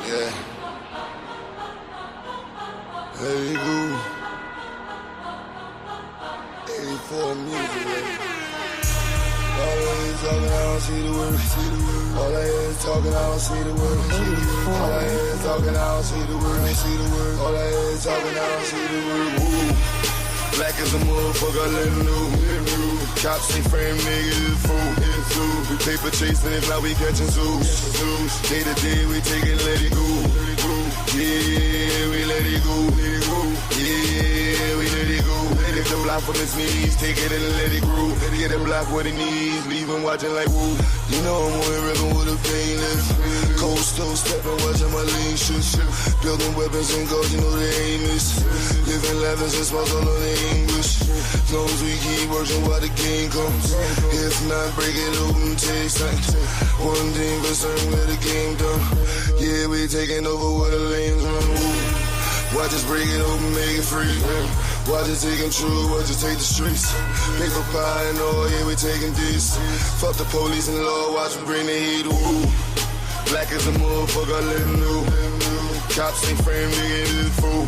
Yeah. Hey, you. 84 music, baby. All I hear is talking, I don't see the word. All I hear is talking, I don't see the word. All I hear is talking, I don't see the word. All I hear is talking, I don't see the word. Woo. Black as a motherfucker, let him know. Cops ain't frame niggas, fool. We paper chasing, if not we catching zoos. Day to day, we take it, let it go. Yeah, we let it go. Yeah, we let it go. Lift the block from his knees, take it and let it grow. Get the block where it needs, leave him watching like woo. You know I'm on the river with a painless. Cold stove stepping, watching my lean shit. Building weapons and goals, you know the aim is. Living levels and smells all of the English. As long as we keep working while the game comes. If not, break it open, taste like one thing for certain, where the game done. Yeah, we taking over where the lanes run. Watch us break it open, make it free. Watch it take control, watch it take the streets. Paper pie and all, yeah, we taking this. Fuck the police and law, watch we bring the heat. Ooh. Black as a motherfucker, let him know. Cops ain't frame, nigga, is fool.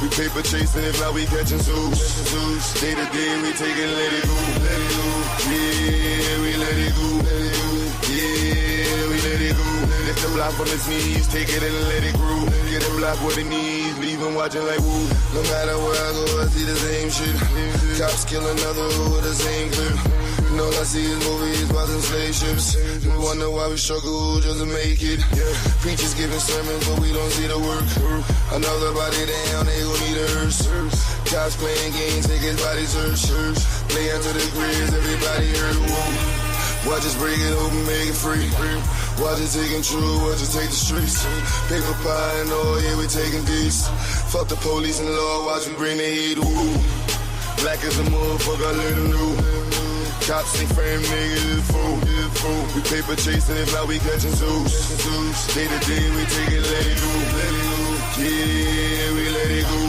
We paper chasing, if not we catching zoos. Day to day, we taking, let it go. Yeah, we let it go. Yeah, we let it go. Lift the block from his knees, take it and let it grow. Get the block where it needs, leave him watching like woo. No matter where I go, I see the same shit. Cops kill another with the same clip. And all I see is movies, watching slave ships. We wonder why we struggle just to make it. Preachers giving sermons, but we don't see the work. Another body down, they gon' need a hearse. Cops playing games, take his body search. Play out to the grizz, everybody hurt. Whoa. Watch us break it open, make it free. Watch it take control, watch it take the streets. Paper pie and all, yeah, we taking this. Fuck the police and law, watch we bring the heat. Ooh. Black as a motherfucker, let him know. Cops ain't frame, niggas is fool. We paper chasing, if not we catching zoos. Day to day, we take it, let it go. Yeah, we let it go.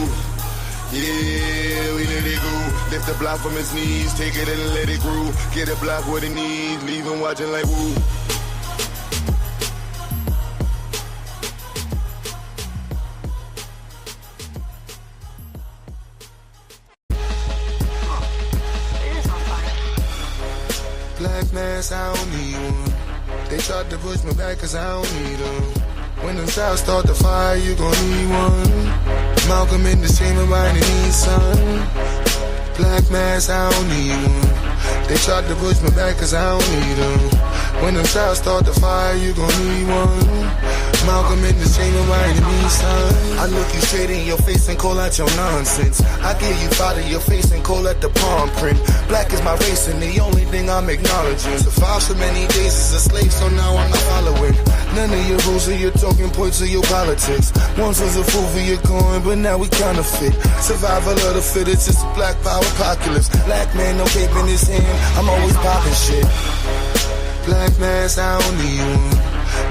Yeah, we let it go. Lift the block from his knees, take it and let it grow. Get a block what it needs, leave him watching like woo. Black mask, I don't need one. They tried to push me back cause I don't need them. When them shots start the fire, you gon' need one. Malcolm in the same mind, need son. Black mask, I don't need one. They tried to push me back cause I don't need them. When them shots start the fire, you gon' need one. Malcolm in the same mind, need son. I look you straight in your face and call out your nonsense. I give you five to your face and call at the palm print. Black is my race and the only thing I'm acknowledging. Survived so many days as a slave, so now I'm not following none of your rules or your talking points or your politics. Once was a fool for your coin, but now we counterfeit. Survival of the fittest, it's a black power apocalypse. Black man, no cape in his hand, I'm always popping shit. Black mask, I don't need one.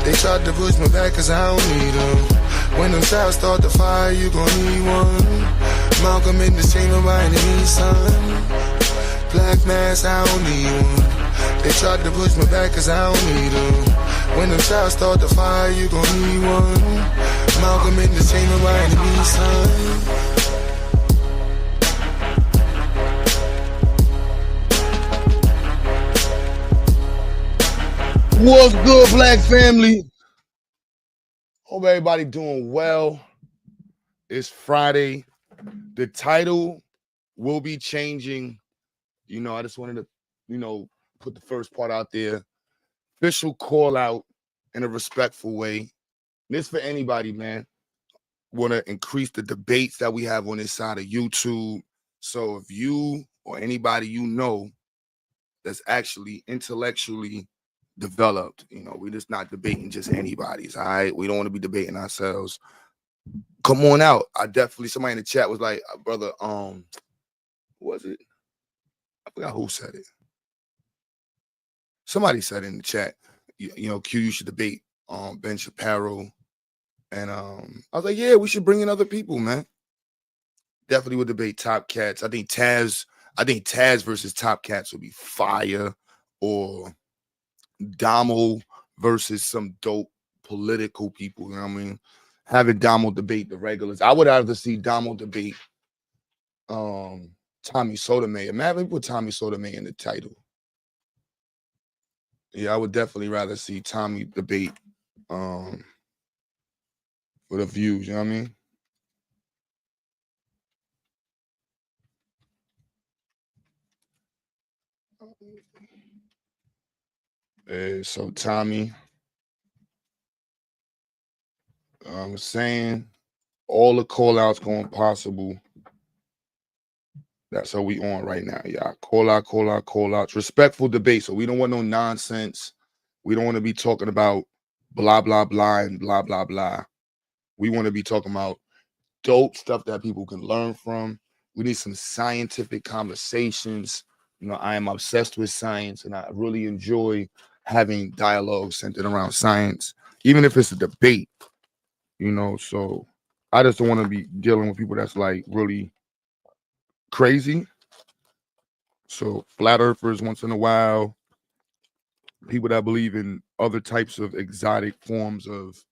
They tried to push me back cause I don't need them. When them shots start the fire, you gon' need one. Malcolm in the same mind, need son. Black mask, I don't need one. They tried to push me back cause I don't need them. When them shots start the fire, you gon' need one. Malcolm in the same mind, need son. What's good, Black family? Hope everybody doing well. It's Friday. The title will be changing. You know, I just wanted to, put the first part out there. Official call out in a respectful way. This for anybody, man. Want to increase the debates that we have on this side of YouTube. So if you or anybody you know that's actually intellectually developed, we just not debating just anybody's, all right? We don't want to be debating ourselves. Come on out. Somebody in the chat was like, brother, was it? I forgot who said it. Somebody said in the chat, Q, you should debate Ben Shapiro. And I was like, yeah, we should bring in other people, man. Definitely would debate Top Cats. I think Taz versus Top Cats would be fire. Or Damo versus some dope political people. You know what I mean? Having Damo debate the regulars. I would rather see Damo debate Tommy Sotomayor. Imagine put Tommy Sotomayor in the title. Yeah, I would definitely rather see Tommy debate for the views, you know what I mean? So Tommy, I'm saying all the call outs going possible. That's how we on right now. Yeah. Call outs. Respectful debate. So we don't want no nonsense. We don't want to be talking about blah, blah, blah, and blah, blah, blah. We want to be talking about dope stuff that people can learn from. We need some scientific conversations. You know, I am obsessed with science, and I really enjoy having dialogue centered around science, even if it's a debate, you know. So I just don't want to be dealing with people that's like really crazy. So flat earthers once in a while, people that believe in other types of exotic forms of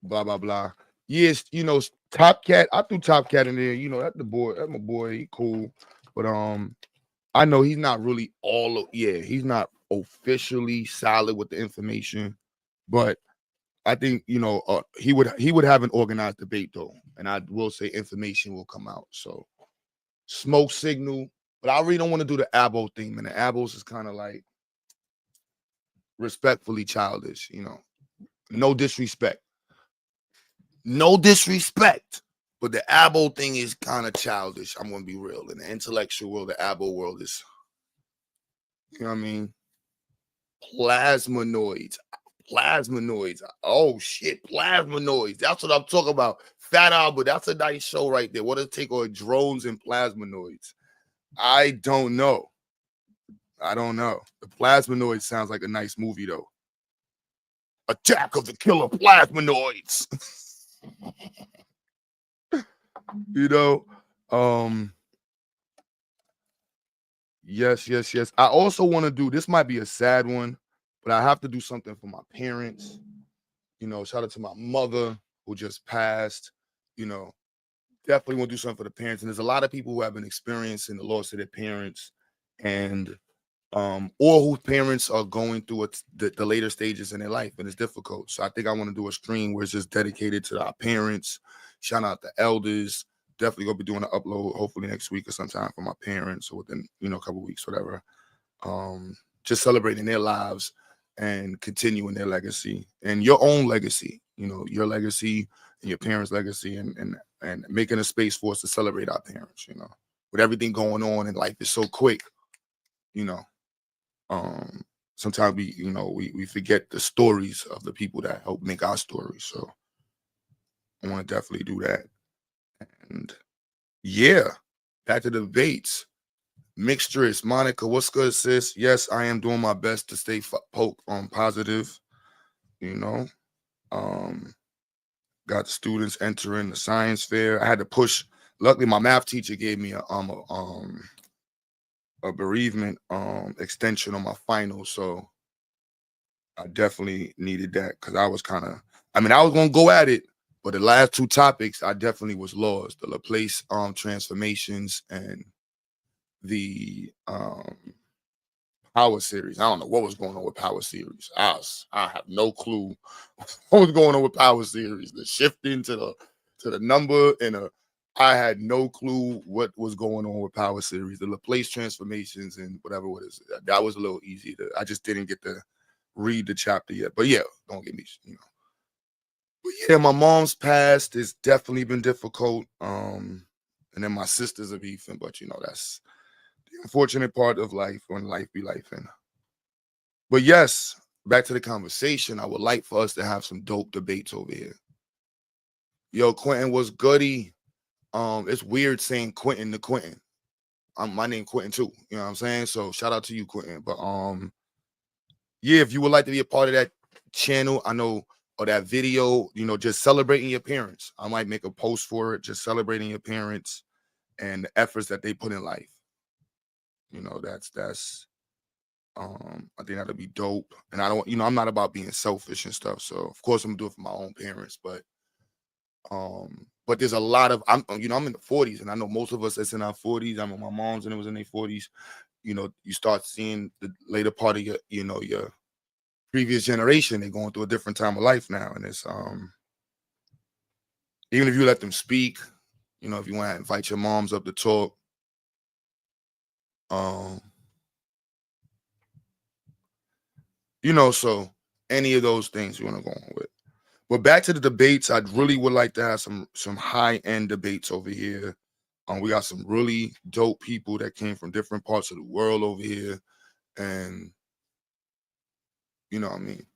blah blah blah. Yes, you know, Top Cat. I threw Top Cat in there. You know, that's the boy. That's my boy. He cool, but I know he's not really he's not officially solid with the information, but I think he would have an organized debate though, and I will say information will come out. So smoke signal, but I really don't want to do the Abo thing, man. The Abos is kind of like respectfully childish, you know. No disrespect. No disrespect. But the Abo thing is kind of childish. I'm gonna be real. In the intellectual world, the Abo world is, you know what I mean? Plasmanoids. Plasmanoids. Oh shit, plasmanoids. That's what I'm talking about. Fat Albert. That's a nice show right there. What does it take on drones and plasmanoids? I don't know. I don't know. The plasmanoid sounds like a nice movie though. Attack of the Killer Plasmanoids. You know, yes. I also want to do this. Might be a sad one, but I have to do something for my parents. You know, shout out to my mother who just passed. You know, definitely want to do something for the parents. And there's a lot of people who have been experiencing the loss of their parents, and or whose parents are going through the later stages in their life, and it's difficult. So I think I want to do a stream where it's just dedicated to our parents. Shout out the elders. Definitely gonna be doing an upload hopefully next week or sometime for my parents or within a couple weeks, whatever. Just celebrating their lives and continuing their legacy and your own legacy. You know, your legacy and your parents' legacy, and making a space for us to celebrate our parents. You know, with everything going on in life is so quick. You know, sometimes we forget the stories of the people that help make our stories. So I want to definitely do that. And yeah, back to the debates. Mixtress, Monica, what's good, sis? Yes, I am doing my best to stay positive. You know, got students entering the science fair. I had to push. Luckily, my math teacher gave me a bereavement extension on my final, so I definitely needed that because I was I was gonna go at it, but the last two topics I definitely was lost. The Laplace transformations and the power series. I don't know what was going on with power series. I have no clue what was going on with power series. The shifting to the number and I had no clue what was going on with power series. The Laplace transformations and whatever what is it. That was a little easy I just didn't get to read the chapter yet. But yeah, don't get me, But yeah, my mom's passed. It's definitely been difficult. And then my sisters are beefing, but that's the unfortunate part of life when life be life. But yes, back to the conversation. I would like for us to have some dope debates over here. Yo, Quentin was goody. It's weird saying Quentin to Quentin. My name Quentin too. You know what I'm saying? So shout out to you, Quentin. But yeah, if you would like to be a part of that channel, I know, or that video, just celebrating your parents. I might make a post for it, just celebrating your parents and the efforts that they put in life. That's I think that'll be dope. And I don't, I'm not about being selfish and stuff. So of course I'm gonna do it for my own parents, but there's a lot of I'm in the 40s, and I know most of us that's in our 40s. I know my mom's and it was in their 40s. You start seeing the later part of your previous generation. They're going through a different time of life now, and it's even if you let them speak, if you want to invite your moms up to talk, um, so any of those things you want to go on with. But back to the debates, I really would like to have some high-end debates over here. We got some really dope people that came from different parts of the world over here, and you know what I mean.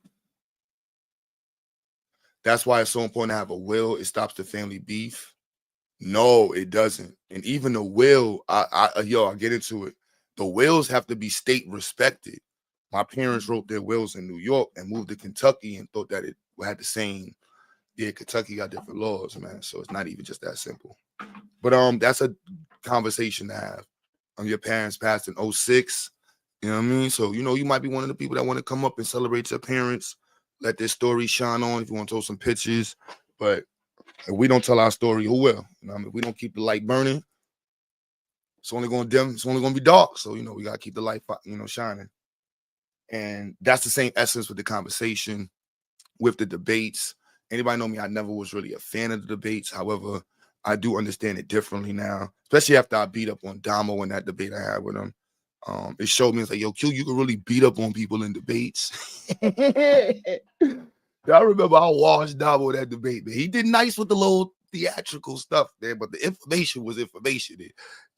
That's why it's so important to have a will. It stops the family beef. No, it doesn't. And even the will, I'll get into it. The wills have to be state respected. My parents wrote their wills in New York and moved to Kentucky and thought that it had the same. Yeah, Kentucky got different laws, man. So it's not even just that simple. But that's a conversation to have. Your parents passed in 06. You know what I mean? So, you might be one of the people that want to come up and celebrate your parents, let their story shine on if you want to throw some pictures. But if we don't tell our story, who will? If we don't keep the light burning, it's only going to dim. It's only going to be dark. So, we got to keep the light, shining. And that's the same essence with the conversation, with the debates. Anybody know me? I never was really a fan of the debates. However, I do understand it differently now, especially after I beat up on Damo in that debate I had with him. It showed me, it's like, yo, Q, you can really beat up on people in debates. I remember I watched Damo that debate, man. He did nice with the little theatrical stuff there, but the information was information.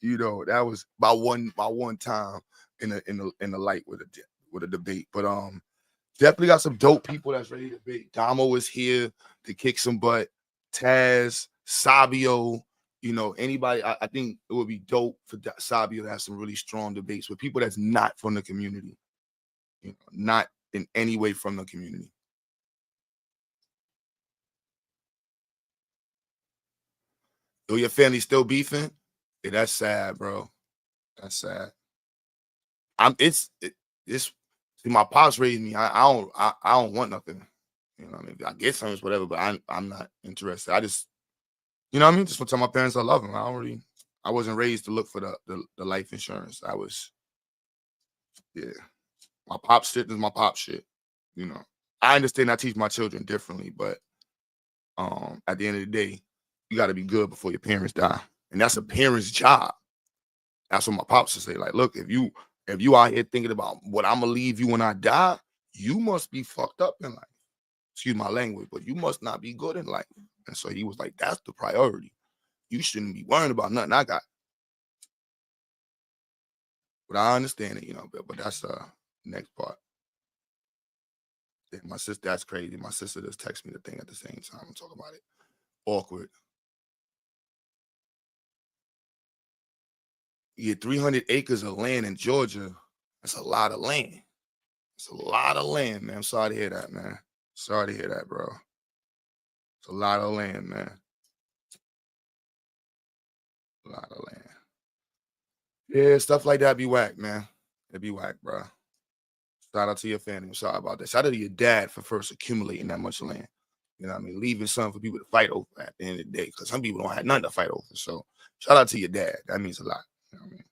That was my one time in the light with a debate. But definitely got some dope people that's ready to debate. Damo is here to kick some butt. Taz, Sabio, anybody. I think it would be dope for Sabio to have some really strong debates with people that's not from the community, not in any way from the community. Yo, your family still beefing? Yeah, that's sad, bro. That's sad. It's see, my pops raised me. I don't want nothing. I mean, I get something, whatever, but I'm not interested. I just, what I mean? Just want to tell my parents I love them. I wasn't raised to look for the life insurance. Yeah. My pop shit is my pop shit. I understand I teach my children differently, but at the end of the day, you got to be good before your parents die. And that's a parent's job. That's what my pops would say. Like, look, if you out here thinking about what I'm gonna leave you when I die, you must be fucked up in life. Excuse my language, but you must not be good in life. And so he was like, that's the priority. You shouldn't be worrying about nothing I got. But I understand it, but that's next part. Yeah, my sister, that's crazy. My sister just texted me the thing at the same time and talk about it. Awkward. Yeah, 300 acres of land in Georgia. That's a lot of land. It's a lot of land, man. I'm sorry to hear that, man. Sorry to hear that, bro. It's a lot of land, man. A lot of land. Yeah, stuff like that be whack, man. It'd be whack, bro. Shout out to your family. I'm sorry about that. Shout out to your dad for first accumulating that much land. You know what I mean? Leaving something for people to fight over at the end of the day. Because some people don't have nothing to fight over. So shout out to your dad. That means a lot. You know what I mean?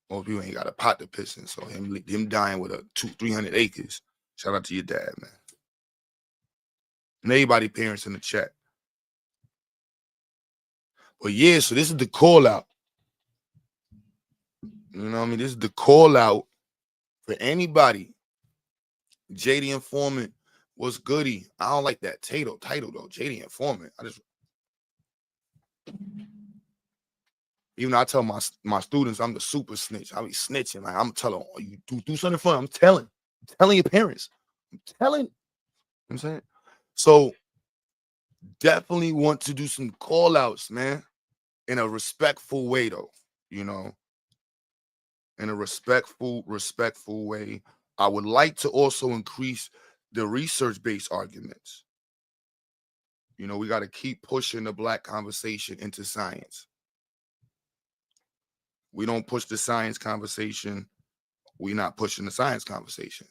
Most people ain't got a pot to piss in. So him dying with 300 acres. Shout out to your dad, man. And everybody parents in the chat. But yeah, so this is the call out. You know what I mean? This is the call out for anybody. JD Informant was goody. I don't like that title though. JD Informant. Even though I tell my students I'm the super snitch. I be snitching. Like I'm telling you do something fun. I'm telling your parents. I'm telling. You know what I'm saying? So definitely want to do some call outs, man. In a respectful way, though. In a respectful way. I would like to also increase the research-based arguments. We got to keep pushing the Black conversation into science. We don't push the science conversation. We're not pushing the science conversation.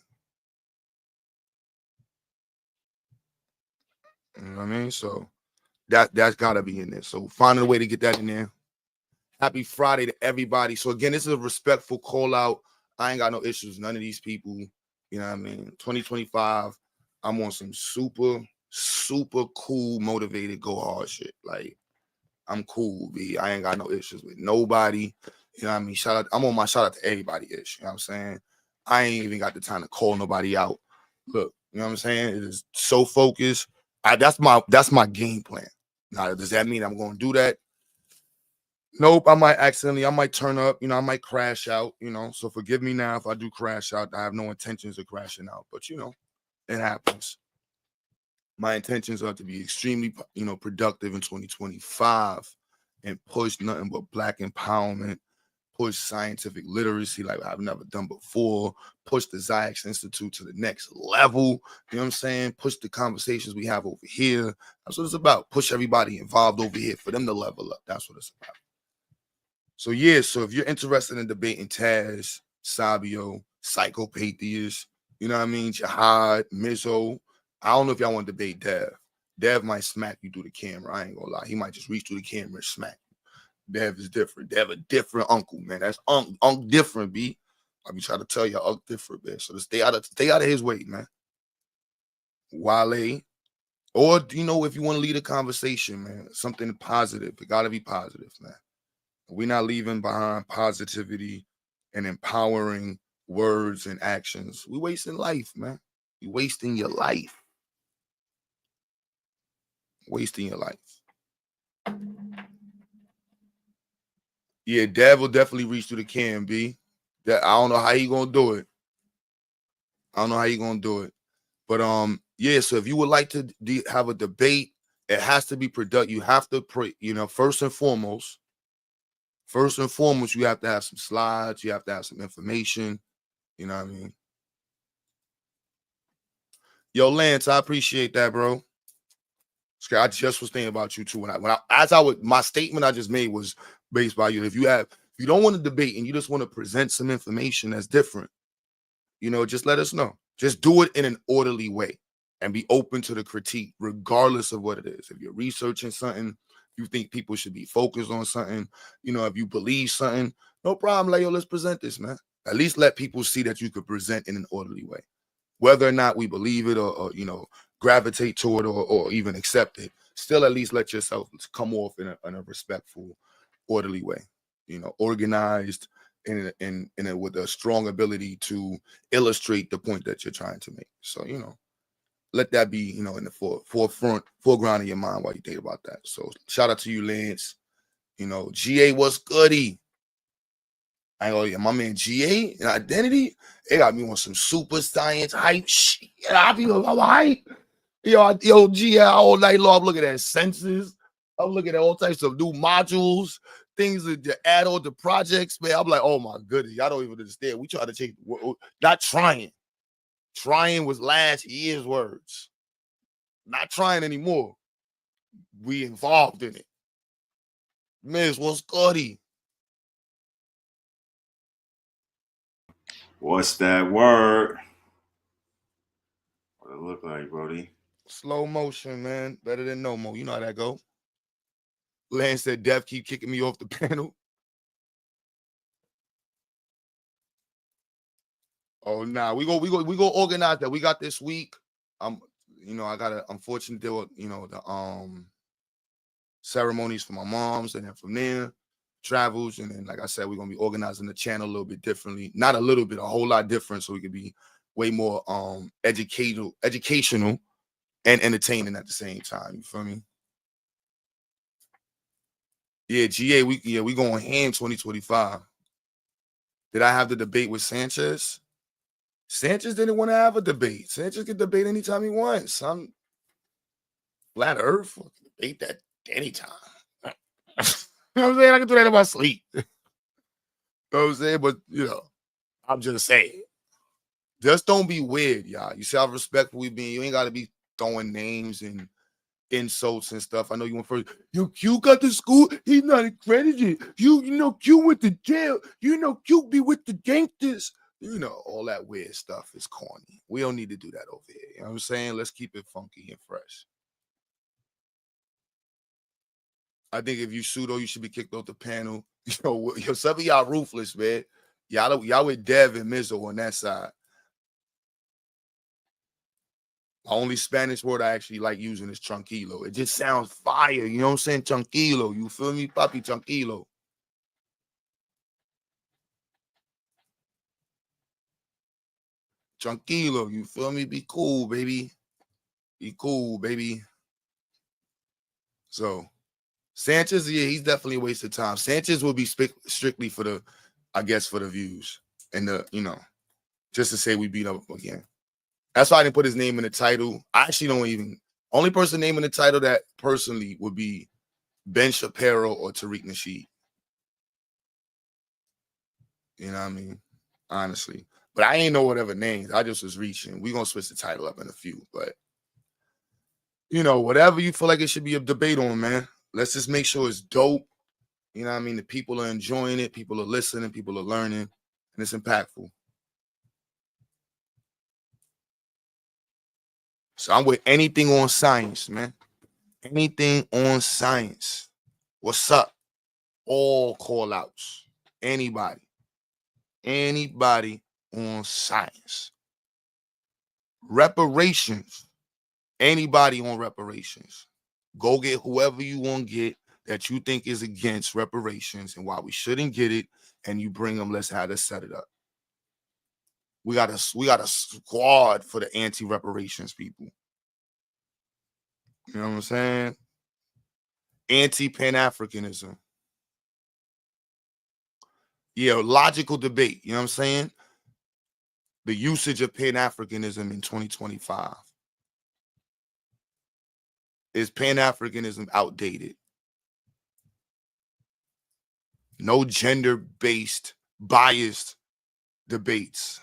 You know what I mean? So that's gotta be in there. So finding a way to get that in there. Happy Friday to everybody. So again, this is a respectful call out. I ain't got no issues. None of these people. You know what I mean? 2025. I'm on some super, super cool, motivated, go hard shit. Like I'm cool, B. I ain't got no issues with nobody. You know what I mean? Shout out. I'm on my shout out to everybody ish. You know what I'm saying? I ain't even got the time to call nobody out. Look, you know what I'm saying? It is so focused. That's my game plan. Now, does that mean I'm going to do that? Nope. I might turn up. You know, I might crash out. You know, so forgive me now if I do crash out. I have no intentions of crashing out, but you know, it happens. My intentions are to be extremely, productive in 2025 and push nothing but Black empowerment, push scientific literacy like I've never done before, push the Ziax Institute to the next level. You know what I'm saying? Push the conversations we have over here. That's what it's about. Push everybody involved over here for them to level up. That's what it's about. So yeah, so if you're interested in debating Taz, Sabio, Psychopatheus, you know what I mean? Jihad, Mizzo. I don't know if y'all want to debate Dev. Dev might smack you through the camera. I ain't gonna lie. He might just reach through the camera and smack you. Dev is different. Dev a different uncle, man. That's Unc different, B. I be trying to tell you, Unc different, man. So stay out of his way, man. Wale. Or, if you want to lead a conversation, man, something positive. It gotta be positive, man. We're not leaving behind positivity and empowering words and actions. We're wasting life, man. You're wasting your life. Wasting your life. Yeah, Dad will definitely reach through the can, B. That I don't know how he gonna do it. But yeah, so if you would like to have a debate, it has to be productive. You have to first and foremost, you have to have some slides, you have to have some information. You know what I mean? Yo, Lance, I appreciate that, bro. I just was thinking about you too. My statement I just made was based by you. If you don't want to debate and you just want to present some information that's different, just let us know. Just do it in an orderly way and be open to the critique, regardless of what it is. If you're researching something, you think people should be focused on something, if you believe something, no problem. Like, yo, let's present this, man. At least let people see that you could present in an orderly way. Whether or not we believe it or gravitate toward or even accept it, still at least let yourself come off in a respectful, orderly way, organized and with a strong ability to illustrate the point that you're trying to make. So, let that be, in the foreground of your mind while you think about that. So shout out to you, Lance. GA was goody. I go, my man GA and Identity, they got me on some super science hype shit. I be hype. Yo, GA all night long. I'm looking at sensors. I'm looking at all types of new modules, things to add on to projects, man. I'm like, oh my goodness, y'all don't even understand. We try to change, not trying. Trying was last year's words. Not trying anymore. We involved in it. Miss, what's goody? What's that word? What it look like, Brody? Slow motion, man. Better than no more. You know how that go. Lance said, "Dev keep kicking me off the panel." Oh, nah. We go organize that. We got this week. I got unfortunately there were, the ceremonies for my moms, and then from there, travels, and then like I said, we're gonna be organizing the channel a little bit differently. Not a little bit, a whole lot different, so we could be way more educational and entertaining at the same time. You feel me? Yeah, GA, we going ham 2025. Did I have the debate with Sanchez? Sanchez didn't want to have a debate. Sanchez can debate anytime he wants. I'm flat earth. Debate that anytime. You know what I'm saying? I can do that in my sleep. You know what I'm saying? But, I'm just saying. Just don't be weird, y'all. You see how respectful we being. You ain't got to be throwing names and insults and stuff. I know you went first. Yo, Q got to school. He's not accredited. You know, Q went to jail. You know, Q be with the gangsters. You know, all that weird stuff is corny. We don't need to do that over here. You know what I'm saying? Let's keep it funky and fresh. I think if you pseudo, you should be kicked off the panel. Yo, some of y'all ruthless, man. Y'all with Dev and Mizzo on that side. The only Spanish word I actually like using is tranquilo. It just sounds fire. You know what I'm saying? Tranquilo. You feel me? Papi, tranquilo. Tranquilo. You feel me? Be cool, baby. Be cool, baby. So, Sanchez, yeah, he's definitely a waste of time. Sanchez will be strictly for the, I guess, for the views. And the, you know, just to say we beat up again. That's why I didn't put his name in the title. I actually don't even, only person naming the title that personally would be Ben Shapiro or Tariq Nasheed. You know what I mean? Honestly. But I ain't know whatever names. I just was reaching. We're going to switch the title up in a few. But, you know, whatever you feel like it should be a debate on, man. Let's just make sure it's dope. You know what I mean? The people are enjoying it. People are listening. People are learning. And it's impactful. So I'm with anything on science, man. Anything on science. What's up? All call outs. Anybody on science. Reparations. Anybody on reparations. Go get whoever you want to get that you think is against reparations and why we shouldn't get it, and you bring them. Let's have to set it up. We got a squad for the anti-reparations people. You know what I'm saying? Anti-Pan-Africanism. Yeah, logical debate. You know what I'm saying? The usage of Pan-Africanism in 2025. Is Pan-Africanism outdated? No gender-based, biased debates.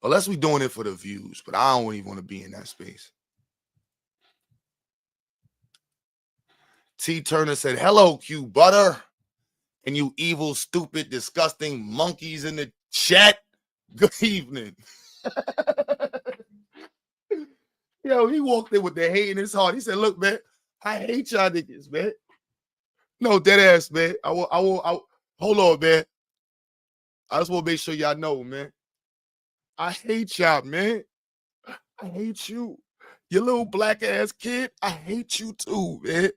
Unless we're doing it for the views, but I don't even want to be in that space. T. Turner said, hello, Q Butter. And you evil, stupid, disgusting monkeys in the chat. Good evening. Yo, he walked in with the hate in his heart. He said, look, man, I hate y'all niggas, man. No, dead ass, man. I hold on, man. I just want to make sure y'all know, man. I hate y'all, man. I hate you. You little black ass kid. I hate you too, man.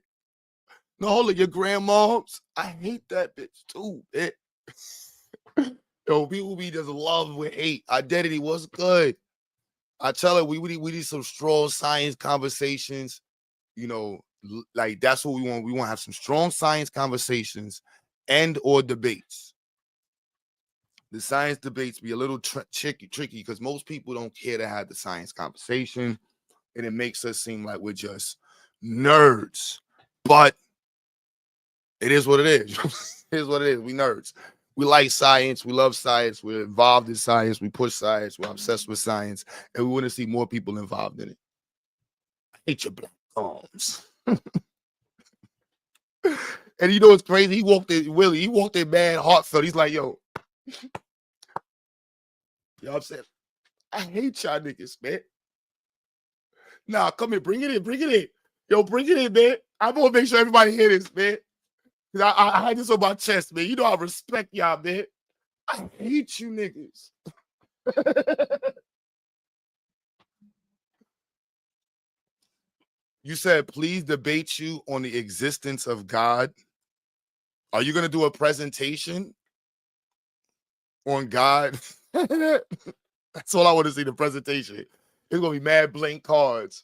No, hold on, your grandmoms. I hate that bitch too, man. Yo, people be just love with hate. Identity was good. I tell her we need some strong science conversations. You know, like that's what we want. We want to have some strong science conversations and or debates. The science debates be a little tricky because most people don't care to have the science conversation, and it makes us seem like we're just nerds. But it is what it is. It is what it is. We nerds. We like science. We love science. We're involved in science. We push science. We're obsessed with science, and we want to see more people involved in it. I hate your black arms. And you know what's crazy? He walked in, Willie. He walked in mad heartfelt. He's like, yo. You know what I'm saying? I hate y'all niggas, man. Nah, come here. Bring it in. Yo, bring it in, man. I want to make sure everybody hear this, man. Because I had this on my chest, man. You know I respect y'all, man. I hate you niggas. You said, please debate you on the existence of God. Are you going to do a presentation on God? That's all I want to see, the presentation. It's going to be mad blank cards.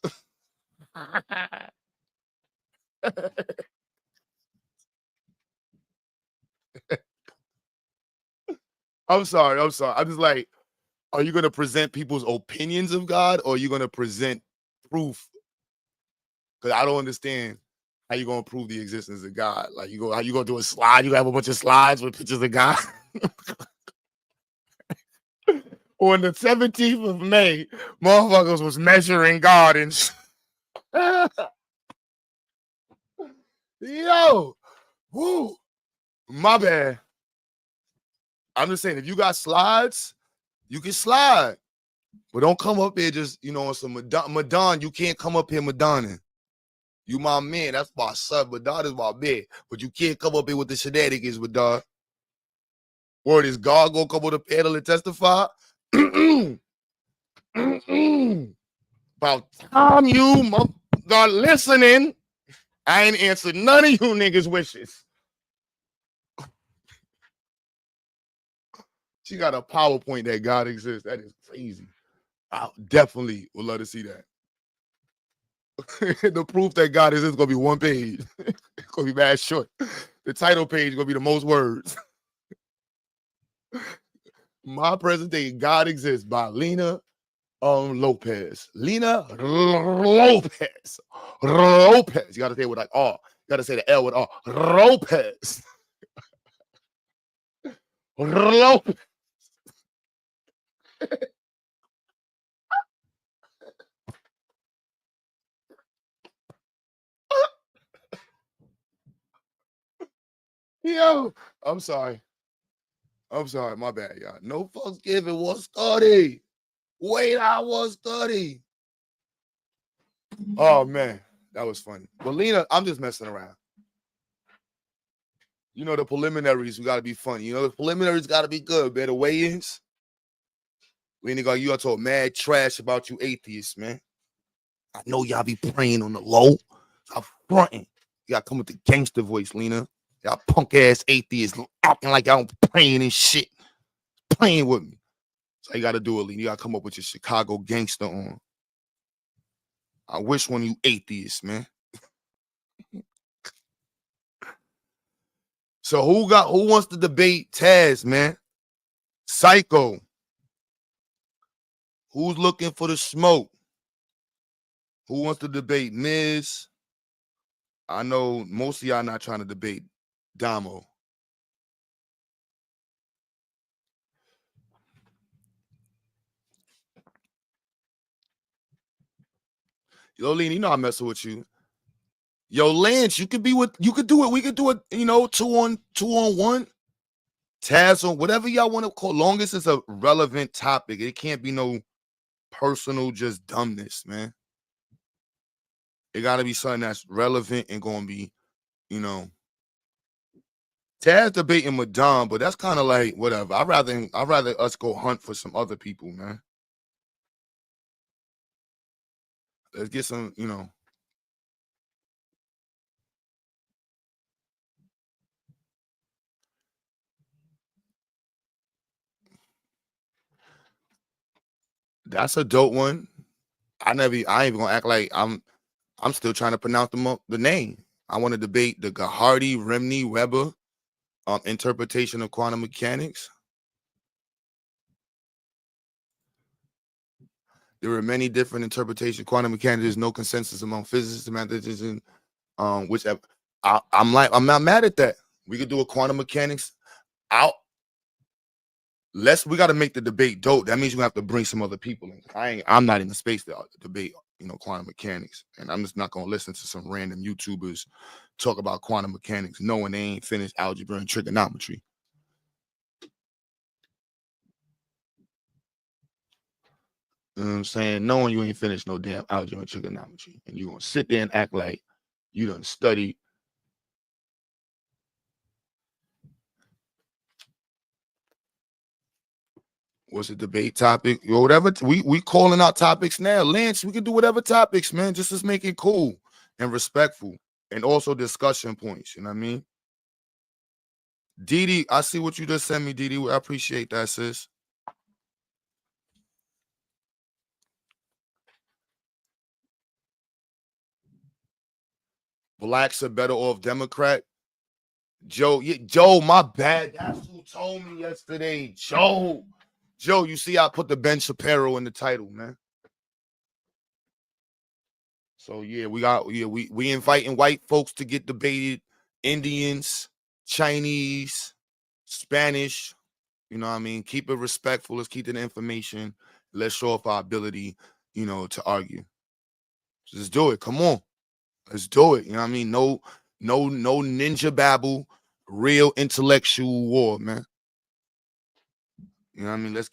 I'm sorry. I'm just like, are you going to present people's opinions of God, or are you going to present proof? Because I don't understand how you going to prove the existence of God. Like, how you going to do a slide? You have a bunch of slides with pictures of God. On the 17th of May, motherfuckers was measuring God and Yo, woo, my bad. I'm just saying, if you got slides, you can slide. But don't come up here just, on some Madon. You can't come up here Madoning. You my man. That's my son. Madon is my man. But you can't come up here with the shenanigans, Madon. Word, is God gonna come on the panel and testify? About time you God listening, I ain't answered none of you niggas' wishes. She got a PowerPoint that God exists. That is crazy. I definitely would love to see that. The proof that God exists is gonna be one page. It's gonna be mad short. The title page is gonna be the most words. My presentation, God Exists, by Lena Lopez. Lena Lopez. Lopez. You gotta say it with like R. You gotta say the L with R. Lopez. Lopez. Yo, I'm sorry. My bad, y'all. No fucks given. Was study. Wait, I was study. Oh man, that was funny. But Lena, I'm just messing around. The preliminaries, we gotta be funny. The preliminaries gotta be good, man. The weigh-ins. Lena, you got talk mad trash about you atheists, man. I know y'all be praying on the low. I'm fronting. You gotta come with the gangster voice, Lena. Y'all punk ass atheists acting like y'all praying and shit. Playing with me. So you gotta do it, Lena. You gotta come up with your Chicago gangster on. I wish one of you atheists, man. So who wants to debate Taz, man? Psycho. Who's looking for the smoke? Who wants to debate Miz? I know most of y'all not trying to debate Damo. Yo, Lena, I'm messing with you. Yo, Lance, you could do it. We could do it, 2-on-1. Taz on whatever y'all want to call. Long as it's a relevant topic. It can't be no personal just dumbness, man. It gotta be something that's relevant and gonna be, Taz debating Madon, but that's kind of like whatever. I'd rather us go hunt for some other people, man. Let's get some, That's a dope one. I ain't even gonna act like I'm still trying to pronounce the name. I want to debate the Gahardi-Remni-Weber interpretation of quantum mechanics. There are many different interpretations of quantum mechanics. There's no consensus among physicists and mathematicians. Whichever. I'm not mad at that. We could do a quantum mechanics out. We got to make the debate dope. That means we have to bring some other people in. I'm not in the space to debate, quantum mechanics, and I'm just not gonna listen to some random YouTubers talk about quantum mechanics knowing they ain't finished algebra and trigonometry. You know what I'm saying? Knowing you ain't finished no damn algebra and trigonometry, and you gonna sit there and act like you done studied. What's the debate topic? Or whatever. We calling out topics now. Lance, we can do whatever topics, man. Just let's make it cool and respectful. And also discussion points. You know what I mean? Didi, I see what you just sent me, Didi. I appreciate that, sis. Blacks are better off Democrat. Joe, my bad. That's who told me yesterday. Joe, you see I put the Ben Shapiro in the title, man. So we inviting white folks to get debated, Indians, Chinese, Spanish, you know what I mean? Keep it respectful. Let's keep the information. Let's show off our ability, to argue. Just do it. Come on. Let's do it. You know what I mean? No ninja babble, real intellectual war, man. You know what I mean? Let's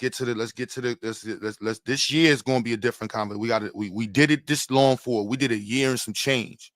this year is gonna be a different conversation. We did it this long for. We did a year and some change.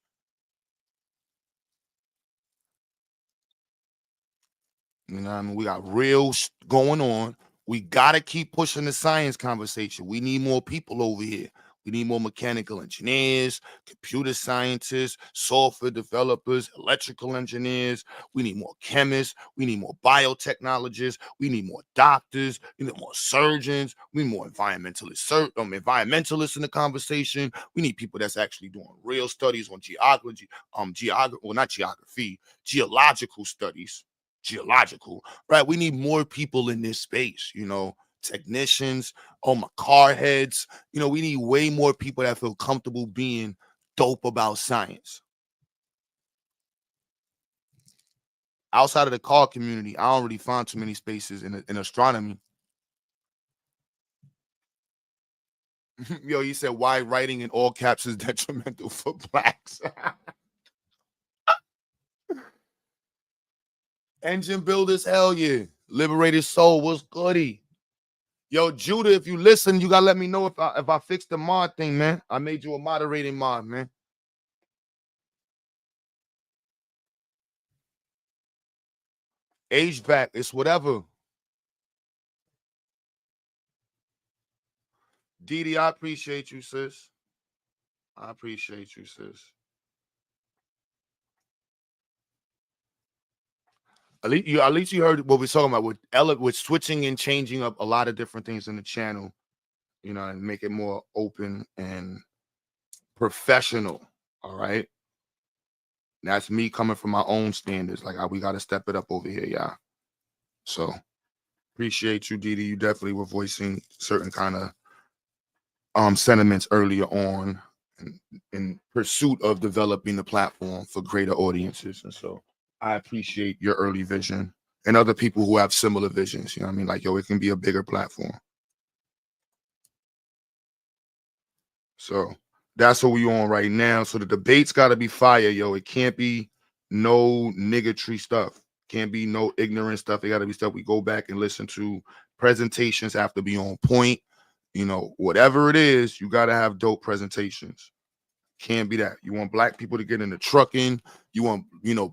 You know what I mean? We got real going on. We gotta keep pushing the science conversation. We need more people over here. We need more mechanical engineers, computer scientists, software developers, electrical engineers. We need more chemists. We need more biotechnologists. We need more doctors. We need more surgeons. We need more environmentalists in the conversation. We need people that's actually doing real studies on geological studies. Geological, right? We need more people in this space, technicians, my car heads. We need way more people that feel comfortable being dope about science. Outside of the car community, I don't really find too many spaces in astronomy. Yo, you said why writing in all caps is detrimental for blacks. Engine builders, hell yeah. Liberated soul, what's goody? Yo, Judah, if you listen, you gotta let me know if I fixed the mod thing, man. I made you a moderating mod, man. Age back, it's whatever. Didi, I appreciate you, sis. I appreciate you, sis. At least you heard what we're talking about with switching and changing up a lot of different things in the channel, and make it more open and professional. All right. That's me coming from my own standards. Like we got to step it up over here, y'all. So appreciate you, Didi. You definitely were voicing certain kind of sentiments earlier on in pursuit of developing the platform for greater audiences. And so I appreciate your early vision and other people who have similar visions. You know what I mean? Like, yo, it can be a bigger platform. So that's what we on right now. So the debate's got to be fire, yo. It can't be no niggatry stuff. Can't be no ignorant stuff. It got to be stuff we go back and listen to. Presentations have to be on point. Whatever it is, you got to have dope presentations. Can't be that. You want black people to get into trucking. You want,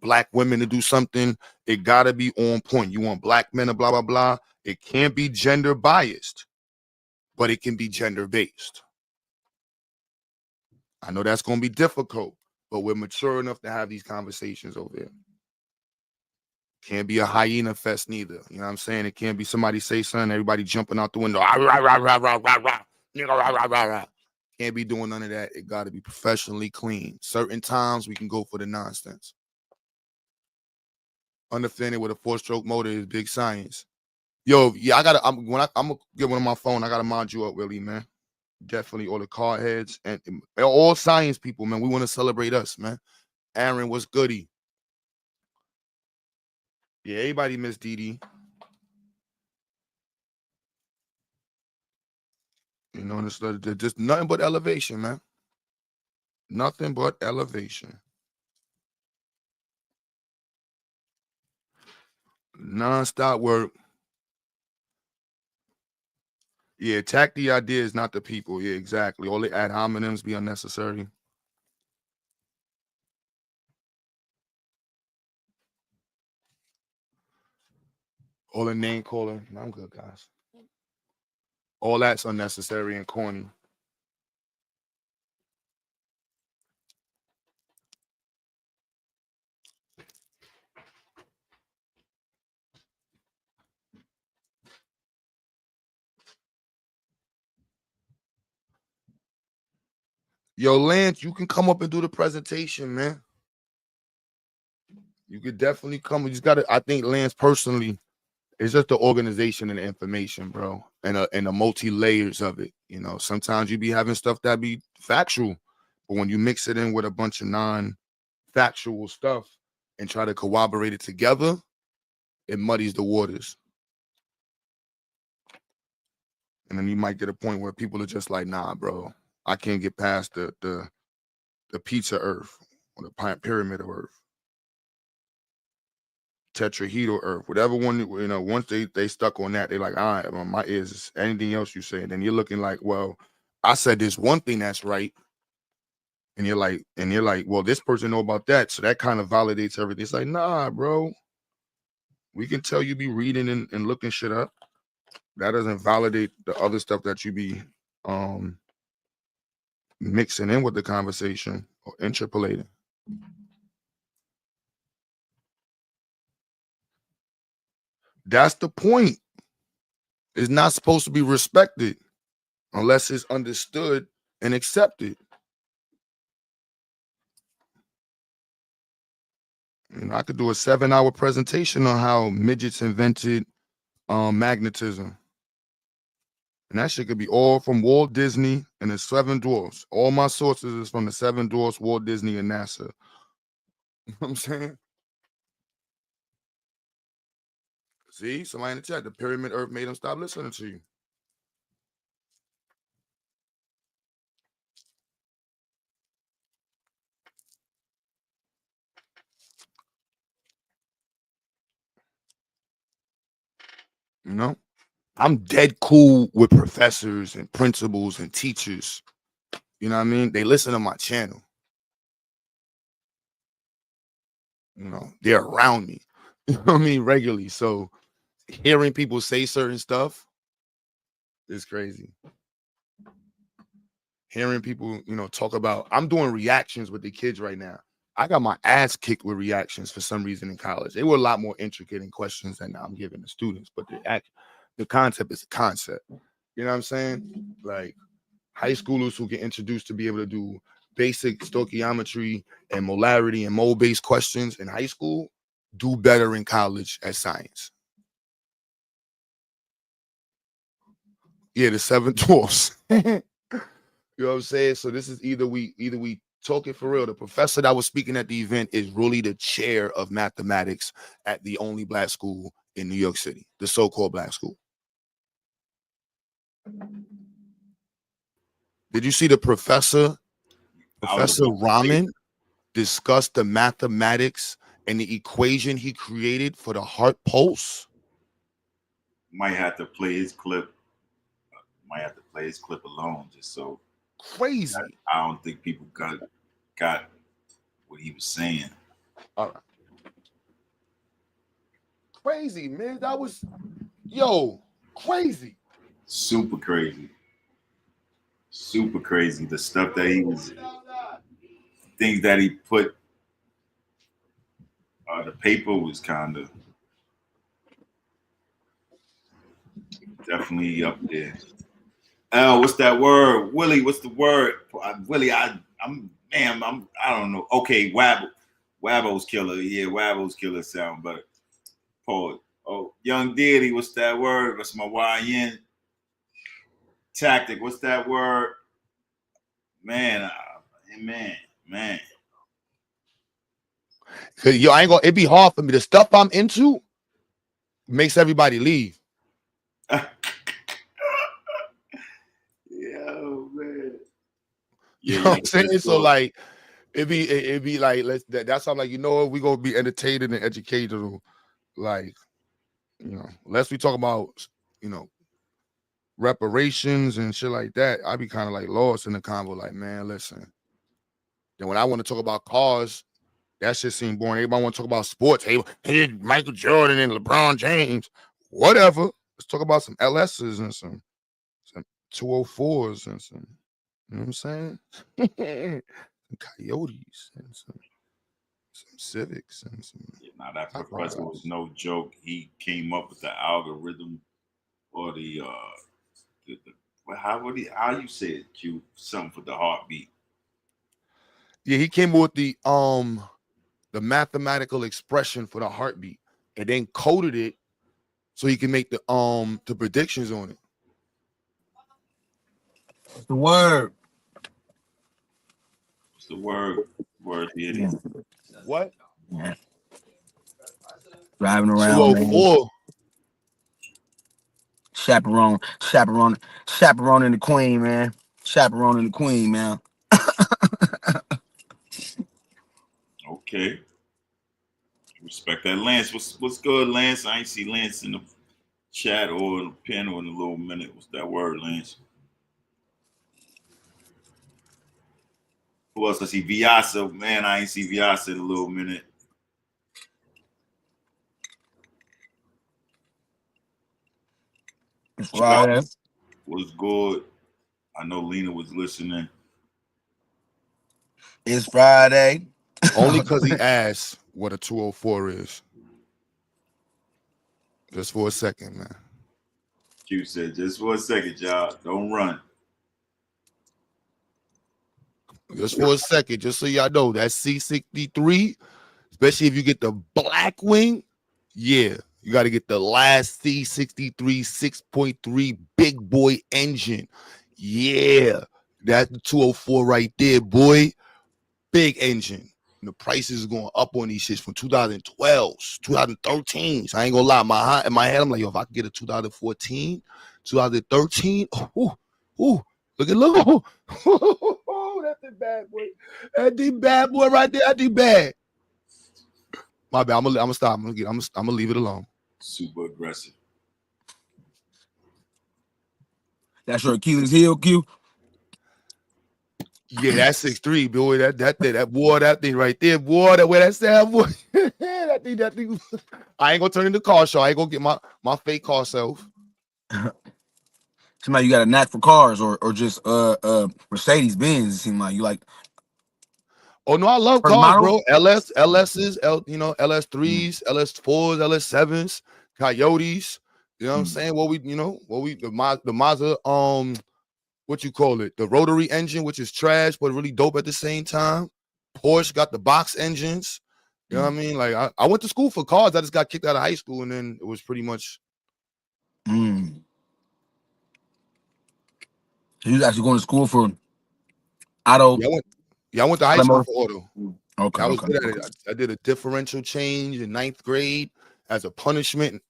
black women to do something. It got to be on point. You want black men to blah, blah, blah. It can't be gender biased, but it can be gender based. I know that's going to be difficult, but we're mature enough to have these conversations over here. Can't be a hyena fest neither. You know what I'm saying? It can't be somebody say something, everybody jumping out the window. Can't be doing none of that. It got to be professionally clean. Certain times we can go for the nonsense. Understanding with a 4-stroke motor is big science. Yo, yeah, I'm gonna get one on my phone. I gotta mod you up, really, man. Definitely all the car heads and all science people, man. We want to celebrate us, man. Aaron, what's goody? Yeah, everybody miss Didi. It's just nothing but elevation, man. Nothing but elevation. Non-stop work. Yeah, attack the ideas, not the people. Yeah, exactly. All the ad hominems be unnecessary. All the name calling. I'm good, guys. All that's unnecessary and corny. Yo, Lance, you can come up and do the presentation, man. You could definitely come. You just gotta. I think Lance personally, it's just the organization and the information, bro, and the multi layers of it. Sometimes you be having stuff that be factual, but when you mix it in with a bunch of non-factual stuff and try to corroborate it together, it muddies the waters. And then you might get a point where people are just like, nah, bro, I can't get past the the pizza earth or the pyramid of earth, tetrahedral earth, whatever one, you know, once they stuck on that, they're like, all right, well, my ears is anything else you say. And then you're looking like, well, I said this one thing that's right. And you're like, well, this person know about that. So that kind of validates everything. It's like, nah, bro. We can tell you be reading and looking shit up. That doesn't validate the other stuff that you be mixing in with the conversation or interpolating. That's the point. It's not supposed to be respected unless it's understood and accepted. You know, I could do a 7-hour presentation on how midgets invented magnetism. And that shit could be all from Walt Disney and the Seven Dwarfs. All my sources is from the Seven Dwarfs, Walt Disney, and NASA. You know what I'm saying? See, somebody in the chat, the pyramid earth made them stop listening to you. You know? I'm dead cool with professors and principals and teachers. You know what I mean? They listen to my channel. You know, they're around me. You know what I mean? Regularly. So hearing people say certain stuff is crazy. Hearing people, you know, talk about, I'm doing reactions with the kids right now. I got my ass kicked with reactions for some reason in college. They were a lot more intricate in questions than I'm giving the students, but the concept is a concept. You know what I'm saying? Like high schoolers who get introduced to be able to do basic stoichiometry and molarity and mole-based questions in high school do better in college at science. Yeah, the Seven Dwarfs. You know what I'm saying? So this is either we talk it for real. The professor that was speaking at the event is really the chair of mathematics at the only black school in New York City, the so-called black school. Did you see the Professor Raman discuss the mathematics and the equation he created for the heart pulse? Might have to play his clip. Alone, just so crazy. I don't think people got what he was saying. All right. Crazy, man. That was crazy. Super crazy. Super crazy. The stuff that he was, things that he put, the paper was kind of definitely up there. Oh, what's that word? Willie, what's the word? Willie, I don't know. Okay, Wabo's killer. Yeah, Wabo's killer sound better. Poet. Oh, Young Deity, what's that word? That's my YN tactic. What's that word? Man. Cause it'd be hard for me. The stuff I'm into makes everybody leave. Yo, man. You know what I'm saying? So like it'd be like that's how I'm like, you know what, we gonna be entertained and educational. Like, you know, unless we talk about, you know, reparations and shit like that, I'd be kind of like lost in the convo, like, man, listen. Then when I want to talk about cars, that shit seemed boring. Everybody want to talk about sports. Hey, Michael Jordan and LeBron James. Whatever. Let's talk about some LSs and some 204s and some, you know what I'm saying? Some Coyotes and some Civics and some. Now that professor was no joke. He came up with the algorithm or how you say it, Q, something for the heartbeat. Yeah, he came up with the mathematical expression for the heartbeat and then coded it so he can make the predictions on it. What's the word? What's the word? Word, idiot. What? Yeah. Driving around, 204. Man. Chaperoning the queen, man. Chaperoning the queen, man. Okay. Respect that, Lance. What's good, Lance? I ain't see Lance in the chat or in the pen or in a little minute. What's that word, Lance? Who else? I see Viasa. Man, I ain't see Viasa in a little minute. It's Friday. Was good. I know Lena was listening. It's Friday. Only because he asked what a 204 is. Just for a second, man. Q said, just for a second, y'all. Don't run. Just for a second, just so y'all know, that C63, especially if you get the black wing, yeah, you got to get the last C63 6.3 big boy engine. Yeah, that's the 204 right there, boy. Big engine. And the prices is going up on these shits from 2012s, 2013. So I ain't gonna lie, in my head, I'm like, yo, if I could get a 2014, 2013, look, that's the bad boy. That's the bad boy right there. That's the bad. My bad. I'm gonna stop. I'm gonna leave it alone. Super aggressive. That's your Achilles heel, Q. Yeah, that's 6'3", boy. That thing right there, boy. That way that sound, boy. that thing. I ain't gonna turn into car show. I ain't gonna get my fake car self. Somebody you got a knack for cars or just Mercedes Benz. It seems like you like. Oh no, I love First cars, model? bro. LSs, LS3s, LS4s, LS7s, Coyotes. You know what I'm saying? The Mazda, what you call it? The rotary engine, which is trash, but really dope at the same time. Porsche got the box engines. You know what I mean? Like I went to school for cars. I just got kicked out of high school, and then it was pretty much. You was actually going to school for auto. Yeah, I went to high school for auto. Okay, I was good at it. I did a differential change in 9th grade as a punishment,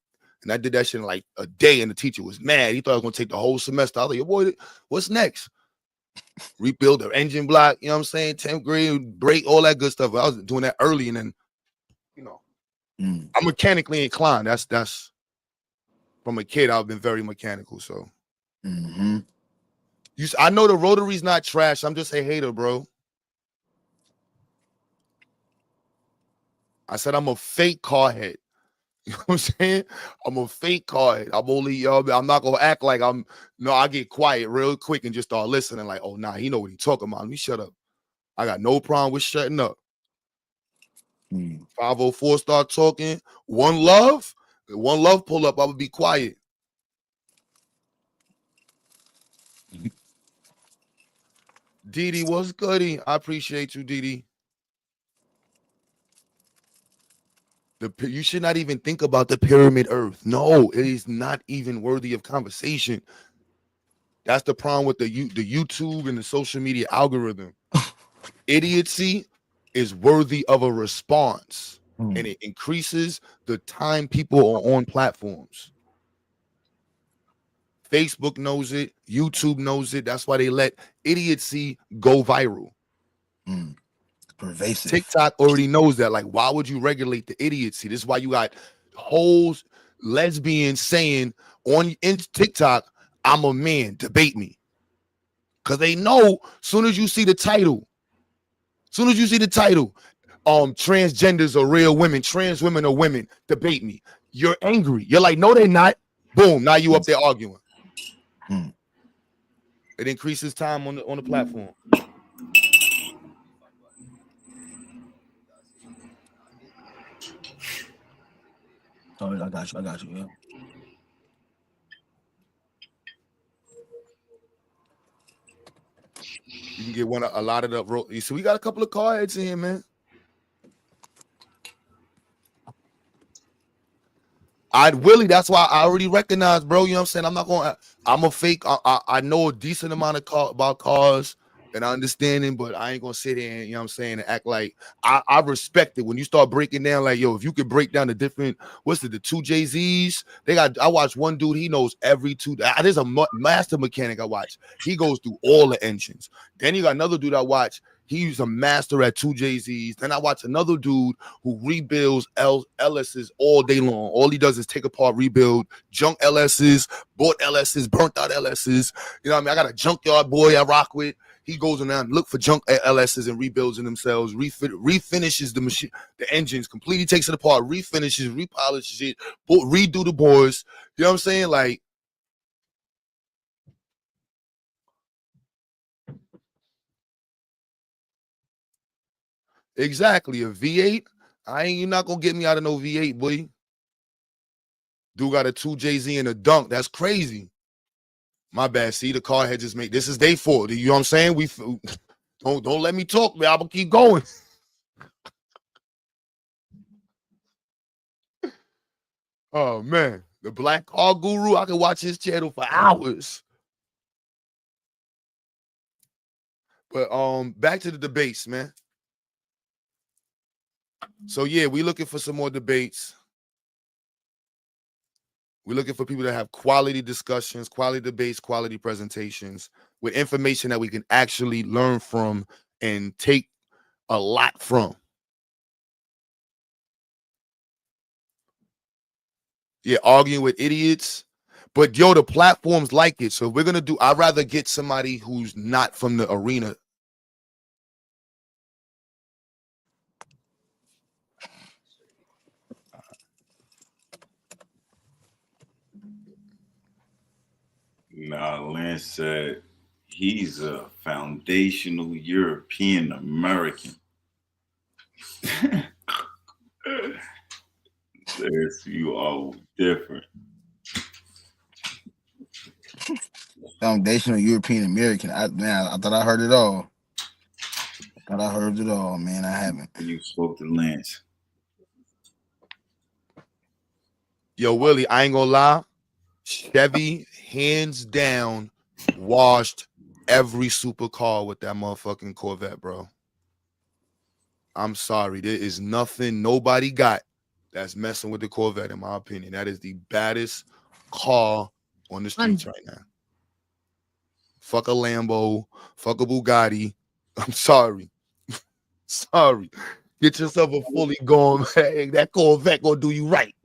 and I did that shit in like a day, and the teacher was mad. He thought I was going to take the whole semester. I was like, yo, boy, what's next? Rebuild the engine block, you know what I'm saying? 10th grade, brake, all that good stuff. I was doing that early, and then, I'm mechanically inclined. That's from a kid, I've been very mechanical, so. I know the rotary's not trash. I'm just a hater, bro. I said I'm a fake car head. You know what I'm saying? I'm a fake car head. I'm not gonna act like I get quiet real quick and just start listening, like, oh nah, he know what he talking about. Let me shut up. I got no problem with shutting up. 504 start talking. One love pull up, I would be quiet. Didi, what's goody? I appreciate you, Didi. You should not even think about the pyramid earth. No, it is not even worthy of conversation. That's the problem with the YouTube and the social media algorithm. Idiocy is worthy of a response, and it increases the time people are on platforms. Facebook knows it. YouTube knows it. That's why they let idiocy go viral. Pervasive. TikTok already knows that. Like, why would you regulate the idiocy? This is why you got whole lesbians saying in TikTok, I'm a man, debate me. Because they know soon as you see the title, transgenders are real women, trans women are women, debate me. You're angry. You're like, no, they're not. Boom, now you up there arguing. It increases time on the platform. Oh, I got you. Yeah. You can get a lot of the. You see, we got a couple of car heads in here, man. Willie, that's why I already recognize, bro. You know what I'm saying? I'm a fake. I know a decent amount about cars and I understand them, but I ain't gonna sit here and, you know what I'm saying, and act like I respect it. When you start breaking down, like, yo, if you could break down the different, the two Jay-Z's, I watched one dude, he knows every two. There's a master mechanic I watch. He goes through all the engines. Then you got another dude I watch. He's a master at 2 Jay-Z's. Then I watch another dude who rebuilds LS's all day long. All he does is take apart, rebuild, junk LS's, bought LS's, burnt out LS's. You know what I mean? I got a junkyard boy I rock with. He goes around, look for junk LS's and rebuilds in themselves, refinishes the machine, the engines, completely takes it apart, refinishes, repolishes it, redo the boards. You know what I'm saying? Like, exactly, a V8. You're not gonna get me out of no V8, boy. Dude got a 2 Jay-Z and a dunk. That's crazy. My bad. See, the car had just made this is day 4. You know what I'm saying? We don't let me talk, man. I'm gonna keep going. Oh man, the Black Car Guru. I can watch his channel for hours. But back to the debates, man. So yeah, we looking for some more debates. We're looking for people that have quality discussions, quality debates, quality presentations with information that we can actually learn from and take a lot from. Yeah, arguing with idiots. But yo, the platforms like it. So we're gonna do. I'd rather get somebody who's not from the arena. Nah, Lance said he's a foundational European American. There's you all different. Foundational European American. I thought I heard it all. I heard it all, man. I haven't. You spoke to Lance. Yo, Willie, I ain't gonna lie. Chevy, hands down, washed every supercar with that motherfucking Corvette, bro. I'm sorry. There is nothing nobody got that's messing with the Corvette, in my opinion. That is the baddest car on the streets right now. Fuck a Lambo, fuck a Bugatti. I'm sorry. Sorry. Get yourself a fully gone. Hey, that Corvette gonna do you right.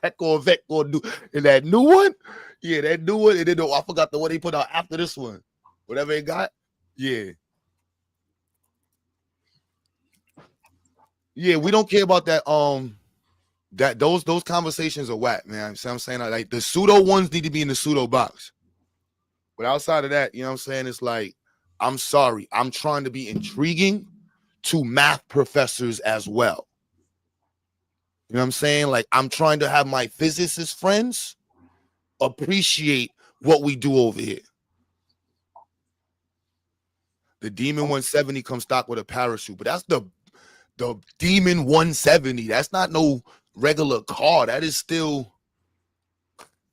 That Corvette gonna do. And that new one, yeah, that new one. And then I forgot the one they put out after this one. Whatever it got, yeah. Yeah, we don't care about that. That those conversations are whack, man. See what I'm saying? Like the pseudo ones need to be in the pseudo box. But outside of that, you know what I'm saying? It's like, I'm sorry. I'm trying to be intriguing to math professors as well. You know what I'm saying? Like, I'm trying to have my physicist friends appreciate what we do over here. The Demon 170 comes stock with a parachute, but that's the Demon 170. That's not no regular car. That is still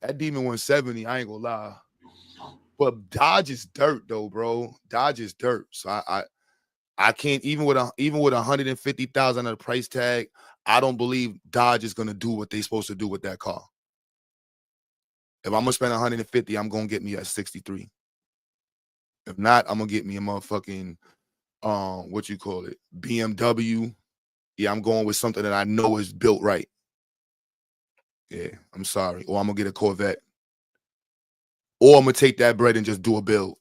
that Demon 170. I ain't gonna lie. But Dodge is dirt though, bro. Dodge is dirt. So I can't even with 150,000 at a price tag. I don't believe Dodge is gonna do what they're supposed to do with that car. If I'm gonna spend 150, I'm gonna get me a 63. If not, I'm gonna get me a motherfucking what you call it, BMW. Yeah, I'm going with something that I know is built right. Yeah, I'm sorry. Or I'm gonna get a Corvette. Or I'm gonna take that bread and just do a build.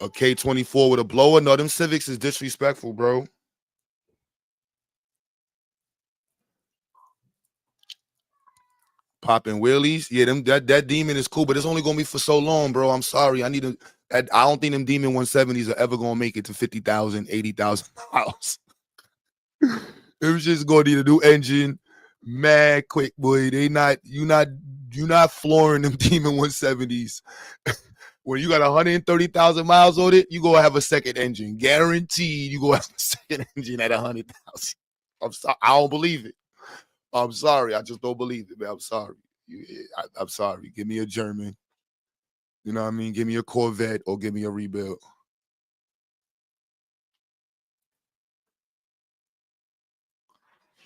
A K24 with a blower. No, them Civics is disrespectful, bro. Popping wheelies. Yeah, that Demon is cool, but it's only gonna be for so long, bro. I'm sorry. I don't think them Demon 170s are ever gonna make it to 50,000, 80,000 miles. It was just gonna need a new engine, mad quick, boy. You not flooring them Demon 170s. When you got 130,000 miles on it, you gonna have a second engine. Guaranteed you gonna have a second engine at 100,000. I'm sorry. I don't believe it. I'm sorry. I just don't believe it, man. I'm sorry. I'm sorry. Give me a German. You know what I mean? Give me a Corvette or give me a rebuild.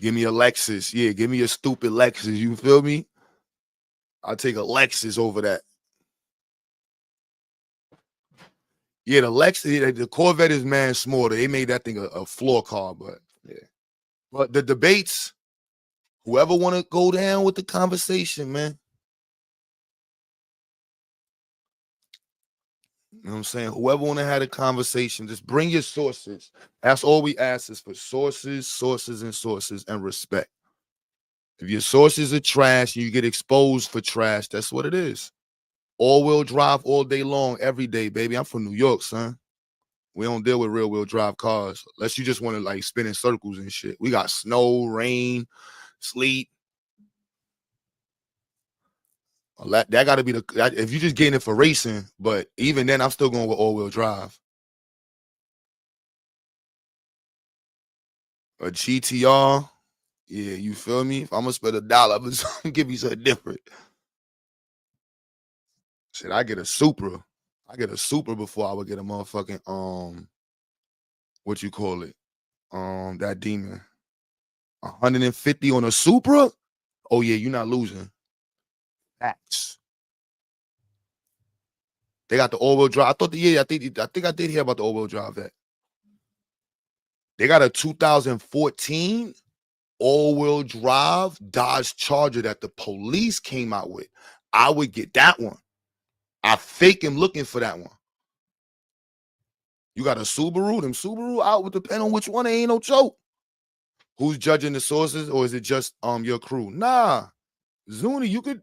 Give me a Lexus. Yeah, give me a stupid Lexus. You feel me? I'll take a Lexus over that. Yeah, the Corvette is man smaller. They made that thing a floor car, but yeah. But the debates, whoever want to go down with the conversation, man. You know what I'm saying? Whoever want to have a conversation, just bring your sources. That's all we ask is for sources, and respect. If your sources are trash and you get exposed for trash, that's what it is. All-wheel drive all day long, every day, baby. I'm from New York, son. We don't deal with rear-wheel drive cars unless you just want to like spin in circles and shit. We got snow, rain, sleet. That got to be if you just getting it for racing, but even then, I'm still going with all-wheel drive. A GTR, yeah, you feel me? If I'm gonna spend $1, I'm give you something different. Shit, I get a Supra. I get a Supra before I would get a motherfucking what you call it? That demon. 150 on a Supra? Oh yeah, you're not losing. Facts. They got the all-wheel drive. I thought I think I did hear about the all-wheel drive that. They got a 2014 all-wheel drive Dodge Charger that the police came out with. I would get that one. I fake him looking for that one. You got a Subaru? Them Subaru out would depend on which one. They ain't no joke. Who's judging the sources, or is it just your crew? Nah, Zuni, you could.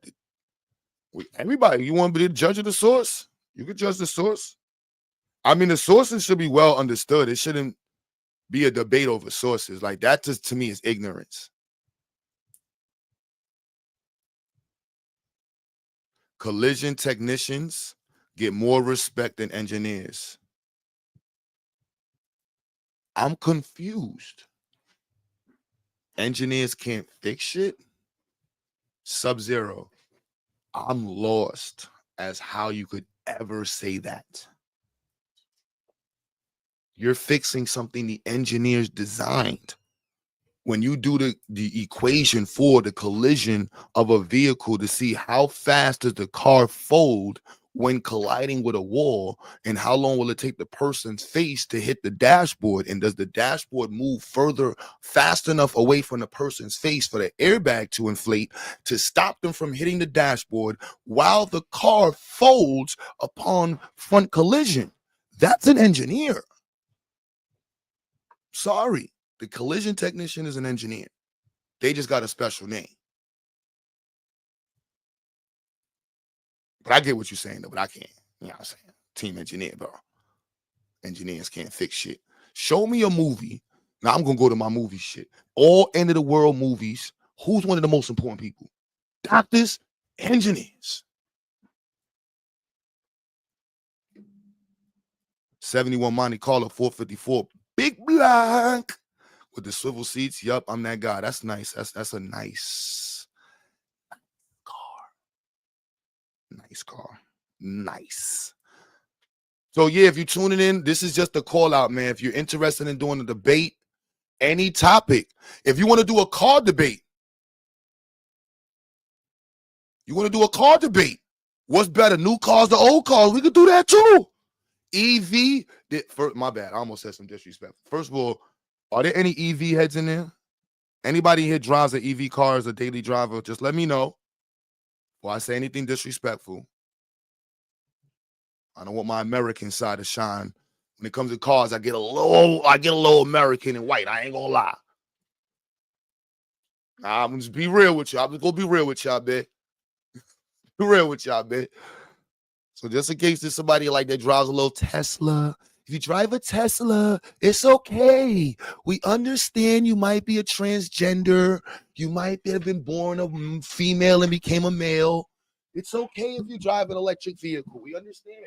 Everybody, you want to be the judge of the source? You could judge the source. I mean, the sources should be well understood. It shouldn't be a debate over sources. Like that, just to me, is ignorance. Collision technicians get more respect than engineers. I'm confused. Engineers can't fix shit? Sub-Zero. I'm lost as how you could ever say that. You're fixing something the engineers designed. When you do the equation for the collision of a vehicle to see how fast does the car fold when colliding with a wall, and how long will it take the person's face to hit the dashboard, and does the dashboard move fast enough away from the person's face for the airbag to inflate to stop them from hitting the dashboard while the car folds upon front collision? That's an engineer. Sorry, the collision technician is an engineer. They just got a special name. But I get what you're saying, though, but I can't. You know what I'm saying? Team engineer, bro. Engineers can't fix shit. Show me a movie. Now I'm going to go to my movie shit. All end of the world movies. Who's one of the most important people? Doctors, engineers. 71 Monte Carlo 454. Big black with the swivel seats. Yup, I'm that guy. That's nice. That's a nice car. Nice car. Nice. So yeah, if you're tuning in, this is just a call out, man. If you're interested in doing a debate, any topic, if you want to do a car debate, what's better, new cars or old cars? We could do that too. EV, my bad, I almost said some disrespect. First of all, are there any EV heads in there? Anybody here drives an EV car as a daily driver? Just let me know. Before I say anything disrespectful. I don't want my American side to shine. When it comes to cars, I get a little American and white. I ain't gonna lie. I'm just be real with you. I'm just gonna be real with y'all, man. Be real with y'all, man. So just in case there's somebody like that drives a little Tesla, if you drive a Tesla, it's okay. We understand you might be a transgender. You might have been born a female and became a male. It's okay if you drive an electric vehicle. We understand.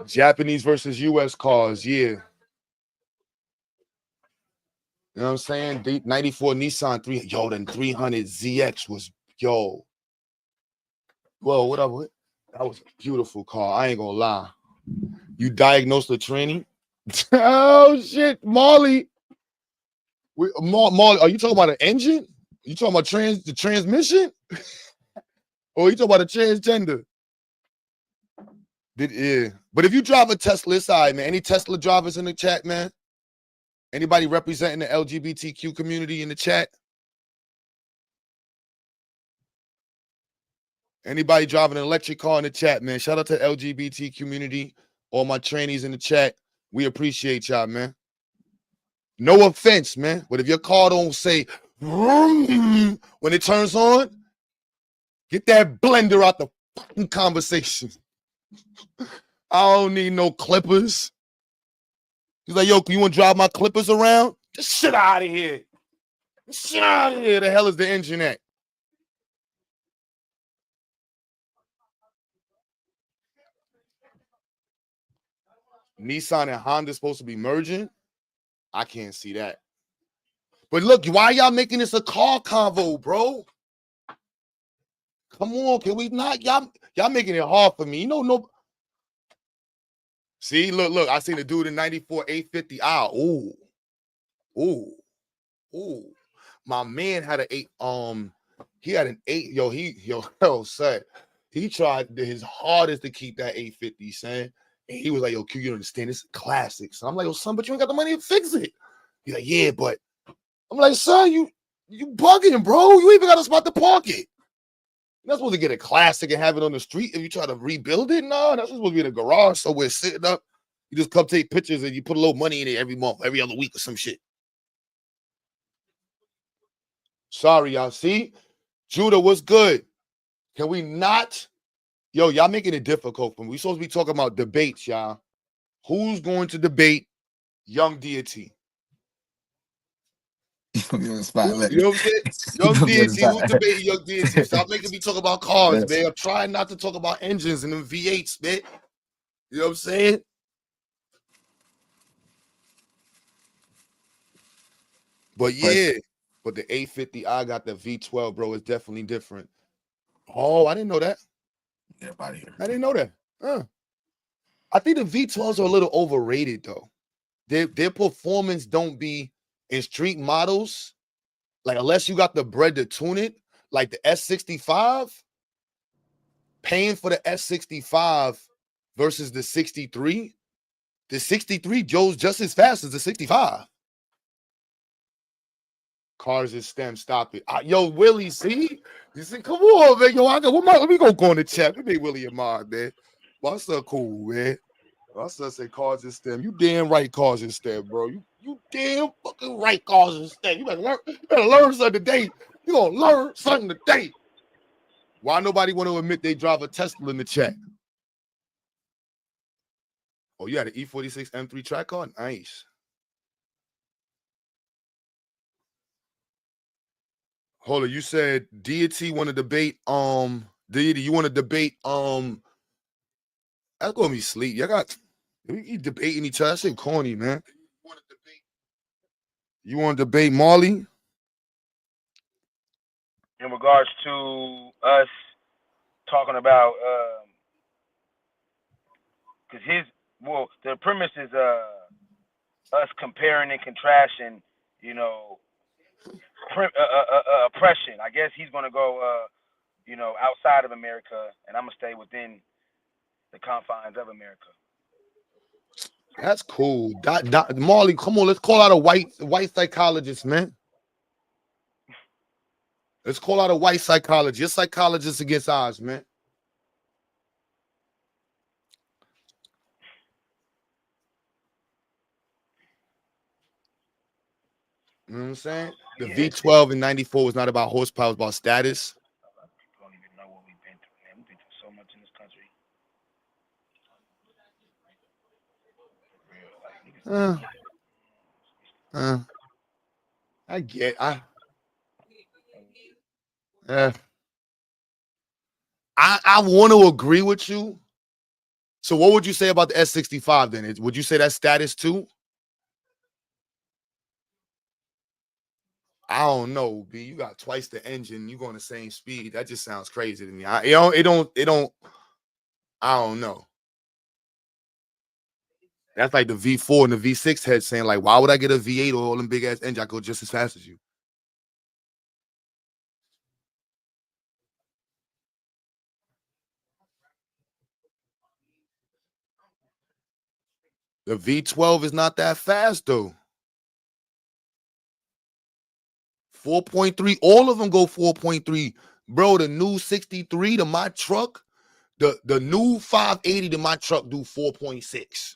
Japanese versus US cars, yeah. You know what I'm saying? 94 Nissan 3. Yo, then 300 ZX was, yo. Whoa, what up? What? That was a beautiful car. I ain't gonna lie. You diagnosed the tranny? Oh shit, Marley. Marley, are you talking about an engine? You talking about the transmission? Or you talking about a transgender? Yeah. But if you drive a Tesla, it's all right, man. Any Tesla drivers in the chat, man? Anybody representing the LGBTQ community in the chat? Anybody driving an electric car in the chat, man? Shout out to the LGBT community, all my trainees in the chat. We appreciate y'all, man. No offense, man. But if your car don't say vroom when it turns on, get that blender out the fucking conversation. I don't need no clippers. He's like, yo, you want to drive my clippers around? Just shit out of here. Shit out of here. The hell is the engine at? Nissan and Honda supposed to be merging? I can't see that. But look, why y'all making this a car convo, bro? Come on, can we not? Y'all making it hard for me. You know, no. See, look, I seen the dude in 94 850i. Ooh. My man had an 8. He had an 8. Yo, son. He tried his hardest to keep that 850, son. And he was like, yo, Q, you don't understand, this is classic. So I'm like, yo, son, but you ain't got the money to fix it. He's like, yeah, but I'm like, son, you bugging, bro. You even got a spot to park it. You're not supposed to get a classic and have it on the street if you try to rebuild it. No, that's supposed to be in a garage somewhere sitting up. You just come take pictures and you put a little money in it every month, every other week or some shit. Sorry, y'all. See? Judah, what's good? Can we not? Yo, y'all making it difficult for me. We supposed to be talking about debates, y'all. Who's going to debate Young Deity? You know what I'm saying? Young Deity, who's debating Young Deity? Stop making me talk about cars, man. I'm trying not to talk about engines and them V8s, man. You know what I'm saying? But yeah, but the 850i got the V12, bro. It's definitely different. Oh, I didn't know that. Everybody here. I didn't know that. I think the V12s are a little overrated, though. Their performance don't be in street models. Like, unless you got the bread to tune it, like the S65, paying for the S65 versus the 63, the 63 goes just as fast as the 65. Cars is STEM. Stop it. Yo, Willie, see? You see, come on, man. Yo, let me go in the chat. We make Willie a mod, man. My son cool, man. My son say cars is STEM. You damn right cars is STEM, bro. You damn fucking right cars is STEM. You better learn something today. You gonna learn something today. Why nobody want to admit they drive a Tesla in the chat? Oh, you had an E46 M3 track car? Nice. Hold on, you said Deity want to debate Deity, you want to debate that's gonna be sleep. You debating each other. That shit corny, man. You want to debate Marley? In regards to us talking about because the premise is us comparing and contrasting, you know, oppression. I guess he's gonna go outside of America, and I'm gonna stay within the confines of America. That's cool. Marley, come on, let's call out a white psychologist, man. Let's call out a white psychologist. Your psychologist against ours, man. You know what I'm saying? The V12 in 94 is not about horsepower, it's about status. People don't even know what we've been through, man. We've been through so much in this country. I get I want to agree with you. So what would you say about the S65 then? Would you say that's status too? I don't know, B. You got twice the engine. You going the same speed. That just sounds crazy to me. It don't. I don't know. That's like the V4 and the V6 head saying, like, why would I get a V8 or all them big ass engine? I go just as fast as you. The V12 is not that fast though. 4.3, all of them go 4.3. Bro, the new 63 to my truck, the new 580 to my truck do 4.6.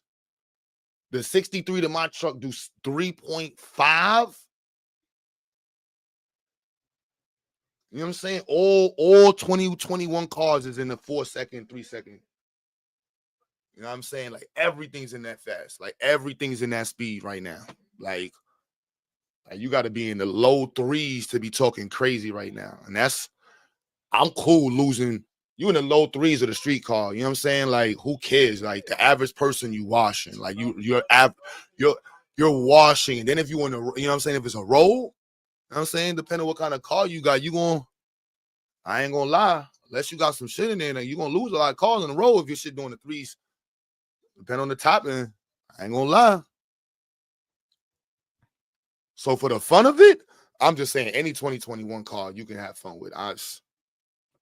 The 63 to my truck do 3.5. You know what I'm saying? All 2021 cars is in the 4 second, 3 second. You know what I'm saying? Like everything's in that fast. Like everything's in that speed right now. Like you got to be in the low 3s to be talking crazy right now. And I'm cool losing. You in the low 3s of the street car. You know what I'm saying? Like, who cares? Like the average person you washing. Like you're washing. And then if you want to, you know what I'm saying? If it's a roll, you know what I'm saying? Depending on what kind of car you got, I ain't gonna lie. Unless you got some shit in there, then you're gonna lose a lot of cars on the road if your shit doing the 3s. Depending on the top end, I ain't gonna lie. So for the fun of it, I'm just saying any 2021 car you can have fun with.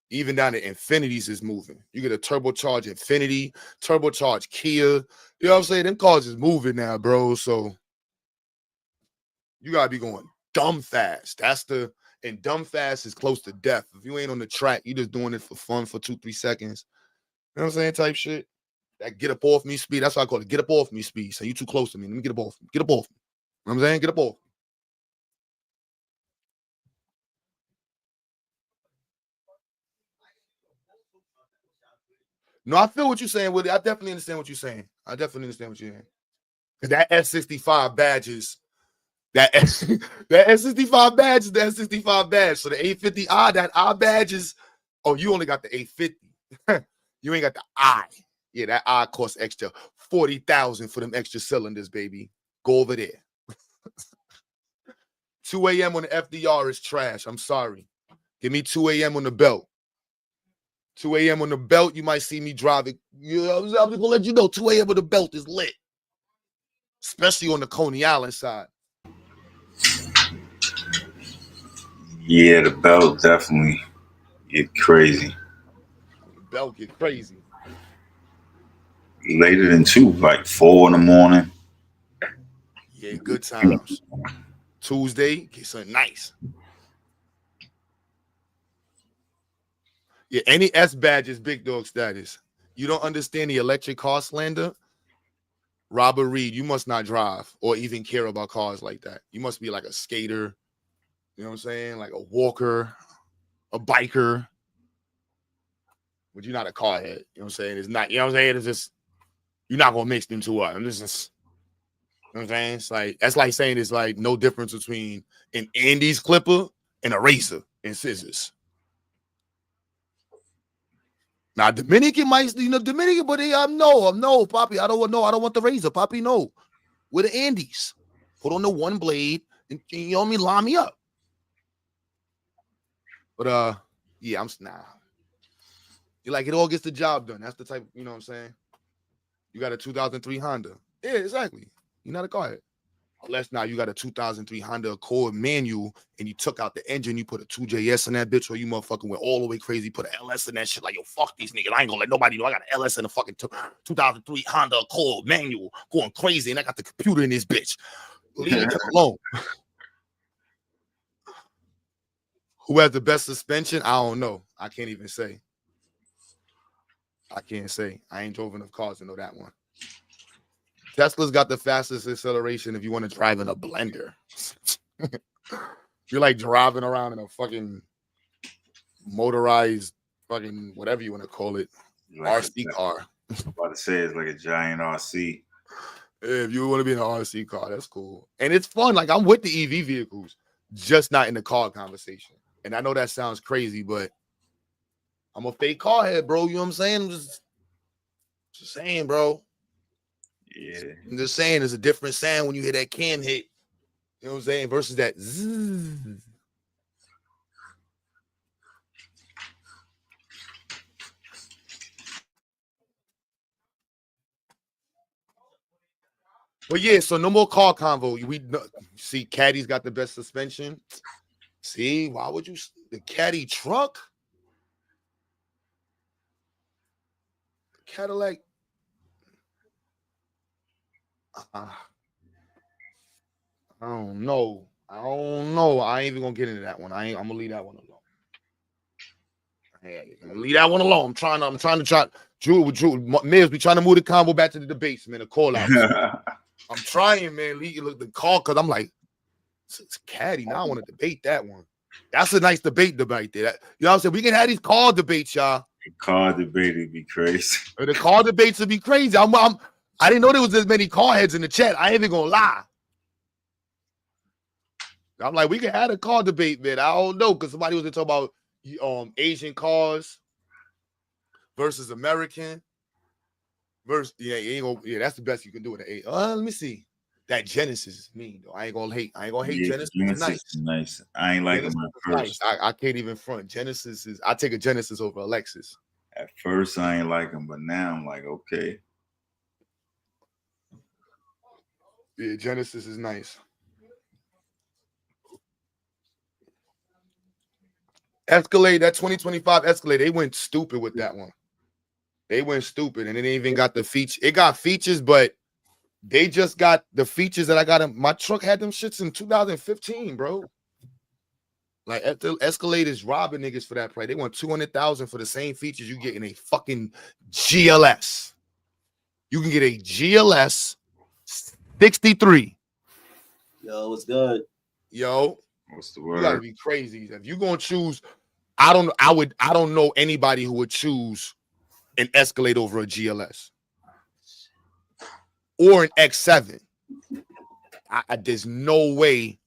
Even down to Infinities is moving. You get a turbocharged Infinity, turbocharged Kia. You know what I'm saying? Them cars is moving now, bro. So you gotta be going dumb fast. And dumb fast is close to death. If you ain't on the track, you just doing it for fun for 2-3 seconds. You know what I'm saying? Type shit. That get up off me speed. That's what I call it. Get up off me speed. So you too close to me. Let me get up off me. Get up off me. You know what I'm saying? Get up off me. No, I feel what you're saying, Willie. I definitely understand what you're saying. That S65 badges, that S65 badge is the S65 badge. So the 850I, that I badge is, oh, you only got the 850. You ain't got the I. Yeah, that I costs extra 40,000 for them extra cylinders, baby. Go over there. 2 a.m. on the FDR is trash. I'm sorry. Give me 2 a.m. on the belt. 2 a.m. on the belt, you might see me driving. You know, I'm just gonna let you know 2 a.m. on the belt is lit. Especially on the Coney Island side. Yeah, the belt definitely get crazy. The belt get crazy. Later than 2, like 4 in the morning. Yeah, good times. Tuesday, get something nice. Yeah, any S badge is big dog status. You don't understand the electric car slander? Robert Reed, you must not drive or even care about cars like that. You must be like a skater, you know what I'm saying? Like a walker, a biker. But you're not a car head. You know what I'm saying? It's not, you know what I'm saying? It's just, you're not gonna mix them two up. I'm just you know what I'm saying? It's like, that's like saying it's like no difference between an Andes clipper and a racer and scissors. Now Dominican might, Dominican, but no, Poppy. I don't want the razor, Poppy. No, with the Andes, put on the one blade and you know what I mean, line me up. But yeah, I'm nah. You like it all gets the job done. That's the type, you know what I'm saying? You got a 2003 Honda. Yeah, exactly. You're not a carhead. Unless now you got a 2003 Honda Accord manual and you took out the engine, you put a 2JS in that bitch, or you motherfucking went all the way crazy, put an LS in that shit. Like, yo, fuck these niggas. I ain't gonna let nobody know I got an LS in a fucking 2003 Honda Accord manual going crazy, and I got the computer in this bitch. Leave it alone. Who has the best suspension? I don't know. I can't even say. I can't say. I ain't drove enough cars to know that one. Tesla's got the fastest acceleration if you want to drive in a blender. You're like driving around in a fucking motorized fucking whatever you want to call it, like RC car. I'm about to say it's like a giant RC. If you want to be in an RC car, that's cool. And it's fun. Like, I'm with the EV vehicles, just not in the car conversation. And I know that sounds crazy, but I'm a fake car head, bro. You know what I'm saying? I'm just saying, bro. Yeah. I'm just saying there's a different sound when you hear that cam hit. You know what I'm saying? Versus that zzz. But yeah, so no more car convo. We see Caddy's got the best suspension. See, why would you the Caddy truck? Cadillac. I don't know. I ain't even gonna get into that one. I'm gonna leave that one alone. Hey, I'm gonna leave that one alone. I'm trying to Drew, Mills, we trying to move the combo back to the debates, man. The call outs. I'm trying, man. Look the call because I'm like, it's Caddy. Now I want to debate that one. That's a nice debate there. You know what I'm saying? We can have these call debates, y'all. The car debate would be crazy. The call debates would be crazy. I didn't know there was as many call heads in the chat. I ain't even gonna lie. I'm like, we can have a car debate, man. I don't know because somebody was talking about Asian cars versus American versus that's the best you can do with an let me see. That Genesis is mean though. I ain't gonna hate Genesis. Genesis is nice. I ain't like them at first. Nice. I can't even front. Genesis is. I take a Genesis over a Lexus. At first, I ain't like them, but now I'm like, okay. Yeah, Genesis is nice. Escalade, that 2025 Escalade, they went stupid with that one. They went stupid, and it didn't even got the feature. It got features, but they just got the features that I got in my truck. Had them shits in 2015, bro. Like Escalade is robbing niggas for that price. They want $200,000 for the same features you get in a fucking GLS. You can get a GLS 63. Yo, what's good? Yo, what's the word? You gotta be crazy. If you're gonna choose, I don't know anybody who would choose an Escalade over a GLS or an X7. There's no way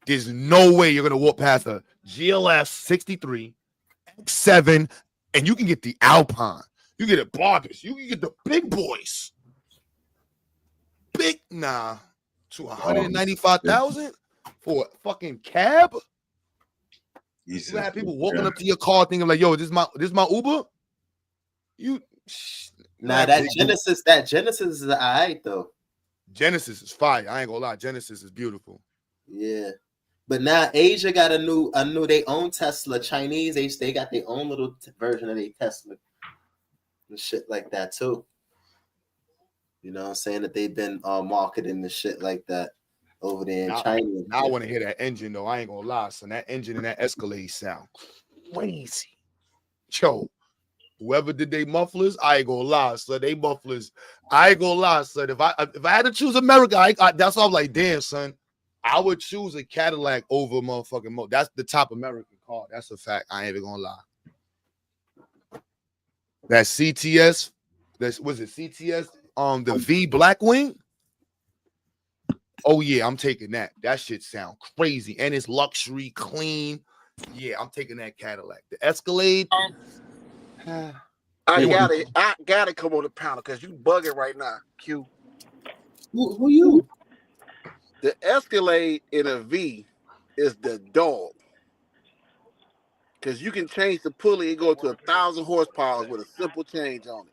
you're gonna walk past a GLS 63, X7, and you can get the Alpine. You get a Barbus. You can get the big boys. To 195,000 for a fucking cab. You have people walking up to your car thinking like, "Yo, this is my Uber." That Genesis is alright though. Genesis is fire. I ain't gonna lie. Genesis is beautiful. Yeah, but now Asia got a new they own Tesla. Chinese, they got their own little version of their Tesla and shit like that too. You know what I'm saying? That they've been marketing the shit like that over there in China. Now I want to hear that engine though. I ain't gonna lie, son. That engine and that Escalade sound crazy. Yo, whoever did they mufflers, I ain't gonna lie, son. They mufflers, I ain't gonna lie, son. If I had to choose America, that's why I'm like, damn, son. I would choose a Cadillac over motherfucking That's the top American car. That's a fact. I ain't even gonna lie. That CTS, was it CTS? The V Blackwing. Oh yeah, I'm taking that. That shit sound crazy, and it's luxury, clean. Yeah, I'm taking that Cadillac. The Escalade. I gotta come on the panel because you bugging right now, Q. Who you? The Escalade in a V is the dog. Because you can change the pulley and go to 1,000 horsepower with a simple change on it.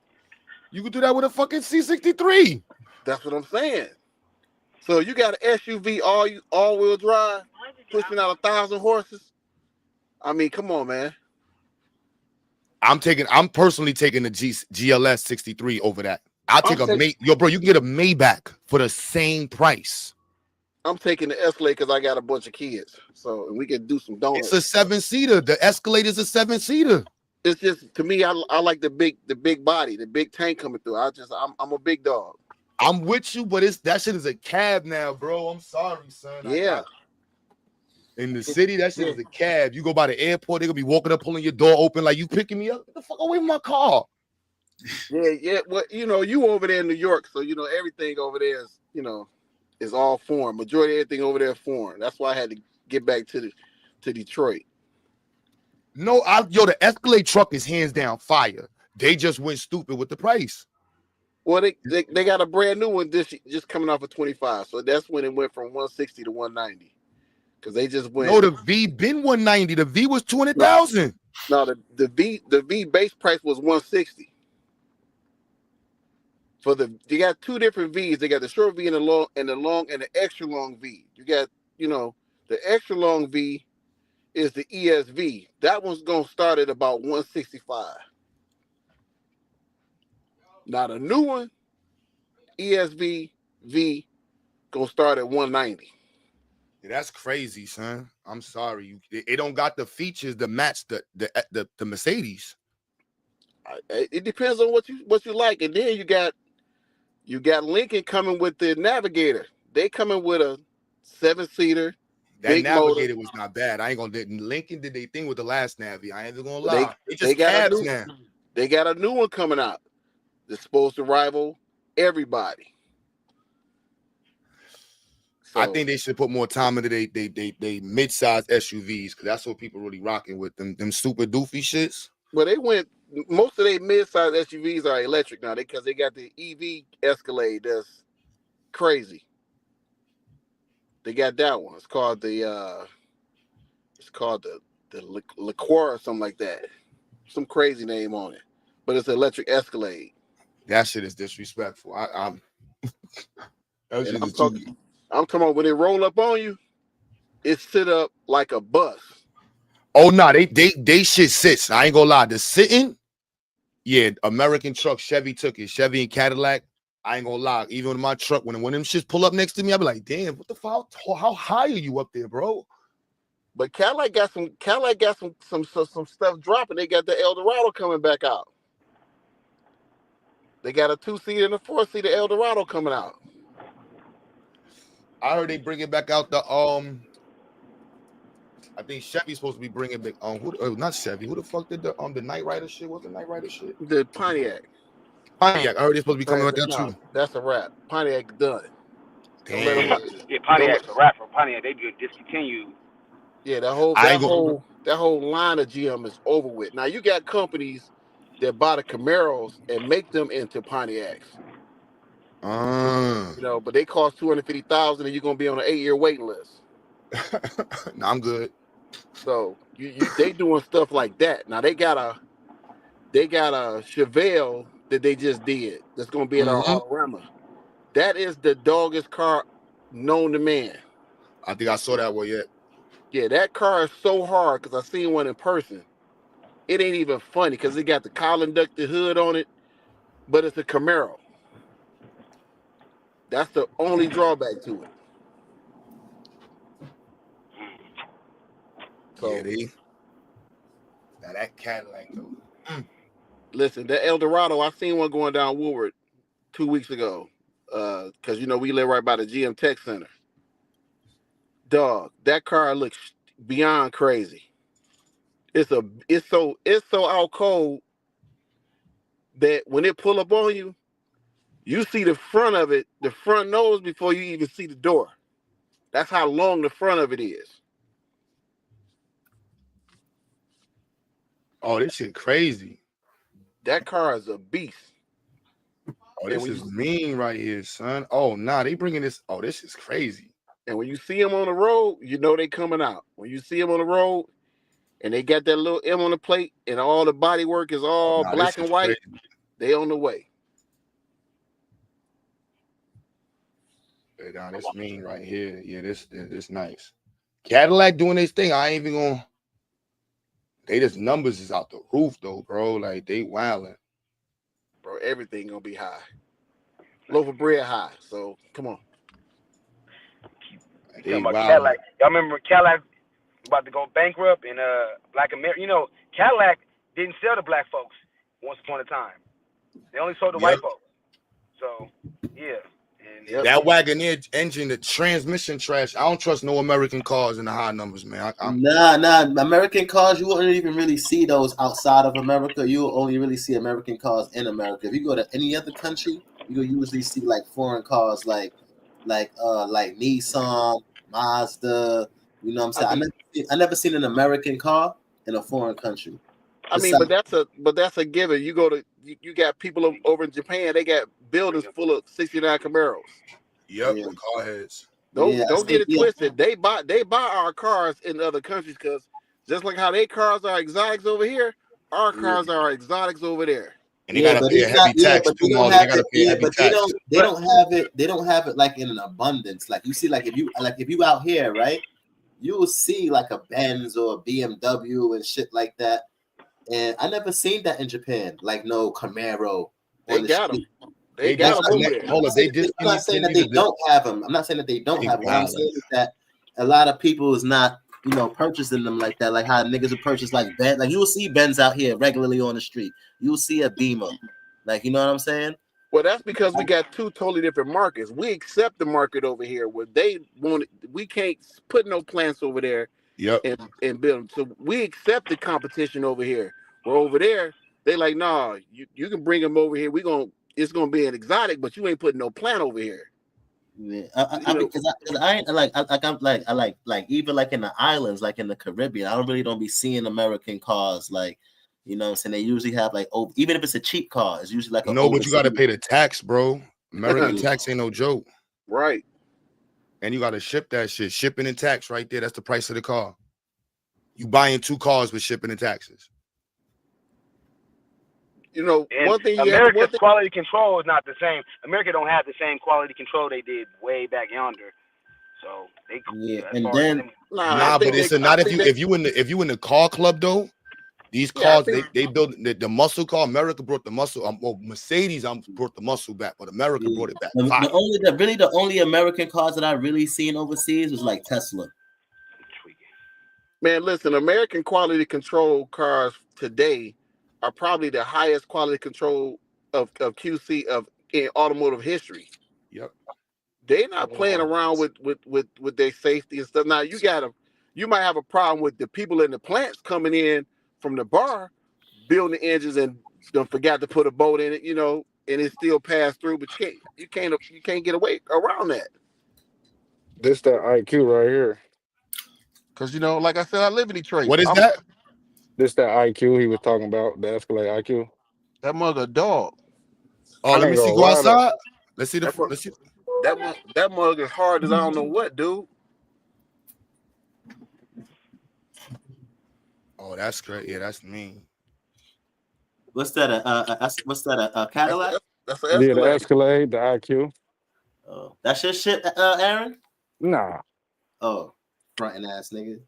You can do that with a fucking C63. That's what I'm saying. So you got an SUV all-wheel drive pushing out 1,000 horses. I mean, come on, man. I'm personally taking the GLS 63 over that. I'll take yo, bro. You can get a Maybach for the same price. I'm taking the Escalade because I got a bunch of kids, so we can do some donuts. It's a 7-seater. The Escalade is a 7-seater. It's just, to me, I like the big body, the big tank coming through. I'm a big dog. I'm with you, but that shit is a cab now, bro. I'm sorry, son. Yeah. In the city, that shit is a cab. You go by the airport, they're gonna be walking up, pulling your door open, like you picking me up. Get the fuck away from my car. Yeah. Well, you over there in New York, so everything over there is, is all foreign. Majority of everything over there is foreign. That's why I had to get back to Detroit. No, the Escalade truck is hands down fire. They just went stupid with the price. Well, they got a brand new one just coming off of 25, so that's when it went from 160 to 190. Because they just went. No, the V been 190. The V was 200,000. No, the V base price was 160. you got two different V's. They got the short V and the extra long V. You got, the extra long V is the ESV. That one's gonna start at about 165. Now the new one, ESV V, gonna start at 190. Yeah, that's crazy, son. I'm sorry. It don't got the features to match the Mercedes. It depends on what you like. And then you got Lincoln coming with the Navigator. They coming with a 7-seater. That big Navigator motor. was not bad. I ain't gonna. Lincoln did their thing with the last Navi. I ain't even gonna They- lie. They they just got a cabs new- now. They got a new one coming out that's supposed to rival everybody. So, I think they should put more time into they mid-size SUVs because that's what people really rocking with them super doofy shits. well, most of their mid-size SUVs are electric now because they got the EV Escalade that's crazy. They got that one. It's called the Liqueur or something like that. Some crazy name on it, but it's an electric Escalade. That shit is disrespectful. I'm that shit is too. I'm talking about when they roll up on you, it sit up like a bus. Oh no, they shit sits. I ain't gonna lie. The sitting, yeah, American truck, Chevy took it. Chevy and Cadillac. I ain't gonna lie. Even in my truck, when them shits pull up next to me, I be like, damn, what the fuck? How high are you up there, bro? But Cadillac got some stuff dropping. They got the Eldorado coming back out. They got a 2-seater and a 4-seater Eldorado coming out. I heard they bringing back out the I think Chevy's supposed to be bringing back not Chevy. Who the fuck did the Knight Rider shit? What's the Knight Rider shit? The Pontiac. Pontiac. I heard they're supposed to be coming with that too. That's a wrap. Pontiac done. Damn. Yeah, Pontiac's a wrap for Pontiac. They get discontinued. Yeah, that whole line of GM is over with. Now you got companies that buy the Camaros and make them into Pontiacs. But they cost $250,000 and you're gonna be on an 8-year waiting list. No, I'm good. So they doing stuff like that. Now they got a Chevelle that they just did that's gonna be at our Autorama. That is the doggest car known to man. I think I saw that one yet. Yeah, that car is so hard because I seen one in person. It ain't even funny because it got the collar inducted hood on it, but it's a Camaro. That's the only drawback to it. So, yeah, now that Cadillac though. Listen, the Eldorado, I seen one going down Woodward 2 weeks ago. Because we live right by the GM Tech Center. Dog, that car looks beyond crazy. It's so out cold that when it pull up on you, you see the front of it, the front nose before you even see the door. That's how long the front of it is. Oh, this shit crazy. That car is a beast. Oh, this is mean right here, son. Oh, nah, they bringing this. Oh, this is crazy. And when you see them on the road, you know they coming out. When you see them on the road, and they got that little M on the plate, and all the body work is all black and white, crazy. They on the way. Nah, this mean right here. Yeah, this nice. Cadillac doing this thing. I ain't even gonna. They just numbers is out the roof though, bro. Like they wilding. Bro, everything gonna be high. Loaf of bread high. So come on. They about Cadillac. Y'all remember Cadillac about to go bankrupt and Black America? Cadillac didn't sell to black folks once upon a time. They only sold to white folks. So yeah. And that Wagoneer engine, the transmission trash. I don't trust no American cars in the high numbers, man. Nah. American cars, you won't even really see those outside of America. You'll only really see American cars in America. If you go to any other country, you'll usually see like foreign cars, like Nissan, Mazda. You know what I'm saying? I never seen an American car in a foreign country. I mean, but that's a given. You got people over in Japan. They got buildings full of 69 Camaros. Yep, yeah. Car heads. Don't get it twisted. They buy our cars in other countries because just like how their cars are exotics over here, our cars are exotics over there. And they gotta but pay a it's heavy not. Yeah, tax but too, they don't Marley. They have gotta it. pay a Yeah, heavy but they tax. don't. They don't have it. They don't have it like in an abundance. Like you see, like if you out here, right, you will see like a Benz or a BMW and shit like that. And I never seen that in Japan. Like no Camaro They on the got street. them. They got them over there. Hold up, they I'm not saying that they discontinued don't have them. I'm not saying that they don't They have them. What I'm saying is that a lot of people is not, purchasing them like that. Like how niggas will purchase like Benz. Like you will see Benz out here regularly on the street. You will see a Beamer. Like, you know what I'm saying? Well, that's because we got two totally different markets. We accept the market over here where they want. We can't put no plants over there. Yep. And build them. So we accept the competition over here. Where over there, they like, nah, you can bring them over here. It's gonna be an exotic, but you ain't putting no plant over here. Yeah, even like in the islands, like in the Caribbean, I don't be seeing American cars like, you know what I'm saying? They usually have like, even if it's a cheap car, it's usually like no, but you got to pay the tax, bro. American tax ain't no joke. Right. And you got to ship that shit. Shipping and tax right there. That's the price of the car. You buying 2 cars with shipping and taxes. And America's quality control is not the same. America don't have the same quality control they did way back yonder. So they but it's not if you in the car club though. These cars they built the muscle car. America brought the muscle. Mercedes brought the muscle back, but America brought it back. The only American cars that I really seen overseas was like Tesla. Man, listen, American quality control cars today are probably the highest quality control of QC in automotive history. Yep. They're not playing around with their safety and stuff. Now you might have a problem with the people in the plants coming in from the bar, building the engines and forgot to put a bolt in it, and it still passed through, but you can't get away around that. This that IQ right here. Cause like I said, I live in Detroit. What is that? This that IQ he was talking about, the Escalade IQ. That mug a dog. Oh, let me see. Go outside. Let's see that mug is hard as I don't know what, dude. Oh, that's great. Yeah, that's mean. What's that? A Cadillac? That's an Escalade. Yeah, the Escalade, the IQ. Oh, that's your shit, Aaron? Nah. Oh, fronting ass nigga.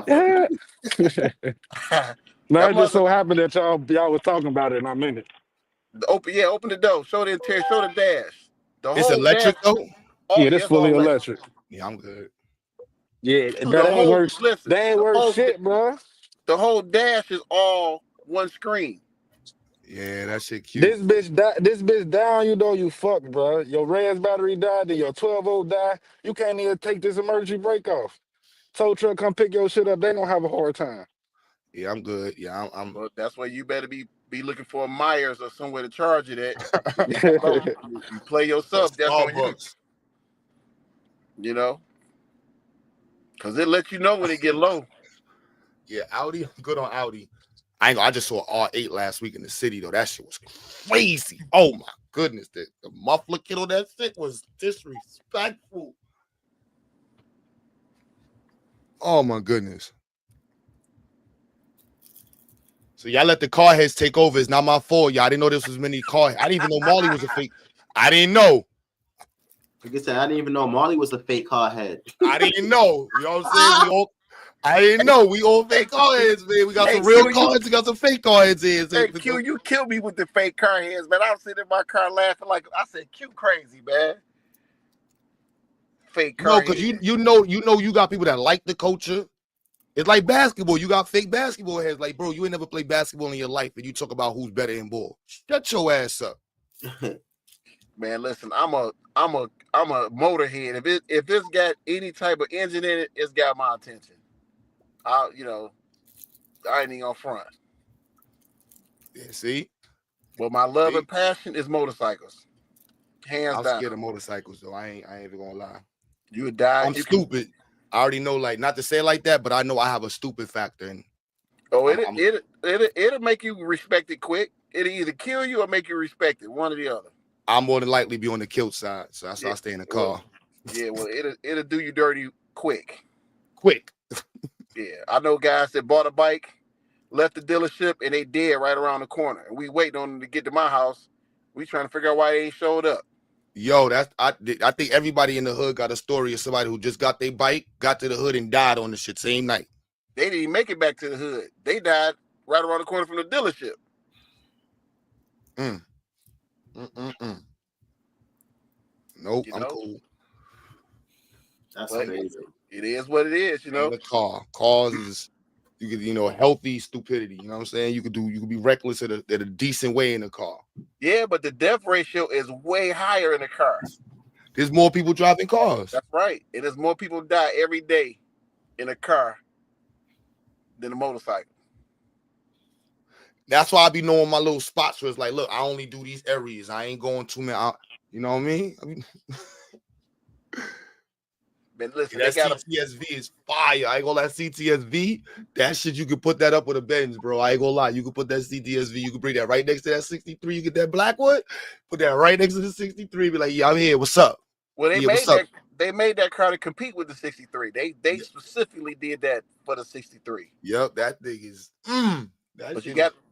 Yeah. No, it just so happened that y'all was talking about it and I'm in it. Open the door. Show the interior. Show the dash. It's electric though. Yeah, this fully electric. Yeah, I'm good. Yeah, that ain't worth shit, bro. The whole dash is all one screen. Yeah, that shit cute. This bitch down, you fucked, bro. Your RAS battery died, then your 12-volt died. You can't even take this emergency brake off. Tow truck come pick your shit up. They gonna have a hard time. Yeah, I'm good. Yeah, I'm. Well, that's why you better be looking for a Myers or somewhere to charge it at. You play yourself. That's on you. Because it lets you know when it get low. Yeah, Audi. I'm good on Audi. I just saw R8 last week in the city though. That shit was crazy. Oh my goodness, the muffler kit on that shit was disrespectful. Oh my goodness. So y'all let the car heads take over. It's not my fault. Y'all didn't know this was many car. I didn't even know Marley was a fake. I didn't know. Like I said, I didn't even know Marley was a fake car head. I didn't know. You know what I'm saying? I didn't know. We all fake car heads, man. We got some real car heads. We got some fake car heads here. Hey, Q, you killed me with the fake car heads, man. I was sitting in my car laughing like I said, Q crazy, man. Fake car. No, because you know you got people that like the culture. It's like basketball. You got fake basketball heads. Like, bro, you ain't never played basketball in your life, and you talk about who's better in ball. Shut your ass up. Man, listen, I'm a motorhead. If it's got any type of engine in it, it's got my attention. I ain't even gonna front. Yeah, see? Well, my love and passion is motorcycles. Hands down. I'm scared of motorcycles, though. I ain't even gonna lie. You would die. I'm stupid. I already know, like, not to say it like that, but I know I have a stupid factor. And it'll make you respect it quick. It'll either kill you or make you respect it, one or the other. I'm more than likely be on the kilt side, so that's why I stay in the car. Well, it'll do you dirty quick. Quick. Yeah, I know guys that bought a bike, left the dealership, and they dead right around the corner. And we waiting on them to get to my house. We trying to figure out why they ain't showed up. Yo, I think everybody in the hood got a story of somebody who just got their bike, got to the hood, and died on the shit same night. They didn't even make it back to the hood. They died right around the corner from the dealership. Nope, You I'm know? cool. That's But crazy. it is what it is, you know. And the cars is you could, healthy stupidity. You know what I'm saying? You could be reckless at a decent way in a car. Yeah, but the death ratio is way higher in a car. There's more people driving cars. That's right. And there's more people die every day in a car than a motorcycle. That's why I be knowing my little spots where it's like, look, I only do these areas. I ain't going too many. You know what I mean? But listen, that CTSV is fire. I ain't gonna lie, CTSV, that shit you could put that up with a Benz, bro. I ain't gonna lie. You could put that CTSV, you could bring that right next to that 63. You get that Blackwood, put that right next to the 63. Be like, yeah, I'm here. What's up? Well, they yeah, made that car to compete with the 63. They specifically did that for the 63. Yep, that thing is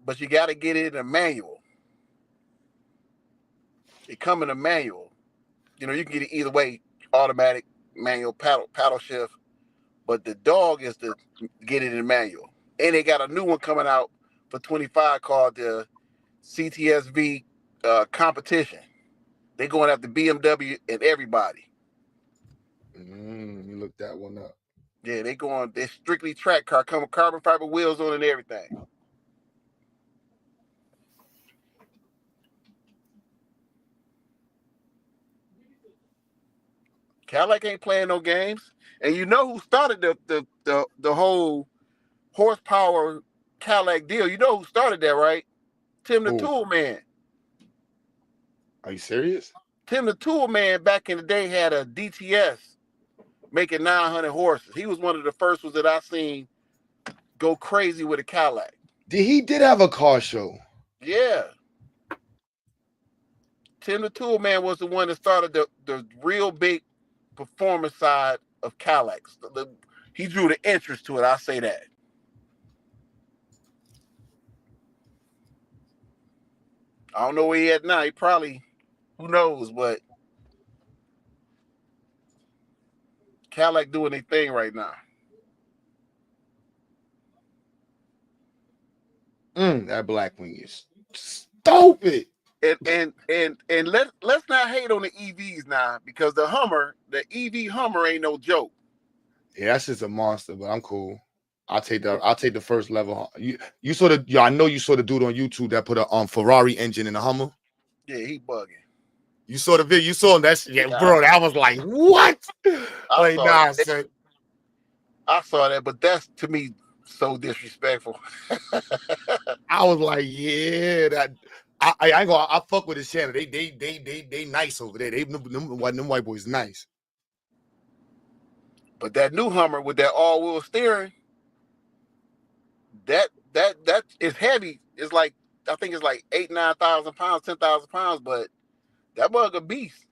but you got to get it in a manual. It come in a manual. You know, you can get it either way, automatic, manual, paddle shift. But the dog is to get it in manual. And they got a new one coming out for 25 called the CTSV competition. They going after BMW and everybody. You look that one up. Yeah, they're strictly track car, come with carbon fiber wheels on and everything. Cadillac ain't playing no games. And you know who started the whole horsepower Cadillac deal? You know who started that, right? Tim the Tool Man. Are you serious? Tim the Tool Man back in the day had a DTS making 900 horses. He was one of the first ones that I seen go crazy with a Cadillac. He did have a car show. Yeah. Tim the Tool Man was the one that started the real big performance side of Cadillacs. He drew the interest to it. I say that. I don't know where he at now. He probably, who knows, but Cadillac doing their thing right now. That Blackwing is stupid. And let's not hate on the EVs now, because the EV Hummer ain't no joke. Yeah, that's just a monster, but I'm cool. I'll take the first level. You saw the I know you saw the dude on YouTube that put a Ferrari engine in a Hummer. Yeah, he bugging. You saw the video. You saw him. Bro. That was like what? I saw that, but that's to me so disrespectful. I was like, yeah, that I ain't gonna. I fuck with his channel. They nice over there. Them white boys nice. But that new Hummer with that all-wheel steering, that is heavy. It's like, I think it's like 9,000 pounds, 10,000 pounds, but that bug a beast.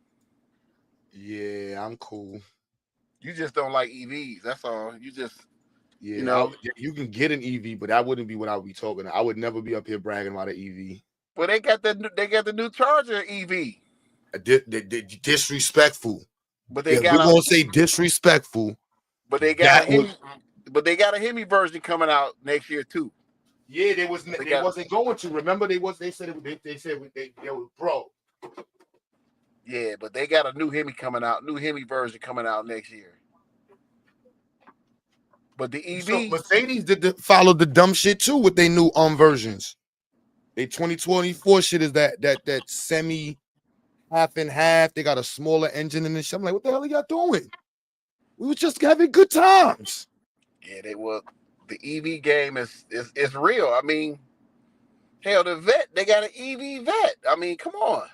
Yeah, I'm cool. You just don't like EVs. That's all. You just, you can get an EV, but that wouldn't be what I would be talking about. I would never be up here bragging about an EV. Well, they got the new Charger EV. Disrespectful. But we're gonna say disrespectful. But they got a Hemi version coming out next year too. Yeah, they wasn't going to. Remember, they said they was broke. Yeah, but they got a new Hemi version coming out next year. But the EV, so Mercedes follow the dumb shit too with their new versions. They 2024 shit is that semi half and half. They got a smaller engine in this shit. I'm like, what the hell are y'all doing? We was just having good times. Yeah, the EV game is real. I mean, hell, the Vet, they got an EV Vet. I mean, come on.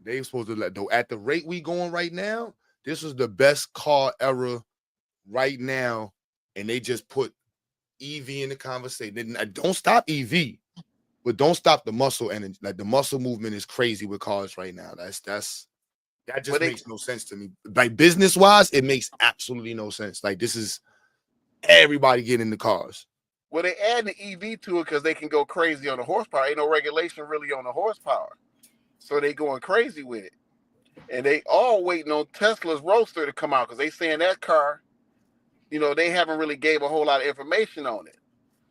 They supposed to at the rate we going right now, this is the best car era right now, and they just put EV in the conversation. Don't stop EV, but don't stop the muscle energy. Like the muscle movement is crazy with cars right now. That just makes no sense to me. Like business wise, it makes absolutely no sense. Like this is everybody getting in the cars. Well, they adding the EV to it because they can go crazy on the horsepower. Ain't no regulation really on the horsepower. So they going crazy with it. And they all waiting on Tesla's Roadster to come out because they saying that car, you know, they haven't really gave a whole lot of information on it.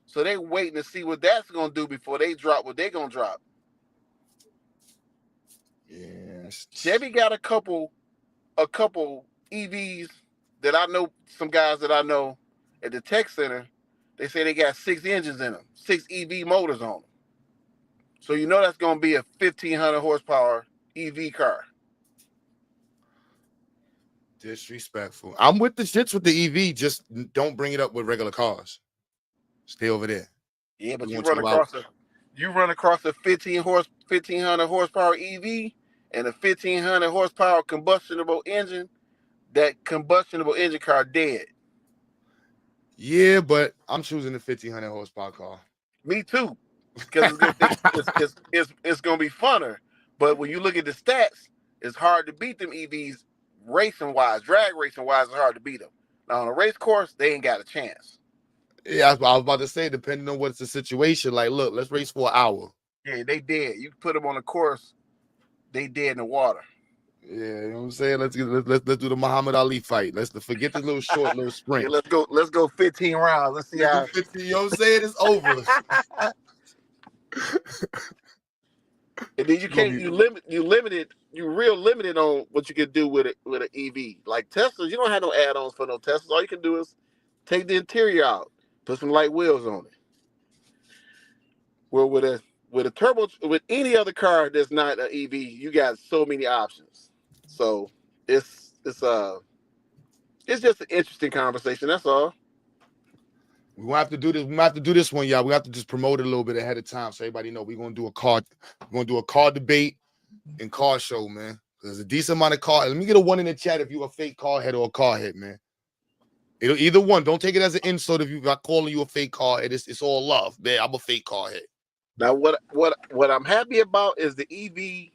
So they waiting to see what that's going to do before they drop what they going to drop. Yes. Chevy got a couple EVs that I know, some guys that I know at the tech center. They say they got 6 engines in them, 6 EV motors on them. So you know that's going to be a 1,500 horsepower EV car. Disrespectful. I'm with the shits with the EV. Just don't bring it up with regular cars. Stay over there. Yeah, but We you want run across a 1,500 horsepower EV and a 1,500 horsepower combustible engine. That combustible engine car dead. Yeah, but I'm choosing the 1,500 horsepower car. Me too, because it's gonna be funner. But when you look at the stats, it's hard to beat them EVs racing wise, drag racing wise. It's hard to beat them. Now on a race course, they ain't got a chance. Yeah, I was about to say, depending on what's the situation. Like, look, let's race for an hour. Yeah, they dead. You put them on a course, they dead in the water. Yeah, you know what I'm saying? Let's do the Muhammad Ali fight. Let's forget the little short little sprint. Yeah, let's go 15 rounds. Let's see how 50, you know what I'm saying? It's over. And then you real limited on what you can do with an EV. Like Teslas, you don't have no add-ons for no Teslas. All you can do is take the interior out, put some light wheels on it. Well, with a turbo, with any other car that's not an EV, you got so many options. So it's just an interesting conversation. That's all. We gonna have to do this. We might have to do this one, y'all. We have to just promote it a little bit ahead of time so everybody know we're gonna do a car. We're gonna do a car debate and car show, man. There's a decent amount of car. Let me get a 1 in the chat if you a fake car head or a car head, man. It'll either one. Don't take it as an insult if you're not calling you a fake car head. It's all love, man. I'm a fake car head. Now, what I'm happy about is the EV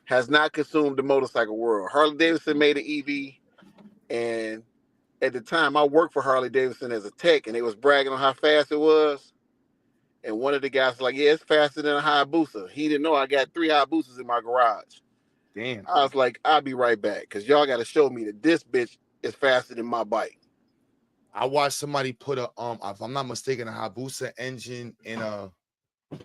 has not consumed the motorcycle world. Harley Davidson made an EV, and at the time I worked for Harley Davidson as a tech, and they was bragging on how fast it was. And one of the guys was like, "Yeah, it's faster than a Hayabusa." He didn't know I got 3 Hayabusas in my garage. Damn. I was like, "I'll be right back, because y'all got to show me that this bitch is faster than my bike." I watched somebody put a if I'm not mistaken, a Hayabusa engine in a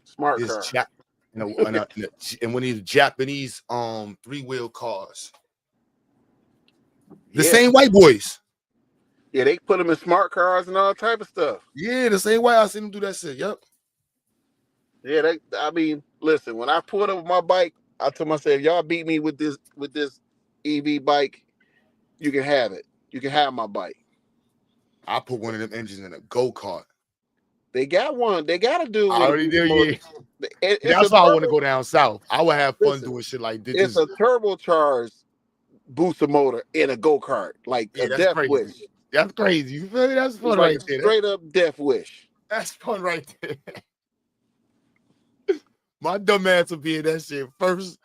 smart car. In one of these Japanese 3-wheel cars. The same white boys. Yeah, they put them in smart cars and all type of stuff. Yeah, the same way I seen them do that shit. Yep. Yeah, I mean, listen, when I pulled up with my bike, I told myself, if y'all beat me with this EV bike, you can have it. You can have my bike. I put one of them engines in a go-kart. They got one. They got to do. I already do. Yeah. That's why I want to go down south. I would have fun doing shit like this. It's a turbocharged booster motor in a go-kart, like a Death Wish. That's crazy. You feel me? That's fun like right there. Straight up Death Wish. That's fun right there. My dumb ass will be in that shit first.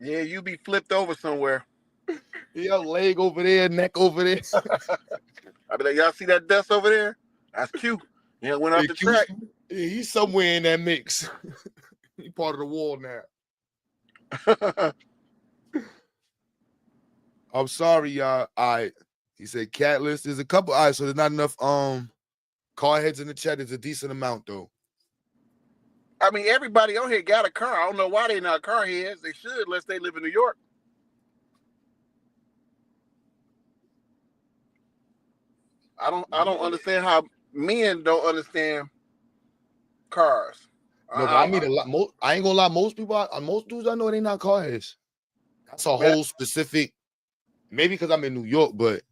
Yeah, you be flipped over somewhere. Yeah, leg over there, neck over there. I be like, y'all see that dust over there? That's cute. Yeah, went off the track. Yeah, he's somewhere in that mix. He's part of the wall now. I'm sorry, y'all. He said cat list. There's a couple. All right, so there's not enough car heads in the chat. There's a decent amount though. I mean, everybody on here got a car. I don't know why they're not car heads. They should, unless they live in New York. I don't understand how men don't understand cars. No, but I mean a lot. I ain't gonna lie. Most people, most dudes I know, they not car heads. That's a whole specific. Maybe because I'm in New York, but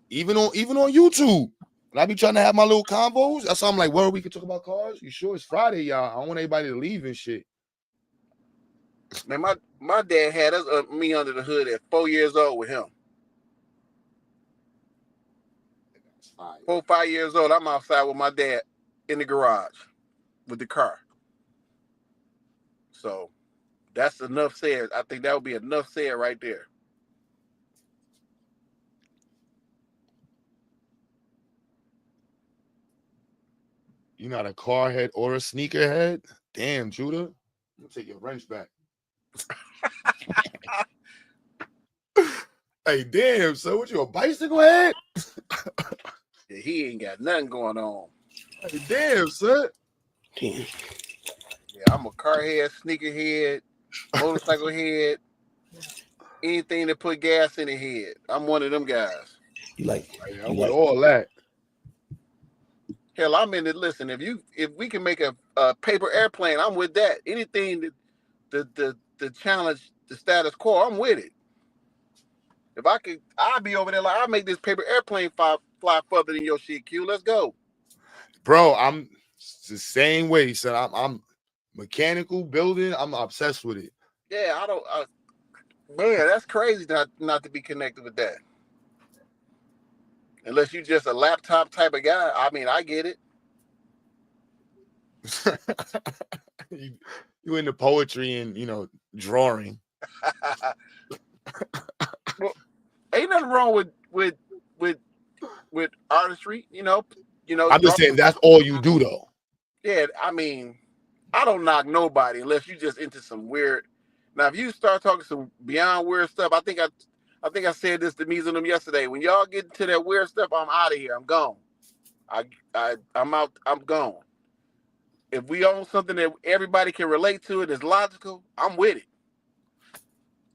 even on YouTube, when I be trying to have my little combos, that's why I'm like, well, we can talk about cars. You sure it's Friday, y'all? I don't want anybody to leave and shit. Man, my dad had us me under the hood at 4 years old with him. 4, 5 years old, I'm outside with my dad in the garage with the car. So that's enough said. I think that would be enough said right there. You're not a car head or a sneaker head? Damn, Judah. I'm gonna take your wrench back. Hey, damn, so what you, a bicycle head? Yeah, he ain't got nothing going on. Hey, damn, son. Damn. Yeah, I'm a car head, sneaker head, motorcycle head, anything that put gas in the head. I'm one of them guys. Like, Hey, I'm with all that. Hell, I'm in it. Listen, if we can make a paper airplane, I'm with that. Anything that the challenge the status quo, I'm with it. If I could, I'd be over there like I'll make this paper airplane fly further than your shit, Q. Let's go. Bro, I'm the same way, son. I'm mechanical building. I'm obsessed with it. Yeah, man, that's crazy not to be connected with that. Unless you just a laptop type of guy. I mean, I get it. You into poetry and drawing. Well, ain't nothing wrong with artistry, I'm just saying that's all you do though. Yeah, I mean, I don't knock nobody unless you just into some weird. Now, if you start talking some beyond weird stuff, I think I said this to Mees and them yesterday. When y'all get into that weird stuff, I'm out of here. I'm gone. I'm out. I'm gone. If we own something that everybody can relate to, it is logical, I'm with it.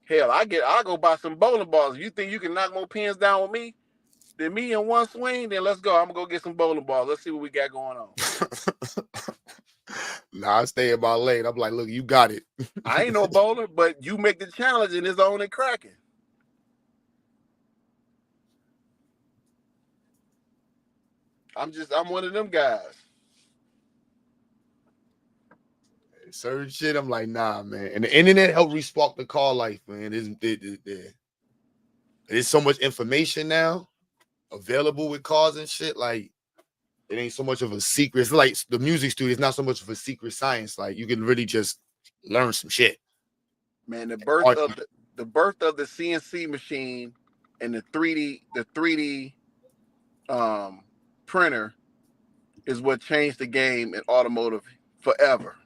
Hell, I'll go buy some bowling balls. If you think you can knock more pins down with me than me in one swing, then let's go. I'm gonna go get some bowling balls. Let's see what we got going on. Nah, I stay in my lane. I'm like, look, you got it. I ain't no bowler, but you make the challenge and it's on and cracking. I'm one of them guys. Certain shit, I'm like, nah, man. And the internet helped respark the car life, man. There's so much information now available with cars and shit. Like, it ain't so much of a secret. It's like the music studio. It's not so much of a secret science. Like, you can really just learn some shit. Man, the birth of the CNC machine and the 3D printer is what changed the game in automotive forever.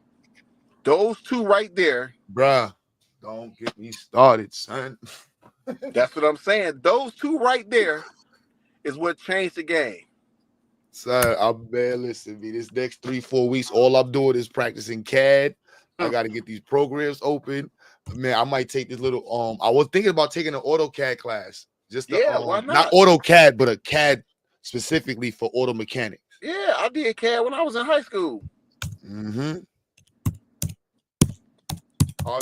Those two right there, bruh. Don't get me started, son. That's what I'm saying. Those two right there is what changed the game. Son, listen, me. This next 3-4 weeks, all I'm doing is practicing CAD. I got to get these programs open. Man, I might take this little. I was thinking about taking an AutoCAD class. Just why not AutoCAD, but a CAD specifically for auto mechanics. Yeah, I did CAD when I was in high school. Mm-hmm.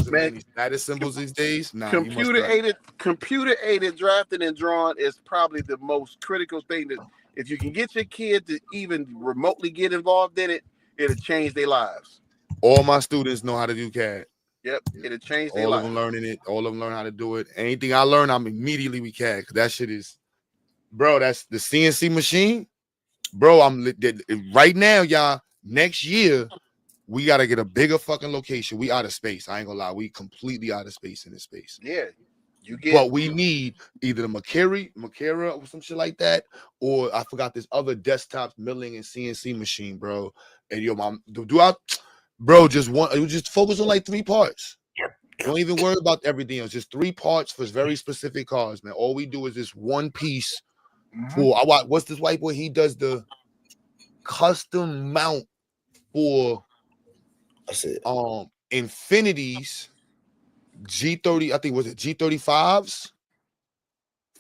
Man, status symbols these days. Nah, computer aided drafting and drawing is probably the most critical thing that if you can get your kid to even remotely get involved in it, it'll change their lives. All my students know how to do CAD. Yep, it'll change their All lives. of them learning it. All of them learn how to do it. Anything I learn, I'm immediately with CAD. That shit is, bro. That's the CNC machine, bro. I'm right now, y'all. Next year, we gotta get a bigger fucking location. We out of space. I ain't gonna lie. We completely out of space in this space. Yeah, but we need either the Makera or some shit like that, or I forgot this other desktop milling and CNC machine, bro. And bro, just focus on like 3 parts. Don't even worry about everything else. Just 3 parts for very specific cars, man. All we do is this one piece. For what's this white boy? He does the custom mount for Infinities G30. I think was it G35s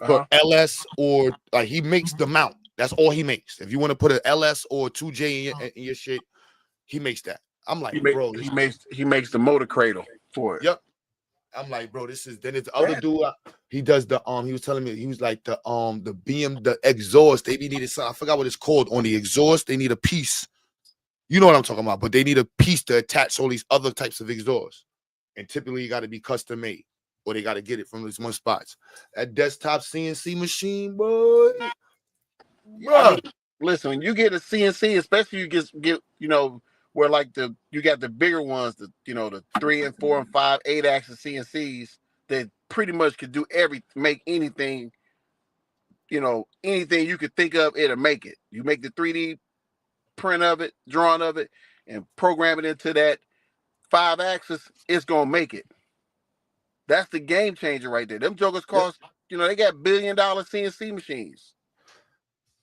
for LS, or like he makes the mount. That's all he makes. If you want to put an LS or 2J in your shit, he makes that. I'm like, bro, he makes the motor cradle for it. Yep. I'm like, bro, this is. Then it's the other dude. He does the He was telling me he was like the the exhaust. They needed something. I forgot what it's called on the exhaust. They need a piece. You know what I'm talking about. But they need a piece to attach all these other types of exhausts. And typically you got to be custom made, or they got to get it from these one spots. That desktop CNC machine, boy. I mean, listen, when you get a CNC, especially you get where like you got the bigger ones, the 3 and 4 and 5, 8-axis CNCs that pretty much could do make anything, anything you could think of, it'll make it. You make the 3D print of it, drawing of it, and program it into that 5-axis, it's gonna make it. That's the game changer right there. Them jokers cost, they got $1 billion CNC machines.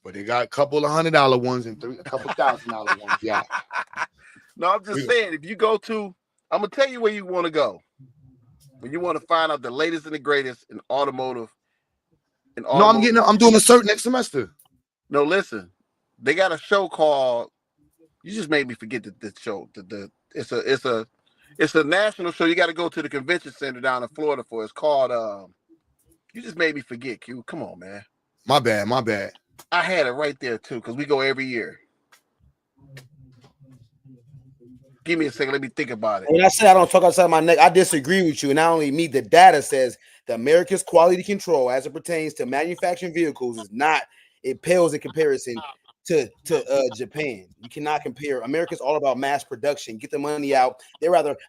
But they got a couple of $100 ones and a couple $1,000 ones. Yeah. No, I'm just saying, if you go to, I'm gonna tell you where you want to go. When you want to find out the latest and the greatest in automotive. No, I'm doing a cert next semester. No, listen, they got a show called. You just made me forget the show. It's a national show. You got to go to the convention center down in Florida for. It's called. You just made me forget. Q, come on, man. My bad. I had it right there too because we go every year. Give me a second. Let me think about it. When I say I don't talk outside my neck, I disagree with you. And not only me, the data says that America's quality control, as it pertains to manufacturing vehicles, is not. It pales in comparison to Japan. You cannot compare. America's all about mass production. Get the money out.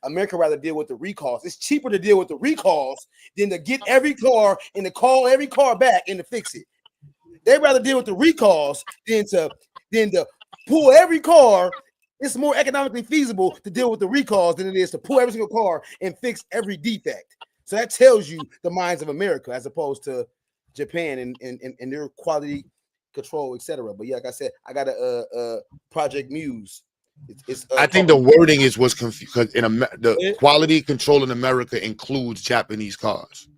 America rather deal with the recalls. It's cheaper to deal with the recalls than to get every car and to call every car back and to fix it. They'd rather deal with the recalls than to pull every car. It's more economically feasible to deal with the recalls than it is to pull every single car and fix every defect. So that tells you the minds of America as opposed to Japan and their quality control, etc. But yeah, like I said, I got a Project Muse. I think the wording is what's confused because the quality control in America includes Japanese cars.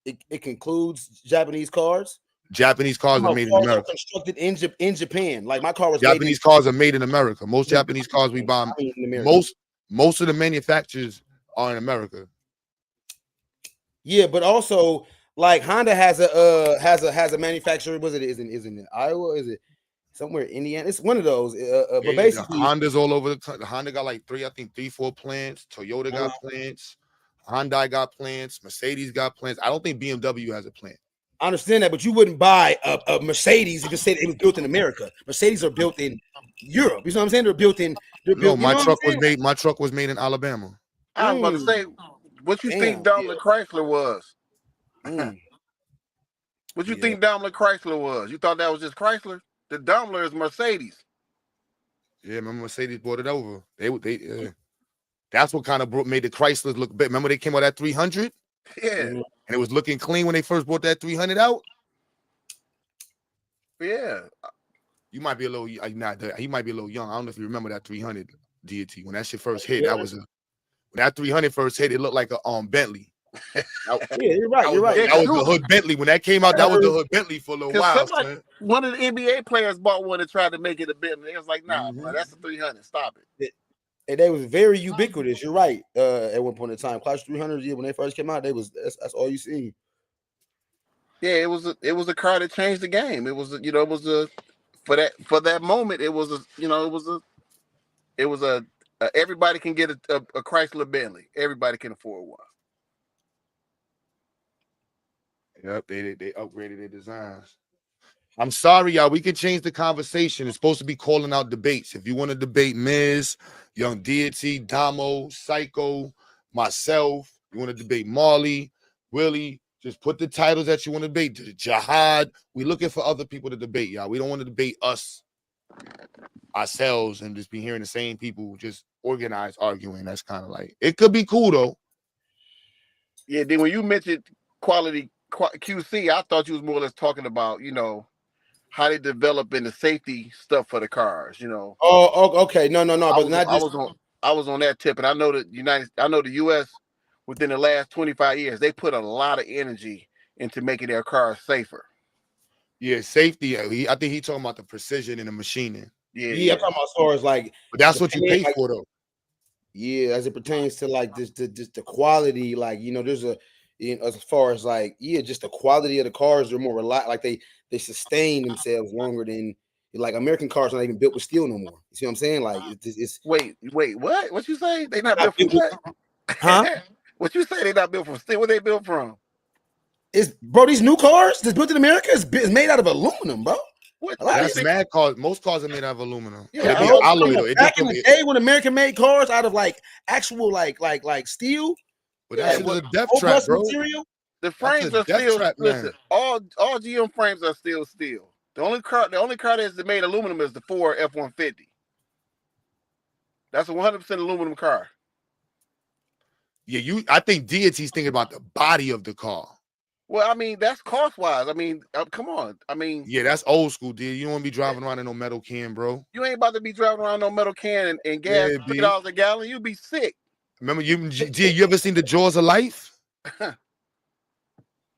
It concludes Japanese cars. Japanese cars are made in America. Constructed in Japan. Like my car was Japanese cars are made in America. Most Japanese cars we buy, most of the manufacturers are in America. Yeah, but also like Honda has a manufacturer. Was it is in Iowa? Is it somewhere in Indiana? It's one of those. But basically, Honda's all over the country. Honda got like 3-4 plants. Toyota got plants. Hyundai got plants. Mercedes got plants. I don't think BMW has a plant. I understand that, but you wouldn't buy a Mercedes if you said it was built in America. Mercedes are built in Europe. You know what I'm saying? They're built. No, my truck was made in Alabama. I was about to say, what you think Daimler Chrysler was? What you think Daimler Chrysler was? You thought that was just Chrysler? The Daimler is Mercedes. Yeah, remember Mercedes brought it over. They that's what kind of made the Chryslers look big. Remember they came out at 300? Yeah. And it was looking clean when they first brought that 300 out. Yeah. You might be a little he might be a little young. I don't know if you remember that 300 DT when that shit first hit. That was when that 300 first hit, it looked like a Bentley. You're right. That was the hood Bentley. When that came out, that was the hood Bentley for a little while. One of the NBA players bought one and tried to make it a Bentley. It was like, nah, bro, that's a 300. Stop it. And they was very ubiquitous. You're right. At one point in time, Clash 300s, when they first came out, that's all you see. Yeah, it was a car that changed the game. It was for that moment. It was everybody can get a Chrysler Bentley. Everybody can afford one. Yep, they upgraded their designs. I'm sorry, y'all. We can change the conversation. It's supposed to be calling out debates. If you want to debate Miz, Young Deity, Damo, Psycho, myself, you want to debate Marley, Willie, just put the titles that you want to debate. Jihad. We're looking for other people to debate, y'all. We don't want to debate ourselves and just be hearing the same people just organized arguing. That's kind of like, it could be cool, though. Yeah, then when you mentioned quality QC, I thought you was more or less talking about, how they develop in the safety stuff for the cars, Oh, okay. No. But I was on that tip, and I know the US within the last 25 years, they put a lot of energy into making their cars safer. Yeah, safety. I think he's talking about the precision and the machining. Yeah. I'm talking about as far as like, but that's what you pay for, though. Yeah, as it pertains to like this the quality, like there's as far as like just the quality of the cars are more reliable. Like they sustain themselves longer than like American cars are not even built with steel no more. You see what I'm saying? Like it's wait, what? What you say? They not built from what? Huh? What you say? They not built from steel? What they built from? Bro, these new cars that's built in America is made out of aluminum, bro. That's mad cars. Most cars are made out of aluminum. Yeah, back in the day when American made cars out of like actual like steel. But that's a death trap, bro. Material. The frames are still listen. All GM frames are still steel. The only car that's made aluminum is the Ford F-150. That's a 100% aluminum car. Yeah, I think Deity's thinking about the body of the car. Well, I mean, that's cost-wise. I mean, come on. I mean, yeah, that's old school, dude. You don't want to be driving around in no metal can, bro. You ain't about to be driving around no metal can and gas $3 a gallon. You'd be sick. Remember, you ever seen the Jaws of Life?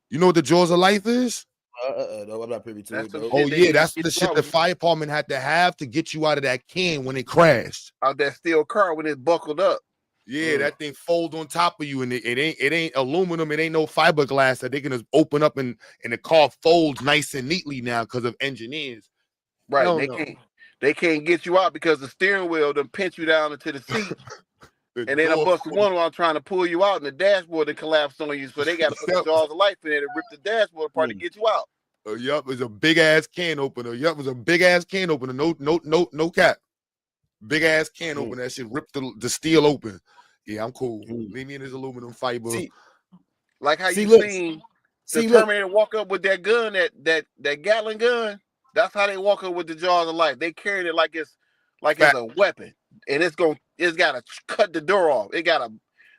You know what the Jaws of Life is? No, I'm not privy to it. Oh yeah, that's the shit the fire department had to have to get you out of that can when it crashed. Out that steel car when it buckled up. Yeah, that thing fold on top of you, and it ain't aluminum, it ain't no fiberglass that they can just open up and the car folds nice and neatly now because of engineers. Right, they can't get you out because the steering wheel done pinch you down into the seat. And then I busted one while trying to pull you out, and the dashboard that collapsed on you. So they got to put the jaws of life in there to rip the dashboard apart to get you out. Yup, it's a big ass can opener. Yup, it's a big ass can opener. No cap. Big ass can opener. That shit ripped the steel open. Yeah, I'm cool. Leave me in this aluminum fiber. Like how you seen the Terminator walk up with that gun, that Gatling gun. That's how they walk up with the jaws of life. They carried it like it's a weapon, and it's gotta cut the door off. It gotta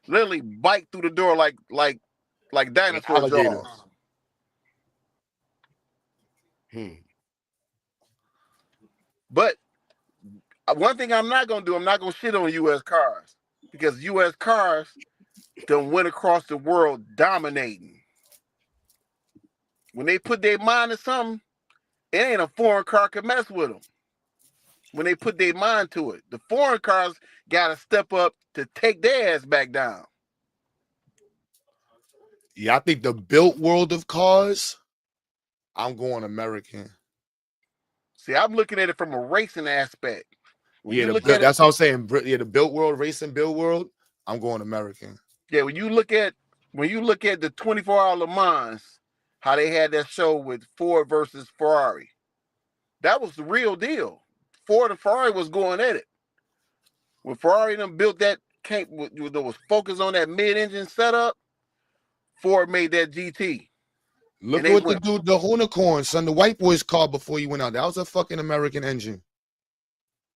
literally bite through the door like dinosaur jaws. But one thing I'm not gonna do, I'm not gonna shit on U.S. cars because U.S. cars done went across the world dominating. When they put their mind to something, it ain't a foreign car can mess with them. When they put their mind to it, the foreign cars got to step up to take their ass back down. Yeah, I think the built world of cars, I'm going American. See, I'm looking at it from a racing aspect. That's what I'm saying. Yeah, the built world, racing built world, I'm going American. Yeah, when you look at the 24-hour Le Mans, how they had that show with Ford versus Ferrari, that was the real deal. Ford and Ferrari was going at it. When Ferrari them built that there was focus on that mid-engine setup, Ford made that GT. Look what the unicorn, son, the white boy's car before you went out. That was a fucking American engine.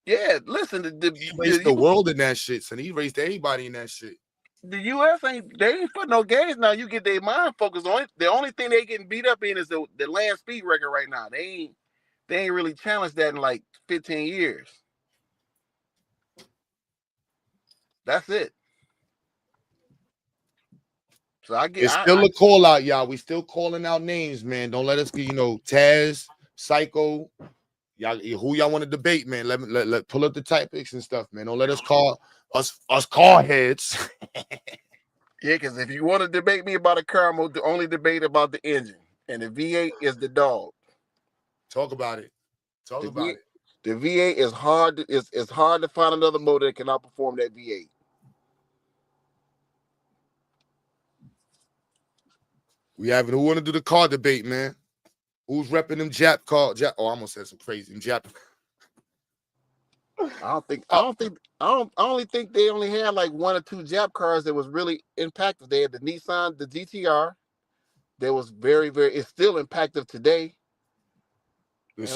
Yeah, listen, he raced the world in that shit, son. He raced everybody in that shit. The U.S. ain't put no games now. You get their mind focused on it. The only thing they getting beat up in is the land speed record right now. They ain't really challenged that in like 15 years. That's it. So it's still a call out, y'all. We still calling out names, man. Don't let us get, Taz, Psycho. Y'all, who y'all want to debate, man? Let pull up the topics and stuff, man. Don't let us call us car heads. Yeah, because if you want to debate me about a car, I'm the only debate about the engine, and the V8 is the dog. Talk about it. The V8 is hard. It's hard to find another motor that can outperform that V8. Who want to do the car debate, man? Who's repping them Jap car? I almost said some crazy Jap. I only think they only had like one or two Jap cars that was really impactful. They had the Nissan, the GTR. That was very, very. It's still impactful today. The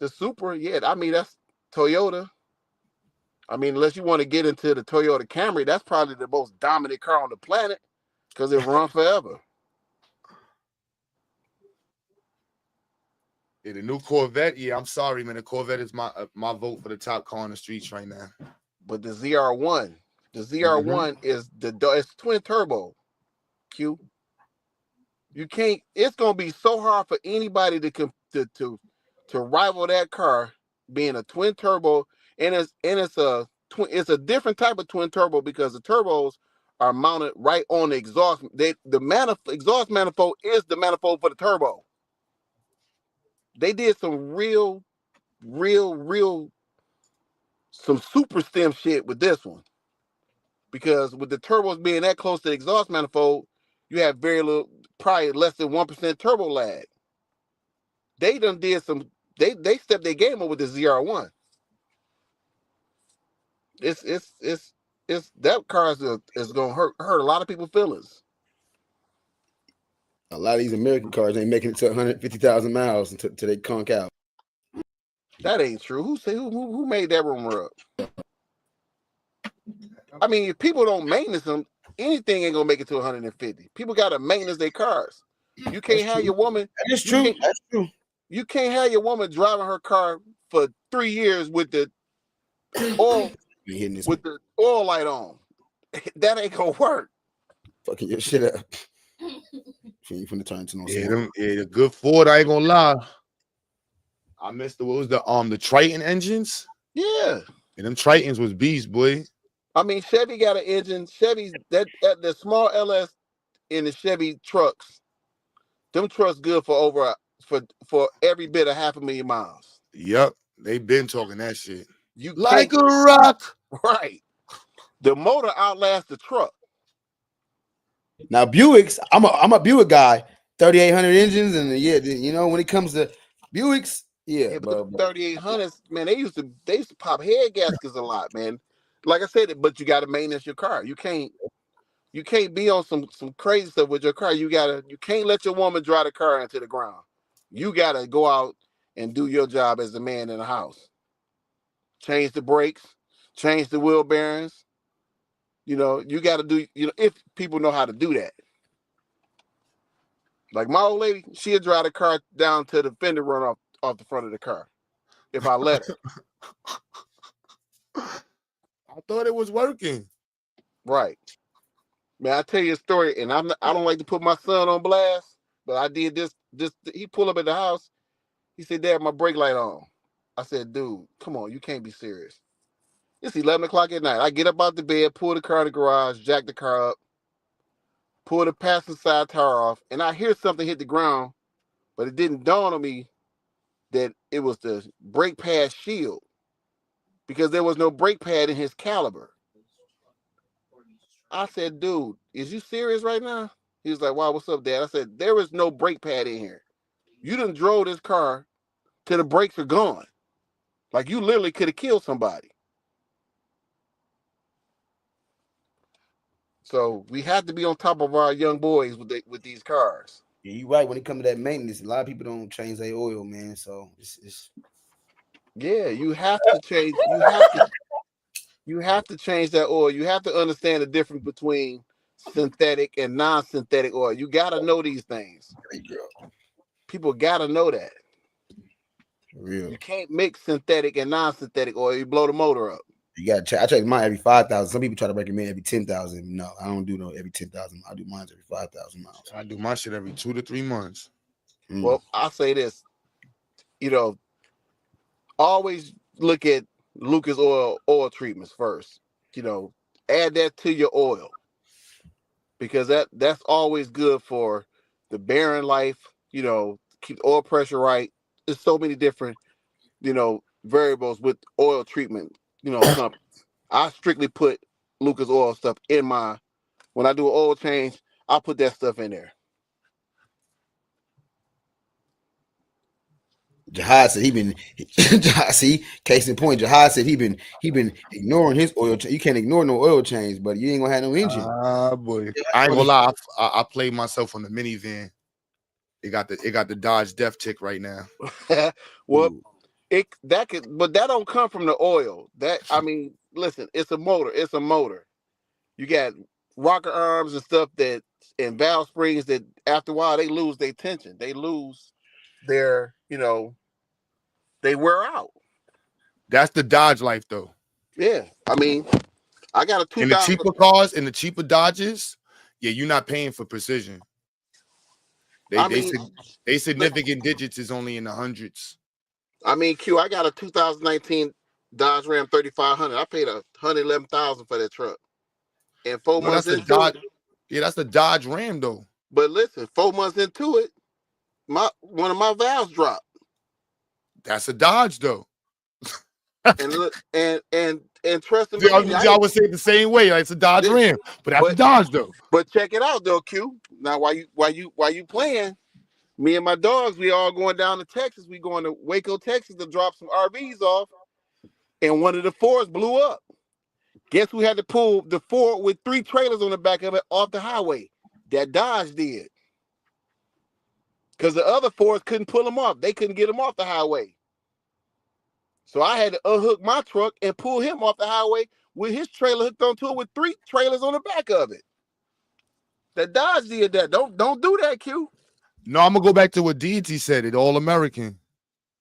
Supra, yeah. I mean, that's Toyota. I mean, unless you want to get into the Toyota Camry, that's probably the most dominant car on the planet because it runs forever. Yeah, the new Corvette. Yeah, I'm sorry, man. The Corvette is my vote for the top car on the streets right now. But the ZR1 is it's twin turbo. Q. You can't. It's gonna be so hard for anybody to rival that car being a twin turbo, and it's a different type of twin turbo because the turbos are mounted right on the exhaust. The exhaust manifold is the manifold for the turbo. They did some real some super stem shit with this one. Because with the turbos being that close to the exhaust manifold, you have very little, probably less than 1% turbo lag. They done did some, they stepped their game up with the ZR1. It's that car is gonna hurt a lot of people's feelings. A lot of these American cars ain't making it to 150,000 miles until they conk out. That ain't true. Who made that rumor up? I mean, if people don't maintenance them, anything ain't gonna make it to 150. People gotta maintenance their cars. You can't have your woman. That's You true. can't. That's true. You can't have your woman driving her car for 3 years with the oil You hitting this with the oil light on. That ain't gonna work. fucking your shit up. You finna turn into no smoke. The good Ford, I ain't gonna lie. I missed what was the Triton engines? Yeah. And them Tritons was beast, boy. I mean, Chevy got an engine. Chevy's that the small LS in the Chevy trucks. Them trucks good for over for every bit of 500,000 miles. Yep. They been talking that shit. You Like can't, a rock. right. The motor outlasts the truck. Now Buicks, I'm a Buick guy. 3,800 engines, and yeah, you know when it comes to Buicks, Yeah, but the 3800s, man, they used to pop head gaskets a lot, man. Like I said, but you got to maintenance your car. You can't be on some crazy stuff with your car. You can't let your woman drive the car into the ground. You gotta go out and do your job as the man in the house. Change the brakes, change the wheel bearings. You know, you got to do, if people know how to do that. Like my old lady, she'd drive the car down to the fender run off the front of the car if I let her. I thought it was working. Right. Man, I tell you a story, and I don't like to put my son on blast, but I did this. He pulled up at the house. He said, "Dad, my brake light on." I said, "Dude, come on, you can't be serious." It's 11 o'clock at night. I get up out the bed, pull the car in the garage, jack the car up, pull the passenger side tire off, and I hear something hit the ground, but it didn't dawn on me that it was the brake pad shield because there was no brake pad in his caliber. I said, "Dude, is you serious right now?" He was like, "Wow, what's up, Dad?" I said, "There is no brake pad in here. You done drove this car till the brakes are gone. Like you literally could have killed somebody." So we have to be on top of our young boys with these cars. Yeah, you're right. When it comes to that maintenance, a lot of people don't change their oil, man. So it's Yeah, you have to change. You have to change that oil. You have to understand the difference between synthetic and non-synthetic oil. You got to know these things. People got to know that. real. You can't mix synthetic and non-synthetic oil. You blow the motor up. You got to check. I check mine every 5,000. Some people try to recommend every 10,000. No, I don't do no every 10,000. I do mine every 5,000 miles. I do my shit every 2 to 3 months. Well, I'll say this. Always look at Lucas oil treatments first. Add that to your oil because that's always good for the bearing life. Keep the oil pressure right. There's so many different variables with oil treatment. Companies. I strictly put Lucas oil stuff in when I do an oil change. I'll put that stuff in there. Jahad said see, case in point, Jahad said he been ignoring his oil change. You can't ignore no oil change, but you ain't gonna have no engine. Boy. I ain't gonna lie. I played myself on the minivan. It got the Dodge Death Tick right now. Well, but that don't come from the oil. Listen, it's a motor. It's a motor. You got rocker arms and stuff and valve springs that after a while they lose their tension. They lose their, they wear out. That's the Dodge life though. Yeah. I got a 2000. In the cheaper cars, in the cheaper Dodges, yeah, you're not paying for precision. They significant digits is only in the hundreds. Q, I got a 2019 Dodge Ram 3500. I paid $111,000 for that truck. And 4 months into Dodge, yeah, that's the Dodge Ram though. But listen, 4 months into it, one of my valves dropped. That's a Dodge though. and look, and trust me, I would say it the same way. Like it's a Dodge Ram, but that's a Dodge though. But check it out though, Q. Now, while you playing, me and my dogs, we all going down to Texas. We going to Waco, Texas, to drop some RVs off, and one of the Fords blew up. Guess who had to pull the Ford with 3 trailers on the back of it off the highway? That Dodge did, because the other Fords couldn't pull them off. They couldn't get them off the highway. So I had to unhook my truck and pull him off the highway with his trailer hooked onto it with 3 trailers on the back of it. That Dodge did that. Don't do that, Q. No, I'm gonna go back to what Deity said. It all American.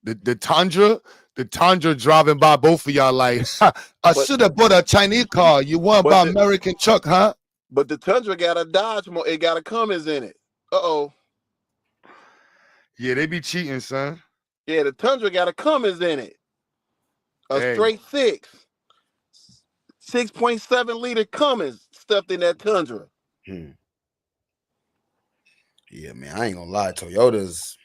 The Tundra driving by both of y'all like I should have bought a Chinese car. You want about American truck, huh? But the Tundra got a Dodge. It got a Cummins in it. Yeah, they be cheating, son. Yeah, the Tundra got a Cummins in it. Straight 6.7 liter Cummins stuffed in that Tundra. Yeah, man, I ain't gonna lie. Toyotas,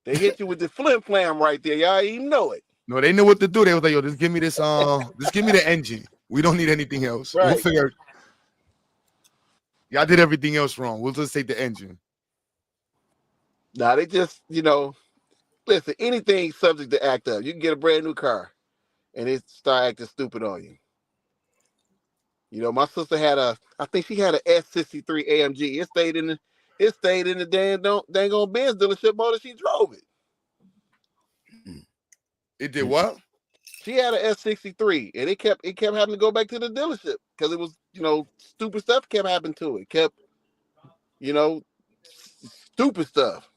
they hit you with the flim flam right there. Y'all even know it. No, they knew what to do. They was like, yo, just give me this. Just give me the engine. We don't need anything else. Right. We'll figure. Y'all did everything else wrong. We'll just take the engine. Nah, they just, listen, anything subject to act up. You can get a brand new car and it start acting stupid on you. My sister had I think she had an S63 AMG. It stayed in the dang on Benz dealership motor. She drove it. It did what? She had an S63 and it kept having to go back to the dealership because it was, stupid stuff kept happening to it. Kept, stupid stuff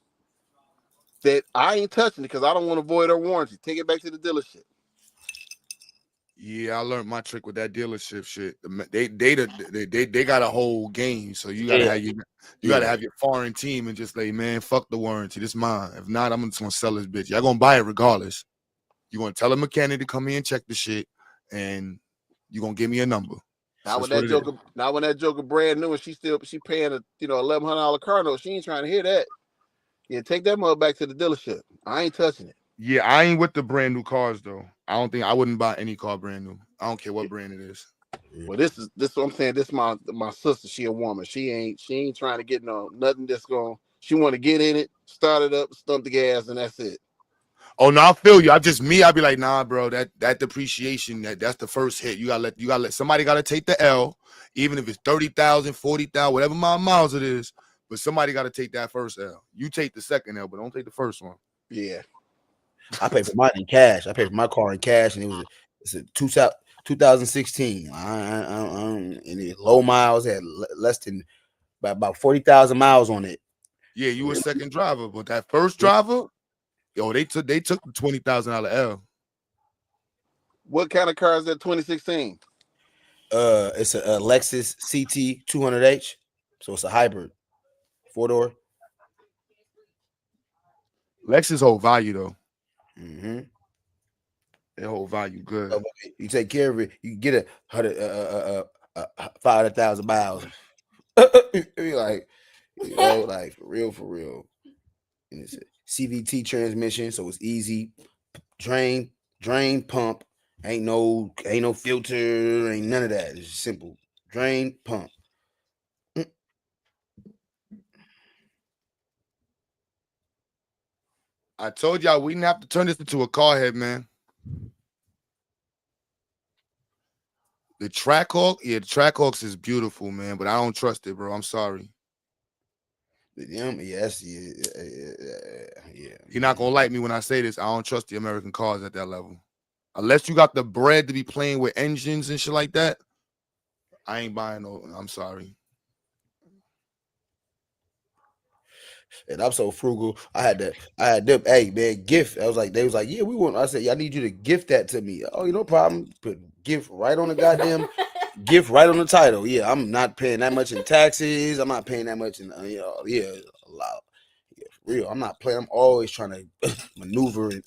that I ain't touching because I don't want to void her warranty. Take it back to the dealership. Yeah, I learned my trick with that dealership shit. They got a whole game, so you gotta have your foreign team and just like, man, fuck the warranty. This mine. If not, I'm just gonna sell this bitch. Y'all gonna buy it regardless. You're gonna tell a mechanic to come in and check the shit, and you're gonna give me a number. Now when that Joker brand new and she paying a $1,100 car note, she ain't trying to hear that. Yeah, take that mother back to the dealership. I ain't touching it. Yeah, I ain't with the brand new cars though. I wouldn't buy any car brand new. I don't care what brand it is. Well, this is what I'm saying. This my sister. She a woman. She ain't trying to get nothing that's going. She want to get in it, start it up, stump the gas, and that's it. Oh no, I feel you. I'd be like, nah, bro. That depreciation, that's the first hit. You gotta let somebody gotta take the L, even if it's 30,000, 40,000, whatever miles it is. But somebody gotta take that first L. You take the second L, but don't take the first one. Yeah. I paid for mine in cash. I paid for my car in cash, and it's a 2016. And it low miles, had less than about 40,000 miles on it. Yeah, you a second driver, but that first driver, yo, they took the $20,000 L. What kind of car is that? 2016. It's a Lexus CT 200H, so it's a hybrid, 4-door. Lexus hold value though. Mm-hmm. They hold value good. You take care of it, you get 500,000 miles. like, like for real. And it's a CVT transmission, so it's easy. Drain, pump. Ain't no filter, ain't none of that. It's simple. Drain, pump. I told y'all we didn't have to turn this into a car head, man. The Trackhawks is beautiful, man, but I don't trust it, bro. I'm sorry. Yes, yeah. You're not gonna like me when I say this. I don't trust the American cars at that level. Unless you got the bread to be playing with engines and shit like that, I ain't buying no. I'm sorry. And I'm so frugal. I had them, hey man, gift. They was like, yeah, we want. I said, yeah, I need you to gift that to me. Oh, no problem. Put gift right on the goddamn gift right on the title. Yeah, I'm not paying that much in taxes. I'm not paying that much in a lot. Yeah, for real. I'm not playing. I'm always trying to maneuver and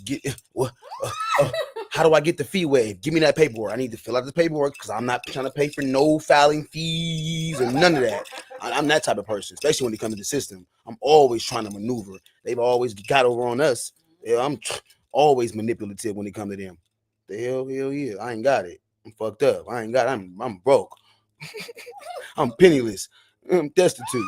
get what. How do I get the fee waived? Give me that paperwork. I need to fill out the paperwork because I'm not trying to pay for no filing fees or none of that. I'm that type of person, especially when it comes to the system. I'm always trying to maneuver. They've always got over on us. Yeah, I'm always manipulative when it comes to them. The hell yeah. I ain't got it. I'm fucked up. I'm broke. I'm penniless. I'm destitute.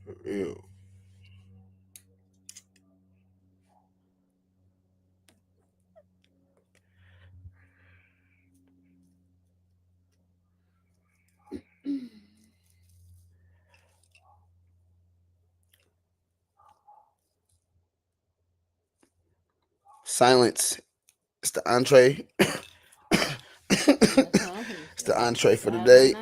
For real. Silence. It's the entree. It's the entree for the day.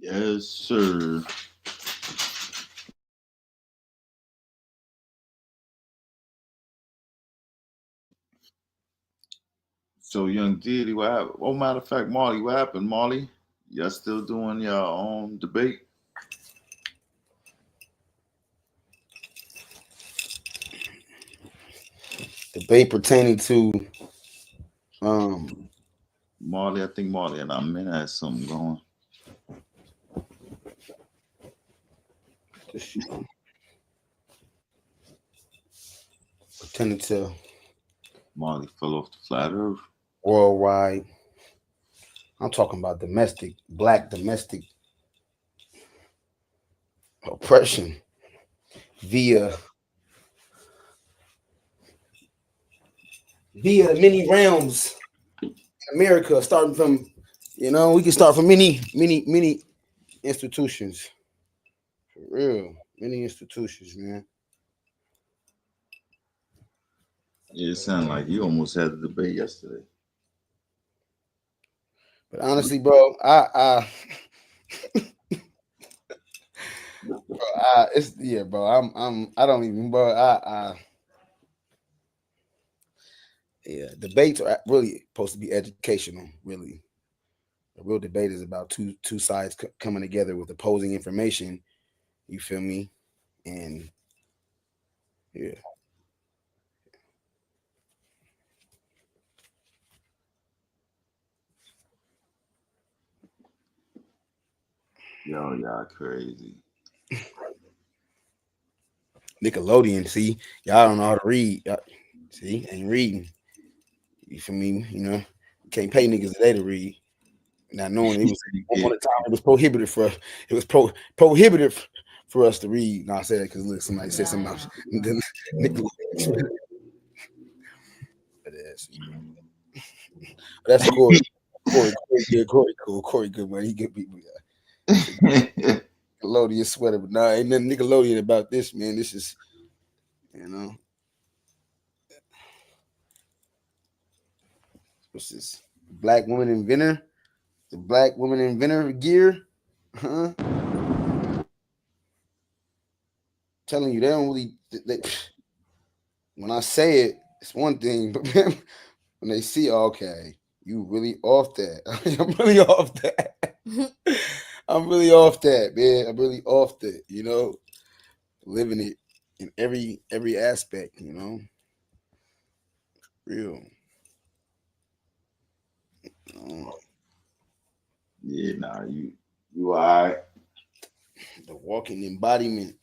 Yes, sir. So, young Diddy, what happened? Oh, matter of fact, Marley, what happened, Marley? Y'all still doing your own debate? Debate pertaining to Marley, I think Marley and I meant has something going. pertaining to Marley fell off the flat earth. worldwide. I'm talking about black domestic oppression via the many realms in America, starting from, we can start from many institutions. For real. Many institutions, man. Yeah, it sounded like you almost had the debate yesterday. But honestly, bro, I it's bro. I don't even, bro. Yeah, debates are really supposed to be educational. Really, a real debate is about two sides coming together with opposing information. You feel me? And yeah. Yo, y'all crazy. Nickelodeon, see, y'all don't know how to read. See, ain't reading. You feel me? Can't pay niggas today to read. Not knowing it was one time it was prohibited for us. It was prohibited for us to read. No, I said that because look, somebody said something else. That's Corey. Corey cool. Corey good, man. He good people. Yeah. Nickelodeon sweater, but nah, ain't nothing Nickelodeon about this, man. This is, what's this? Black woman inventor. The black woman inventor gear. Huh? Telling you, they don't really. When I say it, it's one thing, but when they see, okay, you really off that. I'm really off that. I'm really off that, man. I'm really off that. Living it in every aspect. Real. Yeah, nah, you all right. The walking embodiment.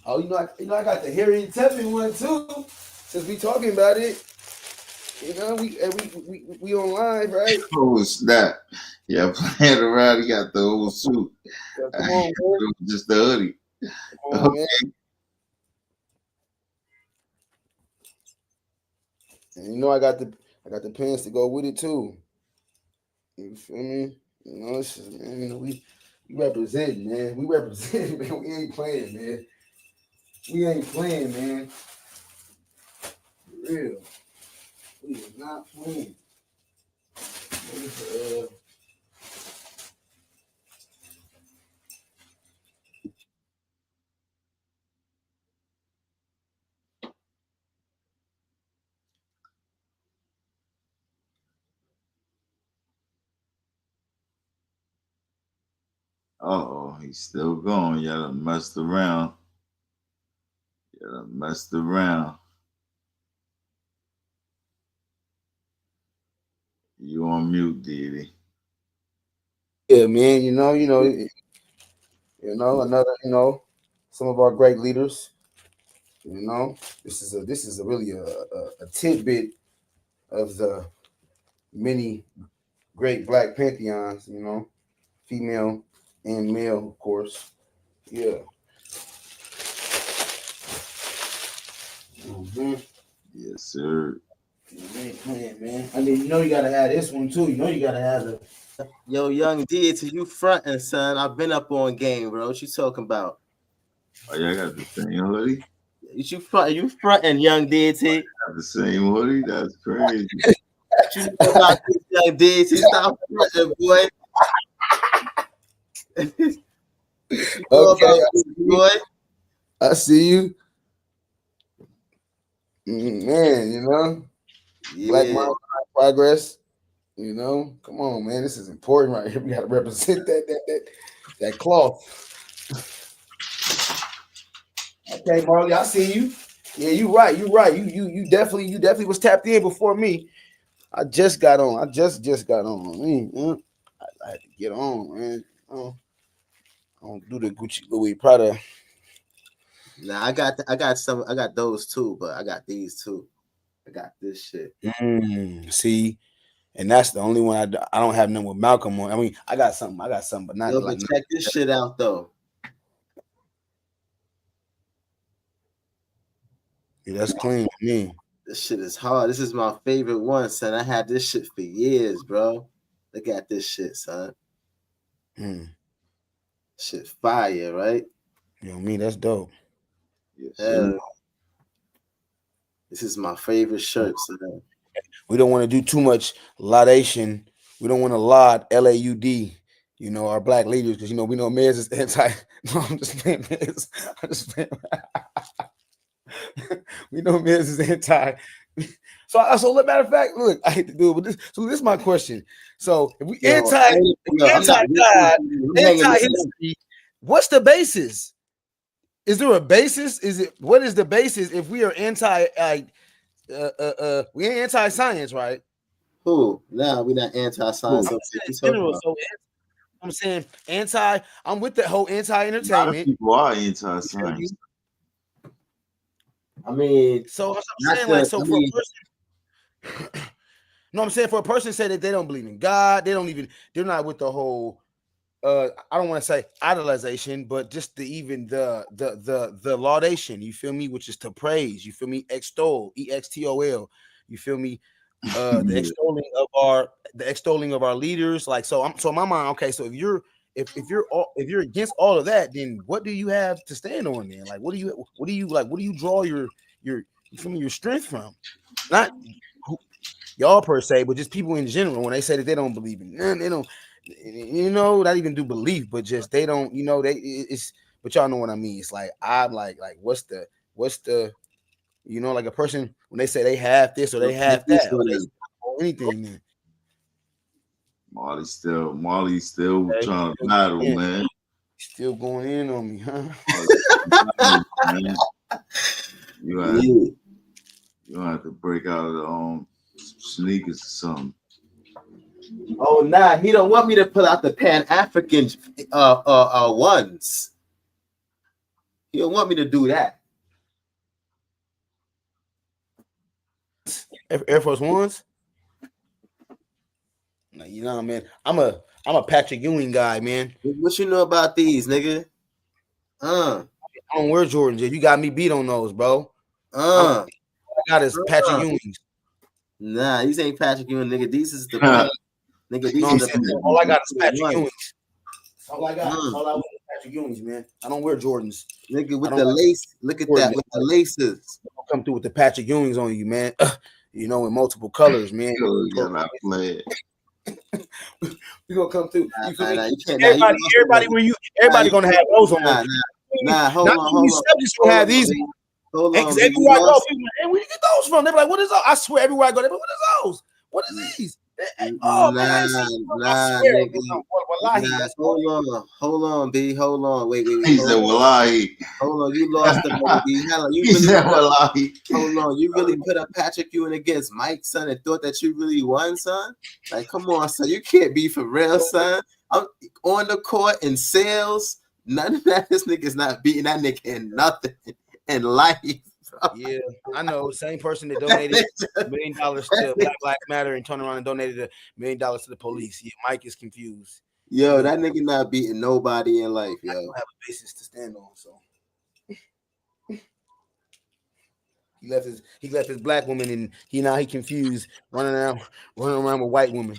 Oh, I got the Harriet Tubman one too. Since we talking about it, we on live, right? Oh snap! Yeah, playing around. He got the whole suit. So, come on, man. Just the hoodie. Come on, man. And I got the pants to go with it too. You feel me? It's just, man, we represent, man. We represent, man. We ain't playing, man. We ain't playing, man. For real. We is not playing. Oh, he's still going. Y'all done messed around. You on mute, Diddy. Yeah, man. Another, some of our great leaders. This is really a tidbit of the many great black pantheons, you know, female and male, of course. Yeah. Mm-hmm. Yes, sir. Man. I mean, you know, you gotta have this one too. You know, you gotta have the. Yo, young D, to you fronting, son. I've been up on game, bro. What you talking about? Oh, yeah, I got the same hoodie. You fronting, young DT. Got the same hoodie. That's crazy. What you know about this, young DT? Stop fronting, boy. Okay, boy. I see you. Man, you know, Black Mind Progress. You know, come on, man. This is important right here. We gotta represent that cloth. Okay, Marley, I see you. Yeah, you right. You definitely was tapped in before me. I just got on. I just got on. I had to get on, man. I don't do the Gucci Louis Prada. Nah, I got those too, but I got these too. I got this shit. See, and that's the only one I don't have none with Malcolm on. I mean, I got something, but not Yo, like. But check this shit out though. Yeah, that's clean with me. This shit is hard. This is my favorite one, son. I had this shit for years, bro. Look at this shit, son. Shit fire, right? You know me, that's dope. Yes, this is my favorite shirt, son. We don't want to do too much laudation. We don't want to laud LAUD, you know, our black leaders, because you know we know Miz is anti. No, I'm just playing Miz. I'm just playing. We know Miz is anti. So matter of fact, look, I hate to do it, but this is my question. So if we anti-God, anti-history, what's the basis? Is there a basis? What is the basis if we are we ain't anti-science, right? Who? Nah, we not anti-science. So I'm saying I'm with the whole anti-entertainment. People are anti-science. I mean, so I'm saying, like, so for a person, no, I'm saying for a person say that they don't believe in God, they're not with the whole I don't want to say idolization, but just the laudation, you feel me, which is to praise, you feel me, extol, EXTOL, you feel me, the extolling of our leaders, like, so in my mind, okay, so if you're against all of that, then what do you have to stand on then? Like, what do you draw your strength from? Not y'all per se, but just people in general, when they say that they don't believe in none, they don't, you know, not even do belief, but just they don't, you know, but y'all know what I mean. It's like, I'm like what's the you know, like a person when they say they have this or they have that or anything, man. Marley's still trying to battle, man. Still going in on me, huh? You have to break out of the sneakers or something. Oh nah, he don't want me to pull out the Pan-African ones. He don't want me to do that. Air Force Ones. Nah, you know, man. I'm a Patrick Ewing guy, man. What you know about these, nigga? I don't wear Jordans. You got me beat on those, bro. I got is Patrick Ewing's. Nah, these ain't Patrick Ewing, nigga. These is the nigga. These all I got is Patrick Ewing's. All I got is Patrick Ewing's, man. I don't wear Jordans. Nigga with the lace. Look at that with the laces. I'll come through with the Patrick Ewing's on you, man. You know, in multiple colors, man. We gonna come through. Everybody gonna have those on. Nah, hold on. Have these. Hold on. Everywhere I go, people, hey, where you get those from? They're like, what is those? I swear, everywhere I go, they're like, what is those? What is these? Oh, Hold on, B. Hold on. Wait. He said, wallahi. Hold on, you lost the money, B. Hold on, you really put up Patrick Ewing against Mike, son, and thought that you really won, son? Like, come on, son. You can't be for real, son. I'm on the court in sales. None of that. This nigga's not beating that nigga in nothing in life. Yeah, I know. Same person that donated $1 million to Black Lives Matter and turned around and donated $1 million to the police. Yeah, Mike is confused. Yo, that nigga not beating nobody in life, yo. I don't have a basis to stand on, so he left his black woman and he confused, running around with white women.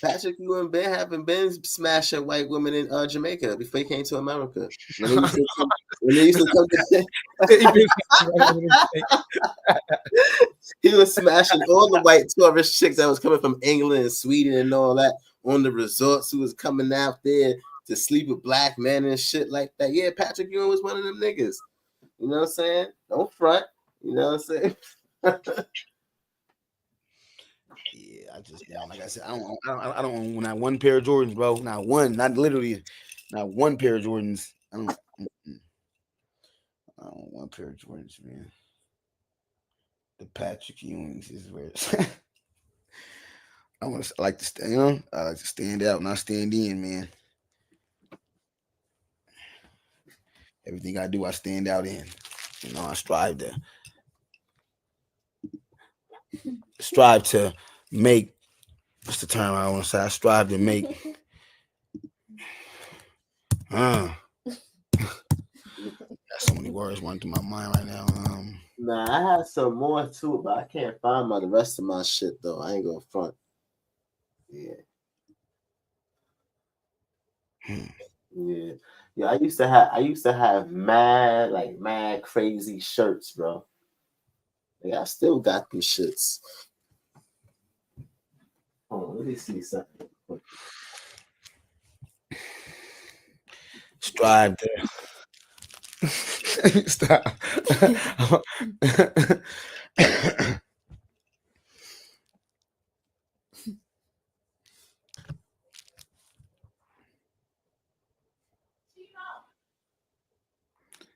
Patrick Ewing been smashing white women in Jamaica before he came to America. When they used to come he was smashing all the white tourist chicks that was coming from England and Sweden and all that on the resorts who was coming out there to sleep with black men and shit like that. Yeah, Patrick Ewing was one of them niggas. You know what I'm saying? Don't front. You know what I'm saying? Yeah, I just like I said, I don't own not one pair of Jordans, bro. Not one, not literally, not one pair of Jordans. I don't own one pair of Jordans, man. The Patrick Ewings is where it's I like to stand, I like to stand out, not stand in, man. Everything I do, I stand out in. You know, I strive to make. What's the term I want to say? I strive to make. Got so many words running through my mind right now. Nah, I had some more too, but I can't find the rest of my shit though. I ain't gonna front. Yeah. Yeah. Yeah, I used to have mad crazy shirts, bro. Like, I still got these shits. Oh, let me see something. Strive to stop.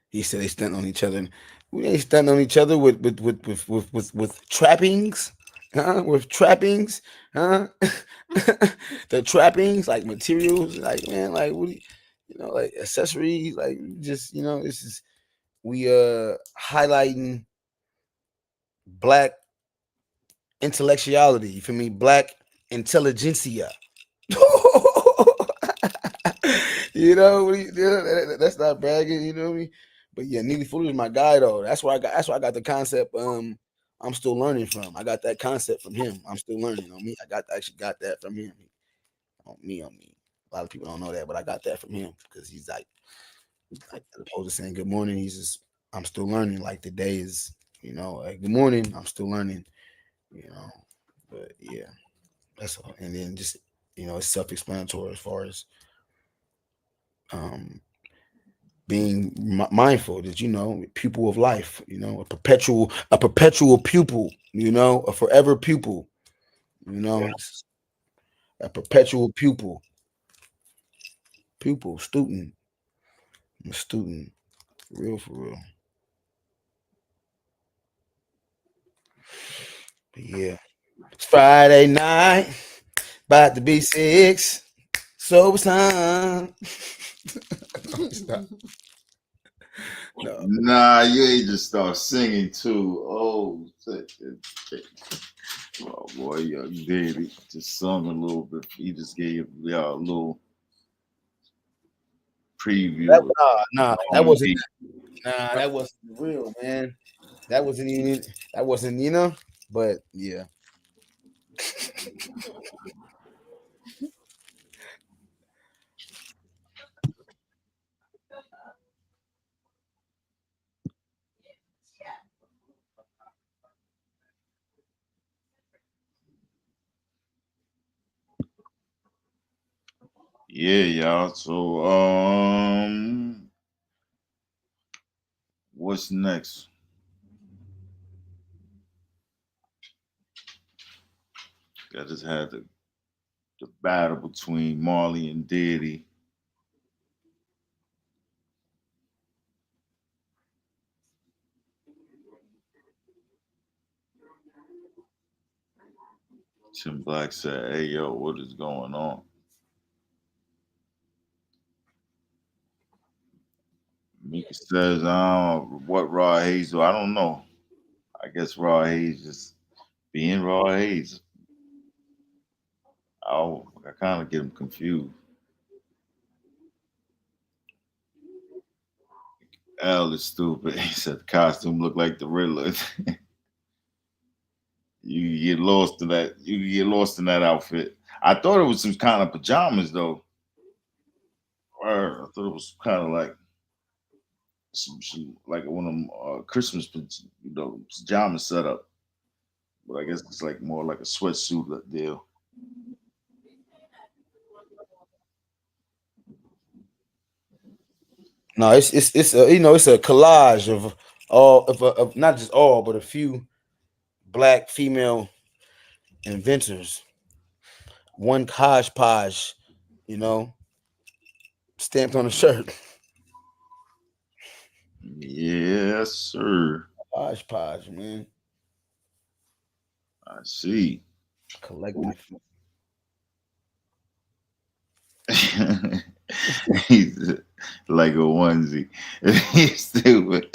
He said they stunt on each other. We ain't stunting on each other with trappings, huh? With trappings, huh? The trappings, like materials, like man, like what do you know, like accessories, like just this is we highlighting black intellectuality. You feel me? Black intelligentsia. That's not bragging. You know what I mean? But yeah, Neely Fuller is my guy though. That's where I got the concept. I'm still learning from. I got that concept from him. I'm still learning on me. Actually got that from him. On me. A lot of people don't know that, but I got that from him because he's like as opposed to saying good morning, he's just I'm still learning. Like the day is, like, good morning. I'm still learning. But yeah, that's all. And then just it's self-explanatory as far as being mindful that pupil of life, a perpetual pupil, a forever pupil, a perpetual pupil, student. I'm a student, for real. But yeah, it's Friday night, about to be 6, so it's time. Stop. No. Nah, you ain't just start singing too. Oh boy, young Daddy just sung a little bit. He just gave y'all a little preview. That wasn't real, man. That wasn't but yeah. Yeah, y'all. So what's next? I just had the battle between Marley and Diddy. Tim Black said, "Hey, yo, what is going on?" Mika says, what Rod Hayes do? I don't know. I guess Rod Hayes just being Rod Hayes. I kind of get him confused. L is stupid. He said the costume looked like the Riddler. You get lost in that. You get lost in that outfit. I thought it was some kind of pajamas though. Or I thought it was kind of like some like one of them Christmas pajama setup. But I guess it's like more like a sweatsuit deal. No, it's a, it's a collage of all of not just all, but a few black female inventors. One hodgepodge, you know, stamped on a shirt. Yes, sir. Hodgepodge, man. I see. Collective. He's like a onesie. He's stupid.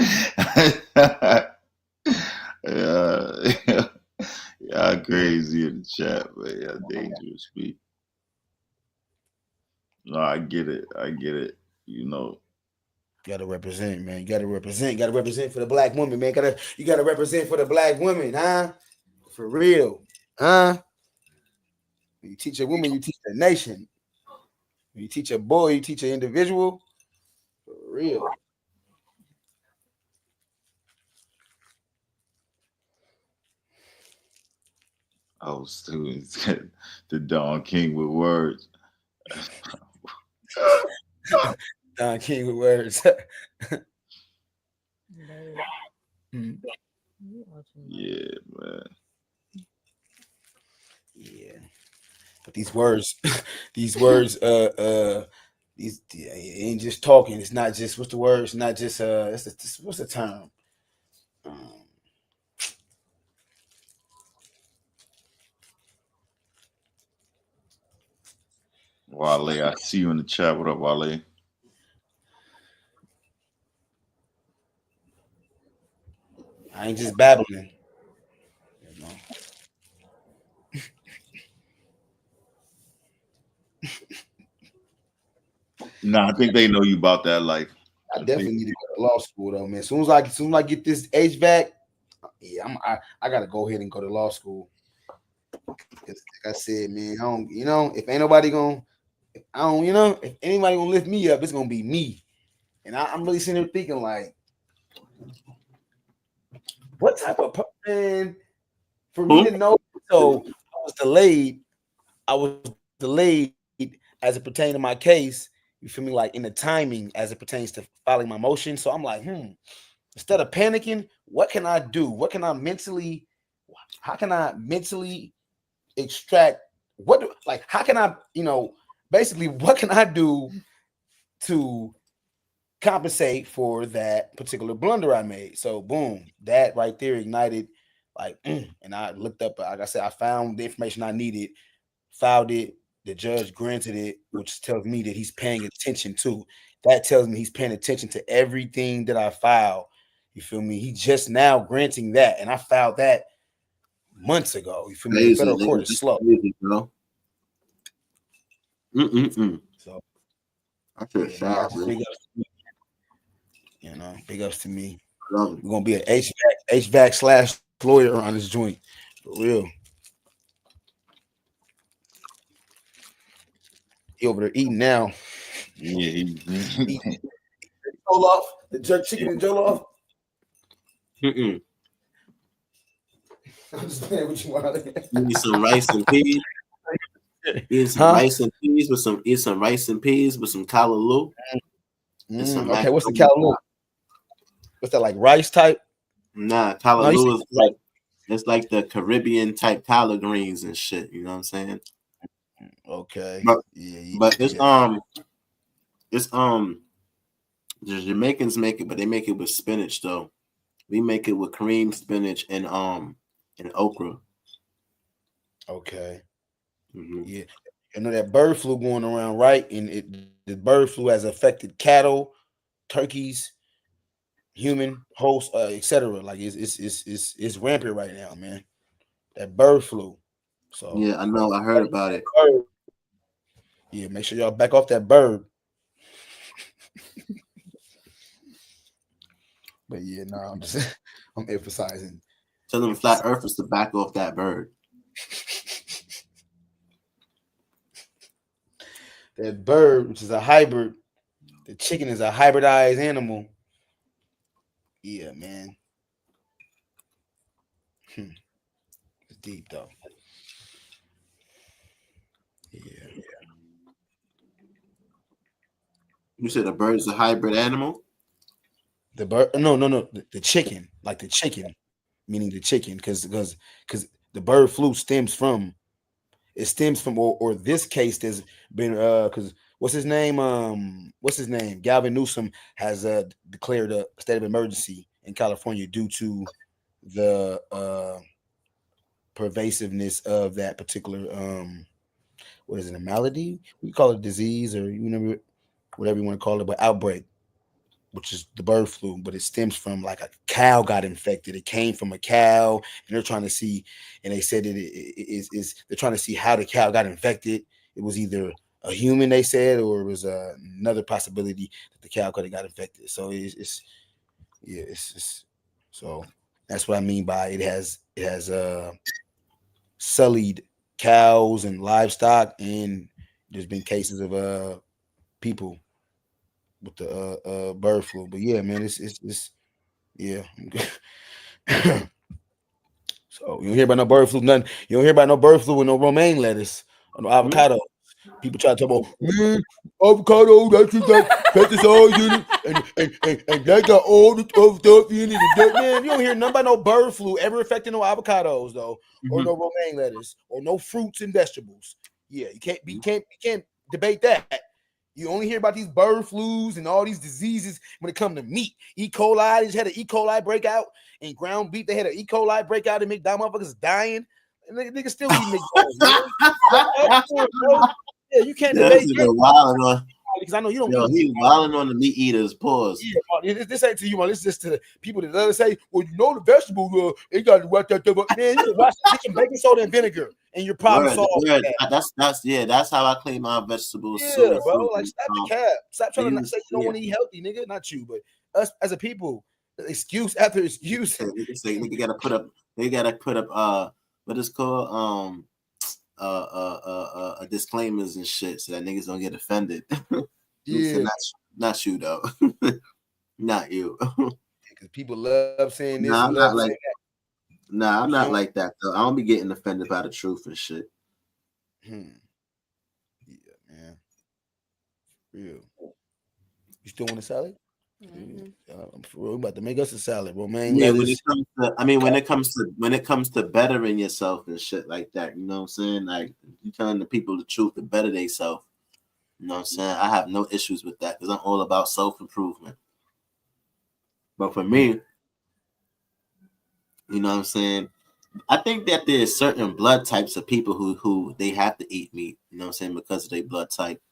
Yeah, y'all crazy in the chat, but yeah, dangerous speak. No, I get it. I get it. You know, Gotta represent, man. You gotta represent. Gotta represent for the black woman, man. You gotta represent for the black women, huh? For real, huh? When you teach a woman, you teach a nation. When you teach a boy, you teach an individual. For real. our students, the Don King with words. Don King with words. Yeah, man. Yeah. But these words, these ain't just talking. It's not just what's the word? It's not just what's the term? Wale, I see you in the chat. What up, Wale? I ain't just babbling. You know? Nah, I think they know you about that life. I definitely need to go to law school though, man. As soon as I get this HVAC, yeah, I gotta go ahead and go to law school. Like I said, man, I don't, if ain't nobody gonna, I don't, if anybody gonna lift me up, it's gonna be me. And I'm really sitting there thinking, like, what type of man for me to know? So I was delayed as it pertained to my case. You feel me? Like in the timing as it pertains to filing my motion. So I'm like, instead of panicking, what can I do? How can I mentally extract how can I, basically what can I do to compensate for that particular blunder I made? So boom, that right there ignited and I looked up, like I said, I found the information I needed, filed it, the judge granted it, which tells me that he's paying attention to. That tells me he's paying attention to everything that I filed. You feel me? He just now granting that, and I filed that months ago. You feel me? The federal court is slow. Crazy, bro. So I feel sad, big ups to me. Big ups to me. We're gonna be an HVAC / lawyer on this joint. For real. He over there eating now. Yeah, eating. Jollof, the jerk chicken and jollof. I'm just playing with you. Eat some rice and peas. Eat some rice and peas with some rice and peas with some callaloo. Okay, what's the callaloo? What's that, like rice type? Nah, callaloo is like it's like the Caribbean type collard greens and shit. You know what I'm saying? Okay. But it's the Jamaicans make it, but they make it with spinach though. We make it with cream spinach and okra. Okay. Yeah. I know that bird flu going around, right? And the bird flu has affected cattle, turkeys, human host, etc. Like it's rampant right now, man. That bird flu. So Yeah, I know. I heard about it. bird. Yeah, make sure y'all back off that bird. But yeah, no, I'm just I'm emphasizing. Tell them flat earthers to back off that bird. That bird, which is a hybrid, the chicken is a hybridized animal. Yeah, man. It's deep though. Yeah. You said a bird is a hybrid animal? The bird, no, the chicken, like the chicken, meaning the chicken, because the bird flu stems from or this case there's been because what's his name Gavin Newsom has declared a state of emergency in California due to the pervasiveness of that particular what is it, a malady? We call it a disease, or whatever you want to call it, but outbreak, which is the bird flu, but it stems from like a cow got infected. It came from a cow, and they're trying to see, and they said that they're trying to see how the cow got infected. It was either a human, they said, or it was another possibility that the cow could have got infected. So it's so that's what I mean by it has sullied cows and livestock, and there's been cases of people with the bird flu. But yeah, man, it's yeah. So you don't hear about no bird flu, nothing. You don't hear about no bird flu with no romaine lettuce or no avocado. People try to talk about avocado, that's just like pesticides in it, and they got all the stuff in it. Man, you don't hear nothing about no bird flu ever affecting no avocados though, or no romaine lettuce, or no fruits and vegetables. Yeah, you can't debate that. You only hear about these bird flus and all these diseases when it comes to meat. E. coli, they just had an E. coli breakout. In ground beef, they had an E. coli breakout and McDonald's motherfuckers dying. And niggas still eat McDonald's. Yeah, you can't debate that. Because I know you don't. Yo, he wilding on the meat eaters. Pause. Yeah, this ain't to you, man. This is just to the people that love to say, "Well, you know the vegetables, they got to watch that stuff." Man, you can watch some baking soda and vinegar, and your problem solved. That's how I clean my vegetables. Yeah, bro. Like, stop the cap. Stop trying to say you don't want to eat healthy, nigga. Not you, but us as a people. Excuse after excuse. They gotta put up. They gotta put up. What is called disclaimers and shit, so that niggas don't get offended. Yeah, not you though. Not you. Because people love saying this. Nah, I'm not like that. Nah, I'm not like that though. I don't be getting offended by the truth and shit. Yeah, man. Real. You still want a salad? For real, we about to make us a salad, romaine. Yeah, when it comes to bettering yourself and shit like that, you know what I'm saying? Like, you telling the people the truth to better themselves. You know what I'm saying? I have no issues with that because I'm all about self-improvement. But for me, you know what I'm saying? I think that there's certain blood types of people who they have to eat meat, you know what I'm saying, because of their blood type.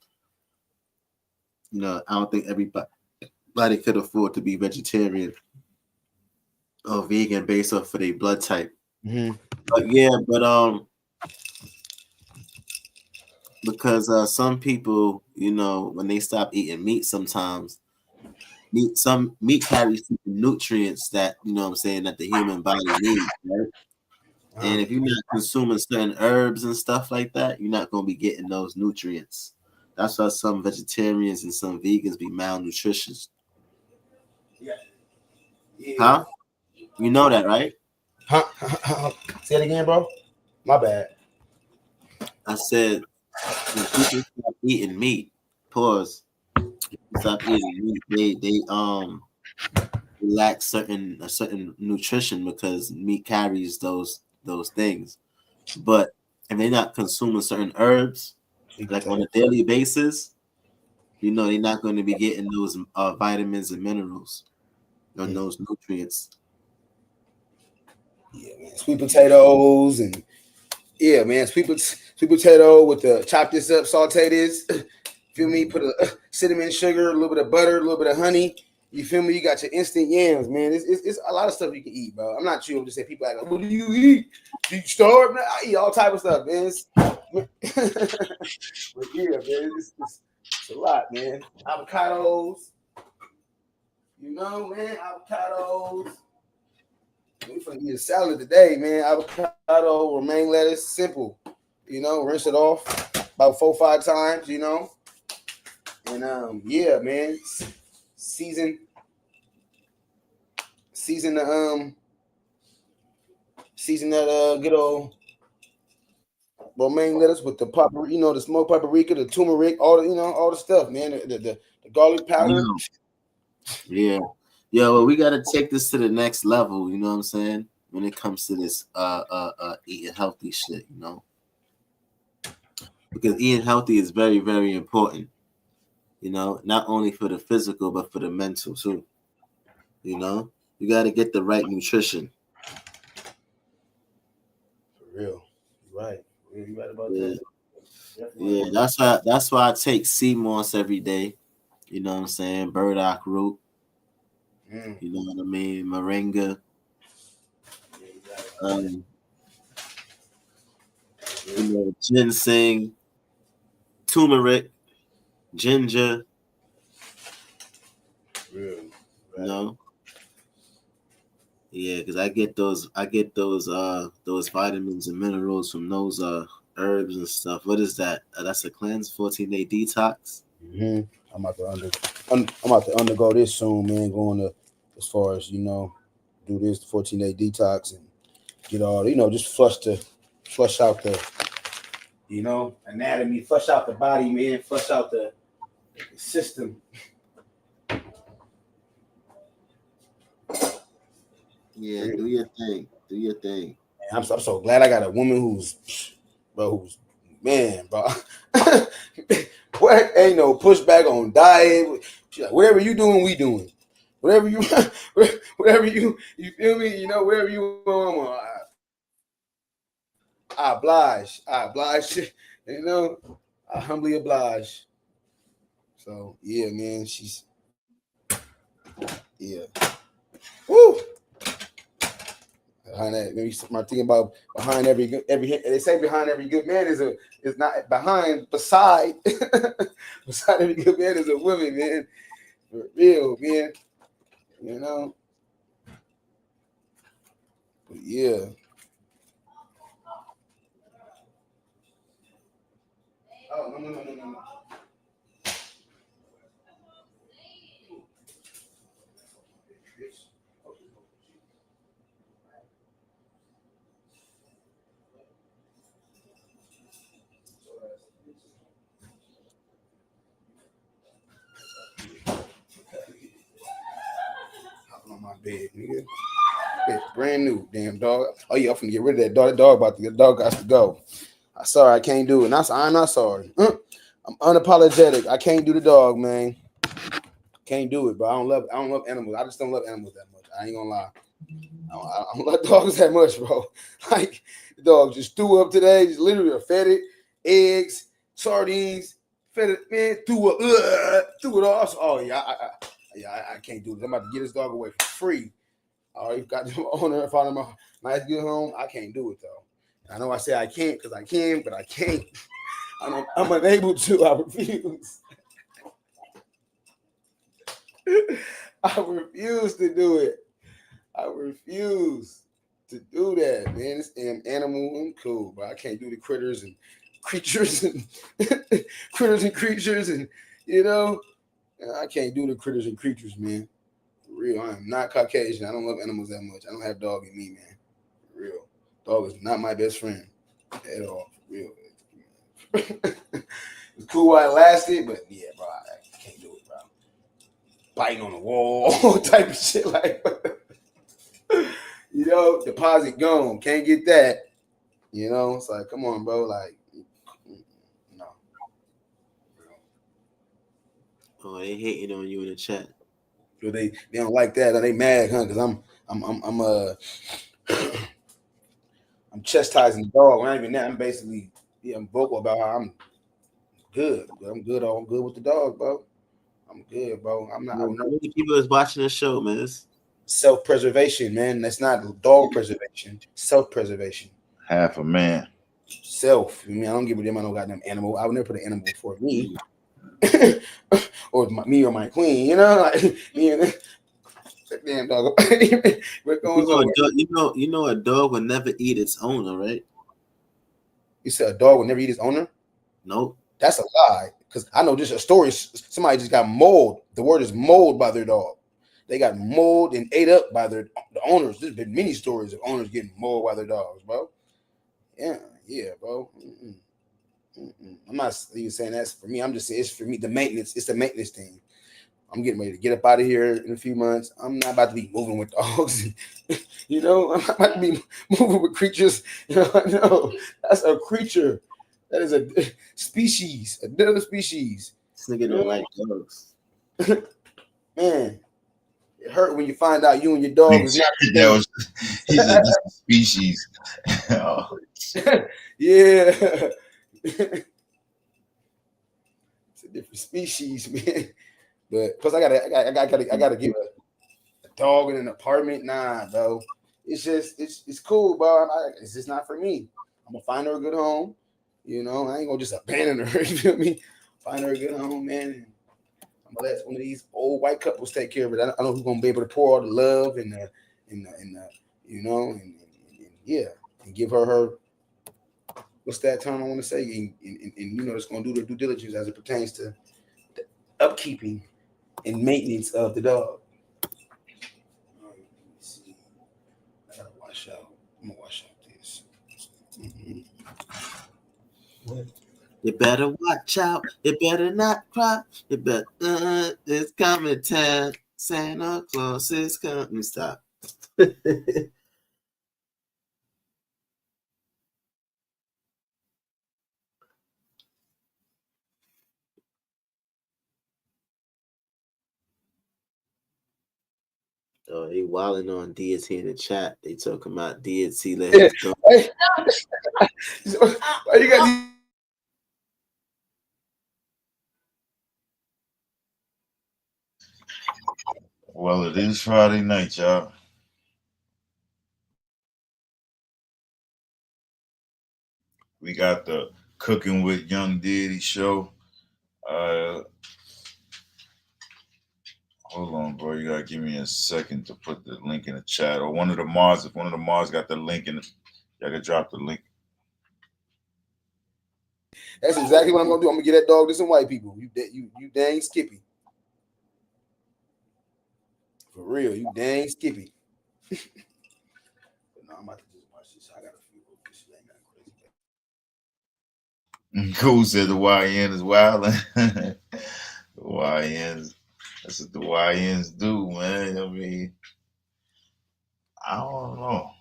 You know, I don't think everybody could afford to be vegetarian or vegan based off of their blood type. But because some people, you know, when they stop eating meat, sometimes meat carries nutrients that, you know what I'm saying, that the human body needs, right? And if you're not consuming certain herbs and stuff like that, you're not going to be getting those nutrients. That's why some vegetarians and some vegans be malnutritious. Yeah. Huh? You know that, right? Say it again, bro. My bad. I said, when people stop eating meat, pause. Stop eating meat. They lack certain nutrition because meat carries those things. But if they're not consuming certain herbs, like on a daily basis, you know, they're not going to be getting those vitamins and minerals and those nutrients. Yeah, man. Sweet potatoes and sweet potato with the chop this up, saute this. Feel me? Put a cinnamon sugar, a little bit of butter, a little bit of honey, You feel me? You got your instant yams, man. It's a lot of stuff you can eat, bro. I'm not sure. I'm just saying people like, what do you eat? Do you starve? Man, I eat all type of stuff, man. But yeah, man, it's a lot, man. Avocados, you know, man. Avocados. We finna eat a salad today, man. Avocado, romaine lettuce, simple. You know, rinse it off about 4 or 5 times, you know. And yeah, man. Season that good old romaine lettuce with the paprika, you know, the smoked paprika, the turmeric, all the stuff, man. The garlic powder. Yeah. Well, we gotta take this to the next level, you know what I'm saying? When it comes to this eating healthy shit, you know. Because eating healthy is very, very important, you know, not only for the physical but for the mental too. You know, you gotta get the right nutrition. For real. You're right. You're right about Yeah. that. Yeah, that's why I take sea moss every day. You know what I'm saying? Burdock root. You know what I mean? Moringa. You know, ginseng, turmeric, ginger. Real. Right. You know? Yeah, because I get those vitamins and minerals from those herbs and stuff. What is that? That's a cleanse, 14-day detox. Mm-hmm. I'm about to undergo this soon, man. Going to, as far as, you know, do this 14-day detox and get all, you know, just flush out the, you know, anatomy, flush out the body, man, flush out the system. Yeah, do your thing. Do your thing. I'm so glad I got a woman who's man, bro. What ain't no pushback on diet. She's like, whatever you doing, we doing. Whatever you feel me, you know, whatever you want. I oblige, you know, I humbly oblige. So yeah, man, she's woo. Behind that, maybe I'm thinking about behind every they say behind every good man is not behind beside beside every good man is a woman, man. For real, man. You know. But yeah. Oh no. Hopping on my bed, nigga. It's brand new, damn dog. Oh yeah, I'm finna get rid of that dog. The dog got to go. I'm sorry, I can't do it. I'm not sorry. I'm unapologetic. I can't do the dog, man. Can't do it, but I don't love animals. I just don't love animals that much. I ain't gonna lie. I don't love dogs that much, bro. Like the dog just threw up today. Just literally fed it eggs, sardines, fed it, man, threw it off. Oh yeah, I can't do it. I'm about to get this dog away for free. I already got the owner, found him a nice good home. I can't do it though. I know I say I can't because I can, but I can't. I'm unable to. I refuse. I refuse to do it. I refuse to do that, man. This damn animal, I'm cool, but I can't do the critters and creatures and creatures and you know, I can't do the critters and creatures, man. For real, I am not Caucasian. I don't love animals that much. I don't have dog in me, man. For real, dog is not my best friend at all. For real, it's cool while it lasted, but yeah, bro, I can't do it, bro. Biting on the wall, type of shit like. You know, deposit gone. Can't get that. You know, it's like, come on, bro. Like, no. Oh, they hating on you in the chat. So they don't like that. Are they mad, huh? Because I'm chastising the dog. Not even that. I'm basically I'm vocal about how I'm good. I'm good with the dog, bro. I'm good, bro. I'm not. I How would never. many people is watching the show, man? Self-preservation, man. That's not dog preservation. Self-preservation. Half a man. Self. I mean, I don't give a damn. I don't got them animal. I would never put an animal before me, or me or my queen. You know, like me and that damn dog. What goes on? You know, a dog would never eat its owner, right? You said a dog would never eat its owner? Nope. That's a lie. Because I know just a story. Somebody just got mauled. The word is mauled by their dog. They got mauled and ate up by the owners. There's been many stories of owners getting mauled by their dogs, bro. Yeah, bro. I'm not even saying that's for me. I'm just saying it's for me. The maintenance. It's the maintenance thing. I'm getting ready to get up out of here in a few months. I'm not about to be moving with dogs. You know, I'm not about to be moving with creatures. You know, no, that's a creature. That is a species, a different species. This nigga don't like dogs. Man, it hurt when you find out you and your dog is not the same. He's a different species. Oh. Yeah. It's a different species, man. But plus, I gotta give a dog in an apartment. Nah, bro. It's just it's cool, bro. It's just not for me. I'm gonna find her a good home. You know, I ain't gonna just abandon her. You feel me? Find her a good home, man. And I'm gonna let one of these old white couples take care of it. I know who's gonna be able to pour all the love and you know, and yeah, and give her what's that term I want to say, and you know, it's gonna do the due diligence as it pertains to the upkeeping and maintenance of the dog. Let me see. I gotta wash out. I'm gonna wash out this. What? You better watch out. You better not cry. You better. It's coming time. Santa Claus is coming. Stop. Oh, they wilding on DSC in the chat. They talking about DSC let his dog. Why you got these? Well, it is Friday night, y'all. We got the Cooking with Young Diddy show. Hold on, bro. You gotta give me a second to put the link in the chat. Or one of the mods, if one of the mods got the link in it, y'all can drop the link. That's exactly what I'm gonna do. I'm gonna get that dog to some white people. You dang Skippy. For real, you dang Skippy. No, I'm about to just watch this. I got a few of this. Ain't nothing crazy. Cool said the YN is wilding. The YNs, that's what the YNs do, man. I mean, I don't know.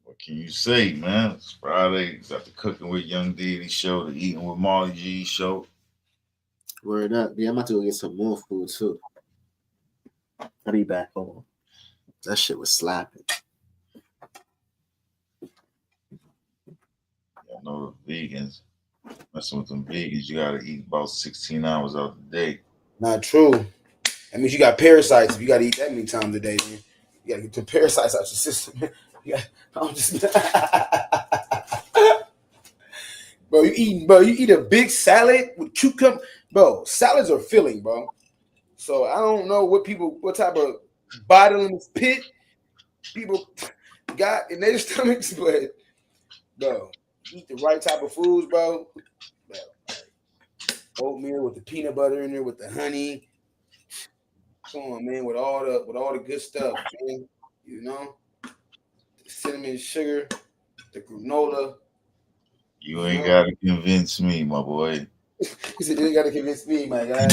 What can you say, man? It's Friday. You got the Cooking with Young Diddy show, the Eating with Molly G show. Word up. Yeah, I'm about to go get some more food too. I'll be back. Hold on. That shit was slapping. I know the vegans. Messing with them vegans, you gotta eat about 16 hours out the day. Not true. That means you got parasites. If you gotta eat that many times a day, man. You gotta get the parasites out your system. Yeah, I'm just bro, you eat a big salad with cucumber. Bro, salads are filling, bro. So I don't know what type of bottomless pit people got in their stomachs, but bro, eat the right type of foods, bro. Oatmeal with the peanut butter in there, with the honey. Come on, man, with all the good stuff, man. You know, the cinnamon sugar, the granola. You ain't gotta convince me, my boy. He said, "You ain't gotta convince me, my guy."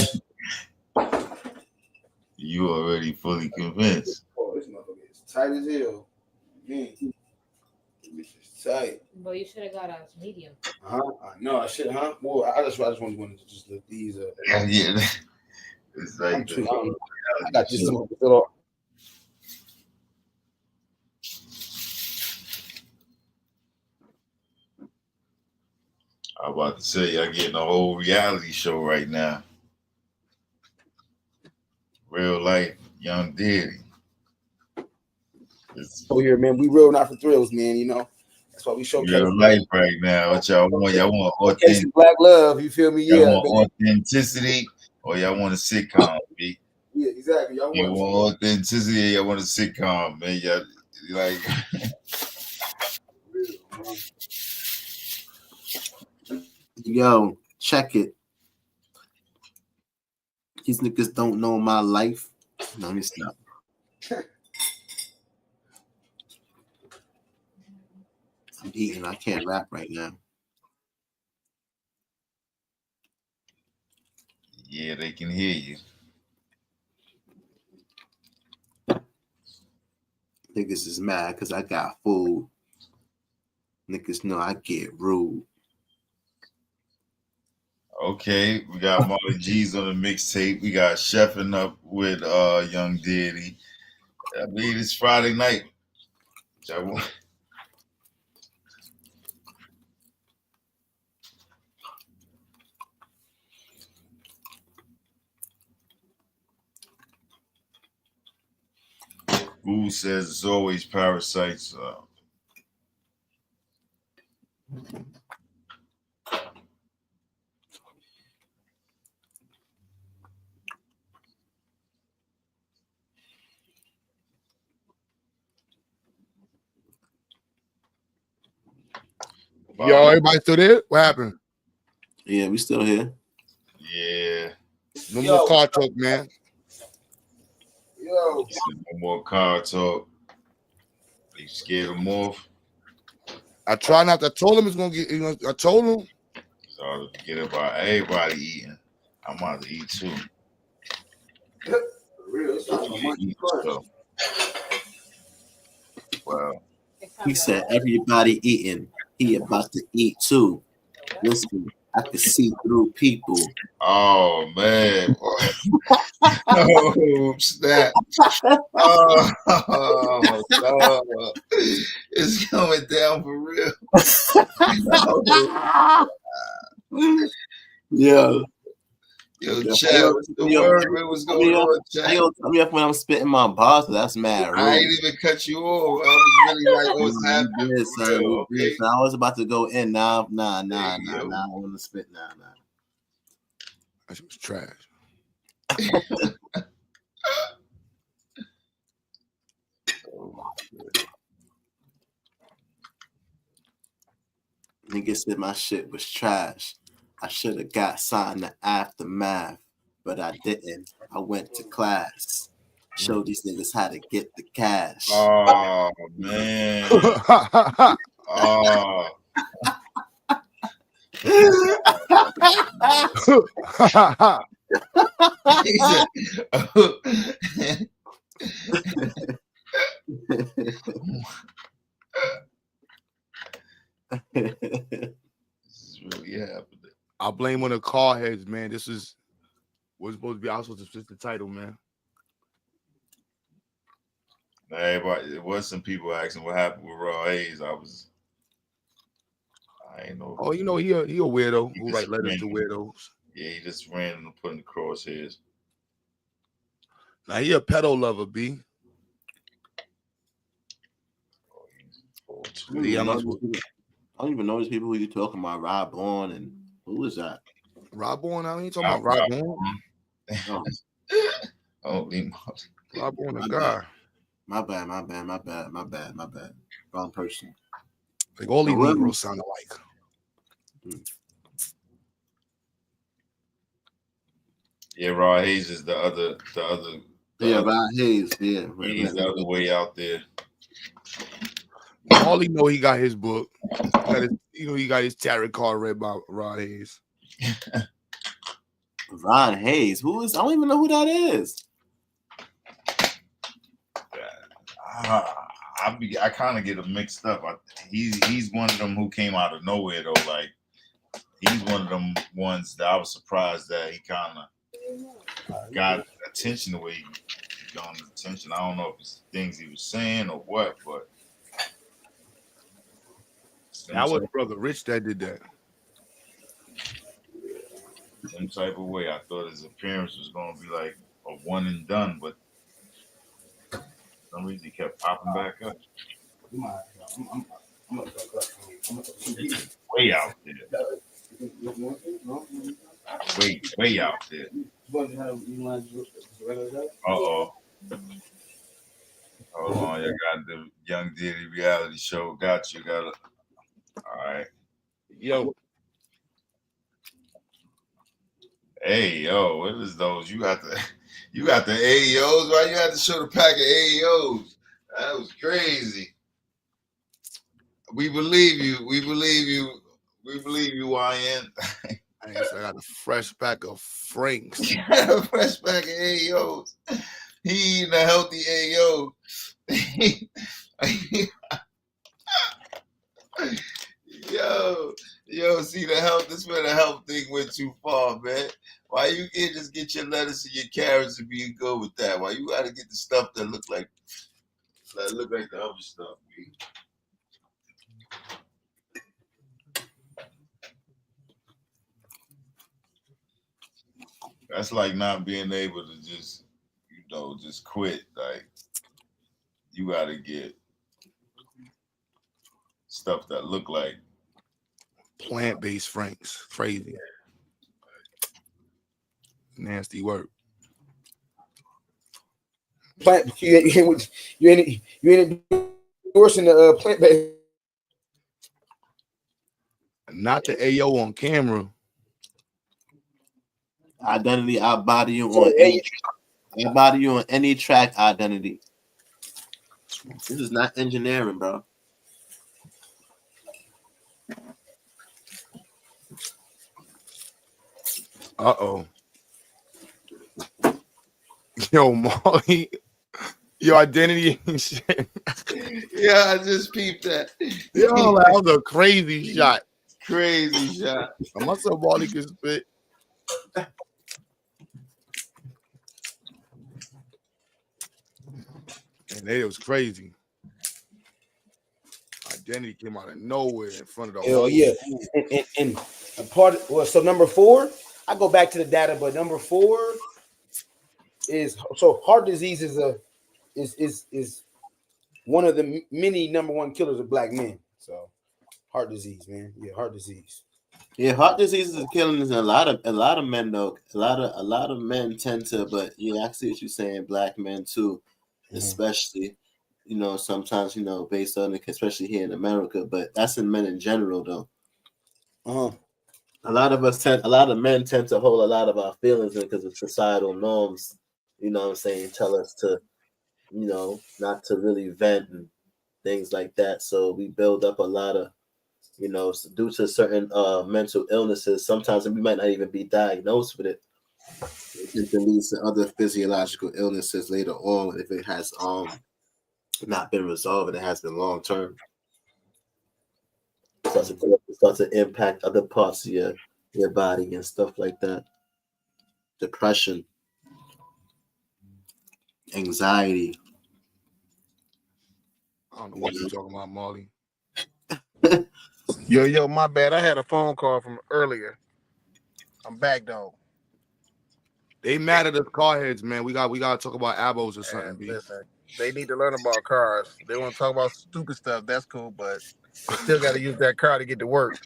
You already fully convinced. Oh, this motherfucker is tight as hell. Man, this is tight. But you should have got a medium. No, I should, huh? Well, I just wanted to just look these up. Yeah, it's like I got this little. I'm about to say y'all getting a whole reality show right now. Real life, Young Diddy. It's Oh, here, man. We real, not for thrills, man. You know, that's why we showcase. real life right now. What y'all want? Y'all want Showcasing black love. You feel me? Y'all Yeah, want authenticity, or y'all want a sitcom? B? yeah, exactly. Y'all You want want authenticity, or y'all want a sitcom, man? Y'all like. Yo, check it. These niggas don't know my life. No, let me stop. I'm eating. I can't rap right now. Yeah, they can hear you. Niggas is mad because I got food. Niggas know I get rude. Okay, we got Marley G's on the mixtape. We got Chefing Up with Young Diddy. I believe it's Friday night. Boo says it's always parasites. Yo, everybody still there? What happened? Yeah, we still here. Yeah. No more car talk, man. Yo. No more car talk. You scared him off? I try not to. I told him it's gonna get. I told him. So to forget about everybody eating. I'm about to eat too. For real, it's not much fun. Wow. He said everybody eating. He about to eat too. Listen, I can see through people. Oh man. Oh snap. Oh no. It's going down for real. Yeah. Yo, Chad, what's the word? What's going on, Chad? Tell me up when I'm spitting my bars. That's mad rude. I ain't even cut you off. I was really like, what's happening? Did, son. Real, okay. Son. I was about to go in. Nah. I want to spit. Nah. That shit was trash. Nigga said my shit was trash. I should have got signed the aftermath, but I didn't. I went to class. Show these niggas how to get the cash. Oh man. Oh. This is really happening. I blame one of the car heads, man. This is what's supposed to be. I was supposed to switch the title, man. Everybody, there was some people asking what happened with Rod Hayes. I ain't know. Oh, you know he a weirdo who write letters to weirdos. Yeah, he just ran and put in the crosshairs. Now he a pedo lover, B. I don't even know these people who you talking about. Rob Bourne and who is that? Rob Bourne? I ain't talking about Rob Bourne. Rob Bourne, a guy. My bad. Wrong person. Like all these Negroes sound alike. Yeah, Rod Hayes is the other. Rod Hayes. Yeah, he's the other way out there. All he know, he got his book. He got his tarot card read by Rod Hayes. Rod Hayes. Who is? I don't even know who that is. I kind of get him mixed up. He's one of them who came out of nowhere though. Like he's one of them ones that I was surprised that he kind of got attention the way he got attention. I don't know if it's things he was saying or what, but that was Brother Rich that did that. Some type of way. I thought his appearance was gonna be like a one and done, but for some reason he kept popping back up. Way out there. Way out there. Uh-oh. Hold on, you got the Young Diddy reality show. Got you. All right. Yo, Hey, yo, what is those? You got the AEOs. Why you had to show the pack of AEOs? That was crazy. We believe you. We believe you. We believe you, YN. I got a fresh pack of Franks. A fresh pack of AEOs. He eating a healthy AEO. Yo, see the health. This where the health thing went too far, man. Why you can't just get your lettuce and your carrots and be good with that? Why you gotta get the stuff that look like the other stuff? Man? That's like not being able to just, just quit. Like you gotta get stuff that look like Plant-based Franks. Crazy. Nasty work. You ain't endorsing the plant-based. Not the AO on camera. Identity, I'll body you on any track. Identity. This is not engineering, bro. Uh-oh. Yo, Molly. Your identity and shit. Yeah, I just peeped that. Yo, that was a crazy shot. Crazy shot. I must have Molly can spit. And it was crazy. Identity came out of nowhere in front of the Hell whole yeah. And a part of, well, so number 4, I go back to the data, but number 4 is so heart disease is one of the many number 1 killers of black men. So heart disease, man. Yeah, heart disease. Yeah, heart disease is killing a lot of men though. A lot of men tend to, but yeah, I see what you're saying. Black men too, especially. Sometimes based on it, especially here in America, but that's in men in general though. A lot of men tend to hold a lot of our feelings in because of societal norms. You know what I'm saying? Tell us to, not to really vent and things like that. So we build up a lot of, due to certain mental illnesses. Sometimes we might not even be diagnosed with it. It can lead to other physiological illnesses later on if it has not been resolved and it has been long term. It starts to impact other parts of your body and stuff like that. Depression, anxiety. I don't know what you're talking about, Molly. Yo, my bad. I had a phone call from earlier. I'm back though. They mad at us car heads, man. We got to talk about abos or something, B. Listen, they need to learn about cars. They want to talk about stupid stuff. That's cool, but they still got to use that car to get to work.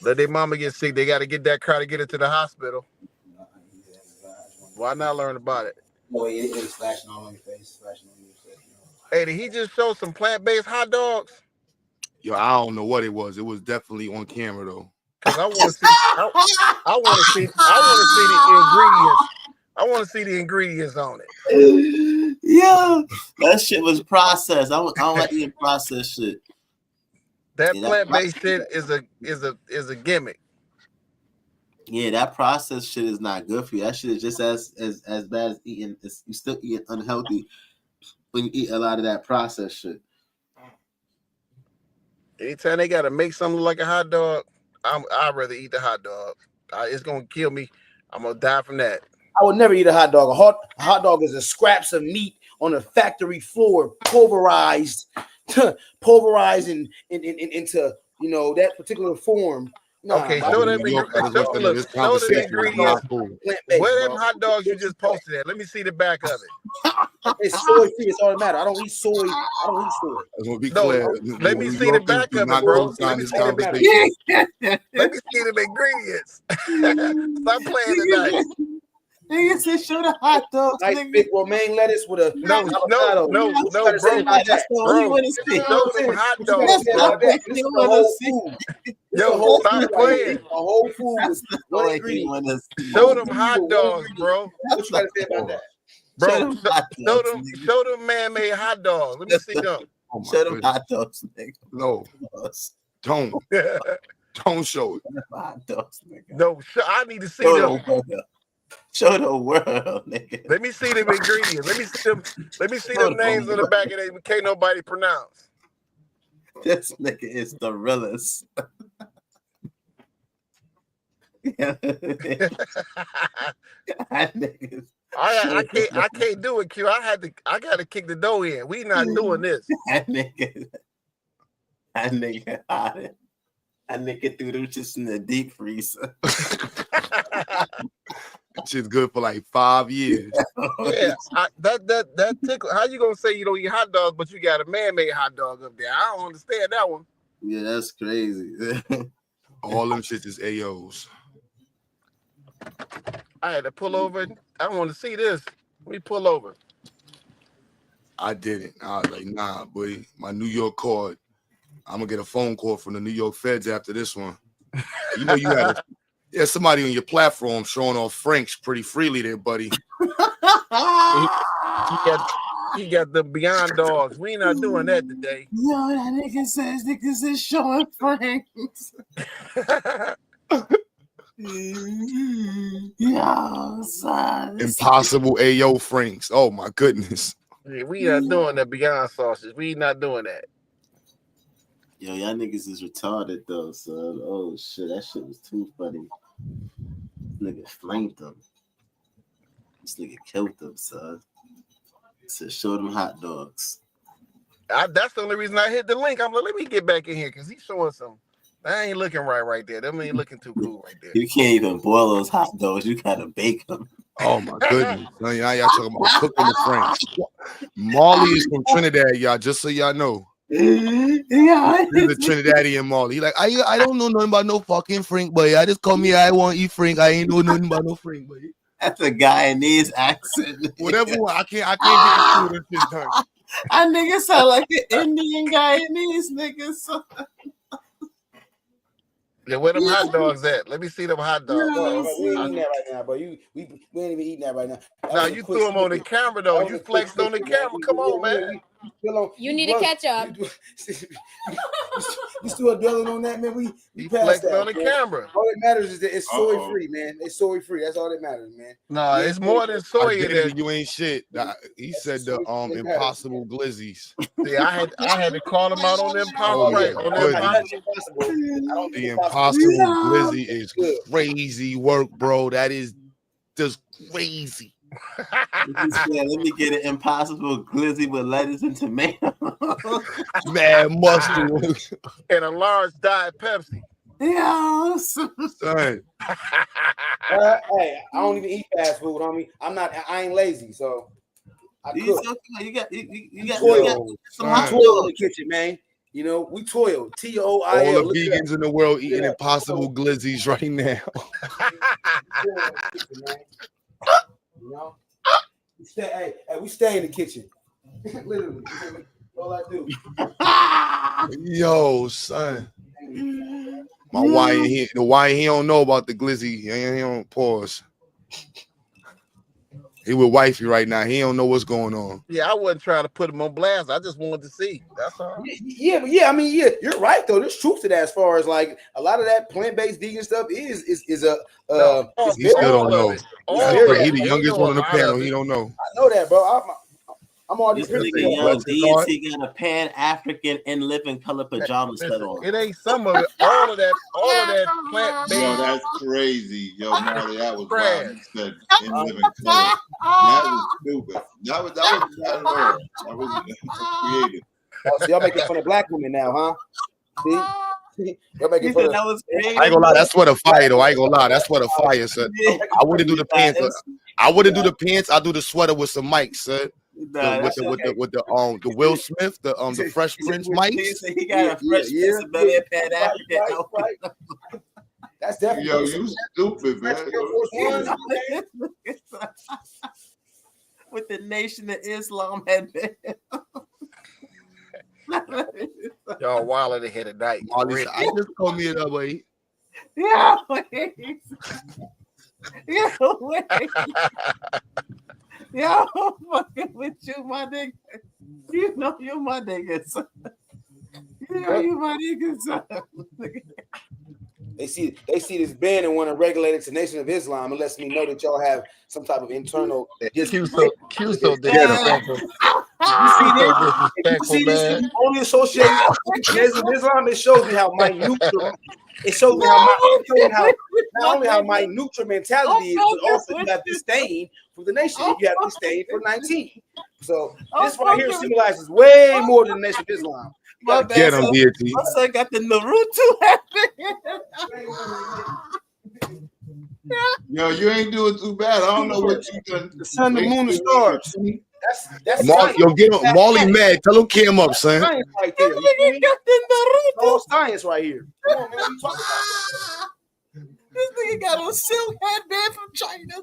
Let their mama get sick. They got to get that car to get her to the hospital. Why not learn about it? No, it was flashing all on your face. Flashing on your face. Hey, did he just show some plant-based hot dogs? Yo, I don't know what it was. It was definitely on camera though. Cause I want to see. I want to see the ingredients. I want to see the ingredients on it. Yeah, that shit was processed. I don't like eating processed shit. That plant-based shit is a gimmick. Yeah, that processed shit is not good for you. That shit is just as bad as eating. You still eat unhealthy when you eat a lot of that processed shit. Anytime they gotta make something look like a hot dog, I'd rather eat the hot dog. It's gonna kill me. I'm gonna die from that. I would never eat a hot dog. A hot dog is a scraps of meat on a factory floor, pulverized into that particular form Okay, I show was in them. New York. I just Show, listening to look, this show them conversation. It's ingredients. not cool. Plant-based, Where them bro. hot dogs you just posted at? Let me see the back of it. It's soy free. It's all that matter. I don't eat soy. I don't eat soy. I want to be No, clear. let me New see the Yorkers back do of it, not bro. co-sign this All that matters. conversation. Let me see them ingredients. Stop playing tonight. Nigga said show the hot dogs, Nice nigga. big romaine lettuce with a No, avocado. no, What you no, gotta say bro. about that? That's all he Bro, want to see. show them hot What you gotta dogs, say bro. about that? This is a whole food. This is a Yo, whole stop food right here. playing. A whole food with one He ingredient. wanna see. Show them hot dogs, bro. What you gotta say about that? Bro, Show them hot dogs, nigga. show them man-made hot dogs. Let me see them. Oh my Show them goodness. hot dogs, nigga. No, don't show it. Hot dogs, nigga. No, I need to see Show them. the world. Show the world, nigga. Let me see them ingredients. Let me see them. Let me see them names on the back of it. Can't nobody pronounce. This nigga is the realest. I can't do it, Q. I gotta kick the dough in. We not doing this. That nigga threw them just in the deep freezer. Shit's good for like 5 years. Yeah, that tickle. How you gonna say you don't eat hot dogs, but you got a man-made hot dog up there? I don't understand that one. Yeah, that's crazy. All them shits is AOs. I had to pull over. I want to see this. Let me pull over. I didn't. I was like, nah, boy, my New York card. I'm gonna get a phone call from the New York Feds after this one. You know, you had somebody on your platform showing off French pretty freely there, buddy. He got the Beyond Dogs. We not doing that today. Yo, that nigga says niggas is showing Franks. Yo, son. Impossible AO Franks. Oh my goodness. Yeah, we not doing the Beyond sausage. We not doing that. Yo, y'all niggas is retarded though, son. Oh shit, that shit was too funny. Nigga flamed them. This nigga killed them, son. Said show them hot dogs. That's the only reason I hit the link. I'm like, let me get back in here because he's showing some. That ain't looking right there. That ain't looking too cool right there. You can't even boil those hot dogs. You gotta bake them. Oh my goodness. Now y'all talking about cooking the Franks. Marley is from Trinidad, y'all, just so y'all know. Yeah, He's a Trinidadian Marley. He like, I don't know nothing about no fucking Frank, but I just call me I want to eat Frank. I ain't know nothing about no Frank, but that's a Guyanese accent. Whatever one. I can't get the shit done. That nigga sound like an Indian Guyanese nigga. So. Yeah, where them hot dogs at? Let me see them hot dogs. Bro, we ain't eating that right now, bro. We ain't even eating that right now. Now you threw them on the camera though. You flexed on the camera. Come on, man. You need to catch up. You still dwelling on that, man? We flexed that, on the man. camera. All that matters is that it's soy free, man. It's soy free. That's all that matters, man. No, it's more than soy in there. You ain't shit. He said the impossible glizzies. See, I had to call him out on them possible. Right, on them possible. The impossible glizzy is crazy work, bro. That is just crazy. Let me get an impossible glizzy with lettuce and tomato. Man, mustard and a large Diet Pepsi. Yeah, son. Hey, I don't even eat fast food, homie. I ain't lazy, so I cook. You got some hot toil in the kitchen, man. You know, we toil. TOIL. All the vegans in the world eating impossible glizzies right now. You know, we stay in the kitchen. Literally, all I do. Yo, son. My wife, he don't know about the glizzy. He don't pause. He with wifey right now. He don't know what's going on. Yeah, I wasn't trying to put him on blast. I just wanted to see. That's all. Yeah, I mean, you're right though. There's truth to that as far as like a lot of that plant-based vegan stuff is he still don't know. He the youngest one on the panel. He don't know. I know that, bro. I'm already this nigga young DNT got a Pan-African and living color pajamas set on. It ain't some of it. All of that plant-based. Yo, that's crazy. Yo, Marley, that was wild. You said in living color. That was stupid. That was not at all. That was creative. Oh, so y'all making fun of black women now, huh? See? Y'all making He fun said of. that was I creative. ain't gonna lie, that's what a fire though. I ain't gonna lie, that's what a fire, son. I wouldn't do the pants. I wouldn't do the pants. I do the sweater with some mics, son. With the Will Smith, the Fresh Prince mics. He got a Fresh Prince of Bel-Air Pan African. Right. That's definitely. Yo, you stupid, man. With the Nation of Islam headband. Y'all wilding ahead of night. Molly, I just call me that way. Yeah, wait. Yeah, wait. Yo, I'm fucking with you, my nigga. You know you my nigga. Son. You know you my nigga. Son. They see this band and want to regulate it to Nation of Islam. It lets me know that y'all have some type of internal. Q so disrespectful. You see this only associated with Nation of Islam. It shows me how minute. It shows me how not only how minute your mentality is, but also you have disdain for the nation. You have disdain for 19. So this right here symbolizes way more than the Nation of Islam. Get him, deity. My son got the Naruto happen. Yo, you ain't doing too bad. I don't know what you done. The sun, the moon, the stars. That's Molly, yo, get him. Molly mad. Tell him cam up, son. Science right there. You got the Naruto. All science right here. Come on, man. What you talking about? This nigga got a silk headband from China.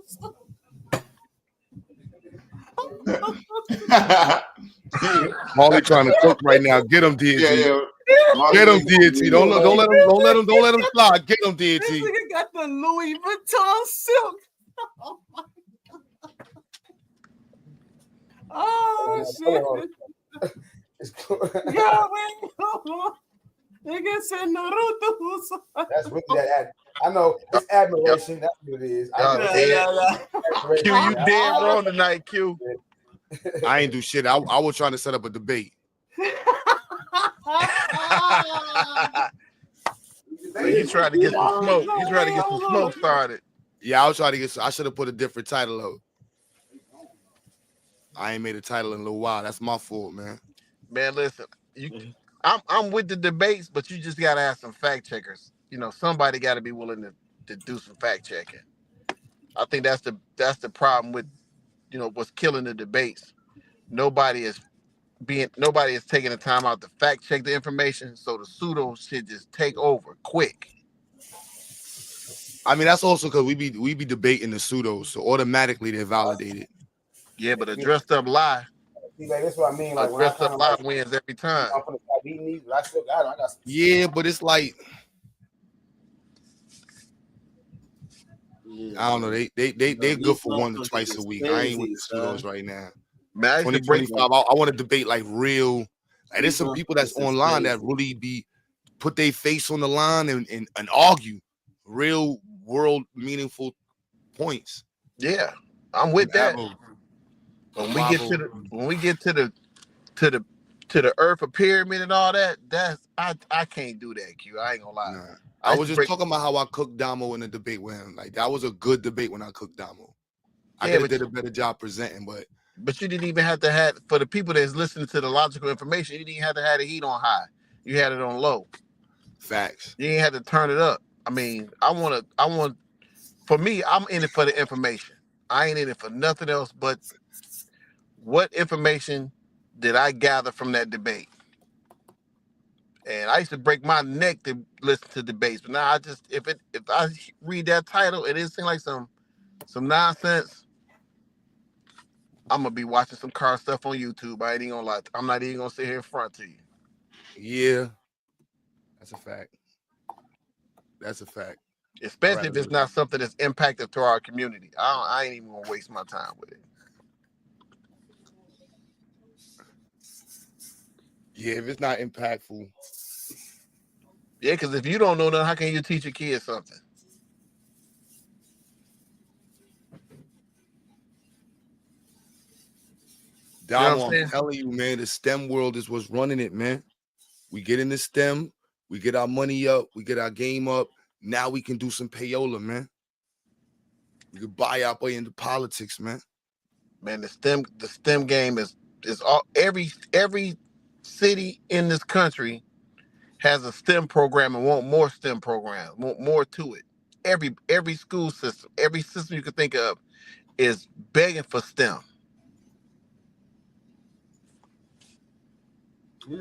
Molly trying to cook right now. Get him, deity. Yeah. Get him, deity. Don't let him fly. Get him, deity. This nigga got the Louis Vuitton silk. Oh my God. Oh shit. Yeah, man. Nigga said Naruto. That's really that. I know it's admiration. That's what it is. Q, you dead wrong tonight, Q. I ain't do shit. I was trying to set up a debate. You tried to get some smoke. You tried to get some smoke started. Yeah, I was trying to get. I should have put a different title out. I ain't made a title in a little while. That's my fault, man. Man, listen, I'm with the debates, but you just gotta have some fact checkers. You know, somebody got to be willing to do some fact checking. I think that's the problem with, you know, what's killing the debates. Nobody is taking the time out to fact check the information, so the pseudo shit just take over quick. I mean, that's also because we be debating the pseudos, so automatically they're validated. Yeah, but a dressed up lie. See, like, that's what I mean. Like, a dressed up lie wins every time. I'm gonna stop eating these, but I still got them. I got some. Yeah, but it's like, I don't know. They're good for 1 to twice a week. I ain't with the pseudos right now. Man, 2025. I want to debate like real. Like, there's some people that's online that really put their face on the line and argue real world meaningful points. Yeah, I'm with that. When we get to the Earth, a pyramid and all that, I can't do that, Q. I ain't gonna lie. Nah. I was just talking about how I cooked Damo in the debate with him. Like, that was a good debate when I cooked Damo. I could have did a better job presenting, but you didn't even have to have, for the people that's listening to the logical information, you didn't have to have the heat on high. You had it on low. Facts. You ain't had to turn it up. I mean, for me, I'm in it for the information. I ain't in it for nothing else but what information did I gather from that debate. And I used to break my neck to listen to debates, but now if I read that title, it seems like some nonsense. I'm gonna be watching some car stuff on YouTube. I ain't even gonna lie. I'm not even gonna sit here in front to you. Yeah, that's a fact. That's a fact. Especially if it's not something that's impactful to our community. I ain't even gonna waste my time with it. Yeah, if it's not impactful. Yeah, because if you don't know nothing, how can you teach your kids something? Dom, I'm telling you, man, the STEM world is what's running it, man. We get in the STEM, we get our money up, we get our game up. Now we can do some payola, man. We can buy our way into politics, man. Man, the STEM game is all every city in this country has a STEM program and want more STEM programs, want more to it. Every school system, every system you can think of is begging for STEM.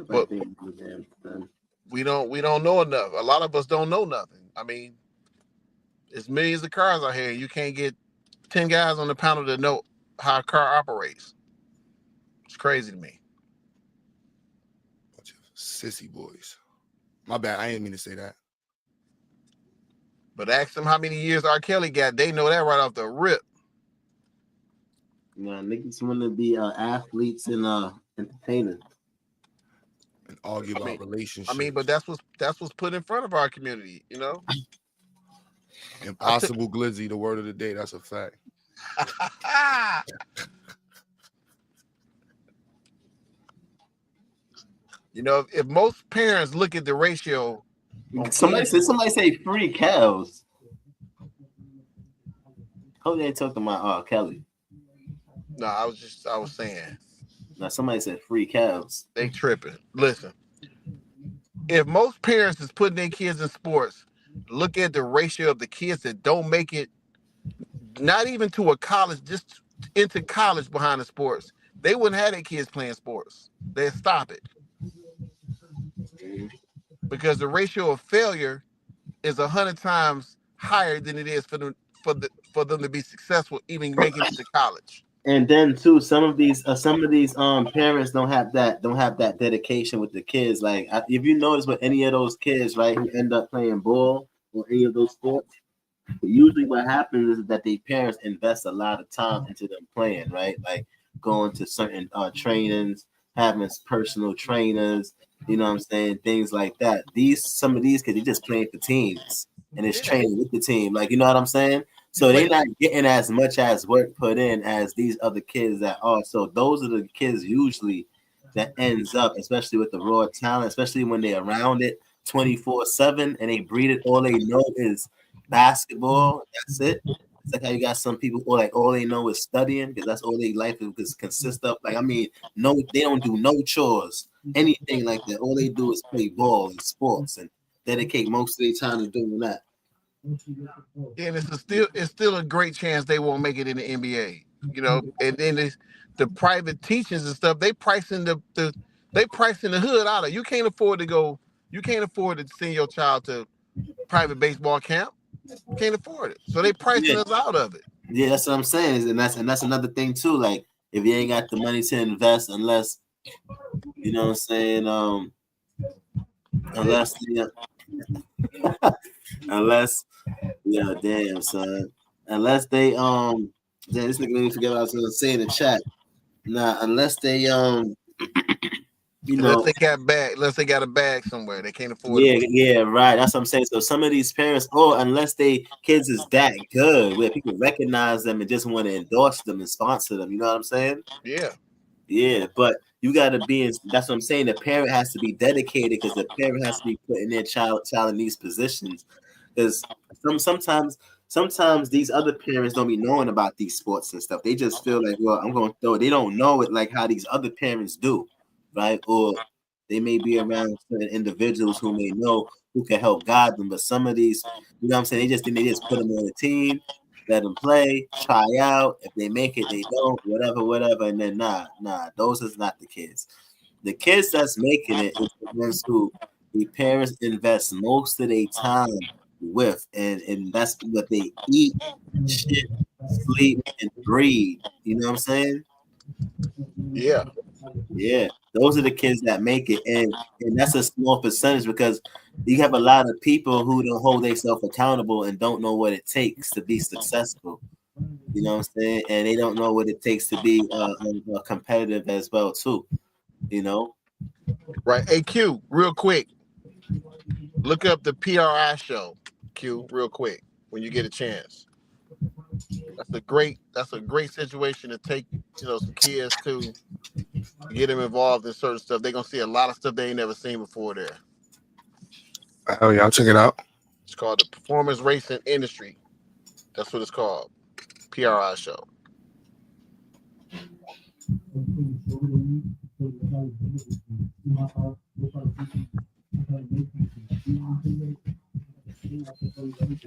But we don't know enough. A lot of us don't know nothing. I mean, there's millions of cars out here. You can't get 10 guys on the panel to know how a car operates. It's crazy to me. Bunch of sissy boys. My bad. I didn't mean to say that. But ask them how many years R. Kelly got. They know that right off the rip. Nah, niggas want to be athletes and entertainers. And argue about relationships. I mean, but that's what's put in front of our community, you know. Impossible glizzy, the word of the day. That's a fact. You know, if most parents look at the ratio, somebody say free cows. Hope they talking about Kelly. No, I was saying. Now somebody said free cows. They tripping. Listen, if most parents is putting their kids in sports, look at the ratio of the kids that don't make it, not even to a college, just into college behind the sports. They wouldn't have their kids playing sports. They'd stop it. Because the ratio of failure is 100 times higher than it is for them to be successful, even making it to college. And then too, some of these parents don't have that dedication with the kids. Like if you notice with any of those kids, right, who end up playing ball or any of those sports, usually what happens is that the parents invest a lot of time into them playing, right? Like going to certain trainings, having personal trainers, you know what I'm saying, things like that. Some of these kids, they just playing for teams and it's training with the team, like, you know what I'm saying? So they're not getting as much as work put in as these other kids that are. So those are the kids usually that ends up, especially with the raw talent, especially when they're around it 24/7 and they breed it. All they know is basketball. That's it. It's like how you got some people all they know is studying because that's all their life is consist of. Like, I mean, they don't do no chores, anything like that. All they do is play ball and sports and dedicate most of their time to doing that. And it's still a great chance they won't make it in the NBA, you know. And then the private teachings and stuff. They pricing the hood out of. You can't afford to send your child to private baseball camp. You can't afford it, so they pricing us out of it. Yeah, that's what I'm saying, and that's another thing too. Like if you ain't got the money to invest, unless you know what I'm saying, unless yeah, damn son, unless they damn, this nigga made me forget what I was gonna say in the chat. Nah, unless they unless they got a bag somewhere, they can't afford it. Yeah, right. That's what I'm saying. So some of these parents, unless they kids is that good, where people recognize them and just want to endorse them and sponsor them, you know what I'm saying? Yeah, but you got to be in. That's what I'm saying. The parent has to be dedicated because the parent has to be putting their child in these positions. Because sometimes these other parents don't be knowing about these sports and stuff. They just feel like, well, I'm going to throw it. They don't know it like how these other parents do, right? Or they may be around certain individuals who may know who can help guide them. But some of these, you know what I'm saying, they just put them on a team, let them play, try out. If they make it, they don't, whatever. And then nah, those is not the kids. The kids that's making it is the ones who the parents invest most of their time with, and that's what they eat, shit, sleep, and breathe. You know what I'm saying? Yeah. Those are the kids that make it, and that's a small percentage because you have a lot of people who don't hold themselves accountable and don't know what it takes to be successful. You know what I'm saying? And they don't know what it takes to be competitive as well too. You know? Right. Hey Q, real quick, look up the PRI show, Q, real quick when you get a chance. That's a great situation to take, some kids to get them involved in certain stuff. They're gonna see a lot of stuff they ain't never seen before there. Oh yeah, I'll check it out. It's called the Performance Racing Industry. That's what it's called. PRI show.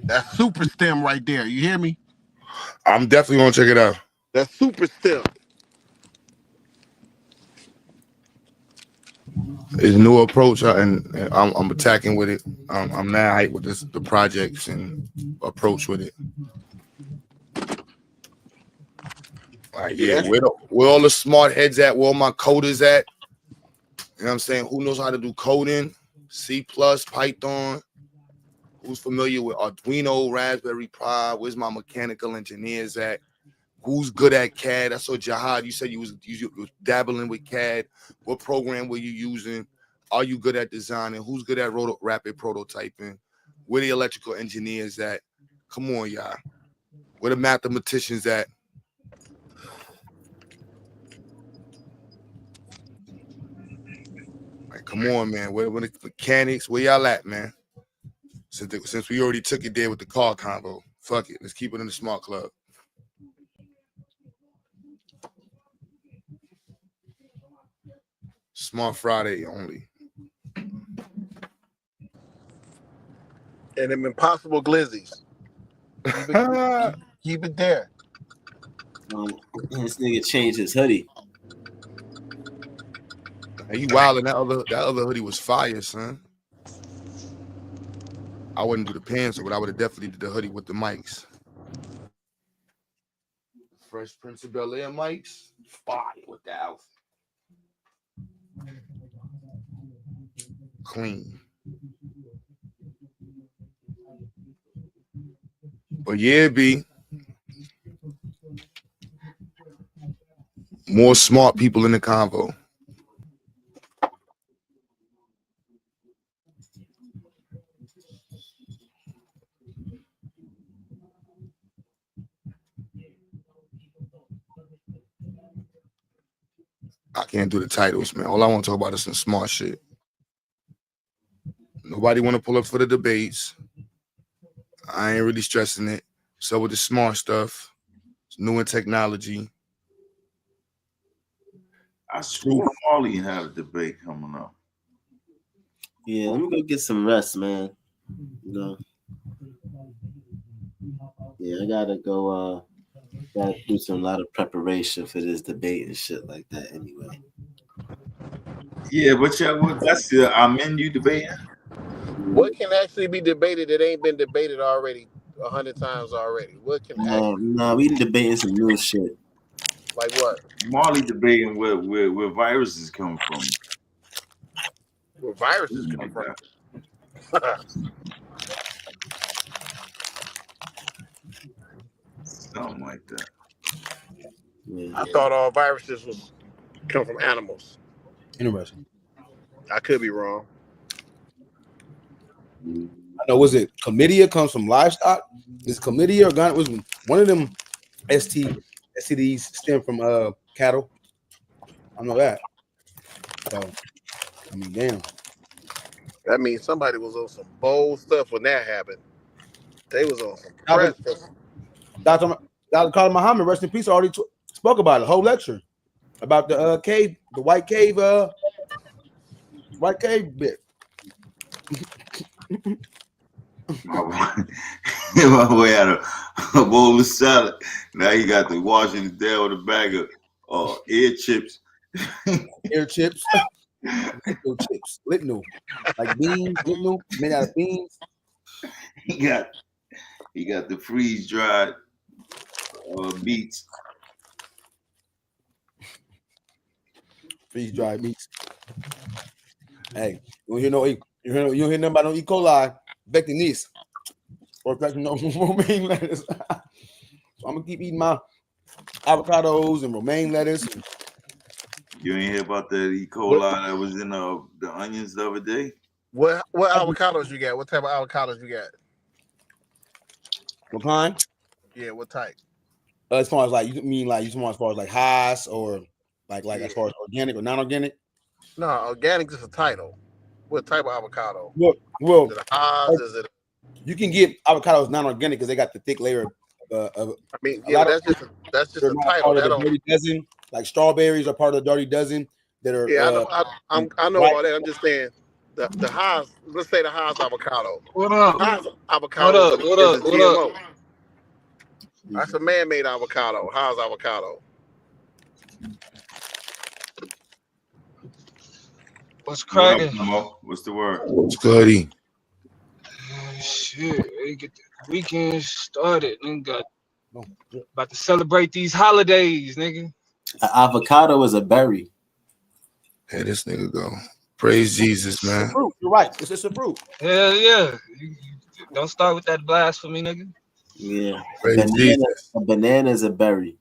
That's super stem right there. You hear me? I'm definitely gonna check it out. That's super stem. It's a new approach, and I'm attacking with it. I'm now hyped with the projects and approach with it. Like, yeah, where all the smart heads at? Where all my coders at? You know what I'm saying? Who knows how to do coding? C++, Python. Who's familiar with Arduino, Raspberry Pi? Where's my mechanical engineers at? Who's good at CAD? I saw Jihad. You said you was dabbling with CAD. What program were you using? Are you good at designing? Who's good at rapid prototyping? Where the electrical engineers at? Come on, y'all. Where the mathematicians at? Like, come on, man. Where the mechanics? Where y'all at, man? Since we already took it there with the car convo, fuck it. Let's keep it in the smart club. Smart Friday only. And them impossible glizzies. Keep it there. This nigga changed his hoodie. Hey, you wildin'. That other hoodie was fire, son. I wouldn't do the pants, but I would have definitely did the hoodie with the mics. Fresh Prince of Bel-Air mics. Fire with the outfit. Clean. But yeah, B. More smart people in the convo. I can't do the titles, man. All I want to talk about is some smart shit. Nobody want to pull up for the debates. I ain't really stressing it. So with the smart stuff, it's new in technology. I swore Marley had a debate coming up. Yeah, let me go get some rest, man. You know. Yeah, I gotta go. Gotta do a lot of preparation for this debate and shit like that. Anyway. Yeah, but that's the menu debating. What can actually be debated that ain't been debated already 100 times already? What can No, we debating some new shit. Like what? Marley debating where viruses come from. Where viruses come from. Something like that. Yeah. I thought all viruses come from animals. Interesting. I could be wrong. I know. Was it chlamydia comes from livestock? Is chlamydia or gun? Was one of them STDs stem from cattle? I know that. So I mean, damn. That means somebody was on some bold stuff when that happened. They was on some press. Dr. Khalid Muhammad, rest in peace, already spoke about it, a whole lecture about the cave, the white cave bit. My boy had a bowl of salad. Now he got to washing it down with a bag of ear chips. Ear chips. Little chips. Little. Like beans, little, made out of beans. He got the freeze dried beets. Freeze dried meats. Hey, you hear nothing about no E. coli, vector or no romaine lettuce. So I'm gonna keep eating my avocados and romaine lettuce. You ain't hear about that E. coli that was in the onions the other day? What avocados you got? What type of avocados you got? What kind? Yeah, what type? As far as like you mean like as far as like Haas or like as far as organic or non-organic? No, organic is a title. What type of avocado? Well, is it a Haas? Is it? You can get avocados non-organic because they got the thick layer of. I mean, yeah, that's just a title. That dirty dozen, like strawberries are part of the dirty dozen that are. Yeah, I know right. all that. I'm just saying The Haas, let's say the Haas avocado. What up? Haas What avocado up? What is a up? What up? GMO. That's a man-made avocado. Haas avocado. What's What up, cracking? Mo? What's the word? It's goody. Shit, we get the weekend started. Nigga got about to celebrate these holidays, nigga. An avocado is a berry. Hey, this nigga go. Praise Jesus, It's a man. fruit. You're right. It's just a fruit. Hell yeah. You don't start with that blasphemy, nigga. Yeah. Praise Jesus. A banana is a berry.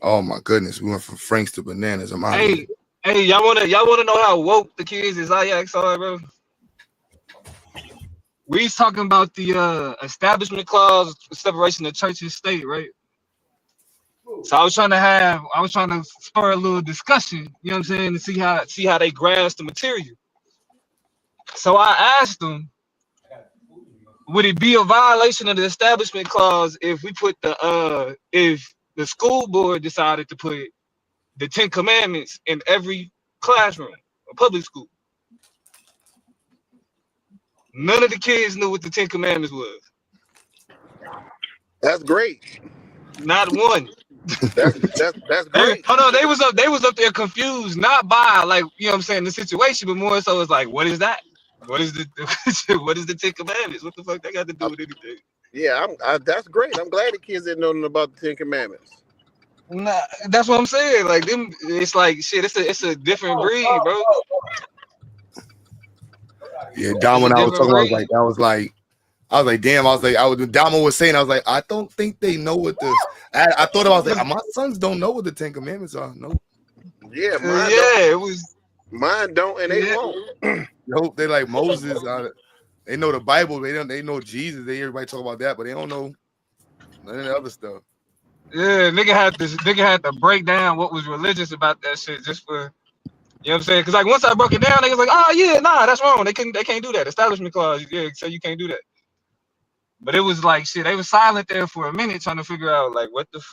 Oh my goodness, we went from Franks to bananas. I'm out of here. Hey, y'all wanna know how woke the kids is Ajax are, bro? We was talking about the establishment clause, separation of church and state, right? So I was trying to spur a little discussion, you know what I'm saying, to see how they grasp the material. So I asked them, would it be a violation of the establishment clause if we put if the school board decided to put the 10 Commandments in every classroom, a public school? None of the kids knew what the 10 Commandments was. That's great. Not one. That's great. Hold on, they was up there confused, not by like, you know what I'm saying, the situation, but more so it's like, what is that? What is the what is the 10 Commandments? What the fuck they got to do with anything? Yeah, that's great. I'm glad the kids didn't know nothing about the 10 Commandments. Nah, that's what I'm saying. Like them, it's like shit. It's a different breed, bro. Yeah, Dom, when I was talking, breed. I was like, damn, Damo was saying, I was like, I don't think they know what the. I thought about it, my sons don't know what the 10 Commandments are. No. Yeah, mine don't, and they won't. Nope, they like Moses. They know the Bible. They know Jesus. Everybody talk about that, but they don't know none of the other stuff. Yeah, nigga had to break down what was religious about that shit just for, you know what I'm saying? Because like once I broke it down, niggas like, oh yeah, nah, that's wrong. They can't do that. Establishment clause, yeah, so you can't do that. But it was like shit. They was silent there for a minute trying to figure out like what is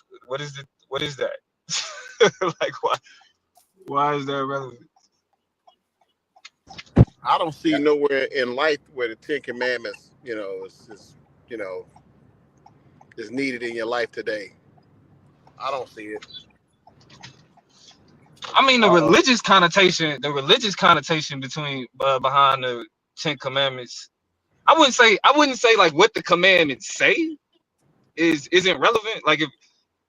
that? Like why is that relevant? I don't see nowhere in life where the 10 Commandments, is needed in your life today. I don't see it. I mean, the religious connotation between behind the 10 Commandments, I wouldn't say like what the commandments say isn't relevant. Like if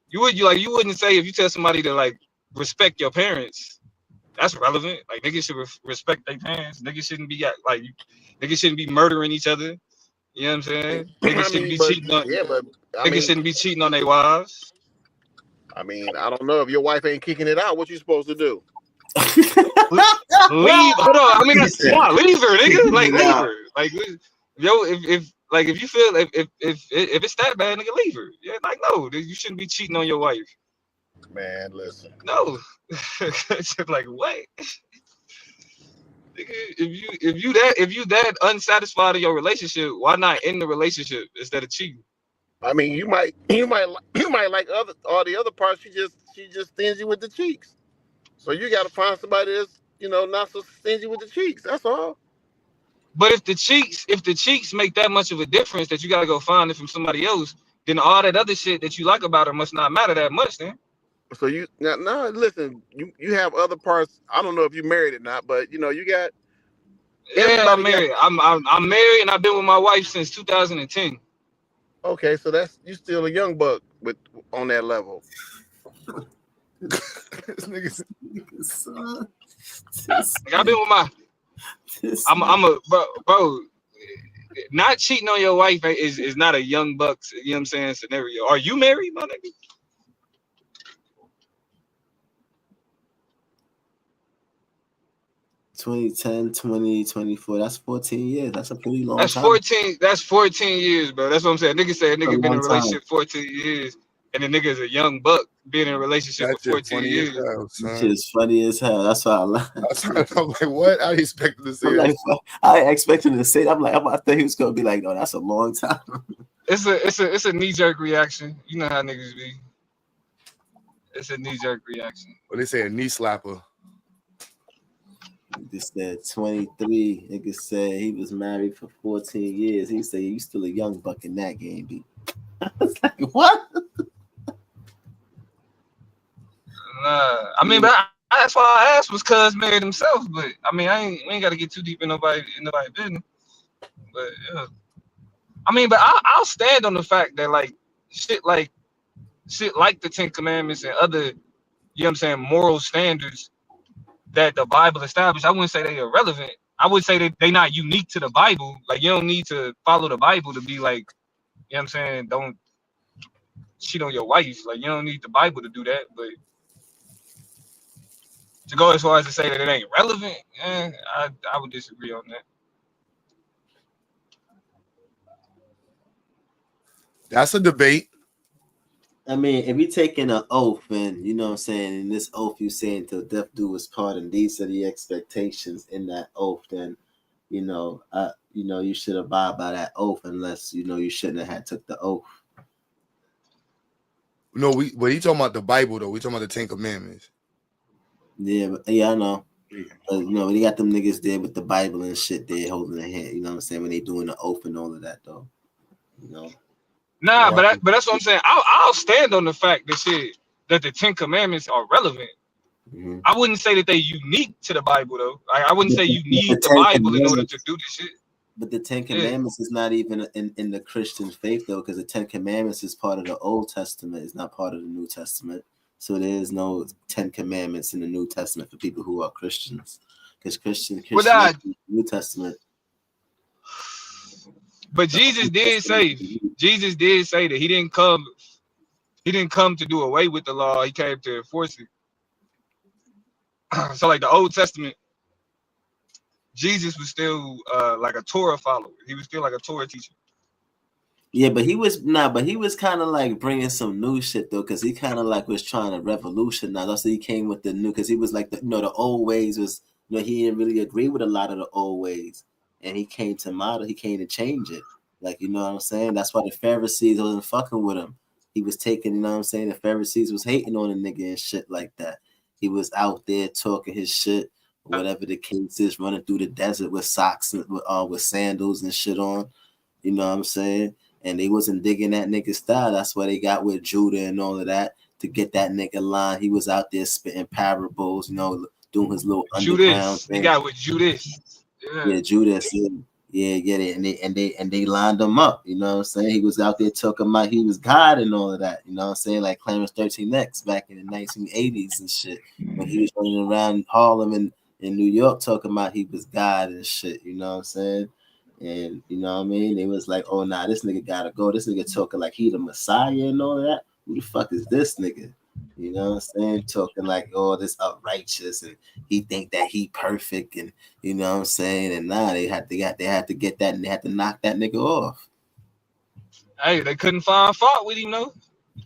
you wouldn't say if you tell somebody to like respect your parents, that's relevant. Like niggas should respect their parents. Niggas shouldn't be murdering each other. You know what I'm saying? Niggas shouldn't be cheating on. Yeah, but niggas shouldn't be cheating on their wives. I mean, I don't know if your wife ain't kicking it out. What you supposed to do? Leave. Hold on. I mean, leave her, nigga. Like leave her. Like yo, if you feel if it's that bad, nigga, leave her. Yeah, like no, you shouldn't be cheating on your wife. Man, listen. No. Like what? If you that unsatisfied in your relationship, why not end the relationship instead of cheating? I mean, you might like all the other parts. She just stingy with the cheeks. So you got to find somebody that's not so stingy with the cheeks. That's all. But if the cheeks make that much of a difference that you got to go find it from somebody else, then all that other shit that you like about her must not matter that much, then. So you now listen. You have other parts. I don't know if you married or not, but you got. Yeah, I'm married. I'm married, and I've been with my wife since 2010. Okay, so you still a young buck on that level. Like I've been with my. I'm a bro. Not cheating on your wife is not a young bucks. You know what I'm saying? Scenario. Are you married, my nigga? (2010, 2024). That's 14 years. That's a pretty long time. That's 14 years, bro. That's what I'm saying. Nigga said nigga been in a relationship 14 years, and the nigga is a young buck being in a relationship for 14 years. This shit is funny as hell. That's why I laugh. I'm like, what? I expected to say that. I expected to say that. I thought he was gonna be like, no, that's a long time. It's a knee-jerk reaction. You know how niggas be. It's a knee-jerk reaction. Well, they say a knee slapper. Nigga said 23. Nigga said he was married for 14 years. He said you still a young buck in that game, B. I was like, what? I mean, but that's why I asked was cuz married himself. But I mean, we ain't got to get too deep in nobody business. But yeah. I mean, but I'll stand on the fact that like shit like the Ten Commandments and other, you know what I'm saying, moral standards that the Bible established, I wouldn't say they are irrelevant. I would say that they not unique to the Bible. Like you don't need to follow the Bible to be like, you know what I'm saying, don't cheat on your wife. Like you don't need the Bible to do that. But to go as far as to say that it ain't relevant, I would disagree on that. That's a debate. I mean, if you taking an oath and you know what I'm saying, in this oath you saying till death do us part, and these are the expectations in that oath, then you should abide by that oath, unless you shouldn't have had took the oath. No, but he talking about the Bible though. We talking about the Ten Commandments. Yeah, I know. But, when they got them niggas there with the Bible and shit, they holding their hand. You know what I'm saying, when they doing the oath and all of that though. Nah, but that's what I'm saying. I'll stand on the fact that the Ten Commandments are relevant. Mm-hmm. I wouldn't say that they unique to the Bible though. I wouldn't say you need the Bible in order to do this shit. But the Ten Commandments is not even in the Christian faith though, because the Ten Commandments is part of the Old Testament. It's not part of the New Testament. So there is no 10 Commandments in the New Testament for people who are Christians, because Christian New Testament. But Jesus did say that he didn't come to do away with the law. He came to enforce it. So like the Old Testament, Jesus was still like a Torah follower. He was still like a Torah teacher. Yeah, but he was kind of like bringing some new shit though, because he kind of like was trying to revolutionize. Also, he came with the new, because he was like the old ways was, he didn't really agree with a lot of the old ways, and he came to change it. Like, you know what I'm saying? That's why the Pharisees wasn't fucking with him. He was taking, you know what I'm saying? The Pharisees was hating on a nigga and shit like that. He was out there talking his shit, whatever the case is, running through the desert with socks and with sandals and shit on. You know what I'm saying? And they wasn't digging that nigga style. That's why they got with Judah and all of that to get that nigga line. He was out there spitting parables, doing his little underground thing. They got with Judas. Yeah, Judas. Yeah, and they lined him up. You know what I'm saying? He was out there talking about he was God and all of that. You know what I'm saying? Like Clarence 13X back in the 1980s and shit, when he was running around Harlem and in New York talking about he was God and shit. You know what I'm saying? And you know what I mean? They was like, oh nah, this nigga gotta go. This nigga talking like he the Messiah and all of that. Who the fuck is this nigga? You know what I'm saying? Talking like, oh, this uprighteous, and he think that he perfect, and you know what I'm saying? And nah, they had to get that, and they had to knock that nigga off. Hey, they couldn't find fault with him, though.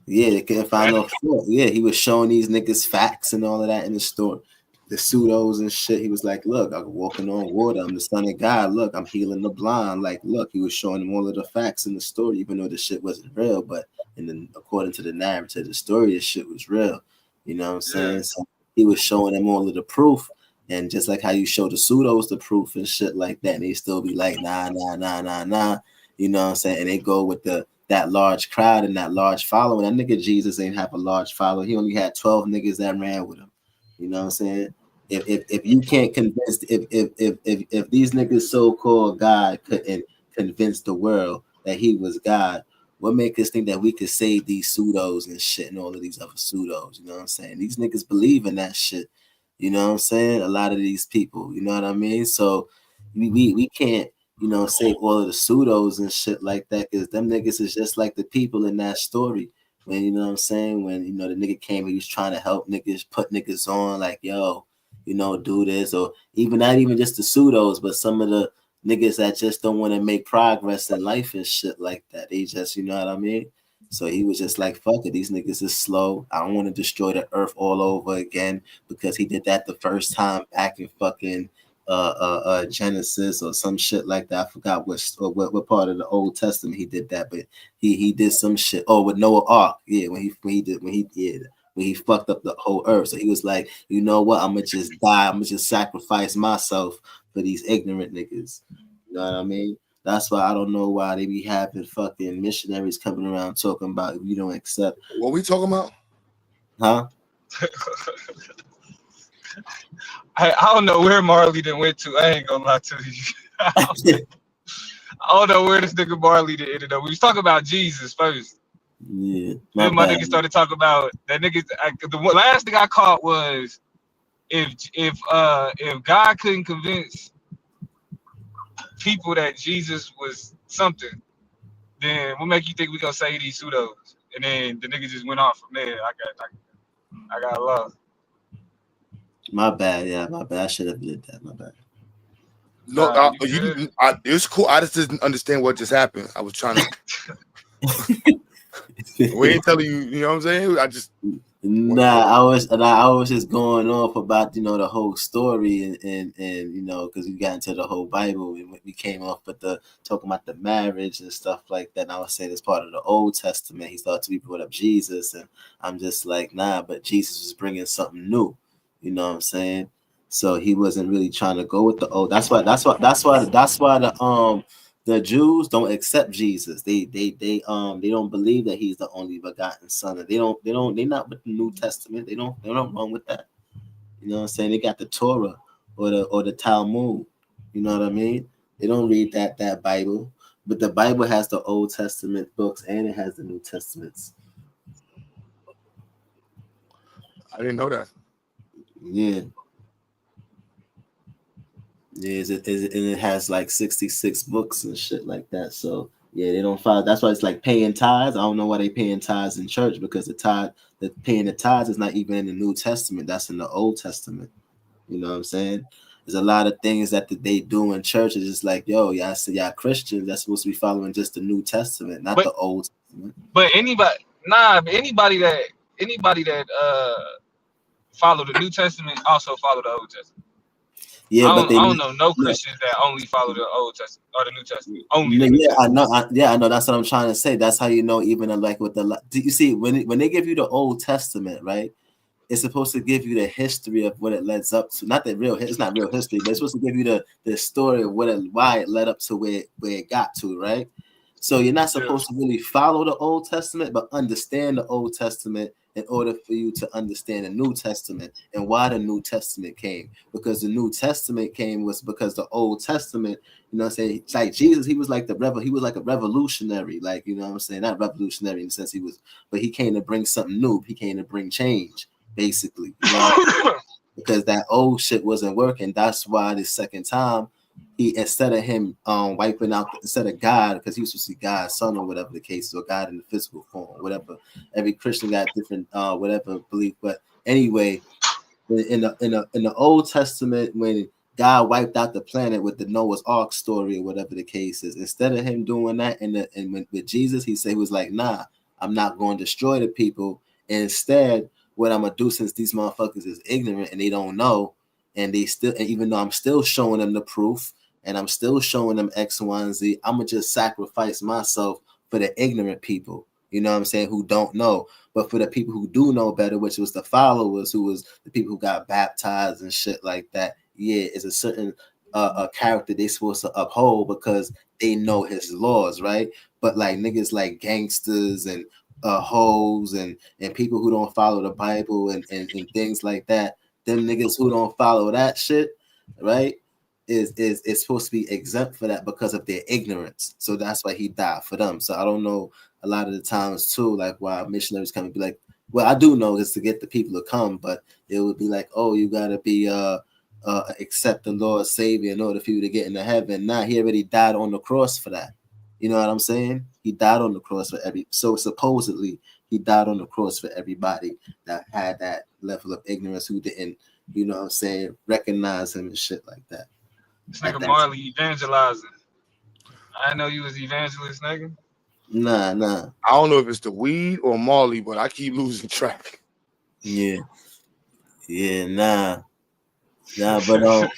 Yeah, they couldn't find no fault. Yeah, he was showing these niggas facts and all of that in the store. The pseudos and shit. He was like, look, I'm walking on water. I'm the son of God. Look, I'm healing the blind. Like, look, he was showing them all of the facts in the story, even though the shit wasn't real. But according to the narrative, the story, this shit was real. You know what I'm saying? Yeah. So he was showing them all of the proof. And just like how you show the pseudos the proof and shit like that, and they still be like, nah. You know what I'm saying? And they go with that large crowd and that large following. That nigga Jesus ain't have a large following. He only had 12 niggas that ran with him. You know what I'm saying? If you can't convince, if these niggas so-called God couldn't convince the world that he was God, what make us think that we could save these pseudos and shit and all of these other pseudos? You know what I'm saying? These niggas believe in that shit. You know what I'm saying? A lot of these people, you know what I mean? So we can't, save all of the pseudos and shit like that, because them niggas is just like the people in that story. When, you know what I'm saying? When, the nigga came, he was trying to help niggas, put niggas on, like, yo, do this, or not even just the pseudos, but some of the niggas that just don't want to make progress in life and shit like that. They just, you know what I mean? So he was just like, fuck it, these niggas is slow. I don't want to destroy the earth all over again, because he did that the first time back in fucking Genesis or some shit like that. I forgot what part of the Old Testament he did that, but he did some shit. Oh, with Noah Ark, yeah, when he when he fucked up the whole earth. So he was like, you know what? I'm gonna just die. I'm gonna just sacrifice myself for these ignorant niggas. You know what I mean? That's why I don't know why they be having fucking missionaries coming around talking about if you don't accept. What we talking about? Huh? I don't know where Marley done went to. I ain't gonna lie to you. I don't know where this nigga Marley done ended up. We was talking about Jesus first. Yeah. Then my nigga started talking about that nigga. The last thing I caught was if God couldn't convince people that Jesus was something, then what make you think we gonna say these pseudos? And then the nigga just went off from there. I got lost. My bad, yeah, my bad. I should have did that. My bad. No, it's cool. I just didn't understand what just happened. I was trying to. We ain't telling you. You know what I'm saying? I just. Nah, I was just going off about the whole story and because we got into the whole Bible and we came off with the talking about the marriage and stuff like that. And I was saying it's part of the Old Testament. He started to be brought up Jesus, and I'm just like, nah, but Jesus was bringing something new. You know what I'm saying? So he wasn't really trying to go with the old. That's why the Jews don't accept Jesus. They don't believe that he's the only begotten son. They're not with the New Testament. They don't wrong with that. You know what I'm saying? They got the Torah or the Talmud. You know what I mean? They don't read that Bible. But the Bible has the Old Testament books and it has the New Testaments. I didn't know that. Yeah. Yeah, and it has like 66 books and shit like that. So yeah, they don't follow. That's why it's like paying tithes. I don't know why they paying tithes in church, because paying the tithes is not even in the New Testament. That's in the Old Testament. You know what I'm saying? There's a lot of things that they do in church. It's just like, yo, y'all Christians, that's supposed to be following just the New Testament, not the Old Testament. But anybody that follow the New Testament also follow the Old Testament. Yeah, I don't know no Christians that only follow the Old Testament or the New Testament. Only the New Testament. I know. That's what I'm trying to say. That's how you know, even like with the. Do you see when they give you the Old Testament, right? It's supposed to give you the history of what it leads up to. Not the real. It's not real history, but it's supposed to give you the story of why it led up to where it got to, right? So you're not supposed to really follow the Old Testament, but understand the Old Testament in order for you to understand the New Testament and why the New Testament came. Because the New Testament came was because the Old Testament, you know what I'm saying? It's like Jesus, he was like a revolutionary, like, you know what I'm saying? Not revolutionary in the sense but he came to bring something new. He came to bring change, basically. You know? Because that old shit wasn't working. That's why the second time, instead of him wiping out, instead of God, because he was supposed to see God's son or whatever the case is, or God in the physical form, whatever. Every Christian got different whatever belief, but anyway, in the Old Testament, when God wiped out the planet with the Noah's Ark story or whatever the case is, instead of him doing that, with Jesus, he was like, nah, I'm not going to destroy the people. Instead, what I'm gonna do, since these motherfuckers is ignorant and they don't know, and even though I'm still showing them the proof and I'm still showing them X, Y, and Z, I'm gonna just sacrifice myself for the ignorant people, you know what I'm saying, who don't know. But for the people who do know better, which was the followers, who was the people who got baptized and shit like that, yeah, it's a certain a character they supposed to uphold because they know his laws, right? But like niggas like gangsters and hoes and people who don't follow the Bible and things like that, them niggas who don't follow that shit, right, is supposed to be exempt for that because of their ignorance. So that's why he died for them. So I don't know, a lot of the times too, like why missionaries come and be like, well, I do know it's to get the people to come, but it would be like, oh, you gotta be accept the Lord Savior in order for you to get into heaven. Nah, he already died on the cross for that. You know what I'm saying? He died on the cross for so supposedly he died on the cross for everybody that had that level of ignorance, who didn't, you know what I'm saying, recognize him and shit like that. This nigga Marley evangelizing. I know you was evangelist, nigga. Nah. I don't know if it's the weed or Marley, but I keep losing track. Yeah, nah, but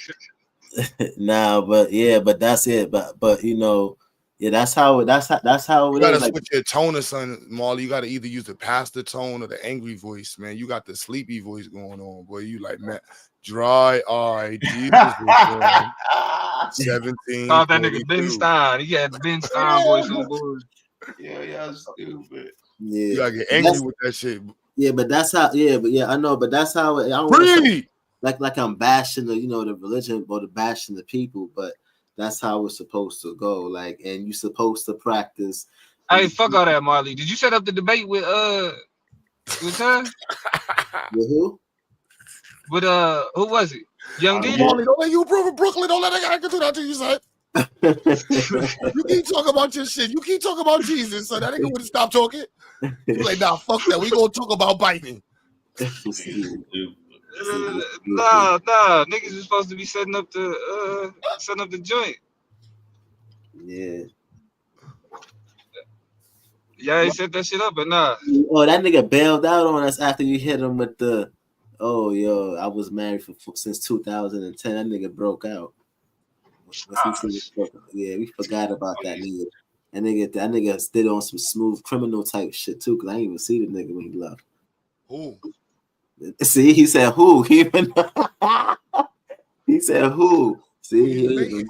nah, but yeah, but that's it. But you know, Yeah, that's how it You is. gotta Like, switch your tone or something, Marley. You gotta either use the pastor tone or the angry voice, man. You got the sleepy voice going on, boy. You like, man, dry eye, Jesus was born. 1742. Called that nigga Ben Stein. He had Ben Stein voice on board. Yeah, y'all stupid. You yeah, gotta get angry with that shit. yeah, but that's how. Yeah, but yeah, I know, but that's how. I don't want to Free! like I'm bashing the the religion or the bashing the people, but that's how it's supposed to go. Like, and you're supposed to practice. Hey, fuck all that, Marley. Did you set up the debate with her? With who? With who was it? Young D? Marley, don't let you approve of Brooklyn. Don't let that guy do that to you, son. You keep talking about your shit. You keep talking about Jesus, so that nigga wouldn't stop talking. You like, nah, fuck that. We gonna talk about Biden. Nah, niggas is supposed to be setting up the joint. Yeah. Yeah, he set that shit up, but nah. Oh, that nigga bailed out on us after you hit him with the, oh, yo, I was married since 2010. That nigga broke out. Yeah, we forgot about that nigga. That nigga did on some smooth criminal type shit too, because I didn't even see the nigga when he left. Who? See, he said who? He said who? See,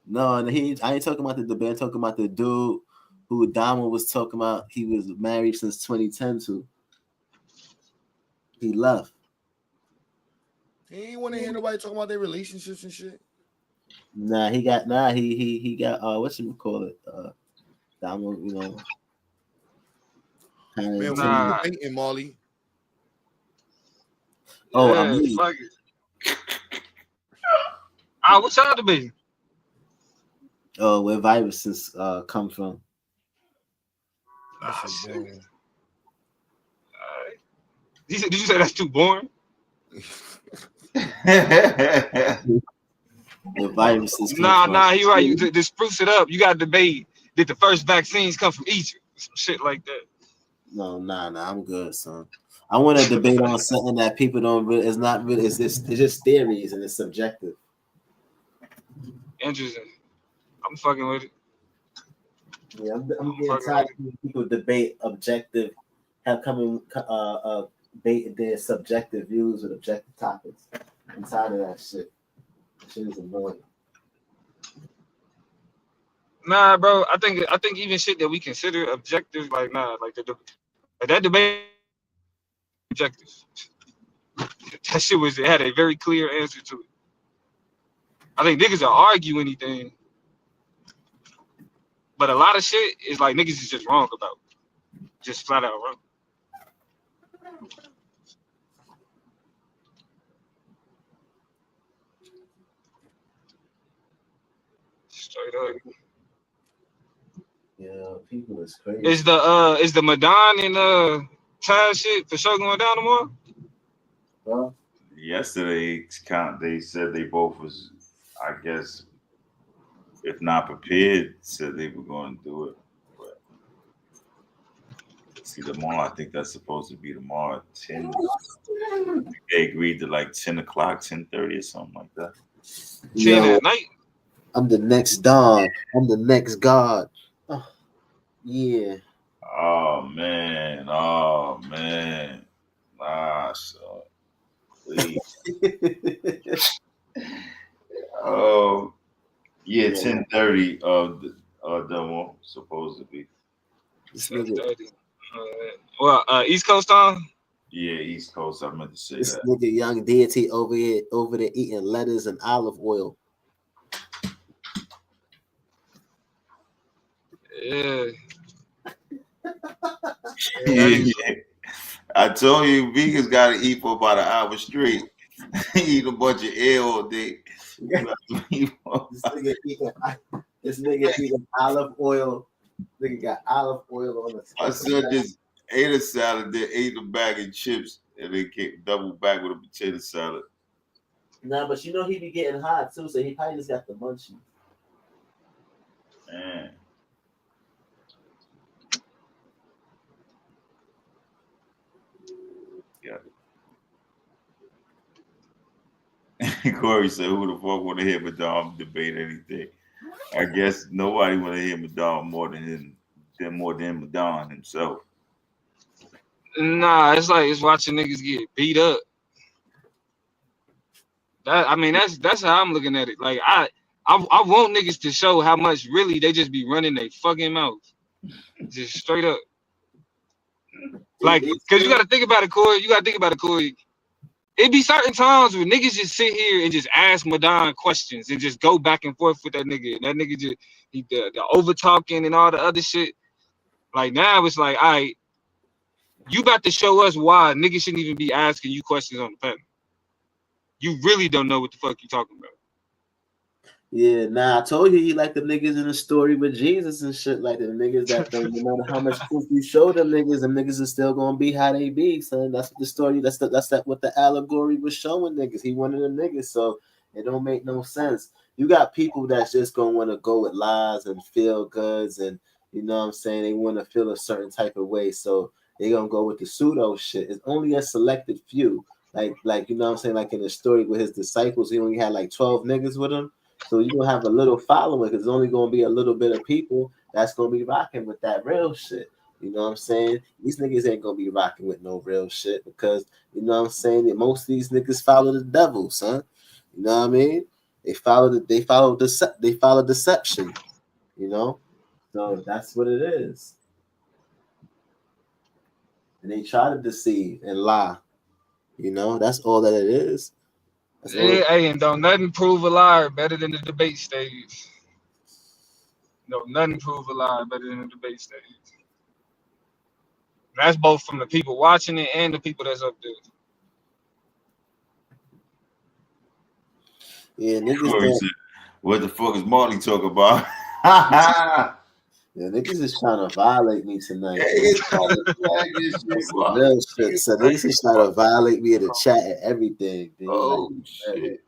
no, I ain't talking about the debate. I'm talking about the dude who Dama was talking about. He was married since 2010 to. He left. He ain't want to hear nobody talking about their relationships and shit. Nah, he got what you call it? Dama, Man, what you debating, Marley? Oh, yeah, I mean, fuck it. What y'all debating? Oh, where viruses come from? Shit. Did you say that's too boring? The viruses come from. Nah, he right. You to spruce it up. You got to debate. Did the first vaccines come from Egypt? Some shit like that. No, nah, I'm good, son. I want to debate on something that people don't really. It's not really. It's just theories and it's subjective. Interesting. I'm fucking with it. Yeah, I'm getting tired of people debate objective, have come debate their subjective views with objective topics. I'm tired of that shit. That shit is annoying. Nah, bro. I think even shit that we consider objective, like that debate objective. That shit it had a very clear answer to it. I think niggas will argue anything, but a lot of shit is like niggas is just wrong about, just flat out wrong. Straight up. Yeah, people is crazy. Is the Madon and Taz shit for sure going down tomorrow? Well, yesterday they said they both was, I guess, if not prepared, said they were going to do it. But see, tomorrow, I think that's supposed to be tomorrow at 10. They agreed to like 10 o'clock, 10:30 or something like that. 10 at night? I'm the next dog. I'm the next god. Oh, yeah. Oh, man. Nah, so please. Oh, yeah, 10:30 of the demo supposed to be. 10:30. Well, East Coast time? Yeah, East Coast. I meant to say This that. nigga Young Deity over there eating lettuce and olive oil. Yeah. I told you, vegans got to eat for about an hour straight. Eat a bunch of air all day. This nigga eating olive oil. Nigga got olive oil on the. My son just ate a salad, then ate a bag of chips, and then came double back with a potato salad. Nah, but you know he be getting hot too, so he probably just got the munchies. Man. Corey said, "Who the fuck want to hear Madame debate anything?" I guess nobody want to hear Madonna more than Madonna himself. Nah, it's like it's watching niggas get beat up. That's how I'm looking at it. Like I want niggas to show how much really they just be running their fucking mouth, just straight up. Like, cause you gotta think about it, Corey. It be certain times where niggas just sit here and just ask Madonna questions and just go back and forth with that nigga. And that nigga just the over talking and all the other shit. Like now it's like, all right, you about to show us why niggas shouldn't even be asking you questions on the panel. You really don't know what the fuck you talking about. Yeah, nah, I told you like the niggas in the story with Jesus and shit, like the niggas that don't, no matter how much proof you show them niggas are still gonna be how they be, son. That's what the story, that's what the allegory was showing niggas. He wanted them niggas, so it don't make no sense. You got people that's just gonna want to go with lies and feel goods, and you know what I'm saying, they want to feel a certain type of way, so they gonna go with the pseudo shit. It's only a selected few, like you know what I'm saying, like in the story with his disciples, he only had like 12 niggas with him. So you're gonna have a little following because there's only gonna be a little bit of people that's gonna be rocking with that real shit. You know what I'm saying? These niggas ain't gonna be rocking with no real shit because you know what I'm saying that most of these niggas follow the devil, son. You know what I mean? They follow deception, you know? So that's what it is. And they try to deceive and lie. You know, that's all that it is. Hey, and don't nothing prove a liar better than the debate stage. No, nothing prove a liar better than the debate stage. And that's both from the people watching it and the people that's up there. Yeah, niggas. What the fuck is Marley talking about? Yeah, niggas is trying to violate me tonight. Real real shit. So niggas is trying to violate me in the chat and everything. Dude. Oh like, shit.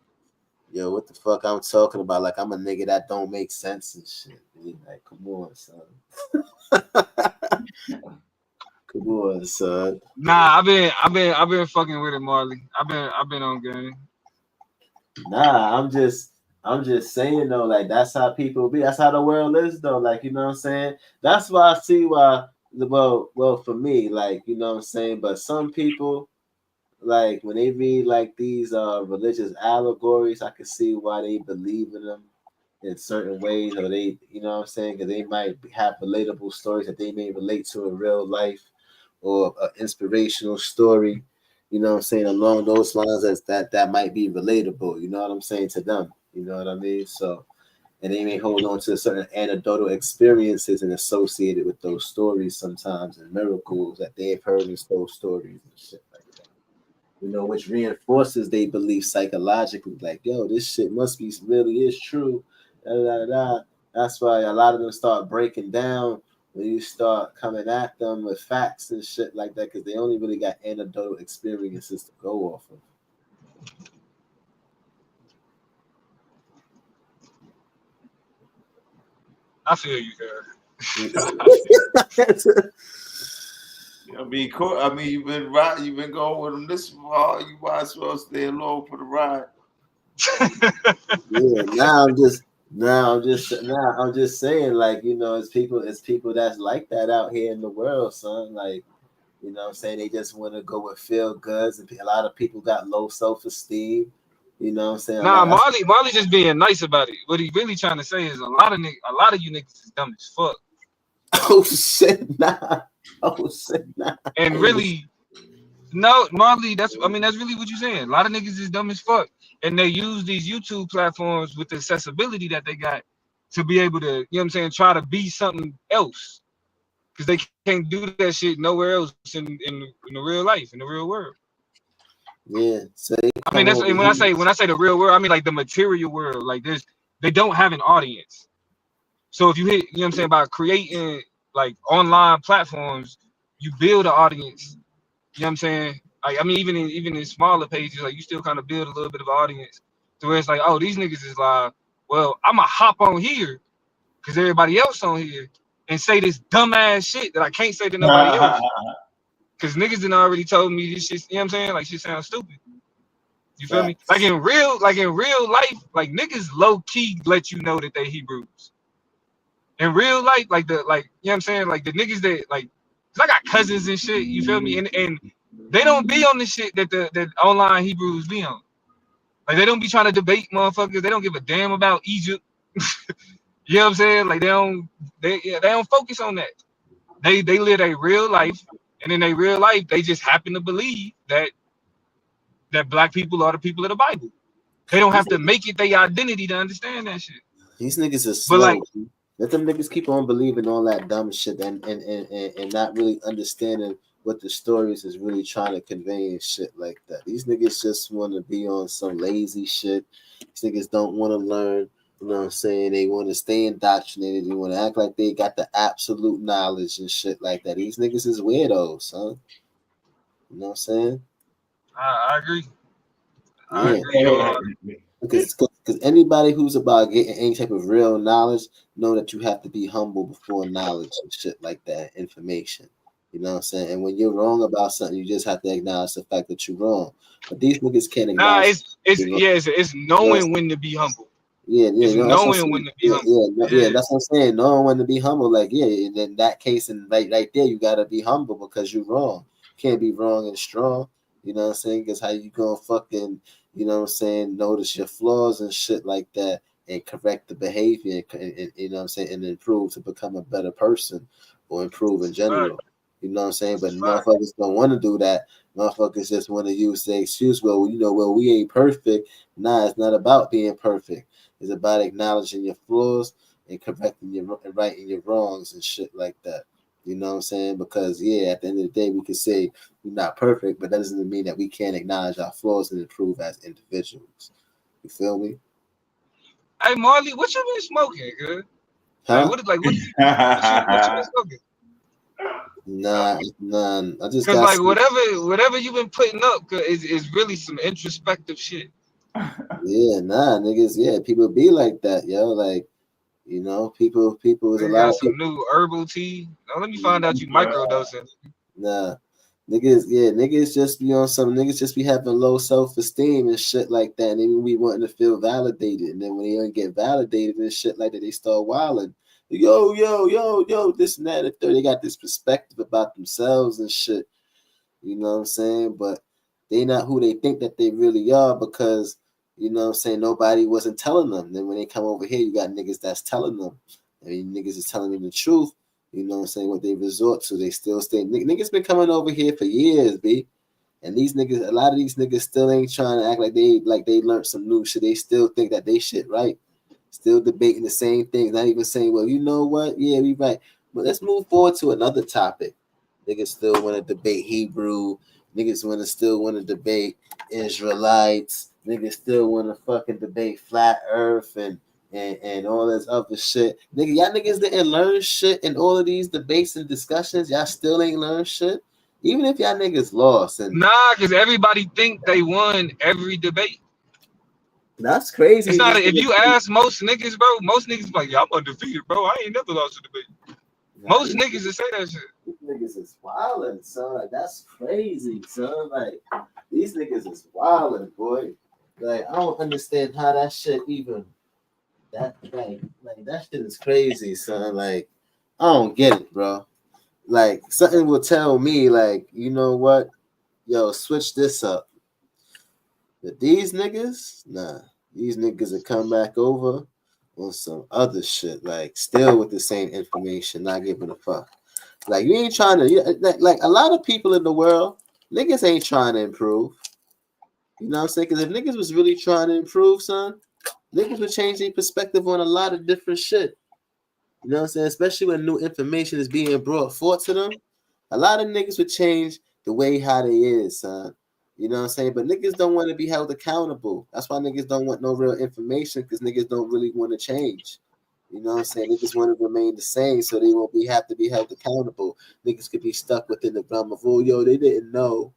Yo, what the fuck I'm talking about? Like I'm a nigga that don't make sense and shit. Dude. Like, come on, son. Come on, son. Nah, I've been fucking with it, Marley. I've been on game. Nah, I'm just saying though, like that's how people be. That's how the world is though. Like, you know what I'm saying? That's why I see why well for me, like, you know what I'm saying, but some people like when they read like these religious allegories, I can see why they believe in them in certain ways, or they, you know what I'm saying, because they might have relatable stories that they may relate to in real life, or an inspirational story, you know what I'm saying, along those lines as that might be relatable, you know what I'm saying, to them, you know what I mean? So, and they may hold on to certain anecdotal experiences and associated with those stories sometimes, and miracles that they've heard in those stories and shit like that. You know, which reinforces they belief psychologically, like, yo, this shit must be really is true. Da, da, da. That's why a lot of them start breaking down when you start coming at them with facts and shit like that, because they only really got anecdotal experiences to go off of. I feel you, guys. I mean, you've been going with them this far. You might as well stay alone for the ride. Yeah, I'm just saying, like, you know, it's people that's like that out here in the world, son. Like, you know what I'm saying, they just want to go with feel goods, and a lot of people got low self-esteem. You know what I'm saying? Nah, Marley just being nice about it. What he really trying to say is a lot of you niggas is dumb as fuck. Oh shit, nah. Oh shit, nah. And really, no, Marley, that's really what you're saying. A lot of niggas is dumb as fuck. And they use these YouTube platforms with the accessibility that they got to be able to, you know what I'm saying, try to be something else. Because they can't do that shit nowhere else in the real life, in the real world. Yeah. So I mean, that's, and when I say the real world, I mean like the material world. Like they don't have an audience. So if you hit, you know what I'm saying, by creating like online platforms, you build an audience. You know what I'm saying? Like, I mean, even in smaller pages, like you still kind of build a little bit of an audience to where it's like, oh, these niggas is live. Well, I'ma hop on here because everybody else on here and say this dumbass shit that I can't say to nobody else. Because niggas done already told me this shit, you know what I'm saying? Like, shit sounds stupid. You feel me? Like in real life, like niggas low key let you know that they Hebrews. In real life, you know what I'm saying? Like the niggas that like, cause I got cousins and shit, you feel me? And they don't be on the shit that online Hebrews be on. Like they don't be trying to debate motherfuckers. They don't give a damn about Egypt. You know what I'm saying? Like they don't focus on that. They live a real life, and in their real life, they just happen to believe that black people are the people of the Bible. They don't have to make it their identity to understand that shit. These niggas are But slow. like, let them niggas keep on believing all that dumb shit and not really understanding what the stories is really trying to convey and shit like that. These niggas just want to be on some lazy shit. These niggas don't want to learn. You know what I'm saying? They want to stay indoctrinated. They want to act like they got the absolute knowledge and shit like that. These niggas is weirdos, son. You know what I'm saying? I agree. Yeah. I agree wholeheartedly. Because anybody who's about getting any type of real knowledge know that you have to be humble before knowledge and shit like that, information. You know what I'm saying? And when you're wrong about something, you just have to acknowledge the fact that you're wrong. But these niggas can't Nah, acknowledge it's knowing when to be humble. It's no, that's what I'm knowing when saying. to be humble. That's what I'm saying. Knowing when to be humble, like, in that case, and right there, you gotta be humble because you're wrong. You can't be wrong and strong. You know what I'm saying? Because how you gonna fucking, you know what I'm saying, notice your flaws and shit like that and correct the behavior and you know what I'm saying, and improve to become a better person or improve in general. Right. You know what I'm saying? But motherfuckers don't want to do that. Motherfuckers just want to use the excuse, well, we ain't perfect. Nah, it's not about being perfect. It's about acknowledging your flaws and correcting and righting your wrongs and shit like that. You know what I'm saying? Because at the end of the day, we can say we're not perfect, but that doesn't mean that we can't acknowledge our flaws and improve as individuals. You feel me? Hey Marley, what you been smoking, good? Huh? What is you been smoking? Nah, none. I just Cause got like some. whatever you been putting up is really some introspective shit. Yeah, nah, niggas. Yeah, people be like that, yo. Like, people is a They lot got of some people. new herbal tea. Now let me find out you microdosing. Nah, niggas just be on some niggas just be having low self-esteem and shit like that, and then we wanting to feel validated, and then when they don't get validated and shit like that, they start wilding. Yo, this and that and the third. They got this perspective about themselves and shit. You know what I'm saying? But they not who they think that they really are because, you know what I'm saying, nobody wasn't telling them. Then when they come over here, you got niggas that's telling them. I mean, niggas is telling them the truth. You know what I'm saying? What they resort to, they still stay. Niggas been coming over here for years, B. And these niggas, a lot of these niggas still ain't trying to act like they learned some new shit. They still think that they shit right. Still debating the same things. Not even saying, well, you know what? Yeah, we right. But let's move forward to another topic. Niggas still want to debate Hebrew. Niggas still want to debate Israelites. Niggas still want to fucking debate flat Earth and all this other shit. Nigga, y'all niggas didn't learn shit in all of these debates and discussions. Y'all still ain't learned shit. Even if y'all niggas lost. And Nah, cause everybody think they won every debate. that's crazy. It's not if you ask most niggas, bro, most niggas like, yeah, I'm undefeated, bro. I ain't never lost a debate. Most niggas will say that shit. These niggas is wildin', son. Like, that's crazy, son. Like, these niggas is wildin', boy. Like, I don't understand how that shit even that shit is crazy, son. Like, I don't get it, bro. Like, something will tell me, like, you know what? Yo, switch this up. But these niggas, nah. These niggas will come back over on some other shit, like still with the same information, not giving a fuck. Like, you ain't trying to, like a lot of people in the world, niggas ain't trying to improve. You know what I'm saying? Because if niggas was really trying to improve, son, niggas would change their perspective on a lot of different shit. You know what I'm saying? Especially when new information is being brought forth to them. A lot of niggas would change the way how they is, son. You know what I'm saying? But niggas don't want to be held accountable. That's why niggas don't want no real information, because niggas don't really want to change. You know what I'm saying? Niggas want to remain the same so they won't have to be held accountable. Niggas could be stuck within the realm of, oh, yo, they didn't know.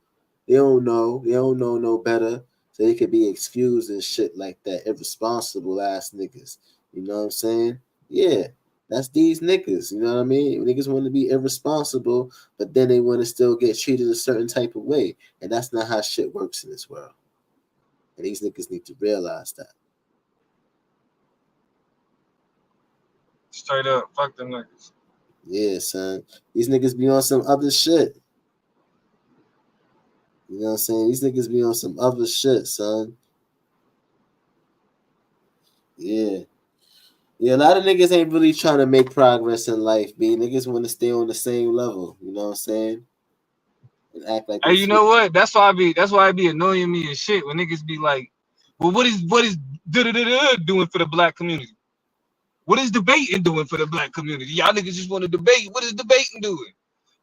They don't know. They don't know no better. So they could be excused and shit like that. Irresponsible ass niggas. You know what I'm saying? Yeah. That's these niggas, you know what I mean? Niggas want to be irresponsible, but then they want to still get treated a certain type of way. And that's not how shit works in this world. And these niggas need to realize that. Straight up, fuck them niggas. Yeah, son. These niggas be on some other shit. You know what I'm saying? These niggas be on some other shit, son. Yeah. Yeah, a lot of niggas ain't really trying to make progress in life, B. Niggas want to stay on the same level. You know what I'm saying? And act like Hey, you know what? That's why it be annoying me and shit when niggas be like, well, what is doing for the black community? What is debating doing for the black community? Y'all niggas just want to debate. What is debating doing?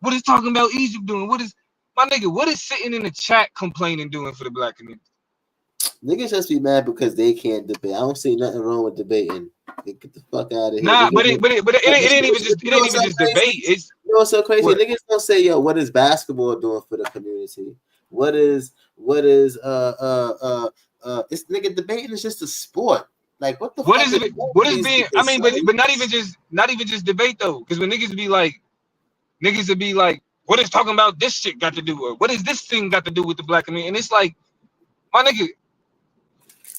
What is talking about Egypt doing? What is my nigga? What is sitting in the chat complaining doing for the black community? Niggas just be mad because they can't debate. I don't see nothing wrong with debating. Get the fuck out of here. Nah, Niggas but it ain't even just debate. It's you know what's so crazy? what? Niggas don't say, yo, what is basketball doing for the community? What is it's nigga debating is just a sport. Like what the What fuck is it? What is being? I mean, but not even just debate though, because when niggas be like, what is talking about this shit got to do, or what is this thing got to do with the black community? And it's like, my nigga,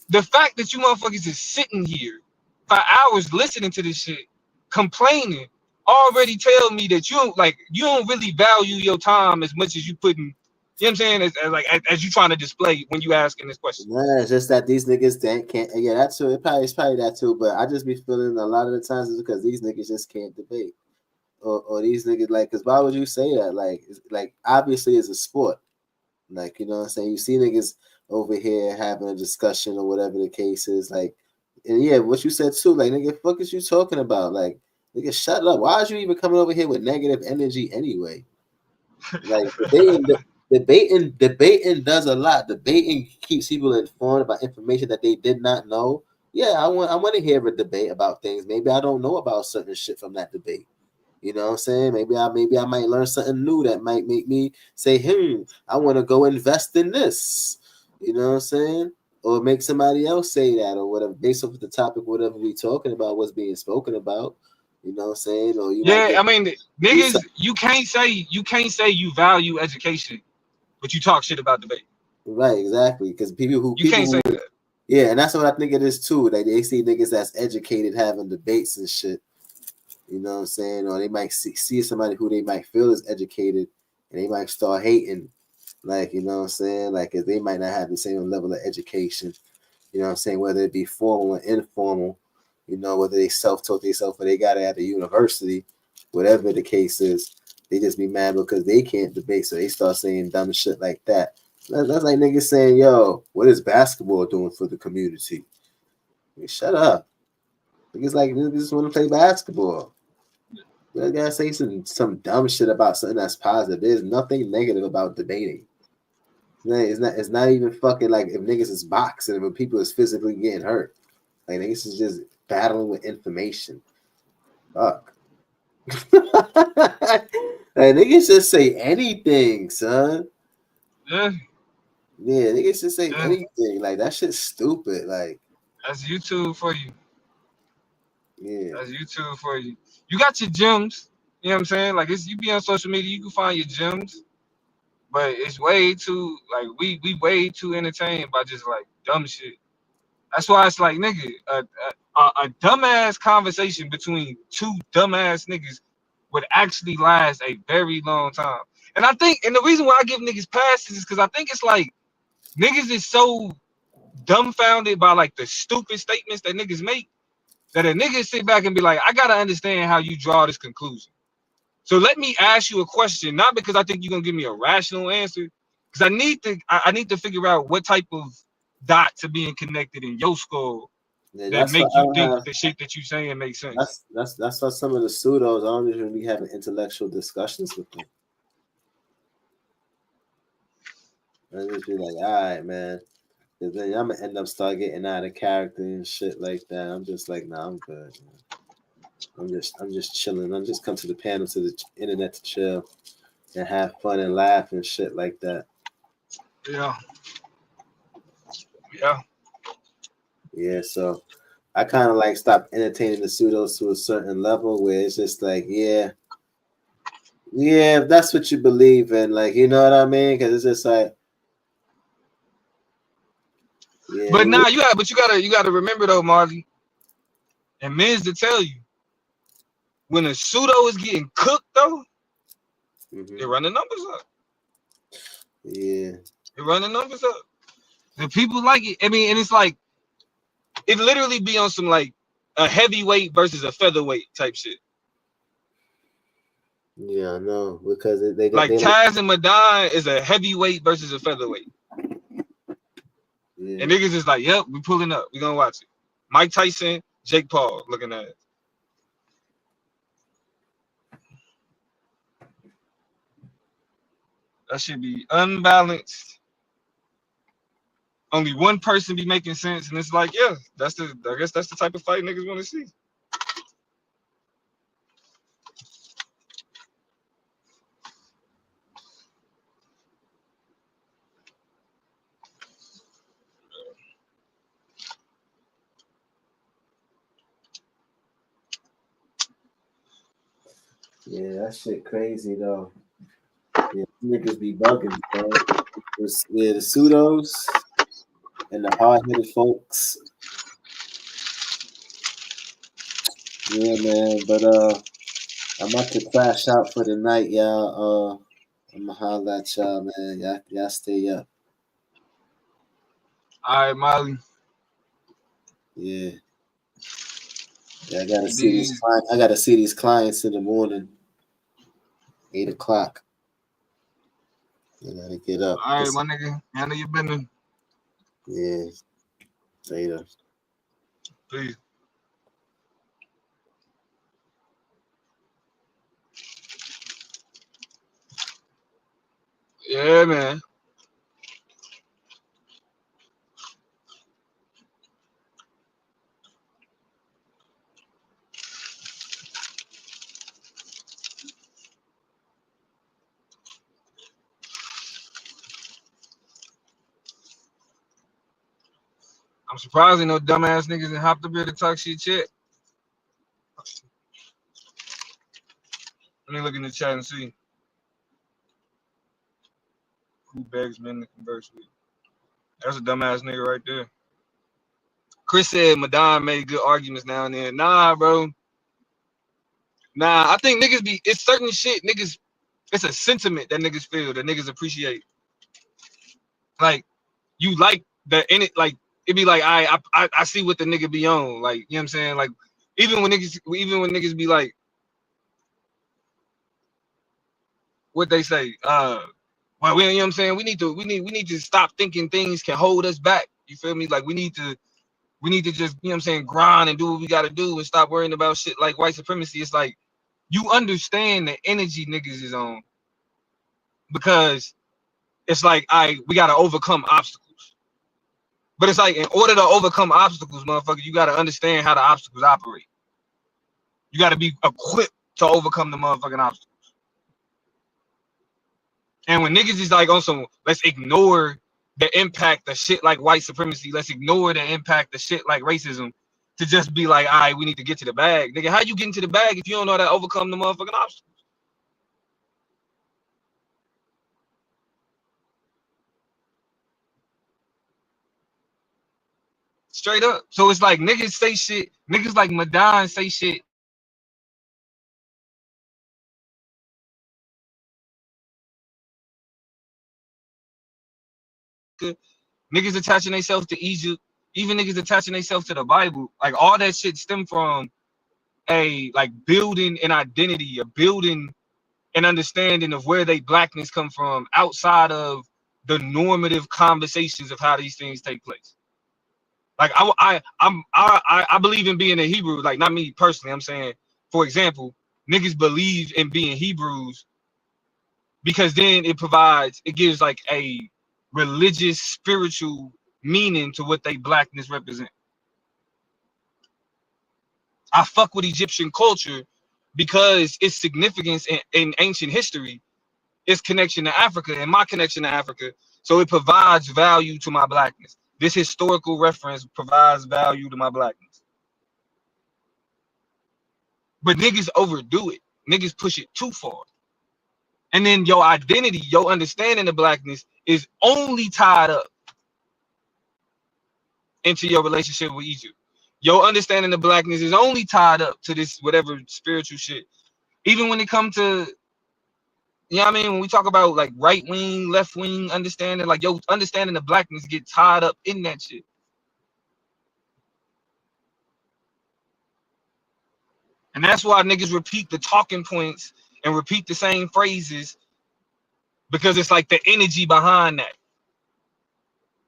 the fact that you motherfuckers is sitting here for hours listening to this shit, complaining, already tell me that you don't really value your time as much as you putting. You know what I'm saying? As you trying to display when you asking this question. Nah, it's just that these niggas can't. Yeah, that's true. It's probably that too. But I just be feeling a lot of the times it's because these niggas just can't debate, or these niggas like. Because why would you say that? Like obviously it's a sport. Like you know what I'm saying. You see niggas over here having a discussion or whatever the case is. Like, and yeah, what you said too. Like nigga, fuck is you talking about? Like nigga, shut up. Why is you even coming over here with negative energy anyway? Like debating does a lot. Debating keeps people informed about information that they did not know. Yeah, I want to hear a debate about things. Maybe I don't know about certain shit from that debate. You know what I'm saying? Maybe I might learn something new that might make me say, I want to go invest in this. You know what I'm saying? Or make somebody else say that or whatever, based off of the topic, whatever we talking about, what's being spoken about. You know what I'm saying? Or you might Yeah, I mean, niggas, you can't say you value education, but you talk shit about debate. Right, exactly. Because people can't say that. Yeah, and that's what I think it is too. Like they see niggas that's educated having debates and shit. You know what I'm saying? Or they might see somebody who they might feel is educated and they might start hating. Like, you know what I'm saying? Like if they might not have the same level of education. You know what I'm saying? Whether it be formal or informal, you know, whether they self-taught themselves or they got it at the university, whatever the case is, they just be mad because they can't debate. So they start saying dumb shit like that. That's like niggas saying, yo, what is basketball doing for the community? I mean, shut up. Niggas like niggas want to play basketball. You gotta say some dumb shit about something that's positive. There's nothing negative about debating. It's not even fucking like if niggas is boxing when people is physically getting hurt. Like niggas is just battling with information. Fuck. Like niggas just say anything, son. Yeah. Yeah, niggas just say anything. Like that shit's stupid. Like that's YouTube for you. Yeah. That's YouTube for you. You got your gems. You know what I'm saying? Like you be on social media, you can find your gems. But it's way too we way too entertained by just like dumb shit. That's why it's like nigga, a dumbass conversation between two dumbass niggas would actually last a very long time. And I think, and the reason why I give niggas passes is because I think it's like niggas is so dumbfounded by like the stupid statements that niggas make that a nigga sit back and be like, I gotta understand how you draw this conclusion. So let me ask you a question, not because I think you're gonna give me a rational answer, because I need to figure out what type of dots are being connected in your skull that make you think the shit that you saying makes sense. That's why some of the pseudos I don't usually be having intellectual discussions with them. I just be like, all right, man. Because then I'm gonna end up start getting out of character and shit like that. I'm just like, nah, I'm good. Man. I'm just chilling. I'm just come to the panel to the internet to chill and have fun and laugh and shit like that. Yeah. Yeah, so I kind of like stopped entertaining the pseudos to a certain level where it's just like, yeah, if that's what you believe in, like, you know what I mean? Because it's just like, Yeah, But nah, you gotta remember though, Marley, and men's to tell you, when a pseudo is getting cooked though, it run the numbers up. Yeah. It run the numbers up. The people like it. I mean, and it's like it literally be on some like a heavyweight versus a featherweight type shit. Yeah, I know because they got Like Taz and Madon is a heavyweight versus a featherweight. Yeah. And niggas is like, yep, we pulling up. We gonna watch it. Mike Tyson, Jake Paul, looking at it. That should be unbalanced. Only one person be making sense, and it's like, yeah, I guess that's the type of fight niggas want to see. Yeah, that shit crazy though. Yeah, niggas be bugging, bro. Yeah, the pseudos and the hard-headed folks. Yeah, man. But I'm about to crash out for the night, y'all. I'm gonna holler at y'all, man. Y'all stay up. All right, Molly. Yeah. Yeah, I gotta see these clients. I gotta see these clients in the morning. 8 o'clock. I gotta get up. All right, my nigga. Handle your business. Yeah. Later. Peace. Yeah, man. I'm surprised no dumbass niggas that hopped up here to talk shit. Let me look in the chat and see who begs men to converse with. That's a dumbass nigga right there. Chris said Madon made good arguments now and then. Nah, bro. Nah, I think niggas be, it's certain shit niggas, it's a sentiment that niggas feel, that niggas appreciate. Like, you like the in it, like, it be like, I see what the nigga be on. Like, you know what I'm saying? Like, even when niggas be like, what they say, well, you know what I'm saying? We need to stop thinking things can hold us back. You feel me? Like, we need to just, you know what I'm saying, grind and do what we gotta do and stop worrying about shit like white supremacy. It's like, you understand the energy niggas is on because it's like, we gotta overcome obstacles. But it's like, in order to overcome obstacles, motherfucker, you gotta understand how the obstacles operate. You gotta be equipped to overcome the motherfucking obstacles. And when niggas is like on some, let's ignore the impact of shit like white supremacy, let's ignore the impact of shit like racism, to just be like, all right, we need to get to the bag. Nigga, how you get into the bag if you don't know how to overcome the motherfucking obstacles? Straight up. So it's like niggas say shit, niggas like Madon say shit. Niggas attaching themselves to Egypt, even niggas attaching themselves to the Bible. Like, all that shit stem from a like building an identity, a building an understanding of where they blackness come from outside of the normative conversations of how these things take place. Like, I believe in being a Hebrew. Like, not me personally. I'm saying, for example, niggas believe in being Hebrews because then it gives like a religious, spiritual meaning to what they blackness represent. I fuck with Egyptian culture because its significance in ancient history, its connection to Africa, and my connection to Africa. So it provides value to my blackness. This historical reference provides value to my blackness. But niggas overdo it. Niggas push it too far. And then your identity, your understanding of blackness is only tied up into your relationship with Egypt. Your understanding of blackness is only tied up to this whatever spiritual shit. Even when it comes to, you know what I mean, when we talk about like right wing, left wing understanding, like your understanding of blackness get tied up in that shit. And that's why niggas repeat the talking points and repeat the same phrases, because it's like the energy behind that.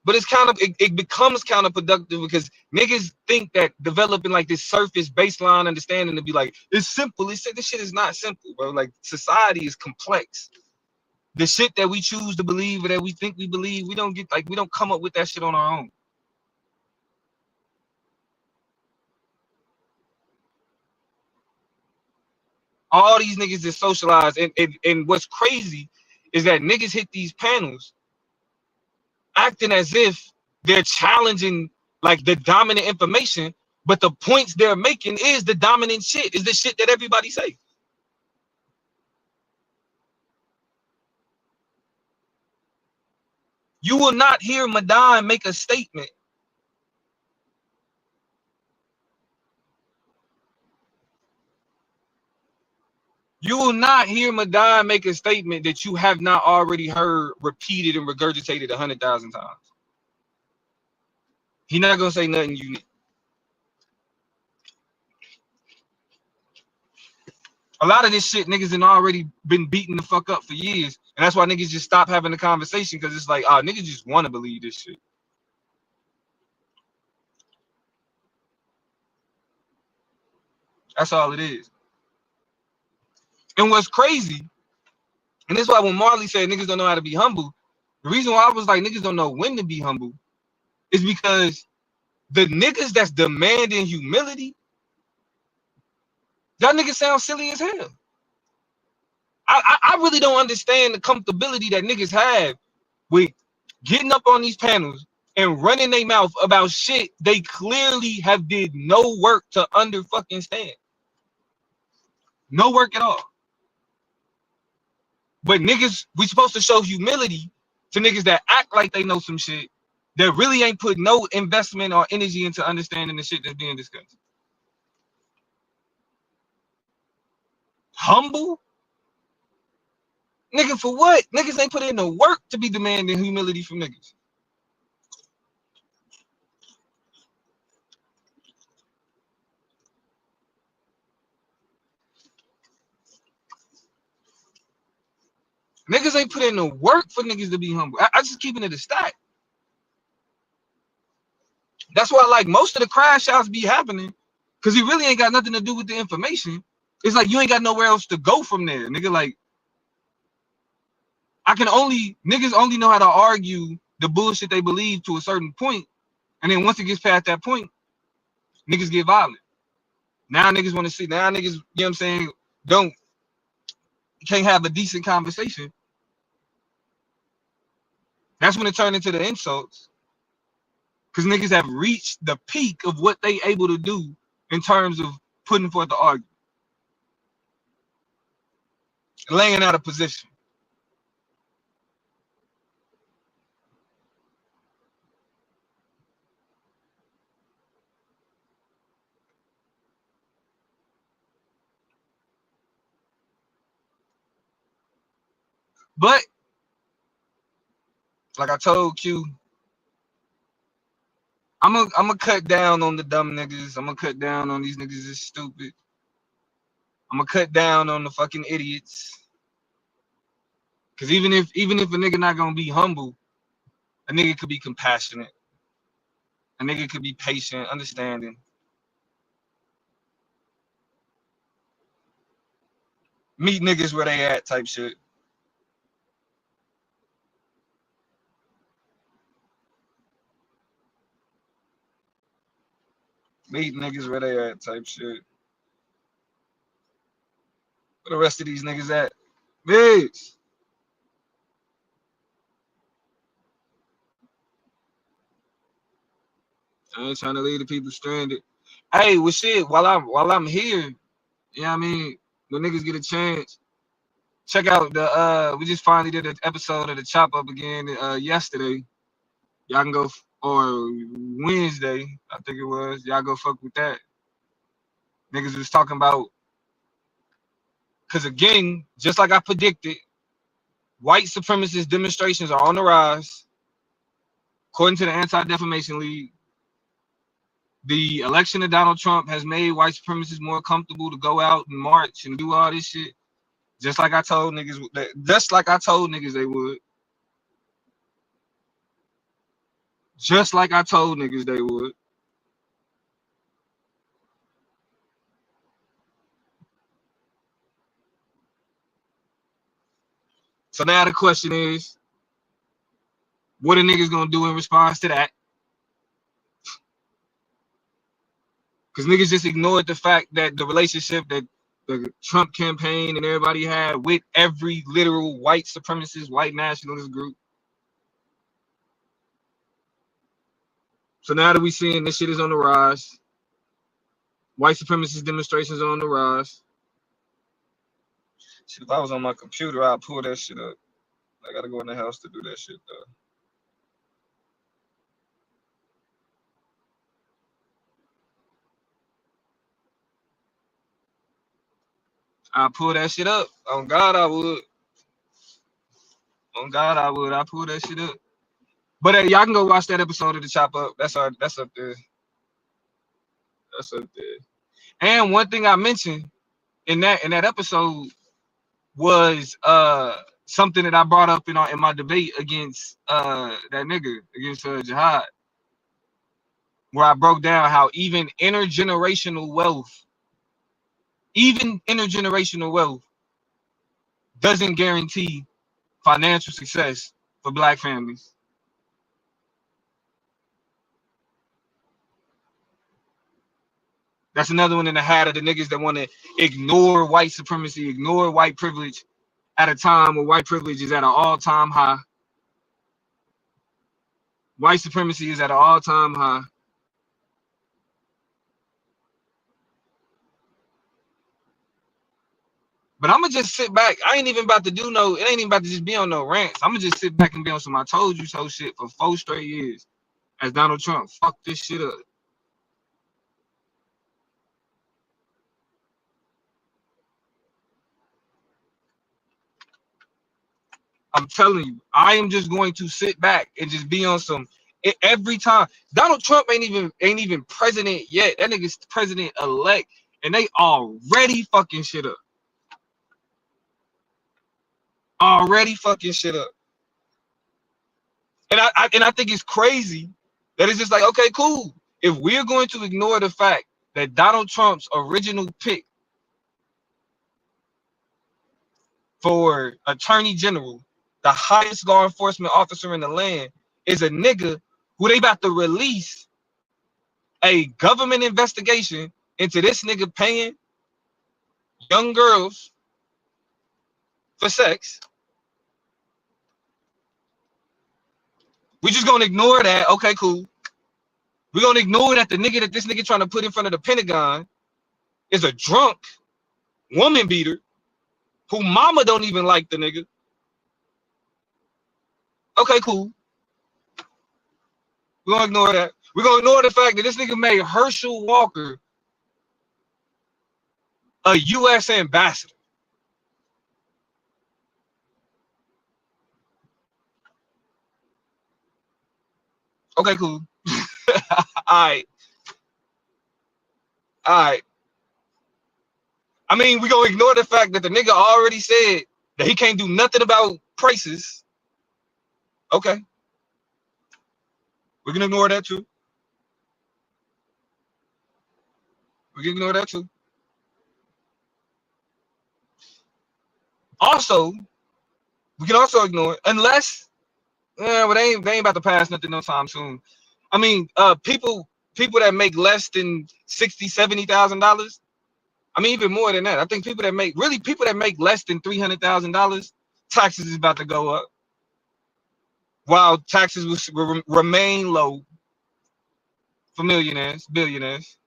But it's kind of, it becomes counterproductive because niggas think that developing like this surface baseline understanding to be like, it's simple. This shit is not simple, bro. Like society is complex. The shit that we choose to believe or that we think we believe, we don't come up with that shit on our own. All these niggas is socialized, and what's crazy is that niggas hit these panels acting as if they're challenging like the dominant information, but the points they're making is the dominant shit, is the shit that everybody say. You will not hear Madon make a statement. You will not hear Madon make a statement that you have not already heard repeated and regurgitated 100,000 times. He's not gonna say nothing unique. A lot of this shit niggas have already been beating the fuck up for years, and that's why niggas just stop having the conversation, because it's like, oh, niggas just want to believe this shit. That's all it is. And what's crazy, and this is why when Marley said niggas don't know how to be humble, the reason why I was like niggas don't know when to be humble is because the niggas that's demanding humility, y'all niggas sound silly as hell. I really don't understand the comfortability that niggas have with getting up on these panels and running their mouth about shit they clearly have did no work to under fucking stand. No work at all. But niggas, we supposed to show humility to niggas that act like they know some shit that really ain't put no investment or energy into understanding the shit that's being discussed. Humble? Nigga, for what? Niggas ain't put in the work to be demanding humility from niggas. Niggas ain't put in the work for niggas to be humble. I just keeping it a stack. That's why like most of the crash outs be happening, because he really ain't got nothing to do with the information. It's like you ain't got nowhere else to go from there, nigga. Like niggas only know how to argue the bullshit they believe to a certain point, and then once it gets past that point, niggas get violent. Now niggas want to see. Now niggas, you know what I'm saying, can't have a decent conversation. That's when it turned into the insults, because niggas have reached the peak of what they able to do in terms of putting forth the argument, laying out a position. But like I told Q, I'm gonna cut down on the dumb niggas. I'm gonna cut down on these niggas is stupid. I'm gonna cut down on the fucking idiots. Cause even if a nigga not gonna be humble, a nigga could be compassionate. A nigga could be patient, understanding. Meet niggas where they at type shit. Meet niggas where they at type shit. Where the rest of these niggas at? Bitch. I ain't trying to leave the people stranded. Hey, well shit, while I'm here, you know what I mean? When niggas get a chance, check out the we just finally did an episode of the Chop Up again yesterday. Y'all can go or Wednesday, I think it was. Y'all go fuck with that. Niggas was talking about, because again, just like I predicted, white supremacist demonstrations are on the rise. According to the Anti-Defamation League, the election of Donald Trump has made white supremacists more comfortable to go out and march and do all this shit. Just like I told niggas they would. Just like I told niggas they would. So now the question is, what are niggas gonna do in response to that? Because niggas just ignored the fact that the relationship that the Trump campaign and everybody had with every literal white supremacist, white nationalist group. So now that we seeing this shit is on the rise, white supremacist demonstrations are on the rise. Shit, if I was on my computer, I'd pull that shit up. I gotta go in the house to do that shit though. I'd pull that shit up. On God, I would. On God, I would. I'd pull that shit up. But y'all can go watch that episode of the Chop Up. That's up there. That's up there. And one thing I mentioned in that episode was something that I brought up in my debate against that nigga, against Jihad, where I broke down how even intergenerational wealth doesn't guarantee financial success for black families. That's another one in the hat of the niggas that want to ignore white supremacy, ignore white privilege at a time where white privilege is at an all-time high. White supremacy is at an all-time high. But I'm going to just sit back. I ain't even about to do it ain't even about to just be on no rants. I'm going to just sit back and be on some I told you so shit for 4 straight years as Donald Trump fucked this shit up. I'm telling you, I am just going to sit back and just be on some every time. Donald Trump ain't even president yet. That nigga's president elect, and they already fucking shit up. Already fucking shit up. And I think it's crazy that it's just like, okay, cool. If we're going to ignore the fact that Donald Trump's original pick for attorney general, the highest law enforcement officer in the land, is a nigga who they about to release a government investigation into this nigga paying young girls for sex. We just gonna ignore that. Okay, cool. We're gonna ignore that this nigga trying to put in front of the Pentagon is a drunk woman beater who mama don't even like the nigga. Okay, cool. We're gonna ignore that. We're gonna ignore the fact that this nigga made Herschel Walker a U.S. ambassador. Okay, cool. All right. I mean, we gonna ignore the fact that the nigga already said that he can't do nothing about prices. Okay. We can ignore that too. We can ignore that too. Also, we can also ignore it unless, well, they ain't about to pass nothing no time soon. I mean, people that make less than $60,000-$70,000. I mean, even more than that. I think people that make less than $300,000, taxes is about to go up, while taxes will remain low for millionaires, billionaires.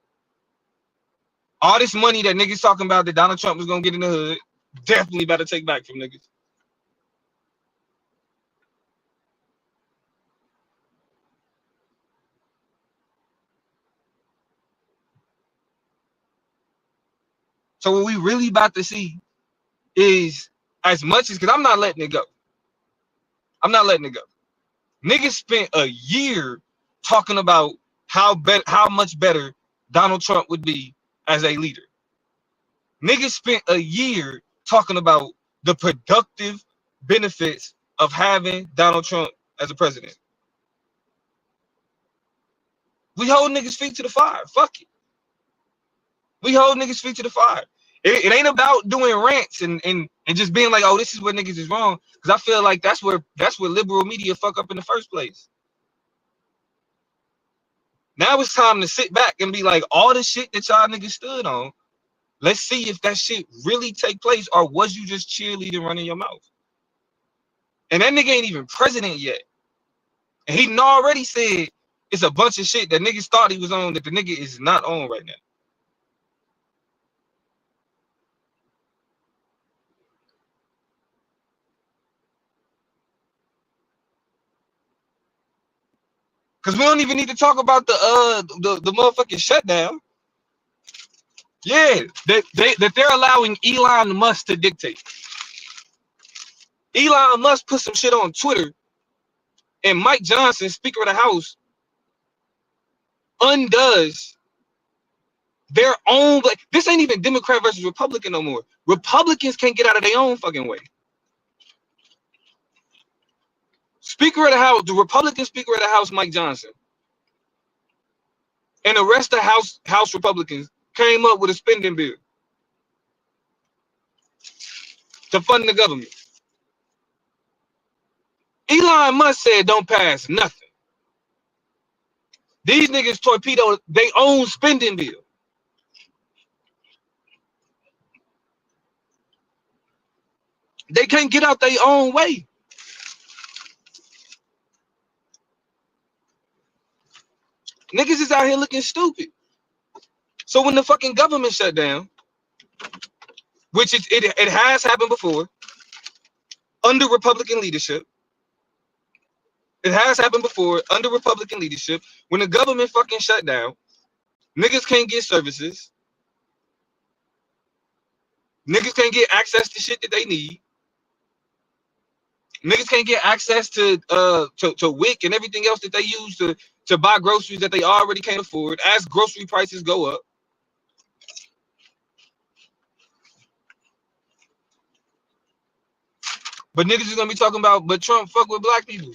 All this money that niggas talking about that Donald Trump was gonna get in the hood, definitely about to take back from niggas. So what we really about to see is, as much as, because I'm not letting it go. I'm not letting it go. Niggas spent a year talking about how much better Donald Trump would be as a leader. Niggas spent a year talking about the productive benefits of having Donald Trump as a president. We hold niggas' feet to the fire. Fuck it. We hold niggas' feet to the fire. It ain't about doing rants and just being like, oh, this is what niggas is wrong. Because I feel like that's where liberal media fuck up in the first place. Now it's time to sit back and be like, all the shit that y'all niggas stood on, let's see if that shit really take place, or was you just cheerleading running your mouth? And that nigga ain't even president yet. And he already said it's a bunch of shit that niggas thought he was on that the nigga is not on right now. Cause we don't even need to talk about the motherfucking shutdown. Yeah, that they're allowing Elon Musk to dictate. Elon Musk put some shit on Twitter, and Mike Johnson, Speaker of the House, undoes their own. Like, this ain't even Democrat versus Republican no more. Republicans can't get out of their own fucking way. Speaker of the House, the Republican Speaker of the House, Mike Johnson, and the rest of House Republicans came up with a spending bill to fund the government. Elon Musk said don't pass nothing. These niggas torpedo their own spending bill. They can't get out their own way. Niggas is out here looking stupid. So when the fucking government shut down, which it has happened before, under Republican leadership, it has happened before under Republican leadership, when the government fucking shut down, niggas can't get services, niggas can't get access to shit that they need, niggas can't get access to WIC and everything else that they use to buy groceries that they already can't afford as grocery prices go up. But niggas is gonna be talking about, but Trump fuck with black people.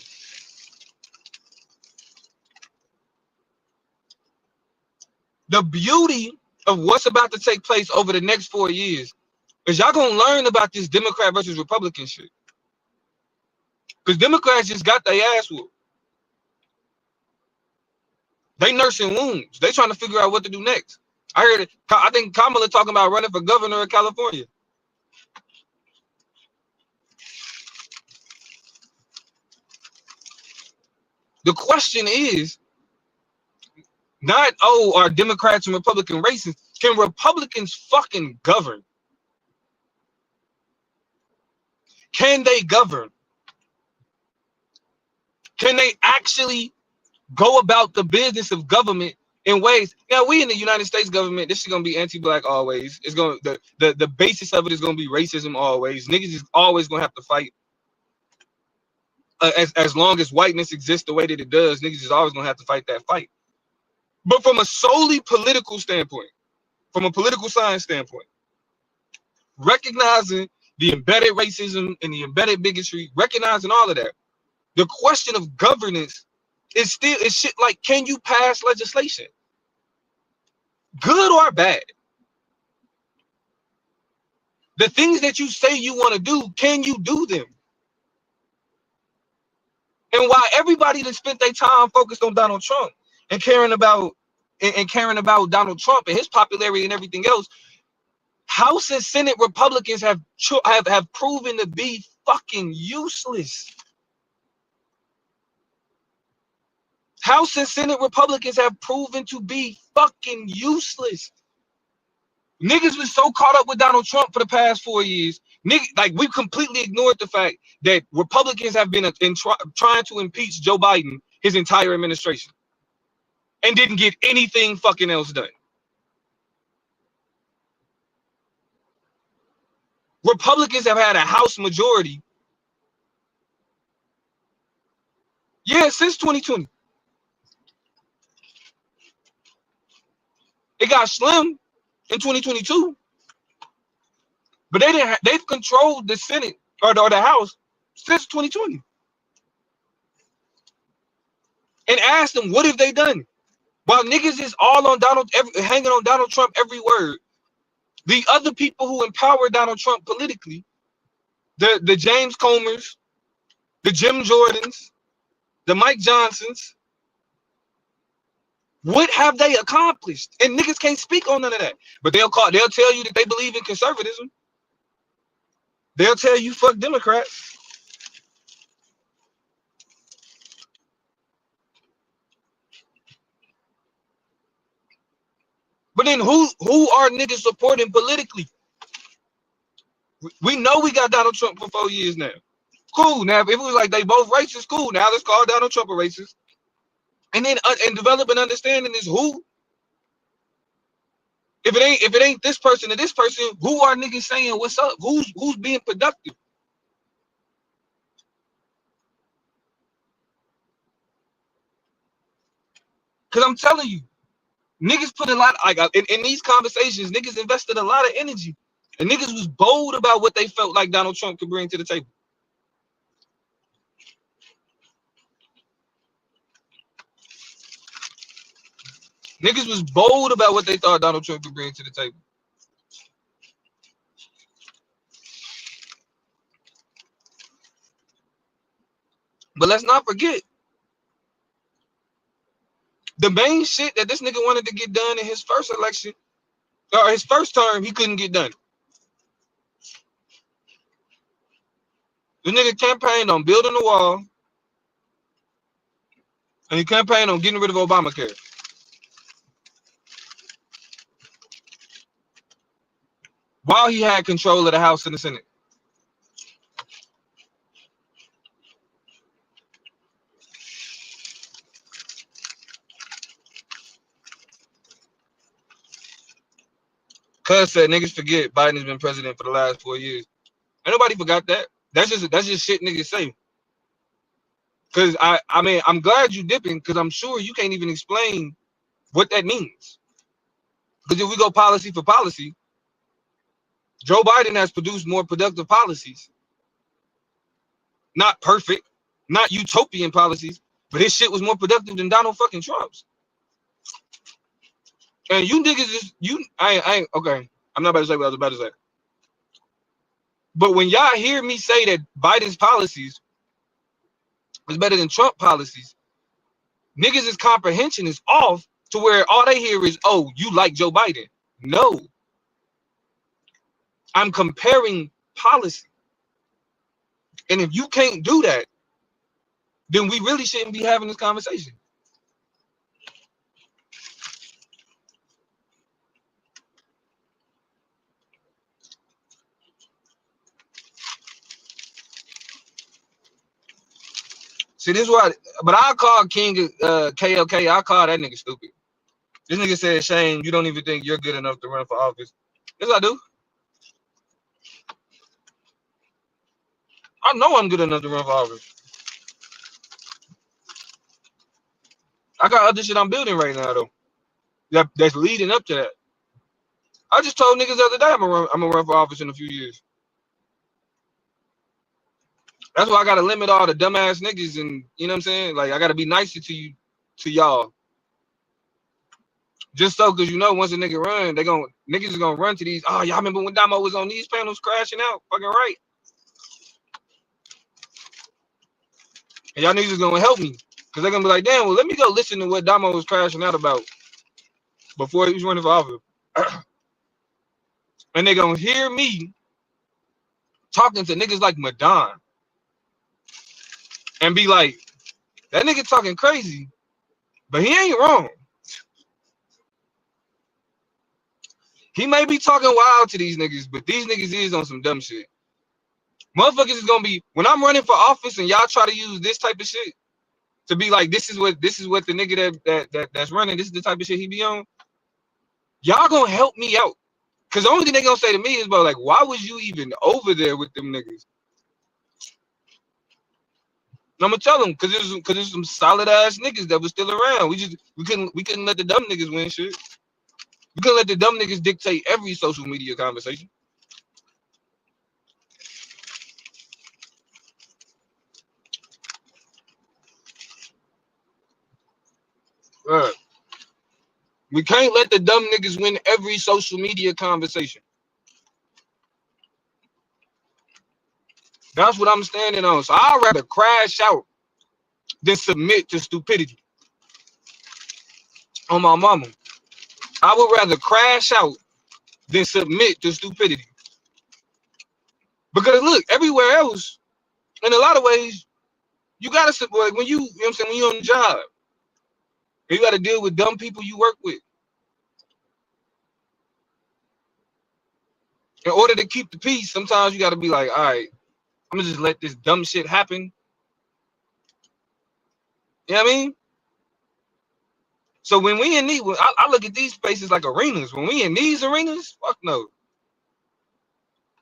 The beauty of what's about to take place over the next 4 years is y'all gonna learn about this Democrat versus Republican shit. Because Democrats just got their ass whooped. They nursing wounds. They trying to figure out what to do next. I think Kamala talking about running for governor of California. The question is not, oh, are Democrats and Republicans racist? Can Republicans fucking govern? Can they govern? Can they actually go about the business of government in ways? Now, we in the United States government, this is gonna be anti-black always. It's gonna the basis of it is gonna be racism always. Niggas is always gonna have to fight. As long as whiteness exists the way that it does, niggas is always gonna have to fight that fight. But from a solely political standpoint, from a political science standpoint, recognizing the embedded racism and the embedded bigotry, recognizing all of that, the question of governance is shit like, can you pass legislation? Good or bad? The things that you say you want to do, can you do them? And while everybody that spent their time focused on Donald Trump and caring about Donald Trump and his popularity and everything else, House and Senate Republicans have proven to be fucking useless. House and Senate Republicans have proven to be fucking useless. Niggas was so caught up with Donald Trump for the past 4 years. Like, we completely ignored the fact that Republicans have been trying to impeach Joe Biden his entire administration and didn't get anything fucking else done. Republicans have had a House majority. Yeah, since 2020. It got slim in 2022, but they didn't. They've controlled the Senate or the House since 2020. And ask them, what have they done? While niggas is all on hanging on Donald Trump every word, the other people who empower Donald Trump politically, the James Comers, the Jim Jordans, the Mike Johnsons, what have they accomplished? And niggas can't speak on none of that. But they'll tell you that they believe in conservatism. They'll tell you fuck Democrats. But then who are niggas supporting politically? We know we got Donald Trump for 4 years now. Cool. Now, if it was like they both racist, cool. Now let's call Donald Trump a racist. And then and develop an understanding is who. If it ain't this person or this person, who are niggas saying what's up? Who's being productive? Cause I'm telling you, niggas put a lot in these conversations. Niggas invested a lot of energy, and niggas was bold about what they felt like Donald Trump could bring to the table. Niggas was bold about what they thought Donald Trump could bring to the table. But let's not forget, the main shit that this nigga wanted to get done in his first election, or his first term, he couldn't get done. The nigga campaigned on building the wall, and he campaigned on getting rid of Obamacare. While he had control of the House and the Senate. Cuz said niggas forget Biden has been president for the last 4 years. Ain't nobody forgot that. That's just shit niggas say. Cause I mean I'm glad you dipping, because I'm sure you can't even explain what that means. Because if we go policy for policy, Joe Biden has produced more productive policies. Not perfect, not utopian policies, but his shit was more productive than Donald fucking Trump's. And you niggas is I okay. I'm not about to say what I was about to say. But when y'all hear me say that Biden's policies is better than Trump policies, niggas' comprehension is off to where all they hear is, oh, you like Joe Biden. No. I'm comparing policy. And if you can't do that, then we really shouldn't be having this conversation. See, this is why, but I call King KLK, I call that nigga stupid. This nigga said, Shane, you don't even think you're good enough to run for office. Yes, I do. I know I'm good enough to run for office. I got other shit I'm building right now, though. That's leading up to that. I just told niggas the other day I'm gonna run for office in a few years. That's why I gotta limit all the dumbass niggas, and you know what I'm saying? Like, I gotta be nicer to y'all. Just so, cause you know, once a nigga run, niggas is gonna run to these. Oh, y'all remember when Damo was on these panels crashing out? Fucking right. And y'all niggas is gonna help me, cause they're gonna be like, damn, well, let me go listen to what Damo was crashing out about before he was running for office. And they gonna hear me talking to niggas like Madon and be like, that nigga talking crazy, but he ain't wrong. He may be talking wild to these niggas, but these niggas is on some dumb shit. Motherfuckers is gonna be, when I'm running for office and y'all try to use this type of shit to be like, this is what the nigga that's running, this is the type of shit he be on. Y'all gonna help me out. Cause the only thing they gonna say to me is, bro, like, why was you even over there with them niggas? And I'm gonna tell them, cause there's some solid ass niggas that was still around. We couldn't let the dumb niggas win shit. We couldn't let the dumb niggas dictate every social media conversation. Right. We can't let the dumb niggas win every social media conversation. That's what I'm standing on. So I'd rather crash out than submit to stupidity. On my mama. I would rather crash out than submit to stupidity. Because look, everywhere else, in a lot of ways, you gotta like when you know what I'm saying, when you're on the job, you gotta deal with dumb people you work with. In order to keep the peace, sometimes you gotta be like, all right, I'm gonna just let this dumb shit happen. You know what I mean? So when we in these, I look at these spaces like arenas. When we in these arenas, fuck no.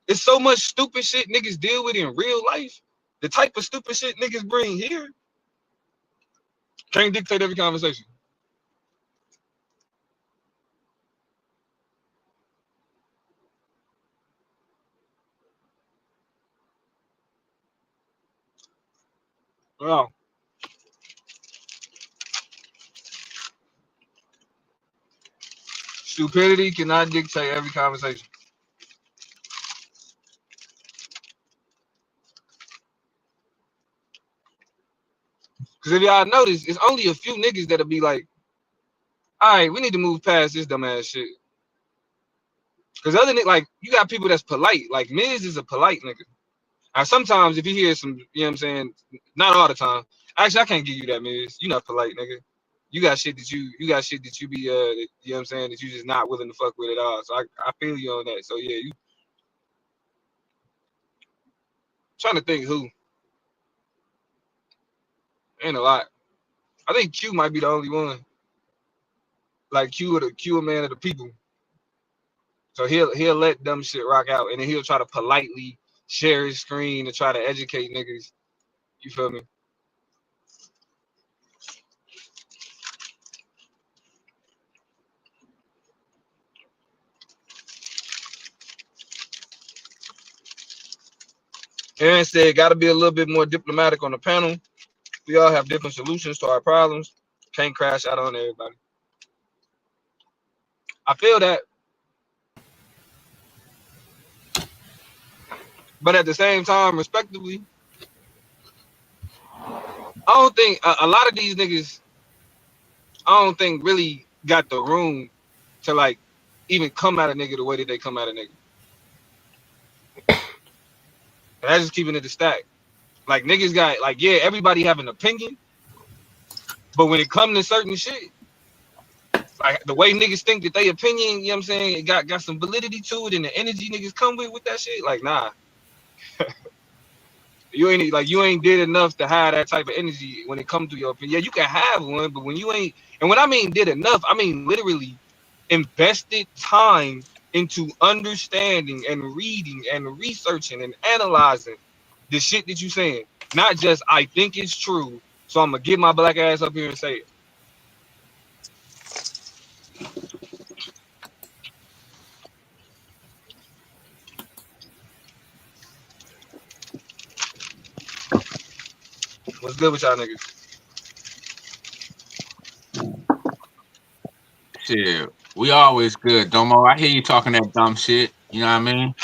It's so much stupid shit niggas deal with in real life. The type of stupid shit niggas bring here can't dictate every conversation. Wow. Stupidity cannot dictate every conversation. Because if y'all notice, it's only a few niggas that'll be like, all right, we need to move past this dumbass shit. Because other niggas, like, you got people that's polite. Like, Miz is a polite nigga. Now, sometimes if you hear some, you know what I'm saying, not all the time. Actually, I can't give you that, Miz. You not polite, nigga. You got shit that you be, you know what I'm saying, that you just not willing to fuck with at all. So I feel you on that. So yeah, you trying to think who. Ain't a lot. I think Q might be the only one. Like Q a man of the people. So he'll let dumb shit rock out, and then he'll try to politely share his screen and try to educate niggas. You feel me? Aaron said, got to be a little bit more diplomatic on the panel. We all have different solutions to our problems. Can't crash out on everybody. I feel that. But at the same time, respectively, I don't think a lot of these niggas, I don't think really got the room to like even come at a nigga the way that they come at a nigga. And that's just keeping it a stack. Like niggas got like, yeah, everybody have an opinion, but when it comes to certain shit, like the way niggas think that they opinion, you know what I'm saying, it got some validity to it, and the energy niggas come with that shit, like nah. You ain't did enough to have that type of energy when it comes to your opinion. Yeah, you can have one, but when you ain't, and when I mean did enough, I mean literally invested time into understanding and reading and researching and analyzing the shit that you saying. Not just I think it's true, so I'm gonna get my black ass up here and say it. What's good with y'all niggas? Shit, we always good, Domo. I hear you talking that dumb shit. You know what I mean?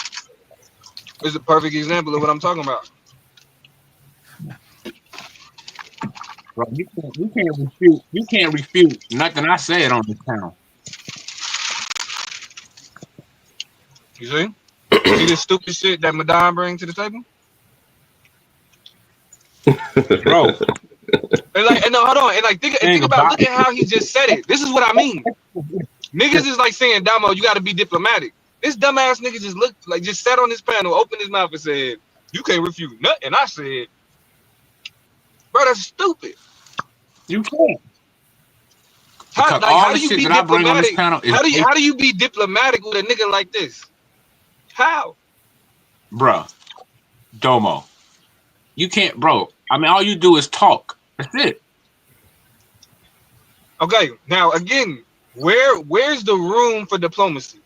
It's a perfect example of what I'm talking about. Bro, you can't refute nothing I said on this panel. You see? See this stupid shit that Madonna brings to the table? Bro. And no, hold on. And like think about look at how he just said it. This is what I mean. Niggas is like saying, Damo, you gotta be diplomatic. This dumbass nigga just sat on this panel, opened his mouth and said, you can't refute nothing. And I said, bro, that's stupid. You can't. Because How all do the you shit be that I bring on this diplomatic? panel is, How do you be diplomatic with a nigga like this? How? bruh, Domo. You can't, bro. I mean, all you do is talk. That's it. Okay, now again, where's the room for diplomacy?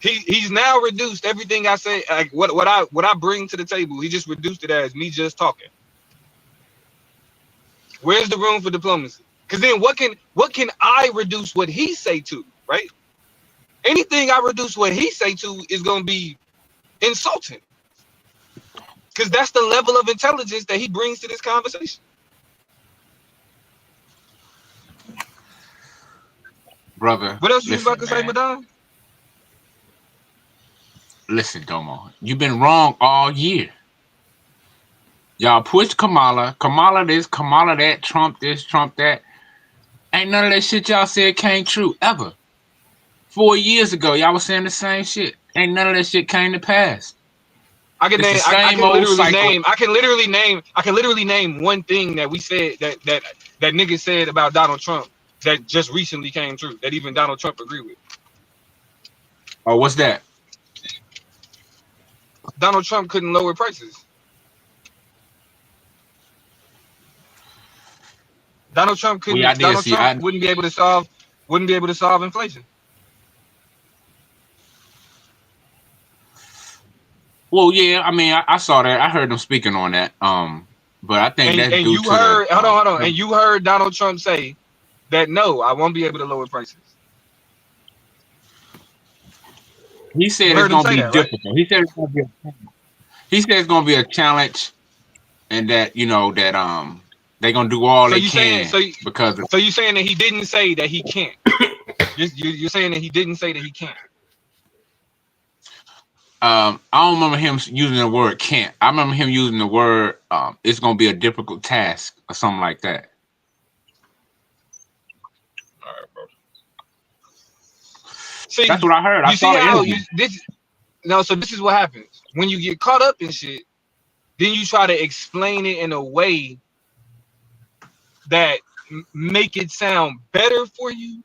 He's now reduced everything I say, like what I bring to the table. He just reduced it as me just talking. Where's the room for diplomacy? Because then what can I reduce what he say to, right? Anything I reduce what he say to is gonna be insulting. Because that's the level of intelligence that he brings to this conversation. Brother, What else you was about listen, to say, man. Madonna? Listen, Domo. You've been wrong all year. Y'all pushed Kamala this, Kamala that, Trump this, Trump that. Ain't none of that shit y'all said came true ever. 4 years ago, y'all was saying the same shit. Ain't none of that shit came to pass. I can It's the name. I same can old literally cycle. name. I can literally name one thing that we said that niggas said about Donald Trump that just recently came true. That even Donald Trump agreed with. Oh, what's that? Donald Trump couldn't lower prices. Donald Trump Well, yeah, I couldn't. did Donald see. Trump wouldn't be able to solve inflation. Well, yeah, I mean, I saw that. I heard them speaking on that. But I think that's And due you to the heard. Hold on. And you heard Donald Trump say that no, I won't be able to lower prices. he said You it's heard him gonna say be that, right? difficult. He said it's gonna be a challenge, and that that they're gonna do all So they you saying can because so you saying that he didn't say that he can't. You're saying that he didn't say that he can't. I don't remember him using the word can't. I remember him using the word it's gonna be a difficult task or something like that. All right, bro. See, That's what I heard. I you see saw the how interview. so this is what happens when you get caught up in shit. Then you try to explain it in a way that make it sound better for you.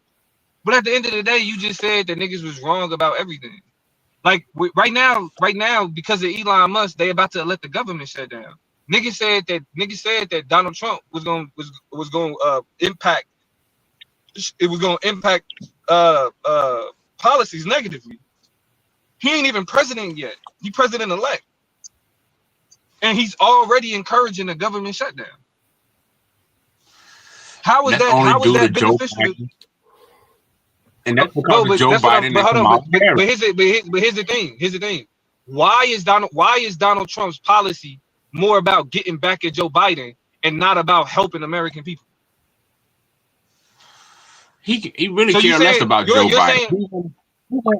But at the end of the day, you just said that niggas was wrong about everything. Like right now, because of Elon Musk, they about to let the government shut down. Niggas said that Donald Trump was going impact. It was going to impact policies negatively. He ain't even president yet. He president elect, and he's already encouraging a government shutdown. How is That's that? only How is due to that Joe beneficial to? Biden, and that's because No, of but Joe that's what I'm. Biden But and hold on. Kamala Harris. Here's the thing. Why is Donald Trump's policy more about getting back at Joe Biden and not about helping American people? He really So you cared less saying about you're Joe Biden. saying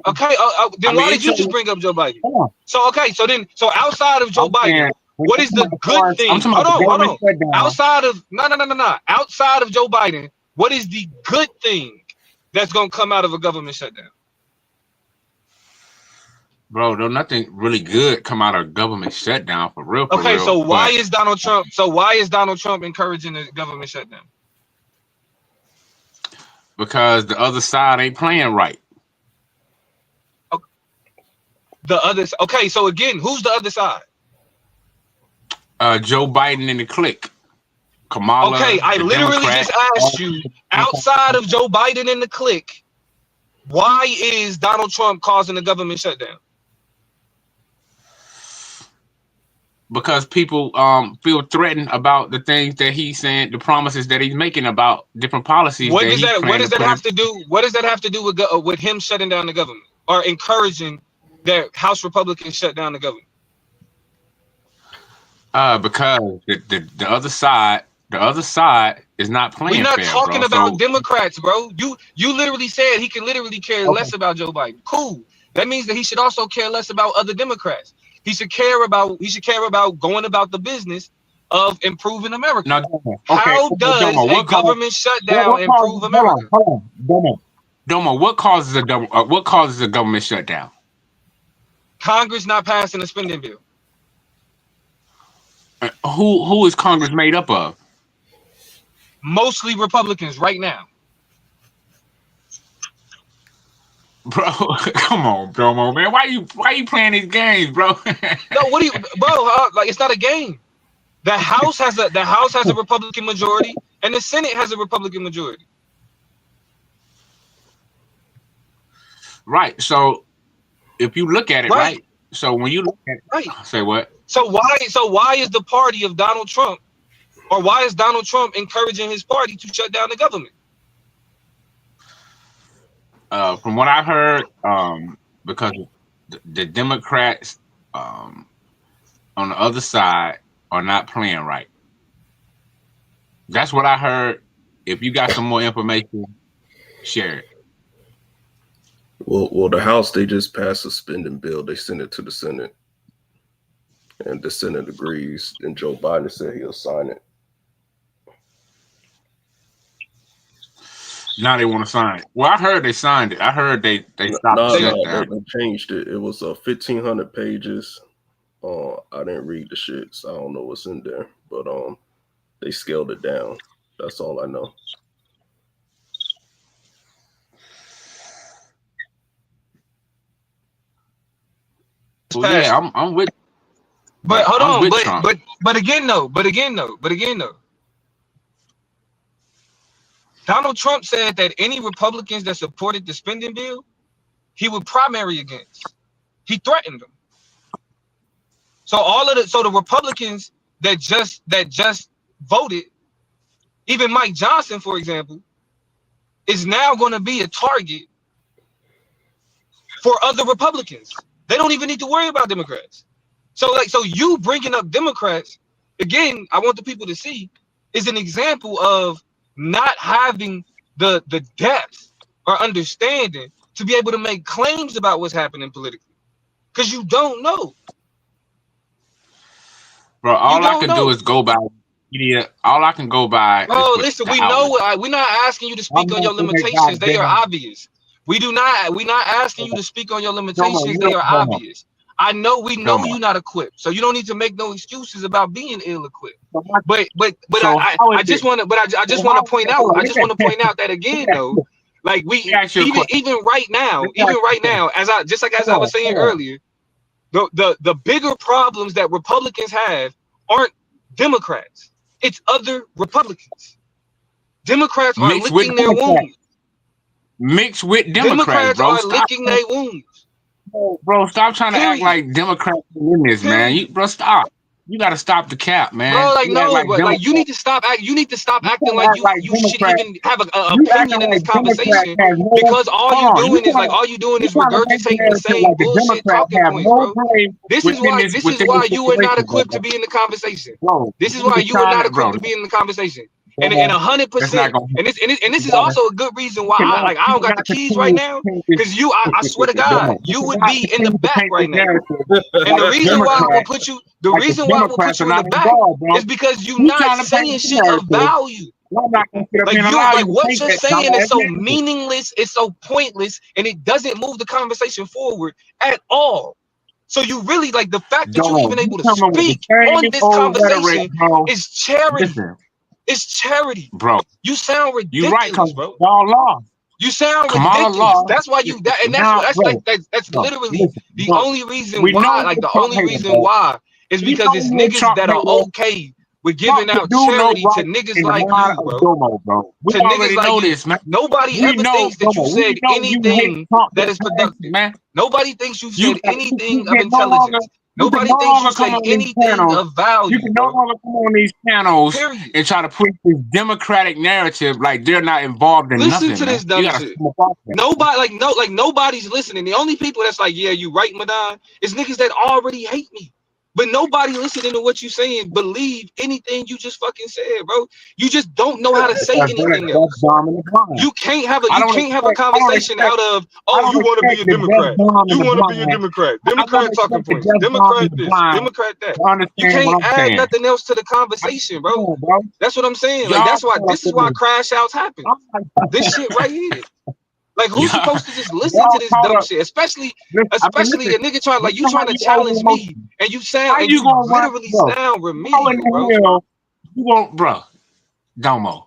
okay? I Then mean, why it did you took, just bring up Joe Biden? hold on. So okay, so outside of Joe I'm saying Biden, when what I'm is talking the about good I'm thing? talking about the Hold government on. shutdown. Outside of no. Outside of Joe Biden, what is the good thing that's gonna come out of a government shutdown? Bro, there's nothing really good come out of government shutdown for real, Okay, so why But is Donald Trump? So why is Donald Trump encouraging the government shutdown? because the other side ain't playing right. The other. Okay, so again, who's the other side? Joe Biden and the clique, Okay, Kamala, I the literally Democrat. just asked you, outside of Joe Biden and the clique, why is Donald Trump causing the government shutdown? Because people feel threatened about the things that he's saying, the promises that he's making about different policies What that does he's that? What planning does to that put in. have to do? What does that have to do with him shutting down the government or encouraging that House Republicans shut down the government? Because the other side is not We're playing not fair, bro. talking about So Democrats, bro. You literally said he can literally care okay. less about Joe Biden. Cool. That means that he should also care less about other Democrats. He should care about going about the business of improving America. Now, How does Domo, a government shutdown improve America? Domo, what causes a government shutdown? Congress not passing a spending bill. Who is Congress made up of? Mostly Republicans right now. Bro, come on, Domo, man. Why you playing these games, bro? No, what do you, bro? Like it's not a game. The House has a Republican majority, and the Senate has a Republican majority. Right. So if you look at it, right. So when you look at it, say what? So why is the party of Donald Trump, or why is Donald Trump encouraging his party to shut down the government? From what I heard, because the Democrats on the other side are not playing right. That's what I heard. If you got some more information, share it. Well, the House, they just passed a spending bill. They sent it to the Senate, and the Senate agrees. And Joe Biden said he'll sign it. Now they want to sign it. Well, I heard they signed it. I heard they stopped the shutdown. They changed it. It was 1,500 pages. I didn't read the shit, so I don't know what's in there. But they scaled it down. That's all I know. Well, yeah, I'm with. But hold on, but again though. Donald Trump said that any Republicans that supported the spending bill, he would primary against. He threatened them. So the Republicans that just voted, even Mike Johnson, for example, is now going to be a target for other Republicans. They don't even need to worry about Democrats. So you bringing up Democrats, again, I want the people to see, is an example of not having the depth or understanding to be able to make claims about what's happening politically. Because you don't know. Bro, all I can do is go by media. All I can go by. Bro, listen, we know. We're not asking you to speak on your limitations. They are obvious. We're not asking you to speak on your limitations. They are obvious. We know you're not equipped, so you don't need to make no excuses about being ill-equipped. But I just want to point out that again though, like even right now, as I was saying earlier, the bigger problems that Republicans have aren't Democrats. It's other Republicans. Democrats are licking their wounds. Mixed with Democrats are licking their wounds. Bro, stop trying to act like Democrats in this, man. Bro, stop. You gotta stop the cap, man. Bro, you need to stop acting like you shouldn't even have an opinion in this conversation, because all you doing is regurgitating the same bullshit talking points, bro. This is why you are not equipped to be in the conversation. This is why you are not equipped to be in the conversation. And 100%, and this is also a good reason why I don't got the keys right now, because I swear to God, you would be in the back right now. And the reason why I will put you in the back is because you're not saying shit of value. Like what you're saying is so meaningless, it's so pointless, and it doesn't move the conversation forward at all. So you really, like, the fact that you're even able to speak on this conversation is charity. It's charity, bro. You sound ridiculous, you're right, bro. Y'all lost. You sound ridiculous. That's why that's literally the only reason why. Like the only reason why is because it's niggas that are okay with giving out charity to niggas like you, bro. To niggas like you. Man. Nobody ever thinks that you said anything that is productive, man. Nobody thinks you said anything of intelligence. Nobody thinks you say anything of value. You can no longer come on these channels and try to push this democratic narrative like they're not involved in nothing. Listen to this dumb shit. Nobody's listening. The only people that's like, yeah, you right, Madon, is niggas that already hate me. But nobody listening to what you saying believe anything you just fucking said, bro. You just don't know how to say anything else. You can't have a conversation out of, oh, you want to be a Democrat. You want to be a Democrat. Democrat talking points. Democrat this. Democrat that. You can't add nothing else to the conversation, bro. That's what I'm saying. Like this is why crash outs happen. This shit right here. Like, who's supposed to just listen to this dumb shit? Especially a nigga trying to challenge me, and you literally sound remedial, bro. You won't, bro. Domo.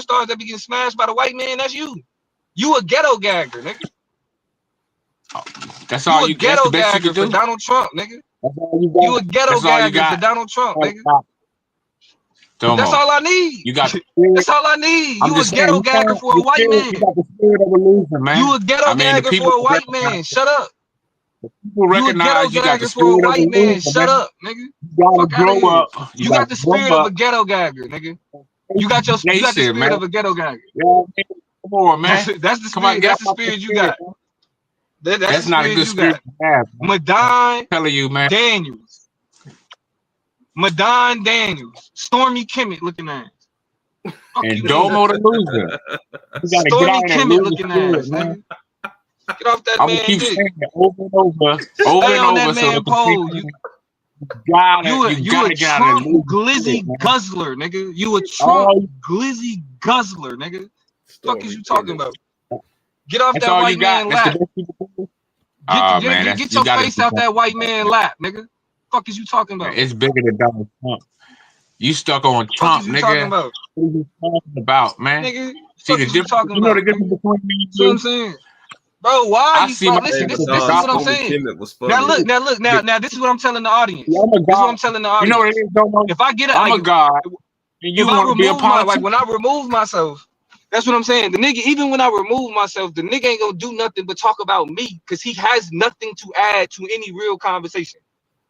porn stars that be getting smashed by the white man, that's you. You a ghetto gagger, nigga. That's all you. That's the best you gagger can do. for Donald Trump, nigga. That's all you got. You a ghetto That's all you gagger got. for Donald Trump, nigga. Domo. That's all I need. You got the spirit. That's all I need. I'm You a just ghetto saying, gagger for a white man. you got the spirit of a loser, man. You a ghetto the gagger people for a white recognize, man. Shut up. people You a ghetto recognize you got the gagger for a spirit of a white man. loser, Shut man. up, nigga. You gotta Fuck out of grow here. up. You got the spirit of a ghetto gagger, nigga. You got the spirit man. of a ghetto gagger. Yeah, come on, man. That's the Come on, spirit. get That's the off my spirit you got. man. That's That's the not a spirit good you spirit got. to have, man. Madon I'm telling you, man. Daniels. Madon Daniels. Stormy Kimmett looking ass. And Domo the loser. You gotta get Stormy out of that Kimmett loser looking spirit, ass, man. nigga. Get off that I'm gonna man keep dick. saying it over and over, Stay and on that over, so man the pole. You a gotta get out of Trump that loser glizzy spirit, man. guzzler, nigga. You a Trump All glizzy guzzler, nigga. Fuck is you talking about? Get off That's that all white you got. man That's the lap. best you can do. Man, Get you your gotta face out that white man lap, nigga. Fuck is you talking about? It's bigger than Donald Trump. You stuck on Fuck Trump, is you talking nigga. about? What are you talking about, man? Nigga, See fuck the is you difference? talking You know about? the difference between me That's what I'm and you? saying. Bro, why I you see my listen, face this as is what I'm Donald. saying. Now look, now this is what I'm telling the audience. Yeah, I'm a This is what god. I'm telling the You know what audience. it is, Domo? If I get it, I'm like, a god. And you if I want to be a remove my, like, politician? when I remove myself, that's what I'm saying. The nigga, even when I remove myself, the nigga ain't gonna do nothing but talk about me because he has nothing to add to any real conversation.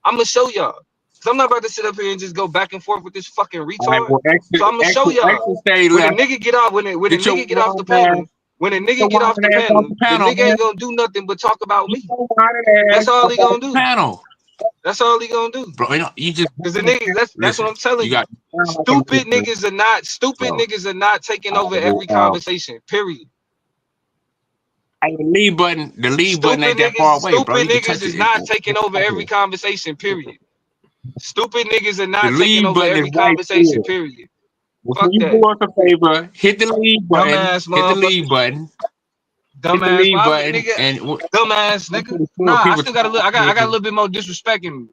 I'm gonna show y'all. Cause I'm not about to sit up here and just go back and forth with this fucking retard. All right, well, So I'm gonna show y'all. stay When a left. nigga get off, when a Get your nigga get off the whining panel, ass. when a Get nigga your get off the whining ass off the panel, the panel, nigga man. ain't gonna do nothing but talk about Get me. your whining That's ass all off he gonna the do. panel. That's all he gonna do. Bro, you just Cause the nigga, that's listen. what I'm telling You you. got Stupid niggas are not taking over every conversation. Period. Hey, the leave button ain't that far away, bro. You can touch Is it. not taking over every conversation. Period. Stupid niggas are The not taking leave over button is every right conversation. there. Period. Well, Fuck can you that. do us a favor? Hit the leave button. Dumbass Hit the leave motherfucker. button. Dumbass button nigga. and Dumbass nigga. Nah, I still got a little. I got a little bit more disrespect in me.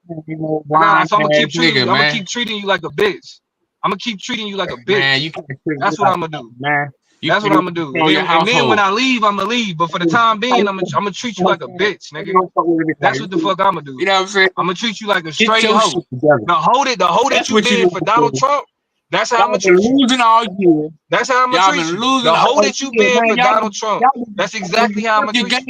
So I'm gonna keep treating you. I'm gonna keep treating you like a bitch. I'm gonna keep treating you like a bitch. Man, you can't That's what I'm gonna do. Man, that's what I'm gonna do. And then when I leave, I'm gonna leave. But for the time being, I'm gonna treat you like a bitch, nigga. That's what the fuck I'm gonna do. You know what I'm saying? I'm gonna treat you like a Get straight your hoe. shit together. The hoe that you been for Donald Trump. That's how I'm gonna treat you. Losing all year. That's how I'm gonna treat you. The hoe that you been for Donald Trump. That's exactly how I'm gonna treat you.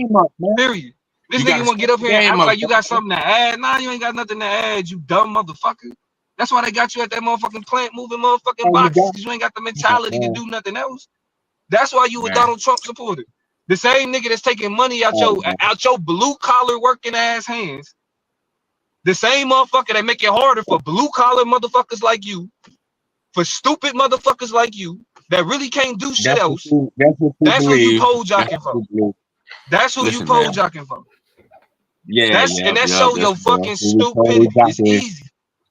Period. This nigga wanna get up here and act like you got something to add. Nah, you ain't got nothing to add, you dumb motherfucker. That's why they got you at that motherfucking plant moving motherfucking boxes, because you ain't got the mentality to do nothing else. That's why you a Donald Trump supporter. The same nigga that's taking money out your blue collar working ass hands. The same motherfucker that make it harder for blue collar motherfuckers like you, for stupid motherfuckers like you that really can't do shit else. That's who you pole jocking for. That's who you pole jocking for. And that show your fucking stupidity. It's easy.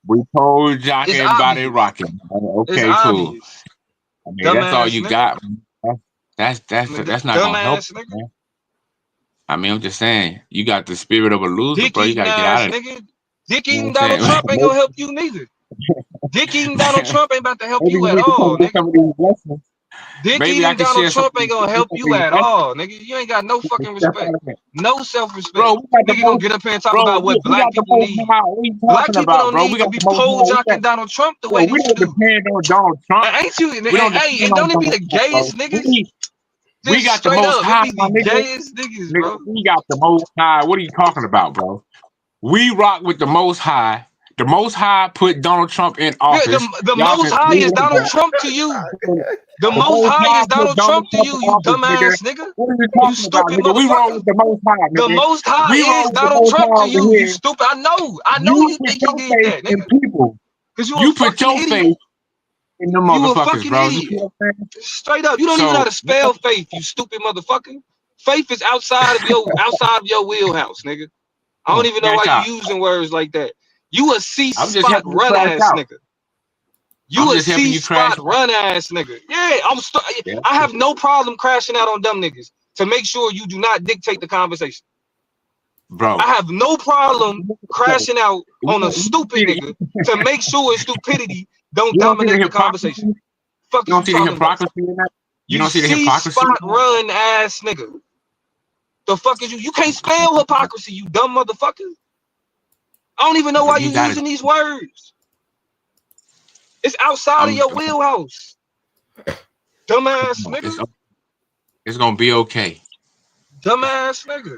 We pole jocking, body rocking. Okay, cool. I mean, that's all you got. That's not gonna help, man. I mean, I'm just saying, you got the spirit of a loser, bro. You gotta get out of it. Dick eating Donald Trump ain't gonna help you neither. Dick eating Donald Trump ain't about to help you at all, nigga. Dick eating Donald Trump ain't gonna help you at all, nigga. You ain't got no fucking respect. No self-respect. Bro, nigga gonna get up here and talk about what black people need. Black people don't need to be pole jocking Donald Trump the way that you do. We don't depend on Donald Trump. Ain't you? Hey, and don't it be the gayest niggas? We got the most high, my niggas, bro. We got the most high. What are you talking about, bro? We rock with the most high. The most high put Donald Trump in office. The most high is Donald Trump to you. The most high is Donald Trump to you, you dumbass nigga. What are you talking about, nigga? We roll with the most high, nigga. The most high is Donald Trump to you, you stupid. I know you think he did that, nigga. Because you put your faith in the motherfuckers, you a fucking bro. idiot. Straight up. You don't even know how to spell faith, you stupid motherfucker. Faith is outside of your wheelhouse, nigga. I don't even know why you using words like that. You a C-spot run ass nigga. You a C-spot run ass nigga. Yeah, I have no problem crashing out on dumb niggas to make sure you do not dictate the conversation. Bro, I have no problem crashing out on a stupid nigga to make sure stupidity don't dominate the conversation. Fuck you don't see the hypocrisy in that? You don't see the hypocrisy? Spot run ass nigga. The fuck is you? You can't spell hypocrisy, you dumb motherfucker. I don't even know why you using these words. It's outside of your wheelhouse. Dumbass nigga. It's gonna be okay. Dumbass nigga.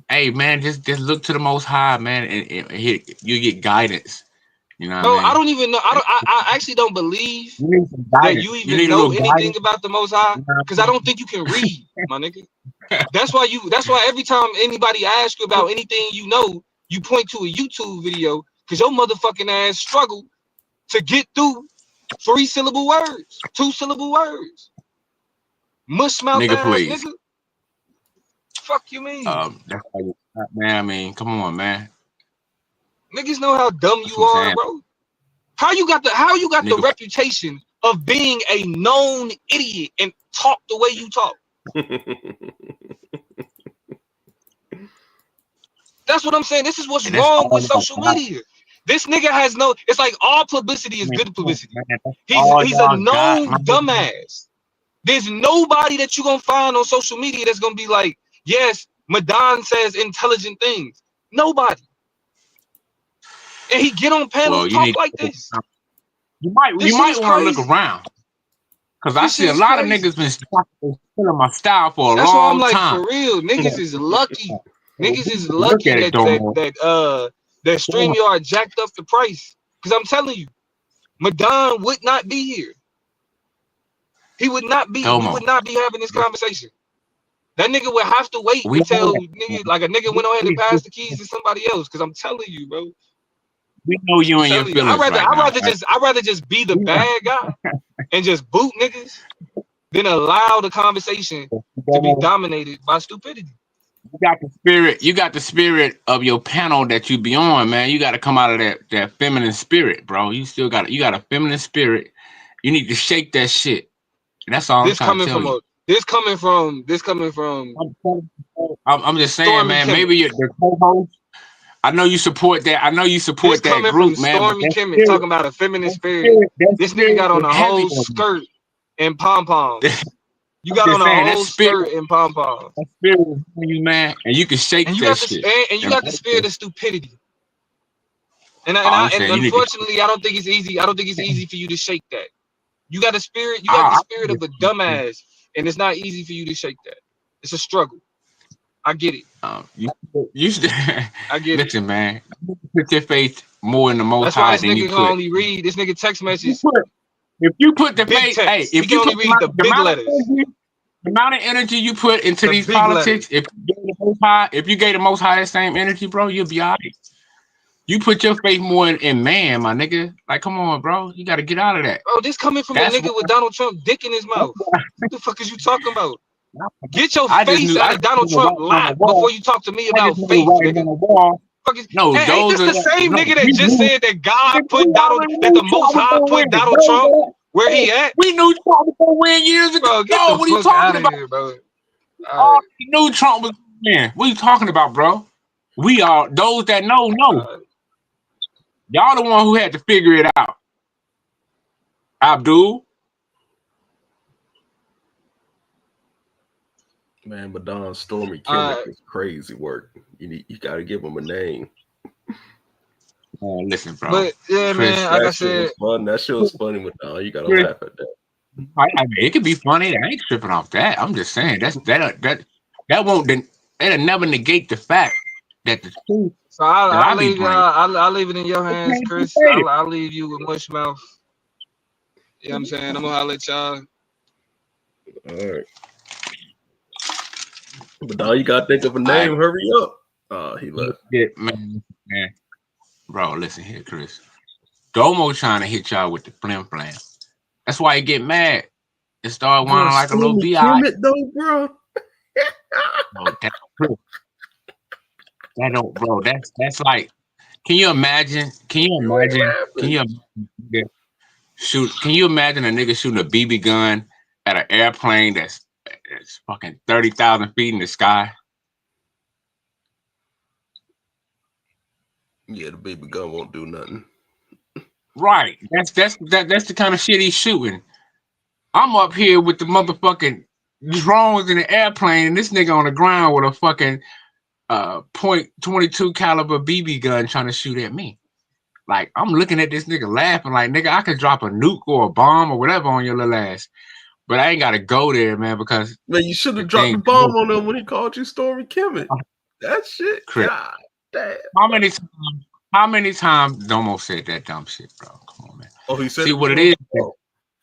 Hey man, just look to the Most High, man, and you get guidance. You know what Bro, I mean? I don't even know. I actually don't believe that you even know anything about the Most High, because I don't think you can read, my nigga. That's why every time anybody asks you about anything you know, you point to a YouTube video, because your motherfucking ass struggle to get through 3-syllable words, 2-syllable words. Mush mouth nigga, ass please. nigga. Fuck you mean? That's why man, I mean, come on, man. Niggas know how dumb you are, bro. How you got the reputation of being a known idiot and talk the way you talk? That's what I'm saying. This is what's wrong with social media. This nigga has no. It's like all publicity is good publicity. He's a known dumbass. There's nobody that you're gonna find on social media that's gonna be like, yes, Madon says intelligent things. Nobody. And he get on panels talk like this. You might want to look around, because I see a lot of niggas been stealing my style for a long time. That's why I'm like, for real, niggas is lucky. Niggas is lucky that StreamYard jacked up the price. Because I'm telling you, Madon would not be here. He would not be. We would not be having this conversation. That nigga would have to wait until like a nigga went ahead and passed the keys to somebody else. Because I'm telling you, bro. We know you and your feelings. I'd rather just be the bad guy and just boot niggas than allow the conversation to be dominated by stupidity. You got the spirit of your panel that you be on, man. You got to come out of that feminine spirit, bro. You got a feminine spirit. You need to shake that shit. That's all I'm trying to tell you. This coming from. I'm just saying, Stormy man. Kimmett. Maybe the co-host. I know you support that. I know you support that group, man. Stormy Kimmett talking about a feminine spirit. This nigga got on a whole skirt and pom poms. You got on a whole skirt and pom poms. That spirit is you, man, and you can shake that shit. And you got the spirit of stupidity. And unfortunately, I don't think it's easy. I don't think it's easy for you to shake that. You got a spirit. You got the spirit of a dumbass, and it's not easy for you to shake that. It's a struggle. I get it. You should. I get it. Listen, man. Put your faith more in the Most High than you put. That's why this nigga can only read this nigga text message. If you put the faith, hey, if you only read the big letters. The amount of energy you put into these politics, if you gave the Most High that same energy, bro, you'll be all right. You put your faith more in man, my nigga. Like, come on, bro. You got to get out of that. Bro, this coming from a nigga with Donald Trump dick in his mouth. What the fuck is you talking about? Get your face out of Donald Trump lap before you talk to me about faith, nigga. No, ain't this the same nigga that just said that God put that the Most High put Donald Trump where he at? We knew Trump was gonna win years ago. Bro, what are you talking about? Here, bro. We knew Trump was gonna win. What are you talking about, bro? We are those that know. Y'all the one who had to figure it out. Abdul. Man, Madon Stormy Kimmett is crazy work. You got to give him a name. Listen, bro. But yeah, Chris, man, like I said, that shit was funny, Madon. You got to laugh at that. I mean, it could be funny. I ain't tripping off that. I'm just saying that won't. It'll never negate the fact that the truth. So I'll leave it in your hands, Chris. I'll leave you with mush mouth. You know what I'm saying? I'm gonna holler at y'all. All right. But now you gotta think of a name. Hurry up. He left. Yeah, man. Bro, listen here, Chris. Domo trying to hit y'all with the flim flam. That's why he get mad. It started whining like a little bi. Though, bro. That's true. That don't, bro. That's like. Can you imagine? Can you imagine a nigga shooting a BB gun at an airplane that's fucking 30,000 feet in the sky? Yeah, the BB gun won't do nothing. Right. That's the kind of shit he's shooting. I'm up here with the motherfucking drones in the airplane, and this nigga on the ground with a fucking .22 caliber BB gun trying to shoot at me. Like, I'm looking at this nigga laughing like, nigga, I could drop a nuke or a bomb or whatever on your little ass. But I ain't got to go there, man, because... Man, you should have dropped the bomb on him when he called you Stormy Kimmett. That shit, Chris, God damn. How many times Domo said that dumb shit, bro? Come on, man. Oh, he said See, it what it is,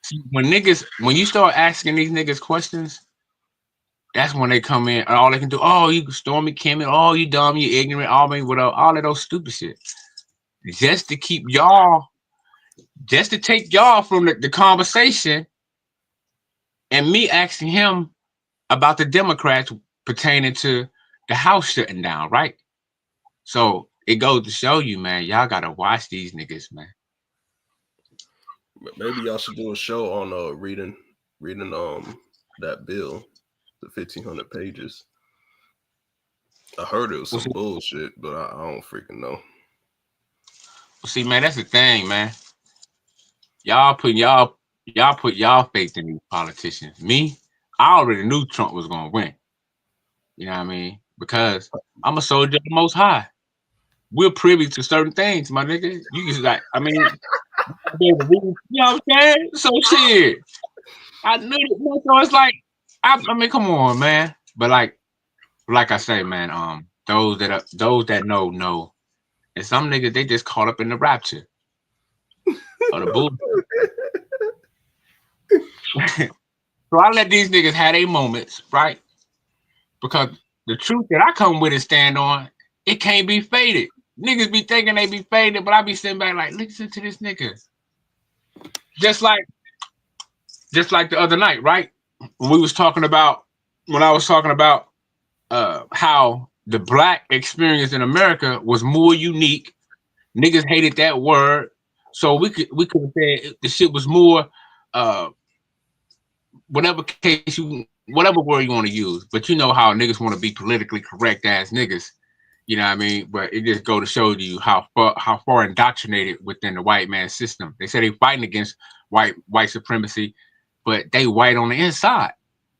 see, when you start asking these niggas questions, that's when they come in and all they can do, oh, you Stormy Kimmett, oh, you dumb, you ignorant, all of those stupid shit. Just to keep y'all, just to take y'all from the conversation and me asking him about the Democrats pertaining to the House shutting down, right? So it goes to show you, man, y'all gotta watch these niggas, man. Maybe y'all should do a show on reading that bill, the 1,500 pages. I heard it was some bullshit, but I don't freaking know. See, man, that's the thing, man. Y'all put y'all faith in these politicians. Me, I already knew Trump was gonna win. You know what I mean? Because I'm a soldier of the Most High. We're privy to certain things, my nigga. You just like, I mean, you know what I'm saying? So shit, I knew it. So it's like, I mean, come on, man. But like I say, man, those that know, and some niggas they just caught up in the rapture or the bull. So I let these niggas have their moments, right? Because the truth that I come with and stand on, it can't be faded. Niggas be thinking they be faded, but I be sitting back like, listen to this nigga. Just like the other night, right? When I was talking about how the black experience in America was more unique. Niggas hated that word. So we could have said the shit was more whatever word you want to use. But you know how niggas want to be politically correct ass niggas. You know what I mean? But it just go to show you how far indoctrinated within the white man system. They say they fighting against white supremacy, but they white on the inside.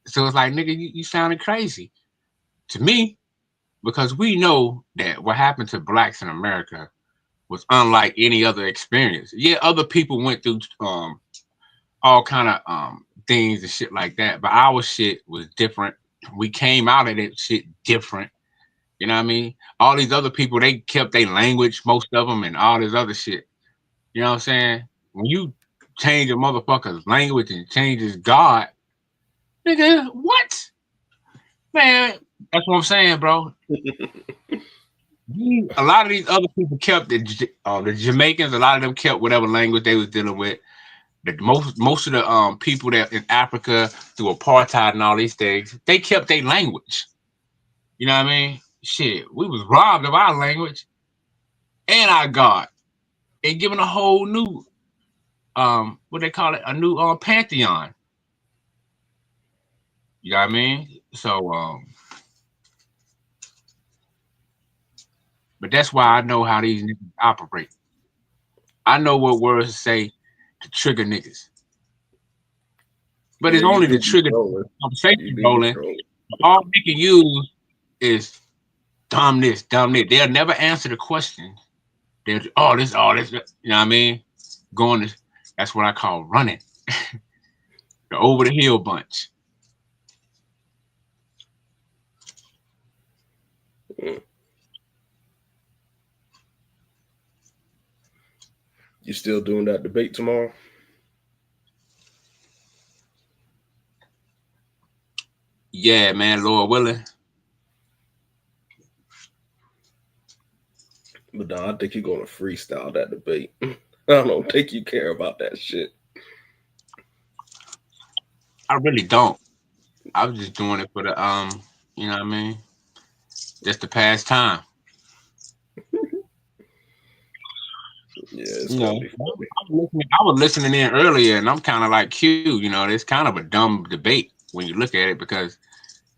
So it's like, nigga, you sounded crazy to me, because we know that what happened to blacks in America was unlike any other experience. Yeah, other people went through all kind of things and shit like that, but our shit was different. We came out of that shit different. You know what I mean? All these other people, they kept their language, most of them, and all this other shit. You know what I'm saying? When you change a motherfucker's language and change his God, nigga, what? Man, that's what I'm saying, bro. A lot of these other people kept the Jamaicans, a lot of them kept whatever language they was dealing with. Most of the people that in Africa through apartheid and all these things, they kept their language. You know what I mean? Shit, we was robbed of our language and our God, and given a whole new what they call it, a new pantheon. You know what I mean? So but that's why I know how these niggas operate. I know what words to say to trigger niggas. But it's only to trigger conversation rolling. All they can use is dumb this. They'll never answer the question. They'll this. You know what I mean? That's what I call running. The over the hill bunch. You still doing that debate tomorrow? Yeah, man, Lord willing. But no, I think you're gonna freestyle that debate. I don't think you care about that shit. I really don't. I was just doing it for the you know what I mean? Just to pass time. Yeah, it's gonna be funny. I was listening in earlier, and I'm kind of like Q. You know, it's kind of a dumb debate when you look at it, because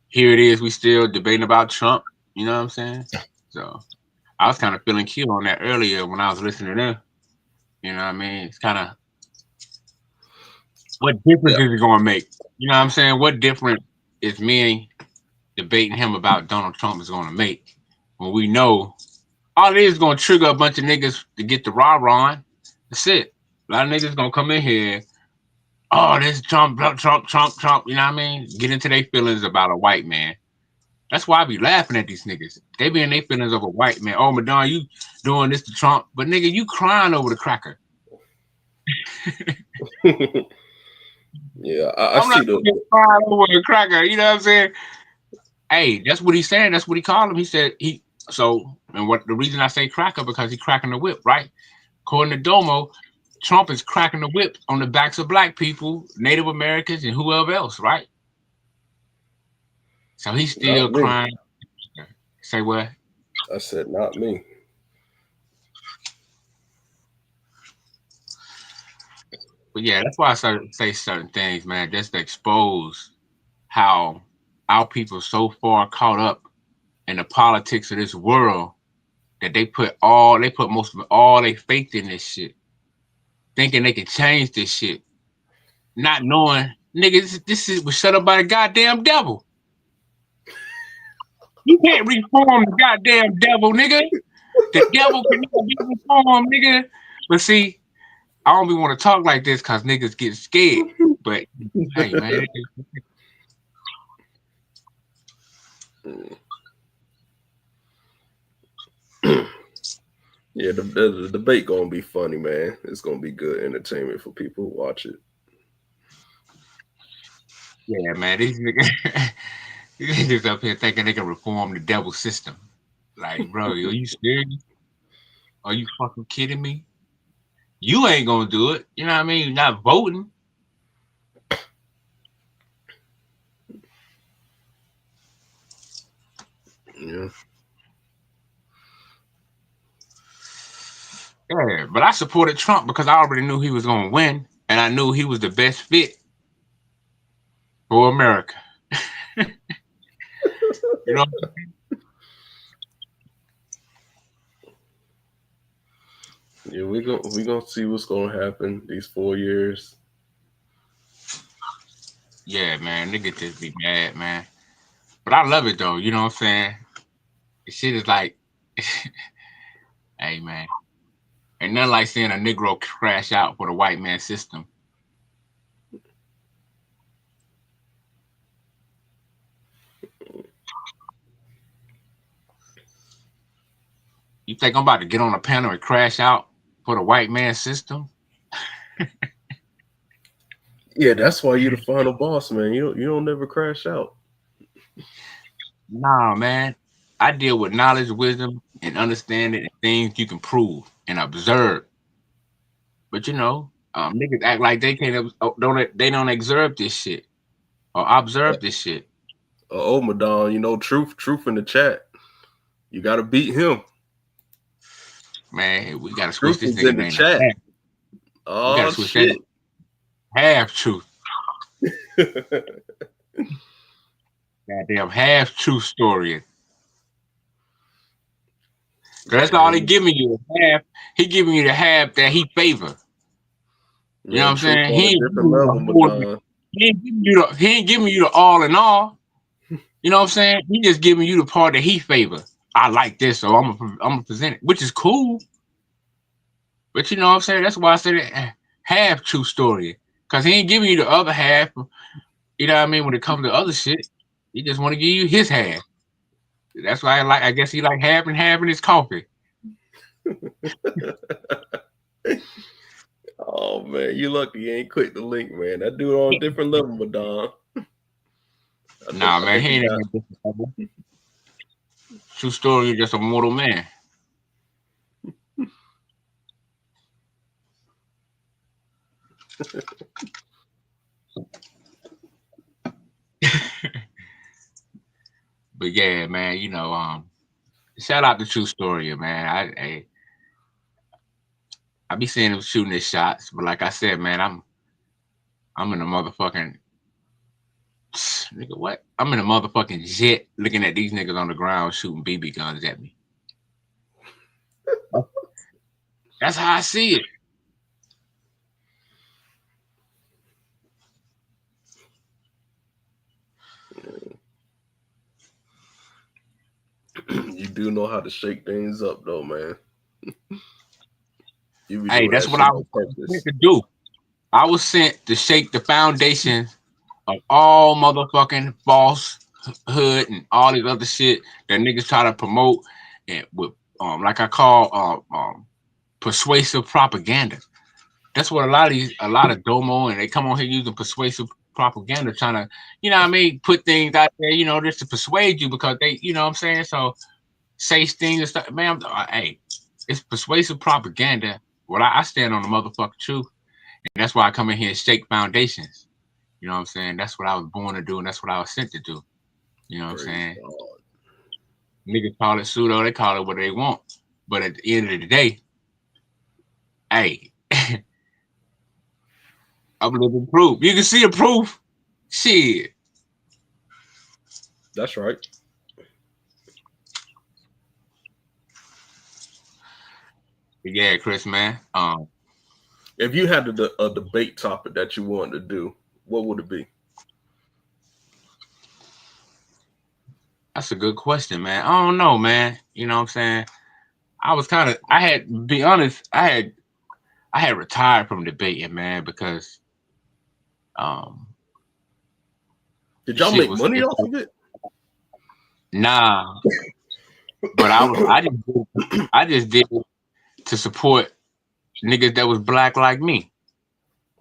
here it is, we still debating about Trump. You know what I'm saying? So I was kind of feeling Q on that earlier when I was listening in. You know what I mean? It's kind of, what difference is it going to make? You know what I'm saying? What difference is me debating him about Donald Trump is going to make when we know all it is going to trigger a bunch of niggas to get the rah-rah on. That's it. A lot of niggas going to come in here. Oh, this Trump. You know what I mean? Get into their feelings about a white man. That's why I be laughing at these niggas. They be in their feelings of a white man. Oh, Madonna, you doing this to Trump. But nigga, you crying over the cracker. Yeah, I I'm see not crying over the cracker. You know what I'm saying? Hey, that's what he's saying. That's what he called him. He said and the reason I say cracker, because he's cracking the whip, right? According to Domo, Trump is cracking the whip on the backs of black people, Native Americans, and whoever else, right? So he's still Not me. crying. Say what? I said not me. But yeah, that's why I say certain things, man, just to expose how our people are so far caught up in the politics of this world that they put most of all their faith in this shit, thinking they can change this shit, not knowing, nigga, this shit was set up by the goddamn devil. You can't reform the goddamn devil, nigga. The devil can never be reformed, nigga. But see, I don't be want to talk like this because niggas get scared. But hey, man. Yeah, the debate gonna be funny, man. It's gonna be good entertainment for people who watch it. Yeah, man. These niggas up here thinking they can reform the devil system. Like, bro, are you serious? Are you fucking kidding me? You ain't gonna do it. You know what I mean? You're not voting. Yeah. Yeah, but I supported Trump because I already knew he was gonna win, and I knew he was the best fit for America. You know? Yeah, we gonna see what's gonna happen these 4 years. Yeah, man, niggas just be mad, man. But I love it though. You know what I'm saying? The shit is like, hey, man, ain't nothing like seeing a Negro crash out for the white man system. You think I'm about to get on a panel and crash out for the white man system? Yeah, that's why you the final boss, man. You don't never crash out. Nah, man. I deal with knowledge, wisdom, and understanding and things you can prove and observe. But you know, niggas act like they can't don't observe this shit or observe this shit. Madon, truth in the chat. You gotta beat him. Man, we gotta switch Truth this is in nigga the name. chat. We gotta switch Shit. that. Half truth. Goddamn half truth story. That's all he giving you. Half. He giving you the half that he favor. You know what I'm saying? He ain't giving you the all in all. You know what I'm saying? He just giving you the part that he favor. I like this, so I'm gonna present it, which is cool. But you know what I'm saying? That's why I said that half true story. Cause he ain't giving you the other half. You know what I mean? When it comes to other shit, he just want to give you his half. That's why I guess he like half and half in his coffee. Oh man, you lucky you ain't clicked the link, man. I do it on a different level, Madon. Nah, man, he ain't in a different level. True story, you're just a mortal man. But yeah, man, you know, shout out to True Story, man. I be seeing him shooting his shots, but like I said, man, I'm in a motherfucking nigga. What? I'm in a motherfucking jet looking at these niggas on the ground shooting BB guns at me. That's how I see it. do know how to shake things up, though, man. You be Hey, doing that's that what shit I on was purpose. sent to do. I was sent to shake the foundation of all motherfucking falsehood and all these other shit that niggas try to promote and with like I call persuasive propaganda. That's what a lot of domo and they come on here using persuasive propaganda, trying to, you know what I mean, put things out there, you know, just to persuade you because they, you know what I'm saying? So say things and stuff. Man, hey, it's persuasive propaganda. Well, I stand on the motherfucking truth. And that's why I come in here and shake foundations. You know what I'm saying? That's what I was born to do, and that's what I was sent to do. You know what I'm Praise saying? God. Niggas call it pseudo, they call it what they want. But at the end of the day, hey, I'm living proof. You can see the proof. Shit. That's right. But yeah, Chris, man. If you had a debate topic that you wanted to do, what would it be? That's a good question, man. I don't know, man. You know what I'm saying? I had to be honest, I had retired from debating, man, because Did the y'all shit make was money off of it? nah. But I just did it to support niggas that was black like me.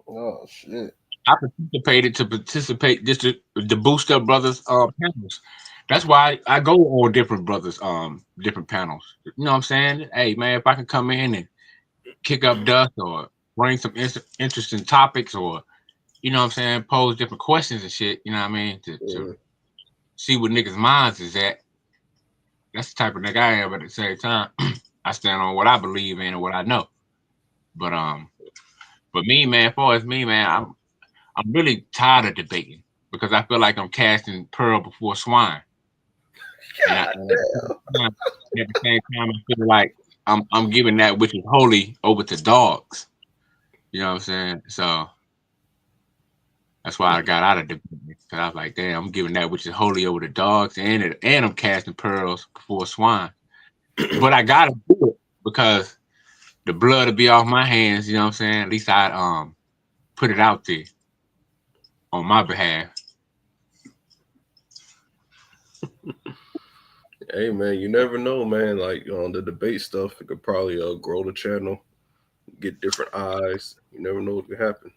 Oh shit. I participated just to boost up brothers panels. That's why I go on different brothers different panels. You know what I'm saying? Hey man, if I can come in and kick up dust or bring some interesting topics or you know what I'm saying, pose different questions and shit, you know what I mean, to see what niggas' minds is at. That's the type of nigga I am, but at the same time, I stand on what I believe in and what I know. But me, man, as far as me, man, I'm really tired of debating because I feel like I'm casting pearl before swine. And at the same time, I feel like I'm giving that which is holy over to dogs. You know what I'm saying? So that's why I got out of debating. Because I was like, damn, I'm giving that which is holy over to dogs, and I'm casting pearls before swine. But I gotta do it because the blood will be off my hands. You know what I'm saying? At least I put it out there on my behalf. Hey man, you never know, man. Like on the debate stuff, it could probably grow the channel, get different eyes. You never know what could happen.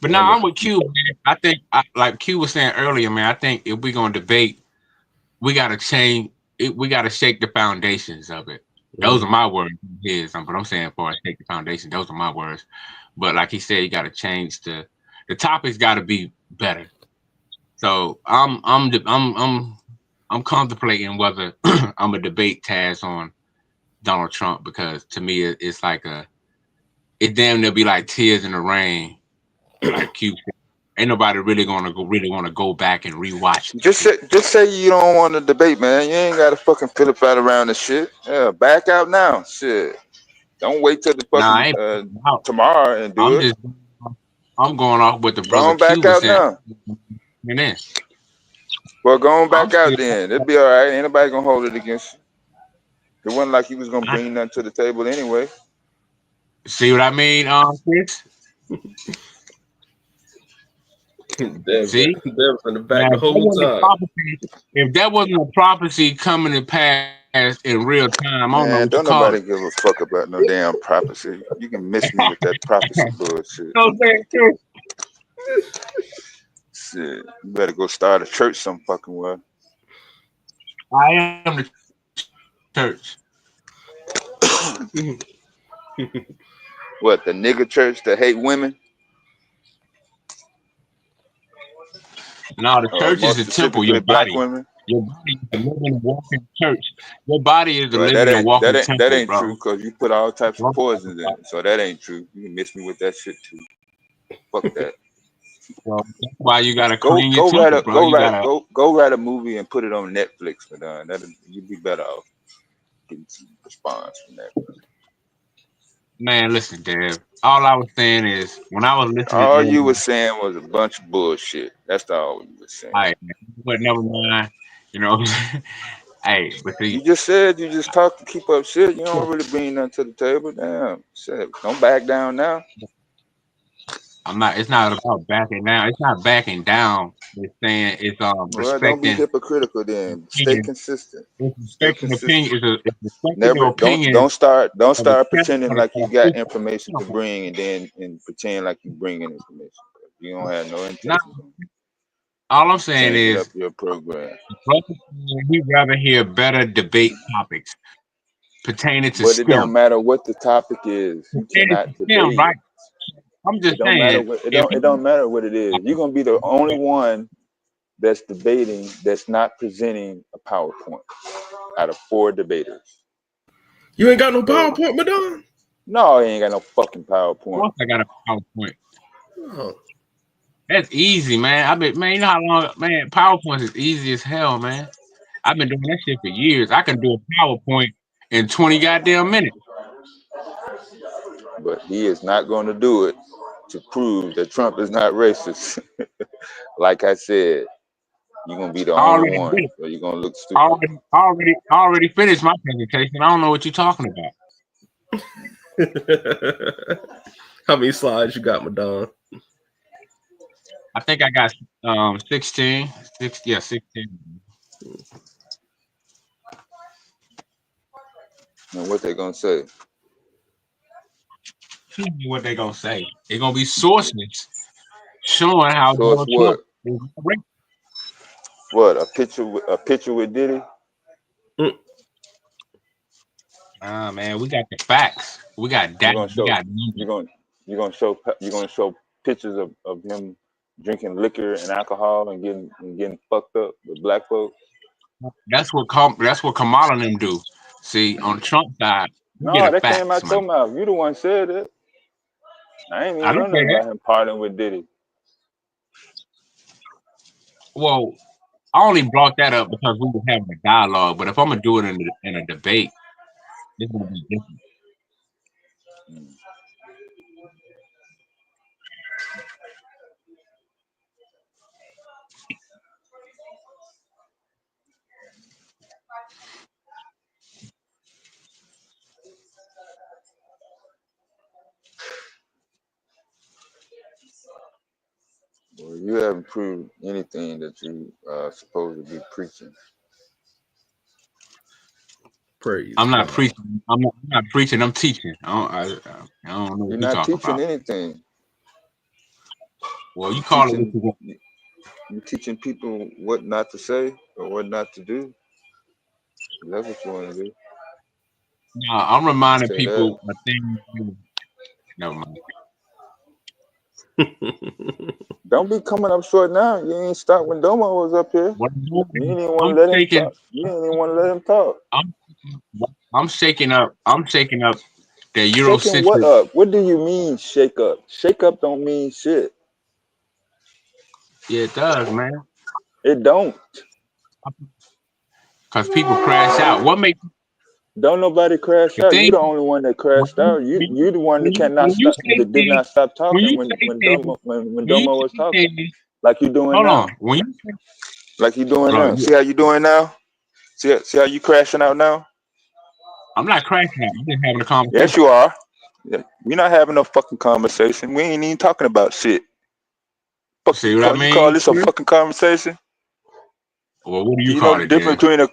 But now I'm with Q, man. I think, like Q was saying earlier, man. I think if we're gonna debate, we gotta change it. We gotta shake the foundations of it. Those are my words. His, but I'm saying for shake the foundation. Those are my words. But like he said, you gotta change the topics. Got to be better. So I'm contemplating whether I'm a debate Taz on Donald Trump because to me it's like it damn near be like tears in the rain. Like Q said, ain't nobody really want to go back and rewatch. Just say you don't want to debate, man. You ain't got to fucking flip out around the shit. Yeah, back out now. Shit. Don't wait till the Nah, fucking tomorrow and do it. I'm going off what the Go brother on Q back was out saying. now. And then Well, go on back out then. It'll be all right. Ain't nobody gonna hold it against you. It wasn't like he was gonna bring nothing to the table anyway. See what I mean, Chris? See? Dev's in the back Now, the whole time. if that wasn't a prophecy coming to pass in real time, I don't know Man, what you don't call nobody it. give a fuck about no damn prophecy. You can miss me with that prophecy bullshit. Shit, you better go start a church some fucking way. I am the church. What, the nigga church that hate women? No, the church More is the temple. specifically, Your black body. women. Your body is the living and walking church. Your body is the Well, living and walking that temple, ain't true bro. because you put all types of poisons in it. So that ain't true. You can miss me with that shit too. Fuck that. So that's why you gotta Go clean your temple, bro. You gotta write a movie and put it on Netflix, man. That you'd be better off getting some response from that. man, listen, Dave. All I was saying is when I was listening All you earlier, was saying was a bunch of bullshit. That's all you was saying. all right, but never mind. You know, Hey, but see, You just said you just talk to keep up shit. You don't really bring nothing to the table. Damn, shit. Don't back down now. I'm not. It's not about backing down. It's not backing down. It's saying it's Well, don't be respecting hypocritical then. Stay opinion. consistent. It's Stay respecting opinion. consistent. It's respecting the Never opinion don't of the start test pretending of the like you got official. information to bring and pretend like you bringing information. You don't have no Now, intentions on all I'm saying changing up is, your program. he'd rather hear better debate topics pertaining to But it don't STEM. matter what the topic is. You Pertaining cannot to STEM, debate. right? I'm It just don't matter saying, what if it don't matter what it is. You're gonna be the only one that's debating that's not presenting a PowerPoint out of 4 debaters. You ain't got no So PowerPoint, Madonna? no, he ain't got no fucking of PowerPoint. course I got a PowerPoint. Oh. That's easy, man. I bet, man, you know how long, man, PowerPoint is easy as hell, man. I've been doing that shit for years. I can do a PowerPoint in 20 goddamn minutes. But he is not going to do it to prove that Trump is not racist. Like I said, you're gonna be the I only already one, did it. so you're gonna look stupid. I already finished my presentation. I don't know what you're talking about. How many slides you got, Madonna? I think I got 16. 16. And what they gonna say? Tell me what they gonna say. They're gonna be sources showing how So it's Donald Trump what? is racist. What, a picture with Diddy? Man, we got the facts. We got You're data. gonna We show got numbers. you're gonna show pictures of him drinking liquor and alcohol and getting fucked up with black folks. That's what Kamala and them do. See, on Trump's side, we get No, the that came facts, out your man. mouth. You the one said it. I ain't I even know didn't say nothing that. about him partying with Diddy. Well, I only brought that up because we were having a dialogue. But if I'm gonna do it in a debate, it's gonna be different. Well, you haven't proved anything that you supposed to be preaching. Praise I'm not God. preaching. I'm not preaching. I'm teaching. I don't know what You're you're not talking teaching about. anything. Well, you You're call it what teaching you want. you're teaching people what not to say or what not to do. That's what you want to do. No, I'm You can reminding say that. people a thing. Never mind. Don't be coming up short now. You ain't start when Domo was up here. What I'm You doing ain't is even want I'm to let him shaking. talk. You ain't even want to let him talk. I'm shaking up. I'm shaking up the Shaking what Eurocentric. up? What do you mean shake up? Shake up don't mean shit. Yeah, it does, man. It don't. Because people crash out. What makes Don't nobody crash the out. You thing the only one that when crashed out. You the one that cannot when you stop say that did things not stop when talking you when say when things Domo when when you Domo was say talking. things Like you doing hold now. on when you say Like you doing hold on now. See how you doing now? See how you crashing out now? I'm not crashing out. I'm just having a Yes, conversation. you are. Yeah. We're not having no fucking conversation. We ain't even talking about shit. Fuck See what I you call mean? this a fucking conversation? Well, what do Do you you know call the it difference then? between a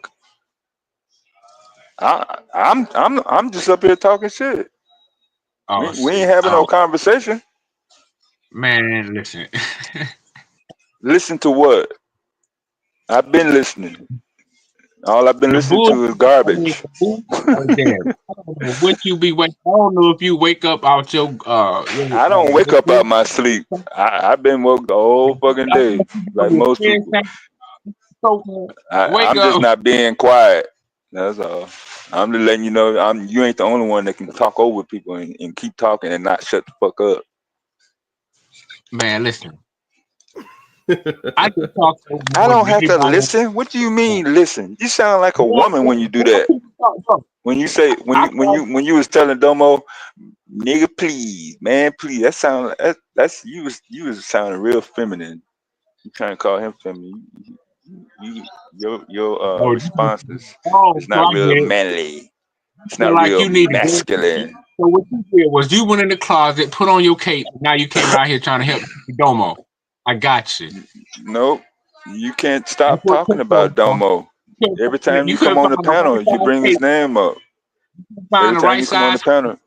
I'm just up here talking shit. Oh, We see. ain't having no Oh, conversation. man, listen. Listen to what? I've been listening. All I've been The listening bull. to is I mean, garbage. the bull right there. I don't know what you be waiting. I don't know if you wake up out your I don't wake up out my sleep. I've been woke the whole fucking day, like most people. Wake I'm just up, not being quiet. That's all. I'm just letting you know you ain't the only one that can talk over people and keep talking and not shut the fuck up. man. Listen, I can talk over I more don't than have to anybody. listen. What do you mean listen? You sound like a woman when you do that. When you say when you was telling Domo, nigga, please, man, please. That's you was sounding real feminine. You trying to call him feminine? Your Oh, responses oh, is so not I real get it. manly. It's Feel not like real you need to go. masculine. So what you did was you went in the closet, put on your cape. Now you came out here trying to help Domo. I got you. Nope. You can't You stop put talking about Domo. Every time you you come couldn't on the find the right panel, you size bring his cape. name up. Find Every the time right you come on the size. panel,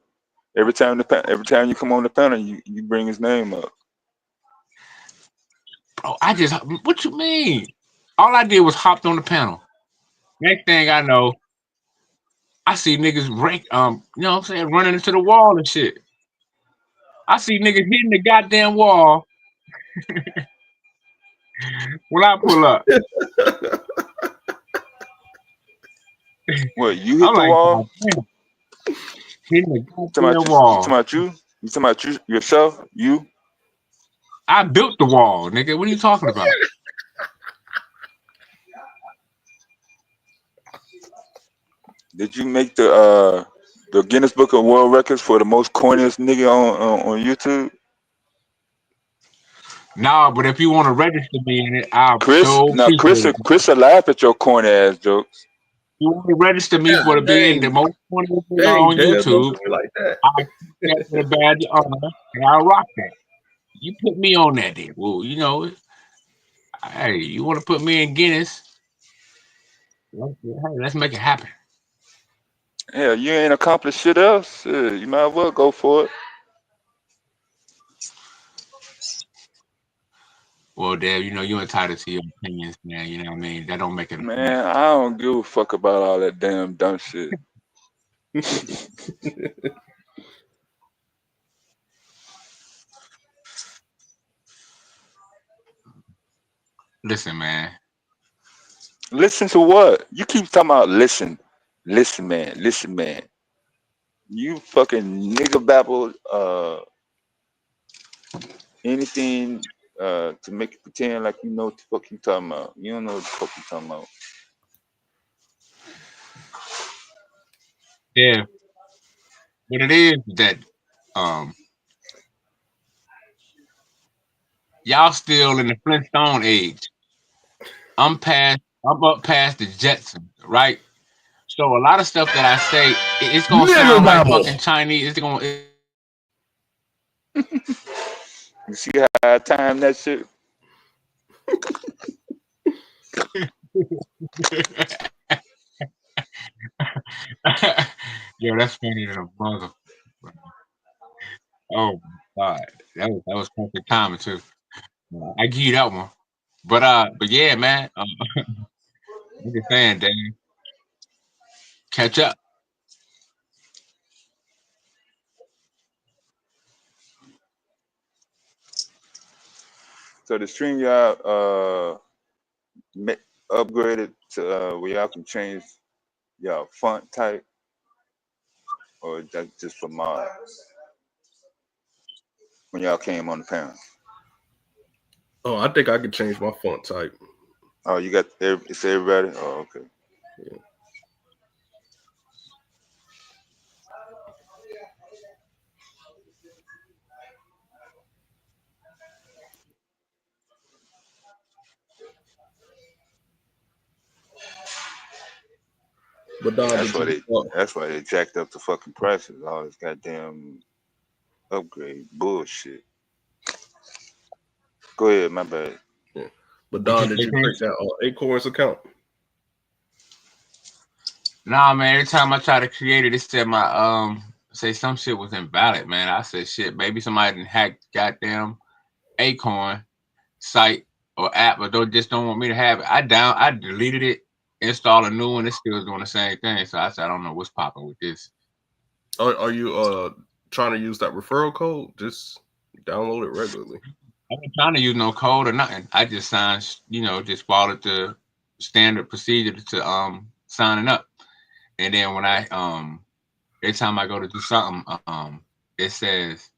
every time you come on the panel, you bring his name up. Bro, what you mean? All I did was hopped on the panel. Next thing I know, I see niggas you know what I'm saying, running into the wall and shit. I see niggas hitting the goddamn wall when I pull up. What, you hit I'm the like, wall? God damn, hitting the You talking goddamn about wall. you talking about you yourself? You? I built the wall, nigga. What are you talking about? Did you make the Guinness Book of World Records for the most corniest nigga on YouTube? Nah, but if you want to register me in it, I'll Chris? so Now appreciate it. Chris will laugh at your corny ass jokes. You want to register me for God the being the dang, most funniest nigga dang, on Dev, don't YouTube, do me like that. I keep that for the badge of honor, and I'll rock that. You put me on that then. Well, you know, hey, you want to put me in Guinness? Let's make it happen. Hell, you ain't accomplished shit else. You might as well go for it. Well, Dave, you know you're entitled to your opinions, man. You know what I mean? That don't make it a fact. Man, I don't give a fuck about all that damn dumb shit. Listen, man. Listen to what? You keep talking about listen. Listen, man. You fucking nigga babble anything to make you pretend like you know what the fuck you talking about. You don't know what the fuck you talking about. Yeah, what it is that y'all still in the Flintstone age. I'm up past the Jetsons, right? So a lot of stuff that I say, it's gonna Nigga sound like babble. fucking Chinese. It's gonna. You see how I time that shit? Yo, that's funny than a mother. Oh my god, that was perfect timing too. I give you that one. But yeah, man. I'm just saying, Dan, catch up. So the stream y'all upgraded to where y'all can change y'all font type, or that's just for mods when y'all came on the panel. Oh, I think I could change my font type. Oh, you got it's everybody? Oh, okay. Yeah. But Don, That's did why you? they jacked up the fucking prices. All this goddamn upgrade bullshit. Go ahead, my bad. Yeah. But What you Don, did say, you Chris? create that Acorns account? Nah, man. Every time I try to create it, it said say some shit was invalid, man. I said shit. Maybe somebody didn't hack goddamn Acorn site or app, but don't want me to have it. I deleted it, installed a new one. It's still doing the same thing. So I said I don't know what's popping with this. Are you trying to use that referral code? Just download it regularly. I wasn't trying to use no code or nothing. I just signed, just followed the standard procedure to signing up. And then when I every time I go to do something, it says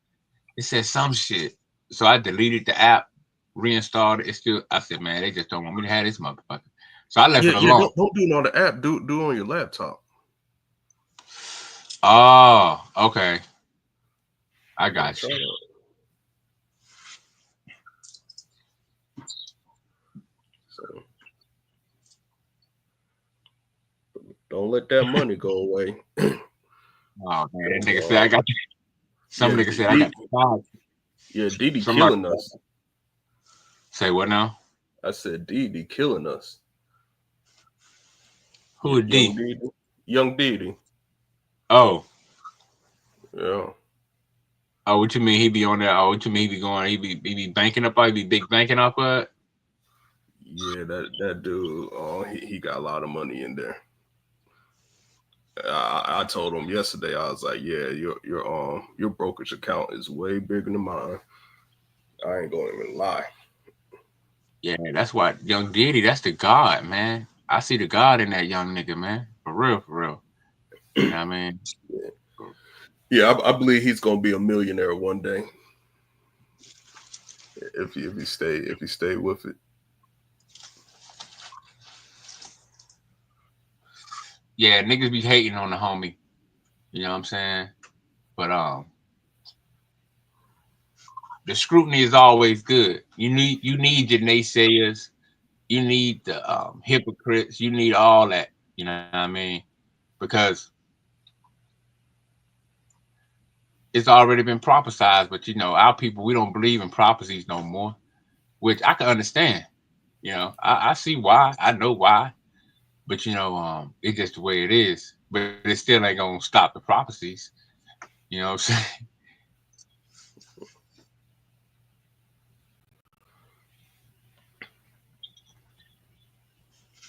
some shit. So I deleted the app, reinstalled it. It's still, I said, man, they just don't want me to have this motherfucker. So I left it Yeah. alone. Don't do it on the app. Do it on your laptop. Oh, okay. I Yeah, got try you. that. So Don't let that money go away. Oh man, that nigga said I got. Some nigga said I got. Yeah, Didi Somebody killing us. Say what now? I said Didi killing us. Who is D? Young Didi. Oh. Yeah. Oh, what you mean he be on there? Oh, what you mean he be going? He be banking up? He be big banking up? Yeah, that dude. Oh, he got a lot of money in there. I told him yesterday. I was like, yeah, your brokerage account is way bigger than mine. I ain't gonna even lie. Yeah, that's why Young Diddy, that's the God, man. I see the God in that young nigga, man. For real, for real. You know what I mean? Yeah, I believe he's gonna be a millionaire one day. If he stay with it. Yeah, niggas be hating on the homie. You know what I'm saying? But the scrutiny is always good. You need your naysayers. You need the hypocrites. You need all that. You know what I mean? Because it's already been prophesized, but you know, our people, we don't believe in prophecies no more, which I can understand. You know, I see why. I know why. But you know, it's just the way it is. But it still ain't gonna stop the prophecies. You know what I'm saying?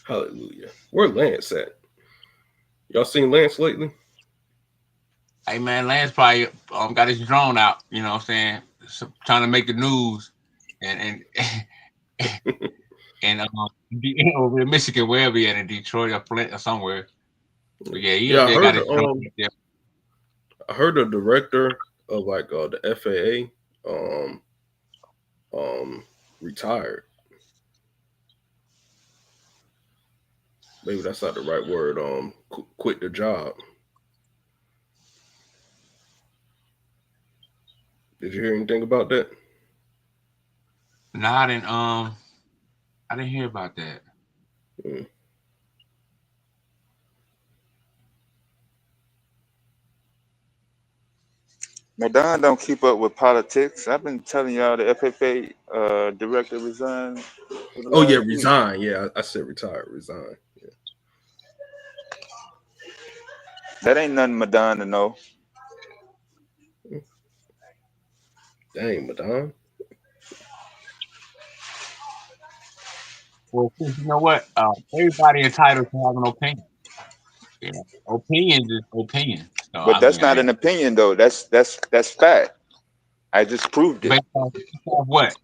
Hallelujah. Where Lance at? Y'all seen Lance lately? Hey man, Lance probably got his drone out, you know what I'm saying? So, trying to make the news and over in Michigan, wherever he at, in Detroit or Flint or somewhere. But yeah, he up there got his drone out there. I heard the director of like the FAA retired. Maybe that's not the right word. Quit the job. Did you hear anything about that? No, I didn't hear about that. Madonna don't keep up with politics. I've been telling y'all the FFA director resigned. Oh yeah, resign. Yeah, I said retire, resign. Yeah. That ain't nothing Madonna to know. Dang, Madonna. Well, you know what? Everybody entitled to have an opinion. You know, opinions is opinion. So But that's not an opinion though. That's fact. I just proved it. Based off what?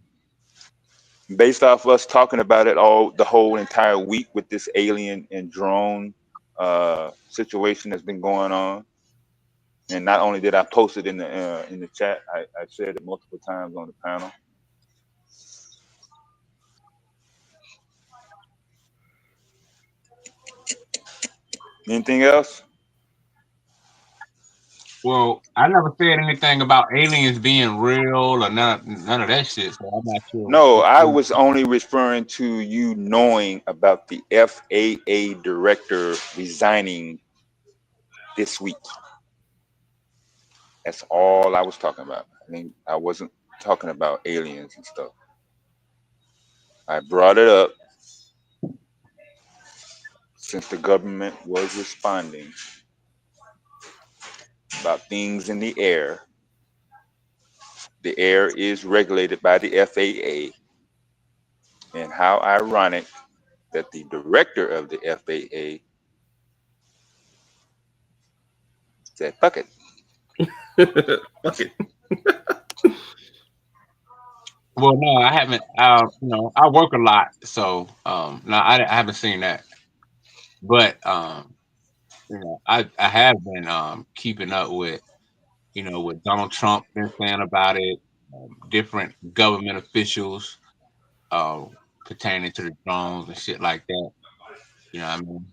Based off us talking about it the whole entire week with this alien and drone situation that's been going on. And not only did I post it in the chat, I said it multiple times on the panel. Anything else? Well, I never said anything about aliens being real or none of that shit. So I'm not sure. No, I was only referring to you knowing about the FAA director resigning this week. That's all I was talking about. I wasn't talking about aliens and stuff. I brought it up since the government was responding about things in the air. The air is regulated by the FAA. And how ironic that the director of the FAA said, fuck it. Fuck it. Well, no, I haven't. You know, I work a lot, so no, I haven't seen that. But you know, I have been keeping up with, you know, what Donald Trump been saying about it, different government officials pertaining to the drones and shit like that. You know what I mean?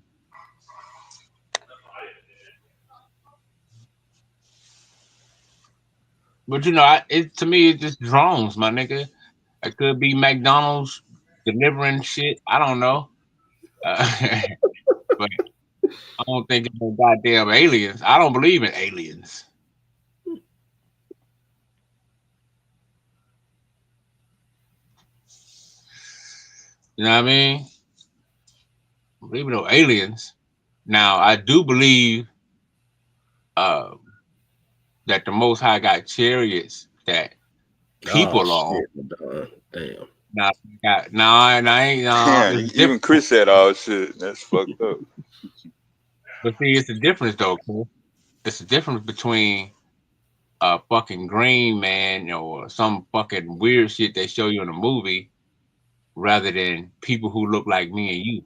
But you know, to me, it's just drones, my nigga. It could be McDonald's delivering shit. I don't know. But think it's no goddamn aliens. I don't believe in aliens. You know what I mean? I believe in no aliens. Now I do believe that the Most High got chariots that people are on. Damn. Yeah, It's even different. Chris said all shit. That's fucked up. But see, it's a difference though, Chris. It's a difference between a fucking green man or some fucking weird shit they show you in a movie rather than people who look like me and you.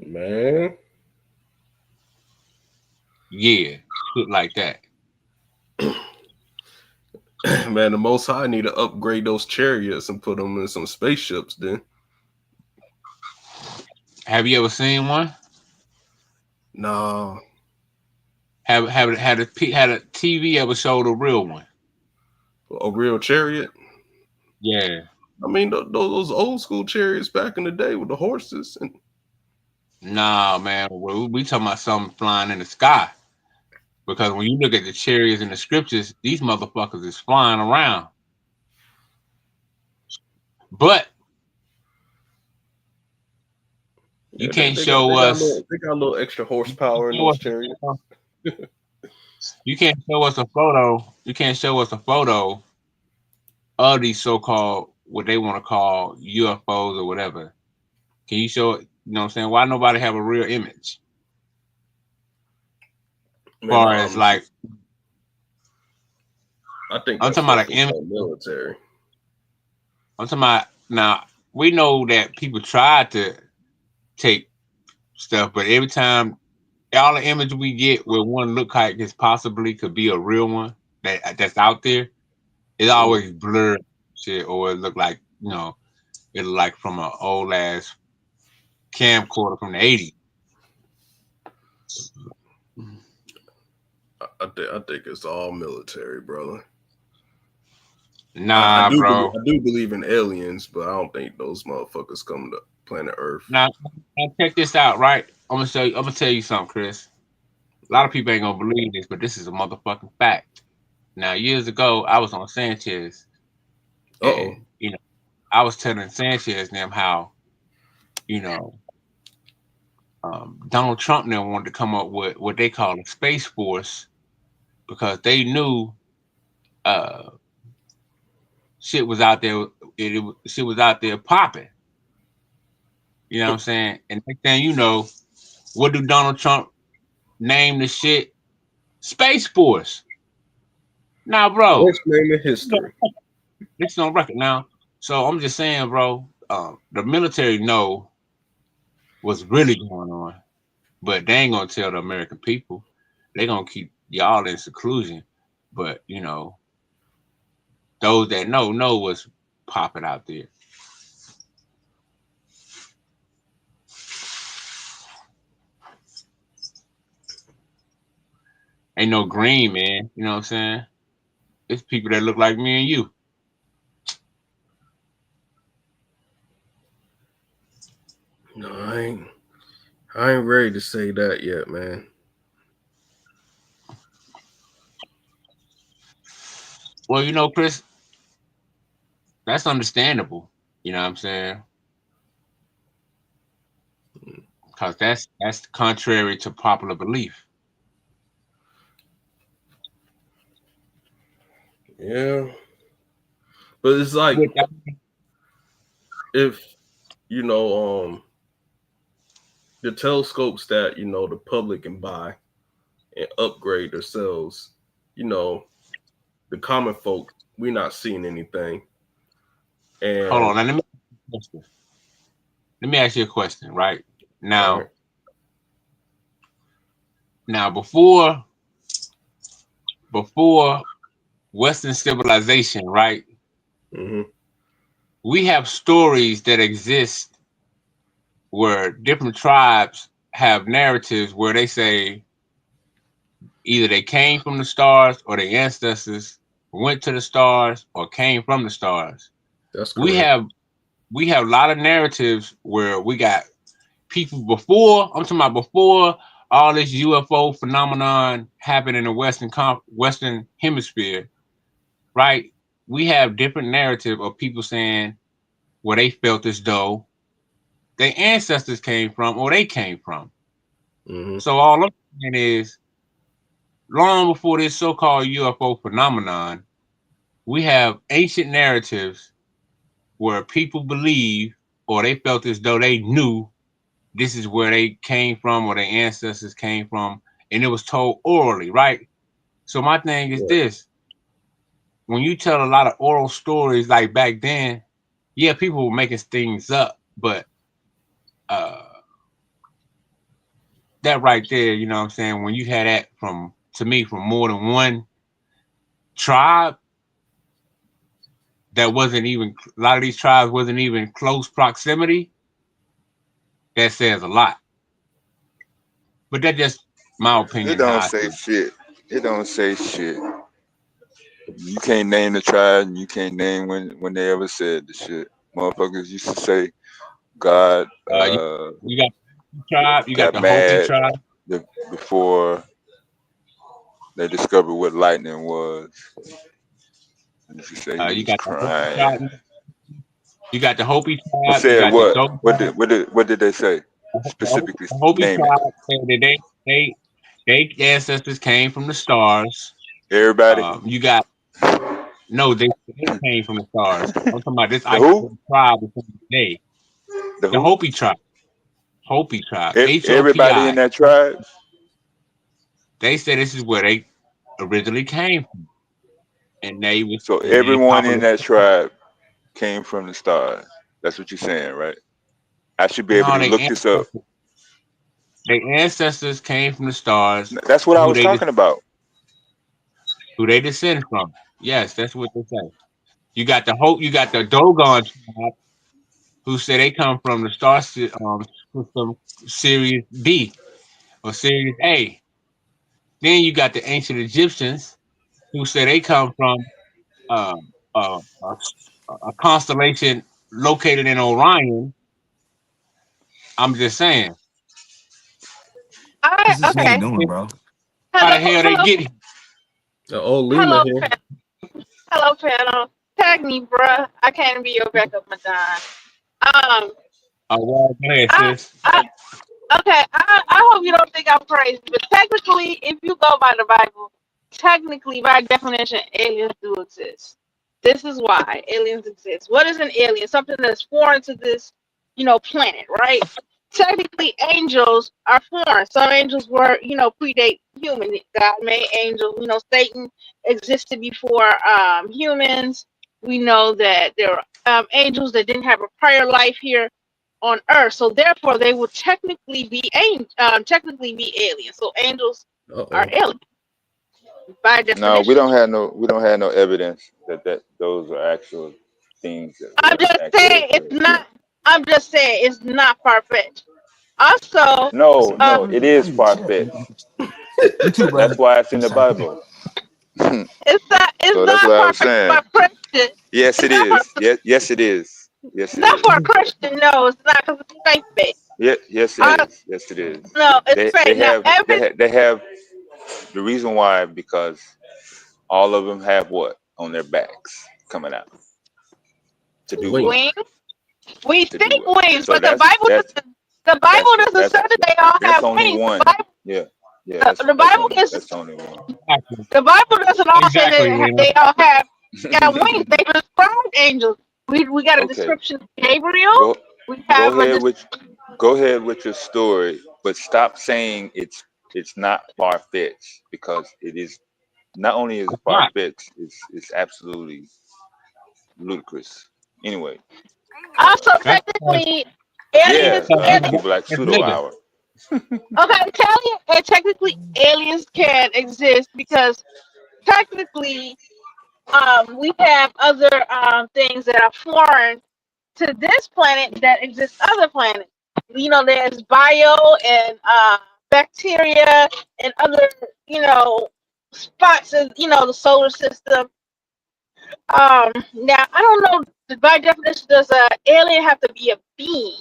Man. Yeah, shit like that. Man, the Most High need to upgrade those chariots and put them in some spaceships then. Have you ever seen one? Nah. Had a TV ever showed a real one? A real chariot? Yeah. I mean, those old school chariots back in the day with the horses. And Nah, man. We talking about something flying in the sky. Because when you look at the chariots in the scriptures, these motherfuckers is flying around. But you can't show us. They got a little extra horsepower in those chariots. You can't show us a photo. You can't show us a photo of these so-called what they want to call UFOs or whatever. Can you show it? You know what I'm saying? Why nobody have a real image? As far as like, I think I'm talking about an image. Military. I'm talking about now. We know that people tried to take stuff, but every time, all the image we get where one look like it possibly could be a real one that's out there, it's always blurred shit, or it look like, you know, it look like from an old ass camcorder from the 80s. I think it's all military, brother. Nah, bro. I do believe in aliens, but I don't think those motherfuckers come to planet Earth. Now check this out, right? I'm gonna tell you something, Chris. A lot of people ain't gonna believe this, but this is a motherfucking fact. Now, years ago, I was on Sanchez. And, you know, I was telling Sanchez them how, you know, Donald Trump now wanted to come up with what they call a space force because they knew shit was out there. Shit was out there popping. You know what I'm saying? And next thing you know, what do Donald Trump name the shit? Space Force. Now, bro. Worst name in history. This is on record now. So I'm just saying, bro, the military know what's really going on, but they ain't gonna tell the American people. They gonna keep y'all in seclusion. But you know, those that know what's popping out there. Ain't no green man, you know what I'm saying? It's people that look like me and you. No, I ain't ready to say that yet, man. Well, you know, Chris, that's understandable. You know what I'm saying? Because that's contrary to popular belief. Yeah. But it's like if, you know, the telescopes that, you know, the public can buy and upgrade themselves, you know, the common folk, we're not seeing anything. And hold on, let me ask you a question, right? Now, before Western civilization, right? Mm-hmm. We have stories that exist where different tribes have narratives where they say either they came from the stars or their ancestors went to the stars or came from the stars. That's correct. we have a lot of narratives where we got people before. I'm talking about before all this UFO phenomenon happened in the Western Hemisphere, right? We have different narrative of people saying where they felt as though their ancestors came from or they came from. Mm-hmm. So all I'm saying is, long before this so-called UFO phenomenon, we have ancient narratives where people believe or they felt as though they knew this is where they came from or their ancestors came from, and it was told orally, right? So my thing is this: when you tell a lot of oral stories like back then, yeah, people were making things up, but that right there, you know what I'm saying? When you had that from more than one tribe, that wasn't even, a lot of these tribes wasn't even close proximity, that says a lot. But that's just my It opinion, how don't I say see shit. It don't say shit. You can't name the tribe, and you can't name when they ever said the shit. Motherfuckers used to say God it. You got the tribe, you got got the Hopi mad tribe, before they discovered what lightning was. You used to say he you was got the Hopi crying. tribe, you got the Hopi It tribe, you said got the what? Dogon tribe. What did they say? The Specifically Hopi name it. tribe said that they ancestors came from the stars. Everybody. You got no, they came from the stars. I'm talking about this The who? isolated tribe within the day. The The who? Hopi tribe. Hopi tribe. Everybody in HOPI. that tribe. They said this is where they originally came from. And So they everyone in probably that tribe came from the stars. That's what you're saying, right? I should be able no, to look this up. their ancestors came from the stars, That's what I was talking about. who they descend from. Yes, that's what they say. You got the Dogon tribe, who say they come from the system Series B or Series A. Then you got the ancient Egyptians, who say they come from uh, uh, a, a constellation located in Orion. I'm just saying. What's this nigga Okay. doing, bro? How Hello, the hell they hello, get here? The old Lima hello, here. hello, panel. Tag me, bruh. I can't be your backup, Madonna. Well, go ahead, I, sis. I, okay. I hope you don't think I'm crazy, but technically, if you go by the Bible, technically, by definition, aliens do exist. This is why aliens exist. What is an alien? Something that's foreign to this, planet, right? Technically, angels are foreign. Some angels were, predate human. God made angels. Satan existed before humans. We know that there are angels that didn't have a prior life here on Earth, so therefore they would technically be aliens. So angels are aliens by No, we definition. don't have no evidence that those are actual things I'm that just actually saying occur. it's not far fetched. Also, No, no, it is Holy far shit. fetched. You too, bro. That's why it's in I'm the sorry. Bible. So it's that's not what I far was fetched saying. by Christian. Yes, It's it not far. is. Yes, it is. Yes, It's it not is. for a Christian. No, it's not because it's faith based. Yes, it is. Yes, it is. No, it's They faith. Now, have the reason why, because all of them have what on their backs coming out to do what? Wings. wings. We To do think what? wings, So but the Bible that's doesn't. The Bible doesn't that's say that they all that's have only wings. The one. Bible, Yeah, yeah. the Bible That's is only one. Exactly. the Bible doesn't all say Exactly, that Lena. they all have wings. They describe angels. We got a Okay, description of Gabriel. go We go have a ahead with go ahead with your story, but stop saying it's not far fetched, because it is. Not only is it It's far not. fetched, it's absolutely ludicrous. Anyway, also That's because technically yeah, aliens. you people like this pseudo nigga. hour. Okay, tell you, and technically aliens can exist because technically we have other things that are foreign to this planet that exist other planets. There's bio and bacteria and other, spots of, the solar system Now I don't know. By definition, does a alien have to be a being?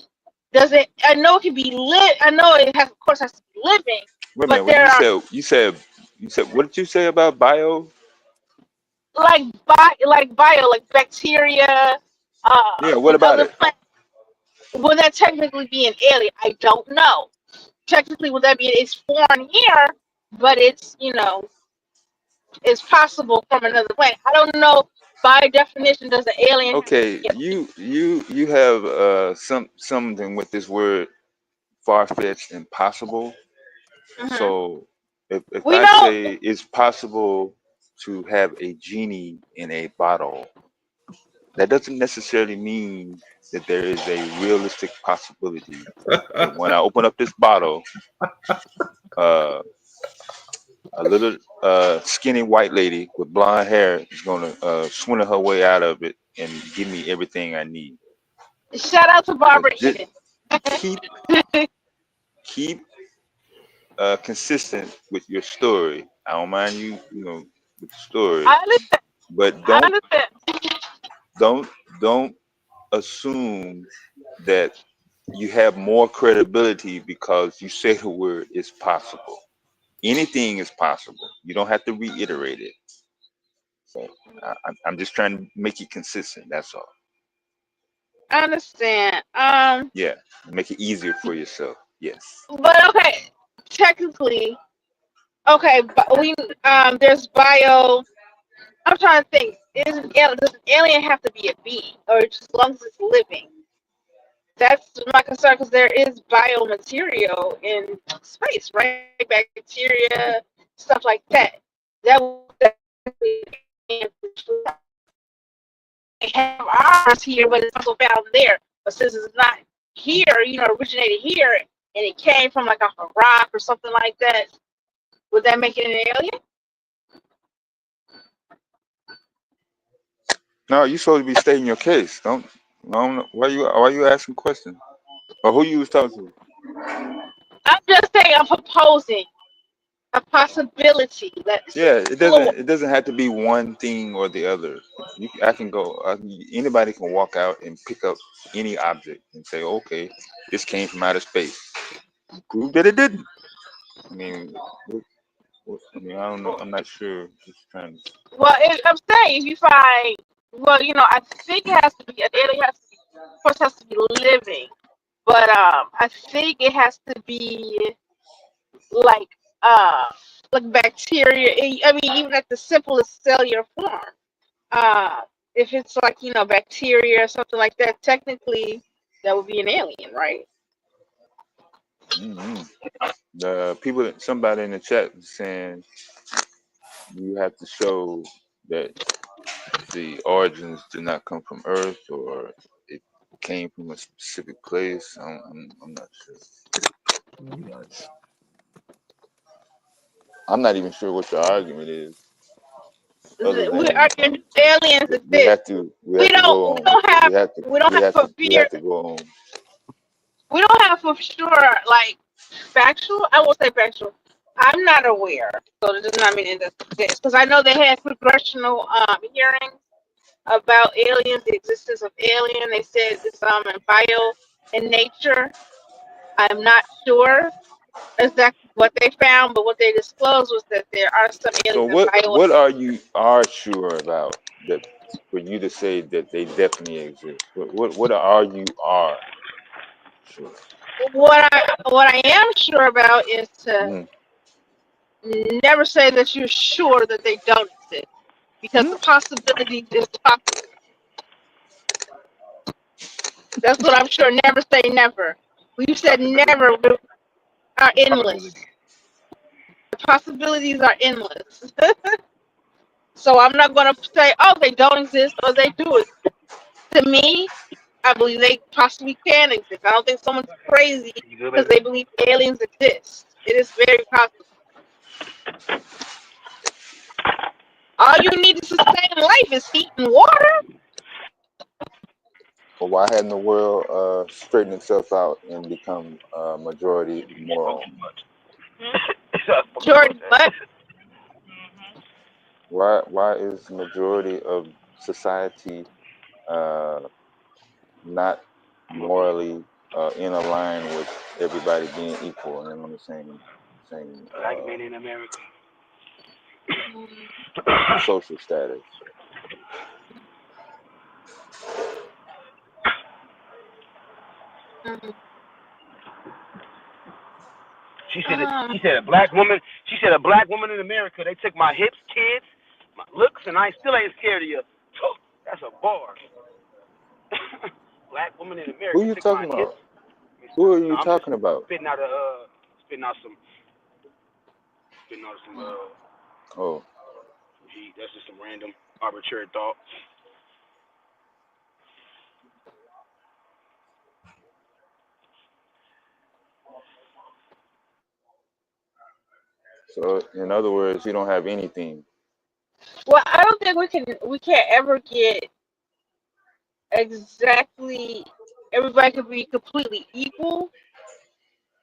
Does it? I know it can be lit. I know it has, of course, has to be living. Wait a But minute. What there are you said. What did you say about bio? like bio, like bacteria, Yeah. What and about other it? plants. Would that technically be an alien? I don't know. Technically, would that be it's foreign here, but it's possible from another planet. I don't know. By definition, does an alien have to Okay. be a You have something with this word far fetched, impossible. hmm So if We I know. say it's possible to have a genie in a bottle, that doesn't necessarily mean that there is a realistic possibility that when I open up this bottle, uh, a little skinny white lady with blonde hair is gonna swindle her way out of it and give me everything I need. Shout out to So Barbara just Eden. keep keep consistent with your story. I don't mind you with the story, I understand. but I understand. don't don't assume that you have more credibility because you say the word is possible. Anything is possible. You don't have to reiterate it. So I'm just trying to make it consistent. That's all. I understand. Yeah, make it easier for yourself. Yes. But okay, technically, okay, but there's bio. I'm trying to think. Does an alien have to be a being, or just as long as it's living? That's my concern because there is biomaterial in space, right? Bacteria, stuff like that. That would definitely have ours here, but it's also found there. But since it's not here, originated here, and it came from like off a rock or something like that, would that make it an alien? No, you supposed to be stating your case. Don't. I don't know why you asking questions or who you was talking to. I'm just saying, I'm proposing a possibility that it's Yeah, fluid. it doesn't have to be one thing or the other. I can go. Anybody can walk out and pick up any object and say, okay, this came from outer space. Prove that it didn't. I mean, I mean, I don't know. I'm not sure. Just trying. Well, I'm saying if you find, well, I think it has to be an alien has to be, of course, has to be living, but I think it has to be like uh like bacteria. I mean, even at the simplest cellular form. Uh, if it's like bacteria or something like that, technically that would be an alien, right? Mm-hmm. The people, somebody in the chat was saying you have to show that the origins did not come from Earth or it came from a specific place. I'm not sure. I'm not even sure what your argument is, other We than are aliens exist. we have to go We on. don't have we don't We have have for to fear. go on. We don't have for sure like factual. I will say factual. I'm not aware, so it does not mean it doesn't exist. Because I know they had congressional hearings about aliens, the existence of alien. They said it's in bio and nature. I'm not sure exactly what they found, but what they disclosed was that there are some So aliens in bio. what are you are sure about that for you to say that they definitely exist? What are you are sure? What I am sure about is to Mm. never say that you're sure that they don't exist because the possibility is possible. That's what I'm sure. Never say never. When you said never are endless. The possibilities are endless. So I'm not going to say, oh, they don't exist or they do exist. To me, I believe they possibly can exist. I don't think someone's crazy You good, because baby? they believe aliens exist. It is very possible. All you need to sustain life is heat and water. But why hadn't the world straightened itself out and become majority You spoke moral? too much. I spoke too much. Jordan, but Why is the majority of society not morally in a line with everybody being equal and on the same Black men in America. social status. She said a black woman. She said a black woman in America. They took my hips, kids, my looks, and I still ain't scared of you. That's a bar. Black woman in America. Who you took talking my hips. about? Who are No, you I'm talking just about? spitting out some Oh, heat. That's just some random arbitrary thought. so in other words, you don't have anything. Well, I don't think we can't ever get exactly everybody could be completely equal,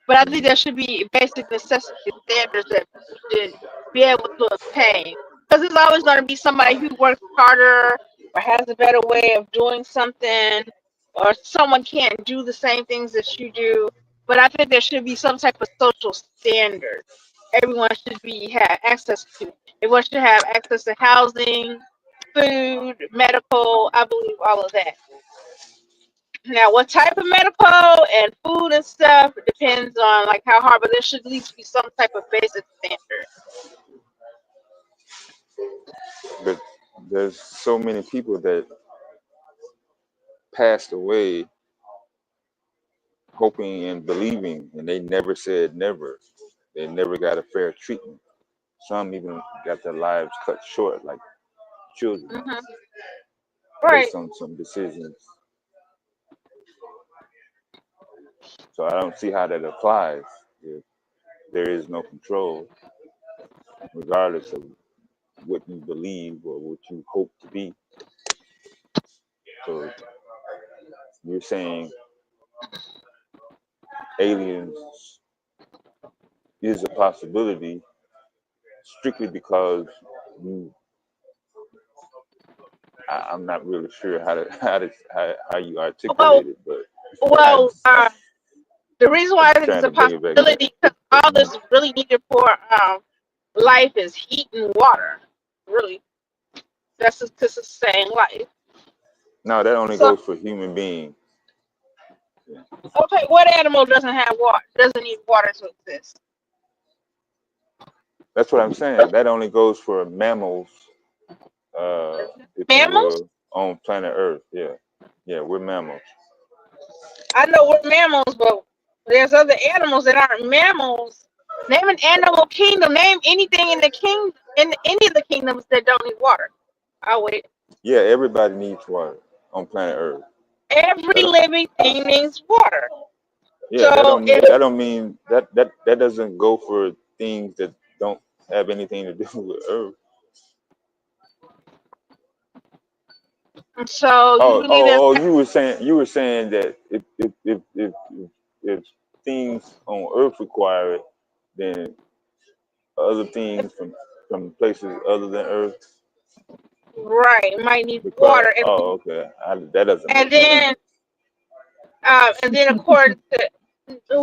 but I think there should be basic necessity standards that we should be able to obtain. Because there's always going to be somebody who works harder or has a better way of doing something, or someone can't do the same things that you do. But I think there should be some type of social standard everyone should have access to. Everyone should have access to housing, food, medical. I believe all of that. Now, what type of medical and food and stuff depends on like how hard, but there should at least be some type of basic standard. But there's so many people that passed away hoping and believing, and they never said never. They never got a fair treatment. Some even got their lives cut short, like children, Hmm. Right. based on some decisions. So I don't see how that applies if there is no control, regardless of what you believe or what you hope to be. So you're saying aliens is a possibility strictly because you. I'm not really sure how you articulate it, but I'm Well, the reason why I think it's trying a to bring it back to. possibility because all that's really needed for life is heat and water. Really, that's just to sustain life. No, that only So, goes for human beings. okay, what animal doesn't have water? Doesn't need water to exist? That's what I'm saying. That only goes for mammals, if you Mammals? will, on planet Earth. Yeah, yeah, we're mammals. I know we're mammals, but there's other animals that aren't mammals. Name an animal kingdom. Name anything in the in any of the kingdoms that don't need water. I'll wait. Yeah, everybody needs water on planet Earth. Every living thing needs water. Yeah, So if that don't mean that doesn't go for things that don't have anything to do with Earth. so you believe in You were saying that if things on Earth require it, then other things from places other than Earth right, might need require. water, Oh, okay. That doesn't and make sense. then according to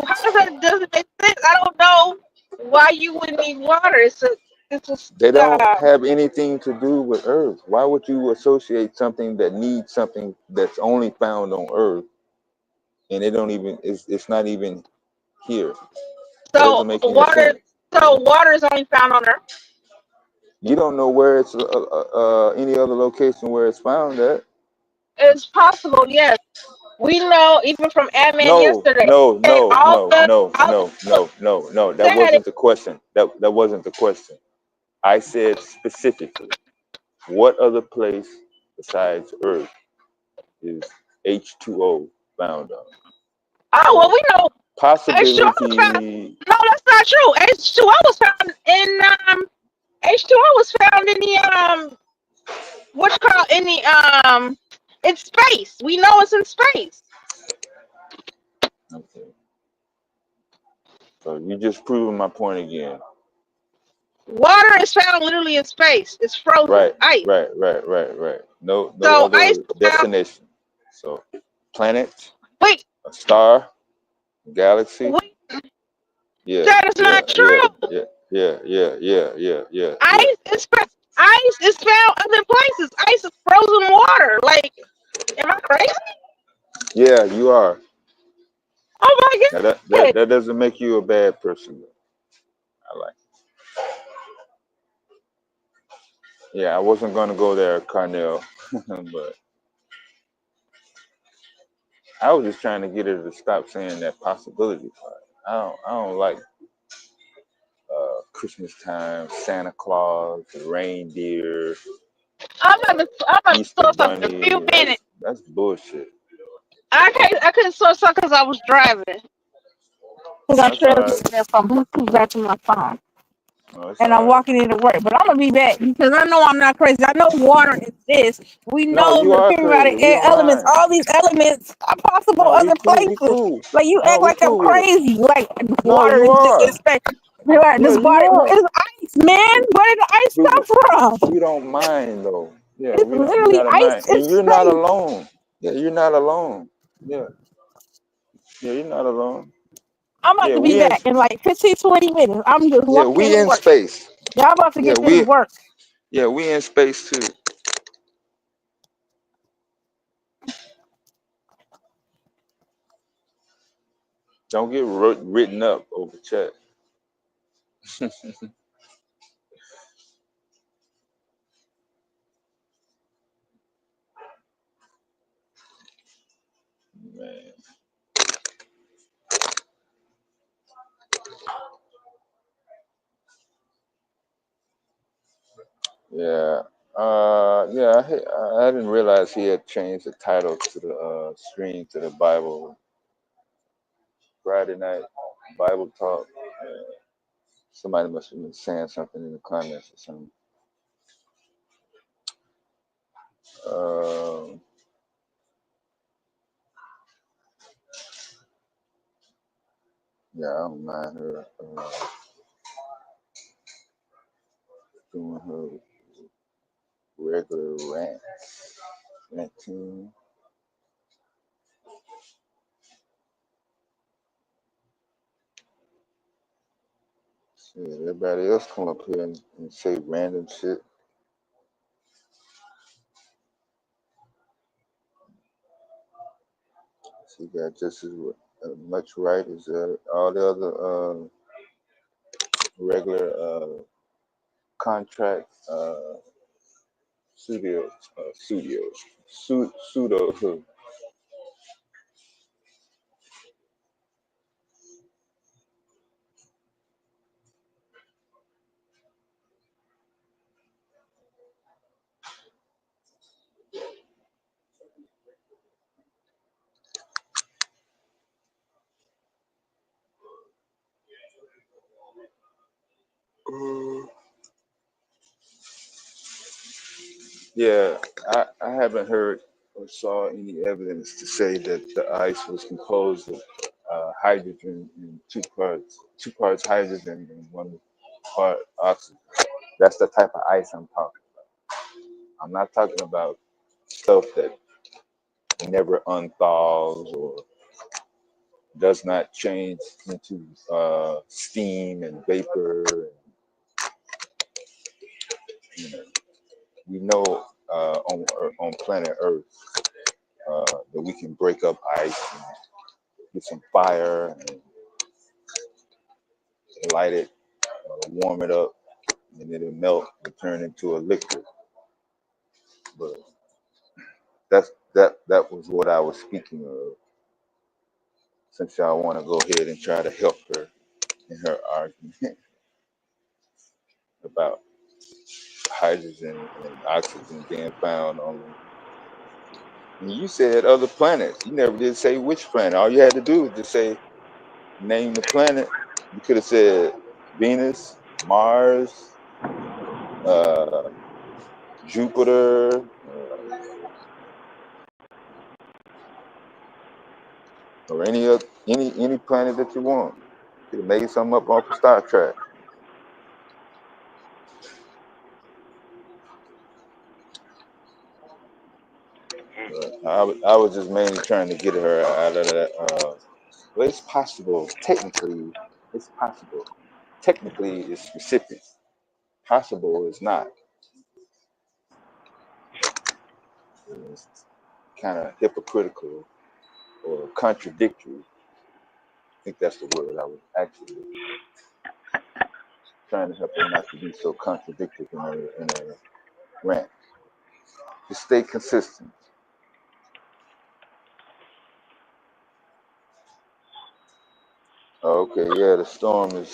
how doesn't make sense? I don't know why you would need water. It's They a don't have anything to do with Earth. Why would you associate something that needs something that's only found on Earth, and it don't even it's not even here? That so doesn't make any water. sense. So water is only found on Earth. You don't know where it's any other location where it's found at. It's possible, yes. We know even from Adman No, yesterday. no, Okay, no, no, no, all the no, no, no, no. That said it. wasn't the question. That wasn't the question. I said specifically, what other place besides Earth is H2O found on? Oh well, So we know H2O was found. possibility. No, that's not true. H2O was found in H2O was found in the what's called in the in space. We know it's in space. Okay. So you just proving my point again. Water is found literally in space. It's frozen Right, ice. right, right, right, right. No So ice other is found. destination. So planet, Wait, a star, galaxy. wait, Yeah, that is yeah, not yeah, true. yeah, yeah, yeah, yeah, yeah, yeah, yeah. Ice is ice is found other places. Ice is frozen water. Like, am I crazy? Yeah, you are. Oh my Now god! that doesn't make you a bad person. I like. Yeah, I wasn't gonna go there, Carnell, but I was just trying to get her to stop saying that possibility part. I don't like Christmas time, Santa Claus, reindeer, I'm about to Easter source something in a few bunny. minutes. That's bullshit. I couldn't source something because I was driving. Because I That's all right. transferred from Bluetooth back to my phone. No, it's And all I'm right. walking into work. But I'm gonna be back because I know I'm not crazy. I know water exists. We No, know you the are crazy. periodic We don't elements. mind. All these elements are possible No, other we places. cool. Like you No, act we like I'm cool with it. crazy. Like No, water you is just in are. space. They're like, Yeah, this you body are. is ice, man. Where did the ice We, come from? we don't mind though. Yeah, It's we literally gotta ice mind. in And you're not space. alone. Yeah, you're not alone. Yeah, yeah, you're not alone. I'm about Yeah, to be back in like 15, 20 minutes. I'm just walking we into in work. space. Y'all about to Yeah, get this work. we in space too. Don't get written up over chat. Man. Yeah. Yeah, I didn't realize he had changed the title to the stream to the Bible Friday night Bible talk. Somebody must have been saying something in the comments or something. Yeah, I don't mind her doing her regular ranting. Shit, everybody else come up here and say random shit. She got just as much right as all the other regular contract studios, pseudo. Yeah, I haven't heard or saw any evidence to say that the ice was composed of hydrogen in two parts hydrogen and one part oxygen. That's the type of ice I'm talking about. I'm not talking about stuff that never unthaws or does not change into steam and vapor. You know, we know on planet Earth that we can break up ice and get some fire and light it, warm it up, and it'll melt and turn into a liquid. But that was what I was speaking of. Since y'all want to go ahead and try to help her in her argument about hydrogen and oxygen being found on. And you said other planets. You never did say which planet. All you had to do was just say name the planet. You could have said Venus, Mars, uh, Jupiter, or any planet that you want. You could have made something up off of Star Trek. I was just mainly trying to get her out of that. Well, it's possible. Technically, it's possible. Technically, it's specific. Possible is not. It's kind of hypocritical or contradictory. I think that's the word I was actually trying to help her not to be so contradictory in a rant. Just stay consistent. Oh, okay, yeah, the storm is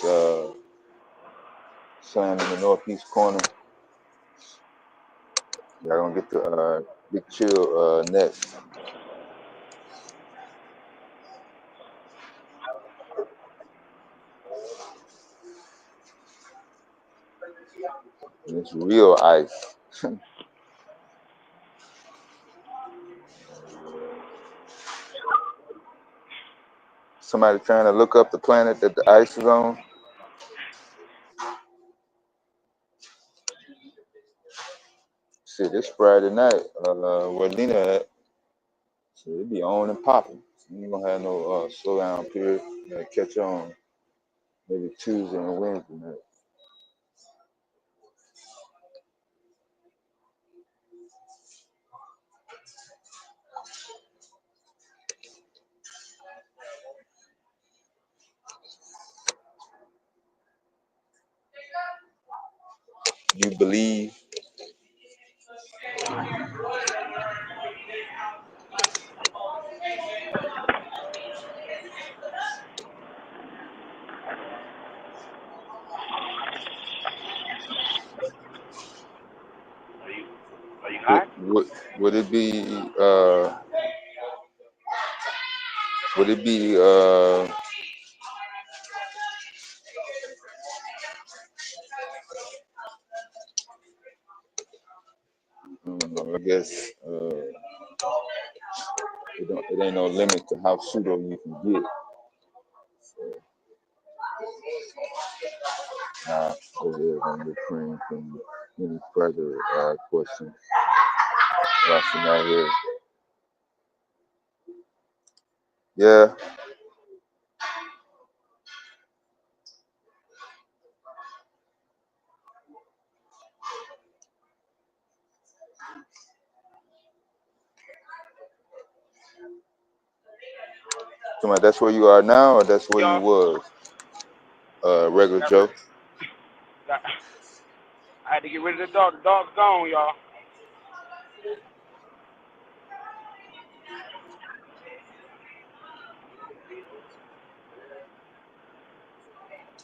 slamming the northeast corner. Y'all gonna get the big chill next. And it's real ice. Somebody trying to look up the planet that the ice is on. Shit, this Friday night, where Lena at, so it be on and popping. You ain't gonna have no slow down period. You gotta catch on maybe Tuesday and Wednesday night. You believe? Are you Would hot? would would it be would it be I don't know, I guess it ain't no limit to how pseudo you can get. So go ahead and refrain from any further questions. Watching out here. Yeah. So that's where you are now, or that's where you Y'all, was, regular got rid Joe? got, I had to get rid of the dog. The dog's gone, y'all.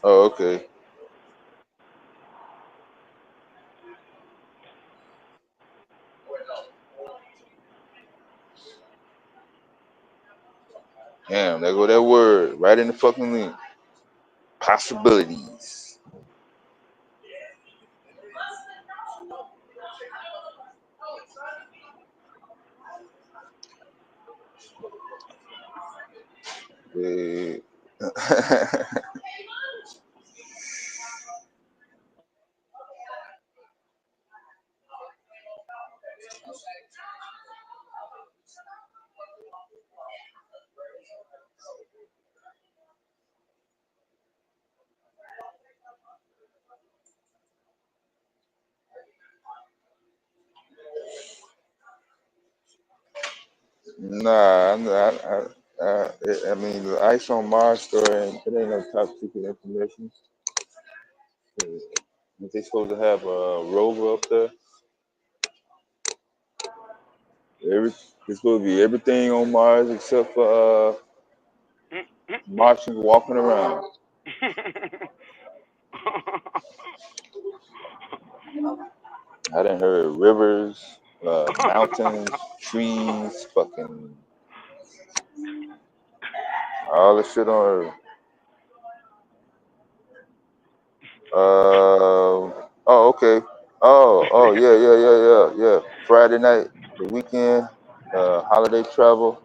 Oh, okay. Damn, there go that word right in the fucking link. Possibilities. Eh, nah, I mean, the ice on Mars story, it ain't no top secret information. If they supposed to have a rover up there, it's supposed to be everything on Mars except for Martians walking around. I done heard rivers, mountains, trees, fucking all the shit on Earth. Okay. Yeah. Friday night, the weekend, holiday travel,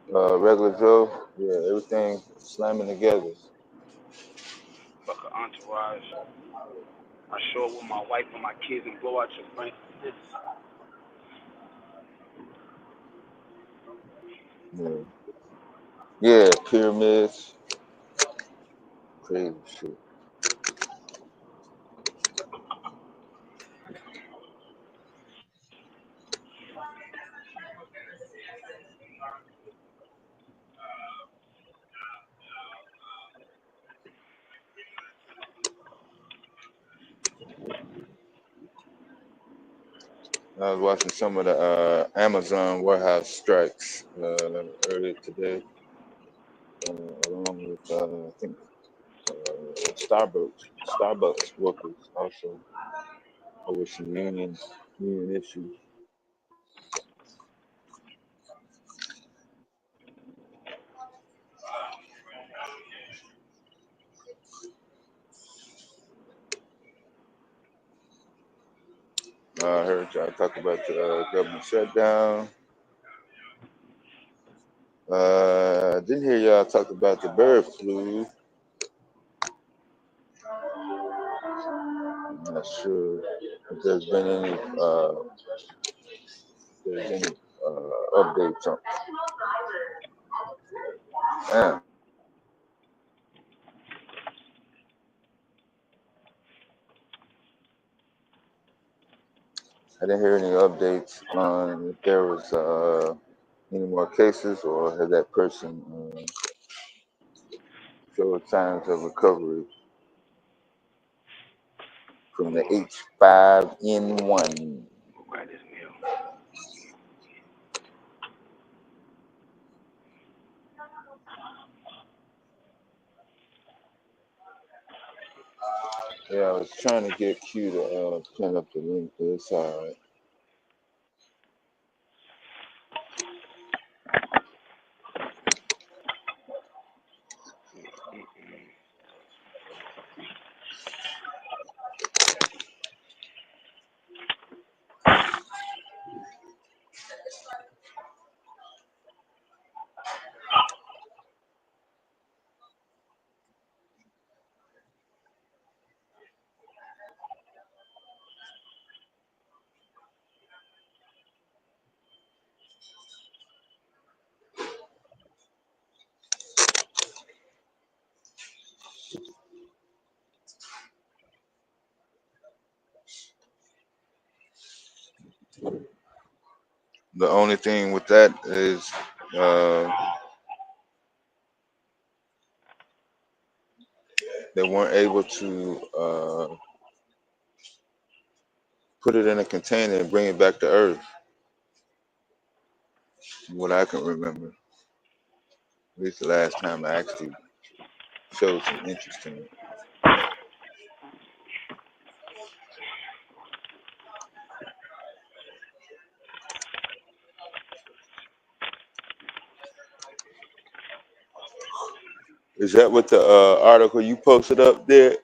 regular Joe. Yeah, everything slamming together. Fuck an entourage. I show up with my wife and my kids and blow out your brain. Yeah, yeah, pyramids, crazy shit. I was watching some of the Amazon warehouse strikes earlier today, along with I think Starbucks workers also over some union issues. I heard y'all talk about the government shutdown. Didn't hear y'all talk about the bird flu. I'm not sure if there's been any updates on. Yeah, I didn't hear any updates on if there was any more cases or had that person showed signs of recovery from the H5N1. Right, this meal. Yeah, I was trying to get Q to pin up the link, but it's all right. The only thing with that is they weren't able to put it in a container and bring it back to Earth, from what I can remember. At least the last time I actually showed some interest in it. Is that what the article you posted up there?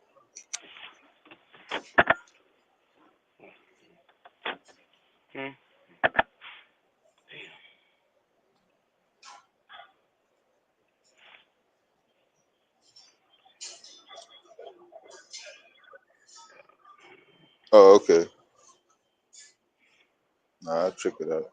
Hmm. Oh, okay. Nah, I'll check it out.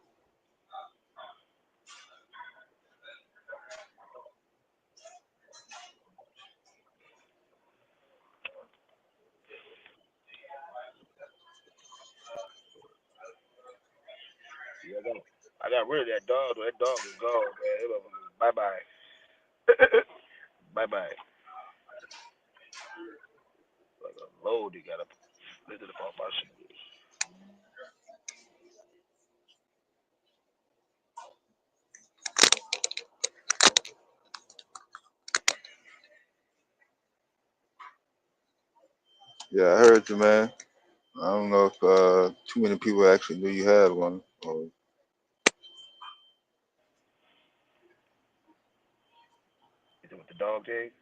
Yeah, I got rid of that dog. That dog is gone, man. Bye bye. Bye bye. Like a load, he got to lift it up off my shoulders. Yeah, I heard you, man. I don't know if too many people actually knew you had one. Or, Is it with the dog tag?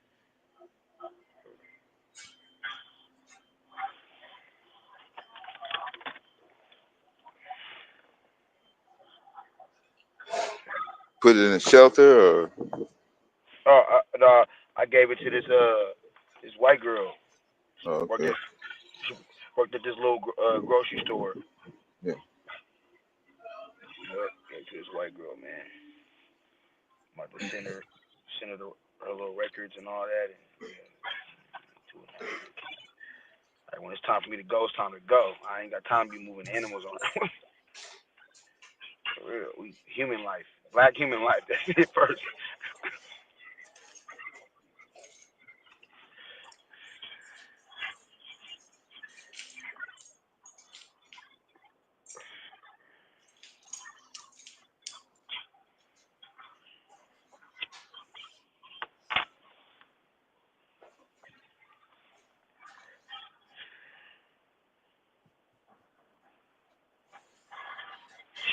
put it in a shelter, or Oh, no, I gave it to this white girl. oh, Worked okay, at she worked at this little grocery store. yeah. Yep, gave it to this white girl, man. I'm about to send her her little records and all that. And yeah, do it now. Like, when it's time for me to go, it's time to go. I ain't got time to be moving animals around. For real, we human life, black human life. That's it first.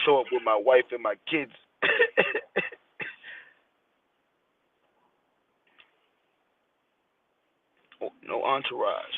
Show up with my wife and my kids. Oh, no entourage.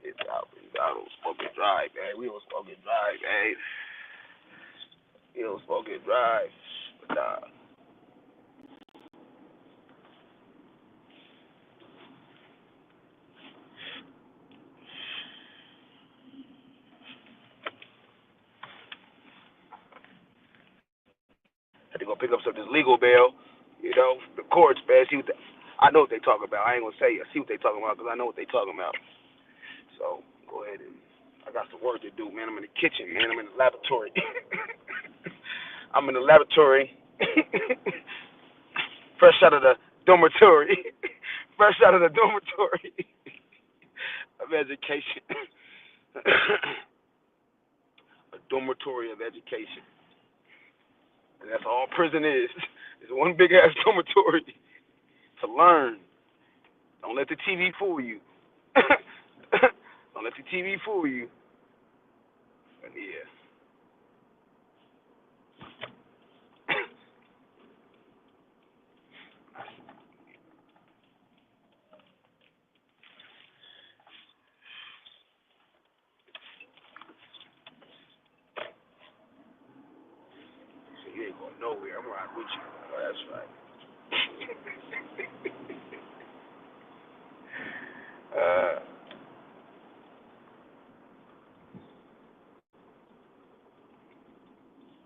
It's out. Don't smoke it dry, man. We don't smoke it dry, man. We don't smoke it dry. But, had to go pick up some of this legal bail. You know, the courts, man. I know what they talking about. I ain't gonna say I see what they talking about because I know what they talking about. So go ahead and I got some work to do, man. I'm in the kitchen, man. I'm in the laboratory. I'm in the laboratory. Fresh out of the dormitory. Fresh out of the dormitory of education. A dormitory of education. And that's all prison is. It's one big ass dormitory to learn. Don't let the TV fool you. Don't let the TV fool you. But yeah. So you ain't going nowhere. I'm riding with you. Oh, that's right.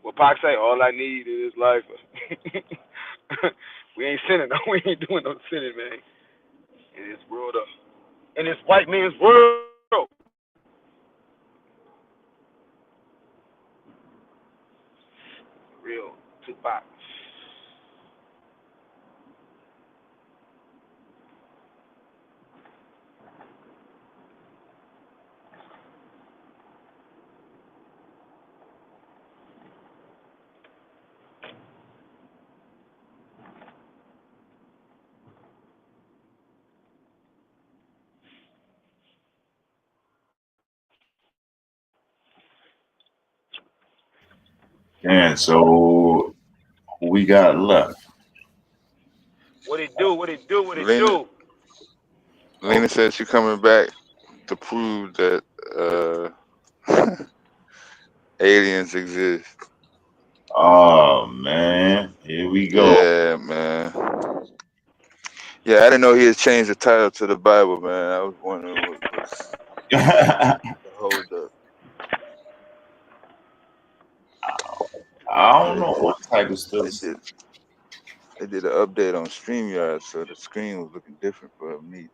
What Pac say? All I need is life. We ain't sinning. No, we ain't doing no sinning, man. In this world in this white man's world. Real Tupac. And so who we got left? What it do? What it do? What it Lena, do? Lena says she's coming back to prove that aliens exist. Oh man, here we go. Yeah, man. Yeah, I didn't know he had changed the title to the Bible, man. I was wondering what was I the hold up. don't know what type of stuff. They did an update on StreamYard, so the screen was looking different for me.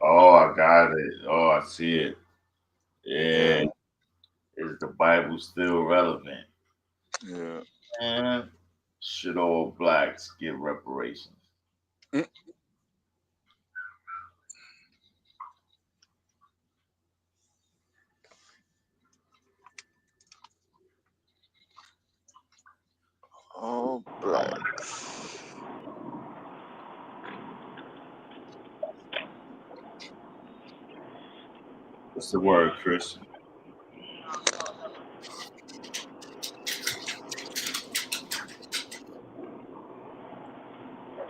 Oh, I got it. Oh, I see it. Yeah, Yeah. Is the Bible still relevant? yeah. And should all blacks get reparations? Mm. What's the word, Chris?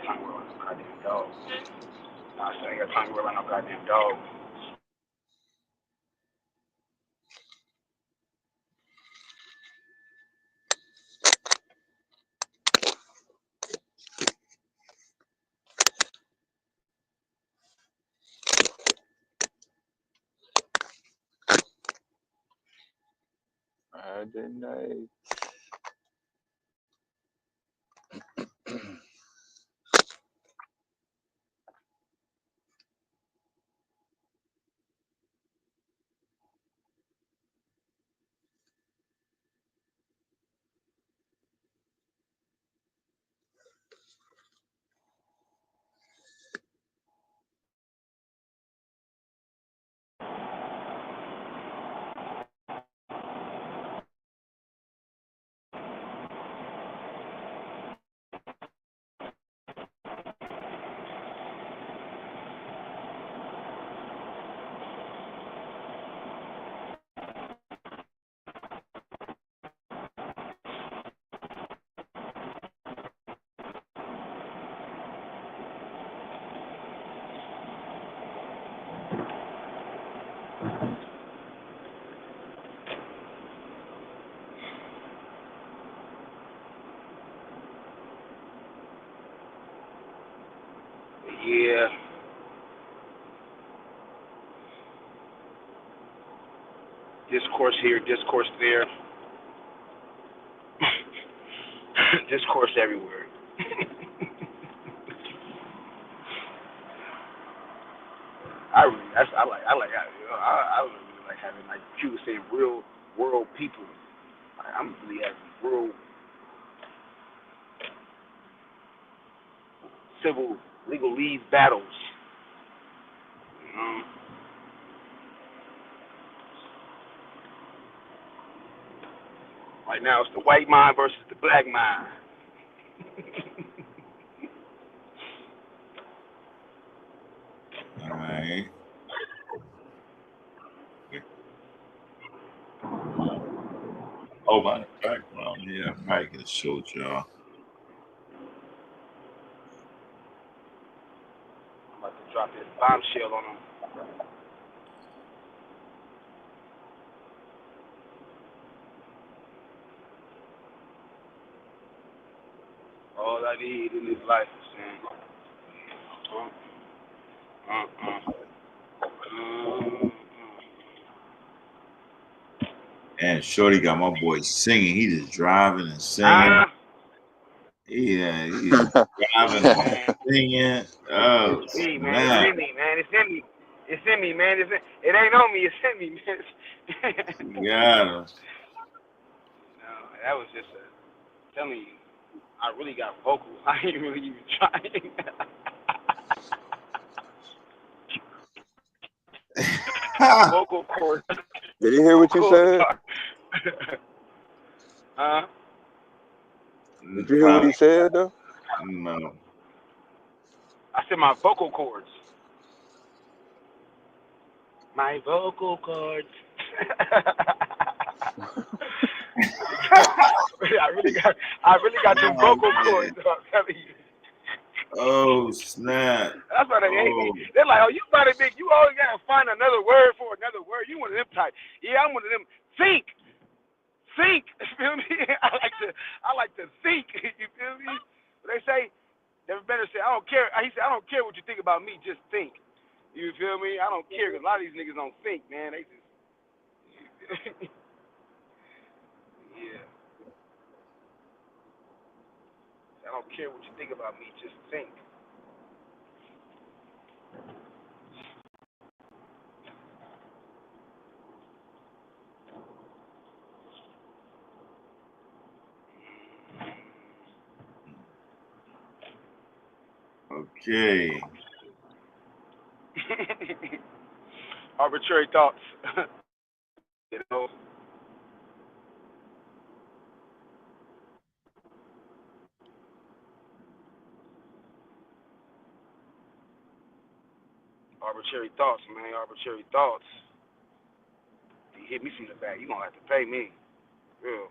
Time to run no goddamn dog. Nah, I ain't got time to run no goddamn dog. Friday night. Yeah. Discourse here, discourse there. Discourse everywhere. I really like having like you would say real world people. I'm really having real civil legalese battles. You know? Right now it's the white mind versus the black mind. All right. Oh, my background. Yeah, I probably could have showed y'all. I'm about to drop this bombshell on them. All I need in this life is sin. And Shorty got my boy singing. He just driving and singing. Yeah, he's driving and singing. Oh, It's me, man. It's snap. in me, man. It's in me. It's in me, man. It ain't on me. It's in me, man. Got him. No, that was just telling you. I really got vocals. I ain't really even trying. Vocal cords. Did you hear what you said? Huh? Did you hear what he said though? No. I said my vocal cords. My vocal cords. I really got them vocal cords. I'm telling you. Oh, snap. That's why they hate me. They're like, oh, you about to make, you always got to find another word for another word. You one of them type. Yeah, I'm one of them. Think. You feel me? I like to think. You feel me? They say, never better say, I don't care. He said, I don't care what you think about me, just think. You feel me? I don't care, because a lot of these niggas don't think, man. They just, yeah. I don't care what you think about me, just think. Okay. Arbitrary thoughts. You know? Arbitrary thoughts, man. Arbitrary thoughts. You hit me from the back, you gonna have to pay me. Real.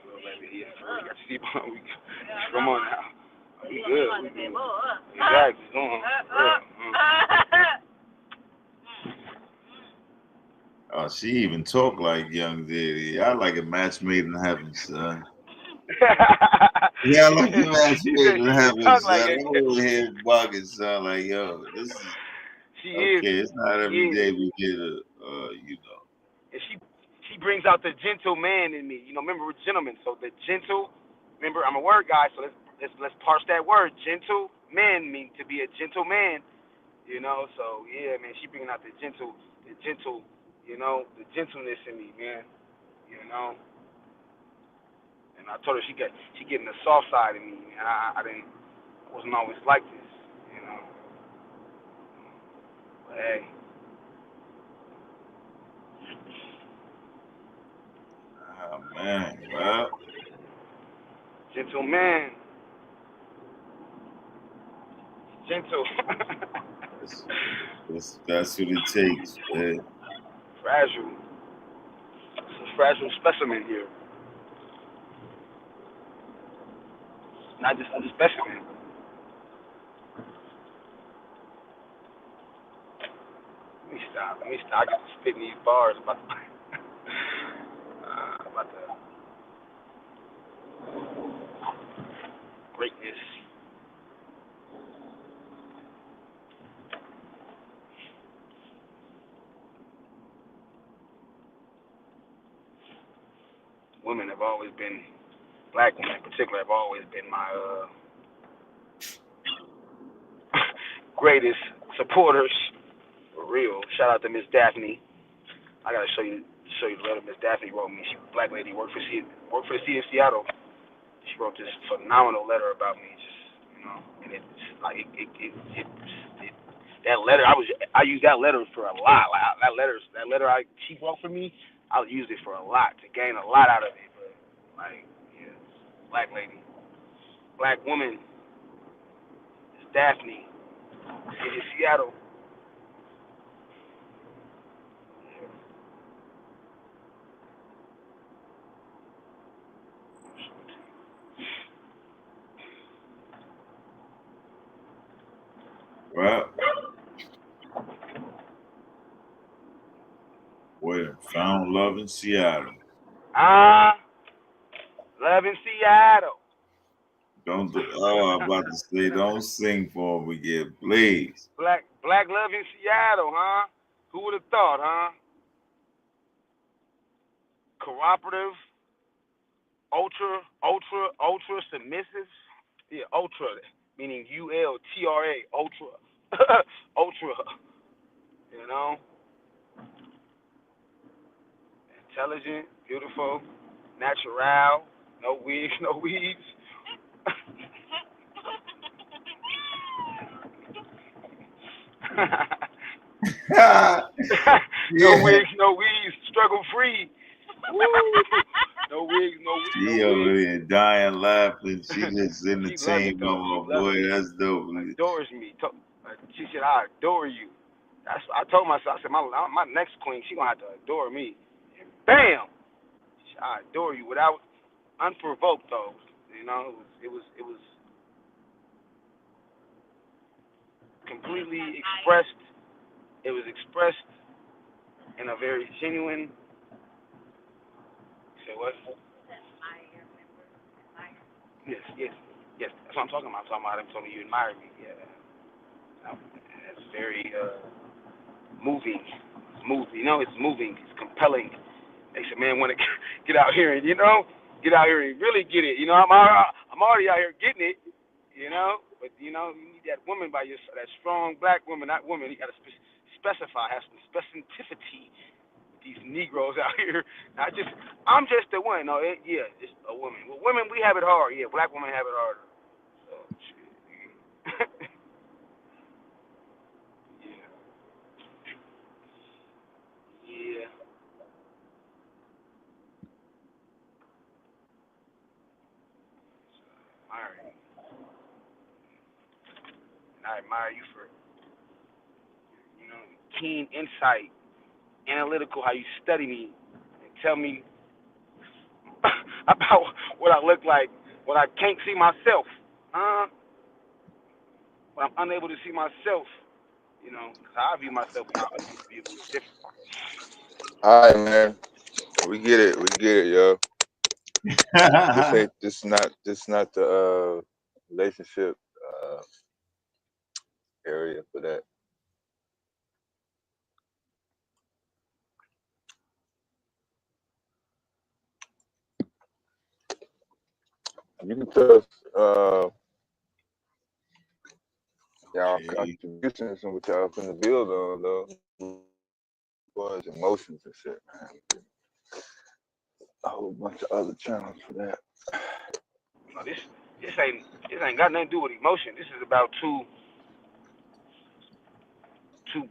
Real baby, yeah, for real. Got your seatbelt on. Come on now. We good. We good. Exactly. Come on. Real. Oh, she even talk like young Diddy. I like a match made in heaven, son. Yeah, I like a match She made said in she even heaven, talk like son. it. I'm over here bugging, son. Like, yo, this is She is. okay. It's not She every is. day we get a, you know. And she brings out the gentle man in me. You know, remember we're gentlemen, so the gentle. Remember, I'm a word guy, so let's parse that word. Gentle man means to be a gentle man. You know, so yeah, man, she bringing out the gentle, you know, the gentleness in me, man. You know, and I told her she getting the soft side of me, and I wasn't always like this, you know. But hey, Oh man, well, gentle man, gentle, that's what it takes, man. fragile. It's a fragile specimen here, not just a specimen. Let me stop. I got to spit in these bars about the greatness. Women have always been, black women in particular, have always been my greatest supporters. For real. Shout out to Miss Daphne. I gotta show you the letter Miss Daphne wrote me. She was a black lady, worked for the city of Seattle. She wrote this phenomenal letter about me, just you know, and it's like it that letter I used that letter for a lot. Like that letter she wrote for me, I used it for a lot to gain a lot out of it. But like, yeah, black lady, black woman, Miss Daphne, city of Seattle. Well, we found love in Seattle. Love in Seattle. Don't do, oh, I'm about to say, don't sing for me again, please. Black love in Seattle, huh? Who would have thought, huh? Cooperative, ultra submissive. Yeah, ultra, meaning ULTRA, ultra, ultra. You know, intelligent, beautiful, natural, no wigs, no weeds. No Yeah. wigs, no weeds, struggle free. Woo. No wigs, no She over wigs. there dying laughing. She just She love it entertained by though. She my love boy. it. That's dope. Adores me. She said, "I adore you." I told myself, I said, my next queen, she gonna have to adore me. And bam, I adore you without unprovoked though. You know, it was completely expressed. It was expressed in a very genuine. Say what? Yes. That's what I'm talking about. I'm talking about him telling me you admire me. Yeah. It's very moving. It's moving. You know, it's moving. It's compelling. Makes a man want to get out here and get out here and really get it. You know, I'm already out here getting it. You know, but you need that woman by your side, that strong black woman. That woman, you got to specify, have some specificity. These Negroes out here. I'm just the one. No, yeah, it's a woman. Well, women, we have it hard. Yeah, black women have it harder. So, shit. Yeah. Yeah. All right. And I admire you for, keen insight, analytical, how you study me, and tell me about what I look like when I can't see myself. When I'm unable to see myself, you know, 'cause how I view myself and how other people view me is different. All right, man. We get it. We get it, yo. This not the relationship area for that. You can tell y'all contributions and what y'all finna build on though. Was emotions and shit, man. A whole bunch of other channels for that. No, this ain't got nothing to do with emotion. This is about two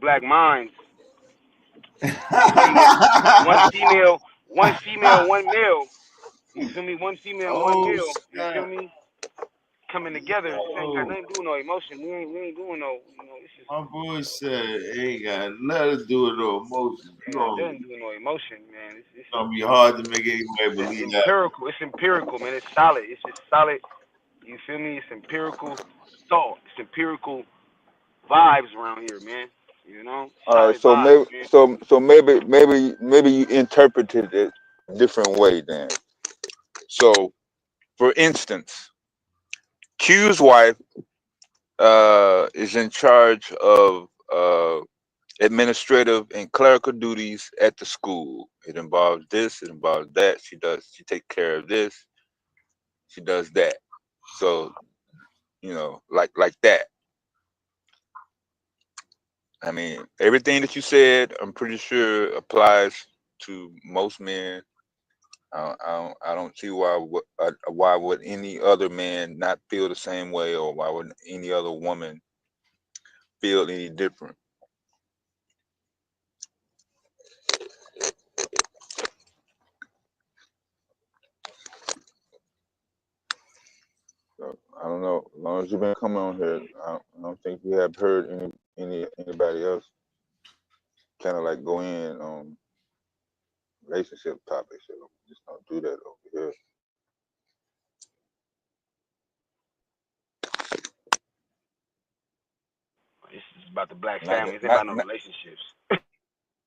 black minds. One female, one male. You feel me? One female, one Oh male. You feel snap! me? Coming together. This ain't got Oh, nothing to do with no emotion. We ain't doing no. You know, it's just my boy said it ain't got nothing to do with no emotions. ain't got nothing to do with no emotion, man. It's gonna be hard to make anybody It's believe that. empirical. It's empirical, man. It's solid. It's just solid. You feel me? It's empirical thought. It's empirical vibes around here, man. You know, All right, solid so vibes, maybe man. maybe you interpreted it a different way then. So for instance, Q's wife is in charge of administrative and clerical duties at the school. It involves this, it involves that. She takes care of this, she does that. So, you know, like that. I mean, everything that you said, I'm pretty sure applies to most men. I don't see why would any other man not feel the same way, or why would any other woman feel any different. So I don't know. As long as you've been coming on here, I don't think we have heard anybody else kind of like go in on relationship topics. So just don't do that over here. This is about the black Not family. that, It's ain't about no not relationships.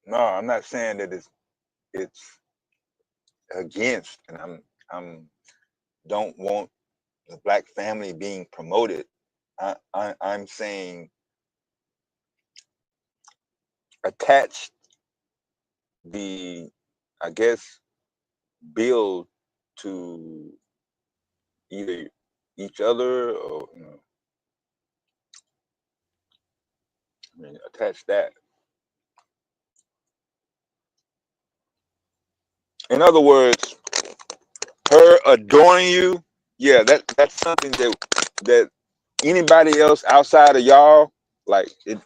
no. I'm not saying that it's against, and I'm don't want the black family being promoted. I'm saying attach the, I guess, build to either each other, or I mean, attach that. In other words, her adoring you, yeah, that's something that anybody else outside of y'all, like it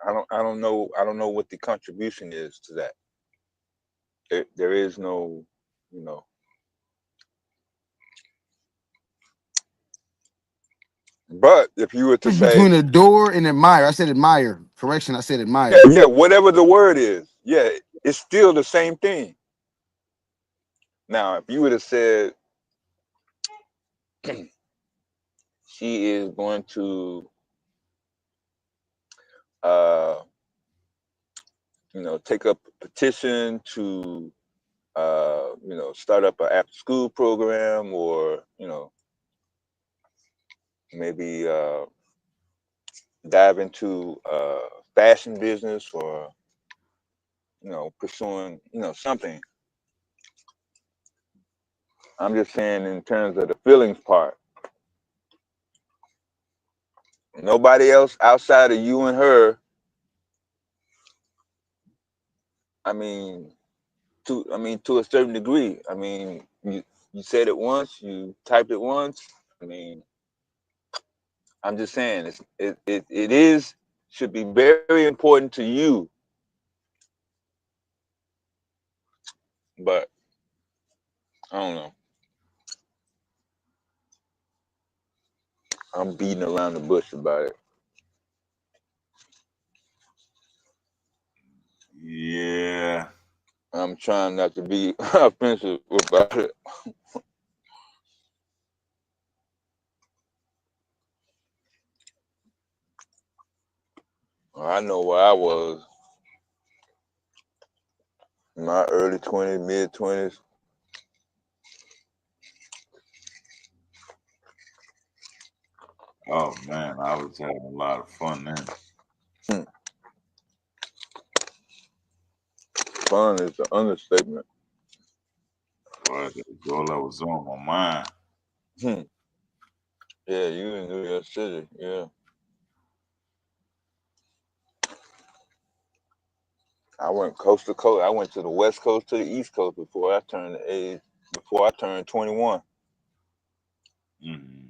I don't know what the contribution is to that. There is no, you know. But if you were to say, Between adore and admire. I said admire. Correction, I said admire. yeah, whatever the word is, yeah, it's still the same thing. Now, if you would have said she is going to, uh, take up a petition to, start up an after school program, or, maybe dive into fashion business, or, pursuing, something. I'm just saying in terms of the feelings part. Nobody else outside of you and her. I mean, to a certain degree. I mean, you said it once, you typed it once. I mean, I'm just saying it should be very important to you, but I don't know. I'm beating around the bush about it. I'm trying not to be offensive about it. I know where I was in my early 20s, mid 20s. Oh man, I was having a lot of fun then. Fun is the understatement. Boy, that's all that was on my mind. Yeah, you in New York City. Yeah. I went coast to coast. I went to the West Coast to the East Coast before I turned the age. Before I turned 21. Mm-hmm.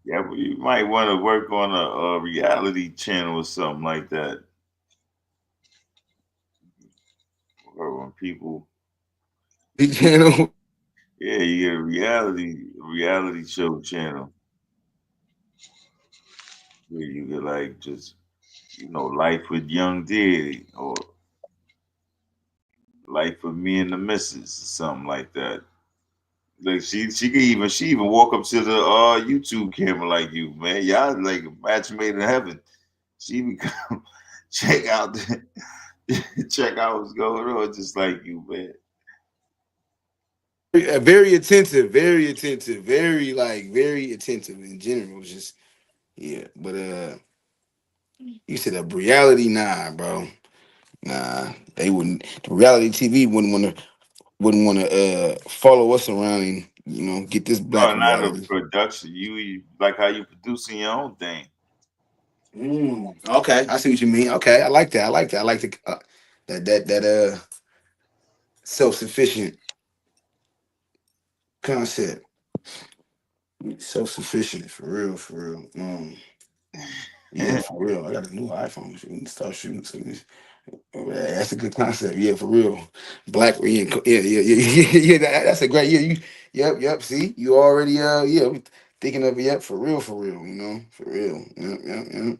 Yeah, but you might want to work on a reality channel or something like that. Or when people, channel. yeah, you get a reality show channel where you could like just life with young Diddy or life with me and the missus or something like that. Like she even walk up to the YouTube camera like you, man. Y'all like a match made in heaven. She even come check out check out what's going on just like you, man. Very attentive, very attentive, very attentive in general. Just yeah, but you said a reality, nah, bro, nah. They wouldn't. The reality TV wouldn't want to follow us around and get this black No, not a reality. production. You like how you producing your own thing. Okay, I see what you mean. Okay, I like that. I like that. I like the that self sufficient concept. Self sufficient for real, for real. Yeah, for real. I got a new iPhone. So we can start shooting. That's a good concept. Yeah, for real. Black. Yeah, yeah. That's a great. Yeah, Yep. See, you already. Thinking of it. Yep, for real, for real. For real. Yep.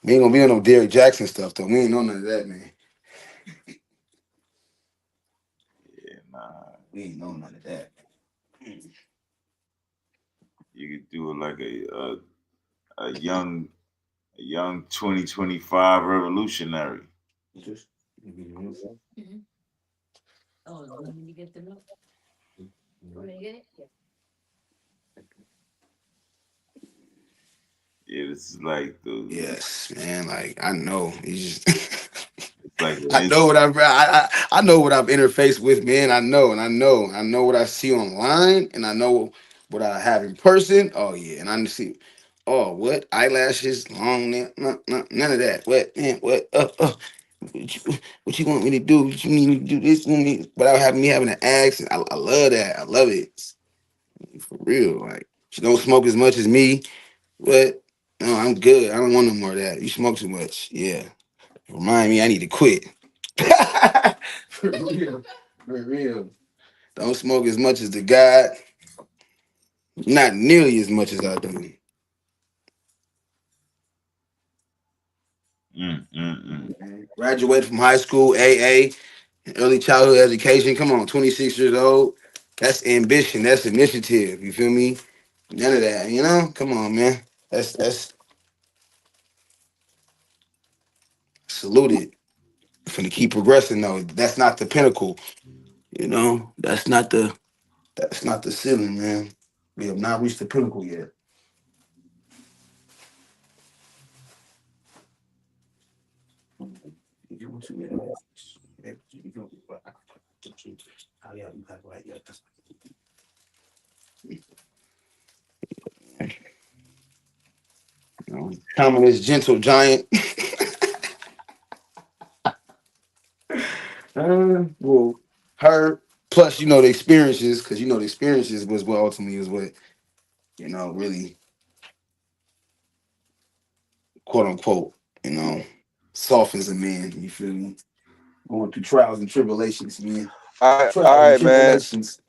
We ain't gonna be on no Derrick Jackson stuff though. We ain't on none of that, man. Yeah, nah. We ain't on none of that. You could do it like a young 2025 revolutionary. Yeah, this is like the Yes, man. Like I know. it's like I know what I know what I've interfaced with, man. I know what I see online, and I know what I have in person. Oh yeah, and I see. Oh, what eyelashes, long nail, none of that. What man? What? What you want me to do? What you mean me to do this? Without having me having to ask. I love that. I love it for real. Like she don't smoke as much as me. What? No, I'm good. I don't want no more of that. You smoke too much. Yeah. Remind me, I need to quit. For real. For real. Don't smoke as much as the guy. Not nearly as much as I do. Graduated from high school, AA, early childhood education. Come on, 26 years old. That's ambition. That's initiative. You feel me? None of that, Come on, man. That's saluted. Finna keep progressing though. That's not the pinnacle. That's not the ceiling, man. We have not reached the pinnacle yet. Common gentle giant. Well, her plus the experiences, because the experiences was what ultimately is what really quote unquote softens a man. You feel me? Going through trials and tribulations, man. All Trials and right, man. tribulations.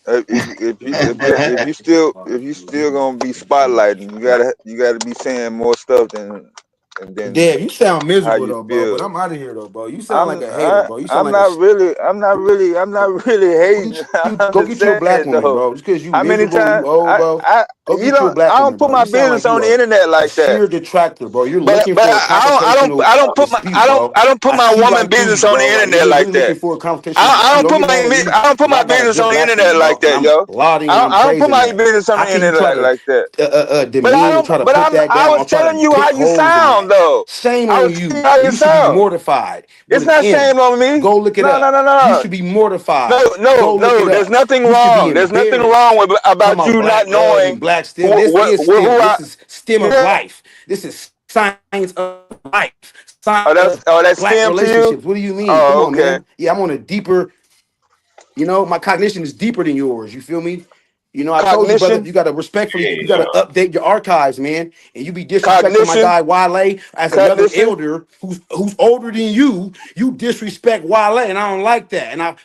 If you still gonna be spotlighting, you gotta be saying more stuff than Dad, you sound how miserable you though, bro. But feel. I'm out of here though, bro. You sound like a hater, bro. You sound I'm like a. not really hating. I'm Go just get you a saying black woman, though. bro. Just because you How many miserable, you times old, bro. Go you get you a don't black I don't woman, put bro. my You sound business like on you the are internet a like that. sheer detractor, bro. You're But looking for a confrontational I don't put dispute, bro. I don't put I my see woman right through business you, on the bro. Like internet you're like really looking that. for a confrontational I dispute. don't Don't put get mad at me I don't put because my I got a business good on the black internet woman, bro, like and that, I'm yo. lauding and I'm I don't put praising my that. business on How the can you try internet to like that. demean, try to But put that I down, was or try to telling you how pick you holes in sound that? though. Shame I on was telling you. you how you You should be sound. mortified with It's an not M. shame on me. Go look it No, no, up. no, You no. should be mortified. No. Go look it There's up. nothing You should be wrong. There's nothing wrong embarrassed. with Talking about about you not black love knowing and black STEM. This is STEM. who I. This is STEM of Yeah. life. This is science of life. Science of That's black STEM to you. relationships. What do you mean? Come Oh, on, okay. man. Yeah, I'm on a deeper, my cognition is deeper than yours. You feel me? I told you, brother, Cognition, you gotta respectfully, you Yeah. gotta update your archives, man. And you be disrespecting my cognition, guy Wale as another cognition. elder who's older than you. You disrespect Wale, and I don't like that. And I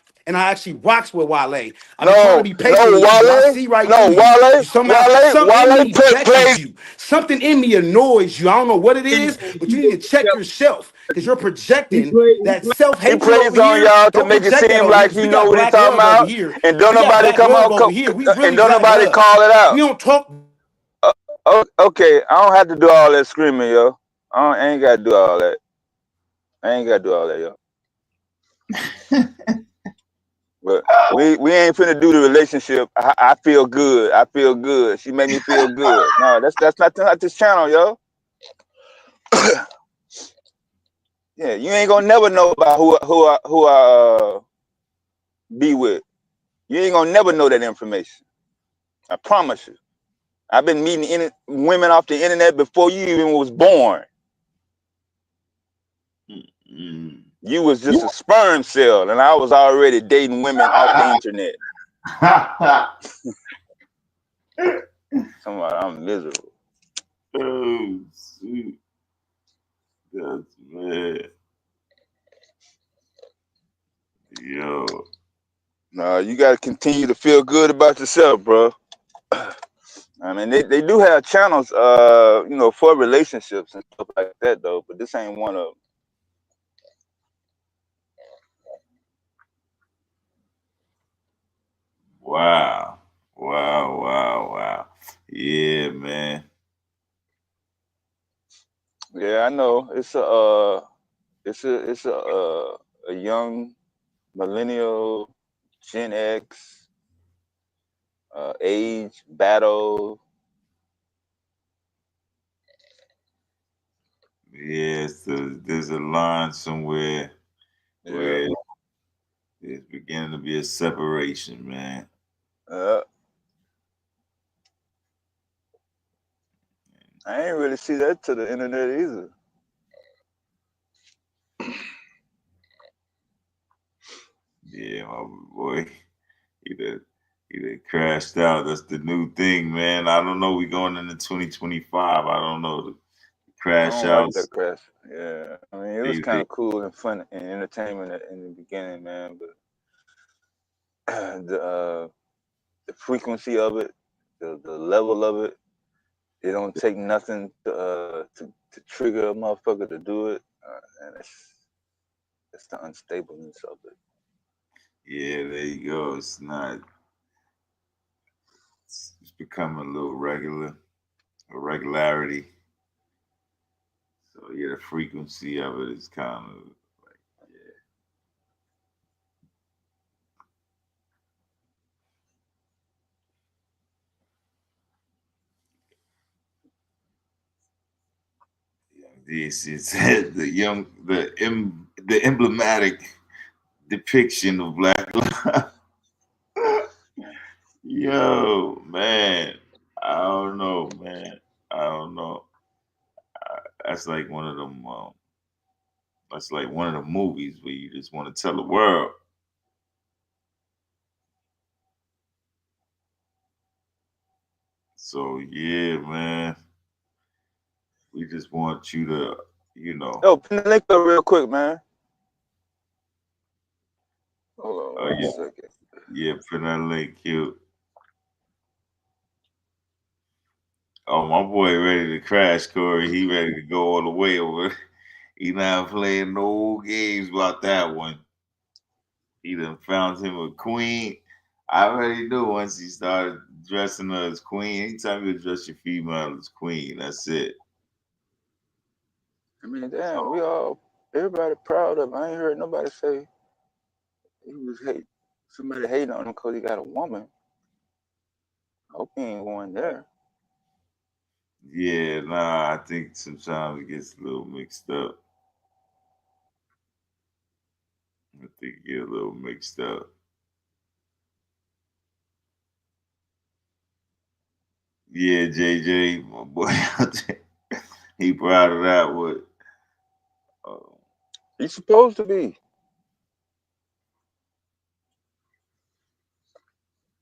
actually rocks with Wale. I be trying to No, be patient with you, but I Wale. see right No, through you. You somehow something in Wale me vexes plays. you. Something in me annoys you. I don't know what it is, but you need to check yourself because you're projecting that He self-hatred over plays on here. y'all to Don't make it project that seem over here like because he we know got what he black talking love over about, here. and don't We got nobody black come love out, over here. We and really don't black nobody love. call it We out. don't talk. Okay, I don't have to do all that screaming, yo. I ain't gotta do all that. I ain't gotta do all that, yo. But we ain't finna do the relationship. I feel good. I feel good. She made me feel good. No, that's not this channel, yo. Yeah, you ain't gonna never know about who I be with. You ain't gonna never know that information. I promise you. I've been meeting women off the internet before you even was born. Mm. You was just a sperm cell, and I was already dating women off the internet. Somebody, I'm miserable. Oh, sweet. That's man. Yo. No, you gotta continue to feel good about yourself, bro. I mean, they do have channels, for relationships and stuff like that, though. But this ain't one of them. Wow. Wow. Yeah, man. Yeah, I know. It's a young millennial Gen X age battle. Yeah, so there's a line somewhere Yeah. where it's beginning to be a separation, man. I ain't really see that to the internet either. Yeah, my boy. He done crashed out. That's the new thing, man. I don't know. We going into 2025. I don't know. The I crash don't like outs. that crash. Yeah, I mean, it was kind of cool and fun and entertainment in the beginning, man. But the frequency of it, the level of it, it don't take nothing to trigger a motherfucker to do it, and it's the unstableness of it. Yeah, there you go. It's not. It's becoming a little a regularity. So yeah, the frequency of it is kind of like this is the emblematic depiction of black life. Yo, man, I don't know, man. I don't know. That's like one of them. That's like one of the movies where you just want to tell the world. So yeah, man, we just want you to, Yo, pin the link up real quick, man. Hold on Oh one yeah, second. yeah. Put that link, cute. Oh, my boy ready to crash, Corey. He ready to go all the way over. He not playing no games about that one. He done found him a queen. I already knew once he started dressing her as queen. Anytime you address your female as queen, that's it. I mean, damn, So everybody proud of him. I ain't heard nobody say he was somebody hating on him because he got a woman. I hope he ain't going there. yeah, nah, I think sometimes it gets a little mixed up. I think it get a little mixed up. Yeah, JJ, my boy out there, he proud of that one. Uh, He's supposed to be.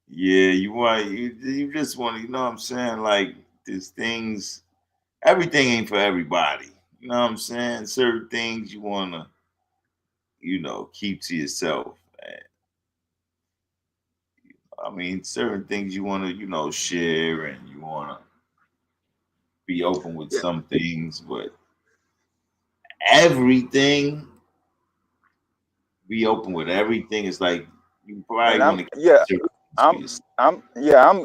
yeah, you just want to, you know what I'm saying? Like there's things, everything ain't for everybody. You know what I'm saying? Certain things you wanna, keep to yourself. And, I mean, certain things you wanna, share and you wanna be open with Yeah, some things, but everything, be open with everything. It's like you and probably I'm want to keep yeah, certain things for I'm yourself.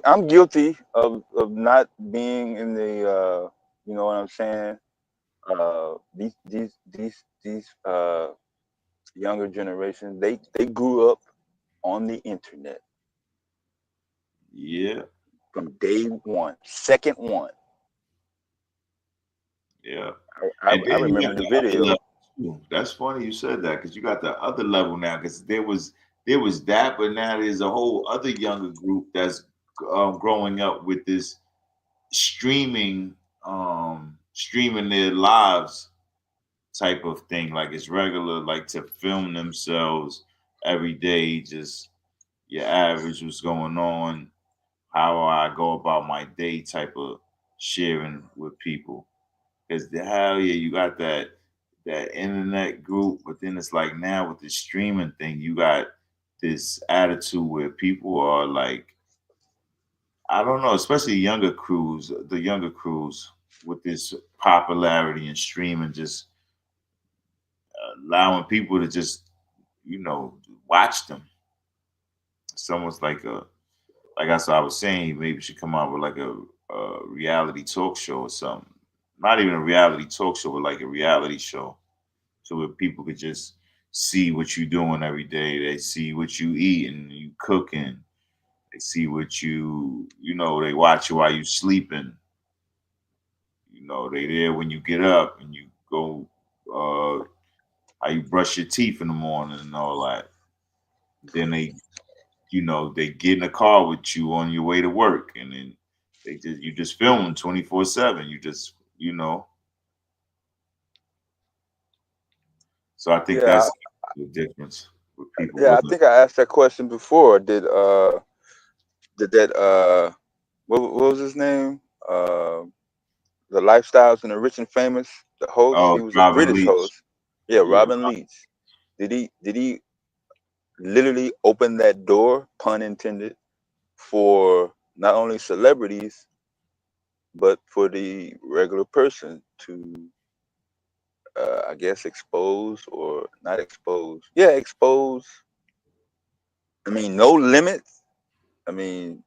I'm guilty of not being in the you know what I'm saying. These younger generations, they grew up on the internet Yeah, from day one, second one. yeah. I, And I then you got remember the the other level video. too. That's funny you said that because you got the other level now. Because there was that, but now there's a whole other younger group that's growing up with this streaming, streaming their lives type of thing. Like it's regular, like to film themselves every day. Just your average, what's going on, how I go about my day type of sharing with people. Because the hell yeah, you got that internet group, but then it's like now with the streaming thing, you got this attitude where people are like, I don't know, especially the younger crews with this popularity and streaming, just allowing people to just, watch them. It's almost like I saw I was saying, maybe should come out with like a reality talk show or something. Not even a reality talk show, but like a reality show so that people could just see what you're doing every day. They see what you eat and you cooking. They see what they watch you while you sleeping. They there when you get up and you go, how you brush your teeth in the morning and all that. Then they get in the car with you on your way to work, and then you just film 24/7. You just so I think Yeah, that's the difference with people yeah. I willing. think I asked that question before. Did that what was his name? The Lifestyles and the Rich and Famous. The host. Oh, He was a Robin British Leach. host. Yeah, Yeah, Robin Leach. Did he literally open that door, pun intended, for not only celebrities but for the regular person to, I guess, expose or not expose. Yeah, expose. I mean, no limits. I mean,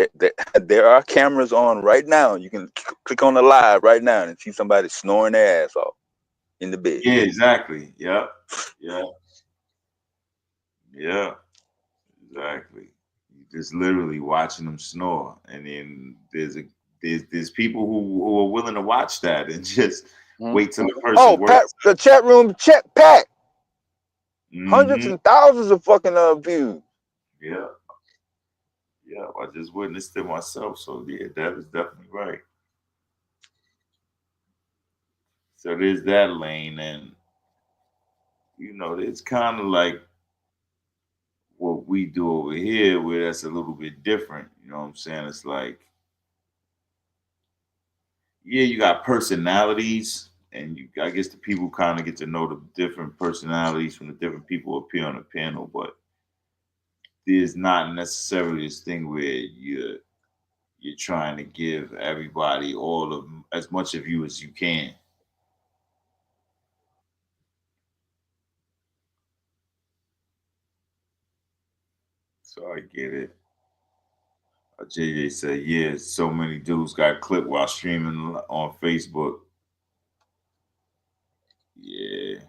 there are cameras on right now. You can click on the live right now and see somebody snoring their ass off in the bed. yeah, exactly. Yep, yeah, yeah, exactly. You just literally watching them snore, and then there's people who are willing to watch that and just Mhm. wait till the person Oh, works. Pat, the chat room chat packed. Hundreds Mm-hmm. and thousands of fucking views. Yeah, yeah. I just witnessed it myself, so yeah, that is definitely right. So there's that lane, and it's kind of like what we do over here, where that's a little bit different. You know what I'm saying? It's like, yeah, you got personalities and I guess the people kind of get to know the different personalities from the different people who appear on the panel, but there's not necessarily this thing where you're trying to give everybody all of as much of you as you can. So I get it. JJ said, yeah, so many dudes got clipped while streaming on Facebook. Yeah.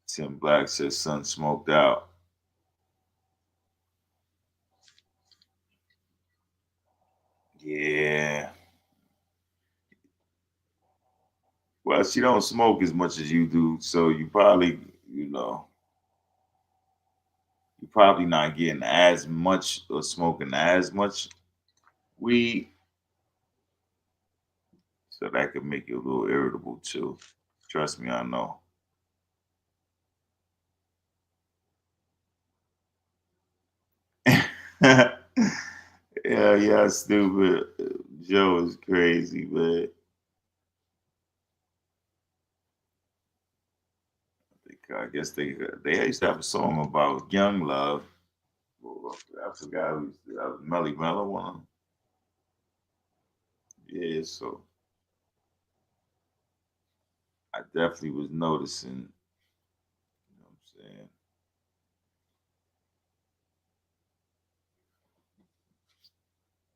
Tim Black says son smoked out. Yeah. Well, she don't smoke as much as you do, so you probably, you're probably not getting as much or smoking as much weed. So that could make you a little irritable too. Trust me, I know. Yeah, stupid. Joe is crazy, but I guess they used to have a song about young love. I forgot who that was Melly Mello one. Yeah, so I definitely was noticing. You know what I'm saying?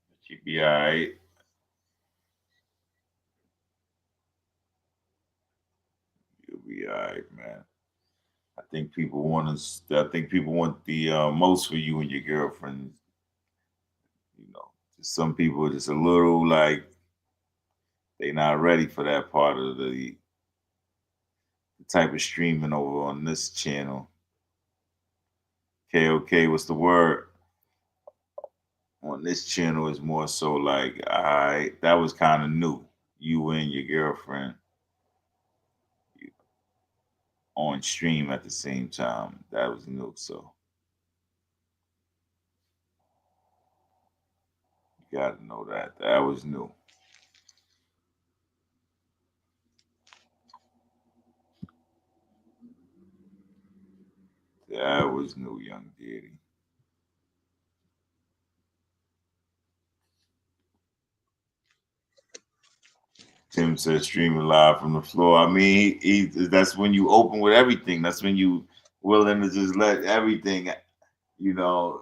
But you be all right. You'll be all right, man. I think people want us. I think people want the most for you and your girlfriend. You know, just some people just a little like they not ready for that part of the type of streaming over on this channel. Okay, what's the word? On this channel is more so like, all right, that was kind of new. You and your girlfriend on stream at the same time. That was new. So you got to know that. That was new. That was new, young deity. Tim says streaming live from the floor. I mean, that's when you open with everything. That's when you willing to just let everything,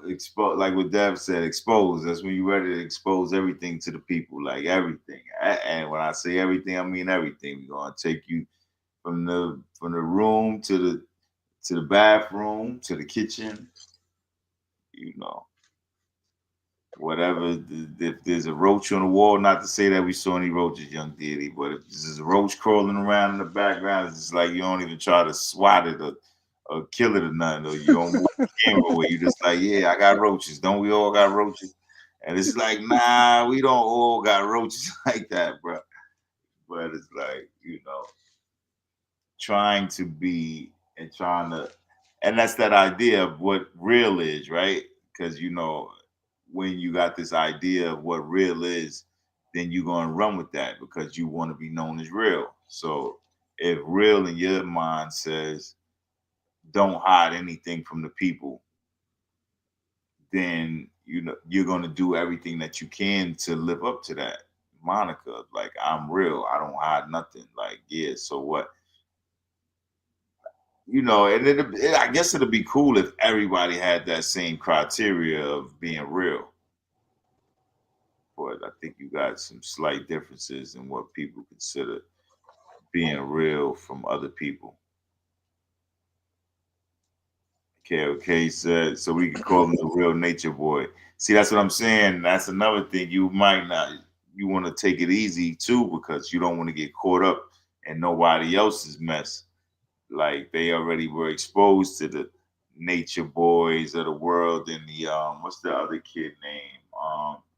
expose. Like what Dev said, expose. That's when you ready to expose everything to the people, like everything. And when I say everything, I mean everything. We're gonna take you from the room to the bathroom to the kitchen. You know, whatever. If there's a roach on the wall, not to say that we saw any roaches, young deity, but if there's a roach crawling around in the background, it's just like you don't even try to swat it or kill it or nothing, or you don't move the camera away. You just like, yeah, I got roaches. Don't we all got roaches? And it's like, nah, we don't all got roaches like that, bro. But it's like, trying to be and trying to, and that's that idea of what real is, right? Because when you got this idea of what real is, then you're going to run with that because you want to be known as real. So if real in your mind says don't hide anything from the people, then you're going to do everything that you can to live up to that moniker. Like, I'm real, I don't hide nothing. Like, yeah, so what? And I guess it'd be cool if everybody had that same criteria of being real. But I think you got some slight differences in what people consider being real from other people. Okay, said so we can call him the real nature boy. See, that's what I'm saying. That's another thing. You might not. You want to take it easy too because you don't want to get caught up in nobody else's mess. Like they already were exposed to the nature boys of the world and the what's the other kid name?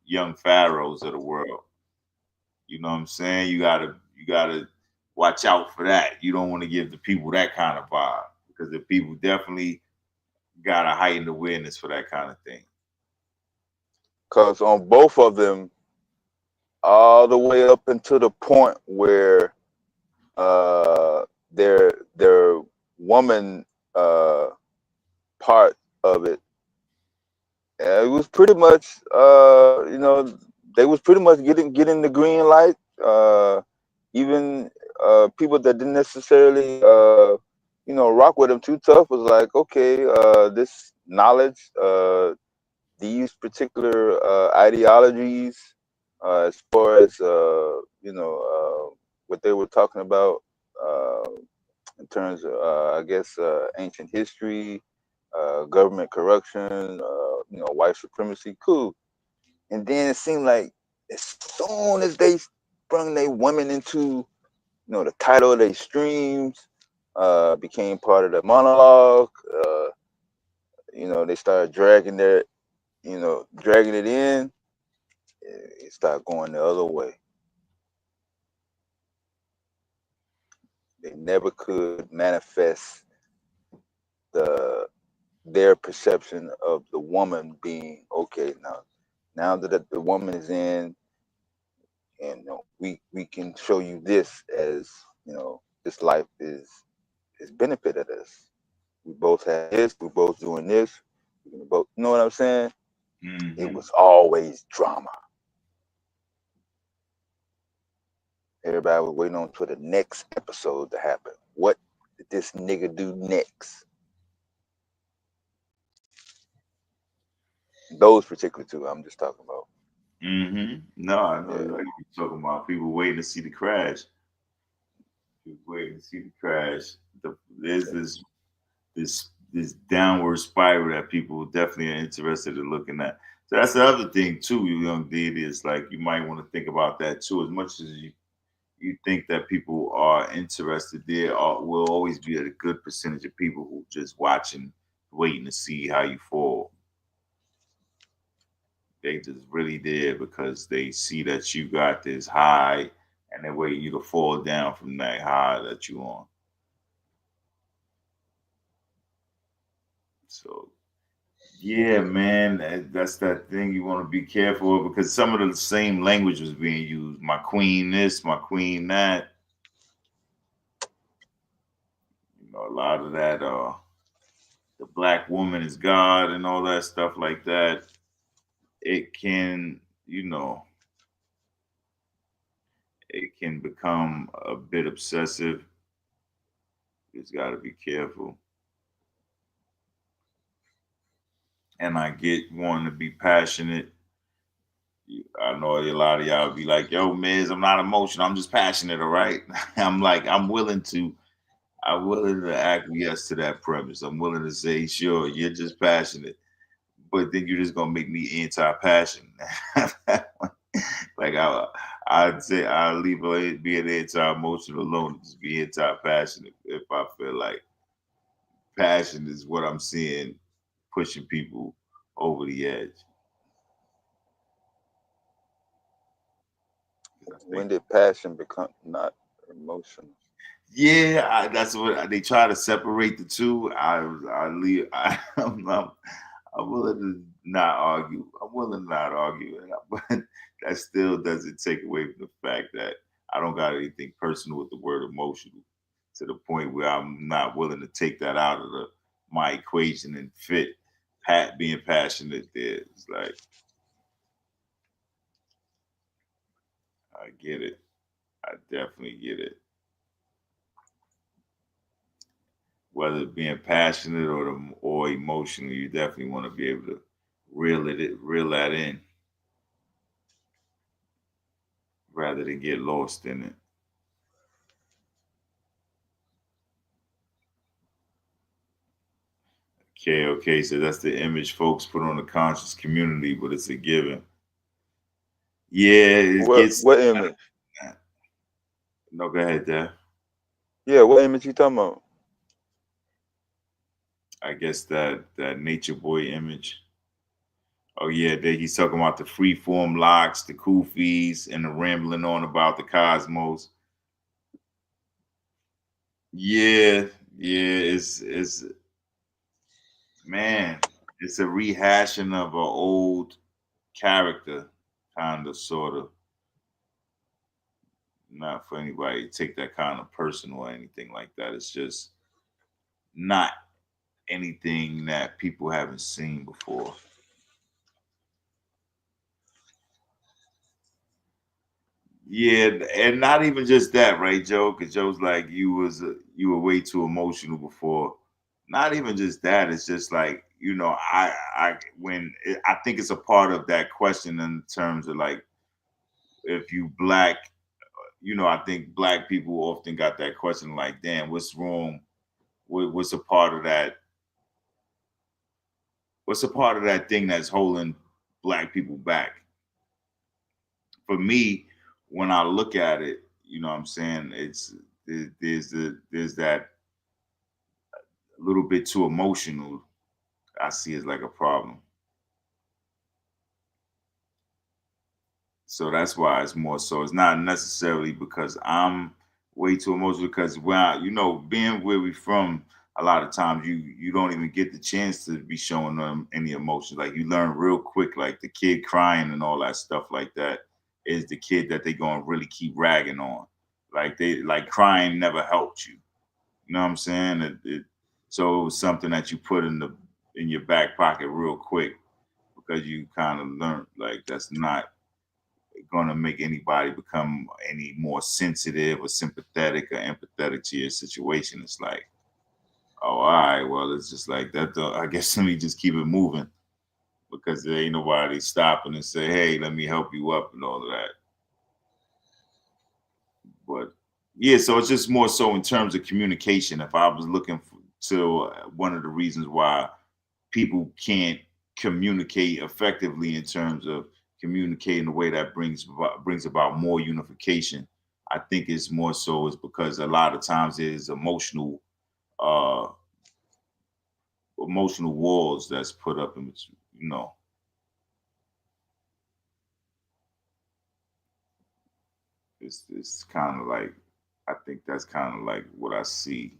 Young pharaohs of the world. You know what I'm saying? You gotta watch out for that. You don't want to give the people that kind of vibe because the people definitely got a heightened awareness for that kind of thing. Because on both of them, all the way up until the point where their woman part of it. It was pretty much they was pretty much getting the green light. Even people that didn't necessarily rock with him too tough was like, okay, this knowledge, these particular ideologies, as far as what they were talking about uh, in terms of I guess ancient history, government corruption, white supremacy, cool. And then it seemed like as soon as they bring their women into the title of their streams, became part of the monologue. They started dragging it in. It started going the other way. They never could manifest their perception of the woman being okay. Now that the woman is in, and we can show you this as this life is benefited us. We both have this. We both doing this. We can both, you know what I'm saying? It was always drama. Everybody was waiting on for the next episode to happen. What did this nigga do next? Those particular two I'm just talking about. No, I know like you're talking about people waiting to see the crash. People waiting to see the crash. There's this downward spiral that people definitely are interested in looking at. So that's the other thing too, you young dude, is like you might want to think about that too. As much as you think that people are interested, will always be a good percentage of people who just watching, waiting to see how you fall. They just really there because they see that you got this high and they're waiting you to fall down from that high that you on. So yeah, man, that's that thing you want to be careful of because some of the same language was being used. My queen this, my queen that. A lot of that the black woman is God and all that stuff like that. It can, it can become a bit obsessive. Just got to be careful. And I get wanting to be passionate. I know a lot of y'all be like, yo, Miz, I'm not emotional. I'm just passionate, all right? I'm like, I'm willing to acquiesce to that premise. I'm willing to say, sure, you're just passionate. But then you're just gonna make me anti-passion. Like I'd say I'll leave being anti-emotional alone and just be anti-passionate if I feel like passion is what I'm seeing pushing people over the edge. When did passion become not emotional? Yeah, that's what they try to separate the two. I'm willing to not argue. I'm willing to not argue, but that still doesn't take away from the fact that I don't got anything personal with the word emotional to the point where I'm not willing to take that out of my equation and fit being passionate there. It's like I get it. I definitely get it. Whether being passionate or emotional, you definitely want to be able to reel that in, rather than get lost in it. Okay, so that's the image folks put on the conscious community, but it's a given. Yeah, it gets. What image? No, go ahead, Dad. Yeah, what image you talking about? I guess that nature boy image. Oh yeah, he's talking about the freeform locks, the kufis, and the rambling on about the cosmos. Yeah, it's man, it's a rehashing of an old character, kind of, sort of. not for anybody to take that kind of personal or anything like that. It's just not anything that people haven't seen before. Yeah, and not even just that, right, Joe? Because Joe's like you were way too emotional before. Not even just that. It's just like I think it's a part of that question in terms of like if you black, I think black people often got that question like, damn, what's wrong? What's a part of that? What's a part of that thing that's holding black people back? For me, when I look at it, you know what I'm saying, there's that a little bit too emotional. I see as like a problem. So that's why it's more so. It's not necessarily because I'm way too emotional. Because being where we from, a lot of times you don't even get the chance to be showing them any emotion. Like you learn real quick, like the kid crying and all that stuff like that is the kid that they gonna really keep ragging on. Like crying never helped you. You know what I'm saying? So it was something that you put in your back pocket real quick because you kind of learned like that's not going to make anybody become any more sensitive or sympathetic or empathetic to your situation. It's like, oh, all right, well, it's just like that. I guess let me just keep it moving because there ain't nobody stopping and say, hey, let me help you up and all of that. But yeah, so it's just more so in terms of communication. If I was looking to one of the reasons why people can't communicate effectively in terms of communicate in a way that brings about more unification, I think it's more so is because a lot of times there's emotional walls that's put up in it's kind of like I think that's kind of like what I see.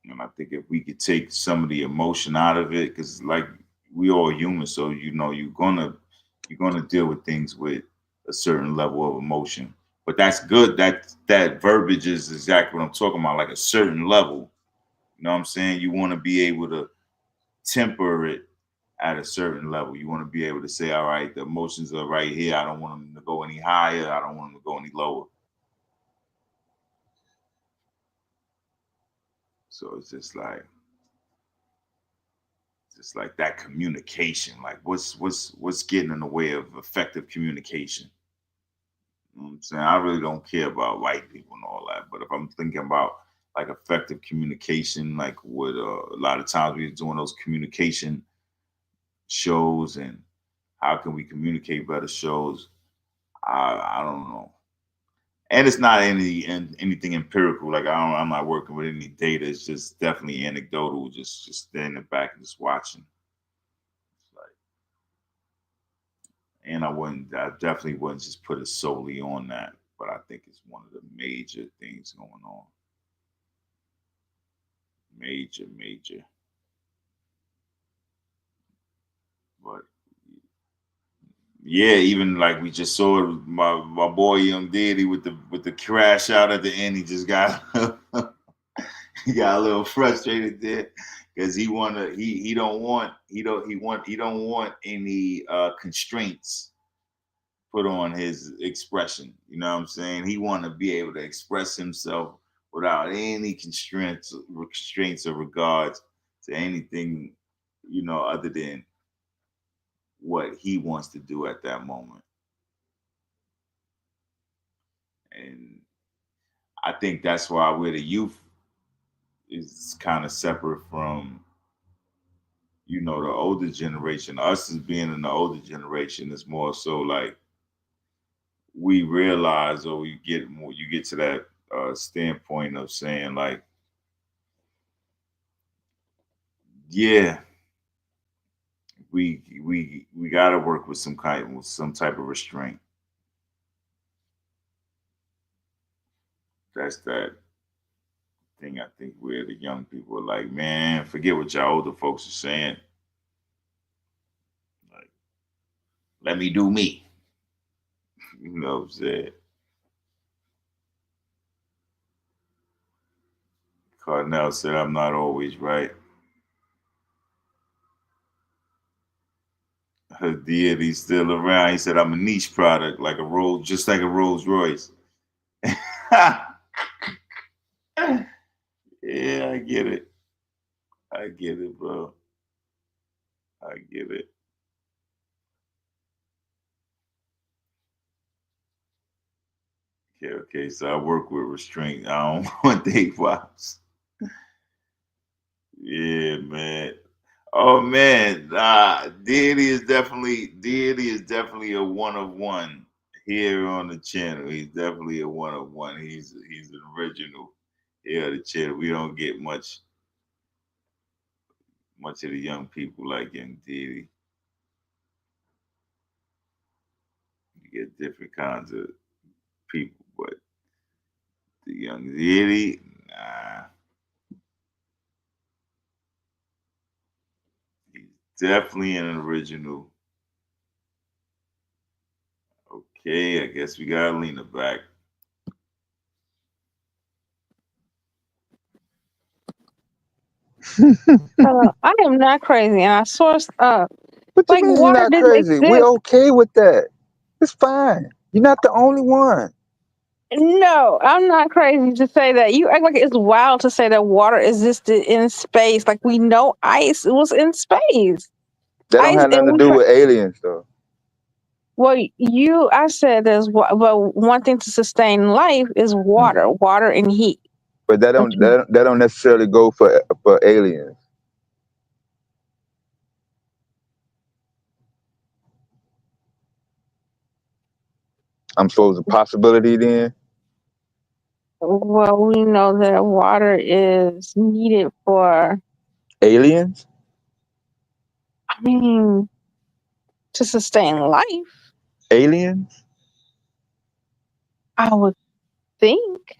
And I think if we could take some of the emotion out of it, because like we all human, so you're gonna deal with things with a certain level of emotion. But that's good. That verbiage is exactly what I'm talking about, like a certain level. You know what I'm saying? You want to be able to temper it at a certain level. You want to be able to say, all right, the emotions are right here. I don't want them to go any higher. I don't want them to go any lower. So it's just like that communication. Like what's getting in the way of effective communication? You know what I'm saying? I really don't care about white people and all that, but if I'm thinking about like effective communication, like what a lot of times we're doing those communication shows and how can we communicate better shows? I don't know. And it's not anything empirical. Like I'm not working with any data. It's just definitely anecdotal. Just standing back and just watching. And I definitely wouldn't just put it solely on that, but I think it's one of the major things going on. Major. But yeah, even like we just saw my boy Young Diddy with the crash out at the end. He just got he got a little frustrated there because he don't want any constraints put on his expression. You know what I'm saying? He want to be able to express himself without any constraints or regards to anything, other than what he wants to do at that moment. And I think that's why we're the youth is kind of separate from, the older generation. Us as being in the older generation is more so like we realize, or you get to that standpoint of saying like, yeah, we got to work with some type of restraint. That's that thing. I think where the young people are like, man, forget what y'all older folks are saying. Like, let me do me. You know what I'm saying? Cardinal said, I'm not always right. Her deity's still around. He said, I'm a niche product, like a Rolls, just like a Rolls Royce. Yeah, I get it. I get it, bro. I get it. Okay. So I work with restraint. I don't want day pops. Yeah, man. Oh man, deity is definitely a one of one here on the channel. He's definitely a one of one. He's an original here on the channel. We don't get much of the young people like young deity. You get different kinds of people, but the young deity, nah. He's definitely an original. Okay, I guess we got Lena back. I am not crazy, and I sourced up. What you Like mean you're water not didn't crazy? We're exist. okay with that. It's fine. You're not the only one. No, I'm not crazy to say that. You act like it's wild to say that water existed in space. Like we know ice was in space. That don't Ice, have and nothing to do with aliens, though. well, I said but one thing to sustain life is water and heat. But that don't necessarily go for aliens. I'm supposed a possibility then. Well, we know that water is needed for Aliens? I mean, to sustain life. Aliens? I would think.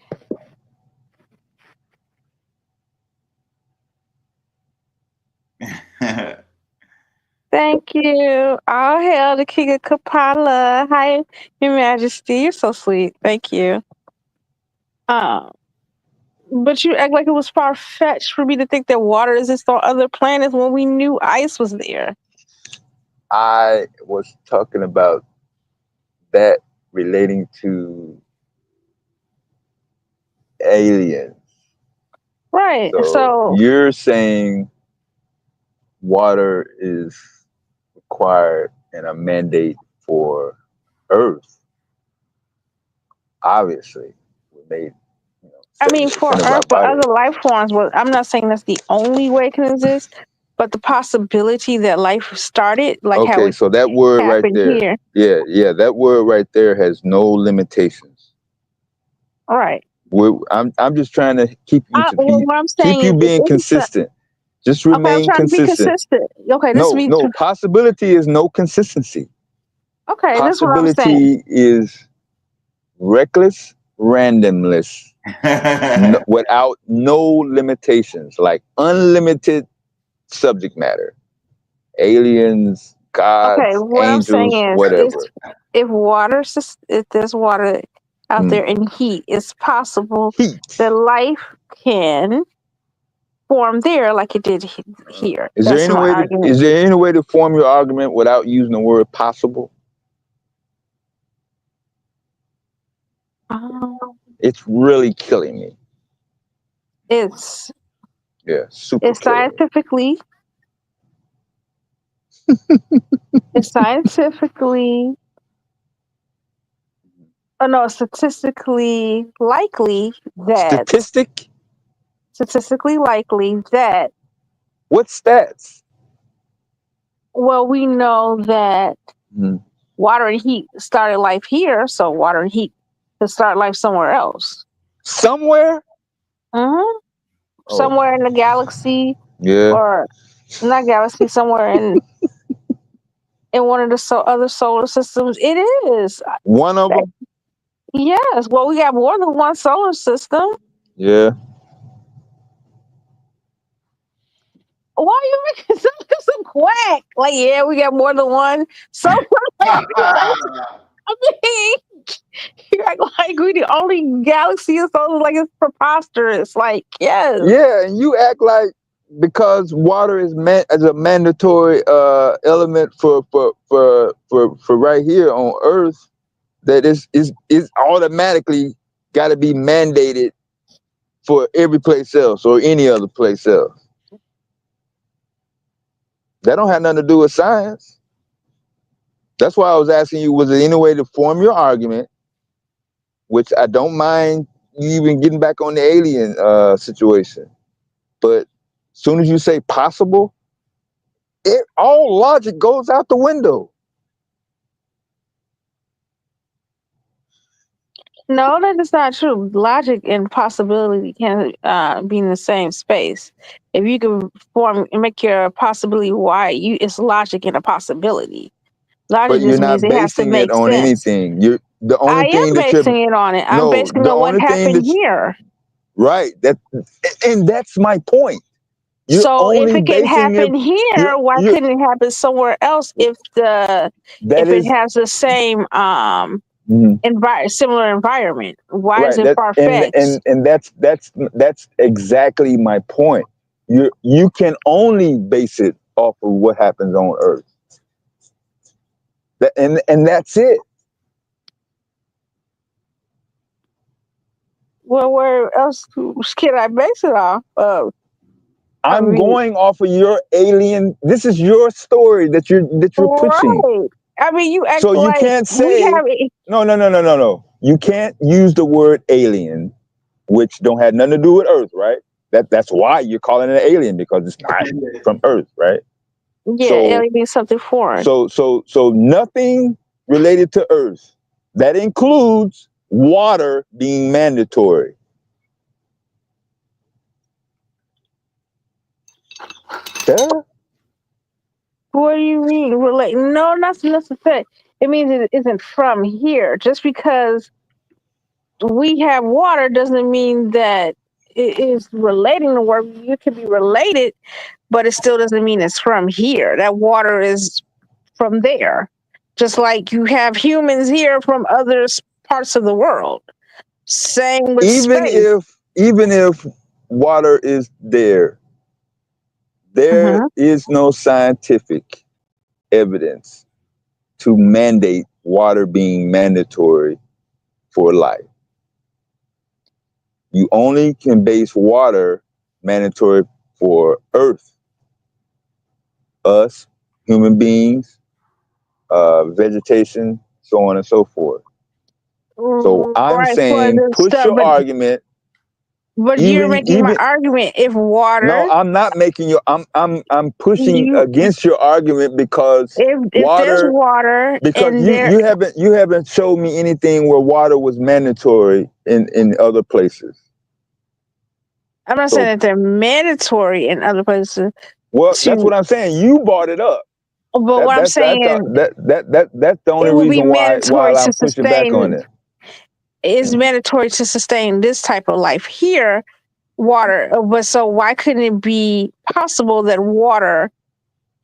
Thank you. All hail the King of Kapala. Hi, Your Majesty. You're so sweet. Thank you. But you act like it was far fetched for me to think that water exists on other planets when we knew ice was there. I was talking about that relating to aliens. Right. So you're saying water is required and a mandate for Earth. Obviously, we made. I mean, for Earth, but other life forms. Well, I'm not saying that's the only way it can exist, but the possibility that life started, like how it so that word right happened there, here. yeah, that word right there has no limitations. All right. I'm just trying to keep you What I'm saying keep you is, being consistent. Just remain I'm trying consistent. to be consistent. Okay, No, possibility is no consistency. Okay, that's what I'm saying. Possibility is reckless, randomness, without no limitations, like unlimited subject matter. Aliens, gods, Okay, what angels, I'm saying whatever. If there's water out there and heat, it's possible that life can form there like it did here. Is That's there my argument. is there any way to form your argument without using the word possible? It's really killing me. It's super. It's scientifically. It's scientifically. Oh no, statistically likely that. Statistically likely that. What stats? Well, we know that water and heat started life here, so water and heat to start life somewhere else. Somewhere? Somewhere in the galaxy. Yeah. Or not galaxy, somewhere in one of the other solar systems. It is. One of them? Yes. Well, we got more than one solar system. Yeah. Why are you making some quack? Like, yeah, we got more than one. So, I mean, You act like we the only galaxy or something. Like it's preposterous. Like yes. Yeah, and you act like because water is as a mandatory element for right here on Earth, that is automatically got to be mandated for every place else or any other place else. That don't have nothing to do with science. That's why I was asking you, was there any way to form your argument, which I don't mind you even getting back on the alien situation. But as soon as you say possible, all logic goes out the window. No, that is not true. Logic and possibility can be in the same space. If you can make your possibility why it's logic and a possibility. Logic But you're just means not it has to basing it make on sense. anything. You're the I only thing am that you're basing it on it. I'm no, basing it the on what only thing happened that here. right, and that's my point. You're So if only it can basing it. happen here, why You're couldn't it happen somewhere else if that it is has the same similar environment? Why is right. it far fetched? And that's exactly my point. You can only base it off of what happens on Earth. And that's it. Well, where else can I base it off of? I'm going off of your alien. This is your story that you're pushing. Right. I mean, you act So you like can't we say have. no. You can't use the word alien, which don't have nothing to do with Earth, right? That's why you're calling it an alien, because it's not from Earth, right? Yeah, So alien means something foreign. so nothing related to Earth. That includes water being mandatory. Yeah. What do you mean? Relate? No, that's necessary. It means it isn't from here. Just because we have water doesn't mean that it is relating to water. You can be related, but it still doesn't mean it's from here. That water is from there. Just like you have humans here from other parts of the world. Same with space. Even if water is there is no scientific evidence to mandate water being mandatory for life. You only can base water mandatory for Earth, us, human beings, vegetation, so on and so forth. So I'm Right, for saying the push stuff, your argument. but you're making my argument. If water, no, I'm not making your. I'm pushing against your argument because if there's water, because and you haven't showed me anything where water was mandatory in other places. I'm not saying that they're mandatory in other places. Well, that's what I'm saying. You brought it up. But what I'm saying, that's the only it will be reason why mandatory I'm to pushing back on sustain. it. It's mandatory to sustain this type of life here, water. But so why couldn't it be possible that water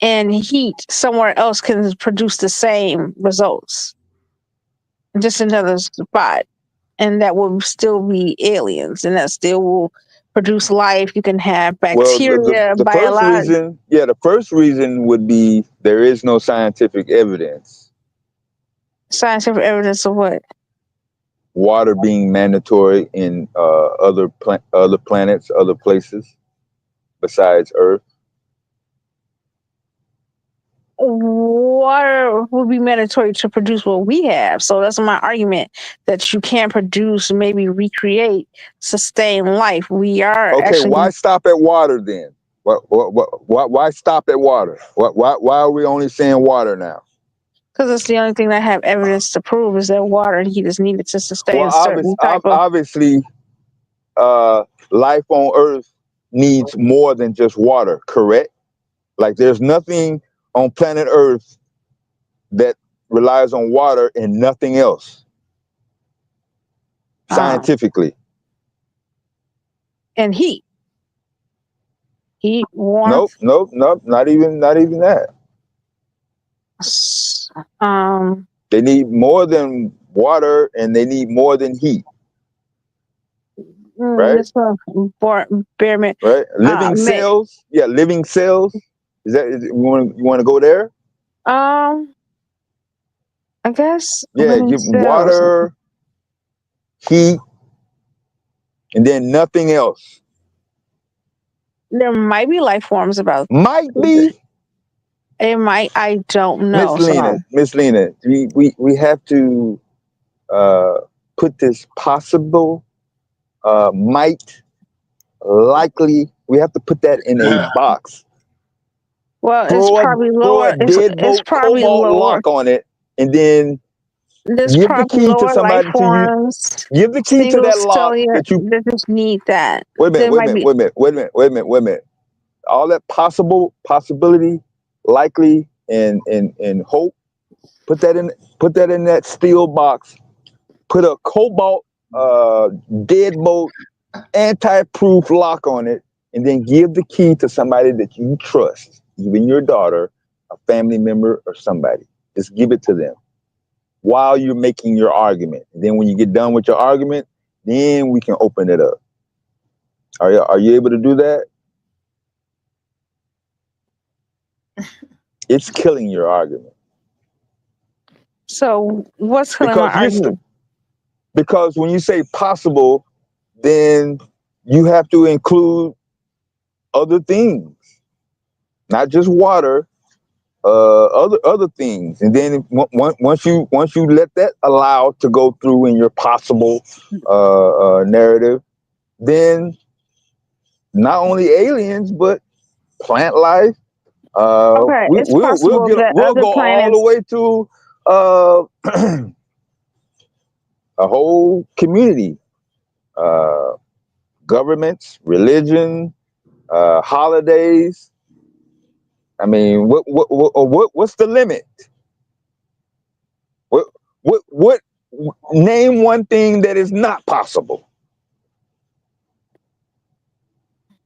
and heat somewhere else can produce the same results? Just another spot, and that will still be aliens, and that still will produce life. You can have bacteria, the first reason, the first reason would be there is no scientific evidence. Scientific evidence of what? Water being mandatory in other planets, other places besides Earth. Water will be mandatory to produce what we have. So that's my argument, that you can produce, maybe recreate, sustain life. We are okay. Why stop at water then? Why stop at water? Why are we only saying water now? Because it's the only thing that I have evidence to prove is that water and heat is needed to sustain Well, certain type of. obviously, life on Earth needs more than just water. Correct? Like there's nothing on planet Earth that relies on water and nothing else. Scientifically. And heat. Heat, warmth. Nope. Not even that. They need more than water and they need more than heat, right? This one, Bearman. Right? Living May, cells. Yeah, living cells. You want to go there? I guess Yeah, living give cells. water, heat, and then nothing else. There might be life forms about. Might be. It might. I don't know. Miss Lena, we have to put this possible, might, likely. We have to put that in a box. Well, it's probably Throw lower. a deadbolt probably cobalt lower. lock on it, and then There's give the probably key to lower life somebody to you. forms. Give the key to that lock that you. That just need that. Wait a minute. All that possibility, likely, and hope. Put that in that steel box. Put a cobalt deadbolt anti-proof lock on it, and then give the key to somebody that you trust, even your daughter, a family member, or somebody. Just give it to them while you're making your argument. And then when you get done with your argument, then we can open it up. Are you able to do that? It's killing your argument. So what's killing my argument? Because when you say possible, then you have to include other things, not just water, other things. And then once you let that allow to go through in your possible narrative, then not only aliens but plant life. Okay, it's possible that we'll other go all planets. the way to a whole community, governments, religion, holidays. I mean, what's the limit? What name one thing that is not possible?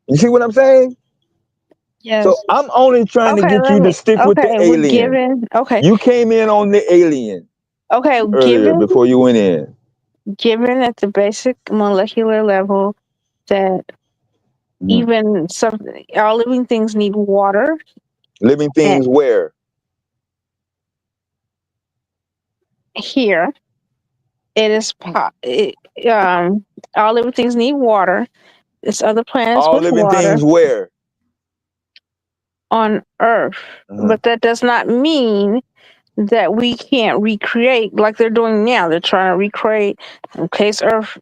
You see what I'm saying? Yes. So I'm only trying to get you to stick with the alien. You came in on the alien. Okay, earlier before you went in. Given at the basic molecular level that even all living things need water. Living things where? Here. It is all living things need water. It's other planets all with living water. Things where? On Earth. But that does not mean that we can't recreate like they're doing now. They're trying to recreate in case Earth,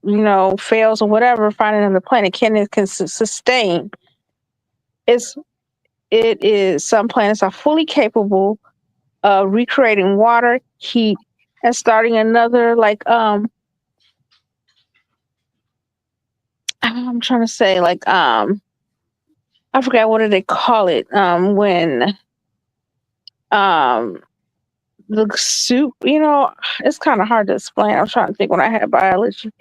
fails or whatever, find another planet. It can sustain. It is some planets are fully capable of recreating water, heat, and starting another I'm trying to say I forgot what do they call it when the soup, it's kind of hard to explain. I'm trying to think when I had biology.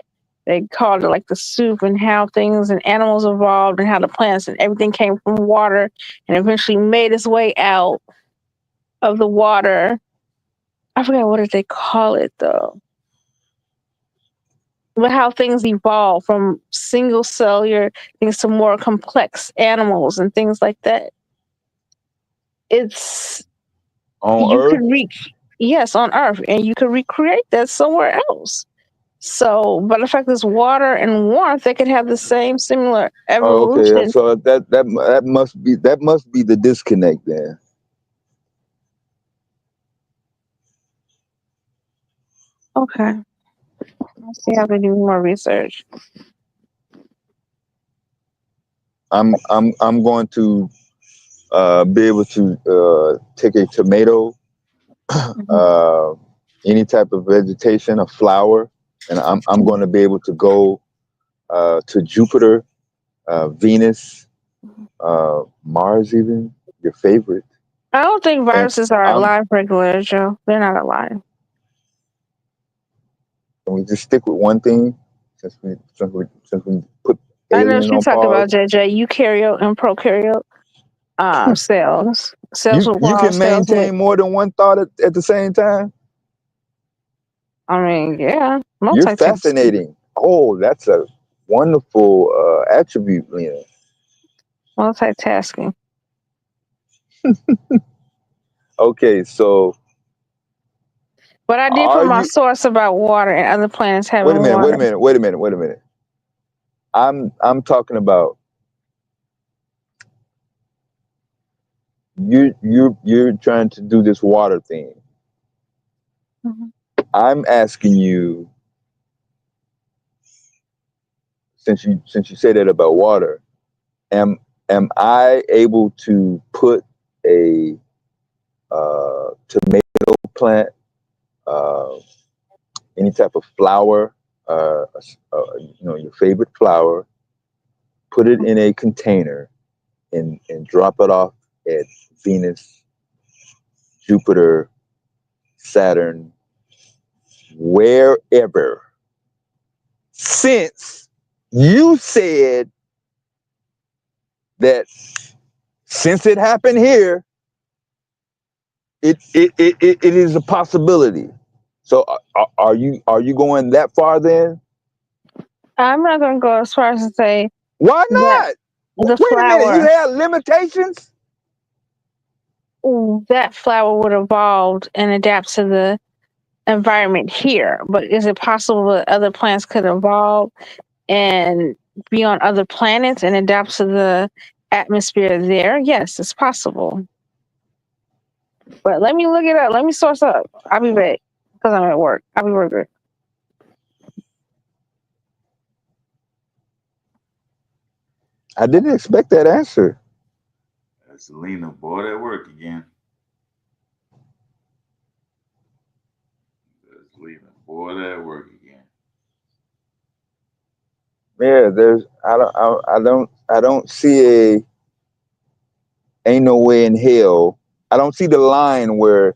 They called it like the soup and how things and animals evolved and how the plants and everything came from water and eventually made its way out of the water. I forgot what did they call it though. But how things evolve from single cellular things to more complex animals and things like that. It's on Earth? Yes, on Earth, and you could recreate that somewhere else. So, but the fact is, water and warmth, they could have the same similar evolution. Okay, so that must be the disconnect there. Okay, let's see how they do more research. I'm going to be able to take a tomato, any type of vegetation, a flower, and I'm going to be able to go to Jupiter, Venus, Mars, even your favorite. I don't think viruses are alive, regular Joe. They're not alive. Can we just stick with one thing since we put aliens on pause? I know what you're talking about, JJ. Eukaryote and prokaryote cells. Cells with You can maintain more than one thought at the same time? I mean, yeah, You're multitasking. fascinating. Oh, that's a wonderful attribute, Lena. Multitasking. Okay, so But I did are put my you? source about water and other planets Wait a having minute. water. Wait a minute. I'm talking about you're trying to do this water thing. Mhm. I'm asking you, since you say that about water, am I able to put a tomato plant, any type of flower, your favorite flower, put it in a container and drop it off at Venus, Jupiter, Saturn, wherever? Since you said that since it happened here, it is a possibility. So are you going that far then? I'm not going to go as far as to say Why that not? the Wait a minute, you flower, have limitations? that flower would evolve and adapt to the environment here. But is it possible that other plants could evolve and be on other planets and adapt to the atmosphere there? Yes, it's possible. But let me look it up. Let me source up. I'll be back because I'm at work. I'll be right back. I didn't expect that answer. That's Selena, bored at work again. That's Selena, bored at work again. Yeah, I don't see ain't no way in hell. I don't see the line where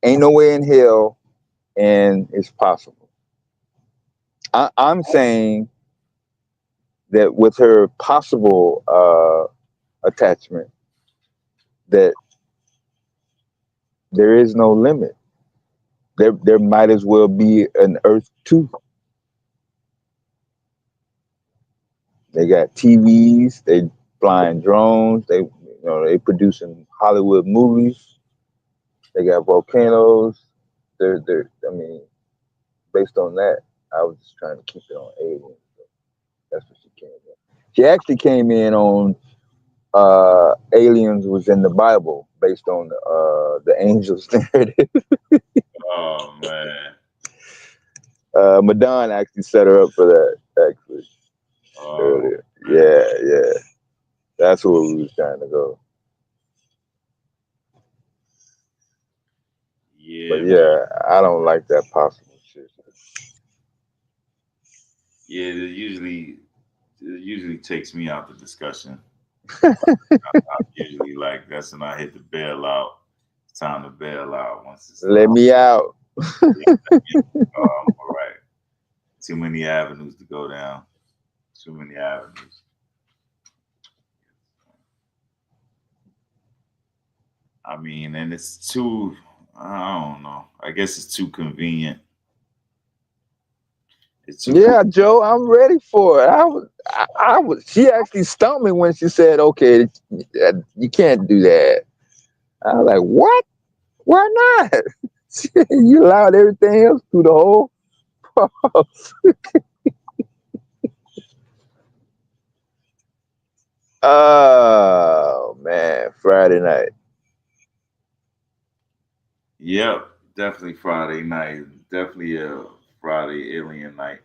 ain't no way in hell and it's possible. I'm saying that with her possible attachment, that there is no limit. There might as well be an Earth 2. They got TVs, they flying drones, they producing Hollywood movies. They got volcanoes. I mean, based on that, I was just trying to keep it on aliens. That's what she came in. She actually came in on aliens was in the Bible based on the angels narrative. Oh man. Madonna actually set her up for that actually Oh earlier. man. Yeah. That's where we was trying to go. Yeah, But man. yeah, I don't like that possible shit. Yeah, it usually takes me out the discussion. I usually like that's when I hit the bail out. It's time to bail out once it's Let me out. all right. Too many avenues to go down. Too many avenues. I mean, and it's too. I don't know. I guess it's too convenient. It's too. Yeah, Joe, I'm ready for it. I was. She actually stumped me when she said, "Okay, you can't do that." I was like, "What? Why not? You allowed everything else through the whole process." Oh man, Friday night. Yep, definitely Friday night. Definitely a Friday alien night.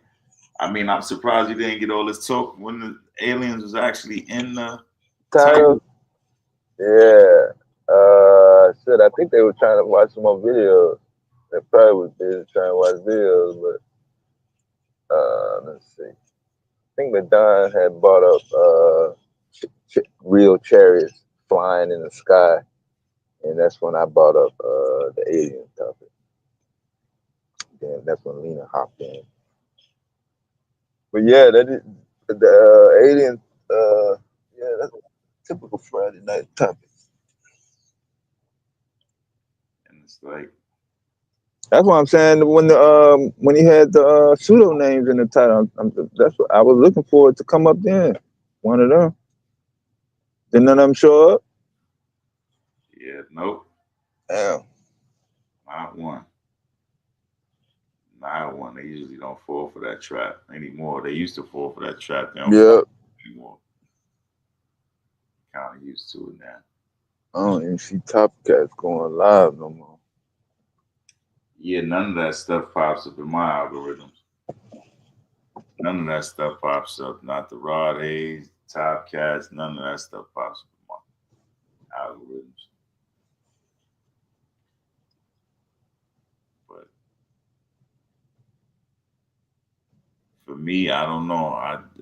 I mean, I'm surprised you didn't get all this talk when the aliens was actually in the title. Title. Yeah. Shit. I think they were trying to watch some more videos. They probably was busy trying to watch videos, but let's see. I think Madonna had bought up real chariots flying in the sky, and that's when I brought up the alien topic. Then that's when Lena hopped in. But yeah, that is the alien. Yeah, that's a typical Friday night topic. And it's like, That's what I'm saying. When he had the pseudo names in the title, that's what I was looking for it to come up then. One of them. Did none of them show up? Yeah, nope, Damn. not one. Not one. They usually don't fall for that trap anymore. They used to fall for that trap. They don't fall Yeah. anymore. Kind of used to it now. I don't even see Top Cats going live no more. Yeah, none of that stuff pops up in my algorithms. None of that stuff pops up. Not the Rod Hayes, Top Cats. None of that stuff pops up in my algorithms. But for me, I don't know.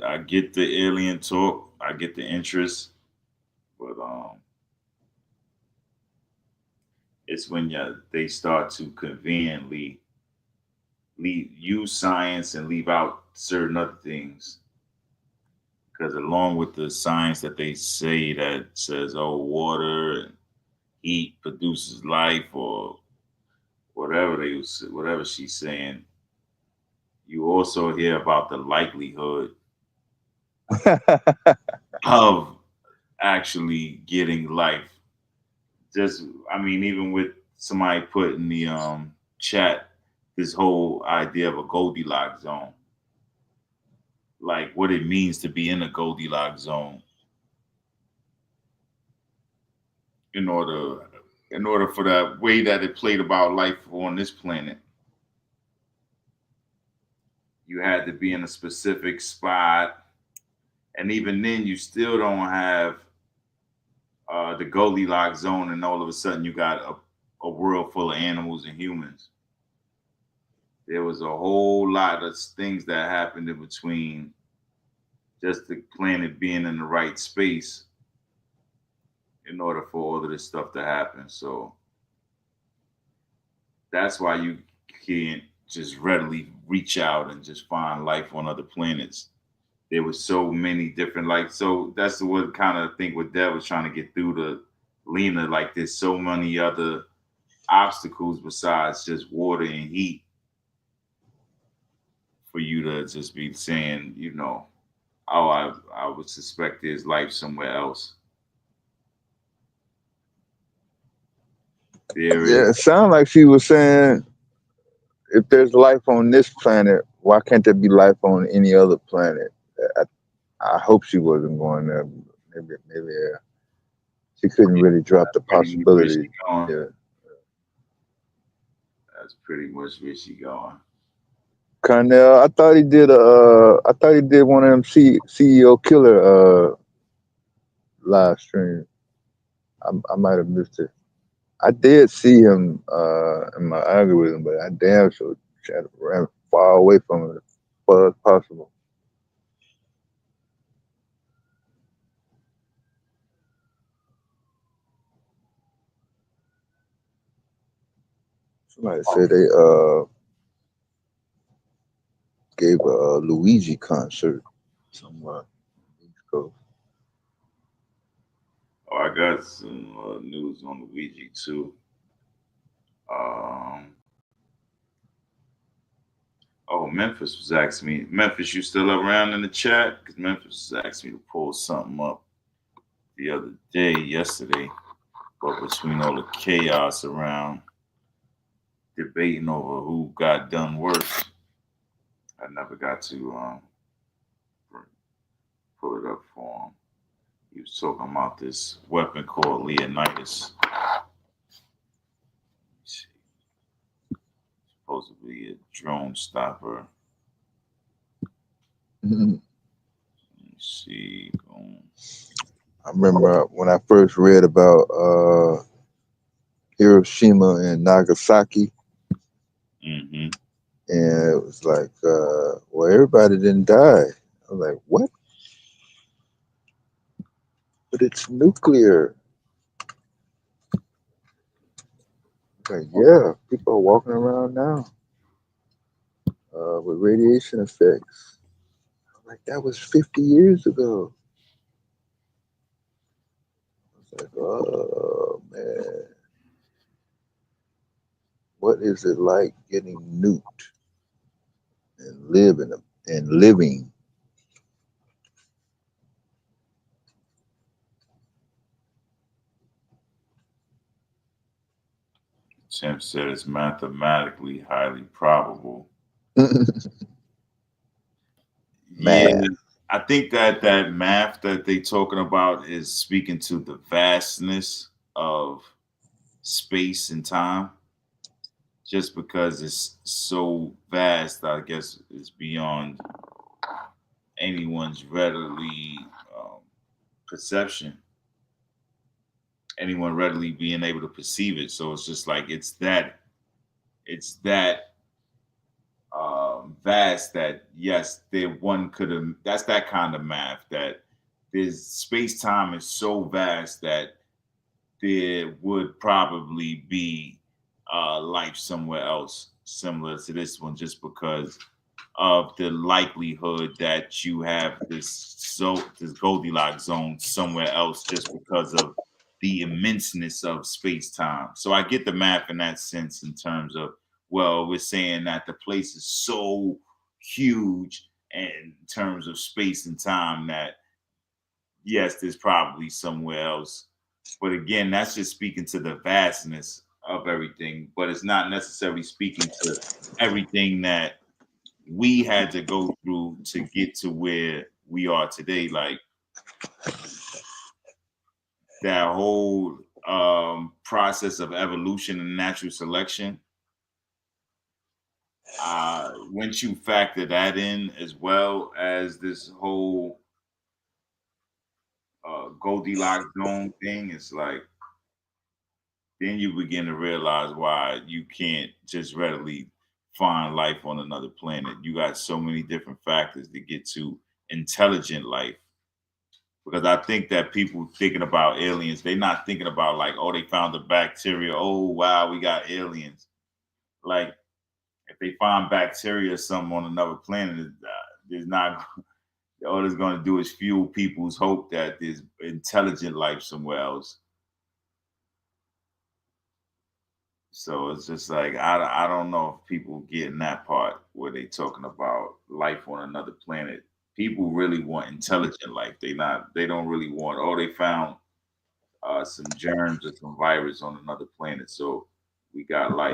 I get the alien talk. I get the interest, but it's when they start to conveniently use science and leave out certain other things. Because along with the science that they say that says, oh, water and heat produces life or whatever she's saying, you also hear about the likelihood of actually getting life. Just, I mean, even with somebody put in the chat this whole idea of a Goldilocks zone, like what it means to be in a Goldilocks zone in order for that way that it played about life on this planet. You had to be in a specific spot, and even then, you still don't have the Goldilocks zone, and all of a sudden, you got a world full of animals and humans. There was a whole lot of things that happened in between just the planet being in the right space in order for all of this stuff to happen. So that's why you can't just readily reach out and just find life on other planets. There was so many different, like, so that's the what kind of thing what Dev was trying to get through to Lena. Like, there's so many other obstacles besides just water and heat for you to just be saying, oh, I would suspect there's life somewhere else. There is. Yeah, it sounded like she was saying if there's life on this planet, why can't there be life on any other planet? I hope she wasn't going there. Maybe she couldn't really drop the Pretty much where she possibility. going. Yeah. That's pretty much where she going. Cornell, I thought he did one of them CEO killer live streams. I might have missed it. I did see him in my algorithm, but I damn sure tried to ran far away from it as far as possible. Somebody said they gave a Luigi concert somewhere. Oh, I got some news on Luigi too. Memphis was asking me. Memphis, you still around in the chat? Because Memphis was asking me to pull something up the other day, yesterday. But between all the chaos around debating over who got done worse, I never got to pull it up for him. He was talking about this weapon called Leonidas. Supposedly a drone stopper. Mm-hmm. Let me see. I remember when I first read about Hiroshima and Nagasaki. Mm-hmm. And it was like, well, everybody didn't die. I was like, what? But it's nuclear. Like, yeah, people are walking around now with radiation effects. I'm like, that was 50 years ago. I was like, oh, man. What What is it like getting nuked and living? Tim said it's mathematically highly probable. Yeah, Math. I think that math that they talking about is speaking to the vastness of space and time. Just because it's so vast, I guess it's beyond anyone's readily perception. Anyone readily being able to perceive it. So it's just like it's that vast that yes, there one could have. That's that kind of math that there's space time is so vast that there would probably be life somewhere else similar to this one, just because of the likelihood that you have this Goldilocks zone somewhere else, just because of the immenseness of space time. So I get the math in that sense, in terms of, well, we're saying that the place is so huge in terms of space and time that yes, there's probably somewhere else. But again, that's just speaking to the vastness of everything, but it's not necessarily speaking to everything that we had to go through to get to where we are today. Like that whole process of evolution and natural selection. Once you factor that in, as well as this whole Goldilocks zone thing, it's like then you begin to realize why you can't just readily find life on another planet. You got so many different factors to get to intelligent life. Because I think that people thinking about aliens, they're not thinking about like, oh, they found the bacteria. Oh, wow, we got aliens. Like, if they find bacteria or something on another planet, there's not, all it's going to do is fuel people's hope that there's intelligent life somewhere else. So it's just like I don't know if people get in that part where they talking about life on another planet. People really want intelligent life. They don't really want, oh, they found some germs or some virus on another planet, so we got life.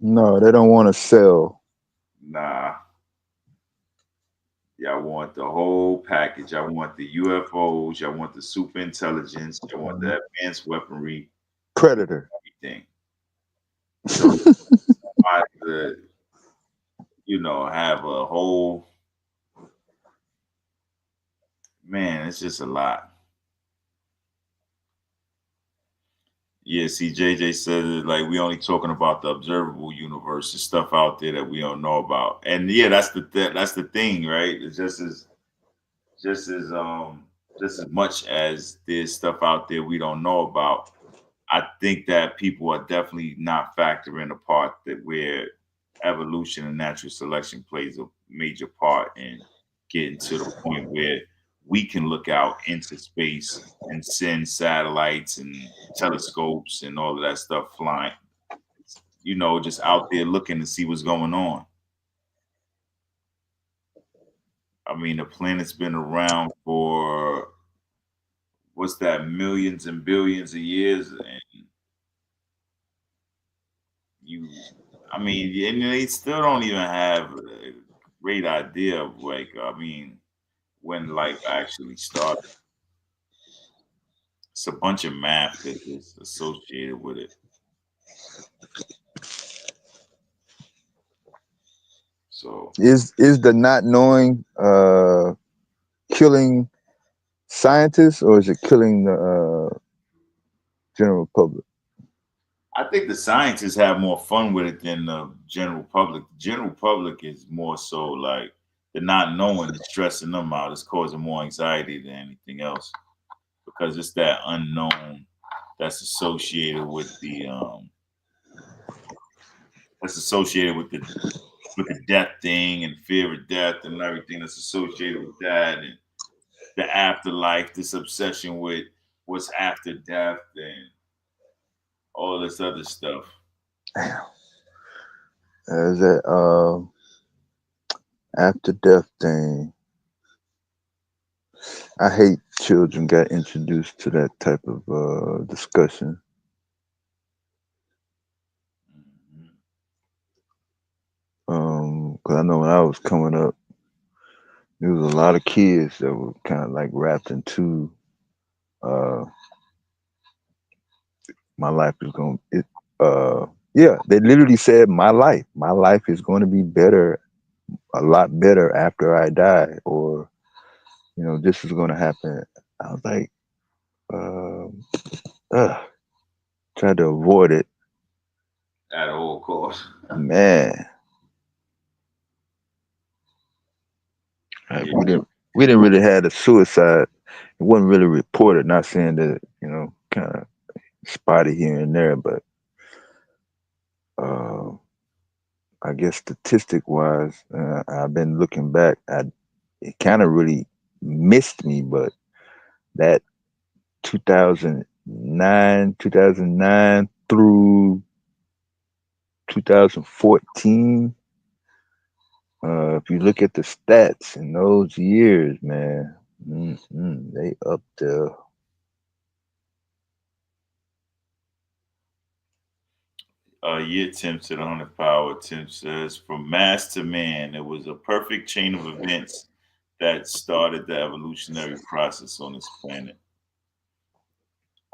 No, they don't want to sell. Nah. Y'all want the whole package. I want the UFOs. Y'all want the super intelligence. Y'all want the advanced weaponry. Predator. Everything. So somebody to, have a whole, man, it's just a lot. Yeah, see, JJ said it like we only talking about the observable universe, the stuff out there that we don't know about. And yeah, that's the thing, right? It's just as much as there's stuff out there we don't know about. I think that people are definitely not factoring the part that where evolution and natural selection plays a major part in getting to the point where we can look out into space and send satellites and telescopes and all of that stuff flying, just out there looking to see what's going on. I mean, the planet's been around for what's that, millions and billions of years, and and they still don't even have a great idea of when life actually started. It's a bunch of math that is associated with it. So Is the not knowing killing scientists, or is it killing the general public? I think the scientists have more fun with it than the general public. The general public is more so like the not knowing is stressing them out. It's causing more anxiety than anything else, because it's that unknown that's associated with the death thing and fear of death and everything that's associated with that, and the afterlife, this obsession with what's after death and all this other stuff. As that after death thing. I hate children got introduced to that type of discussion. Because I know when I was coming up, there was a lot of kids that were kind of like wrapped into uh, my life is going to, yeah, they literally said my life is going to be better, a lot better after I die, or, this is going to happen. I was like, tried to avoid it. At all costs. Man. Like, Yeah. we didn't really have a suicide. It wasn't really reported. Not saying that kind of spotty here and there, but I guess statistic wise, I've been looking back. It kind of really missed me, but that 2009 through 2014. If you look at the stats in those years, man, they up there. Tim said 100 power. Tim says, from mass to man, it was a perfect chain of events that started the evolutionary process on this planet.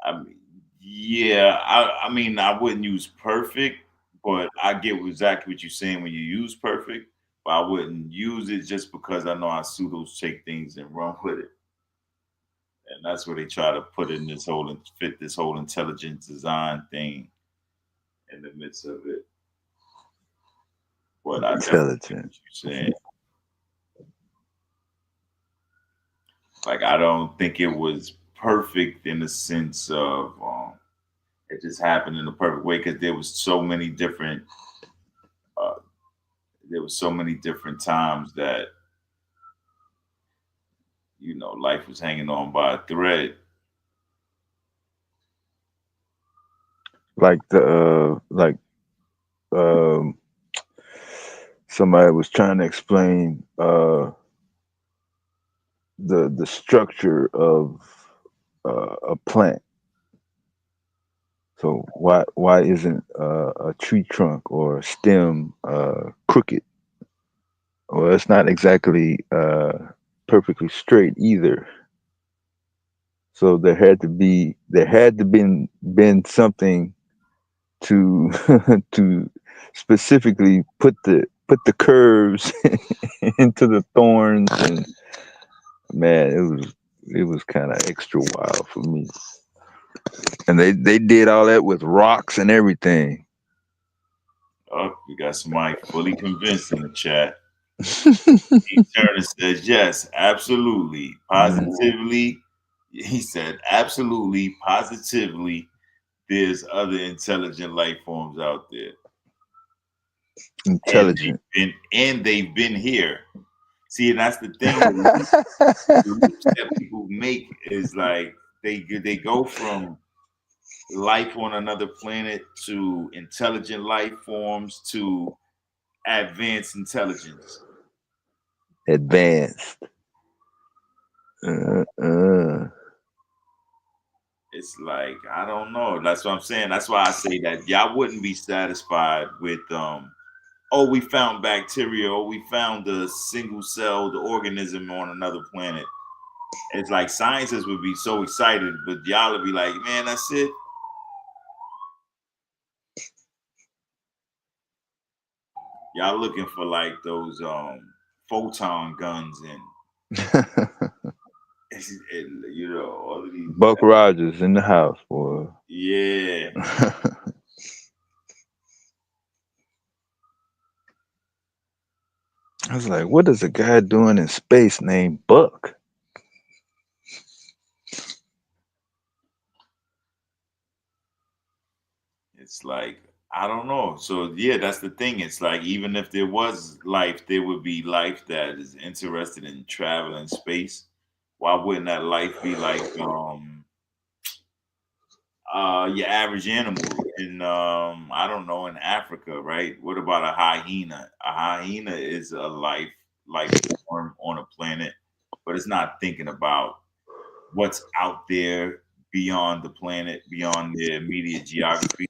I mean, yeah, I mean, I wouldn't use perfect, but I get exactly what you're saying when you use perfect, but I wouldn't use it just because I know how pseudos take things and run with it. And that's where they try to put in this whole fit this whole intelligent design thing in the midst of it. But I definitely get what you're saying. Like, I don't think it was perfect in the sense of it just happened in the perfect way because there was so many different times that life was hanging on by a thread. Like somebody was trying to explain the structure of a plant. So why isn't a tree trunk or a stem crooked? Well, it's not exactly perfectly straight either. So there had to been something to to specifically put the curves into the thorns, and man, it was kind of extra wild for me. And they did all that with rocks and everything. Oh, we got somebody fully convinced in the chat. Steve Turner says yes, absolutely, positively. He said absolutely, positively. There's other intelligent life forms out there. Intelligent. And they've been here. See, and that's the thing. The loops that people make is like they go from life on another planet to intelligent life forms to advanced intelligence. Advanced. It's like, I don't know. That's what I'm saying. That's why I say that y'all wouldn't be satisfied with oh, we found bacteria, or we found a single-celled organism on another planet. It's like scientists would be so excited, but y'all would be like, man, that's it. Y'all looking for like those photon guns and all of these. Buck Rogers in the house, boy. Yeah. I was like, what is a guy doing in space named Buck? It's like, I don't know. So yeah, that's the thing. It's like, even if there was life, there would be life that is interested in traveling space. Why wouldn't that life be like your average animal I don't know, in Africa, right? What about a hyena? A hyena is a life form on a planet, but it's not thinking about what's out there beyond the planet, beyond their immediate geography.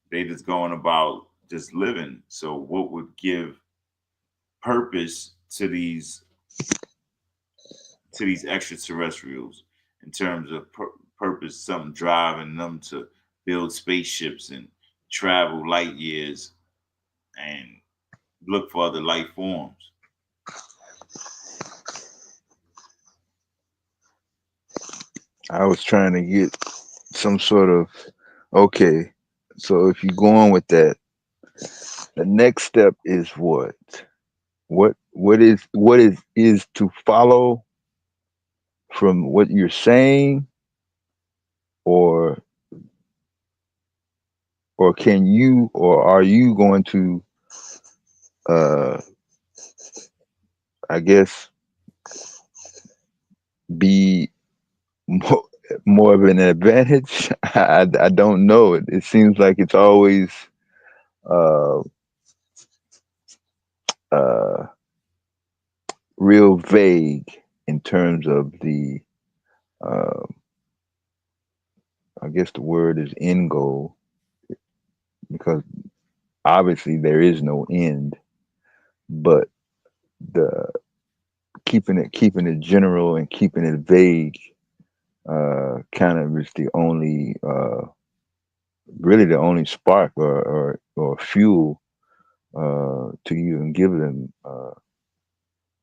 They just going about just living. So what would give purpose to these extraterrestrials in terms of purpose, something driving them to build spaceships and travel light years and look for other life forms? I was trying to get some sort of okay. So if you go on with that, the next step is what? What is to follow from what you're saying, or can you, or are you going to I guess be more, more of an advantage? I don't know. It seems like it's always uh uh real vague in terms of the uh I guess the word is end goal, because obviously there is no end, but the keeping it general and keeping it vague kind of is the only really the only spark or fuel to even give them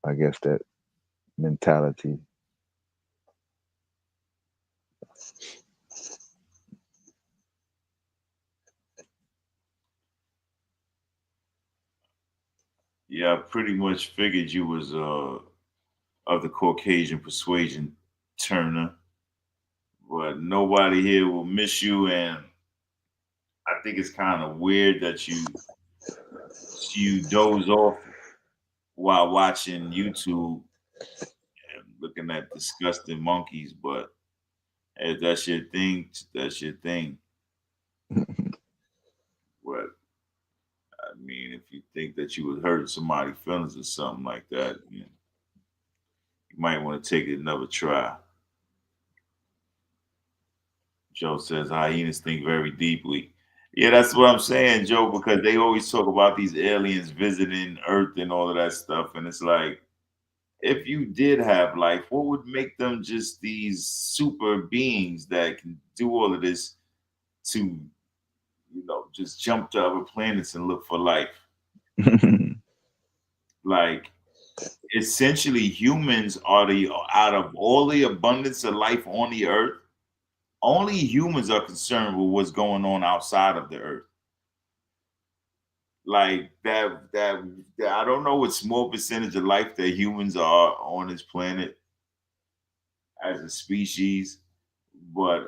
I guess that mentality. Yeah, I pretty much figured you was of the Caucasian persuasion, Turner, but nobody here will miss you, and I think it's kind of weird that you doze off while watching YouTube and looking at disgusting monkeys. But if that's your thing, that's your thing. But I mean, if you think that you would hurt somebody's feelings or something like that, you might want to take it another try. Joe says hyenas think very deeply. Yeah, that's what I'm saying, Joe, because they always talk about these aliens visiting Earth and all of that stuff. And it's like, if you did have life, what would make them just these super beings that can do all of this to, just jump to other planets and look for life? Like, essentially, humans are out of all the abundance of life on the Earth, only humans are concerned with what's going on outside of the Earth. Like that I don't know what small percentage of life that humans are on this planet as a species, but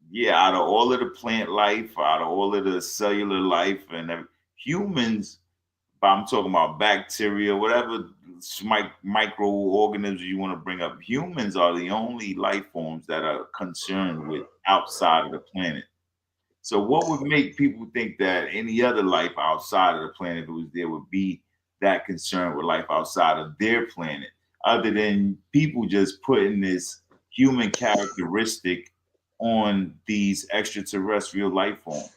yeah, out of all of the plant life, out of all of the cellular life, and humans, but I'm talking about bacteria, whatever microorganisms you want to bring up, humans are the only life forms that are concerned with outside of the planet. So what would make people think that any other life outside of the planet, if it was there, would be that concerned with life outside of their planet, other than people just putting this human characteristic on these extraterrestrial life forms?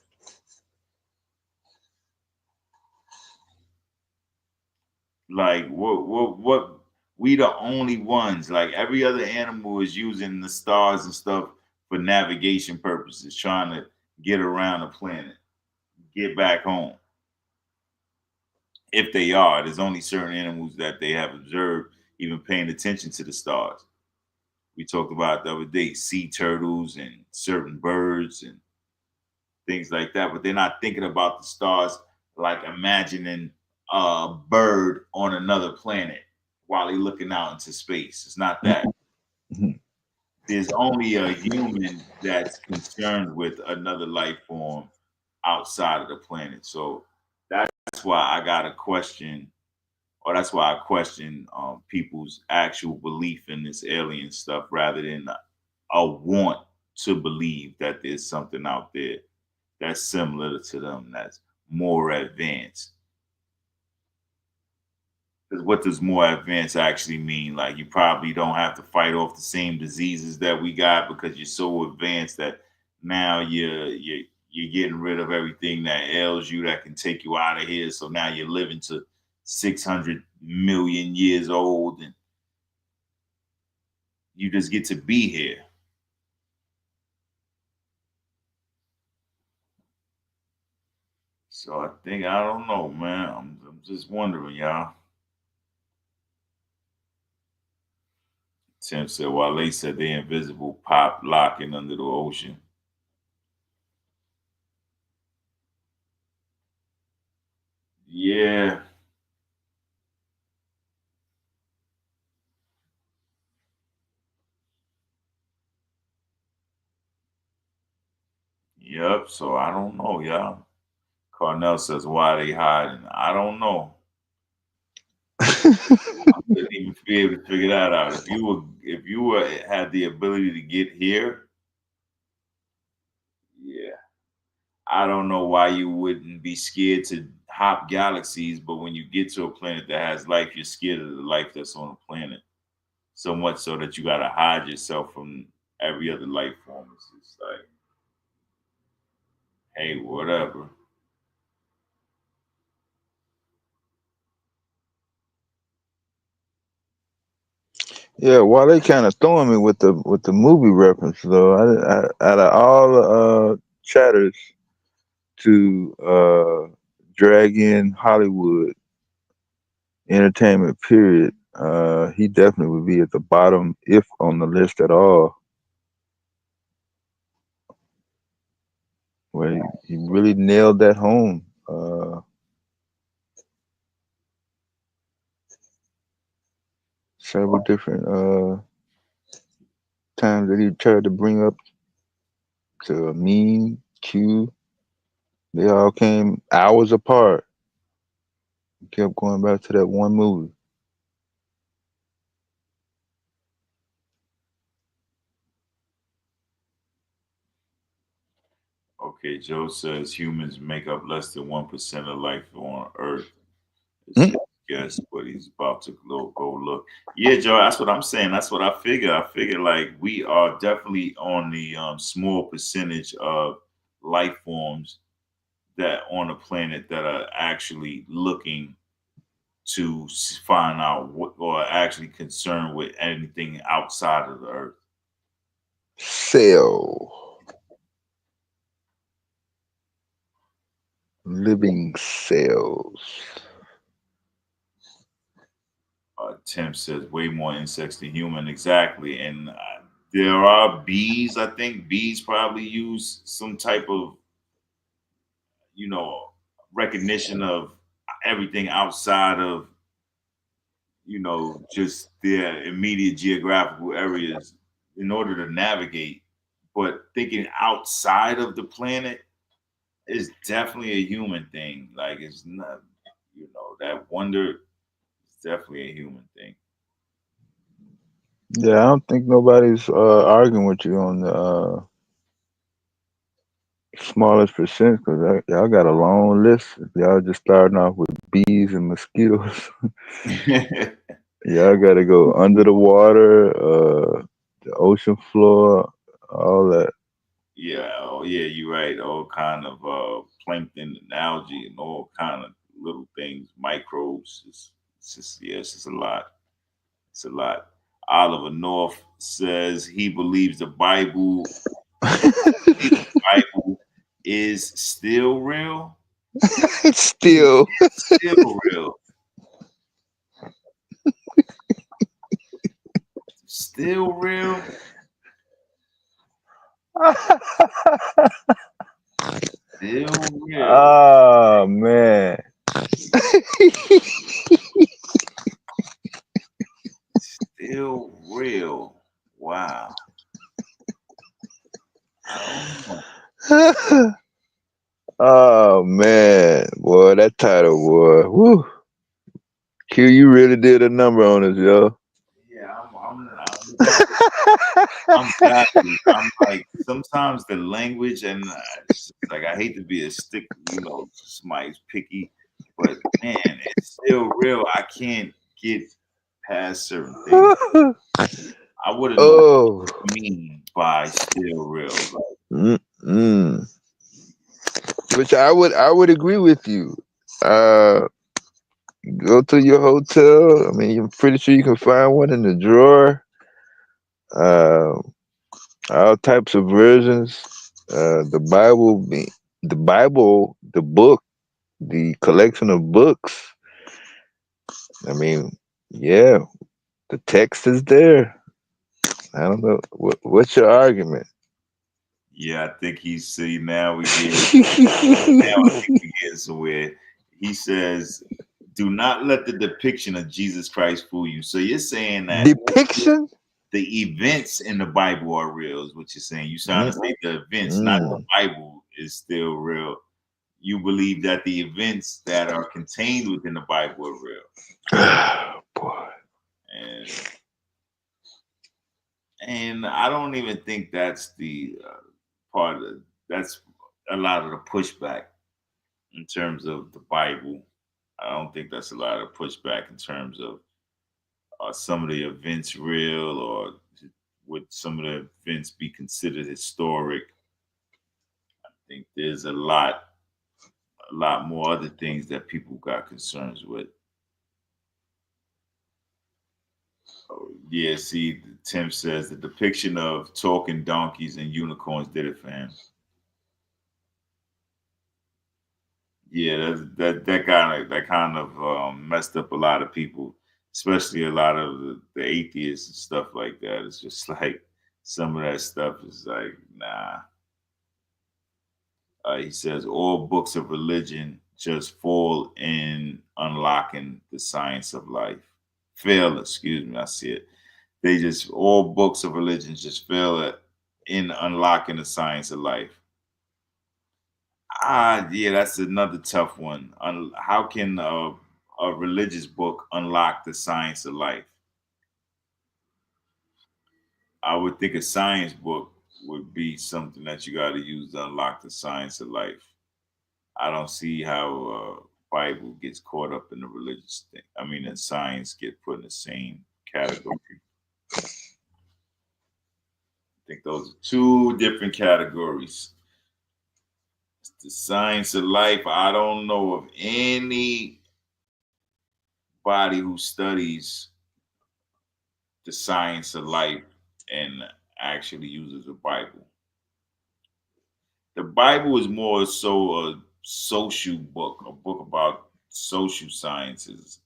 Like what we the only ones, like every other animal is using the stars and stuff for navigation purposes, trying to get around the planet, get back home. If they are, there's only certain animals that they have observed even paying attention to the stars. We talked about the other day, sea turtles and certain birds and things like that, but they're not thinking about the stars like imagining a bird on another planet while they're looking out into space. It's not that. There's only a human that's concerned with another life form outside of the planet. So that's why I got a question, or that's why I question people's actual belief in this alien stuff rather than a want to believe that there's something out there that's similar to them, that's more advanced. Because what does more advanced actually mean? Like, you probably don't have to fight off the same diseases that we got because you're so advanced that now you're getting rid of everything that ails you that can take you out of here. So now you're living to 600 million years old and you just get to be here. So I think, I don't know, man. I'm just wondering, y'all. Tim said, while they said they invisible, pop locking under the ocean. Yeah. Yep. So I don't know, y'all. Carnell says, why are they hiding? I don't know. I couldn't even be able to figure that out. If you were had the ability to get here, yeah. I don't know why you wouldn't be scared to hop galaxies, but when you get to a planet that has life, you're scared of the life that's on the planet. So much so that you gotta hide yourself from every other life form. It's just like, hey, whatever. Yeah, while they kind of throwing me with the movie reference though, out of all the chatters to drag in Hollywood entertainment period, he definitely would be at the bottom if on the list at all. Where he really nailed that home. Several different times that he tried to bring up to Mean, Q, they all came hours apart. He kept going back to that one movie. Okay, Joe says humans make up less than 1% of life on Earth. It's his guess, but he's about to go look. Yeah, Joe, that's what I'm saying. That's what I figure. I figure like we are definitely on the small percentage of life forms that on the planet that are actually looking to find out what or actually concerned with anything outside of the Earth. Cell. Living cells. Tim says way more insects than human, exactly. And there are bees. I think bees probably use some type of, recognition of everything outside of, just their immediate geographical areas in order to navigate. But thinking outside of the planet is definitely a human thing. Like, it's not, that wonder is definitely a human thing. Yeah, I don't think nobody's arguing with you on the smallest percent because y'all got a long list. Y'all just starting off with bees and mosquitoes. Y'all got to go under the water, the ocean floor, all that. Yeah, oh yeah, you're right. All kind of plankton and algae and all kind of little things, microbes. It's just a lot. It's a lot. Oliver North says he believes the Bible is still real. Still real. Still real. Still real. Oh man. Still real. Wow. I don't know. Oh man, boy, that title, boy. Woo. Q, you really did a number on us, yo. Yeah, I'm I'm baffled. I'm like, sometimes the language, and it's just like, I hate to be a stick, somebody's picky, but man, it's still real. I can't get past certain things. I wouldn't know Oh. what you mean by still real. Mm-mm. Which I would agree with you. Uh, go to your hotel. I mean, I'm pretty sure you can find one in the drawer. Uh, all types of versions. The Bible, the book, the collection of books. I mean, yeah, the text is there. I don't know what's your argument. Yeah, I think he's see now we get now I think we get somewhere. He says, "Do not let the depiction of Jesus Christ fool you." So you're saying that Depiction? the events in the Bible are real, is what you're saying. You trying to say the events, not the Bible, is still real. You believe that the events that are contained within the Bible are real. Boy. And I don't even think that's the part of that's a lot of the pushback in terms of the Bible. I don't think that's a lot of pushback in terms of are some of the events real, or would some of the events be considered historic? I think there's a lot more other things that people got concerns with. Oh, yeah, see, Tim says the depiction of talking donkeys and unicorns did it for him. Yeah, that kind of messed up a lot of people, especially a lot of the atheists and stuff like that. It's just like some of that stuff is like, nah. He says all books of religion just fall in unlocking the science of life. Fail, excuse me, I see it. They just all books of religion just fail in unlocking the science of life. Yeah, that's another tough one. How can a religious book unlock the science of life? I would think a science book would be something that you got to use to unlock the science of life. I don't see how Bible gets caught up in the religious thing. I mean, and science get put in the same category. I think those are two different categories. The science of life, I don't know of anybody who studies the science of life and actually uses the Bible. The Bible is more so a social book, a book about social sciences.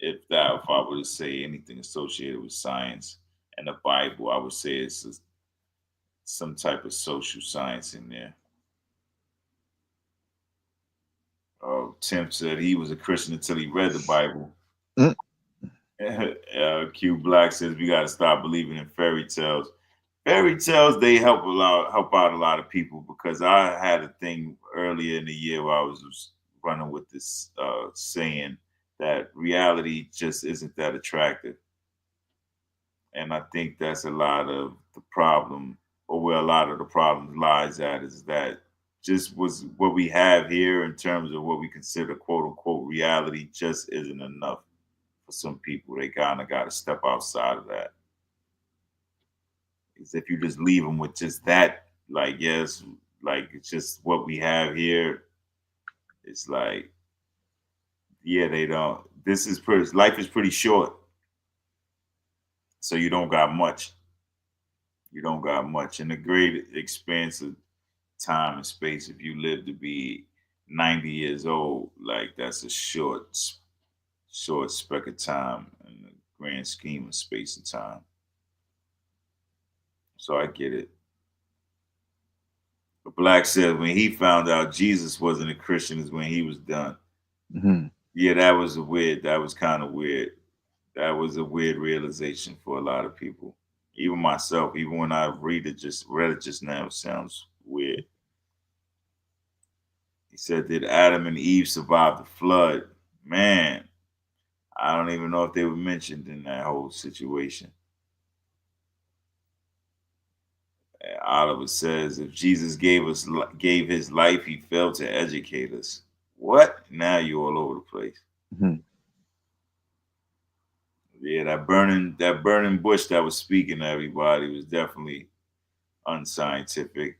If I were to say anything associated with science and the Bible, I would say some type of social science in there. Tim said he was a Christian until he read the Bible. Q Black says we got to stop believing in fairy tales. Fairy tales, they help out a lot of people, because I had a thing earlier in the year where I was running with this saying that reality just isn't that attractive. And I think that's a lot of the problem, or where a lot of the problem lies at, is that just was what we have here in terms of what we consider quote unquote reality just isn't enough for some people. They kind of got to step outside of that. Because if you just leave them with just that, like, yes, like it's just what we have here, it's like, yeah, they don't. Life is pretty short. So you don't got much. You don't got much. In the great expanse of time and space, if you live to be 90 years old, like that's a short speck of time in the grand scheme of space and time. So I get it. But Black said when he found out Jesus wasn't a Christian is when he was done. Mm-hmm. Yeah, that was kind of weird. That was a weird realization for a lot of people. Even myself, even when I read it just now, it sounds weird. He said, did Adam and Eve survive the flood? Man, I don't even know if they were mentioned in that whole situation. Oliver says, if Jesus gave his life, he failed to educate us. What? Now you're all over the place. Mhm. Yeah, that burning bush that was speaking to everybody was definitely unscientific.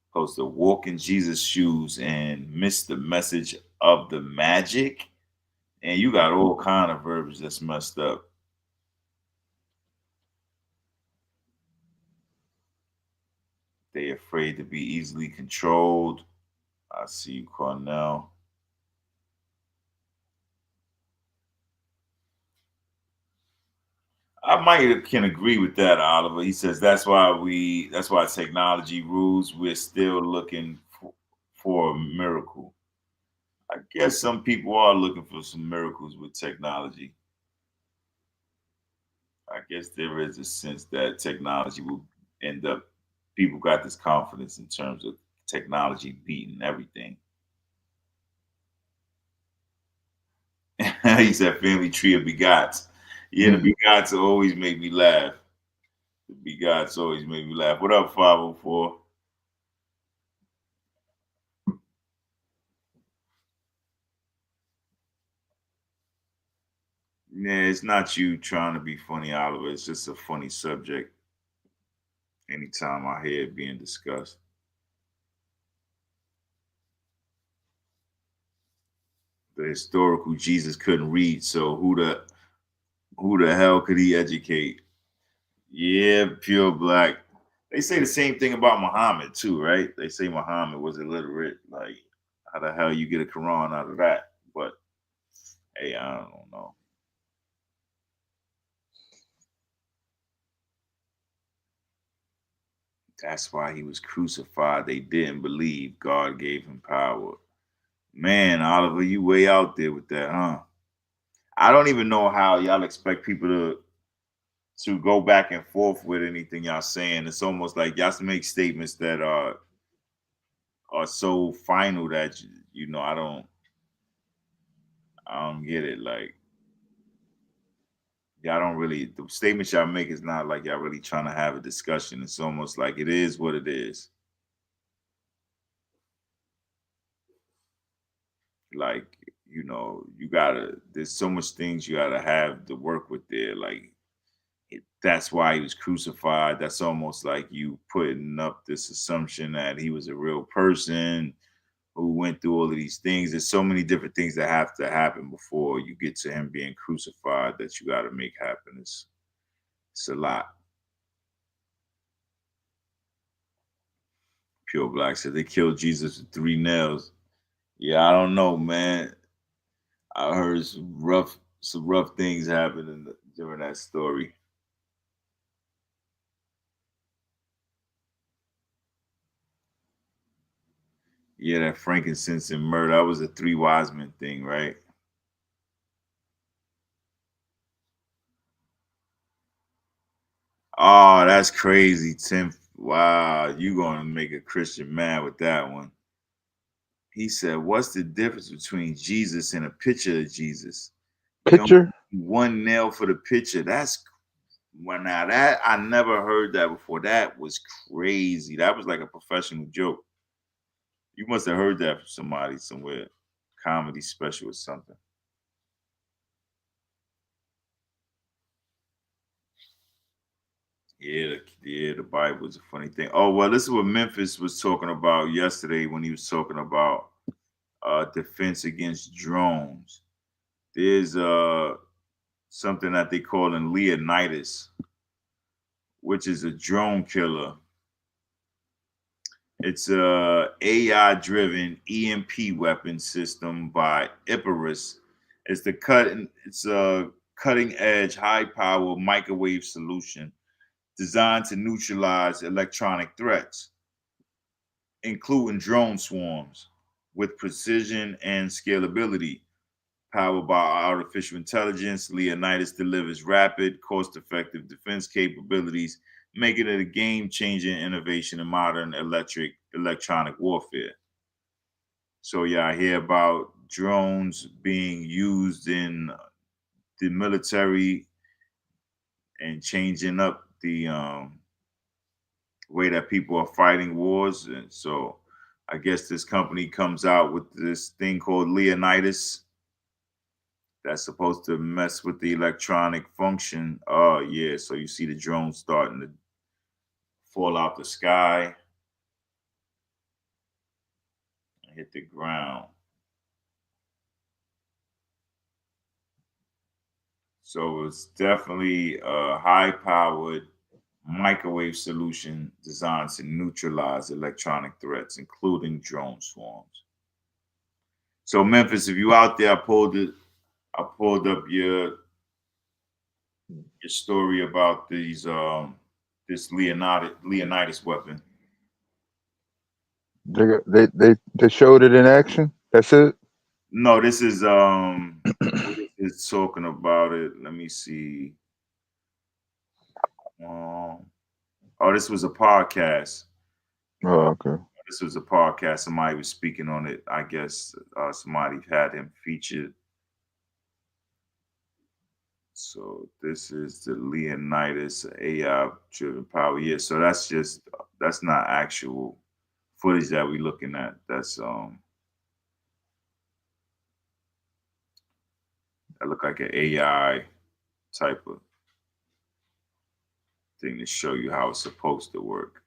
Supposed to walk in Jesus' shoes and miss the message of the magic. And you got all kind of verbiage that's messed up. They afraid to be easily controlled. I see you, Cornell. I might can agree with that, Oliver. He says that's why technology rules. We're still looking for a miracle. I guess some people are looking for some miracles with technology. I guess there is a sense that technology will end up. People got this confidence in terms of technology beating everything. He said, "Family tree of begots." Yeah, the begots always make me laugh. The begots always make me laugh. What up, 504? Yeah, it's not you trying to be funny, Oliver. It's just a funny subject. Anytime I hear it being discussed. The historical Jesus couldn't read, so who the hell could he educate? Yeah, pure black. They say the same thing about Muhammad too, right? They say Muhammad was illiterate. Like, how the hell you get a Quran out of that? But hey, I don't know. That's why he was crucified. They didn't believe God gave him power. Man, Oliver, you way out there with that, huh? I don't even know how y'all expect people to go back and forth with anything y'all saying. It's almost like y'all make statements that are so final that you know I don't get it. Like y'all don't really the statements y'all make is not like y'all really trying to have a discussion. It's almost like it is what it is. Like, you know, there's so much things you gotta have to work with there. Like that's why he was crucified. That's almost like you putting up this assumption that he was a real person who went through all of these things. There's so many different things that have to happen before you get to him being crucified that you got to make happen. It's a lot. Pure Black said they killed Jesus with 3 nails. Yeah, I don't know, man. I heard some rough things happen during that story. Yeah, that frankincense and myrrh, that was a 3 wise men thing, right? Oh, that's crazy, Tim. Wow, you gonna make a Christian mad with that one. He said, "What's the difference between Jesus and a picture of Jesus? You only Picture? need 1 nail for the picture." That's now that I never heard that before. That was crazy. That was like a professional joke. You must have heard that from somebody somewhere, comedy special or something. The Bible is a funny thing. Oh well, this is what Memphis was talking about yesterday when he was talking about defense against drones. There's something that they call in Leonidas, which is a drone killer. It's a AI-driven EMP weapon system by Icarus. It's a cutting-edge, high-power microwave solution designed to neutralize electronic threats, including drone swarms, with precision and scalability. Powered by artificial intelligence, Leonidas delivers rapid, cost-effective defense capabilities, making it a game-changing innovation in modern electronic warfare. So yeah, I hear about drones being used in the military and changing up the way that people are fighting wars. And so I guess this company comes out with this thing called Leonidas that's supposed to mess with the electronic function. Oh, yeah. So you see the drones starting to fall out the sky and hit the ground. So it's definitely a high-powered microwave solution designed to neutralize electronic threats, including drone swarms. So Memphis, if you out there, I pulled up your story about these this Leonidas weapon. They showed it in action. That's it. No, this is it's talking about it. Let me see. Oh, this was a podcast. Oh, okay. This was a podcast. Somebody was speaking on it. I guess somebody had him featured. So this is the Leonidas AI-driven power. Yeah, so that's not actual footage that we're looking at. That's that look like an AI type of thing to show you how it's supposed to work.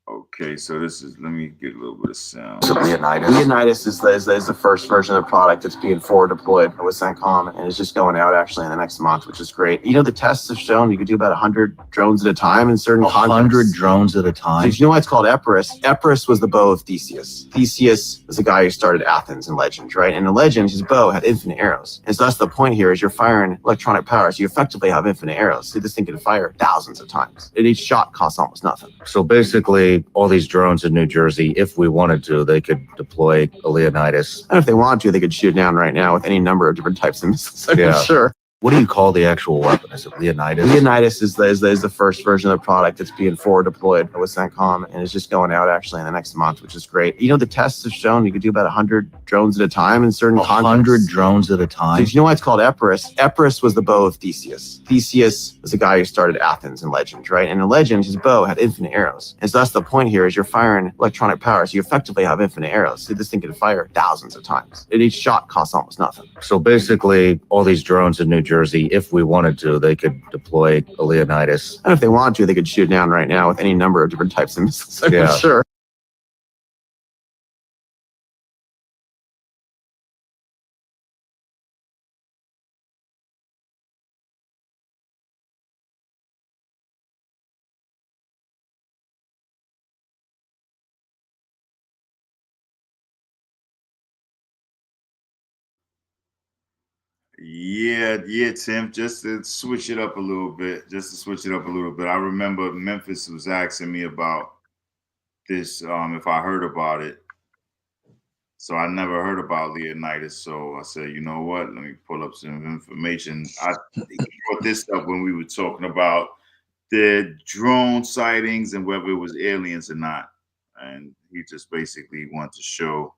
Okay, so this is, let me get a little bit of sound. So Leonidas is the first version of the product that's being forward deployed with CENTCOM, and it's just going out actually in the next month, which is great. You know, the tests have shown you could do about 100 drones at a time in certain contexts. 100 drones at a time? So you know why it's called Epirus? Epirus was the bow of Theseus. Theseus was the guy who started Athens in Legends, right? And in Legends, his bow had infinite arrows. And so that's the point here, is you're firing electronic power, so you effectively have infinite arrows. So this thing can fire thousands of times. And each shot costs almost nothing. So basically, all these drones in New Jersey, if we wanted to, they could deploy a Leonidas. And if they wanted to, they could shoot it down right now with any number of different types of missiles. Yeah. Sure. What do you call the actual weapon? Is it Leonidas? Leonidas is the first version of the product that's being forward deployed with CENTCOM, and it's just going out actually in the next month, which is great. You know, the tests have shown you could do about 100 drones at a time in certain contexts. 100 drones at a time? So you know why it's called Epirus? Epirus was the bow of Theseus. Theseus was the guy who started Athens in Legends, right? And in Legends, his bow had infinite arrows. And so that's the point here, is you're firing electronic power, so you effectively have infinite arrows. So this thing can fire thousands of times. And each shot costs almost nothing. So basically, all these drones in New Jersey, if we wanted to, they could deploy a Leonidas. And if they wanted to, they could shoot it down right now with any number of different types of missiles. Yeah. Sure. Yeah, Tim, just to switch it up a little bit. I remember Memphis was asking me about this, if I heard about it. So I never heard about Leonidas. So I said, you know what? Let me pull up some information. I brought this up when we were talking about the drone sightings and whether it was aliens or not. And he just basically wanted to show,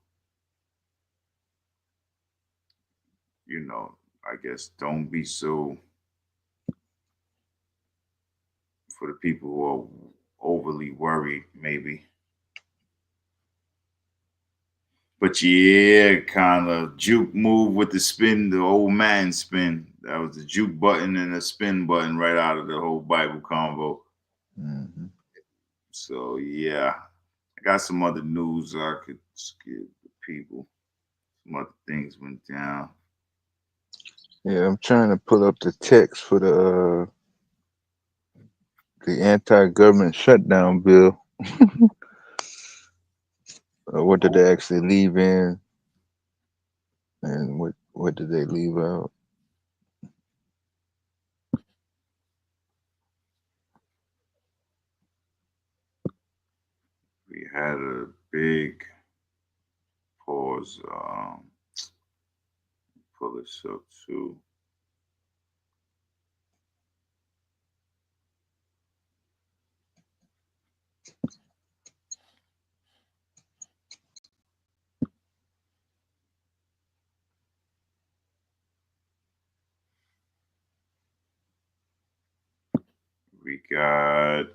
you know, I guess don't be so, for the people who are overly worried, maybe. But yeah, kind of juke move with the spin, the old man spin. That was the juke button and the spin button right out of the whole Bible convo. Mm-hmm. So yeah, I got some other news I could give the people. Some other things went down. Yeah, I'm trying to pull up the text for the anti-government shutdown bill. What did they actually leave in, and what did they leave out? We had a big pause. Pull this up too. We got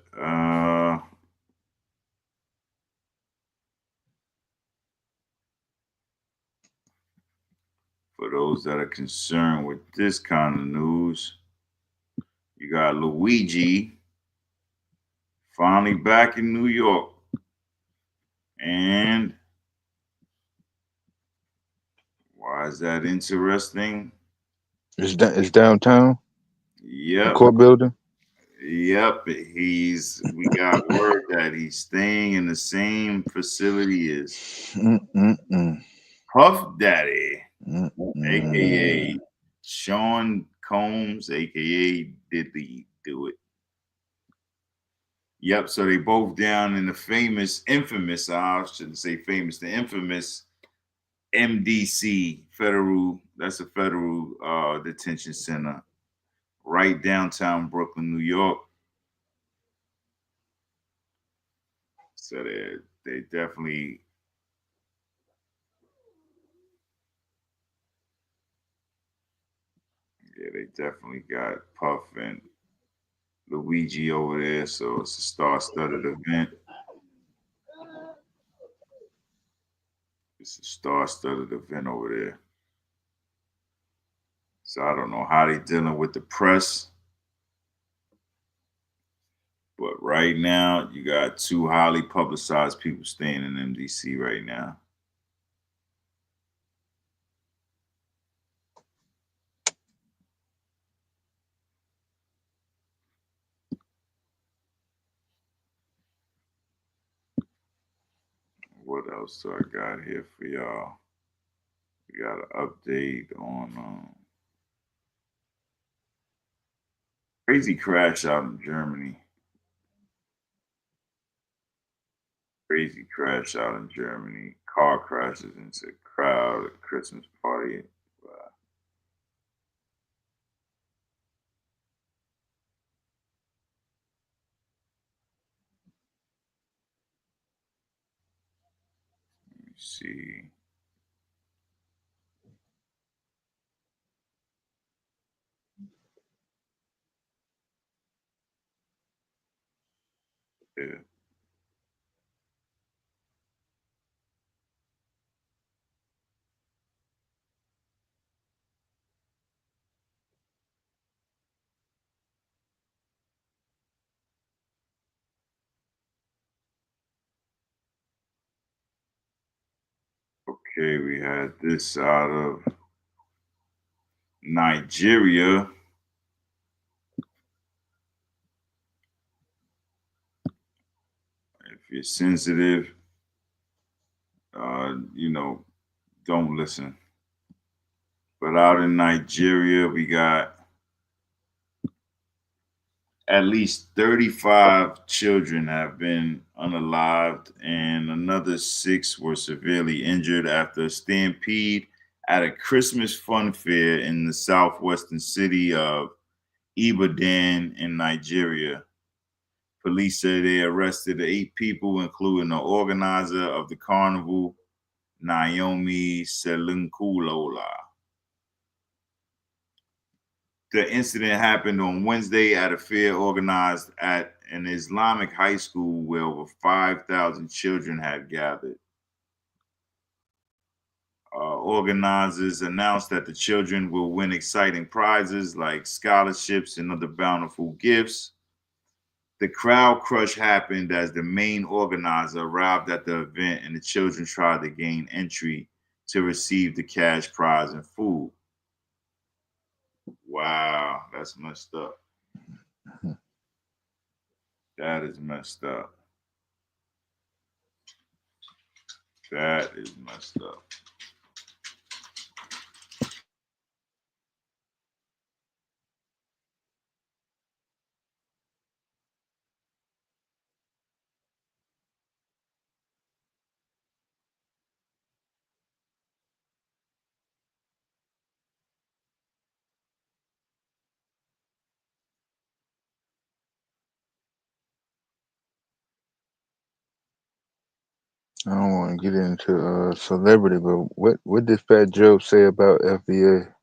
for those that are concerned with this kind of news, you got Luigi finally back in New York. And why is that interesting? It's downtown, the Yep. court building. Yep. We got word that he's staying in the same facility as Puff Daddy, aka Sean Combs, aka Diddy Do It. Yep, so they both down in the infamous, I shouldn't say famous, the infamous MDC that's a federal detention center right downtown Brooklyn, New York. So they definitely got Puff and Luigi over there, so it's a star-studded event. It's a star-studded event over there. So I don't know how they dealing with the press. But right now, you got two highly publicized people staying in MDC right now. What else do I got here for y'all? We got an update on crazy crash out in Germany. Crazy crash out in Germany. Car crashes into a crowd at Christmas party. Wow. Let me see. Yeah. Okay, we had this out of Nigeria. If you're sensitive, don't listen. But out in Nigeria, we got at least 35 children have been unalived, and another 6 were severely injured after a stampede at a Christmas fun fair in the southwestern city of Ibadan in Nigeria. Police say they arrested 8 people, including the organizer of the carnival, Naomi Selunkulola. The incident happened on Wednesday at a fair organized at an Islamic high school where over 5,000 children had gathered. Organizers announced that the children will win exciting prizes like scholarships and other bountiful gifts. The crowd crush happened as the main organizer arrived at the event and the children tried to gain entry to receive the cash prize and food. Wow, that's messed up. That is messed up. That is messed up. I don't want to get into celebrity, but what did Fat Joe say about FBA?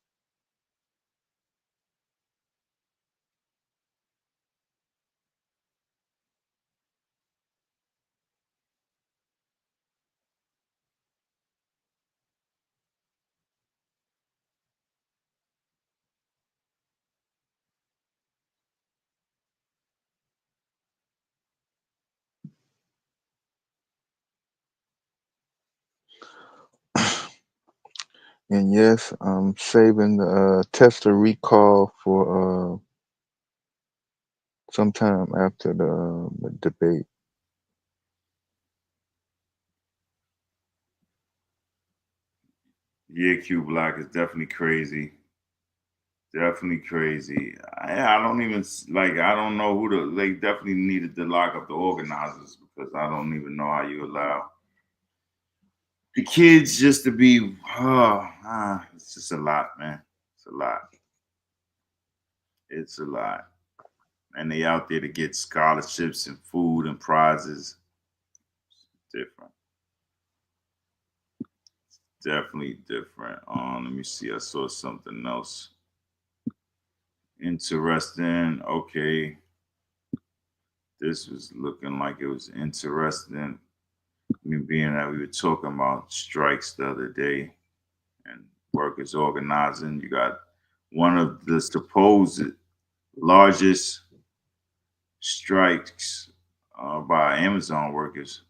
And yes, I'm saving the Tesla recall for sometime after the debate. Yeah, Q Black is definitely crazy. Definitely crazy. I don't even like. I don't know who to. They definitely needed to lock up the organizers because I don't even know how you allow the kids just to be. It's just a lot, man. It's a lot. It's a lot, and they out there to get scholarships and food and prizes. Different. Definitely different. Let me see. I saw something else interesting. Okay, this was looking like it was interesting. Me being that we were talking about strikes the other day and workers organizing. You got one of the supposed largest strikes by Amazon workers.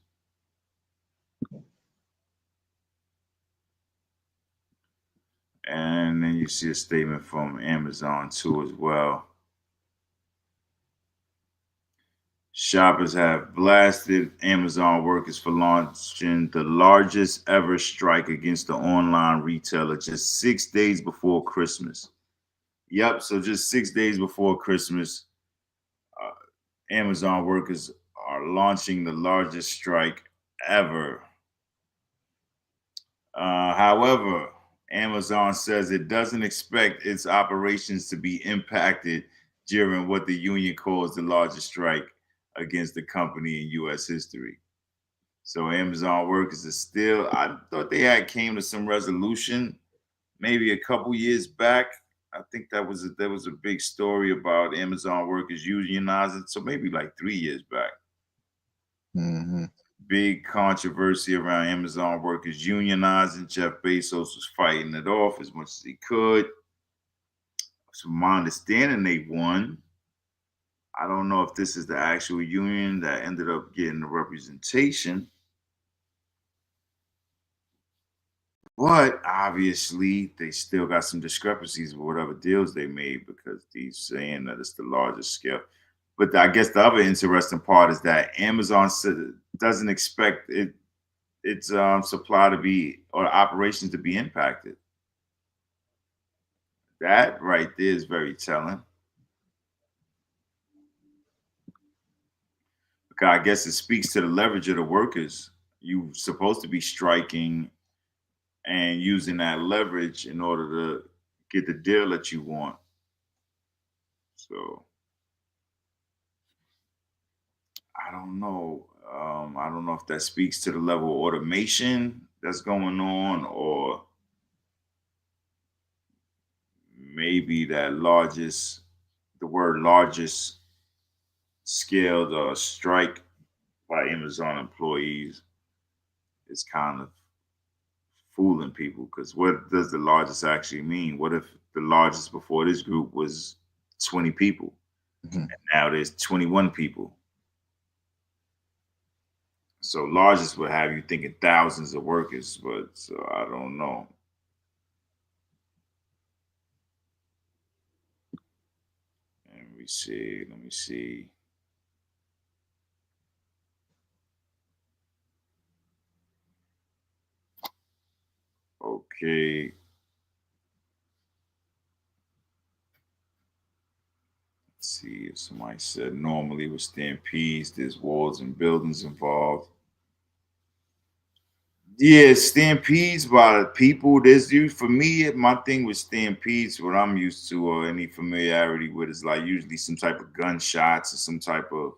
And then you see a statement from Amazon too as well. Shoppers have blasted Amazon workers for launching the largest ever strike against the online retailer just 6 days before Christmas. Yep, so just 6 days before Christmas, Amazon workers are launching the largest strike ever. However, Amazon says it doesn't expect its operations to be impacted during what the union calls the largest strike against the company in U.S. history. So Amazon workers are still, I thought they had came to some resolution maybe a couple years back. I think there was a big story about Amazon workers unionizing. So maybe like 3 years back. Mm-hmm. Big controversy around Amazon workers unionizing. Jeff Bezos was fighting it off as much as he could. So my understanding they won. I don't know if this is the actual union that ended up getting the representation. But obviously, they still got some discrepancies with whatever deals they made because he's saying that it's the largest scale. But I guess the other interesting part is that Amazon doesn't expect its supply to be or operations to be impacted. That right there is very telling. Because I guess it speaks to the leverage of the workers. You're supposed to be striking and using that leverage in order to get the deal that you want. So I don't know. I don't know if that speaks to the level of automation that's going on, or maybe that the word largest scaled strike by Amazon employees is kind of fooling people. Because what does the largest actually mean? What if the largest before this group was 20 people, and now there's 21 people? So largest would have you thinking thousands of workers, but so I don't know. Let me see. Let me see. Okay. Let's see. If somebody said normally with stampedes, there's walls and buildings involved. Yeah, stampedes by people. There's you for me. My thing with stampedes, what I'm used to or any familiarity with, is like usually some type of gunshots or some type of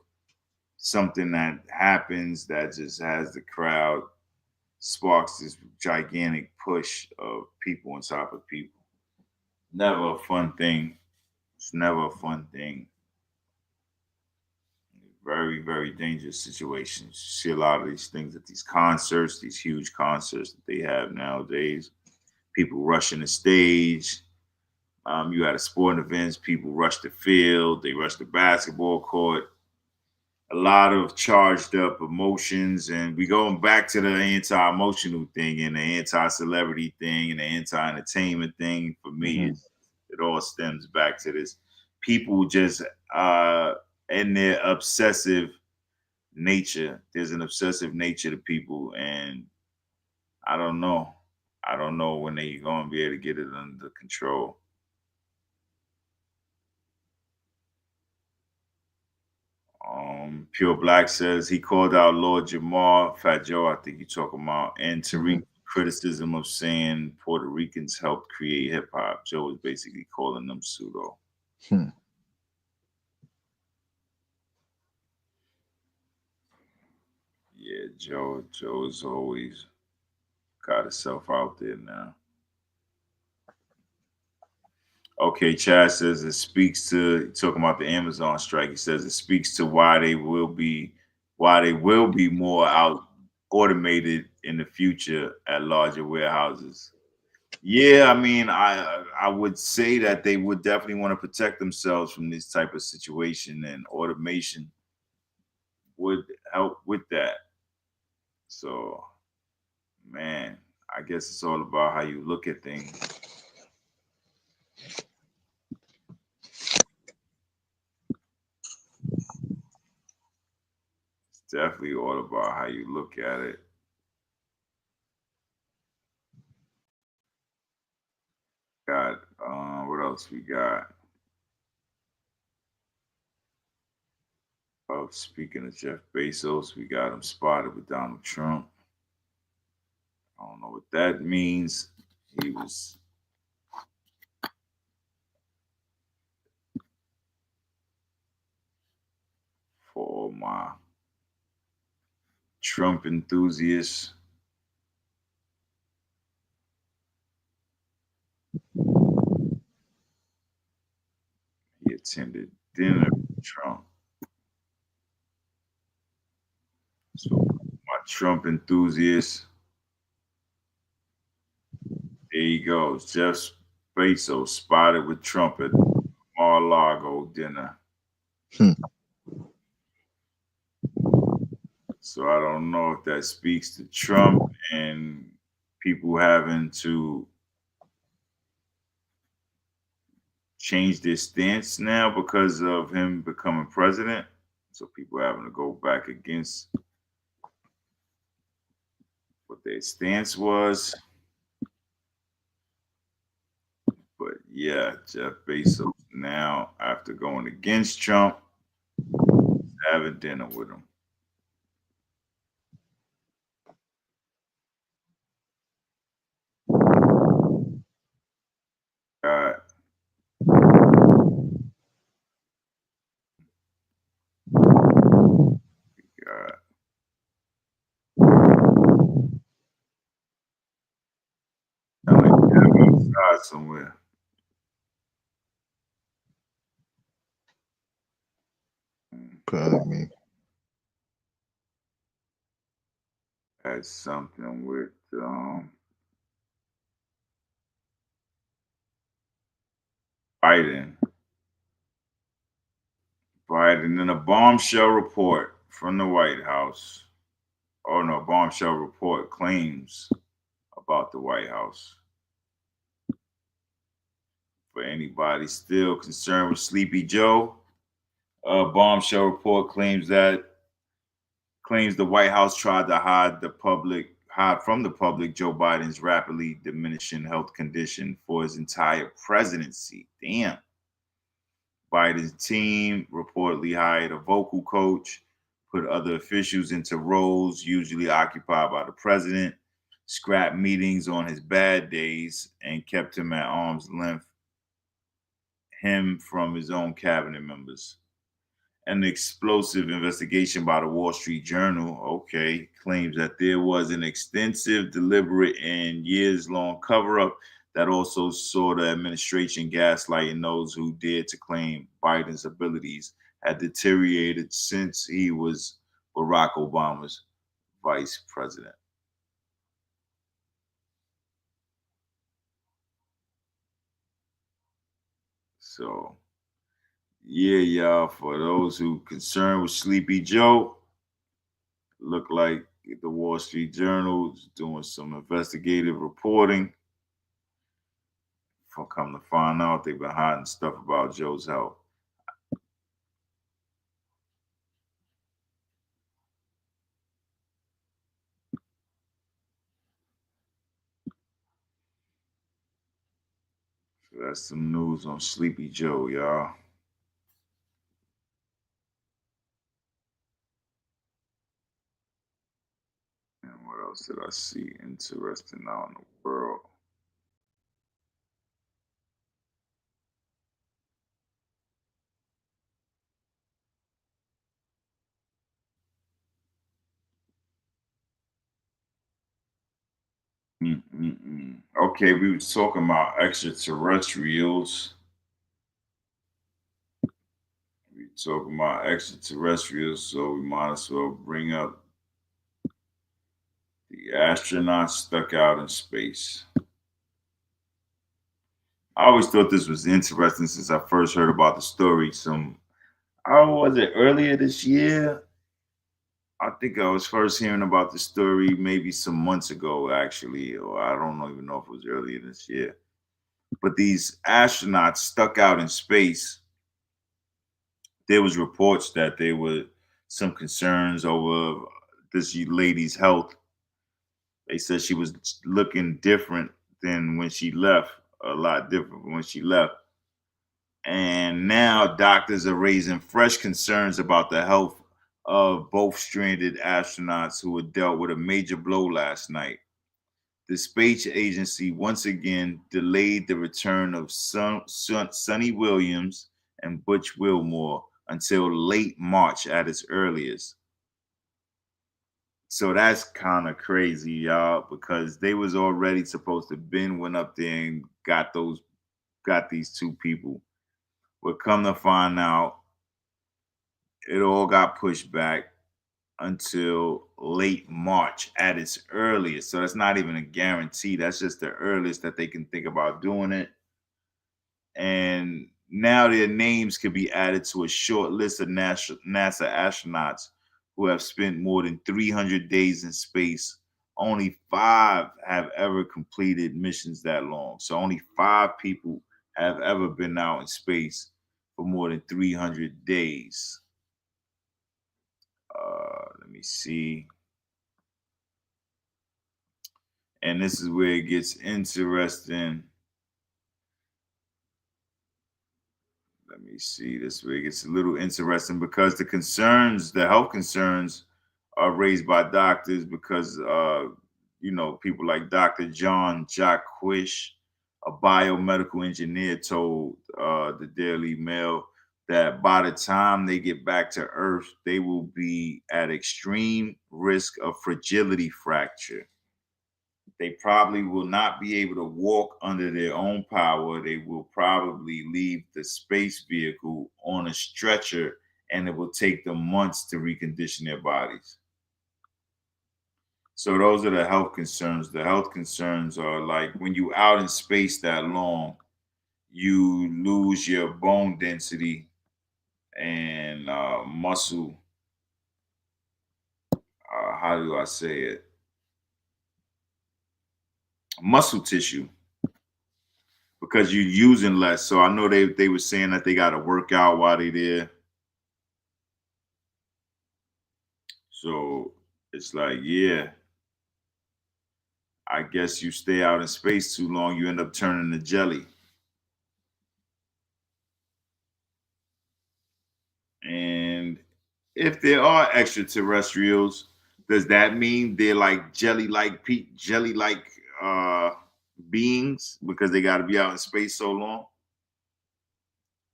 something that happens that just has the crowd sparks this gigantic push of people on top of people. Never a fun thing. It's never a fun thing. Very, very dangerous situations. You see a lot of these things at these concerts, these huge concerts that they have nowadays. People rushing the stage. You at a sporting events, people rush the field, they rush the basketball court. a lot of charged up emotions, and we going back to the anti-emotional thing and the anti-celebrity thing and the anti-entertainment thing. For me, it all stems back to this. People just in their obsessive nature. There's an obsessive nature to people, and I don't know. I don't know when they gonna be able to get it under control. Pure Black says he called out Lord Jamar, Fat Joe, I think you talking about, and Tariq criticism of saying Puerto Ricans helped create hip hop. Joe was basically calling them pseudo. Yeah, Joe's always got himself out there now. Okay, Chad says it speaks to talking about the Amazon strike. He says it speaks to why they will be more out automated in the future at larger warehouses. Yeah, I mean, I would say that they would definitely want to protect themselves from this type of situation, and automation would help with that. So, man, I guess it's all about how you look at things. It's definitely all about how you look at it. Got what else we got? Oh, speaking of Jeff Bezos, we got him spotted with Donald Trump. I don't know what that means. He was for all my Trump enthusiasts. He attended dinner with Trump. So my Trump enthusiasts, there he goes. Jeff Bezos spotted with Trump at Mar-a-Lago dinner. So I don't know if that speaks to Trump and people having to change their stance now because of him becoming president. So people having to go back against what their stance was. But yeah, Jeff Bezos now, after going against Trump, having dinner with him. God. God. Sound like I'm outside somewhere. Probably me. Had something with Biden. Biden in a bombshell report from the White House. Oh no, bombshell report claims about the White House. For anybody still concerned with Sleepy Joe, a bombshell report claims the White House tried to hide from the public Joe Biden's rapidly diminishing health condition for his entire presidency. Damn. Biden's team reportedly hired a vocal coach, put other officials into roles usually occupied by the president, scrapped meetings on his bad days, and kept him at arm's length, him from his own cabinet members. An explosive investigation by the Wall Street Journal, claims that there was an extensive, deliberate, and years-long cover-up that also saw the administration gaslighting those who dared to claim Biden's abilities had deteriorated since he was Barack Obama's vice president. So Yeah, y'all. For those who concerned with Sleepy Joe, look like the Wall Street Journal is doing some investigative reporting. For come to find out, they've been hiding stuff about Joe's health. So that's some news on Sleepy Joe, y'all. And what else did I see interesting out in the world? Okay, we were talking about extraterrestrials. We were talking about extraterrestrials, so we might as well bring up the astronauts stuck out in space. I always thought this was interesting since I first heard about the story. How was it, earlier this year? I think I was first hearing about the story maybe some months ago, actually, or I don't even know if it was earlier this year. But these astronauts stuck out in space, there was reports that there were some concerns over this lady's health. They said she was looking different than when she left, a lot different from when she left. And now doctors are raising fresh concerns about the health of both stranded astronauts who had dealt with a major blow last night. The space agency once again delayed the return of Sonny Williams and Butch Wilmore until late March at its earliest. So that's kind of crazy, y'all, because they was already supposed to went up there and got these two people. But come to find out, it all got pushed back until late March at its earliest. So that's not even a guarantee. That's just the earliest that they can think about doing it. And now their names could be added to a short list of NASA astronauts who have spent more than 300 days in space. Only 5 have ever completed missions that long. So only 5 people have ever been out in space for more than 300 days. Let me see. And this is where it gets interesting. Let me see. This is where it gets a little interesting because the health concerns are raised by doctors because, people like Dr. John Jacquish, a biomedical engineer, told the Daily Mail that by the time they get back to Earth, they will be at extreme risk of fragility fracture. They probably will not be able to walk under their own power. They will probably leave the space vehicle on a stretcher, and it will take them months to recondition their bodies. So those are the health concerns. The health concerns are like when you're out in space that long, you lose your bone density and muscle. How do I say it? Muscle tissue. Because you're using less. So I know they were saying that they got to work out while they're there. So it's like, yeah, I guess you stay out in space too long, you end up turning to jelly. And if there are extraterrestrials, does that mean they're like jelly-like beings because they got to be out in space so long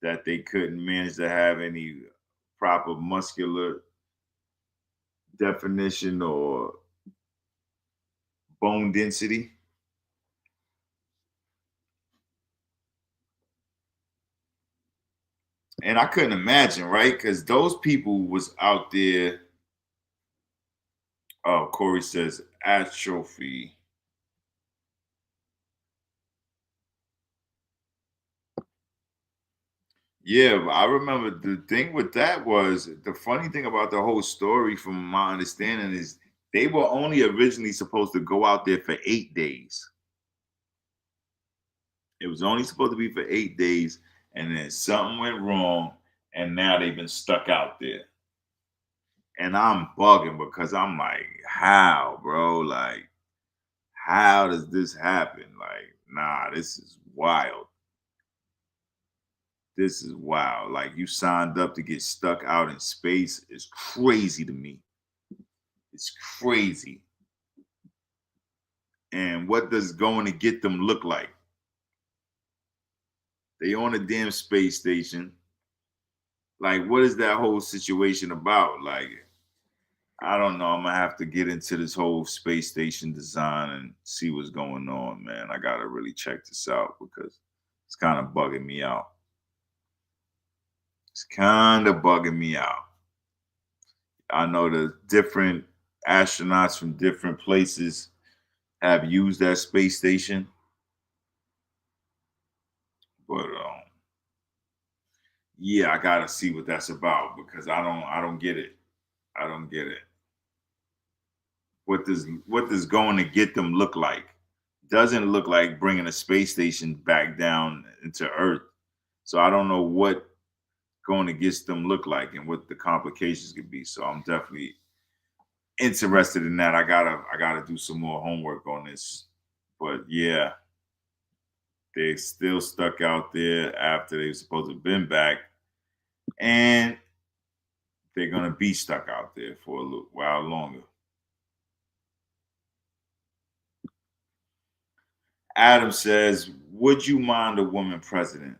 that they couldn't manage to have any proper muscular definition or bone density? And I couldn't imagine, right? Because those people was out there. Oh, Corey says atrophy. Yeah, but I remember the thing with that was the funny thing about the whole story, from my understanding, is they were only originally supposed to go out there for 8 days. It was only supposed to be for 8 days, and then something went wrong, and now they've been stuck out there. And I'm bugging because I'm like, how, bro? Like, how does this happen? Like, nah, this is wild. This is wild. Like, you signed up to get stuck out in space. It's crazy to me. It's crazy. And what does going to get them look like? They on a damn space station. Like, what is that whole situation about? Like, I don't know. I'm gonna have to get into this whole space station design and see what's going on, man. I gotta really check this out because it's kind of bugging me out. It's kind of bugging me out. I know the different astronauts from different places have used that space station, but yeah, I gotta see what that's about because I don't get it. I don't get it. What does going to get them look like? Doesn't look like bringing a space station back down into Earth. So I don't know what going to get them look like and what the complications could be. So I'm definitely interested in that. I gotta do some more homework on this. But yeah, they're still stuck out there after they're supposed to have been back, and they're gonna be stuck out there for a little while longer. Adam says, would you mind a woman president?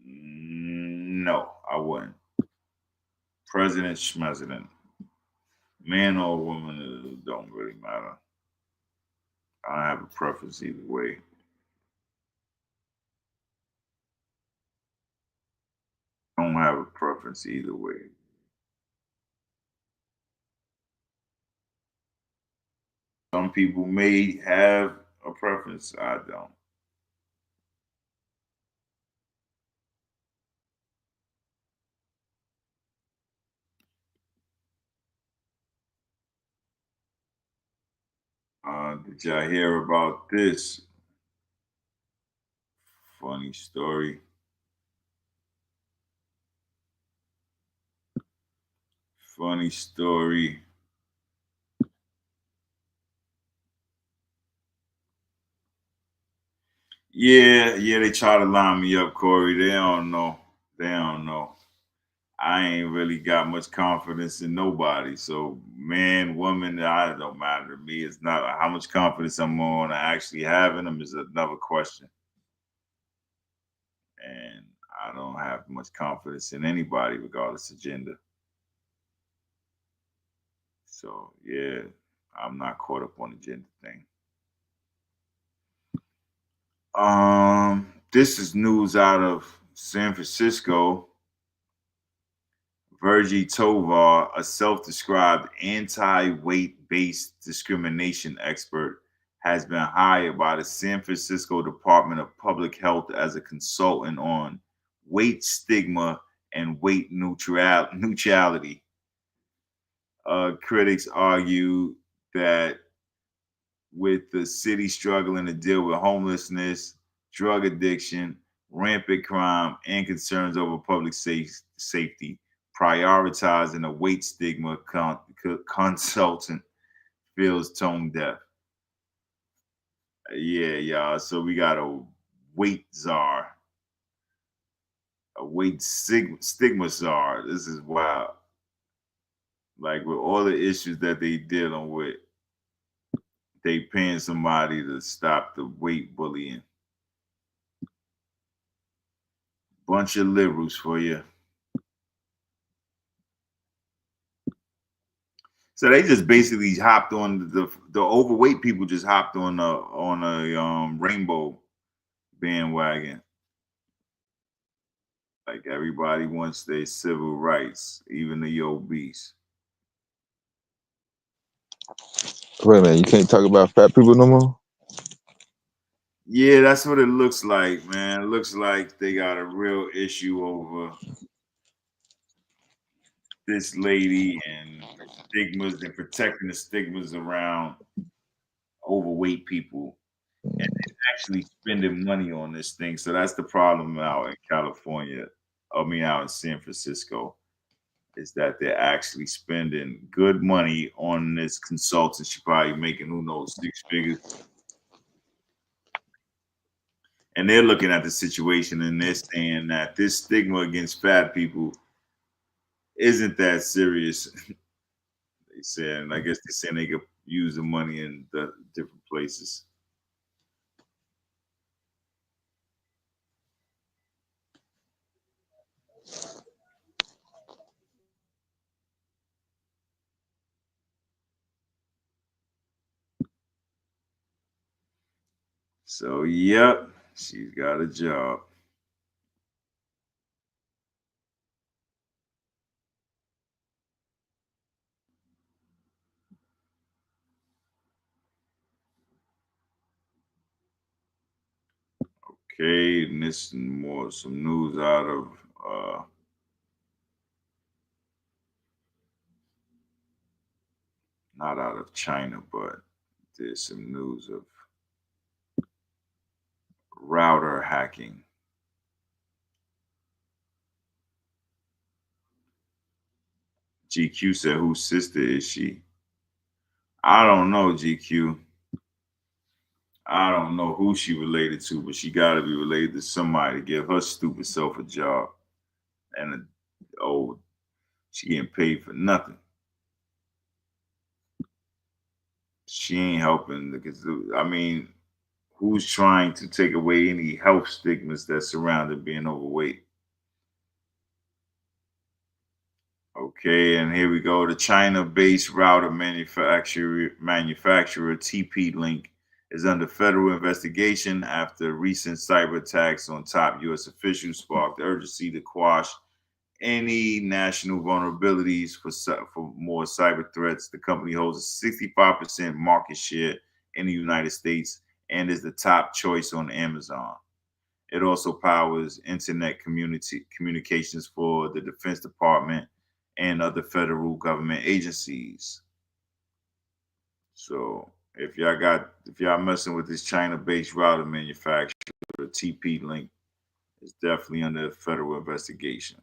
No, I wouldn't. President schmesident. Man or woman, it don't really matter. I don't have a preference either way. I don't have a preference either way. Some people may have a preference. I don't. Did y'all hear about this? Funny story. Funny story. Yeah, they try to line me up, Corey. They don't know. I ain't really got much confidence in nobody. So, man, woman, I don't matter to me. It's not how much confidence I'm on actually having them is another question. And I don't have much confidence in anybody, regardless of gender. So, yeah, I'm not caught up on the gender thing. This is news out of San Francisco. Virgie Tovar, a self-described anti-weight-based discrimination expert, has been hired by the San Francisco Department of Public Health as a consultant on weight stigma and weight neutrality. Critics argue that with the city struggling to deal with homelessness, drug addiction, rampant crime, and concerns over public safety, prioritizing a weight stigma consultant feels tone deaf. Yeah, y'all. So we got a weight czar, a weight stigma czar. This is wild. Like with all the issues that they dealing with, they paying somebody to stop the weight bullying. Bunch of liberals for you. So they just basically hopped on the overweight people just hopped on a rainbow bandwagon. Like everybody wants their civil rights, even the obese. Wait a minute, you can't talk about fat people no more? Yeah, that's what it looks like, man. It looks like they got a real issue over this lady and stigmas and protecting the stigmas around overweight people and actually spending money on this thing. So that's the problem out in California. I mean, out in San Francisco, is that they're actually spending good money on this consultant. She's probably making, who knows, 6 figures. And they're looking at the situation and they're saying that this stigma against fat people isn't that serious. They said, I guess they're saying they could use the money in the different places. So, yep, she's got a job. Okay, and this is more some news out of not out of China, but there's some news of router hacking. GQ said, whose sister is she? I don't know, GQ. I don't know who she related to, but she got to be related to somebody to give her stupid self a job. And, she getting paid for nothing. She ain't helping because, I mean, who's trying to take away any health stigmas that surrounded being overweight? Okay, and here we go. The China-based router manufacturer TP-Link is under federal investigation after recent cyber attacks on top U.S. officials sparked urgency to quash any national vulnerabilities for more cyber threats. The company holds a 65% market share in the United States and is the top choice on Amazon. It also powers internet communications for the Defense Department and other federal government agencies. So if y'all messing with this China-based router manufacturer, TP-Link is definitely under federal investigation.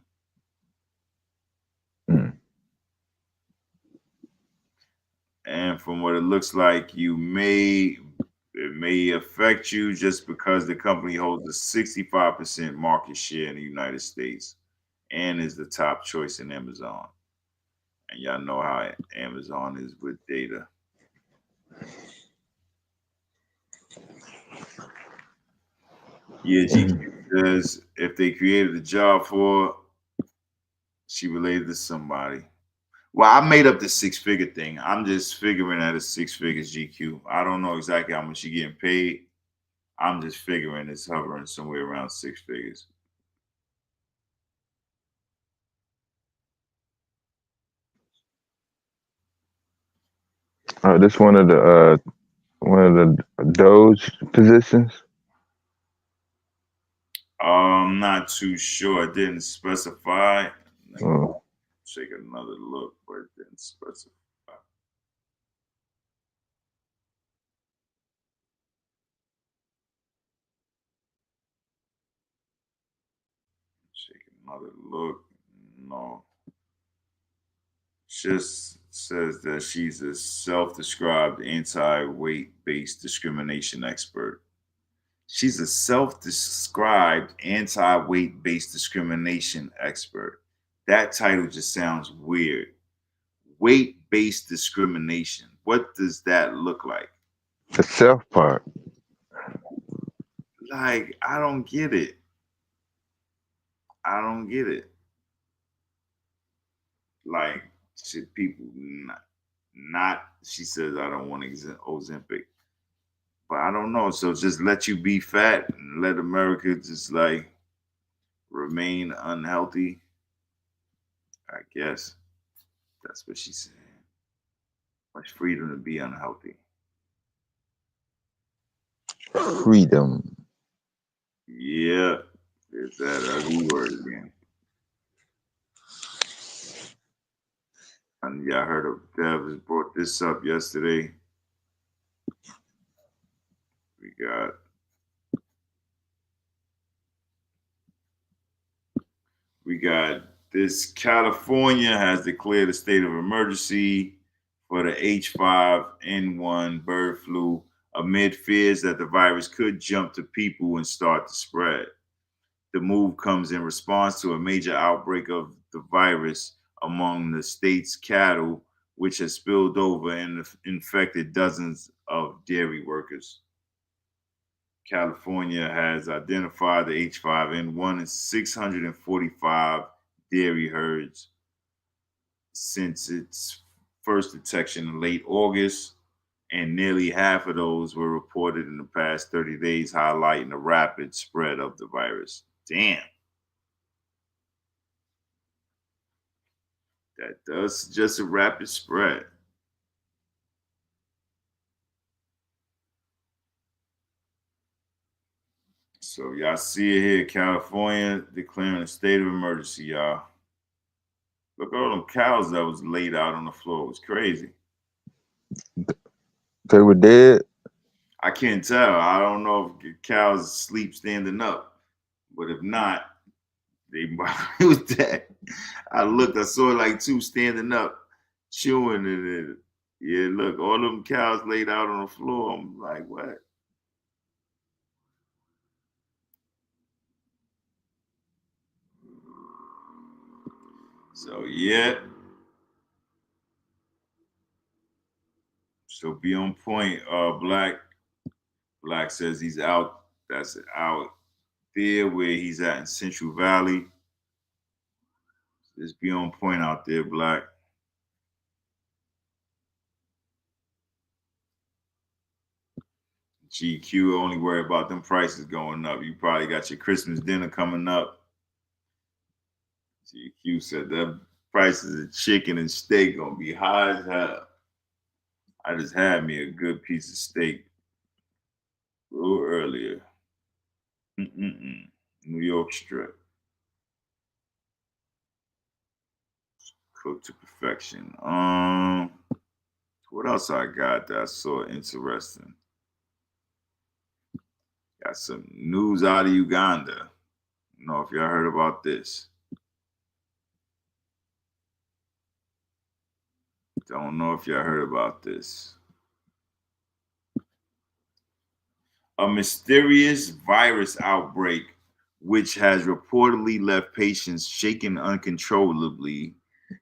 And from what it looks like, it may affect you just because the company holds a 65% market share in the United States and is the top choice in Amazon. And y'all know how Amazon is with data. Yeah, GQ says if they created a job for her, she related to somebody. Well, I made up the 6-figure thing. I'm just figuring that it's 6 figures, GQ. I don't know exactly how much she getting paid. I'm just figuring it's hovering somewhere around 6 figures. Oh, this one of the Doge positions. I'm not too sure. It didn't specify. Oh. Take another look, but it didn't specify. Take another look. No. Just says that she's a self-described anti-weight-based discrimination expert. She's a self-described anti-weight-based discrimination expert. That title just sounds weird. Weight-based discrimination. What does that look like? The self part. Like, I don't get it. I don't get it. Like, should people not she says, I don't want Ozempic. But I don't know. So just let you be fat and let America just like remain unhealthy. I guess that's what she said. Much freedom to be unhealthy. Freedom. Yeah, there's that ugly word again. And yeah, I heard of Dev brought this up yesterday. We got this. California has declared a state of emergency for the H5N1 bird flu amid fears that the virus could jump to people and start to spread. The move comes in response to a major outbreak of the virus among the state's cattle, which has spilled over and infected dozens of dairy workers. California has identified the H5N1 in 645 dairy herds since its first detection in late August, and nearly half of those were reported in the past 30 days, highlighting the rapid spread of the virus. Damn. That does suggest a rapid spread. So y'all see it here, California declaring a state of emergency, y'all. Look at all them cows that was laid out on the floor. It was crazy. They were dead? I can't tell. I don't know if cows sleep standing up, but if not, it was dead. I looked, I saw like two standing up, chewing it. Yeah, look, all them cows laid out on the floor. I'm like, what? So yeah. So be on point. Black says he's out. That's out there where he's at in Central Valley. Just be on point out there, Black. GQ only worry about them prices going up. You probably got your Christmas dinner coming up. GQ said that prices of chicken and steak gonna be high as hell. I just had me a good piece of steak a little earlier. New York strip. Cooked to perfection. What else I got that I saw interesting? Got some news out of Uganda. I don't know if y'all heard about this. Don't know if y'all heard about this. A mysterious virus outbreak, which has reportedly left patients shaking uncontrollably,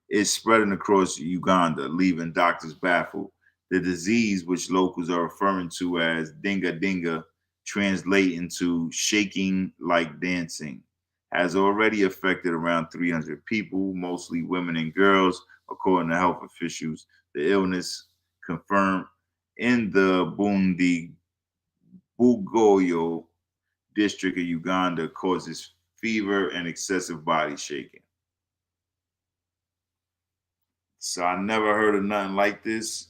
is spreading across Uganda, leaving doctors baffled. The disease, which locals are referring to as dinga dinga, translate into shaking like dancing, has already affected around 300 people, mostly women and girls, according to health officials. The illness, confirmed in the Bugoyo district of Uganda, causes fever and excessive body shaking. So I never heard of nothing like this.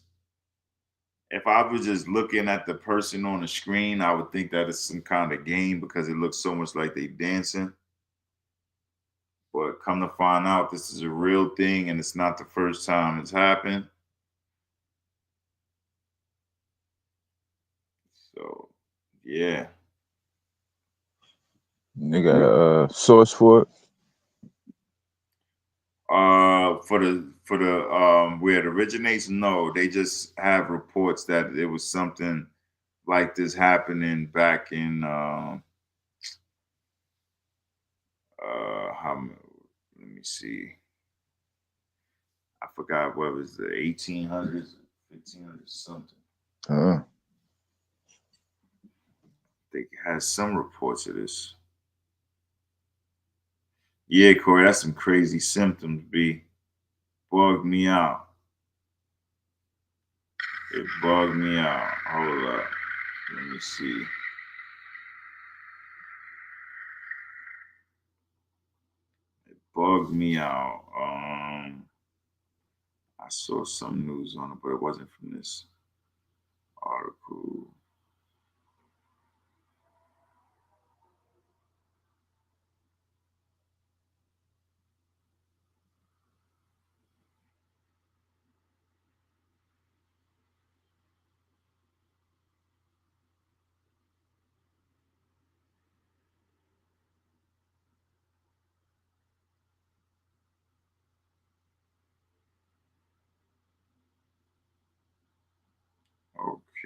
If I was just looking at the person on the screen, I would think that it's some kind of game because it looks so much like they dancing. But come to find out, this is a real thing and it's not the first time it's happened. So, yeah. They got a source for it? For the where it originates, no. They just have reports that it was something like this happening back in let me see. I forgot what was the 1800s, 1500s, something. They had some reports of this. Yeah, Corey, that's some crazy symptoms, B. Bugged me out. It bugged me out. Hold up. Let me see. It bugged me out. I saw some news on it, but it wasn't from this article.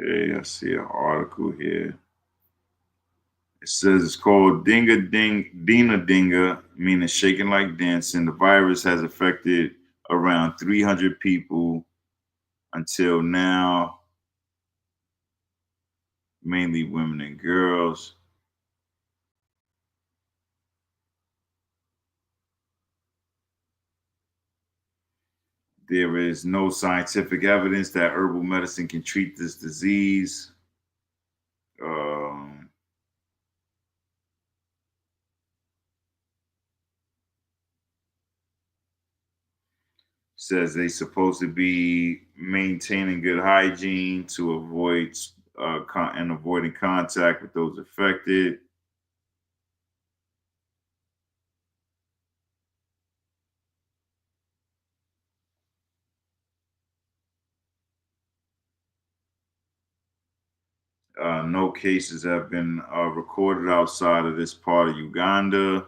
Okay, I see an article here. It says it's called Dinga Dinga, meaning shaking like dancing. The virus has affected around 300 people until now, mainly women and girls. There is no scientific evidence that herbal medicine can treat this disease. Um, Says they supposed to be maintaining good hygiene to avoid and avoiding contact with those affected. No cases have been recorded outside of this part of Uganda.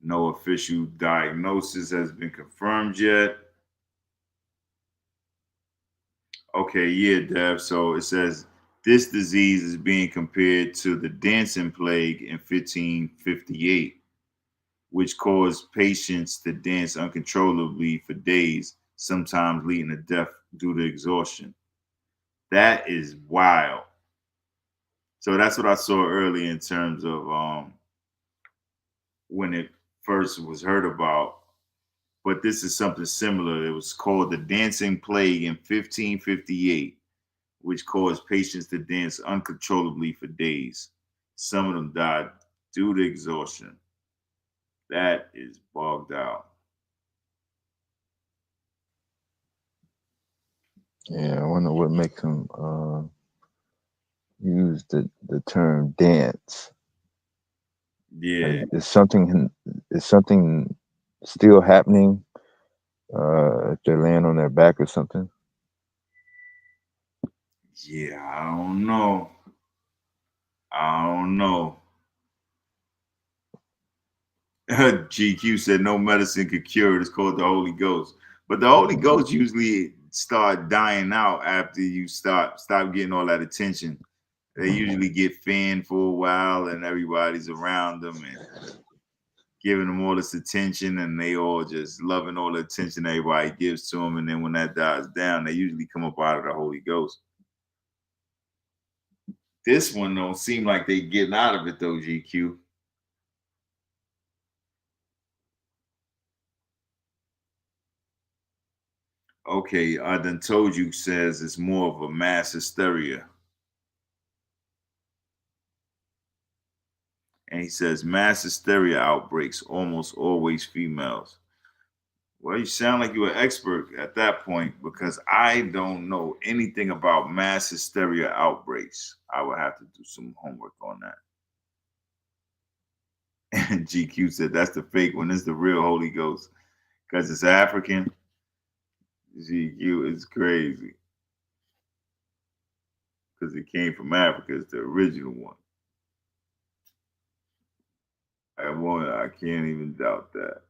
No official diagnosis has been confirmed yet. Okay, yeah, Dev. So it says this disease is being compared to the dancing plague in 1558, which caused patients to dance uncontrollably for days, sometimes leading to death due to exhaustion. That is wild. So that's what I saw earlier in terms of when it first was heard about. But this is something similar. It was called the dancing plague in 1558, which caused patients to dance uncontrollably for days. Some of them died due to exhaustion. That is bogged out. Yeah, I wonder what makes them use the term dance. Yeah. Is something still happening if they're laying on their back or something? Yeah, I don't know. I don't know. GQ said no medicine could cure it. It's called the Holy Ghost. But the Holy Ghost usually start dying out after you stop getting all that attention. They usually get fanned for a while and everybody's around them and giving them all this attention and they all just loving all the attention everybody gives to them. And then when that dies down, they usually come up out of the Holy Ghost. This one don't seem like they getting out of it though, GQ. Okay, I done told you says it's more of a mass hysteria. And he says mass hysteria outbreaks almost always females. Well, you sound like you're an expert at that point because I don't know anything about mass hysteria outbreaks. I would have to do some homework on that. And GQ said that's the fake one. It's the real Holy Ghost because it's African. GQ is crazy because it came from Africa. It's the original one. I can't even doubt that.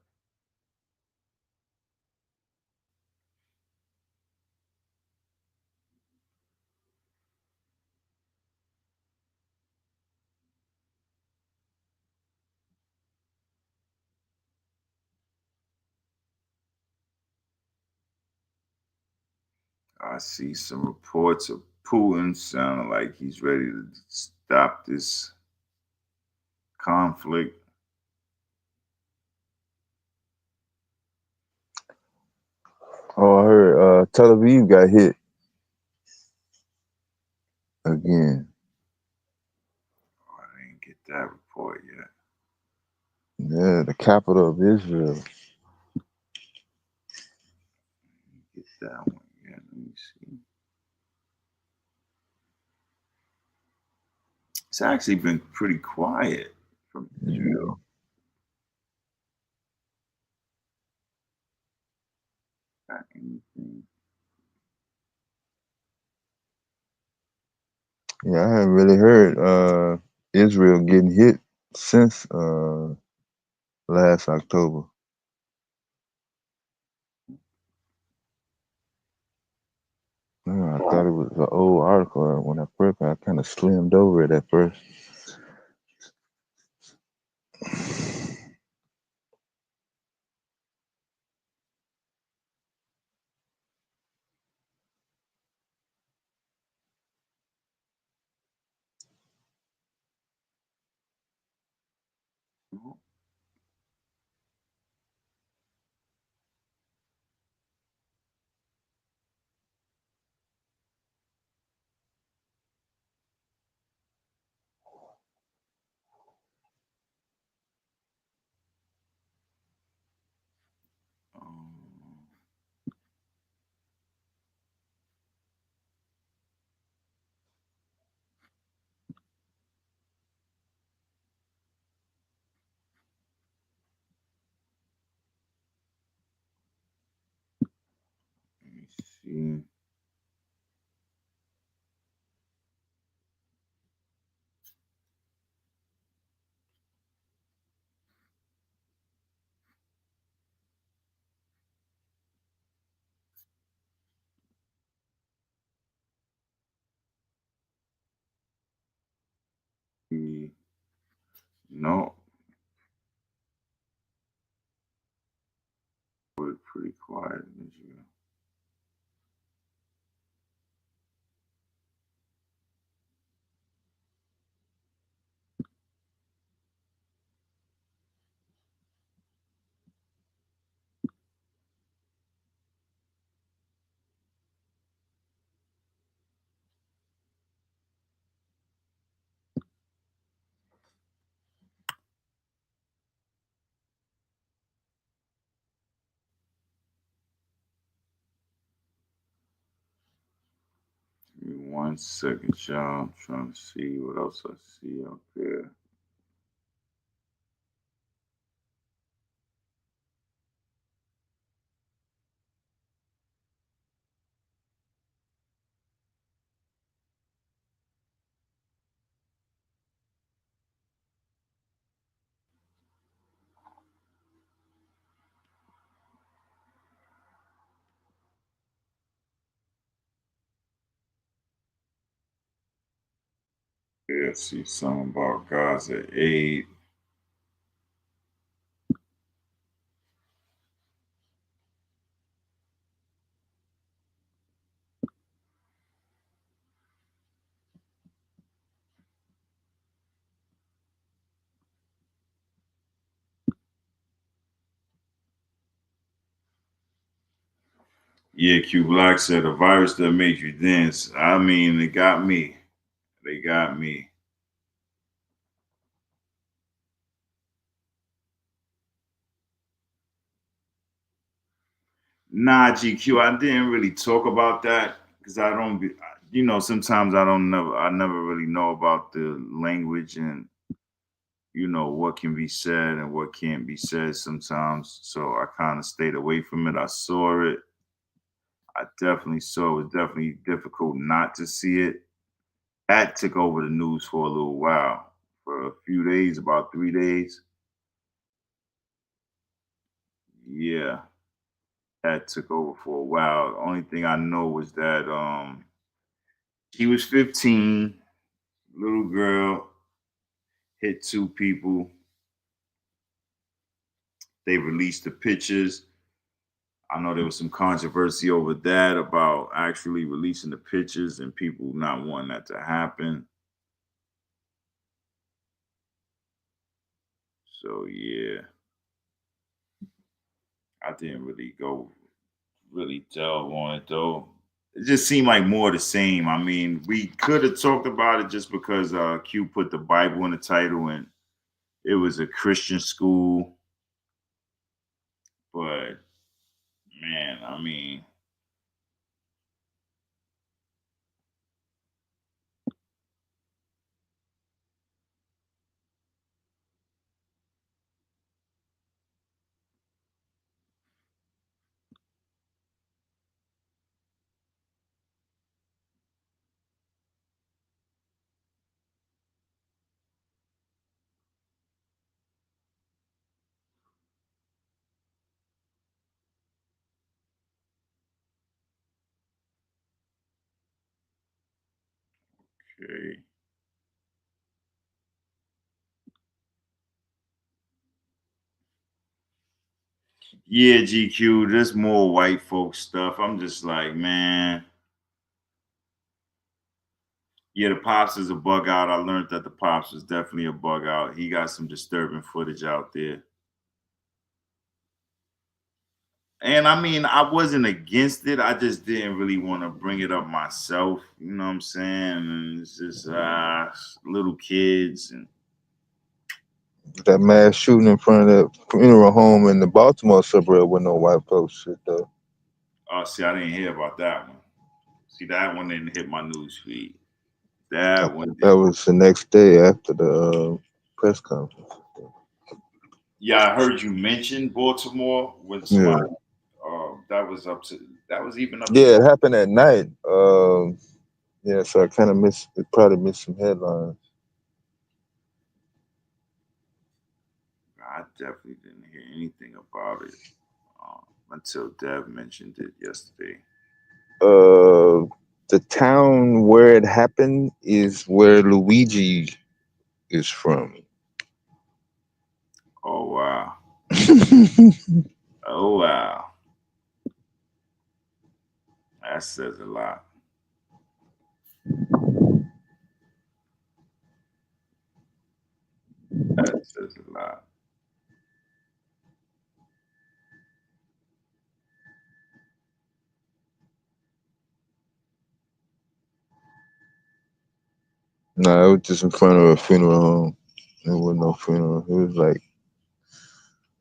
I see some reports of Putin sounding like he's ready to stop this conflict. Oh, I heard Tel Aviv got hit again. Oh, I didn't get that report yet. Yeah, the capital of Israel. Get that one yet. Let me see. It's actually been pretty quiet from Israel. Got anything? Yeah, I haven't really heard Israel getting hit since last October. No, I thought it was an old article. When I first, I kind of slimmed over it at first. Let me see. No, we're pretty quiet. Give me 1 second, y'all. I'm trying to see what else I see out there. Yeah, see something about Gaza aid. Yeah, Q Black said a virus that makes you dance. I mean, they got me. They got me. Nah, GQ, I didn't really talk about that because I don't be, sometimes I never really know about the language and, what can be said and what can't be said sometimes. So I kind of stayed away from it. I saw it. I definitely saw it. Was definitely difficult not to see it. That took over the news for a little while, for a few days, about 3 days. Yeah, that took over for a while. The only thing I know was that he was 15, little girl, hit two people. They released the pictures. I know there was some controversy over that about actually releasing the pictures and people not wanting that to happen. So yeah, I didn't really go really delve on it though. It just seemed like more of the same. I mean, we could have talked about it just because Q put the Bible in the title and it was a Christian school. But man, I mean, Okay. Yeah, GQ, there's more white folk stuff. I'm just like, man. Yeah, the Pops is a bug out. I learned that the Pops was definitely a bug out. He got some disturbing footage out there. And I mean, I wasn't against it. I just didn't really want to bring it up myself. You know what I'm saying? And it's just little kids and That mass shooting in front of that funeral home in the Baltimore suburb with no white folks shit though. oh, see, I didn't hear about that one. See, that one didn't hit my news feed. That one That didn't. was the next day after the press conference. Yeah, I heard you mention Baltimore when Yeah. somebody. That was even up to. Yeah, it happened at night. Yeah, so I kind of probably missed some headlines. I definitely didn't hear anything about it until Dev mentioned it yesterday. The town where it happened is where Luigi is from. Oh wow. Oh wow. That says a lot. That says a lot. No, it was just in front of a funeral home. There wasn't no funeral. It was like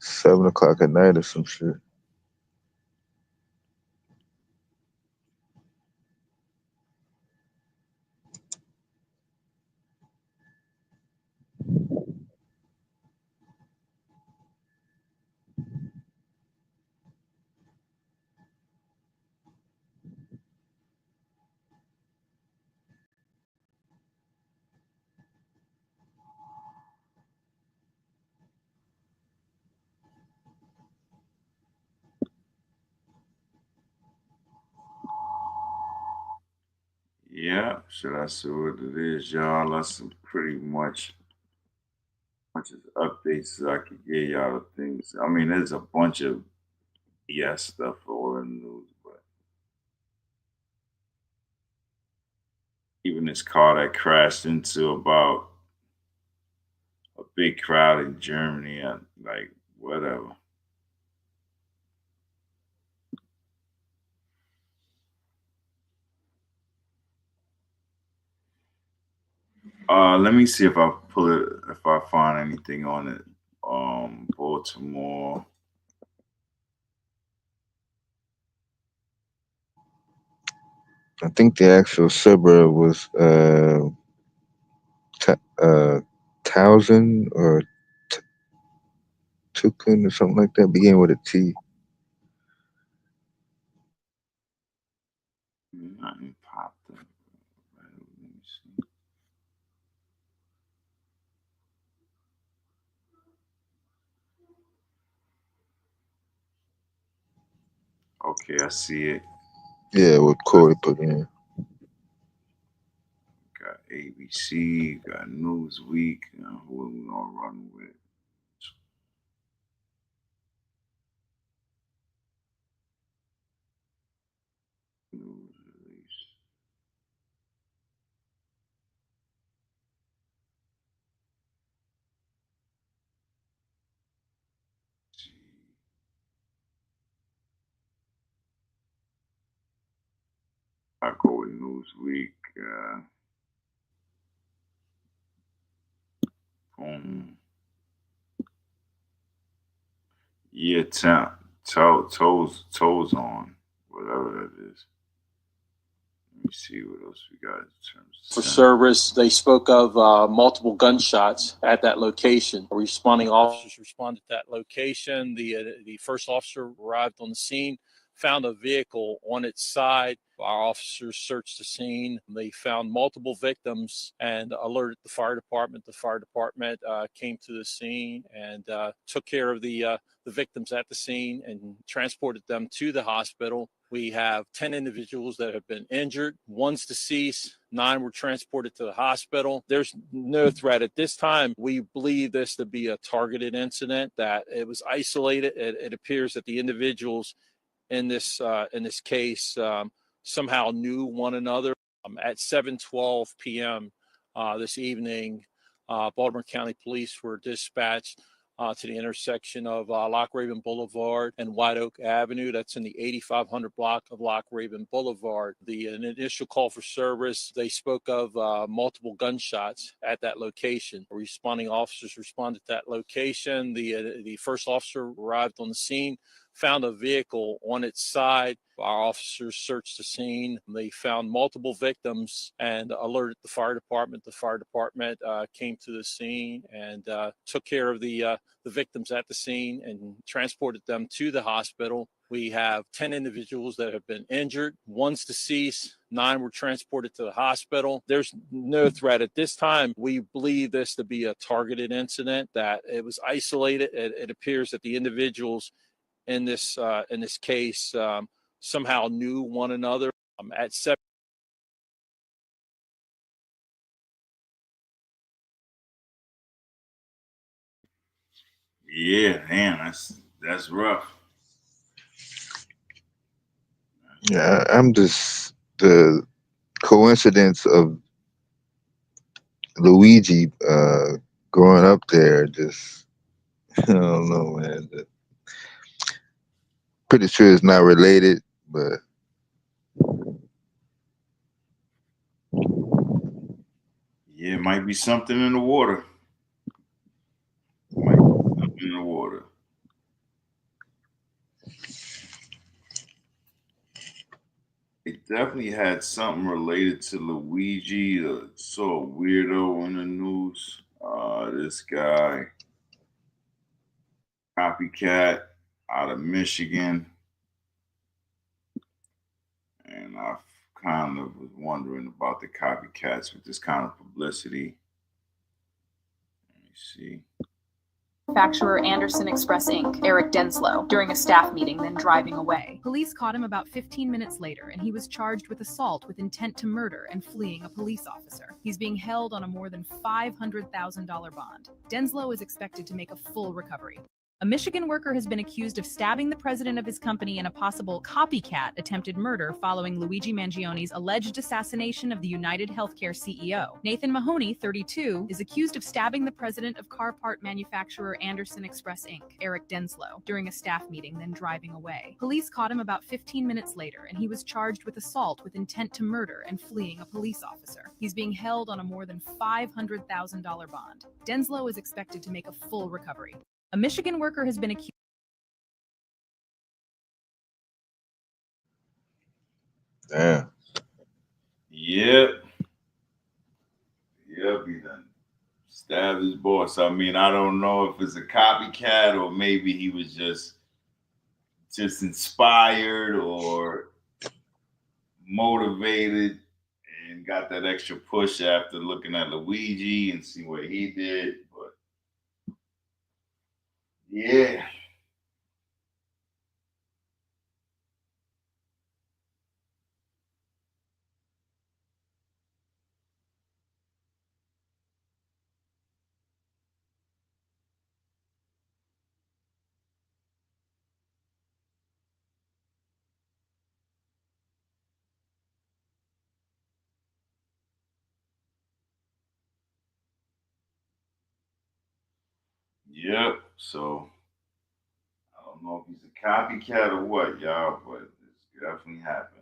7:00 at night or some shit. Yeah, should I see what it is, y'all? That's pretty much as updates as I could get y'all the things. I mean, there's a bunch of BS stuff all in the news, but even this car that crashed into about a big crowd in Germany, and like whatever. Let me see if I pull it, if I find anything on it. Baltimore. I think the actual suburb was Towson or Tukun or something like that. Began with a T. Nothing popped up. Let me see. Okay, I see it. Yeah, what Corey put in. Got ABC, got Newsweek. Who are we gonna run with? News release. I go with Newsweek. Yeah, toes on, whatever that is. Let me see what else we got in terms of For service, they spoke of multiple gunshots at that location. Responding officers responded to that location. The first officer arrived on the scene, found a vehicle on its side. Our officers searched the scene. They found multiple victims and alerted the fire department. The fire department came to the scene and took care of the victims at the scene and transported them to the hospital. We have 10 individuals that have been injured. One's deceased. 9 were transported to the hospital. There's no threat at this time. We believe this to be a targeted incident, that it was isolated. It appears that the individuals in this case somehow knew one another. At 7:12 p.m. This evening, Baltimore County Police were dispatched to the intersection of Loch Raven Boulevard and White Oak Avenue. That's in the 8500 block of Loch Raven Boulevard. An initial call for service, they spoke of multiple gunshots at that location. Responding officers responded to that location. The first officer arrived on the scene, found a vehicle on its side. Our officers searched the scene. They found multiple victims and alerted the fire department. The fire department came to the scene and took care of the victims at the scene and transported them to the hospital. We have 10 individuals that have been injured. One's deceased. 9 were transported to the hospital. There's no threat at this time. We believe this to be a targeted incident, that it was isolated. It appears that the individuals in this case somehow knew one another. At 7. Yeah, damn, that's rough. Yeah, I'm just the coincidence of Luigi growing up there. Just I don't know, man. Pretty sure it's not related, but Yeah, it might be something in the water. Might be something in the water. It definitely had something related to Luigi. Saw a weirdo in the news. This guy, copycat out of Michigan. And I kind of was wondering about the copycats with this kind of publicity. Let me see. Manufacturer Anderson Express Inc., Eric Denslow, during a staff meeting, then driving away. Police caught him about 15 minutes later, and he was charged with assault with intent to murder and fleeing a police officer. He's being held on a more than $500,000 bond. Denslow is expected to make a full recovery. A Michigan worker has been accused of stabbing the president of his company in a possible copycat attempted murder following Luigi Mangione's alleged assassination of the United Healthcare CEO. Nathan Mahoney, 32, is accused of stabbing the president of car part manufacturer Anderson Express Inc., Eric Denslow, during a staff meeting, then driving away. Police caught him about 15 minutes later, and he was charged with assault with intent to murder and fleeing a police officer. He's being held on a more than $500,000 bond. Denslow is expected to make a full recovery. A Michigan worker has been accused. damn. Yep, he done stabbed his boss. I mean, I don't know if it's a copycat or maybe he was just inspired or motivated and got that extra push after looking at Luigi and see what he did. But yeah. Yep. So I don't know if he's a copycat or what, y'all, but it's definitely happened.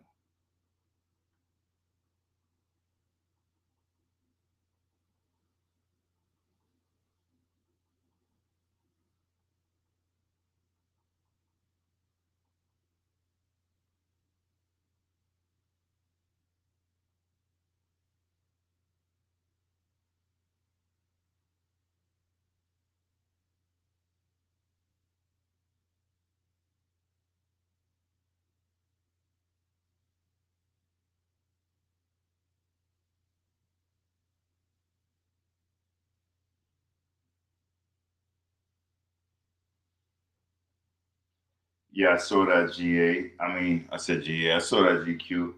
Yeah, I saw that GA. I said GA. I saw that GQ.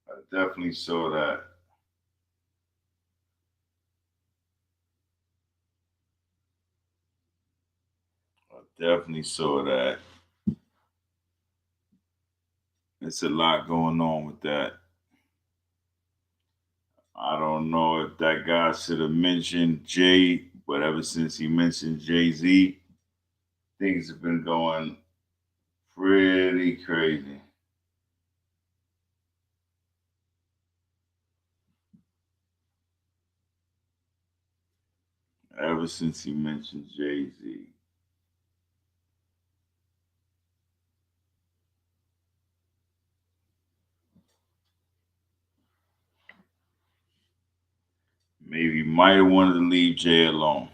I definitely saw that. I definitely saw that. It's a lot going on with that. I don't know if that guy should have mentioned Jay, but ever since he mentioned Jay-Z, things have been going pretty crazy. Ever since he mentioned Jay-Z. Maybe he might have wanted to leave Jay alone.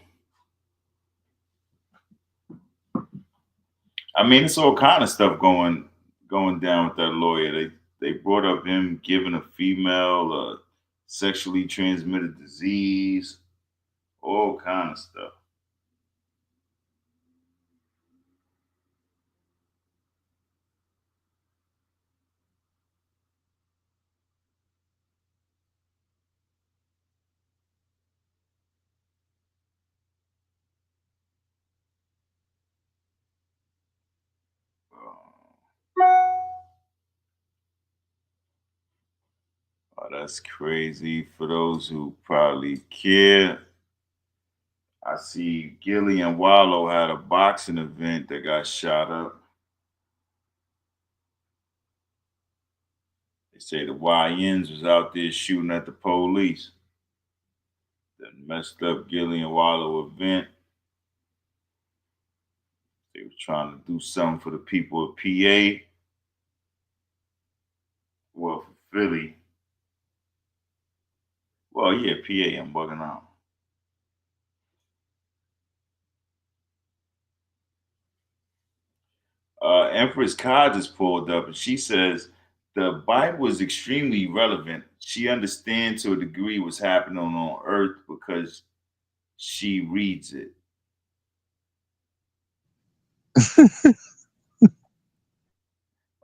It's all kind of stuff going down with that lawyer. They brought up him giving a female a sexually transmitted disease, all kind of stuff. Oh, that's crazy. For those who probably care, I see Gilly and Wallow had a boxing event that got shot up. They say the YNs was out there shooting at the police. That messed up Gilly and Wallow event. They were trying to do something for the people of PA. Well, for Philly. Well, yeah, PA, I'm bugging out. Empress Kai just pulled up and she says the Bible is extremely relevant. She understands to a degree what's happening on earth because she reads it.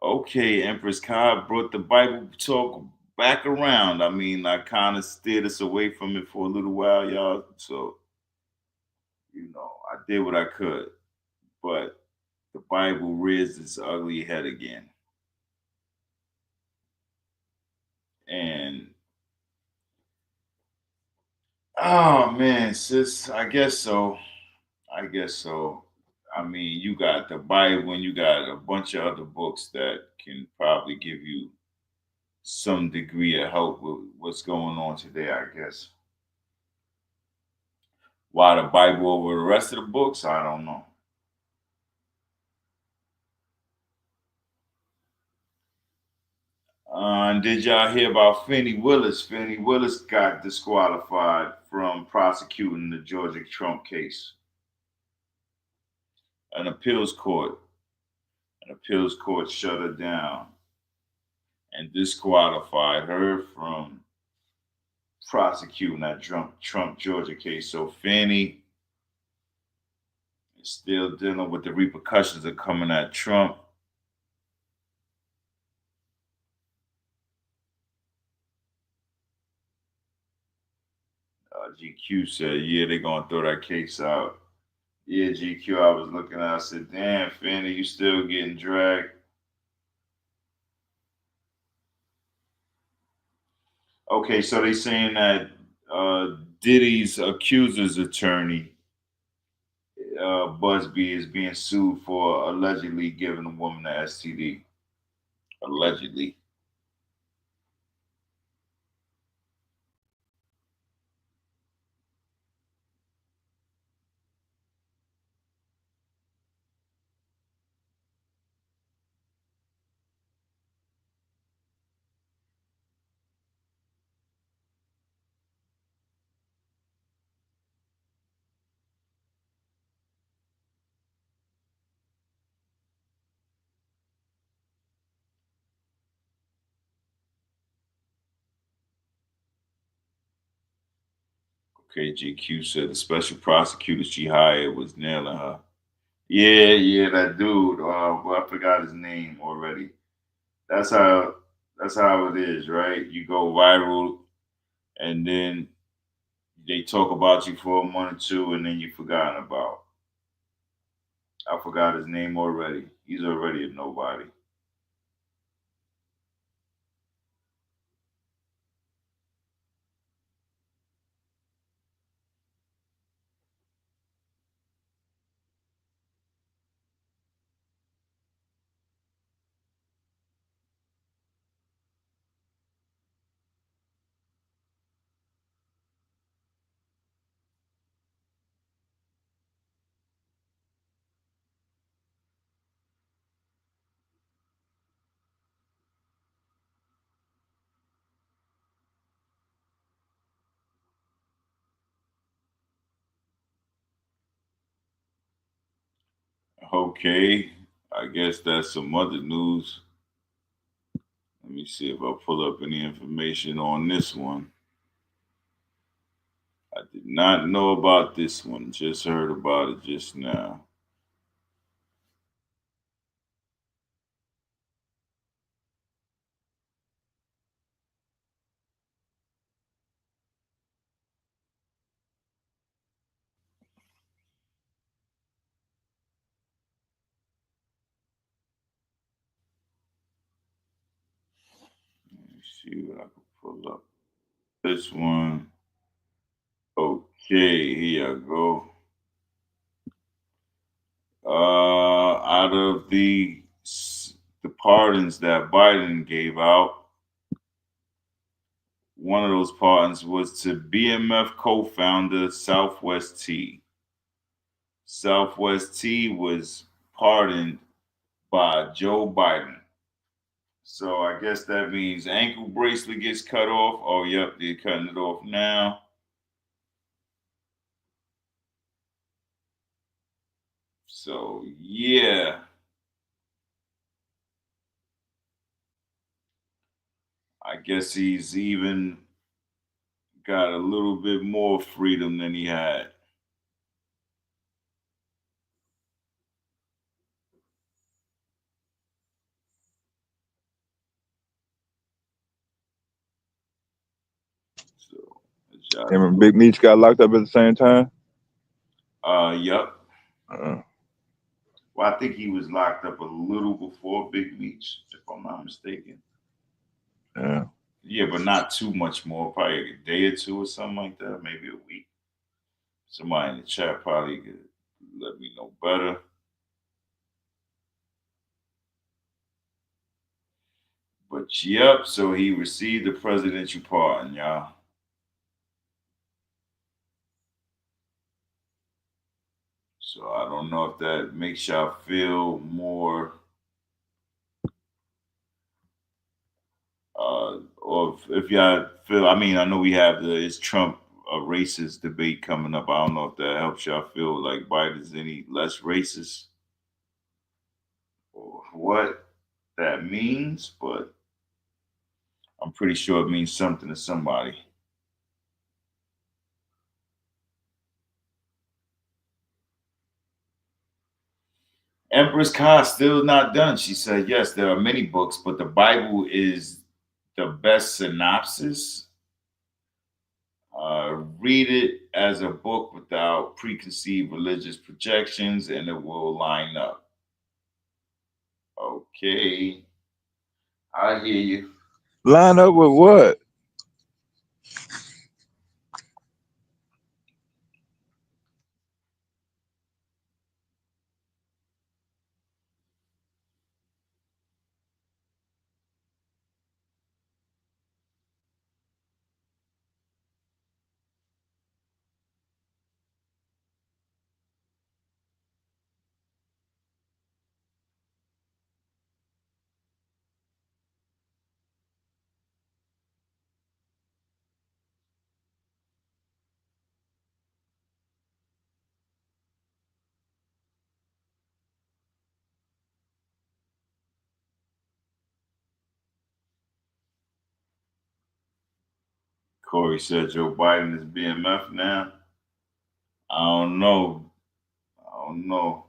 Okay, Empress Kai brought the Bible talk back around. I kind of steered us away from it for a little while, y'all. So, I did what I could. But the Bible rears its ugly head again. And oh man, sis, I guess so. You got the Bible and you got a bunch of other books that can probably give you some degree of help with what's going on today, I guess. Why the Bible over the rest of the books? I don't know. And did y'all hear about Fannie Willis? Fannie Willis got disqualified from prosecuting the Georgia Trump case. An appeals court shut her down and disqualified her from prosecuting that Trump Georgia case. So Fannie is still dealing with the repercussions of coming at Trump. GQ said, yeah, they're going to throw that case out. Yeah, GQ, I was looking at it, I said, damn, Fannie, you still getting dragged. Okay, so they saying that Diddy's accuser's attorney, Busby, is being sued for allegedly giving a woman an STD. Allegedly. Okay, GQ said the special prosecutor she hired was nailing her. Yeah, that dude. Well, I forgot his name already. That's how it is, right? You go viral, and then they talk about you for a month or two, and then you forgotten about. I forgot his name already. He's already a nobody. Okay, I guess that's some other news. Let me see if I pull up any information on this one. I did not know about this one. Just heard about it just now. Let me see what I can pull up. This one. Okay, here I go. Out of the pardons that Biden gave out, one of those pardons was to BMF co-founder Southwest T. Southwest T was pardoned by Joe Biden. So I guess that means ankle bracelet gets cut off. Oh, yep, they're cutting it off now. So yeah, I guess he's even got a little bit more freedom than he had. So, And when Big Meech got locked up at the same time. Yep. Uh, Well, I think he was locked up a little before Big Meech, if I'm not mistaken. yeah. Yeah, but not too much more. Probably a day or two or something like that. Maybe a week. Somebody in the chat probably could let me know better. But yep, so he received the presidential pardon, y'all. So I don't know if that makes y'all feel more, or if y'all feel. I mean, I know we have the is Trump a racist debate coming up. I don't know if that helps y'all feel like Biden's any less racist or what that means, but I'm pretty sure it means something to somebody. Empress Ka still not done. She said, yes, there are many books, but the Bible is the best synopsis. Read it as a book without preconceived religious projections, and it will line up. Okay, I hear you. Line up with what? Corey said Joe Biden is BMF now. I don't know. I don't know.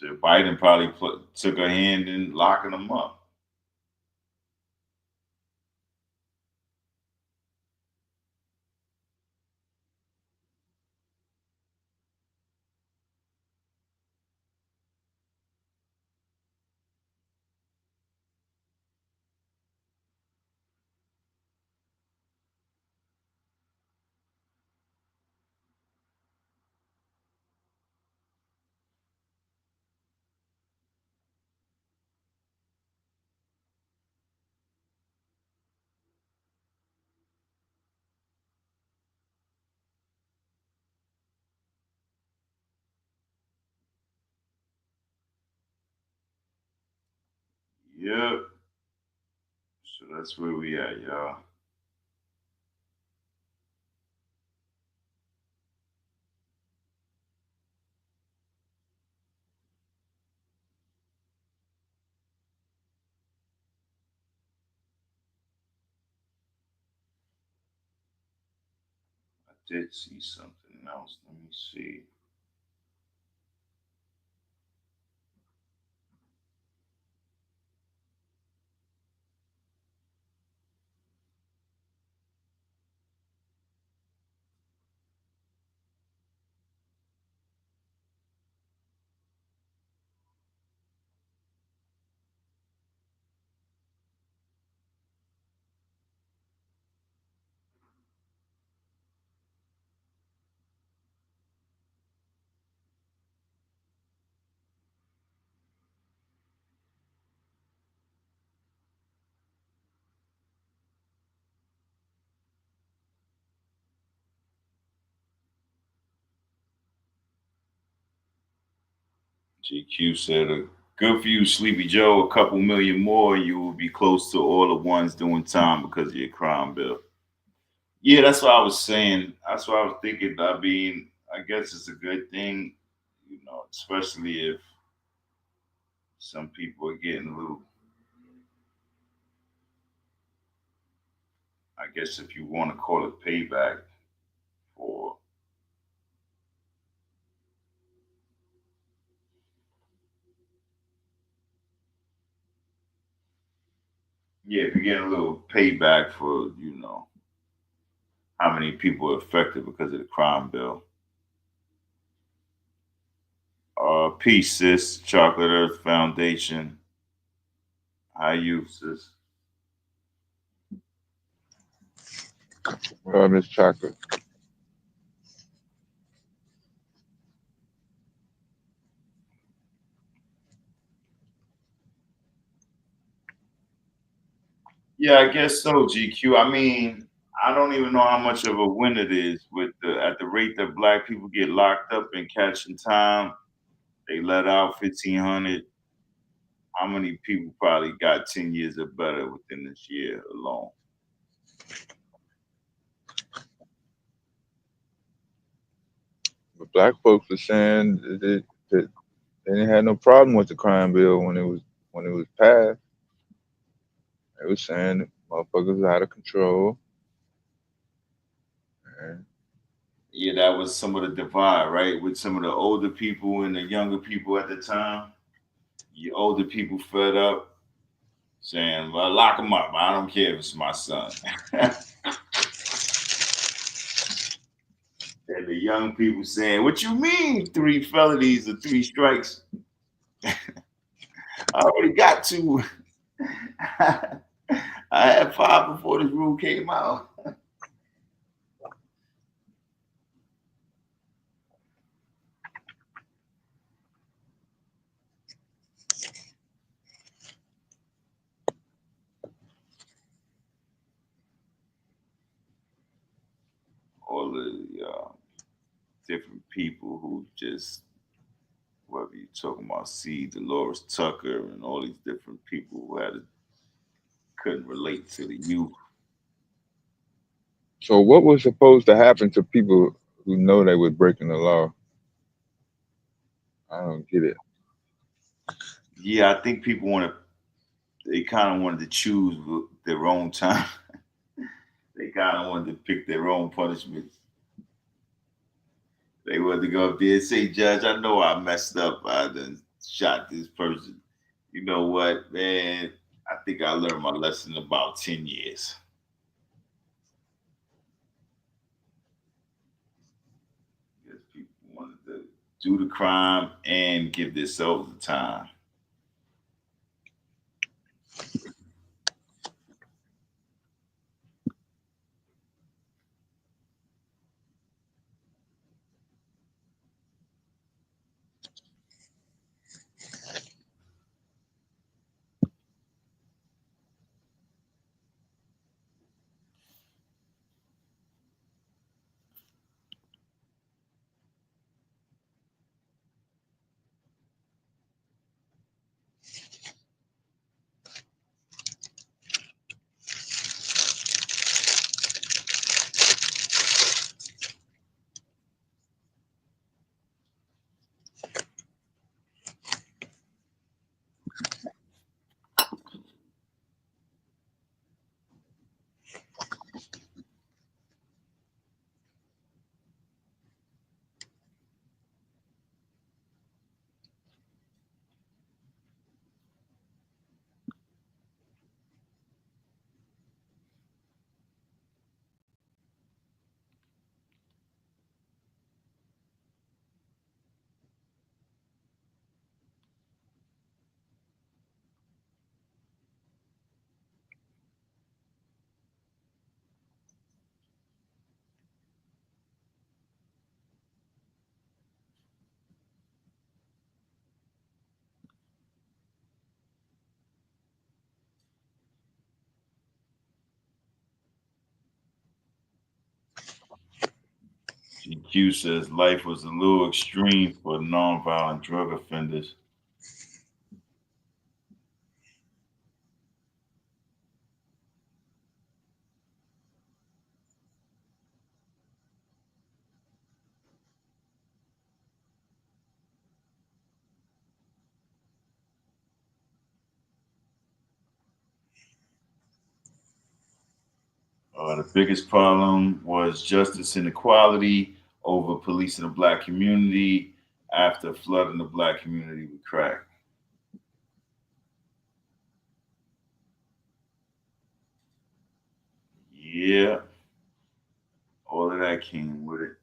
So Biden probably took a hand in locking them up. Yep. So that's where we at, y'all. I did see something else. Let me see. GQ said, good for you, Sleepy Joe. A couple million more, you will be close to all the ones doing time because of your crime bill. Yeah, that's what I was saying. That's what I was thinking. I mean, I guess it's a good thing, especially if some people are getting a little, I guess if you want to call it payback for, yeah, if you're getting a little payback for, how many people are affected because of the crime bill. Peace, sis. Chocolate Earth Foundation. How you, sis? Miss Chocolate. Yeah, I guess so, GQ. I mean, I don't even know how much of a win it is with at the rate that black people get locked up and catching time. They let out 1,500. How many people probably got 10 years or better within this year alone? But black folks were saying that they didn't have no problem with the crime bill when it was passed. They were saying that motherfuckers was out of control. And Yeah, that was some of the divide, right? With some of the older people and the younger people at the time. The older people fed up, saying, well, lock him up. I don't care if it's my son. And the young people saying, what you mean 3 felonies or 3 strikes? I already got 2. I had 5 before this rule came out. All the different people who just, whether you're talking about C. Dolores Tucker and all these different people who couldn't relate to the youth. so what was supposed to happen to people who know they were breaking the law? I don't get it. Yeah, I think people they kind of wanted to choose their own time. They kind of wanted to pick their own punishments. They wanted to go up there and say, Judge, I know I messed up. I done shot this person. You know what, man? I think I learned my lesson in about 10 years. Because people wanted to do the crime and give themselves the time. GQ says life was a little extreme for nonviolent drug offenders. The biggest problem was justice inequality over policing the black community after flooding the black community with crack. Yeah, all of that came with it.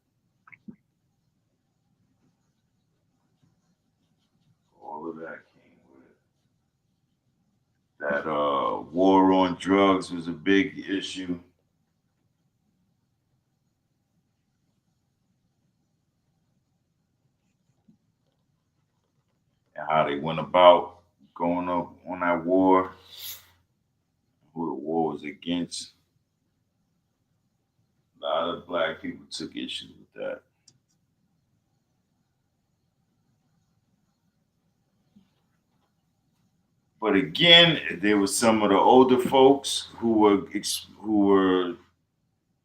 All of that came with it. That war on drugs was a big issue. And how they went about going up on that war, who the war was against. A lot of black people took issue with that. But again, there was some of the older folks who were,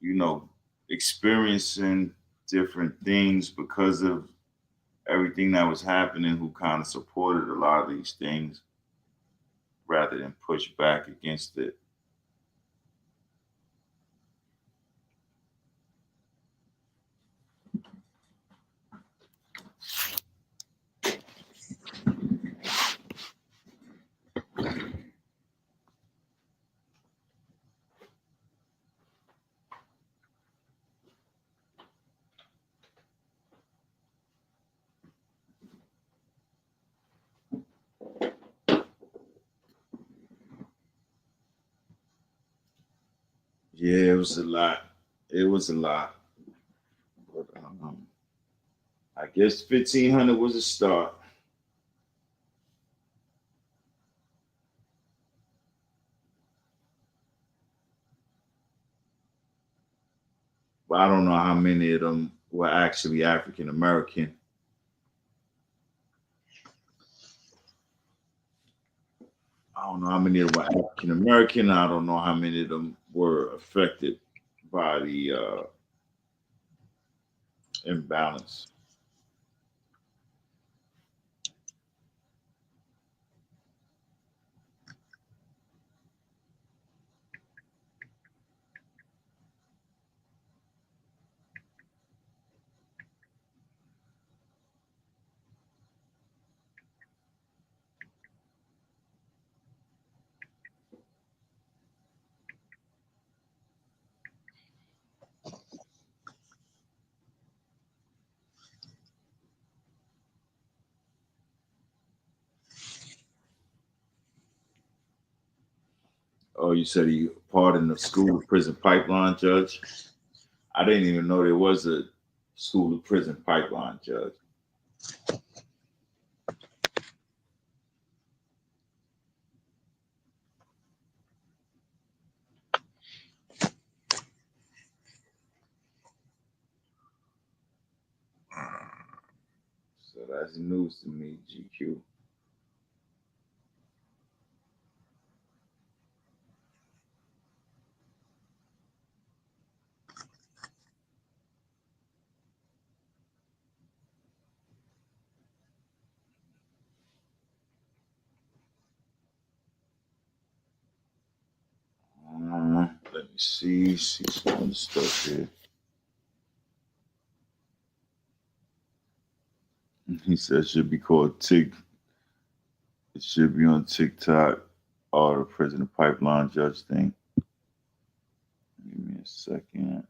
you know, experiencing different things because of everything that was happening, who kind of supported a lot of these things rather than push back against it. Yeah, it was a lot. It was a lot. But I guess 1,500 was a start. But I don't know how many of them were actually African American. I don't know how many of them were African American. I don't know how many of them were affected by the imbalance. Oh, you said he pardoned the school to prison pipeline judge? I didn't even know there was a school to prison pipeline judge. So that's news to me, GQ. Let me see some other stuff here. He said it should be called Tik. It should be on TikTok or the prison pipeline judge thing. Give me a second.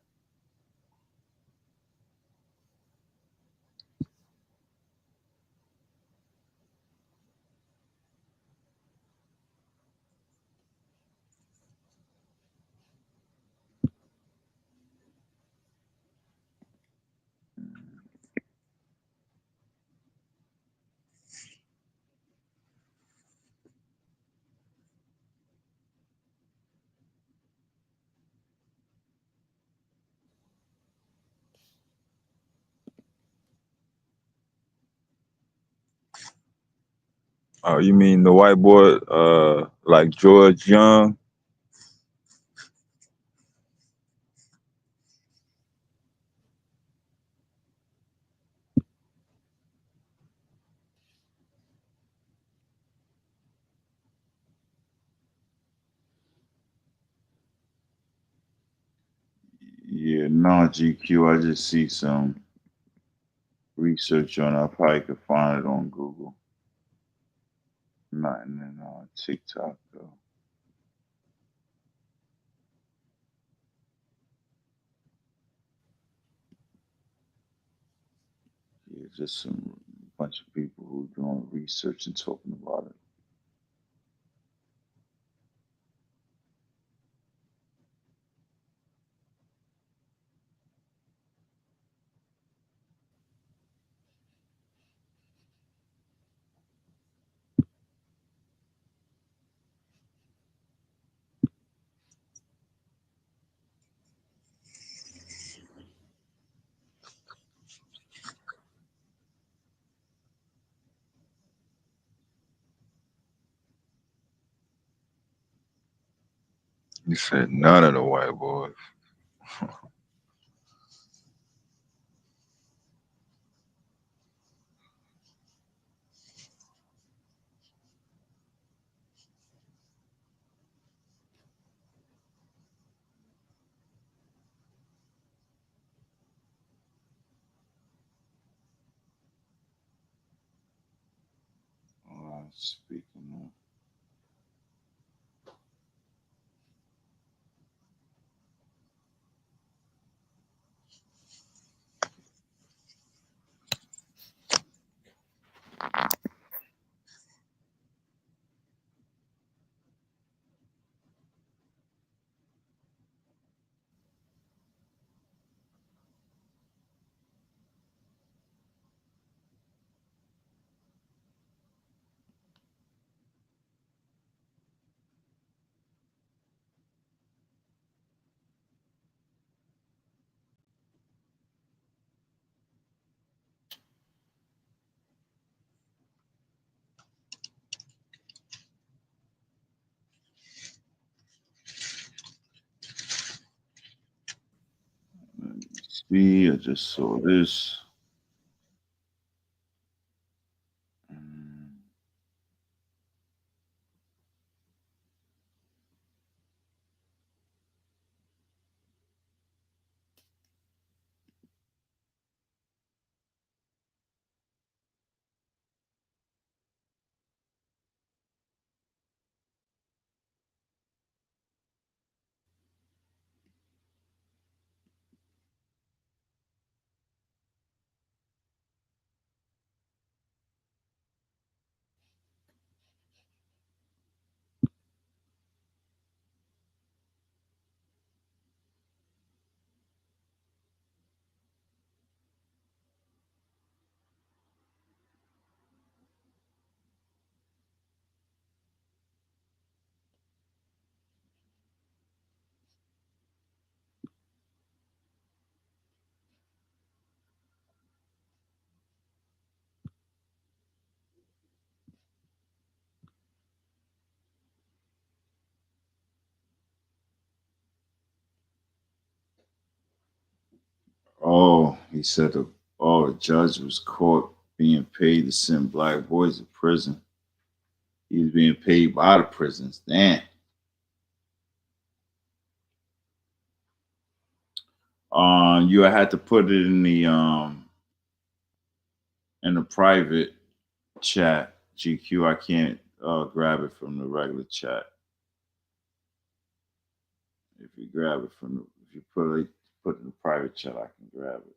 Oh, you mean the white boy, like George Young? Yeah, no GQ. I just see some research on it. I probably could find it on Google. Nothing in TikTok though. Yeah, just some bunch of people who doing research and talking about it. You said none of the white boys. Speaking of. Let me see. I just saw this. Oh, he said the judge was caught being paid to send black boys to prison. He was being paid by the prisons. Damn. You had to put it in the private chat. GQ, I can't grab it from the regular chat. If you grab it if you put it in the private chat, I can grab it.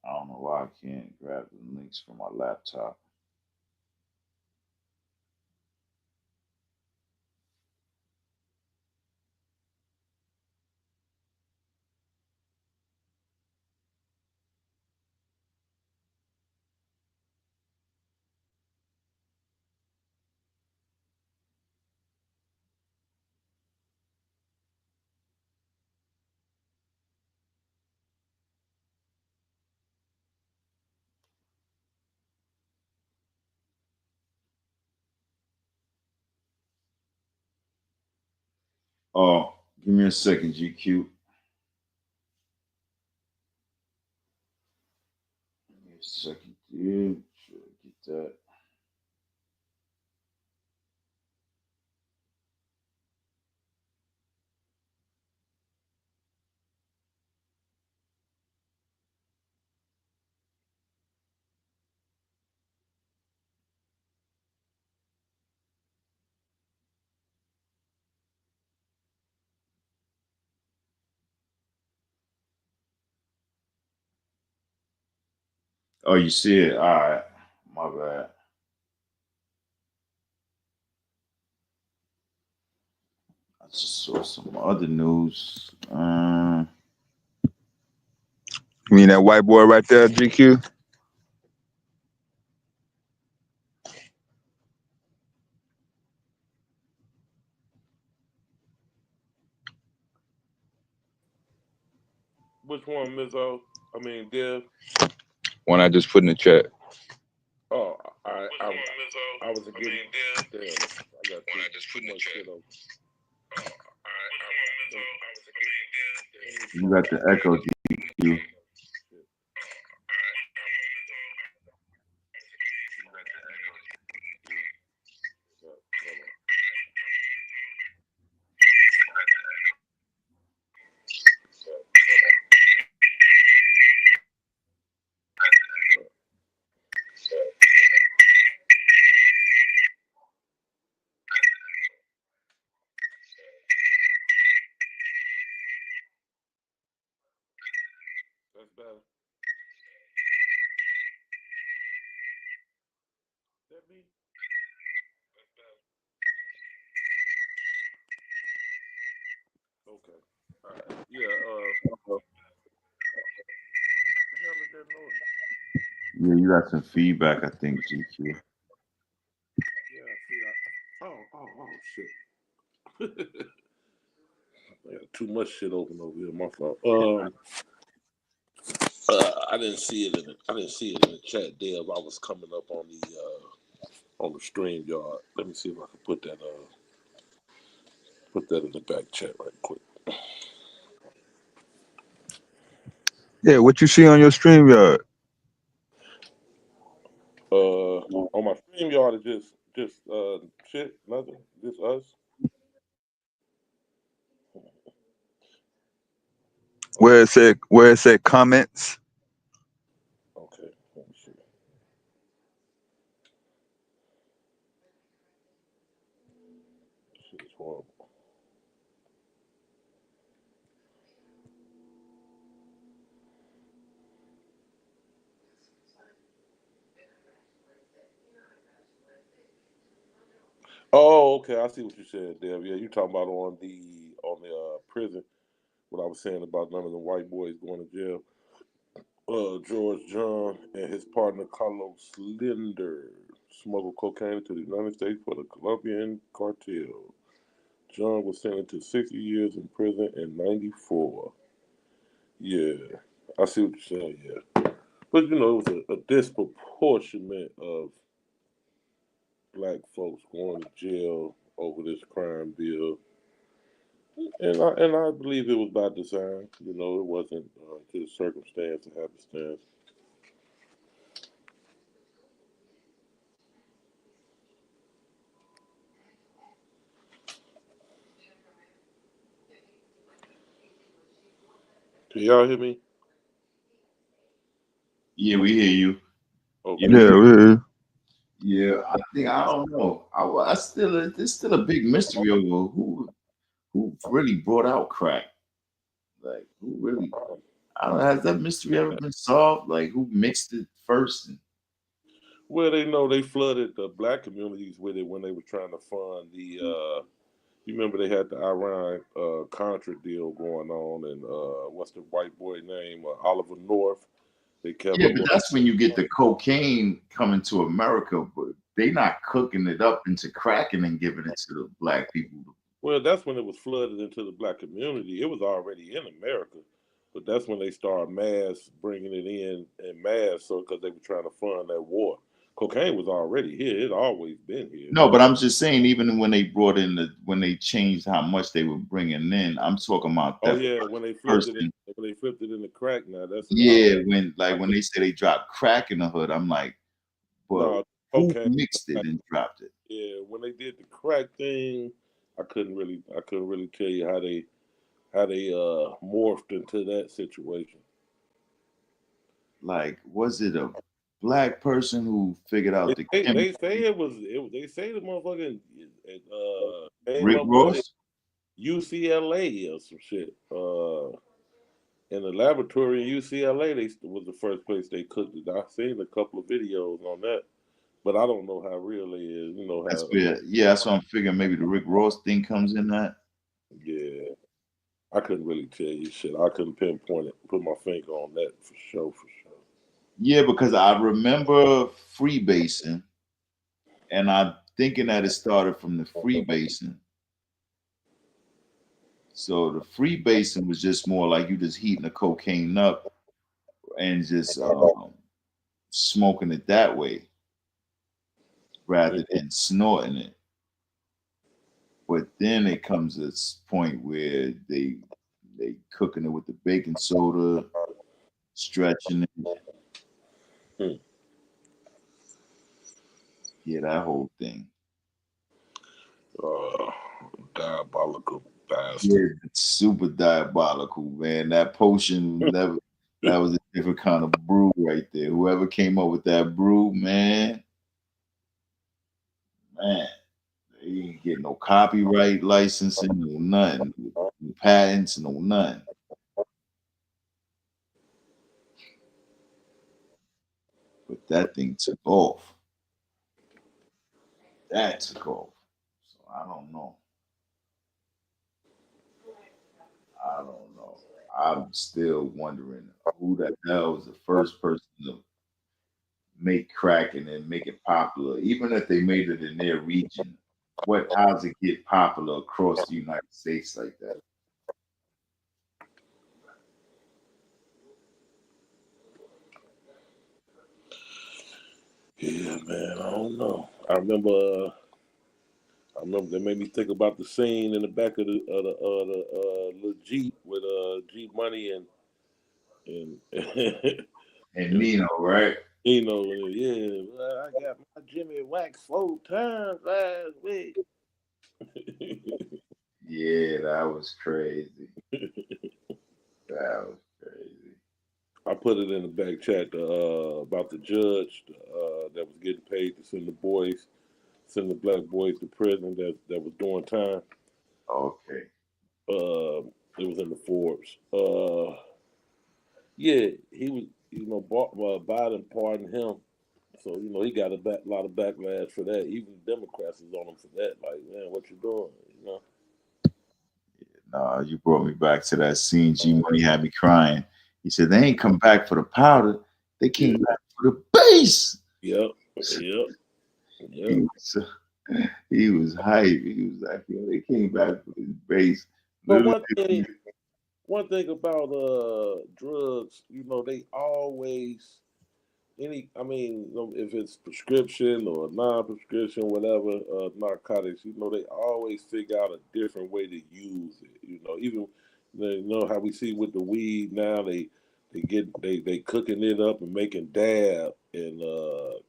I don't know why I can't grab the links from my laptop. Oh, give me a second, GQ. Give me a second, dude. Try to get that. Oh, you see it? All right. My bad. I just saw some other news. You mean that white boy right there, GQ? Which one, Mizzo? I mean, Dev. One I just put in the chat. Oh, I was again. Damn, I got one I just put in the chat. You got the echo, GQ. That's better. That me? That's better. Okay. All right. Yeah. What the hell is that noise? Yeah, you got some feedback, I think, GQ. Yeah. See. Oh shit. I got too much shit open over here. My fault. I didn't see it in the chat, Dave. I was coming up on the stream yard. Let me see if I can put that in the back chat right quick. Yeah, what you see on your StreamYard? On my stream yard is just shit, nothing, just us. Where it said comments? Okay, let me see. Shit is horrible. Oh, okay. I see what you said, Dev. Yeah, you talking about on the prison. What I was saying about none of the white boys going to jail. George John and his partner Carlos Linder smuggled cocaine into the United States for the Colombian cartel. John was sentenced to 60 years in prison in '94. Yeah, I see what you're saying. Yeah, but it was a disproportionate of black folks going to jail over this crime bill. And I believe it was by design. You know, it wasn't just circumstance and happenstance. Can y'all hear me? Yeah, we hear you. Okay. Yeah, Yeah, really. yeah. I don't know. There's still a big mystery over who really brought out crack. Like who really? I don't know. Has that mystery ever been solved? Like who mixed it first? Well, they know they flooded the black communities with it when they were trying to fund the. You remember they had the Iran Contra deal going on, and what's the white boy name? Oliver North. They kept Yeah, him but up. that's when you get the cocaine coming to America, but they not cooking it up into cracking and giving it to the black people. Well, that's when it was flooded into the black community. It was already in America, but that's when they started mass bringing it in mass, so because they were trying to fund that war. Cocaine was already here; it always been here. No, but I'm just saying, even when they brought in when they changed how much they were bringing in, I'm talking about Oh that yeah, when they flipped person. it, when they flipped it into crack. Now that's Yeah, I when could they say they dropped crack in the hood, I'm like, but no who cocaine. mixed it and dropped it? Yeah, when they did the crack thing, I couldn't really tell you how they morphed into that situation. Like, was it a black person who figured out the They chemistry? say they say the motherfucking came Rick up with it Ross? UCLA or some shit. In the laboratory in UCLA, they was the first place they cooked it. I've seen a couple of videos on that, but I don't know how real it is. You know That's how? where, yeah, that's what I'm figuring. Maybe the Rick Ross thing comes in that. Yeah, I couldn't really tell you shit. I couldn't pinpoint it, put my finger on that for sure. For sure. Yeah, because I remember freebasing, and I'm thinking that it started from the freebasing. So the freebasing was just more like you just heating the cocaine up and just smoking it that way rather than snorting it. But then it comes this point where they cooking it with the baking soda, stretching it. Yeah, that whole thing. Diabolical bastard. Yeah, it's super diabolical, man. That potion never. That was a different kind of brew right there. Whoever came up with that brew, man, they didn't get no copyright licensing, no nothing, no patents, no nothing. But that thing took off. That took off. So I don't know. I don't know. I'm still wondering who the hell was the first person to make crack and then make it popular, even if they made it in their region. How does it get popular across the United States like that? Yeah, man, I don't know. I remember they made me think about the scene in the back of the little Jeep with Jeep Money and And Nino, right? Nino, yeah, well, I got my Jimmy waxed 4 times last week. Yeah, that was crazy. That was crazy. I put it in the back chat about the judge that was getting paid to send the black boys to prison that was doing time. Okay. It was in the Forbes. Yeah, he was. Biden pardoned him, so he got a lot of backlash for that. Even Democrats is on him for that. Like, man, what you doing? Nah, you brought me back to that scene. G Money had me crying. He said they ain't come back for the powder. They came back for the base. Yep. He was hype. He was like, they came back for his base. But one thing about drugs, they always I mean, if it's prescription or non-prescription, whatever, narcotics, they always figure out a different way to use it. Even how we see with the weed now, they cooking it up and making dab and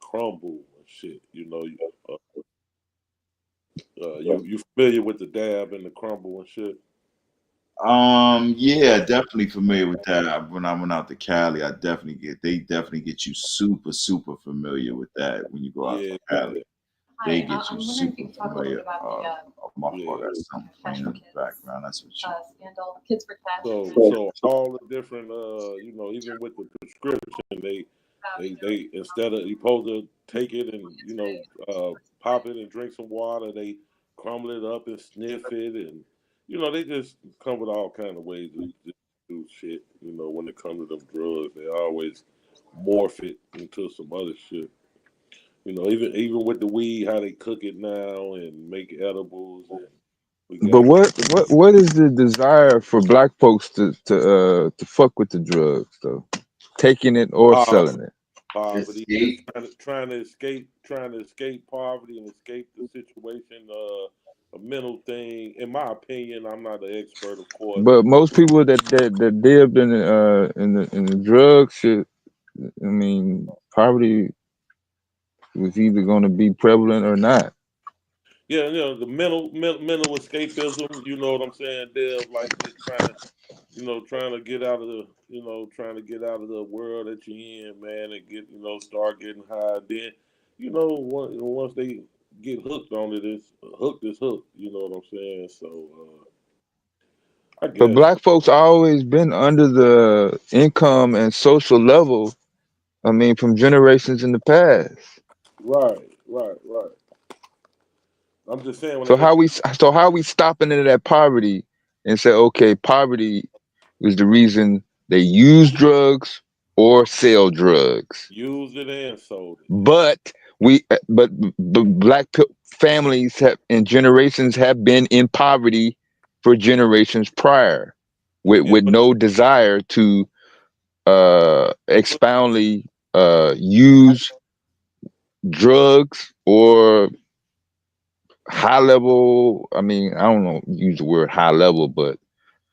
crumble and shit. You familiar with the dab and the crumble and shit? Yeah, definitely familiar with that. When I went out to Cali, they definitely get you super, super familiar with that when you go out to Cali. They get you super familiar. My fault, got something playing in the background. That's what you. So all the different, even with the prescription, they instead of you supposed to take it and pop it and drink some water, they crumble it up and sniff it, and they just come with all kind of ways to do shit. When it comes to them drugs, they always morph it into some other shit. Even with the weed, how they cook it now and make edibles, and we But got what is the desire for black folks to fuck with the drugs though? Taking it or selling it? poverty, just trying to escape poverty and escape the situation. A mental thing. In my opinion, I'm not an expert, of course. But most people that lived in the drug shit, I mean, poverty was either going to be prevalent or not. Yeah, the mental escapism. You know what I'm saying? They're like just trying to get out of trying to get out of the world that you're in, man, and get, start getting high. Then, once they get hooked on it, it's hooked. You know what I'm saying? So, I But guess. black folks always been under the income and social level. I mean, from generations in the past. Right. I'm just saying when they So how we stopping into that poverty and say, okay, poverty is the reason they use drugs or sell drugs. used it and sold it. But families have and generations have been in poverty for generations prior, Yeah, with no desire to expoundly use drugs or high level. I mean, I don't know, use the word high level, but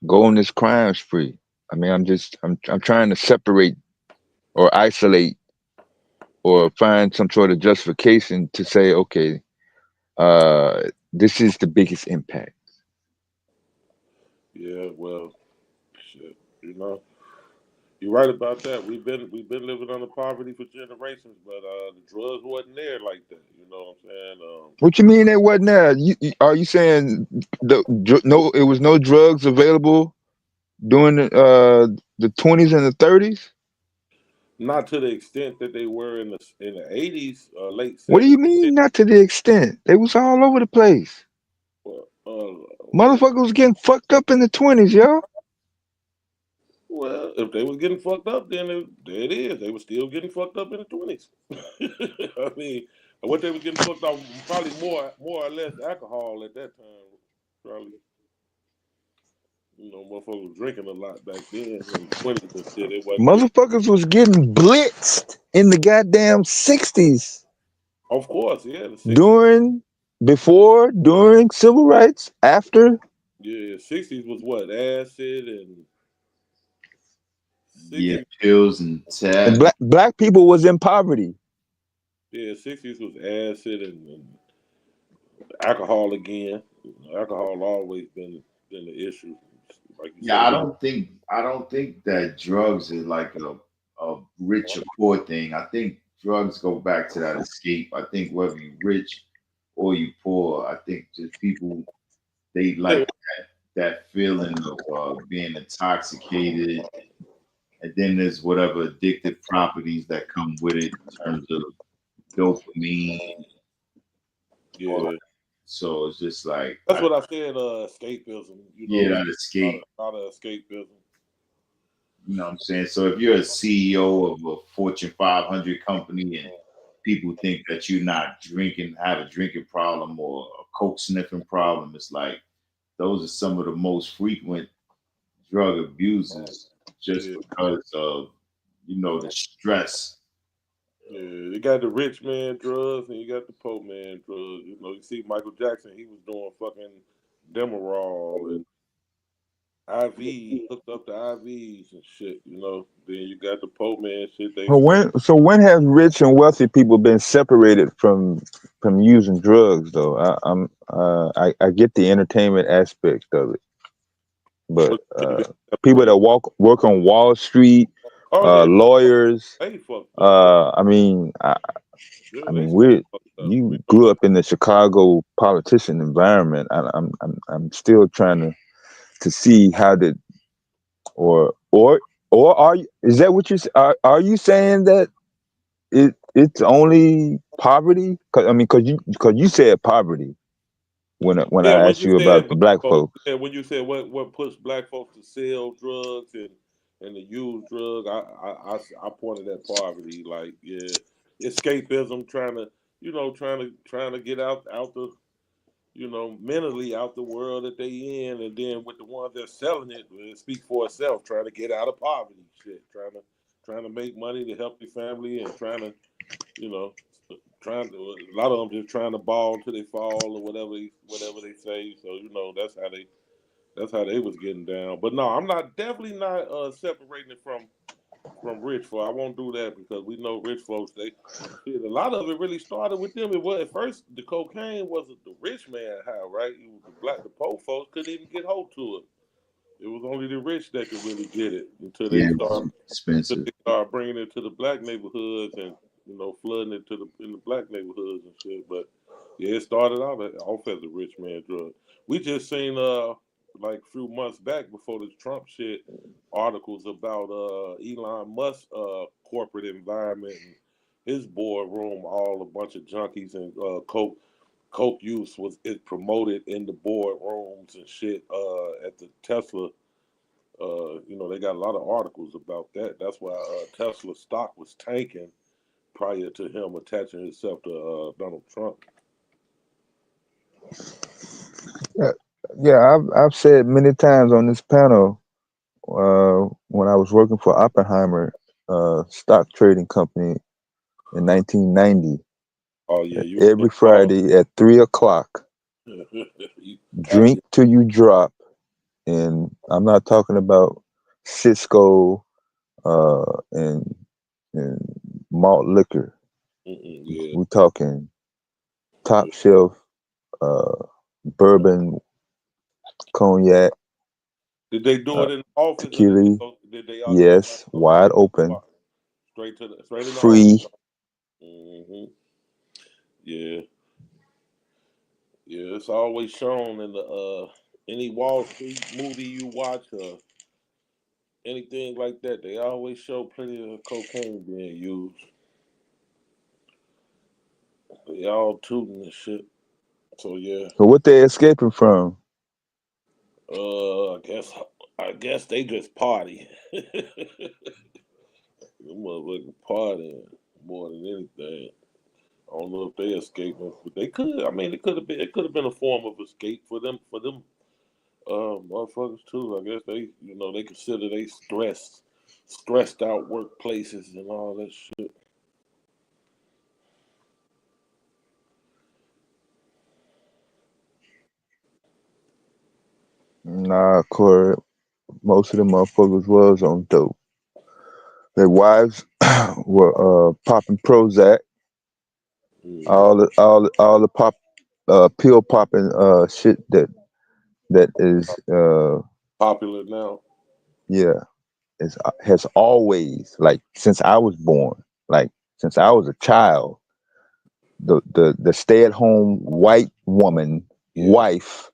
go on this crime spree. I mean, I'm trying to separate or isolate or find some sort of justification to say, okay, this is the biggest impact. yeah. Well, shit. You're right about that. We've been living under poverty for generations, but the drugs wasn't there like that. You know what I'm saying? What you mean it wasn't there? Are you saying no? It was no drugs available during the 20s and the 30s? Not to the extent that they were in the 80s, late What do 70s. you mean not to the extent? They was all over the place. Motherfuckers was getting fucked up in the 20s, yo. Well, if they was getting fucked up, then there it is. They were still getting fucked up in the 20s. I mean, what they was getting fucked up, probably more or less alcohol at that time. Probably, motherfuckers was drinking a lot back then in the 20s and shit. It wasn't just. Motherfuckers was getting blitzed in the goddamn 60s. Of course, yeah. The 60s. During civil rights, after. Yeah, 60s was what? Acid and. 60s, yeah, pills and And black people was in poverty. Yeah, 60s was acid and alcohol again. Alcohol always been the issue. Like you Yeah, said, I don't think that drugs is like a rich or poor thing. I think drugs go back to that escape. I think whether you rich or you poor, I think just people they like that feeling of being intoxicated, and then there's whatever addictive properties that come with it in terms of dopamine. Yeah. So it's just like That's what I said. Escapism. That escape. A lot of escapism. You know what I'm saying? So if you're a CEO of a Fortune 500 company and people think that you're not have a drinking problem or a coke sniffing problem, it's like those are some of the most frequent drug abusers just because of the stress Yeah, you got the rich man drugs and you got the poor man drugs. You know, you see Michael Jackson, he was doing fucking Demerol and IV, hooked up to IVs and shit, you know. Then you got the poor man shit, they But when have rich and wealthy people been separated from using drugs though? I get the entertainment aspect of it, but people that work on Wall Street, lawyers, they fucked up. I mean, Yeah, I they mean, stay fucked up. you grew up in the Chicago politician environment. I'm still trying to see how did or are you, is that what are you saying that it's only poverty? Cause you said poverty when Yeah, I when asked you you said about the black black folks, folks. yeah, when you said what pushed black folks to sell drugs and to use drugs, I pointed at poverty, like yeah, escapism, trying to get out the mentally out the world that they in, and then with the ones that's selling it, it speaks for itself, trying to get out of poverty, shit, trying to make money to help their family, and you know, a lot of them just trying to ball until they fall or whatever they say. So that's how they was getting down. But no, I'm not definitely not separating it from rich folks. I won't do that because we know rich folks. A lot of it really started with them. It was at first the cocaine wasn't the rich man high, right? It was the poor folks couldn't even get hold to it. It was only the rich that could really get it Yeah, it was until expensive. they start bringing it to the black neighborhoods and flooding it in the black neighborhoods and shit. But yeah, it started off as a rich man drug. We just seen like a few months back before this Trump shit articles about Elon Musk corporate environment and his boardroom, all a bunch of junkies and coke use was it promoted in the boardrooms and shit at the Tesla. They got a lot of articles about that. That's why Tesla stock was tanking prior to him attaching himself to Donald Trump. Yeah, I've said many times on this panel when I was working for Oppenheimer stock trading company in 1990. Oh yeah, you Every Friday at 3:00, drink till you drop, and I'm not talking about Cisco and malt liquor. yeah. We're talking top shelf bourbon, cognac, Did they do it in the office, or tequila. did they also Yes, wide open, straight in the office? free. Yeah, yeah. It's always shown in the any Wall Street movie you watch or anything like that. They always show plenty of cocaine being used. They all tooting and shit. So yeah. So what they escaping from? I guess they just party. Them motherfuckers partying more than anything. I don't know if they escaping, but they could. I mean, it could have been a form of escape for them motherfuckers too. I guess they consider they stressed out workplaces and all that shit. Nah, Corey, most of them motherfuckers was on dope. Their wives were popping Prozac, all the pop pill popping shit that is Popular now. yeah, has always, like, since I was born, like since I was a child, the stay at home white woman wife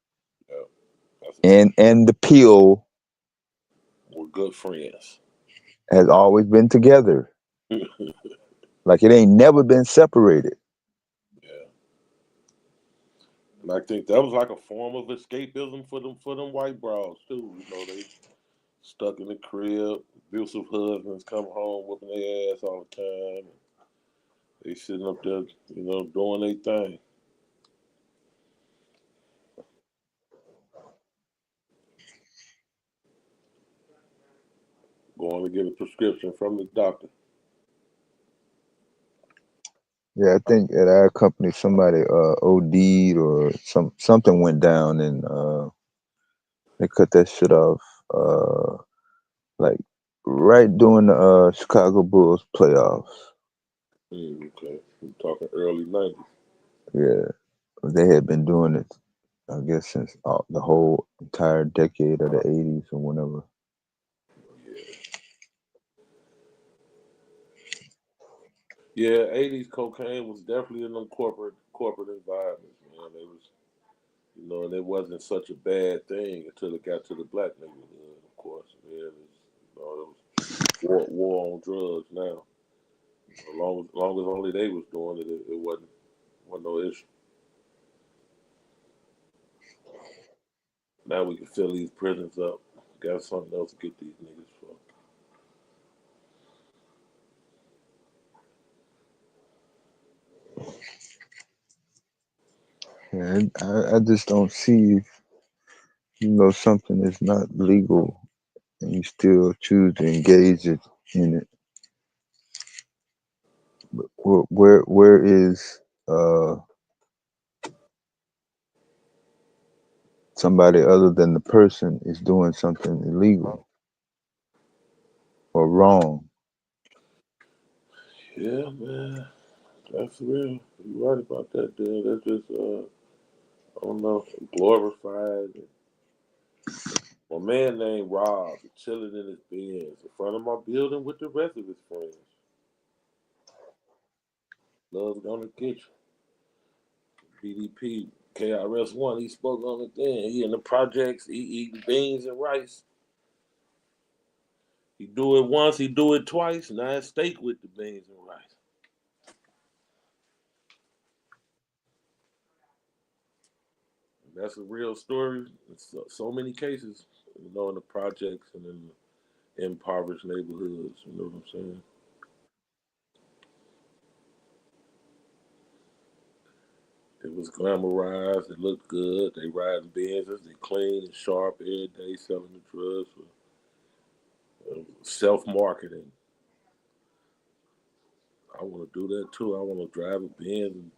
and the pill We're good friends. has always been together. Like it ain't never been separated. And I think that was like a form of escapism for them white bras too. They stuck in the crib, abusive husbands come home whooping their ass all the time. They sitting up there, doing their thing. Going to get a prescription from the doctor. Yeah, I think at our company somebody OD'd or something went down and they cut that shit off like right during the Chicago Bulls playoffs. Okay, we're talking early 90s. Yeah, they had been doing it, I guess, since the whole entire decade of the 80s or whenever. Yeah, 80s cocaine was definitely in them corporate environments, man. It was, and it wasn't such a bad thing until it got to the black neighborhood, of course. Yeah, it was war on drugs now. Long as only they was doing it, it wasn't no issue. Now we can fill these prisons up. Got something else to get these niggas for. Yeah, I just don't see, something is not legal and you still choose to engage in it. But where is somebody other than the person is doing something illegal or wrong? Yeah, man. That's real. You're right about that, dude. That's just, I don't know, glorified. My man named Rob is chilling in his Benz in front of my building with the rest of his friends. Love's gonna get you. BDP, KRS-One, he spoke on it then. He in the projects, he eating beans and rice. He do it once, he do it twice, now it's steak with the beans and rice. And that's a real story. It's so many cases, in the projects and in the impoverished neighborhoods. You know what I'm saying? It was glamorized. It looked good. They riding Benzes. They clean and sharp every day, selling the drugs for self-marketing. I want to do that too. I want to drive a Benz and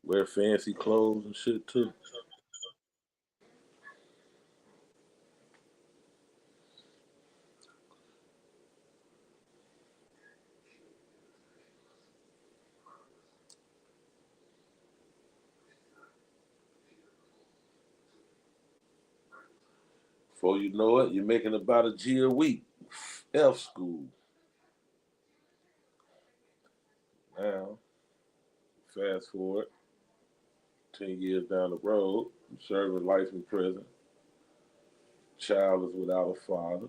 wear fancy clothes and shit too. Before you know it, you're making about a G a week. F school. Now, fast forward 10 years down the road, I'm serving life in prison. Child is without a father,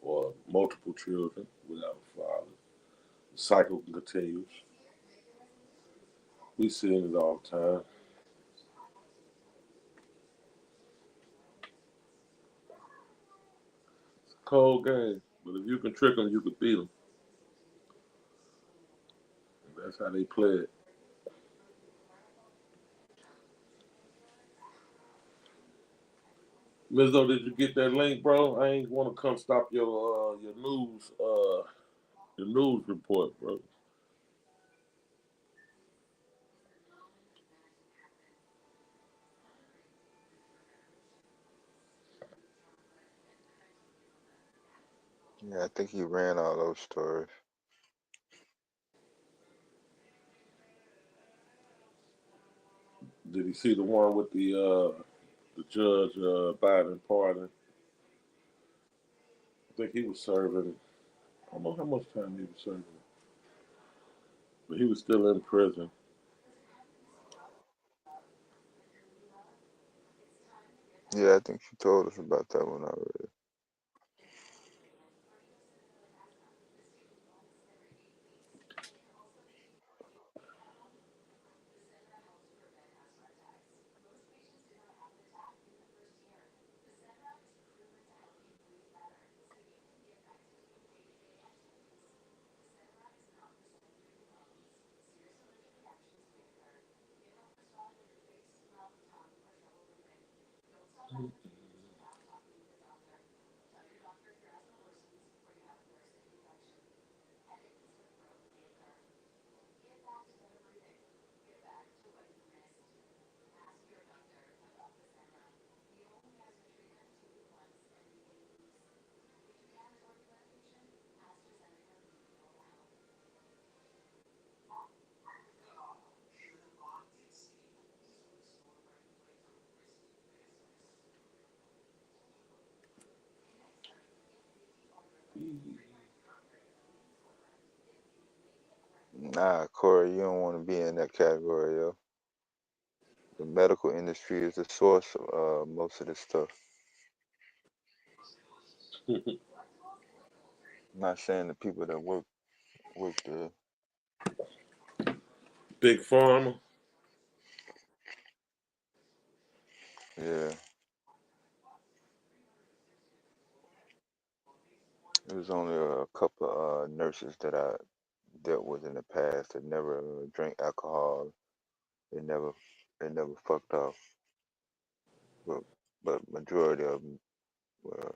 or multiple children without a father. The cycle continues. We seeing it all the time. It's a cold game, but if you can trick them, you can beat them. That's how they play it. Mizzo, did you get that link, bro? I ain't want to come stop your news report, bro. Yeah, I think he ran all those stories. Did he see the one with the judge Biden pardon? I think he was serving. I don't know how much time he was serving, but he was still in prison. Yeah, I think she told us about that one already. Nah, Corey, you don't want to be in that category, yo. The medical industry is the source of most of this stuff. I'm not saying the people that work there. Big Pharma. Yeah. There was only a couple of nurses that I dealt with in the past that never drank alcohol. They never fucked off. But majority of them were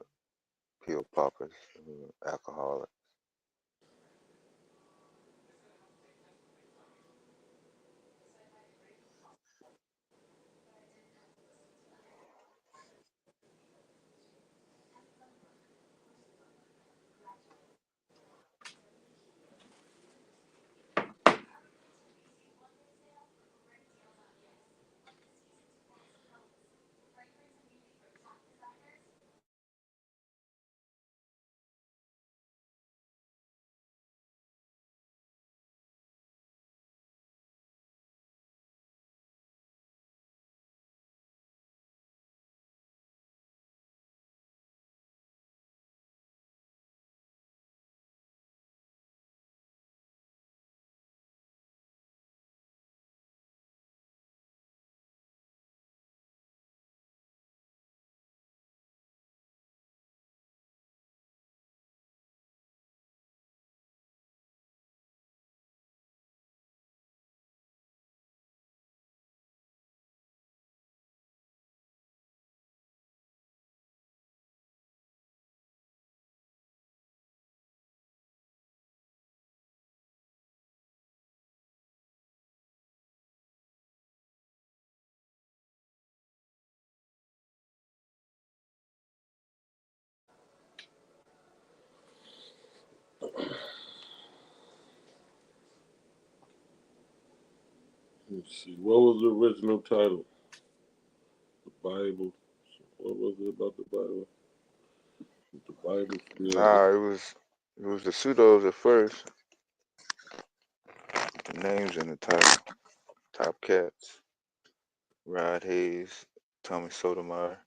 pill poppers, alcoholics. Let's see. What was the original title? The Bible. What was it about the Bible? The Bible still. Nah, it was the pseudos at first. The names in the title. Top Cats. Rod Hayes, Tommy Sotomayor.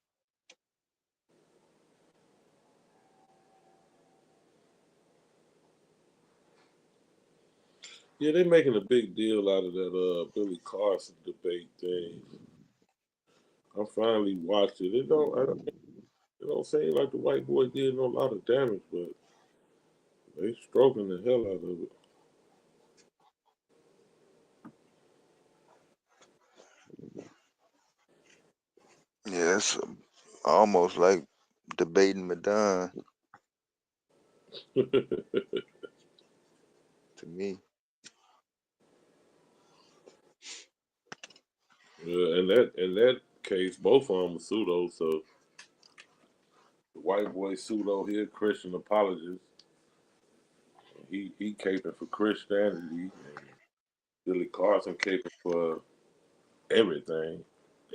Yeah, they making a big deal out of that Billy Carson debate thing. I finally watched it. It don't seem like the white boy did no lot of damage, but they stroking the hell out of it. Yeah, it's almost like debating Madonna to me. Yeah, in that case, both of them were pseudo. So the white boy pseudo here, Christian apologist. He caping for Christianity, and Billy Carson caping for everything,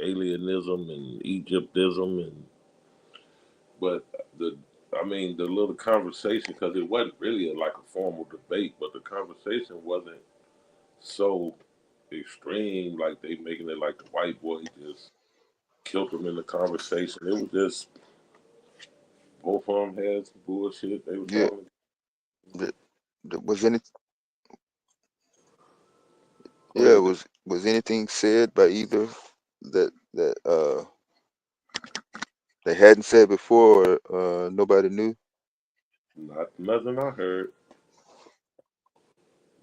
alienism and Egyptism, but the little conversation, because it wasn't really like a formal debate, but the conversation wasn't so extreme like they making it like the white boy just killed him in the conversation. It was just both of them had some bullshit they were Yeah. talking. Was any Go yeah, ahead. was anything said by either that they hadn't said before or nobody knew? Nothing I heard.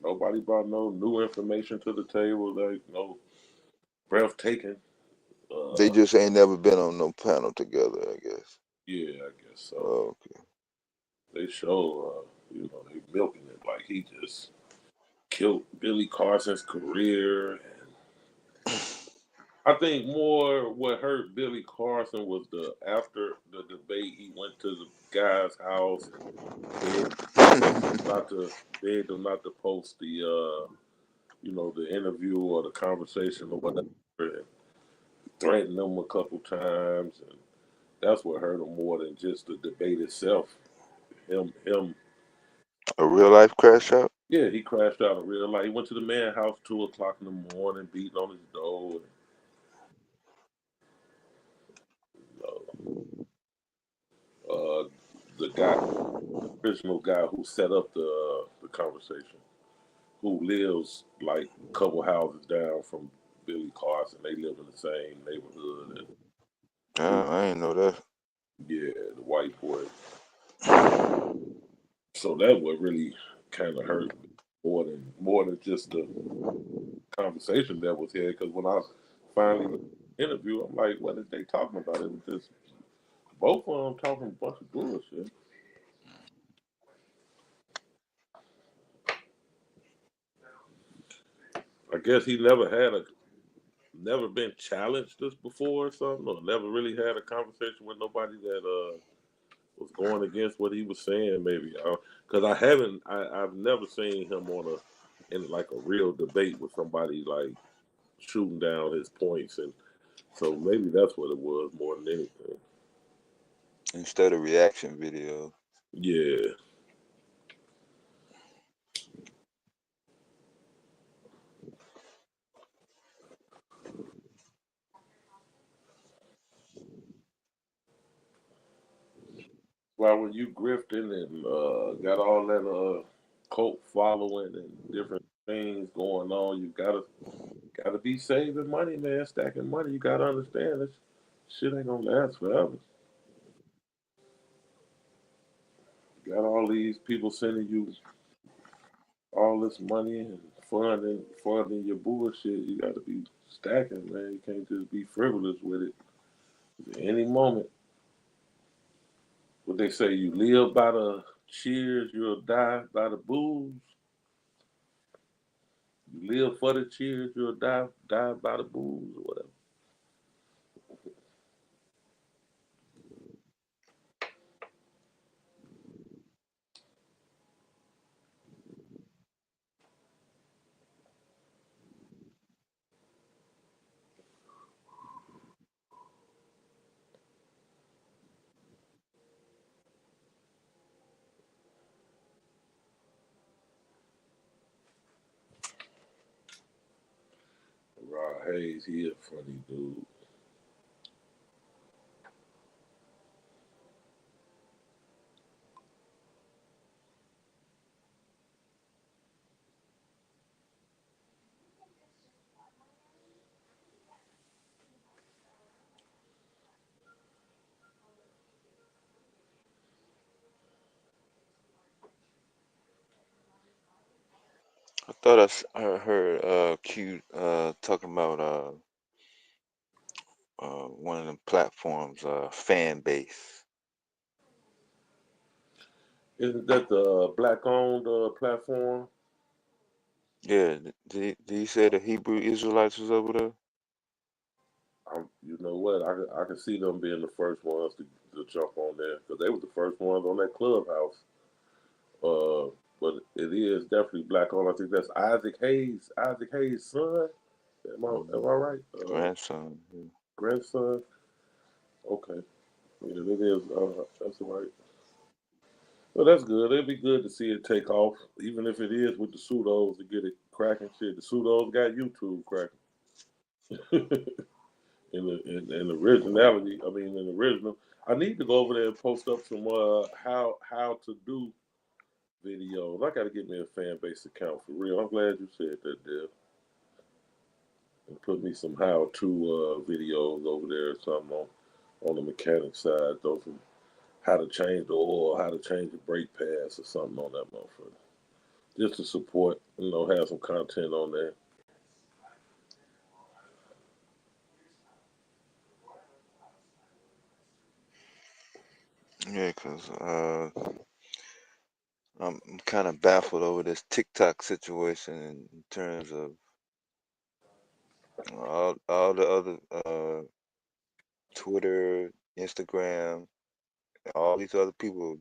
Nobody brought no new information to the table, like no breathtaking. They just ain't never been on no panel together, I guess. Yeah, I guess so. Oh, okay. They show, they milking it like he just killed Billy Carson's career. And I think more what hurt Billy Carson was after the debate, he went to the guy's house and begged him not to post the the interview or the conversation or whatever, and threatened him a couple times, and that's what hurt him more than just the debate itself. Him. A real life crash out? Yeah, he crashed out in real life. He went to the man's house 2:00 in the morning, beating on his door. The guy, original guy who set up the conversation, who lives like a couple houses down from Billy Carson. They live in the same neighborhood. I ain't know that. Yeah, the white boy. So that would really kind of hurt more than just the conversation that was here. Because when I finally interview, I'm like, what are they talking about? It was just both of them talking a bunch of bullshit. I guess he never been challenged this before or something, or never really had a conversation with nobody that was going against what he was saying. Maybe because I've never seen him in like a real debate with somebody like shooting down his points, and so maybe that's what it was more than anything. Instead of reaction video. Yeah. Well, when you grifting and got all that cult following and different things going on, you gotta be saving money, man, stacking money. You gotta understand this shit ain't gonna last forever. You got all these people sending you all this money and funding your bullshit. You gotta be stacking, man. You can't just be frivolous with it. At any moment, what they say, you live by the cheers, you'll die by the booze. You live for the cheers, you'll die by the booze or whatever. Rod Hayes, he a funny dude. I thought I heard Q talking about one of them platforms, fan base. Isn't that the black-owned platform? Yeah, did he say the Hebrew Israelites was over there? You know what? I can see them being the first ones to jump on there because they were the first ones on that clubhouse. But it is definitely black owned. I think that's Isaac Hayes' son. Am I right? Grandson. Yeah. Grandson. Okay. Yeah, it is. That's right. Well, that's good. It'd be good to see it take off, even if it is with the pseudos to get it cracking. Shit, the pseudos got YouTube cracking. in originality, I mean, in original. I need to go over there and post up some how to do videos. I got to get me a fan base account for real. I'm glad you said that, Deb. And put me some how to videos over there or something on the mechanic side. Those from how to change the oil, how to change the brake pads or something on that motherfucker. Just to support, have some content on there. Yeah, because I'm kind of baffled over this TikTok situation in terms of all the other Twitter, Instagram, all these other people.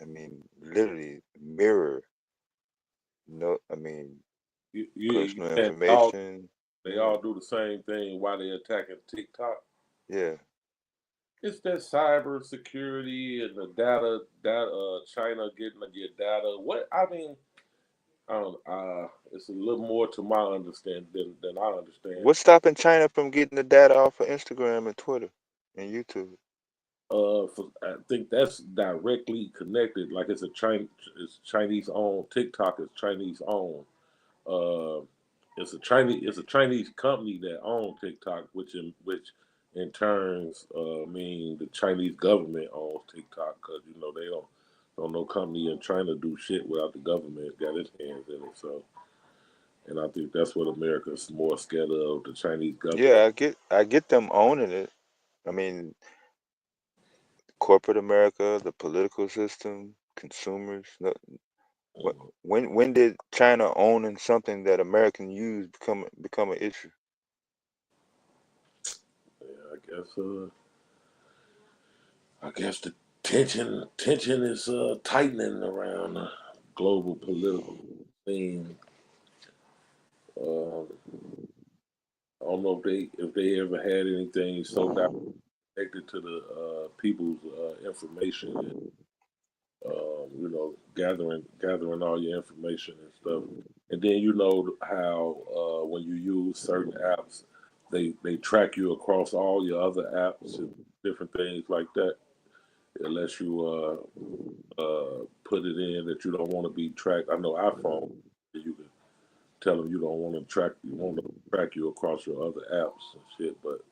I mean, literally mirror. No, I mean, You personal saying information. they all do the same thing while they're attacking TikTok? Yeah. It's that cyber security and the data China getting your data. What I mean, I don't. It's a little more to my understanding than I understand. What's stopping China from getting the data off of Instagram and Twitter and YouTube? I think that's directly connected. Like it's Chinese owned. TikTok is Chinese owned. Uh, it's a Chinese company that owns TikTok, which in turns mean the Chinese government owns TikTok because they don't no company in China do shit without the government got its hands in it. So, and I think that's what America's more scared of, the Chinese government. Yeah, I get them owning it. I mean, corporate America, the political system, consumers. When did China owning something that American use become an issue? Yeah, I guess the tension is tightening around the global political scene. I don't know if they ever had anything so connected to the people's information and gathering all your information and stuff. And then how when you use certain apps, they track you across all your other apps and different things like that. Unless you put it in that you don't want to be tracked. I know iPhone, you can tell them you don't want to track you across your other apps and shit. But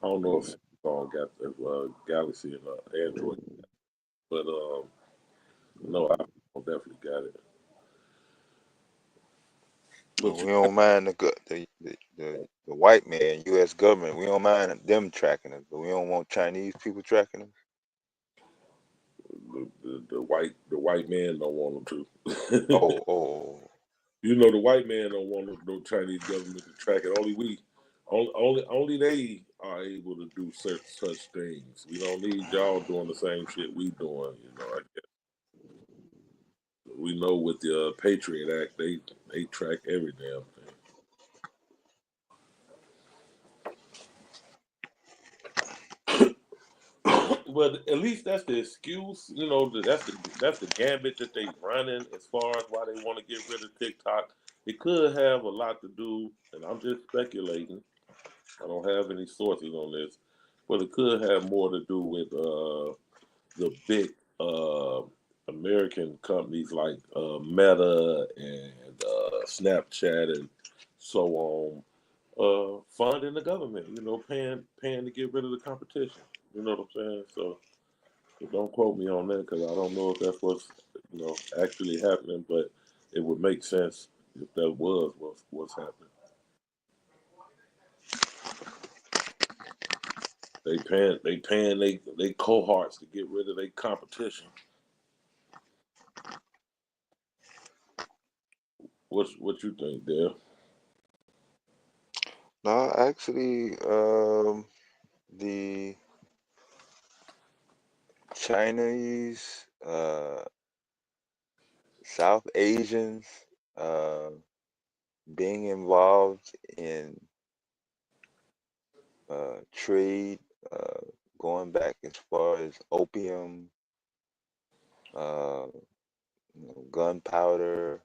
I don't know if Samsung got the Galaxy and Android, but no, iPhone definitely got it. But We don't mind the white man, U.S. government. We don't mind them tracking us, but we don't want Chinese people tracking us. The white man don't want them to. Oh. The white man don't want no Chinese government to track it. Only they are able to do such things. We don't need y'all doing the same shit we doing. I guess we know with the Patriot Act, they track every damn thing. But at least that's the excuse. That's the gambit that they running as far as why they want to get rid of TikTok. It could have a lot to do, and I'm just speculating. I don't have any sources on this, but it could have more to do with the big American companies like Meta and Snapchat and so on, funding the government. Paying to get rid of the competition. You know what I'm saying? So don't quote me on that because I don't know if that's what's actually happening, but it would make sense if that was what's happening. They paying they cohorts to get rid of their competition. What you think, Dale? No, actually, the Chinese, South Asians, being involved in trade, going back as far as opium, gunpowder,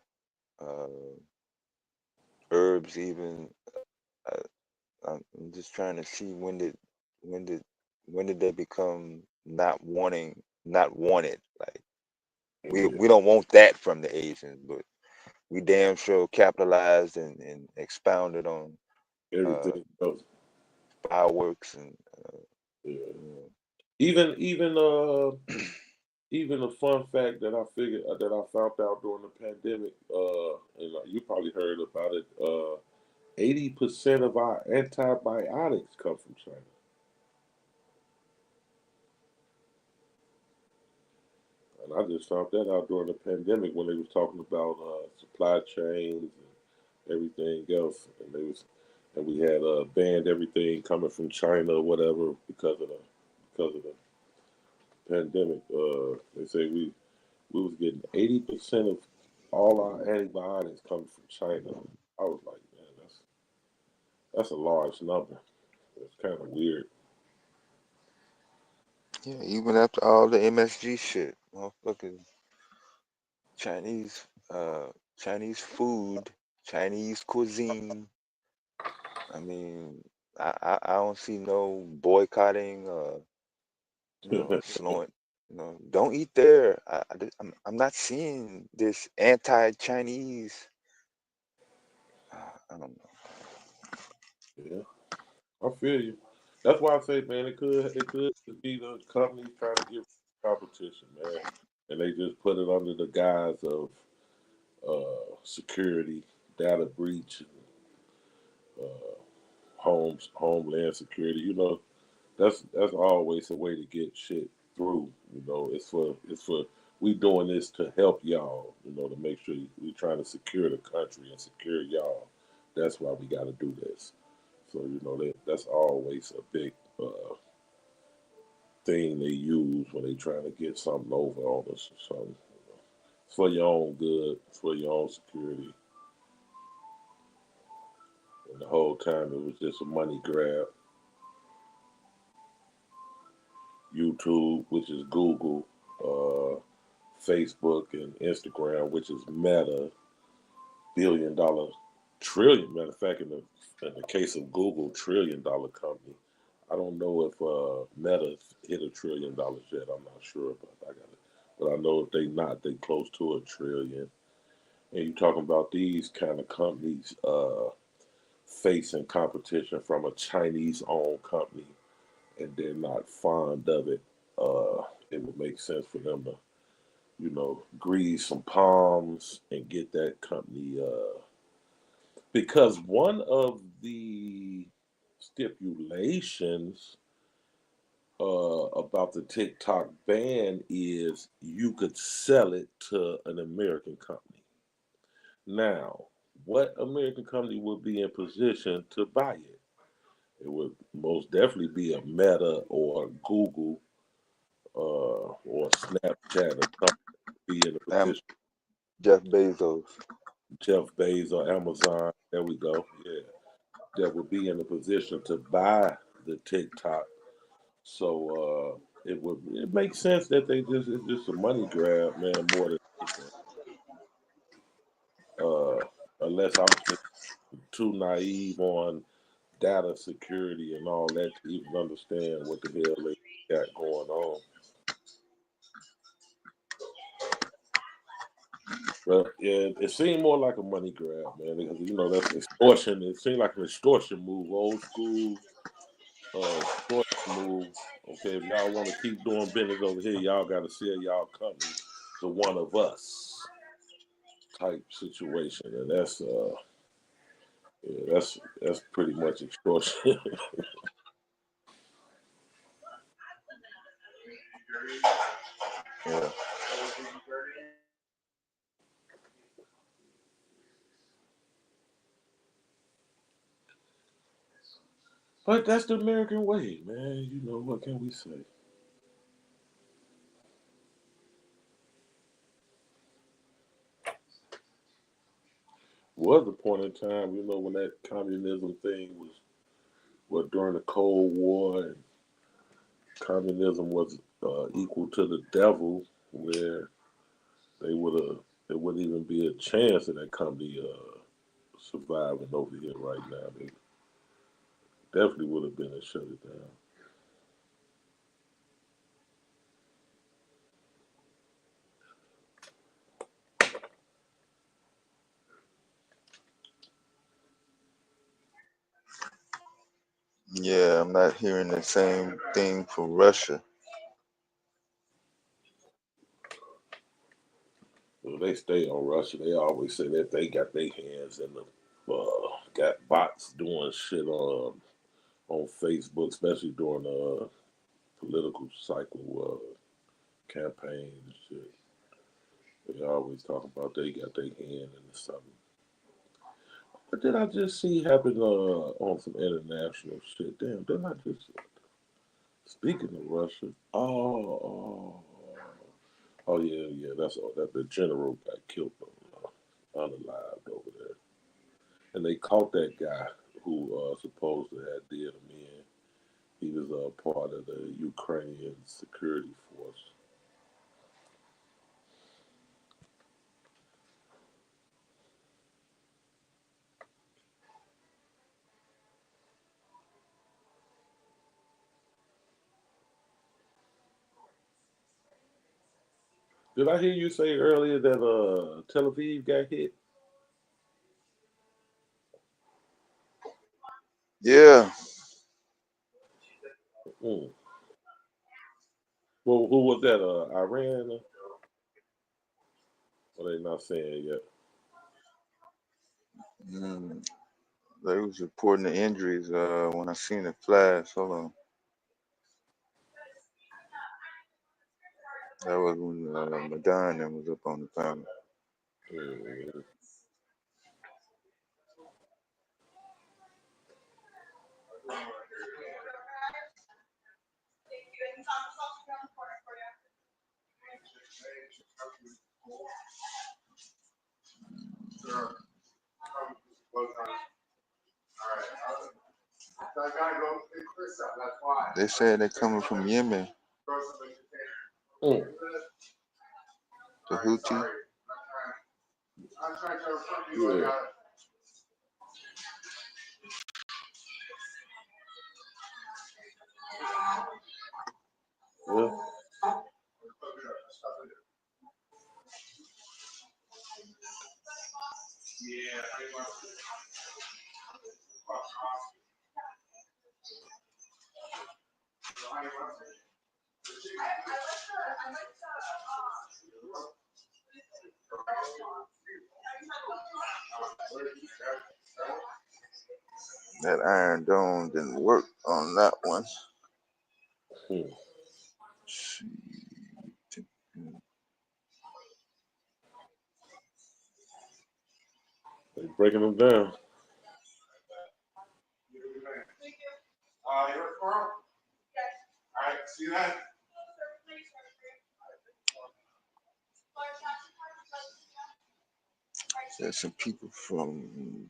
herbs, even. I'm just trying to see when did they become not wanted? Like we don't want that from the Asians, but we damn sure capitalized and expounded on Everything else. fireworks and even even a fun fact that I figured that I found out during the pandemic, and you probably heard about it. 80% of our antibiotics come from China. And I just found that out during the pandemic when they was talking about supply chains and everything else, and we had banned everything coming from China or whatever because of the pandemic. They say we was getting 80% of all our antibiotics coming from China. I was like, man, that's a large number. It's kind of weird. yeah, even after all the MSG shit, motherfuckers, Chinese Chinese food, Chinese cuisine. I mean, I don't see no boycotting, slowing. Don't eat there. I'm not seeing this anti-Chinese. I don't know. Yeah, I feel you. That's why I say, man, it could be the companies trying to get competition, man, and they just put it under the guise of security, data breach, uh, homeland security. That's always a way to get shit through. It's for we doing this to help y'all. To make sure we trying to secure the country and secure y'all. That's why we got to do this. So that's always a big thing they use when they trying to get something over on us or something. It's for your own good. It's for your own security. And the whole time it was just a money grab. YouTube, which is Google, uh, Facebook, and Instagram, which is Meta, $1 billion, trillion. Matter of fact, in the case of Google, $1 trillion company. I don't know if Meta hit $1 trillion yet. I'm not sure, but I know if they not, they close to $1 trillion. And you're talking about these kind of companies facing competition from a Chinese-owned company, and they're not fond of it. It would make sense for them to, grease some palms and get that company. Because one of the stipulations about the TikTok ban is you could sell it to an American company. Now, what American company would be in position to buy it? It would most definitely be a Meta or a Google or Snapchat or something be in a position. Jeff Bezos. Amazon. There we go. Yeah, that would be in a position to buy the TikTok. So it makes sense that it's just a money grab, man, more than anything. Unless I'm too naive on data security and all that to even understand what the hell they got going on. But yeah, it seemed more like a money grab, man, because that's extortion. It seemed like an extortion move, old school extortion move. Okay, if y'all want to keep doing business over here, y'all got to sell y'all company to one of us type situation, and that's pretty much extortion. Yeah. But that's the American way, man. What can we say? Was a point in time, when that communism thing was during the Cold War, and communism was equal to the devil, where there wouldn't even be a chance of that company surviving over here right now. They definitely would have been to shut it down. Yeah, I'm not hearing the same thing from Russia. Well, they stay on Russia. They always say that they got their hands in got bots doing shit on Facebook, especially during the political cycle campaign and shit. They always talk about they got their hand in something. What did I just see happen on some international shit? Damn, didn't I just speaking of Russia? Oh yeah. That's all. That the general got killed unalived over there, and they caught that guy who supposedly had did him in. He was part of the Ukrainian security force. Did I hear you say earlier that Tel Aviv got hit? Yeah. Mm. Well, who was that? Iran? Or they not saying yet? They was reporting the injuries when I seen the flash. Hold on. That was when Madonna was up on the panel. Mm. They said they're coming from Yemen. Mm. The Houthi. Yeah. Well, That Iron Dome didn't work on that one. they breaking them down. See that? There's some people from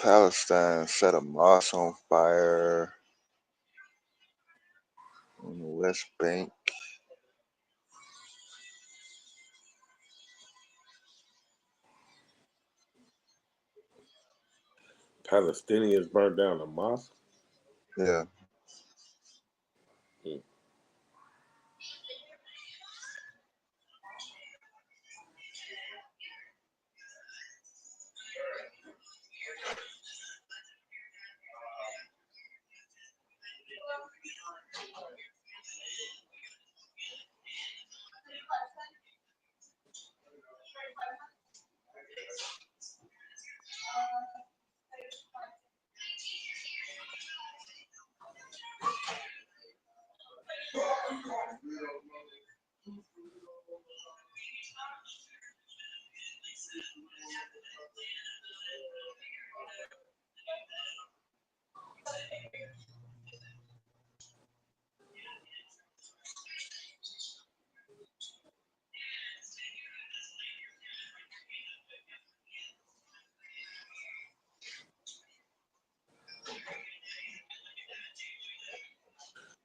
Palestine set a mosque on fire on the West Bank. Palestinians burned down a mosque. Yeah. Mm.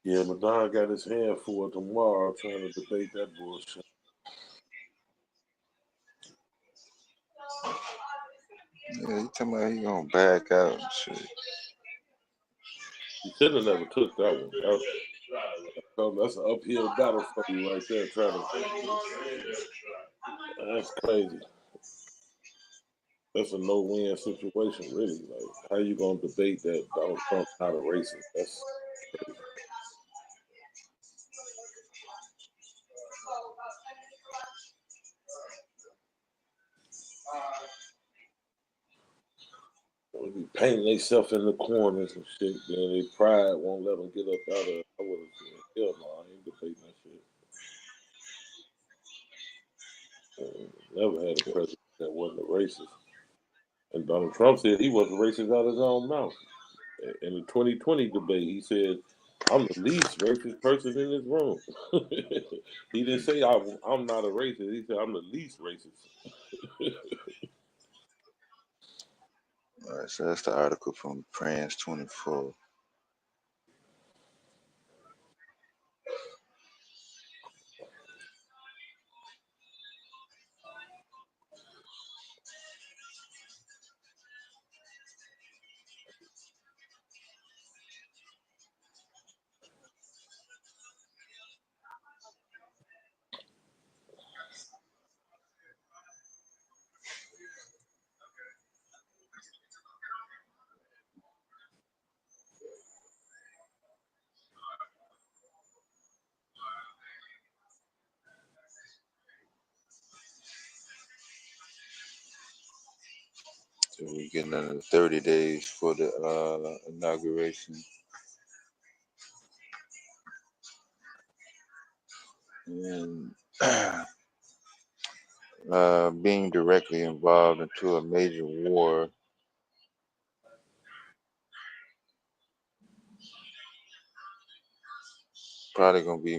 Yeah, Madonna got his hand full tomorrow trying to debate that bullshit. Yeah, you talking about he gonna back out and shit. He should have never took that one. That's an uphill battle for you right there. That's crazy. That's a no-win situation, really. Like, how you gonna debate that Donald Trump's not a racist? That's crazy. They be painting themselves in the corners and shit. Then their pride won't let them get up out of it. I would have said, hell no, I ain't debating that shit. Never had a president that wasn't a racist. And Donald Trump said he wasn't racist out of his own mouth. In the 2020 debate, he said, I'm the least racist person in this room. He didn't say I'm not a racist. He said I'm the least racist. All right, so that's the article from France 24. So we're getting under 30 days for the inauguration. And being directly involved into a major war probably going to be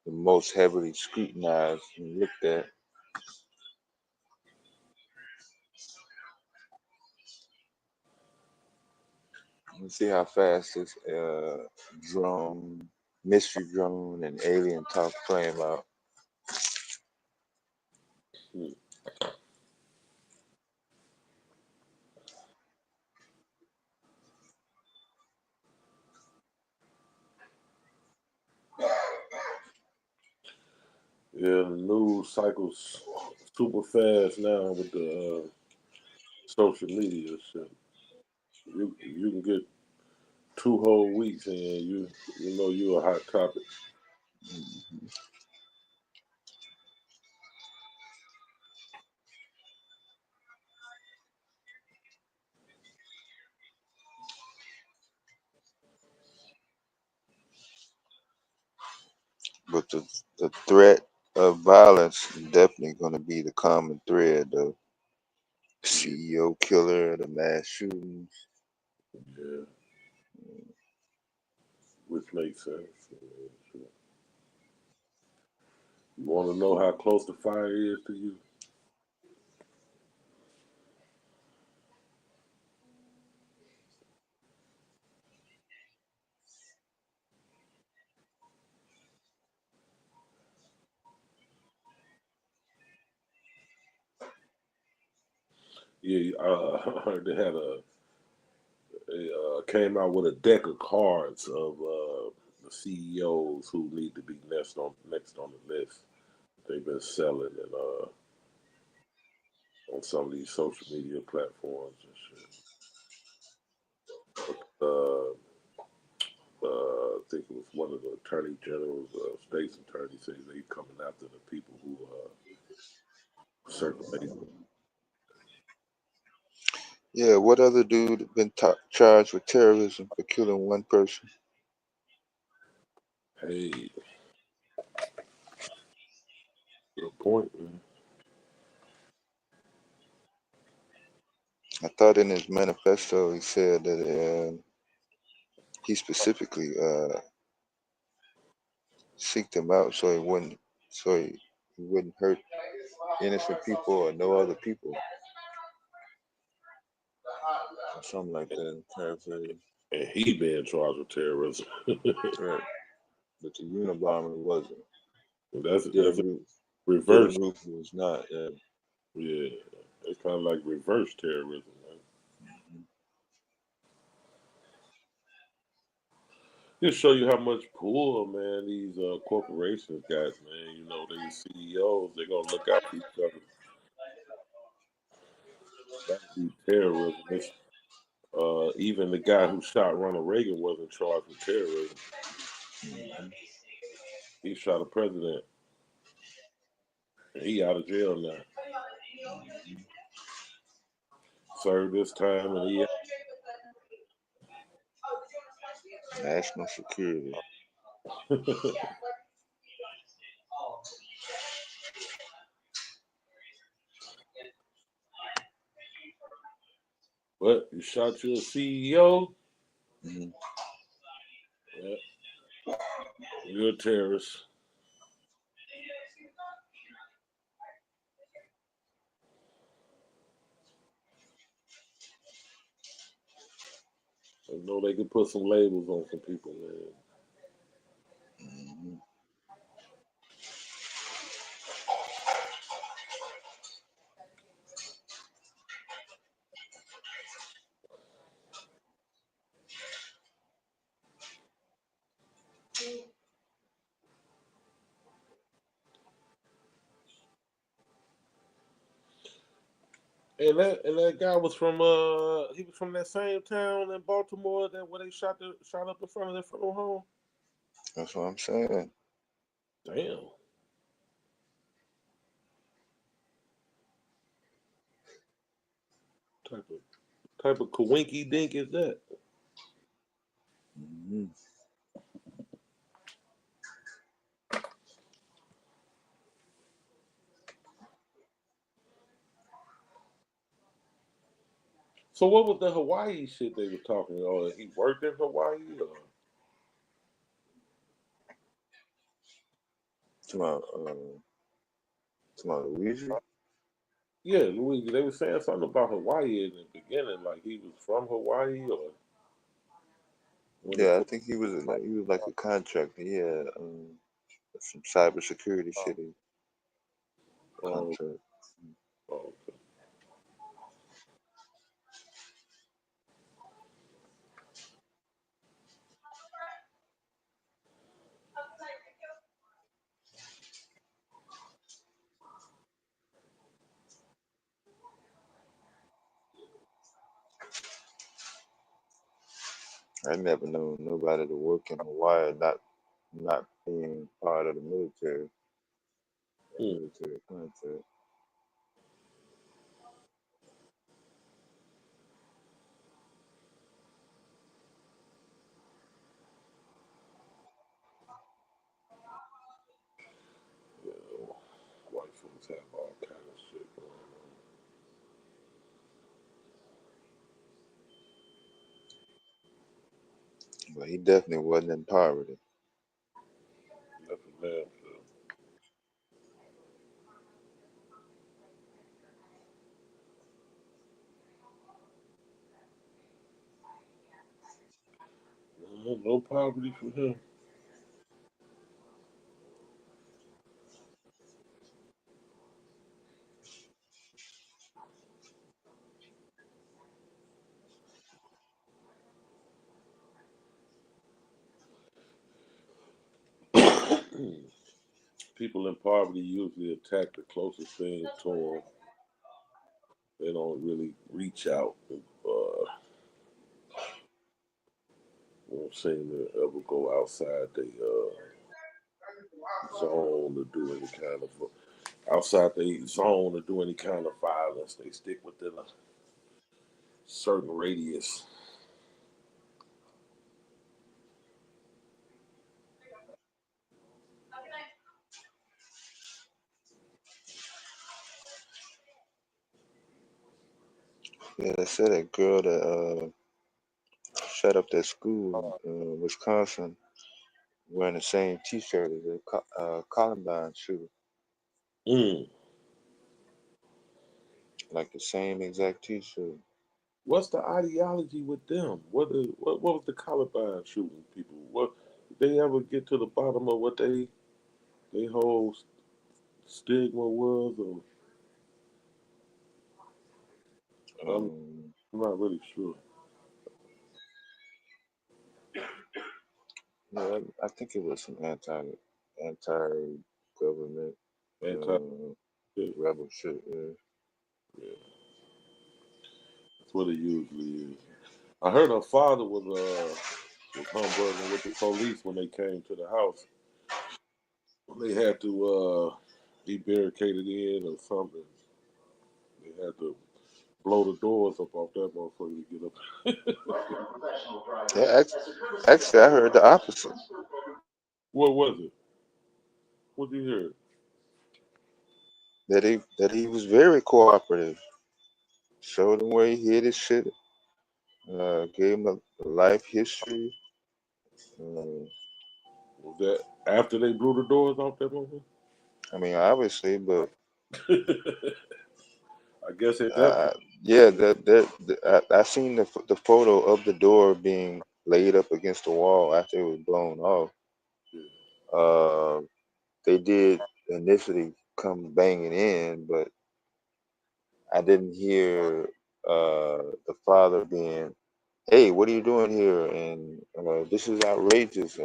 the most heavily scrutinized and looked at. Let's see how fast this drone, mystery drone, and alien talk flame out. Yeah, the news cycles super fast now with the social media shit. You can get 2 whole weeks and you know you're a hot topic. But the threat of violence is definitely going to be the common thread. The CEO killer, the mass shootings. Yeah, which makes sense. You want to know how close the fire is to you? Yeah, I heard they had came out with a deck of cards of the CEOs who need to be next on the list. They've been selling and on some of these social media platforms and shit. I think it was one of the attorney generals, state's attorney, said they coming after the people who circulate. Yeah, what other dude been charged with terrorism for killing one person? Hey, good point, man. I thought in his manifesto he said that he specifically seeked them out so he wouldn't hurt innocent people or no other people, or something like that. Paraphrase. And he being charged with terrorism. Right. But the Unabomber wasn't. That's Dylan reverse. Roof was not. Yeah, it's kind of like reverse terrorism, man. Just show you how much pull, man, these corporations got, man. You know, these CEOs, they're gonna look out for each other. That would be terrorism. It's, even the guy who shot Ronald Reagan wasn't charged with terrorism. He shot a president. And he out of jail now. Served this time, and he. National security. But you shot your CEO. Mm-hmm. Yeah. You're a terrorist. I know they can put some labels on some people, man. Mm-hmm. And that guy was from he was from that same town in Baltimore that where they shot up in front of their funeral home. That's what I'm saying. Damn. Type of kawinky dink is that? Mm-hmm. So what was the Hawaii shit they were talking? Or he worked in Hawaii? Or? To Luigi? Yeah, Luigi. They were saying something about Hawaii in the beginning, like he was from Hawaii, or when he Yeah, I first. think he was like a contractor. Yeah, some cybersecurity shit. Oh, Contract. okay. I never known nobody to work in Hawaii not being part of the military. Military contract. Yeah, white folks have all kind of shit going But he definitely wasn't in poverty. on. That's a damn sure. No poverty for him. People in poverty usually attack the closest thing to them. They don't really reach out. Won't seem to ever go outside the zone to do any kind of violence. They stick within a certain radius. Yeah, they said that girl that shut up that school in Wisconsin wearing the same T-shirt as the Columbine shooter, Mm. like the same exact T-shirt. What's the ideology with them? What was the Columbine shooting people? What did they ever get to the bottom of what they whole stigma was? Or I'm Um, not really sure. yeah, I think it was some anti-government Anti shit. rebel shit. Yeah. Yeah, that's what it usually is. I heard her father was humbugging with the police when they came to the house. They had to be barricaded in or something. They had to blow the doors up off that motherfucker to get up. Yeah, actually, I heard the opposite. What was it? What did you hear? That he was very cooperative. Showed him where he hid his shit. Gave him a life history. Uh, Was that after they blew the doors off that motherfucker? I mean, obviously, but I guess at that point. yeah, I seen the photo of the door being laid up against the wall after it was blown off. Uh, they did initially come banging in, but I didn't hear the father being, "Hey, what are you doing here?" And this is outrageous.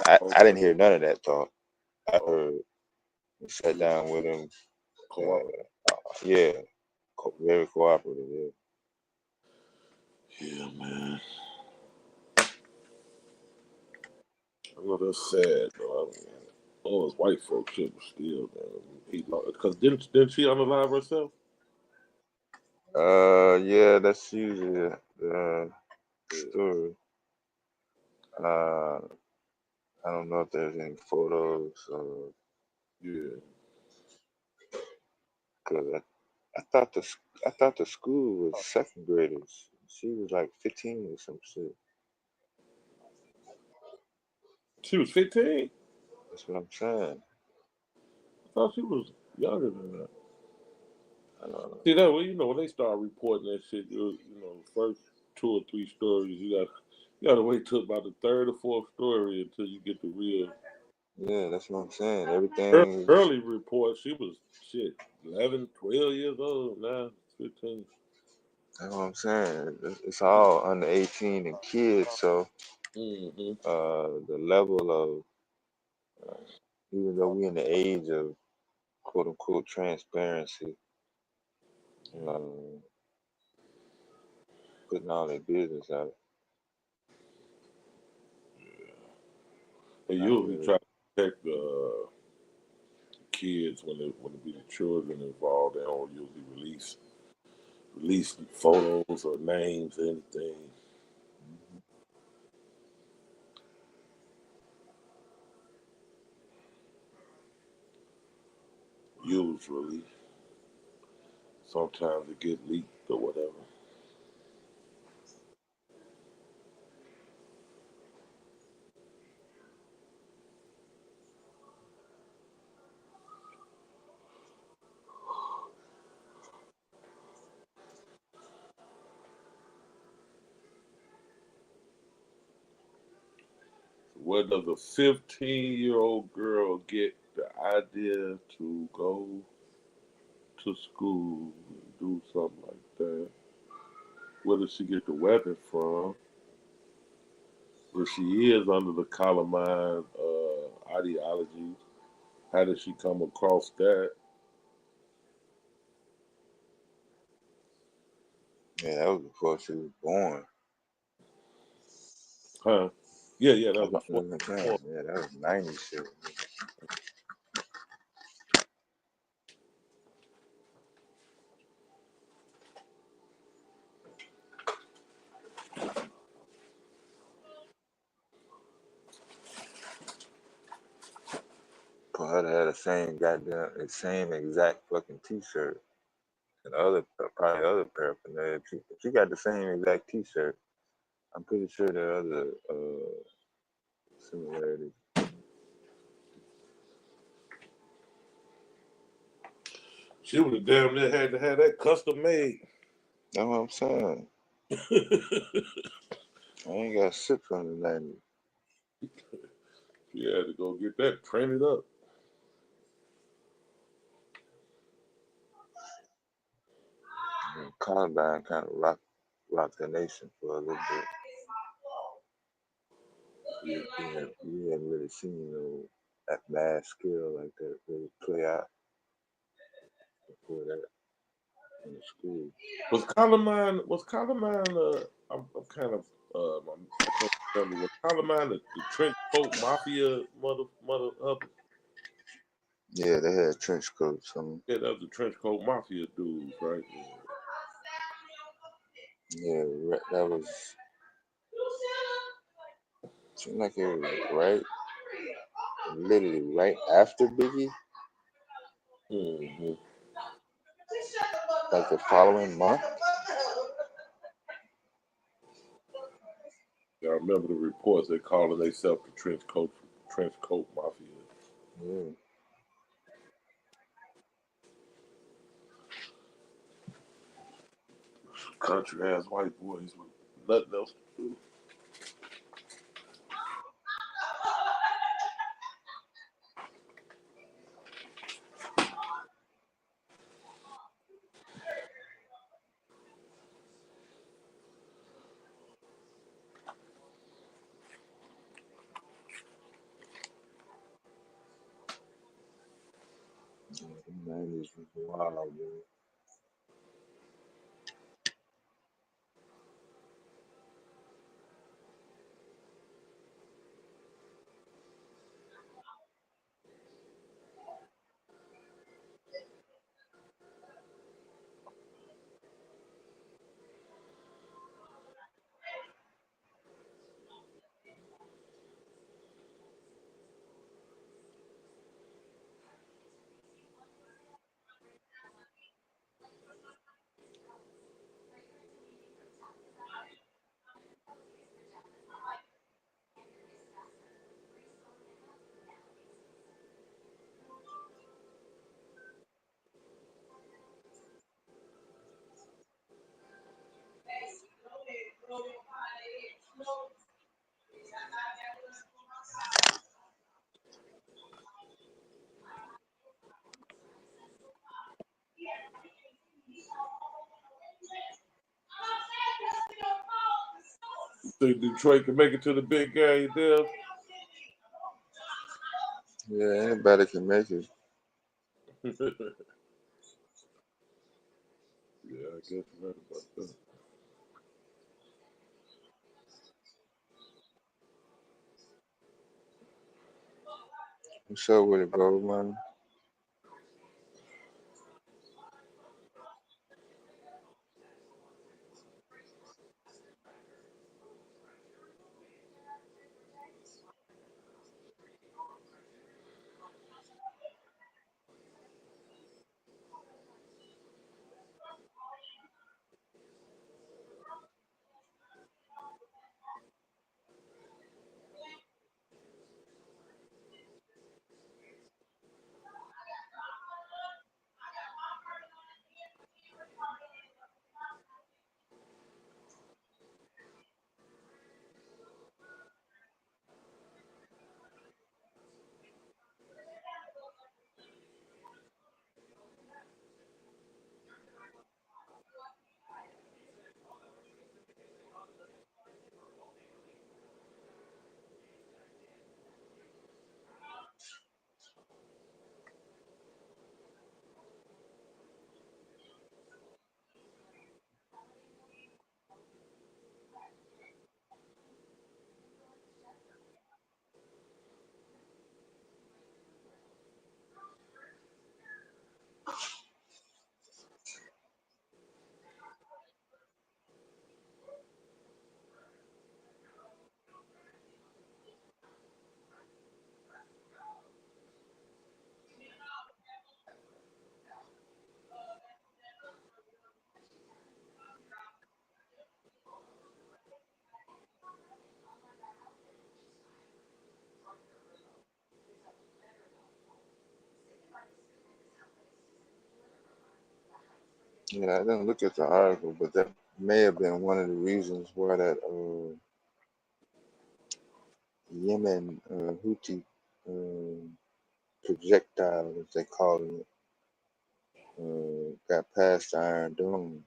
I didn't hear none of that talk. I heard sat down with him. Cooperative. Yeah, very cooperative. Yeah. Yeah, man. I know that's sad, though. All those white folks shit was still, man. Because didn't she unalive herself? Yeah, that's usually the story. I don't know if there's any photos or Yeah. because I thought the school was second graders. She was like 15 or some shit. She was 15? That's what I'm saying. I thought she was younger than that. I don't know. See that way, when they start reporting that shit, the first 2 or 3 stories, you gotta wait till about the third or fourth story until you get the real. Yeah, that's what I'm saying. Everything is, Early reports, she was 11, 12 years old. Now 15. that's what I'm saying. It's all under 18 and kids, so Mm-hmm. the level of even though we're in the age of quote unquote transparency, putting all their business out. They Not usually really. try to protect kids when it be the children involved. They don't usually release photos or names, anything. Usually, sometimes it get leaked or whatever. Where does a 15-year-old girl get the idea to go to school and do something like that? Where does she get the weapon from? If she is under the Columbine ideology, how did she come across that? Yeah, that was before she was born. Huh? Yeah, that I'm was not looking at that. Yeah, that was 90 shit. For her to have the same exact fucking T-shirt and probably other paraphernalia. She got the same exact T-shirt. I'm pretty sure there are other similarities. She would have damn near had to have that custom made. That's what I'm saying. I ain't got shit from the 90s. She had to go get that printed up. Columbine kind of rocked the nation for a little bit. You hadn't really seen that mass scale like that really play out before that in the school. Was Columbine? I'm kind of. I can't remember. Was Columbine the trench coat mafia mother up? Yeah, they had trench coats. Yeah, that was the trench coat mafia dudes, right? Yeah, that was seemed like it was literally right after Biggie, Mm-hmm. like the following month. I remember the reports. They calling themselves the trench coat mafia. Yeah. Country ass white boys with nothing else to do. Yeah, the 90s was wild, man. Think Detroit can make it to the big game, Dev? Yeah, anybody can make it. Yeah, I guess you're right about that. What's up with it, bro, man? Yeah, I didn't look at the article, but that may have been one of the reasons why that Yemen Houthi projectile, as they call it, got past the Iron Dome.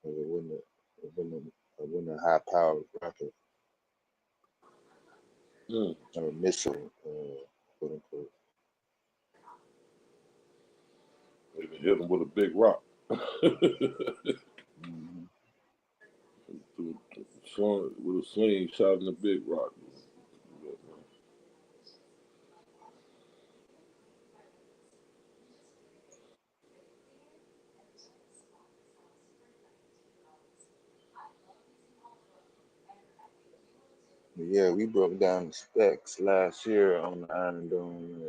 It wasn't a high-powered rocket or a missile, quote unquote. They hit him with a big rock. With a slingshot and a big rock. But yeah, we broke down the specs last year on the Iron Dome,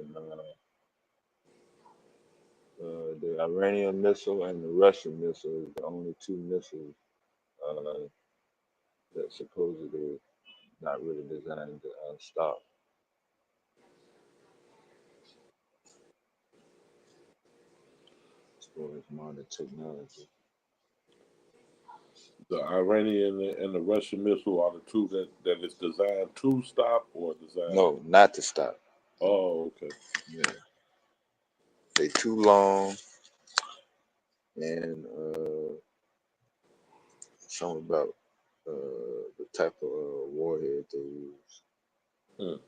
and the Iranian missile and the Russian missile is the only two missiles that supposedly not really designed to stop. As far as modern technology. The Iranian and the Russian missile are the two that is designed to stop or designed? No, not to stop. Oh, okay. Yeah. They too long, and something about the type of warhead they use. Man,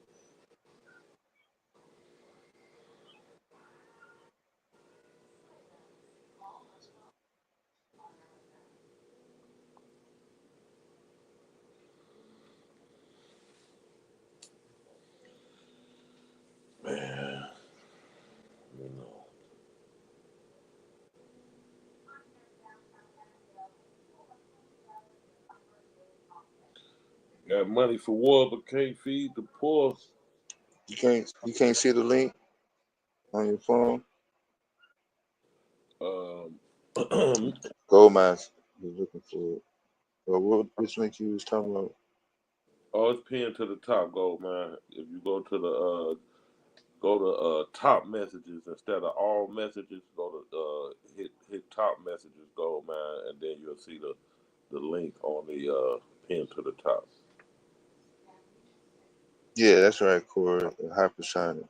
you know. Got money for war, but can't feed the poor. You can't see the link on your phone. Gold mines. You're looking for it. Well, which link you was talking about? Oh, it's pinned to the top, Gold man. If you go to the top messages instead of all messages, go to hit top messages, Gold man, and then you'll see the link on the pin to the top. Yeah, that's right, Corey. Hypersonic.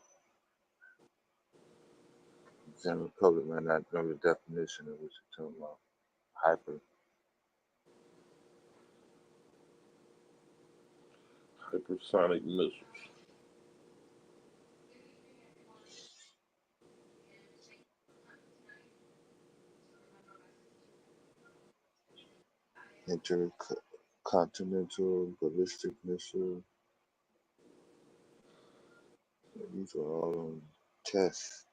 General public might not know the definition of what you're talking about. Hypersonic missiles. Intercontinental ballistic missile. These are all on tests.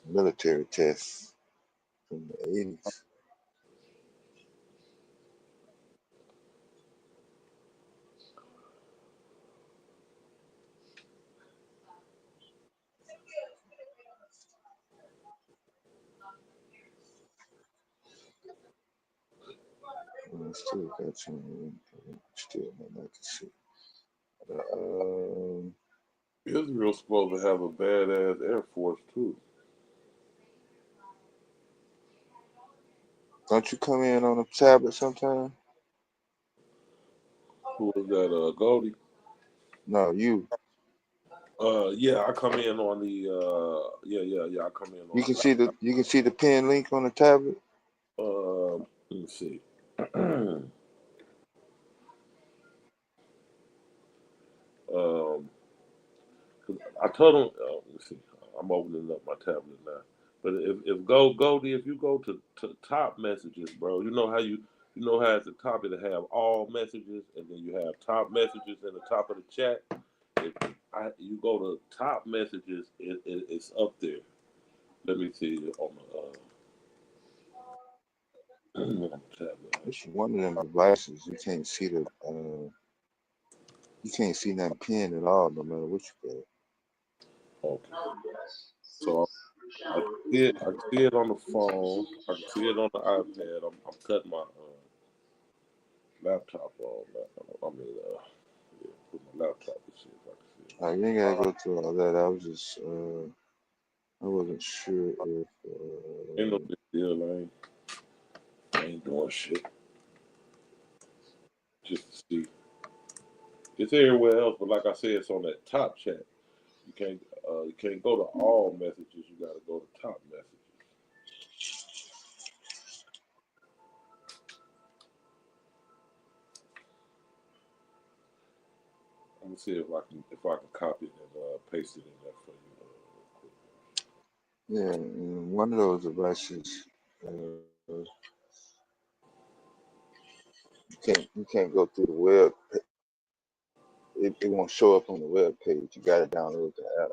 Military tests from the 80s. Still got you. Still not like to see. Israel's supposed to have a badass air force too. Don't you come in on a tablet sometime? Who was that? Goldie? No, you. Yeah, I come in on the I come in on You can see the pin link on the tablet. Let me see. I told him. Let me see. I'm opening up my tablet now. But if Goldie, if you go to top messages, bro, you know how at the top it'll have all messages, and then you have top messages in the top of the chat. If you go to top messages, it's up there. Let me see on the tablet. It's one of them devices. You can't see that pin at all, no matter what you get. Okay. So I can see it on the phone. I can see it on the iPad. I'm cutting my laptop on. Put my laptop to see if I can see it. You ain't gotta go through all that. I was just, I wasn't sure if. Ain't no big deal. I ain't doing shit. Just to see. It's everywhere else, but like I said, it's on that top chat. You can't go to all messages. You got to go to top messages. Let me see if I can copy it and paste it in there for you. Yeah, one of those devices. You can't go through the web. It won't show up on the web page. You got to download the app.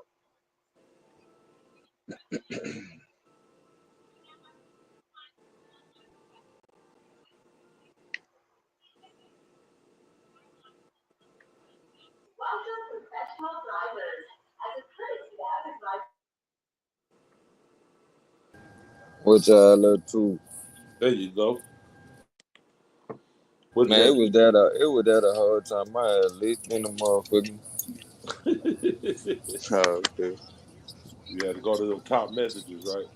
What y'all up to? There you go. Man, it was that a whole time. I had lit in the motherfucker. Okay. You had to go to the top messages, right?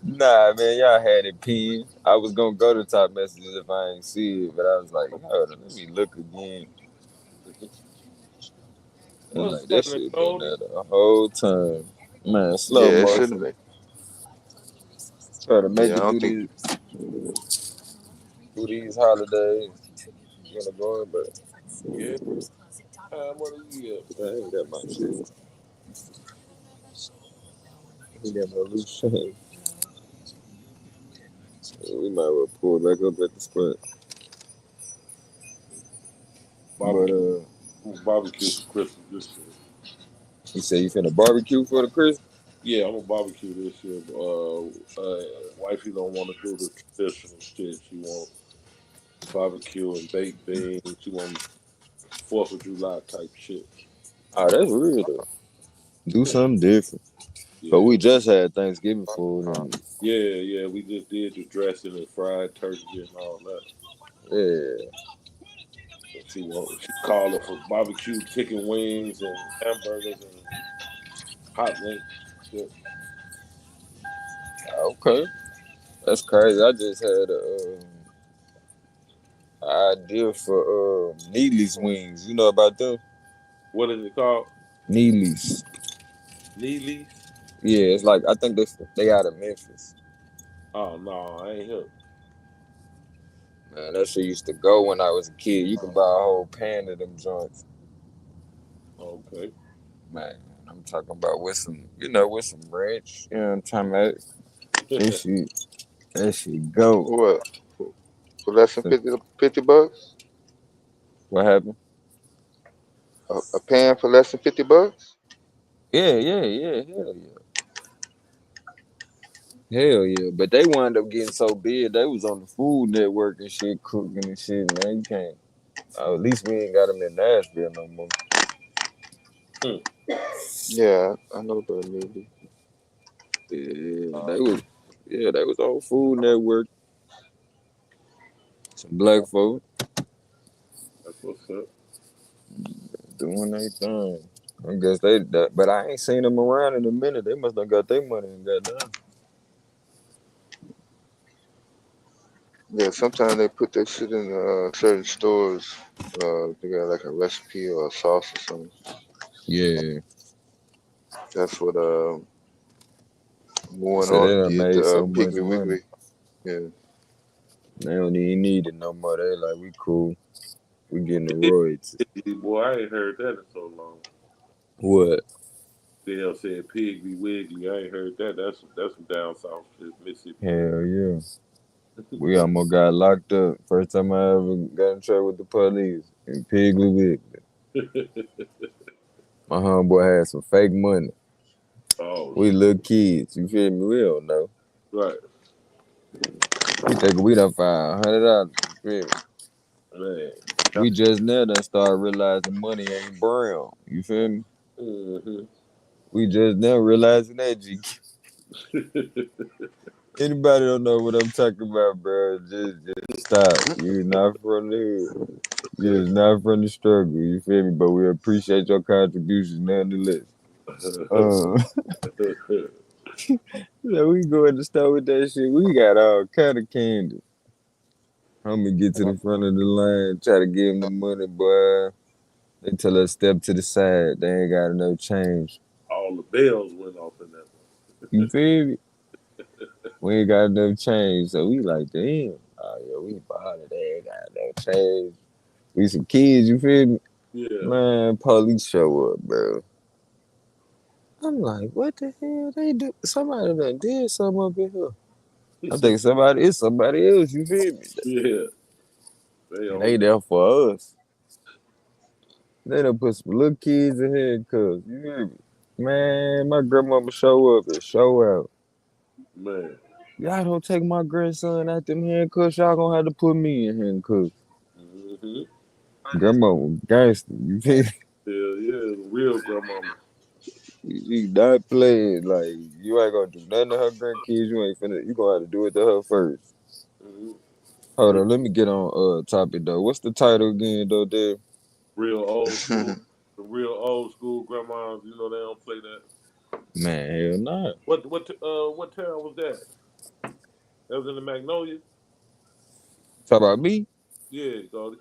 Nah, man, y'all had it pinned. I was gonna go to top messages if I ain't see it, but I was like, hold on, let me look again. And What's like that happening, shit been Goldie? there the whole time. Man, Yeah, slow it motion. shouldn't be. Try to make Yeah, I it don't think. through these holidays. Gonna go, but Yeah. What are you? I ain't got my shit. He got no loose shit. We might well pull back up at the spot. Barbecue. But Barbecue for Christmas this year. you say you finna barbecue for the Christmas? Yeah, I'm gonna barbecue this year. Wifey don't want to do the traditional shit. She want barbecue and baked beans. She want 4th of July type shit. Oh, that's real though. Do Yeah, something different. But we Yeah, just had Thanksgiving food. And, yeah. We just did the dressing and fried turkey and all that. yeah. She called it for barbecue chicken wings and hamburgers and hot wings. Yeah. Okay. That's crazy. I just had a idea for Neely's wings. You know about them? What is it called? Neely's. Neely's? Yeah, it's like I think they out of Memphis. Oh no, I ain't here. Man, that shit used to go when I was a kid. You can buy a whole pan of them joints. Okay. Man, I'm talking about with some, with some ranch. You know what I'm talking about? That shit go. What? For less than So, 50 bucks? what happened? A pan for less than 50 bucks? Yeah. Hell yeah. Hell yeah. But they wound up getting so big, they was on the Food Network and shit, cooking and shit. Man, you can't. At least we ain't got them in Nashville no more. Yeah, I know about maybe. Yeah, they was on Food Network. Some black folk That's what's up. doing their thing. I guess but I ain't seen them around in a minute. They must have got their money and got done. Yeah, sometimes they put that shit in certain stores. They got like a recipe or a sauce or something. Yeah. That's what They Warren said they Hart done did to made so much Piggly money. Wiggly. Yeah. They don't even need it no more. They like, we cool. We getting the royalties. Boy, I ain't heard that in so long. What? The hell said Piggly Wiggly. I ain't heard that. That's some down south shit, Mississippi shit. Hell yeah. We almost got locked up. First time I ever got in trouble with the police in Piggly Wiggly. My homeboy had some fake money. Oh We shit. little kids, you feel me? We don't know. Right. We think we done found $100. You feel me? Man. We just now done started realizing money ain't brown. You feel me? Mm-hmm. We just now realizing that, G. Anybody don't know what I'm talking about, bro? Just stop. You're not from the hood. You're not from the struggle. You feel me? But we appreciate your contributions nonetheless. Yeah, we go in the store with that shit. We got all kind of candy. Homie get to the front of the line, try to give him the money, boy. They tell us step to the side. They ain't got enough change. All the bells went off in that You one. feel me? We ain't got enough change, so we like, damn. Oh yeah, we bought it. They ain't got enough change. We some kids, you feel me? Yeah. Man, police show up, bro. I'm like, what the hell they do? Somebody done did something up in here. I think it's somebody else, you feel me? Yeah. They there for us. They done put some little kids in handcuffs, you hear me? Man, my grandmama show up and show out. Man. Y'all don't take my grandson out them handcuffs, y'all gonna have to put me in handcuffs. Mm-hmm. Grandma was gangster, you feel me? Hell yeah, real grandmama. You not playing, like, you ain't gonna do nothing to her grandkids, you gonna have to do it to her first. Mm-hmm. Hold on, let me get on topic though. What's the title again though, Dave? Real old school. The real old school grandmas, you know they don't play that. Man, hell nah. What town was that? That was in the Magnolia? Talk about me? Yeah, Goldie.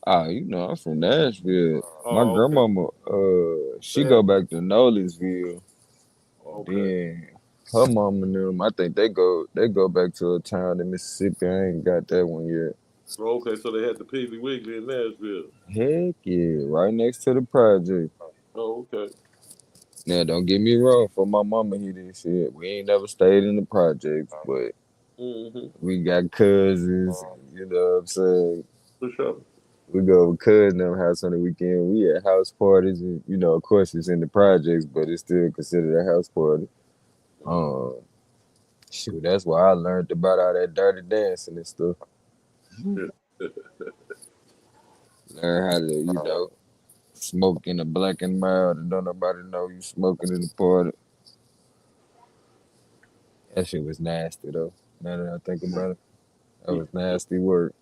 You know, I'm from Nashville. My Oh, okay. grandmama, she go That, back to Nolensville. okay. Then her mom and them, I think they go back to a town in Mississippi. I ain't got that one yet. Okay, so they had the Piggly Wiggly in Nashville. Heck yeah, right next to the project. Oh, okay. Now, don't get me wrong, for my mama, he didn't shit. We ain't never stayed in the projects, but Mm-hmm. we got cousins, you know what I'm saying? For sure. We go to cousin them house on the weekend. We at house parties, and of course, it's in the projects, but it's still considered a house party. Um, Shoot, that's why I learned about all that dirty dancing and stuff. Learn how to, smoke in the black and mild, and don't nobody know you smoking in the party. That shit was nasty though. Now that I think about it, that was nasty work.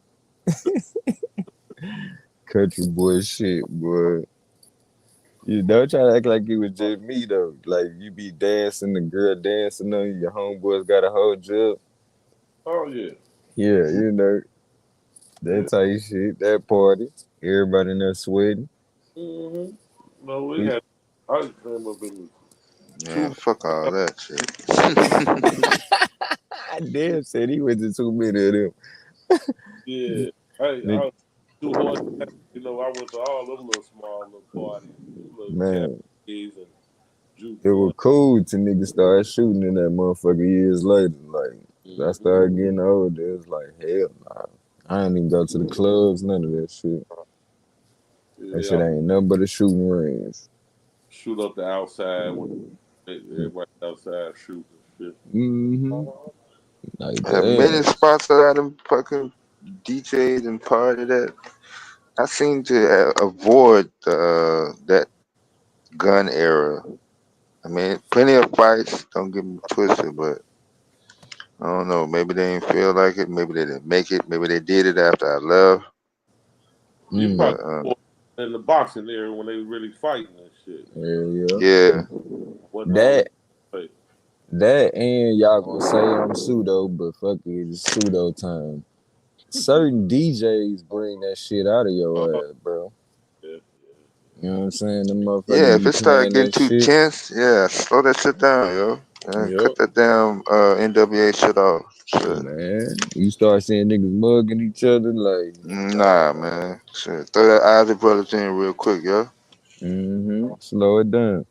Country boy shit, boy. You don't try to act like it was just me though. Like you be dancing, the girl dancing on you, your homeboys got a whole job. Oh yeah. Yeah, you know, Yeah. that type shit, that party. Everybody in there sweating. Mm-hmm. No, we We, had. I just came up in Man, two. fuck all that shit. damn said he went to too many of them. Yeah. I Nigga, was too hard. You know, I went to all them little small little parties, little man, cafes and juke it was joints. cool till niggas started shooting in that motherfucker years later. Like, I Mm-hmm. started getting older. It's like, hell nah. I ain't even go to the clubs, none of that shit. That Yeah. shit ain't nothing but a shooting range. Shoot up the outside when everybody outside shooting and shit. Mm-hmm. Like, The many damn. spots that I done fucking DJ'd and party at, I seem to avoid that gun era. I mean, plenty of fights. Don't get me twisted, but I don't know. Maybe they didn't feel like it. Maybe they didn't make it. Maybe they did it after I left. You Mm. probably But in the boxing area when they really fighting and shit. Hell yeah. yeah, Wasn't all That, that. that, and y'all gonna say I'm pseudo, but fuck it, it's pseudo time. Certain DJs bring that shit out of Uh, your ass, bro. yeah, You know what I'm saying? Them motherfuckers yeah. If be it started playing getting that too shit. tense, yeah, slow that shit down, yo. Yep. Cut that damn NWA shit off. Shit. Man, you start seeing niggas mugging each other, like, Nah, man. Shit. Throw that Ozzy Brothers in real quick, yo. slow it down.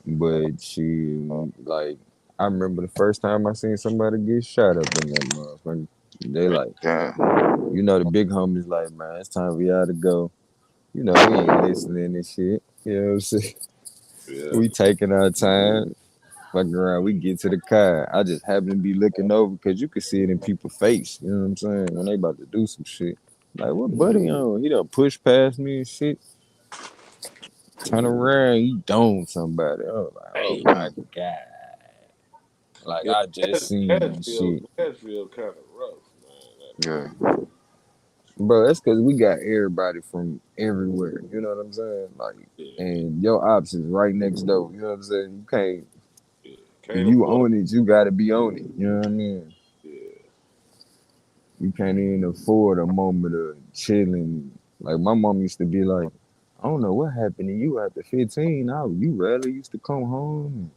But she, like, I remember the first time I seen somebody get shot up in that motherfucker. They man. like, Damn. you know, the big homies like, man, it's time for y'all to go. You know, we ain't listening and shit. You know what I'm saying? Yeah. We taking our time, fucking around. We get to the car. I just happen to be looking over because you could see it in people's face. You know what I'm saying? When they about to do some shit. Like, what buddy on? He done push past me and shit. Turn around, he domed somebody. I was like, oh my God. Like, Yeah. I just seen that shit. Nashville kind of rough, man. Yeah. Bro, that's because we got everybody from everywhere. You know what I'm saying? Like, Yeah. and your ops is right next door. You know what I'm saying? You can't, Yeah. if Can't you afford. own it, you gotta be on it. You know what I mean? Yeah. You can't even afford a moment of chilling. Like my mom used to be like, I don't know what happened to you after 15. You rarely used to come home.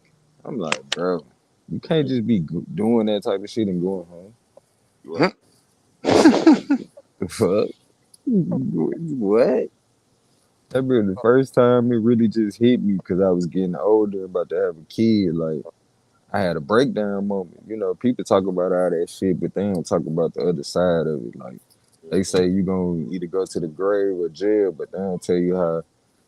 I'm like, bro, you can't just be doing that type of shit and going home. Right. The fuck? What? That been the first time it really just hit me because I was getting older, about to have a kid. Like I had a breakdown moment. You know, people talk about all that shit, but they don't talk about the other side of it. Like they say you gonna either go to the grave or jail, but they don't tell you how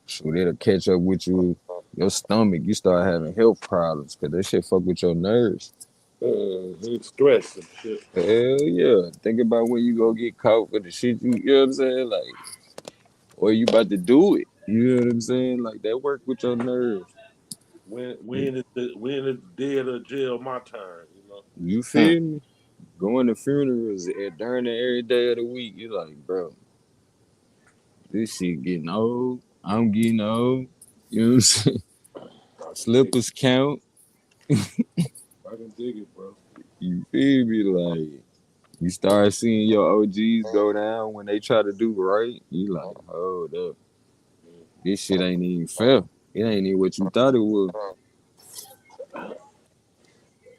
shoot it'll catch up with you, your stomach. You start having health problems because that shit fuck with your nerves. He's stressed and shit. Hell yeah. Think about when you go get caught for the shit you know what I'm saying? Like, or you about to do it. You know what I'm saying? Like that work with your nerves. When is dead or jail my time, you know? You feel me? Going to funerals during the every day of the week, you're like, bro, this shit getting old. I'm getting old. You know what I'm saying? I can dig Slippers count. I can dig it, bro. You feel me? Like, you start seeing your OGs go down when they try to do right. You like, hold up. This shit ain't even fair. It ain't even what you thought it was.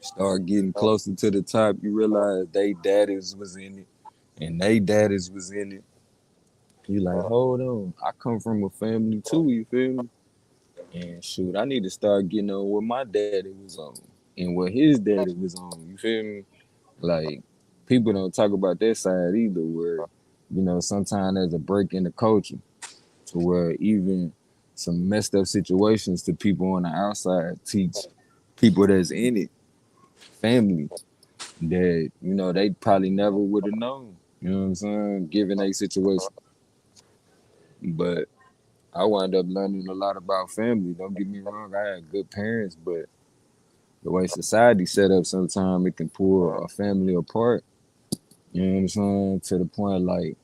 Start getting closer to the top, you realize they daddies was in it and they daddies was in it. You like, hold on. I come from a family too, you feel me? And shoot, I need to start getting on what my daddy was on and what his daddy was on. You feel me? Like, people don't talk about that side either, where, you know, sometimes there's a break in the culture to where even some messed up situations to people on the outside teach people that's in it, family, that, you know, they probably never would have known. You know what I'm saying? Given a situation. But I wound up learning a lot about family. Don't get me wrong, I had good parents, but the way society set up, sometimes it can pull a family apart. You know what I'm saying? To the point like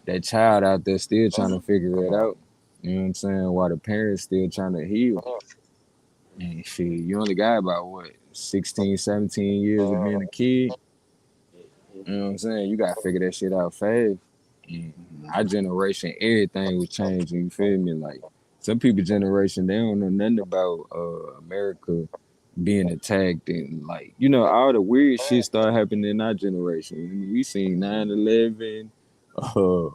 that child out there still trying to figure it out. You know what I'm saying? While the parents still trying to heal. And shit, you only got about what, 16, 17 years of being a kid. You know what I'm saying? You gotta figure that shit out fast. And our generation, everything was changing. You feel me? Like some people generation, they don't know nothing about America being attacked and like all the weird shit started happening in our generation. I mean, we seen 9/11. Uh,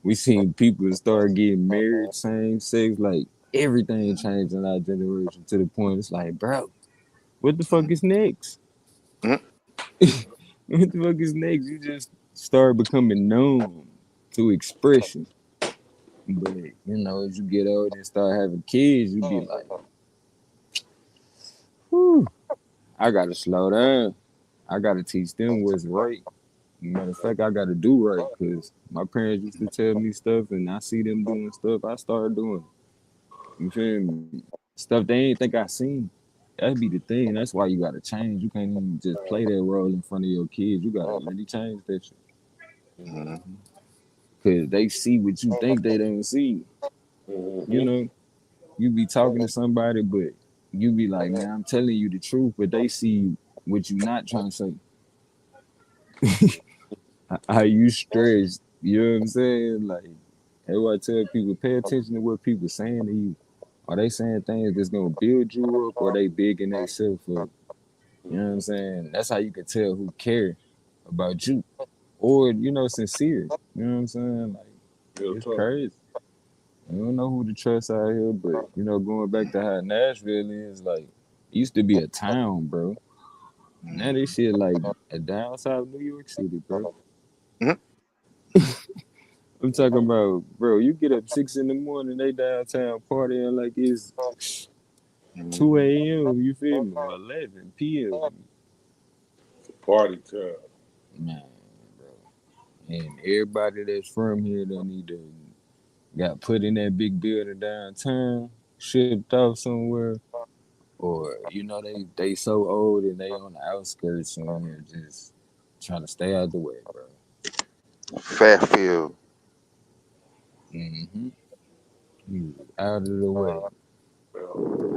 we seen people start getting married, same sex. Like everything changed in our generation to the point it's like, bro, what the fuck is next? What the fuck is next? You just start becoming numb to expression. But as you get older and start having kids, you be like, whew, I gotta slow down. I gotta teach them what's right. Matter of fact, I gotta do right because my parents used to tell me stuff and I see them doing stuff. I started doing it. You feel me? Stuff they ain't think I seen. That'd be the thing. That's why you gotta change. You can't even just play that role in front of your kids. You gotta really change that shit. Cause they see what you think they don't see. You know, you be talking to somebody, but you be like, man, I'm telling you the truth, but they see what you not trying to say. How you stressed, you know what I'm saying? Like, that's why I tell people, pay attention to what people saying to you. Are they saying things that's gonna build you up, or they bigging themselves up? You know what I'm saying? That's how you can tell who care about you, or sincere. You know what I'm saying? Like, Real it's talk. crazy. I don't know who to trust out here, but going back to how Nashville is, like, it used to be a town, bro. Now this shit like a down south New York City, bro. I'm talking about, bro, you get up 6 in the morning, they downtown partying like it's 2 a.m., you feel me? Or 11 p.m. Party time. Man, bro. And everybody that's from here done either got put in that big building downtown, shipped off somewhere, or they so old and they on the outskirts somewhere just trying to stay out the way, bro. Fairfield. Mm-hmm. Out of the way.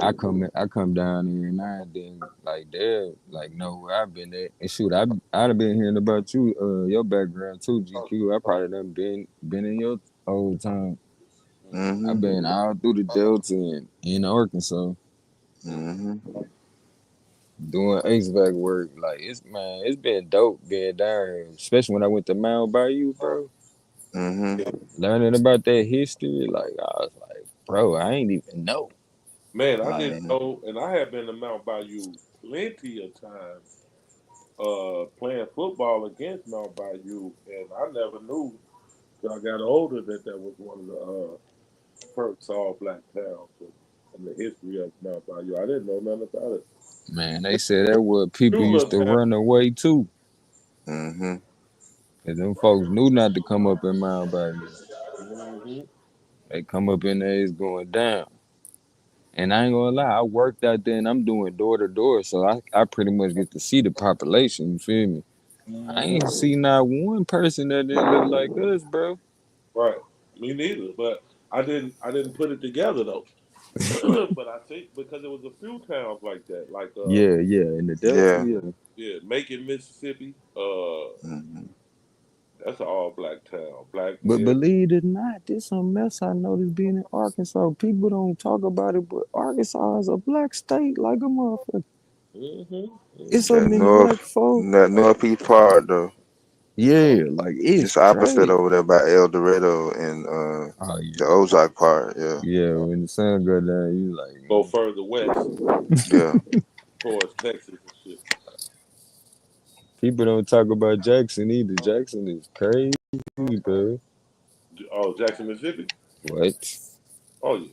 I come down here and I then like they're like know where I've been at. And shoot, I'd have been hearing about you, your background too, GQ. I probably done been in your old time. I've been all through the Delta and in Arkansas doing HVAC work. Like it's been dope being down here, especially when I went to Mount Bayou, bro. Learning about that history, like I was like, bro, I ain't even know. Man, I Like, didn't know, and I have been to Mount Bayou plenty of times, playing football against Mount Bayou, and I never knew till I got older that was one of the first all black towns in the history of Mount Bayou. I didn't know nothing about it. man, they said that what people Two used little to towns. run away to. And them folks knew not to come up in Mount Bayou. They come up in there, it's going down. And I ain't gonna lie, I worked out there and I'm doing door to door, so I pretty much get to see the population, you feel me? I ain't see not one person that didn't look like us, bro. Right. Me neither. But I didn't put it together though. But I think because there was a few towns like that, like Yeah, in the Delta, yeah. yeah, Macon, Mississippi. That's an all black town. Black But male. believe it or not, this something else I noticed being in Arkansas. People don't talk about it, but Arkansas is a black state like a motherfucker. It's so That many black folk. northeast part though. Yeah, like it's It's opposite crazy. over there by El Dorado and Oh yeah. the Ozark part. Yeah. Yeah, when the sun go down, you like, Go further west Yeah. towards Texas and shit. people don't talk about Jackson either. Jackson is crazy, bro. Oh, Jackson, Mississippi. What? Oh yeah.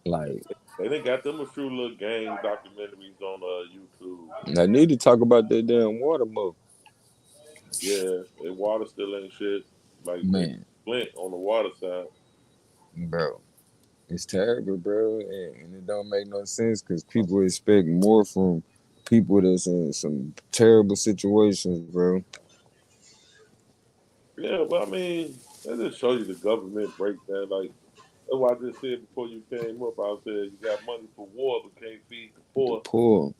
Like, They done got them a few little gang documentaries on YouTube. I need to talk about that damn water more. Yeah, their water still ain't shit. Like they Man, Flint on the water side. bro. It's terrible, bro, and it don't make no sense because people expect more from people that's in some terrible situations, bro. Yeah, but I mean, that just shows you the government breakdown. Like that's why I just said before you came up. I said you got money for war, but can't feed the The poor. poor.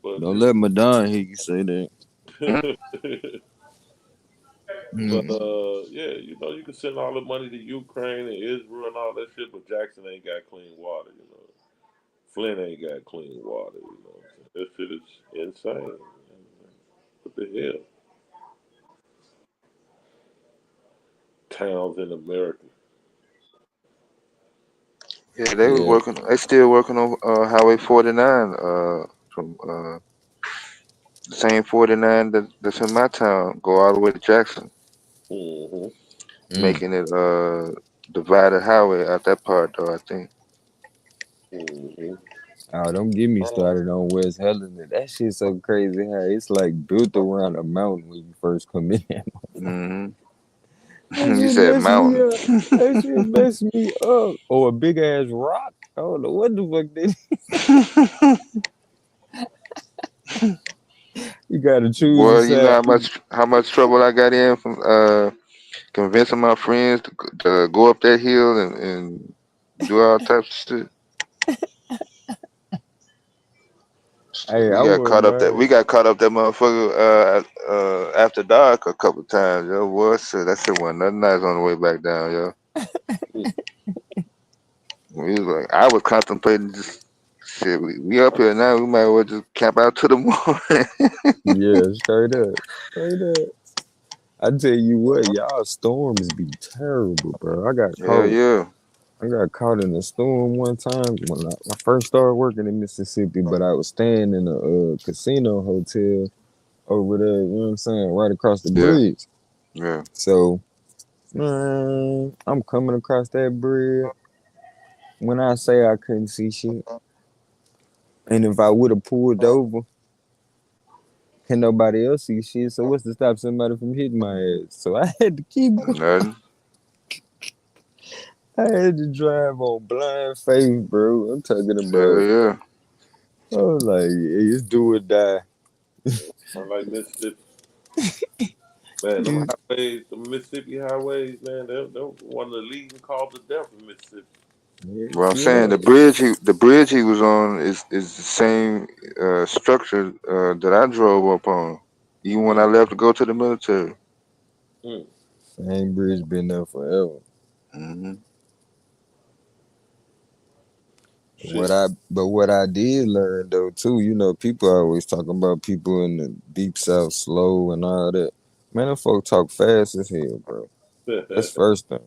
But Don't you, let Madonna hear you say that. but Mm. yeah, you can send all the money to Ukraine and Israel and all that shit, but Jackson ain't got clean water. Flint ain't got clean water. That shit is insane. What the hell? Towns in America. Yeah, they was Yeah. working. They still working on Highway 49 from the same 49 that's in my town. Go all the way to Jackson, Mm-hmm. Mm. making it divided highway out that part though. I think. Mm-hmm. Oh, don't get me started on West Helena. That shit's so crazy how it's like built around a mountain when you first come in. Hmm. That You shit said messed me mountain. up. That shit messed me up. Or a big ass rock. I don't know what the fuck they. You gotta choose a Boy, you know side. how much trouble I got in from convincing my friends to go up that hill and do all types of shit. Shit, Hey, we I got wouldn't caught up that mind. we got caught up that motherfucker after dark a couple times, yo. Boy, shit, that shit wasn't nothing nice on the way back down, yo. We was like, I was contemplating just shit. We up here now. We might as well just camp out to the morning. Yeah, straight up. Straight up. I tell you what, y'all storms be terrible, bro. Hell yeah. I got caught in a storm one time when I first started working in Mississippi, but I was staying in a casino hotel over there, you know what I'm saying, right across the Yeah. bridge. Yeah. So, man, I'm coming across that bridge. When I say I couldn't see shit, and if I would have pulled over, can nobody else see shit? So what's to stop somebody from hitting my ass? So I had to keep going. Nothing. I had to drive on blind faith, bro. I'm talking Hell about. yeah. I was like, yeah, it's do or die. I like Mississippi. Man, them highways, the Mississippi highways, man, they're one of the leading causes of death in Mississippi. Well, I'm saying Yeah. the bridge he was on is the same structure that I drove up on, even when I Mm, left to go to the military. mm, Same bridge been there forever. Hmm. shit. What I did learn though too, people always talking about people in the deep south slow and all that. Man, them folk talk fast as hell, bro. That's first thing.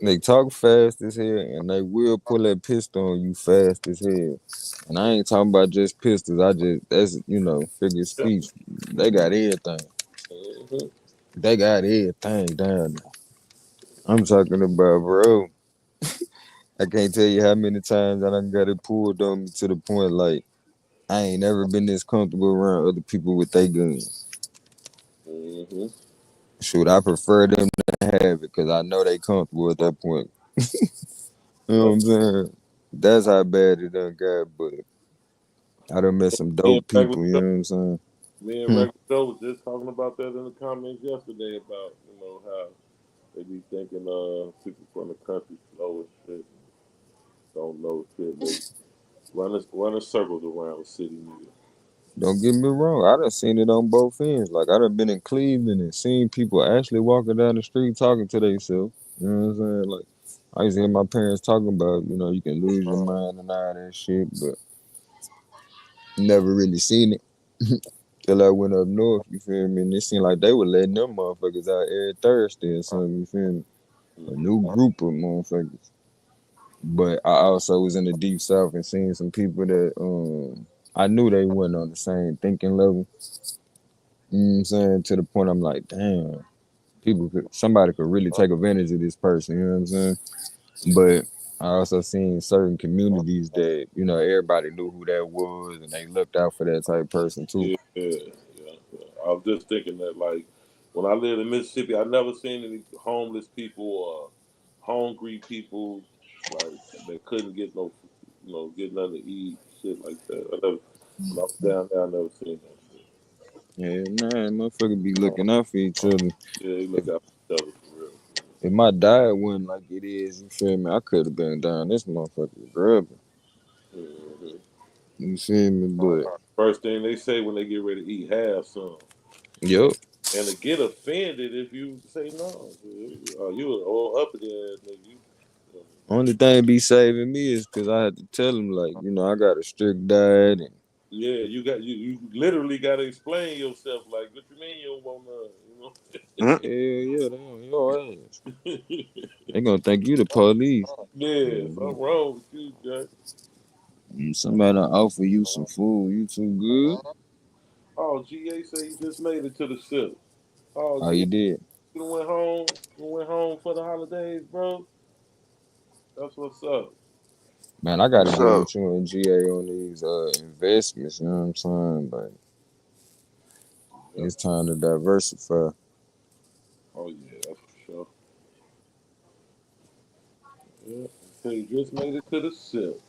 They talk fast as hell and they will pull that pistol on you fast as hell. And I ain't talking about just pistols. That's figure of speech. They got everything. Mhm. They got everything down there. I'm talking about, bro. I can't tell you how many times I done got it pulled on me to the point like I ain't never been this comfortable around other people with their guns. Mhm. Shoot, I prefer them to have it because I know they comfortable at that point. You know what Yep. I'm saying? That's how bad it done got, but I done met some Me and dope regular people, you Joe, know what I'm saying? me and Hmm. regular Joe was just talking about that in the comments yesterday about how they be thinking people from the country slow and shit, don't know shit. They running circles around the city, nigga. Don't get me wrong, I done seen it on both ends. Like I done been in Cleveland and seen people actually walking down the street talking to themselves. You know what I'm saying? Like I used to hear my parents talking about, you can lose your mind and all that shit, but never really seen it till I went up north, you feel me? And it seemed like they were letting them motherfuckers out every Thursday or something, you feel me? A new group of motherfuckers. But I also was in the deep south and seeing some people that I knew they wasn't on the same thinking level. You know what I'm saying? To the point I'm like, damn, somebody could really take advantage of this person, you know what I'm saying? But I also seen certain communities that, everybody knew who that was and they looked out for that type of person too. Yeah, yeah. I was just thinking that, like, when I lived in Mississippi, I never seen any homeless people or hungry people. Like they couldn't get no, get nothing to eat, shit like that. When I was down there, I never seen that shit. Yeah, man, motherfucker be looking out for each other. Yeah, they If look out for each other for real. if my diet wasn't like it is, you feel me? I could have been down this motherfucker grubbing. Mm-hmm. You feel me? But First thing they say when they get ready to eat, have some. yup. And to get offended if you say no, you an old uppity ass nigga. Only thing be saving me is because I had to tell him like, I got a strict diet and Yeah, you literally got to explain yourself. Like, what you mean you don't want none? yeah, they on your ass. They gonna think you the police. Yeah, something wrong with you, Jack. Somebody offer you some food, you too good. Oh, GA say he just made it to the ship. Oh, Oh, GA, you did. you done went home. You went home for the holidays, bro. That's what's up. Man, I gotta What's get up? with you and GA on these investments, you know what I'm saying? Like Yep. it's time to diversify. Oh yeah, that's for sure. Yeah, so he just made it to the ship.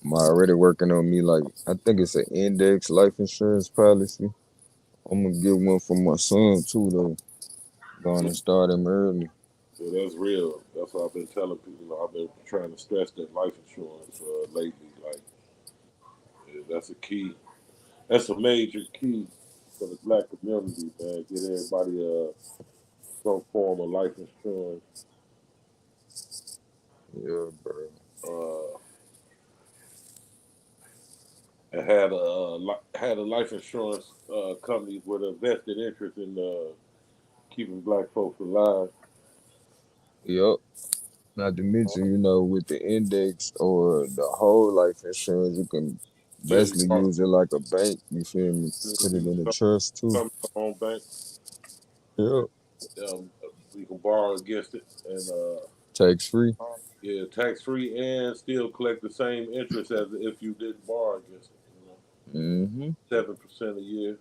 I'm already working on me like I think it's an index life insurance policy. I'm gonna get one for my son too though. Going Yeah, to start him early. yeah, that's real. That's what I've been telling people. I've been trying to stress that life insurance lately. Like, yeah, that's a key. That's a major key for the black community, man. Get everybody some form of life insurance. Yeah, bro. Uh, and had a life insurance companies with a vested interest in keeping black folks alive. Yup. Not to mention, with the index or the whole life insurance, you can Yeah, you basically start, use it like a bank. You feel me? Put it you in a start trust too. becoming your own bank. Yep. Um, you can borrow against it, and Tax free. yeah, tax free, and still collect the same interest as if you didn't borrow against it. Mm-hmm. 7% a year.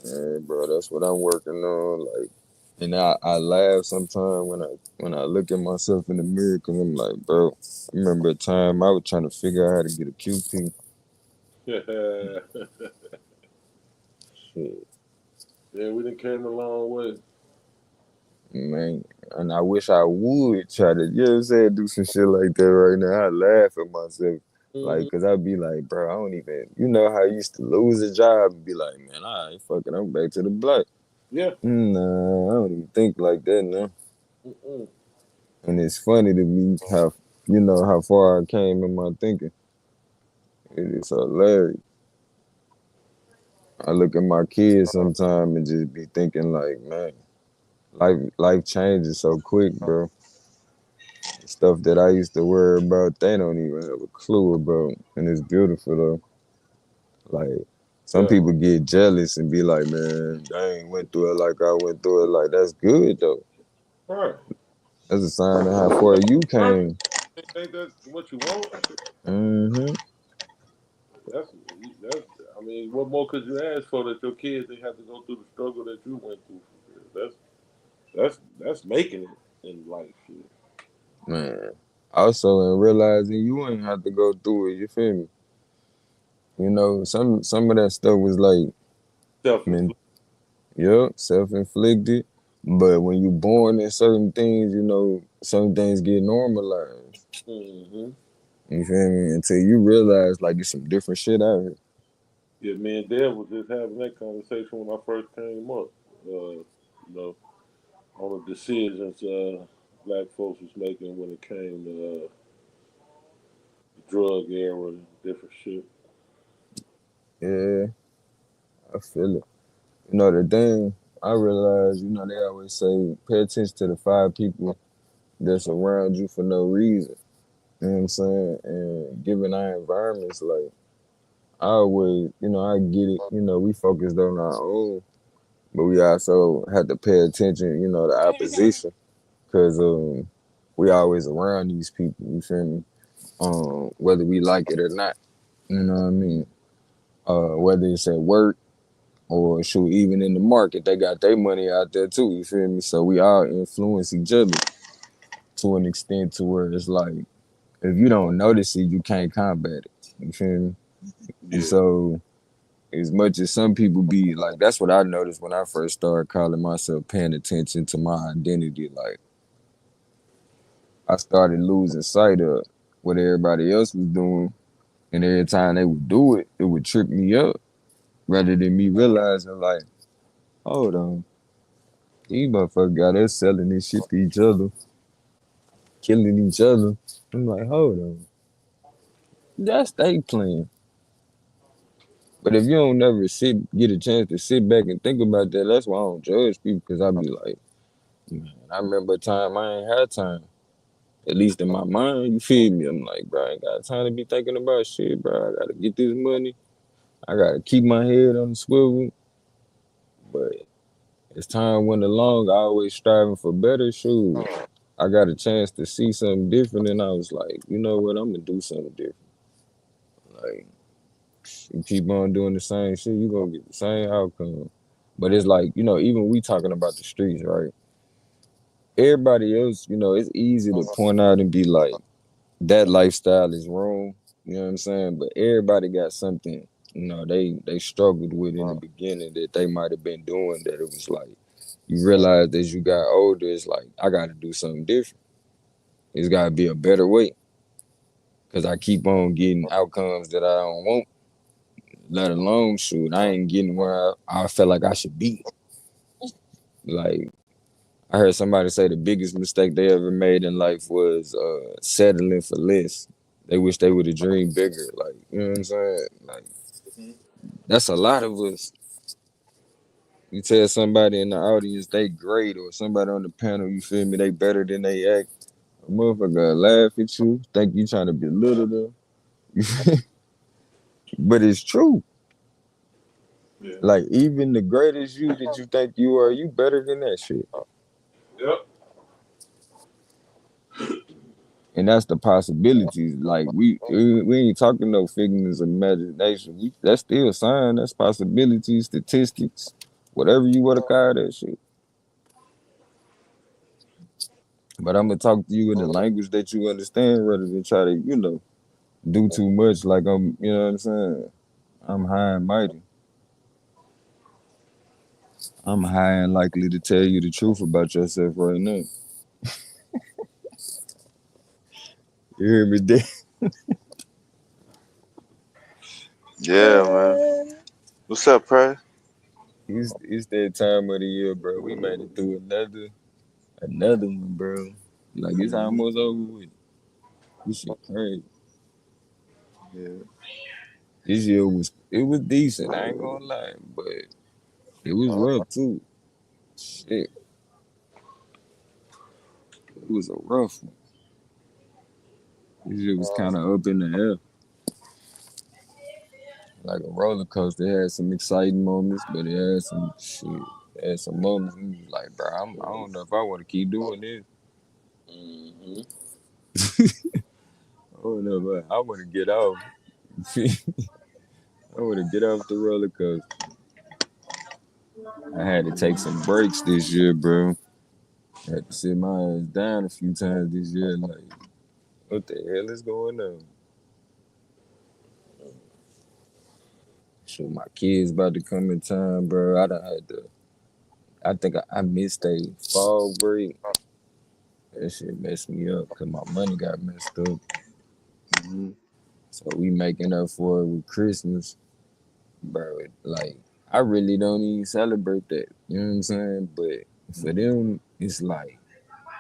Yeah, bro, that's what I'm working on. Like, and I laugh sometimes when I look at myself in the mirror because I'm like, bro, I remember a time I was trying to figure out how to get a QP. Yeah, Shit, we done came a long way. man. And I wish I would try to, you know what I'm saying, do some shit like that right now. I laugh at myself. Hmm. Like, cause I'd be like, bro, I don't even, how I used to lose a job and be like, man, all right, fuck it, I'm back to the block. Yeah. Nah, I don't even think like that now. Mm-mm. And it's funny to me how far I came in my thinking. It is hilarious. I look at my kids sometimes and just be thinking like, man, life changes so quick, bro. Stuff that I used to worry about, they don't even have a clue about. And it's beautiful though. Like some Yeah. people get jealous and be like, man, they ain't went through it like I went through it. Like that's good though. Right. That's a sign of how far you Right. came. Think that's what you want? Mm-hmm. That's that's. I mean, what more could you ask for that your kids didn't have to go through the struggle that you went through? That's making it in life. Shit. Man. Also in realizing you ain't have to go through it, you feel me? Some of that stuff was like, man, Self-inflicted. yeah, self-inflicted. But when you born in certain things, certain things get normalized. Mm-hmm. You feel me? Until you realize like it's some different shit out here. Yeah, me and Dad was just having that conversation when I first came up. On the decisions black folks was making when it came to the drug era and different shit. Yeah, I feel it. The thing I realize, they always say pay attention to the 5 people that's around you for no reason. You know what I'm saying? And given our environments, like I always, I get it, we focused on our own, but we also had to pay attention, the opposition, because we always around these people, you feel me? Whether we like it or not, you know what I mean? Whether it's at work or shoot, even in the market, they got their money out there too, you feel me? So we all influence each other. to an extent to where it's like if you don't notice it, you can't combat it. You feel me? And so as much as some people be like, that's what I noticed when I first started calling myself paying attention to my identity. Like I started losing sight of what everybody else was doing, and every time they would do it, it would trip me up rather than me realizing like, hold on, these motherfuckers got us selling this shit to each other, killing each other. I'm like, hold on, that's they plan. But if you don't never get a chance to sit back and think about that, that's why I don't judge people, because I be like, man, I remember a time I ain't had time. At least in my mind, you feel me? I'm like, bro, I ain't got time to be thinking about shit, bro. I gotta get this money. I gotta keep my head on the swivel. But as time went along, I always striving for better. Shoot, I got a chance to see something different, and I was like, you know what? I'm gonna do something different. Like, you keep on doing the same shit, you gonna get the same outcome. But it's like, even we talking about the streets, right? Everybody else, it's easy to point out and be like, that lifestyle is wrong. You know what I'm saying? But everybody got something, they struggled with in the beginning that they might have been doing, that it was like, you realize as you got older, it's like, I got to do something different. It's got to be a better way. Because I keep on getting outcomes that I don't want, let alone, shoot, I ain't getting where I feel like I should be. Like, I heard somebody say the biggest mistake they ever made in life was settling for less. They wish they would have dreamed bigger. Like, you know what I'm saying? Like, that's a lot of us. You tell somebody in the audience they great, or somebody on the panel, you feel me, they better than they act. A motherfucker laugh at you, think you trying to belittle them. But it's true. Yeah. Like, even the greatest you that you think you are, you better than that shit. Yep. And that's the possibilities. Like, we ain't talking no figments of imagination. That's still sign. That's possibilities, statistics, whatever you want to call that shit. But I'm gonna talk to you in the language that you understand, rather than try to, do too much. Like you know what I'm saying? I'm high and mighty. I'm high and likely to tell you the truth about yourself right now. You hear me, Dick? Yeah, man. What's up, Press? It's that time of the year, bro. We made it through another one, bro. Like, it's almost over with. This shit crazy. Yeah. This year was decent. I ain't gonna lie, but it was rough too. Shit, it was a rough one. This year was kind of up in the air, like a roller coaster. It had some exciting moments, but it had some shit. It had some moments and you was like, bro, I don't know if I want to keep doing this. Mm-hmm. I don't know, but I want to get off. I want to get off the roller coaster. I had to take some breaks this year, bro. I had to sit my ass down a few times this year. Like, what the hell is going on? So my kids about to come in time, bro. I think I missed a fall break. That shit messed me up because my money got messed up. Mm-hmm. So we making up for it with Christmas, bro. Like, I really don't even celebrate that. You know what I'm saying? But for them, it's like,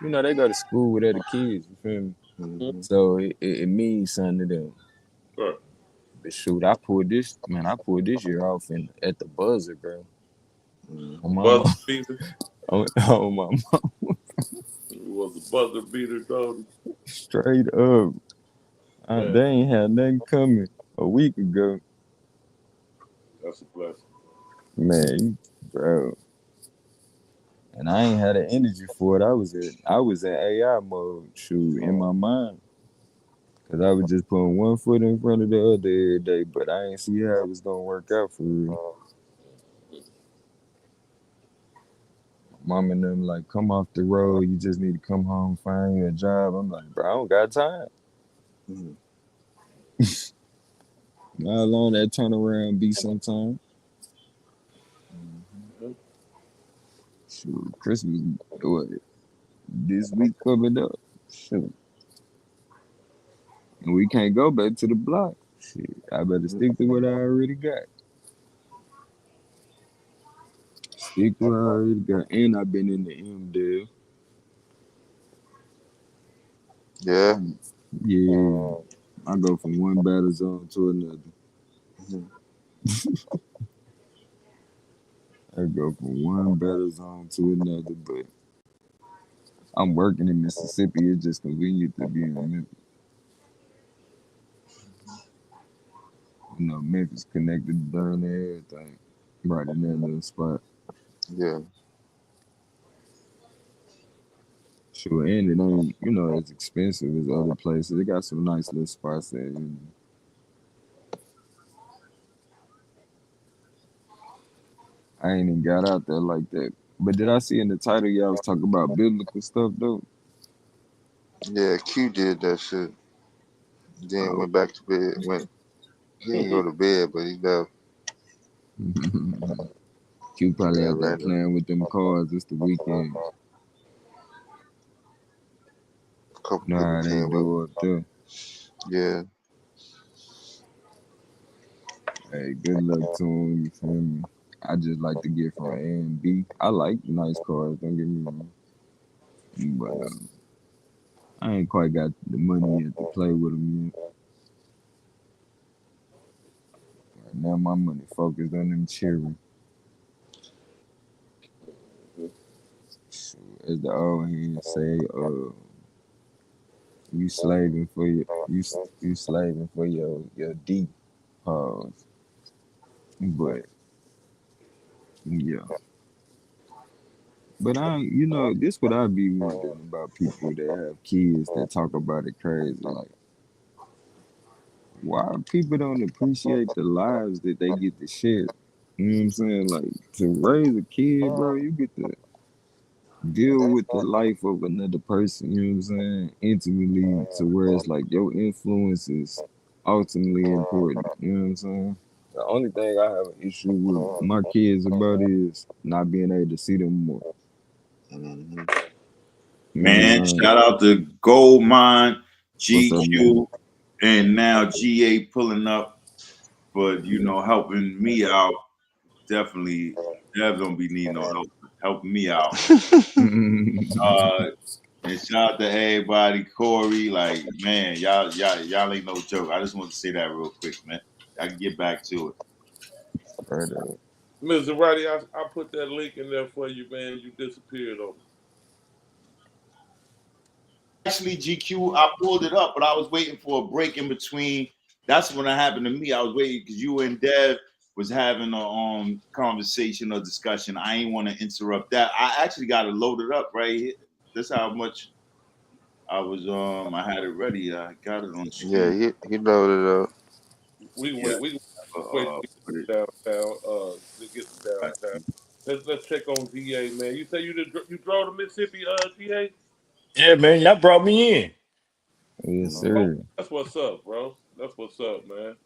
they go to school with other kids. You feel me? Mm-hmm. So it means something to them. Right. But shoot, I pulled this year off at the buzzer, bro. On my Buzzer mom, beater. on my mom, It was a buzzer beater, dog. straight up. Man, They ain't had nothing coming a week ago, that's a blessing. man, bro. And I ain't had the energy for it. I was in AI mode, shoot, in my mind, cause I was just putting one foot in front of the other every day. But I ain't see how it was gonna work out for real. mom and them like, come off the road. You just need to come home, find you a job. I'm like, bro, I don't got time. Mhm. How long that turnaround be sometime? Shoot, Christmas, what, this week coming up? Shoot. And we can't go back to the block. Shit, I better stick to what I already got. Stick to what I already got. And I've been in the M deal. Yeah. Yeah. I go from one battle zone to another. Mhm. I go from one battle zone to another, but I'm working in Mississippi. It's just convenient to be in Memphis. You know, Memphis connected down there, everything. Right in that little spot. Yeah. Sure, and it ain't, you know, as expensive as other places. They got some nice little spots there. You know. I ain't even got out there like that. But did I see in the title y'all was talking about biblical stuff though? Yeah. Q did that shit. Then Oh. went back to bed. He didn't go to bed, but he left. Q probably Yeah, out there random. playing with them cards. It's the weekend. A couple people Nah, they came up. do up there. Yeah. Hey, good luck to him. You feel me? I just like to get from A and B. I like nice cards. Don't get me wrong, but I ain't quite got the money yet to play with them yet. Right now, my money focused on them cheering. So, as the old head say, you slaving for you slaving for your D pause. But yeah. But you know, this what I be wondering about people that have kids that talk about it crazy. Like, why people don't appreciate the lives that they get to share? You know what I'm saying? Like, to raise a kid, bro, you get to deal with the life of another person, you know what I'm saying? Intimately, to where it's like your influence is ultimately important, you know what I'm saying? The only thing I have an issue with my kids about is not being able to see them more. Mm-hmm. You know what I'm Man, saying? shout out to Goldmine, What's up, man? GQ, and now GA pulling up, but helping me out. Definitely, Dev don't be needing no help. Helping me out. And shout out to everybody, Corey. Like, man, y'all ain't no joke. I just want to say that real quick, man. I can get back to it. Right up. Mr. Roddy, I put that link in there for you, man. You disappeared on me. Actually, GQ, I pulled it up, but I was waiting for a break in between. That's when it happened to me. I was waiting because you and Dev was having a conversation or discussion. I ain't want to interrupt that. I actually got it loaded up right here. That's how much I was. I had it ready. I got it on Yeah, screen. he loaded up. We can Yeah. wait. We can wait to Put it. get downtown. To get to downtown. Let's check on GA, man. You say you drove to Mississippi, GA? Yeah, man, y'all brought me in. Yes, Oh, sir. that's what's up, bro. That's what's up, man.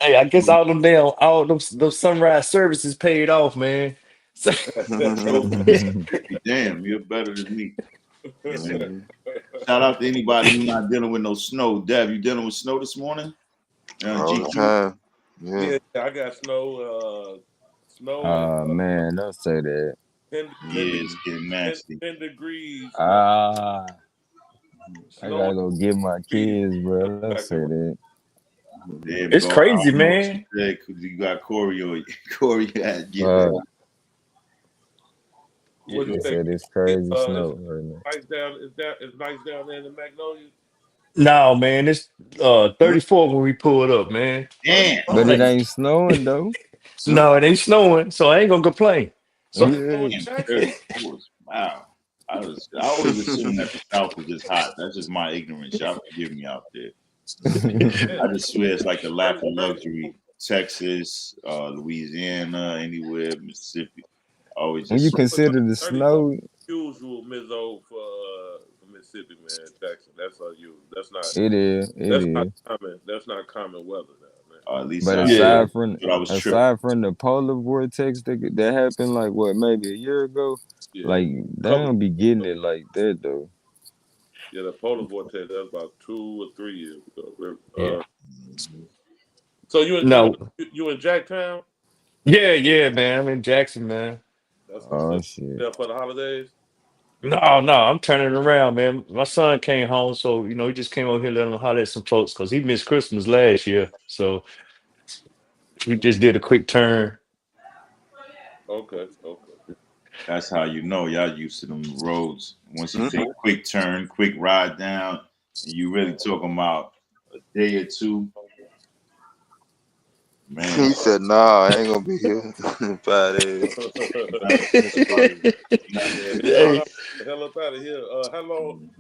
Hey, I guess all those sunrise services paid off, man. So, Drove to Mississippi. Damn, you're better than me. Man. Shout out to anybody who's not dealing with no snow. Dev, you dealing with snow this morning? All the GQ. time. Yeah. Yeah, I got snow. Snow is Man, don't say that. 10 Yeah, it's getting nasty. 10 degrees. I Snow gotta go get my degrees. kids, bro. Don't Back say to that. Damn, it's go. I crazy, don't know what you man. said because you got Corey or Corey had get that. Uh, what you they say? said it's crazy It's snow right now. nice down. It's nice down there in the Magnolias. No, man, it's 34 when we pulled up, man. Damn. But it 34. ain't snowing though. So No, it ain't snowing, so I ain't gonna complain. So Snow in Yeah. damn, Jackson. 34. Wow. I always assume that the South is just hot. That's just my ignorance. Y'all forgive me out there. I just swear it's like the lap of luxury. Texas, Louisiana, anywhere, Mississippi. Always When you just consider the 30 snow, usual Mizzo for Mississippi, man. Jackson, that's unusual. That's not it is. common. That's not common weather now, man. at least But Yeah. I was tripping. aside from the polar vortex that happened like what maybe a year ago, Yeah, like they don't be getting it like that though. yeah. The polar vortex. That's about 2 or 3 years ago. Yeah. So you No. in Jacktown? Yeah, man. I'm in Jackson, man. That's what's Oh up. shit. There for the holidays. No, I'm turning around, man. My son came home, so he just came over here letting him holler at some folks because he missed Christmas last year. So we just did a quick turn. Okay. That's how you know y'all used to them roads. Once you take quick turn, quick ride down, and you really talking about a day or two, man. He said, "Nah, I ain't gonna be here in 5 days." Hey, The hell up out of here. How long?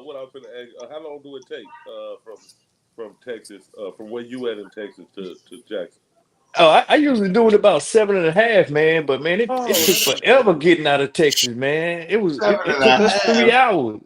What I was gonna ask? How long do it take from Texas, from where you at in Texas to Jackson? oh, I usually do it about 7.5, man. But man, it Oh, took that ain't bad. forever getting out of Texas, man. Seven It and a took us half. 3 hours.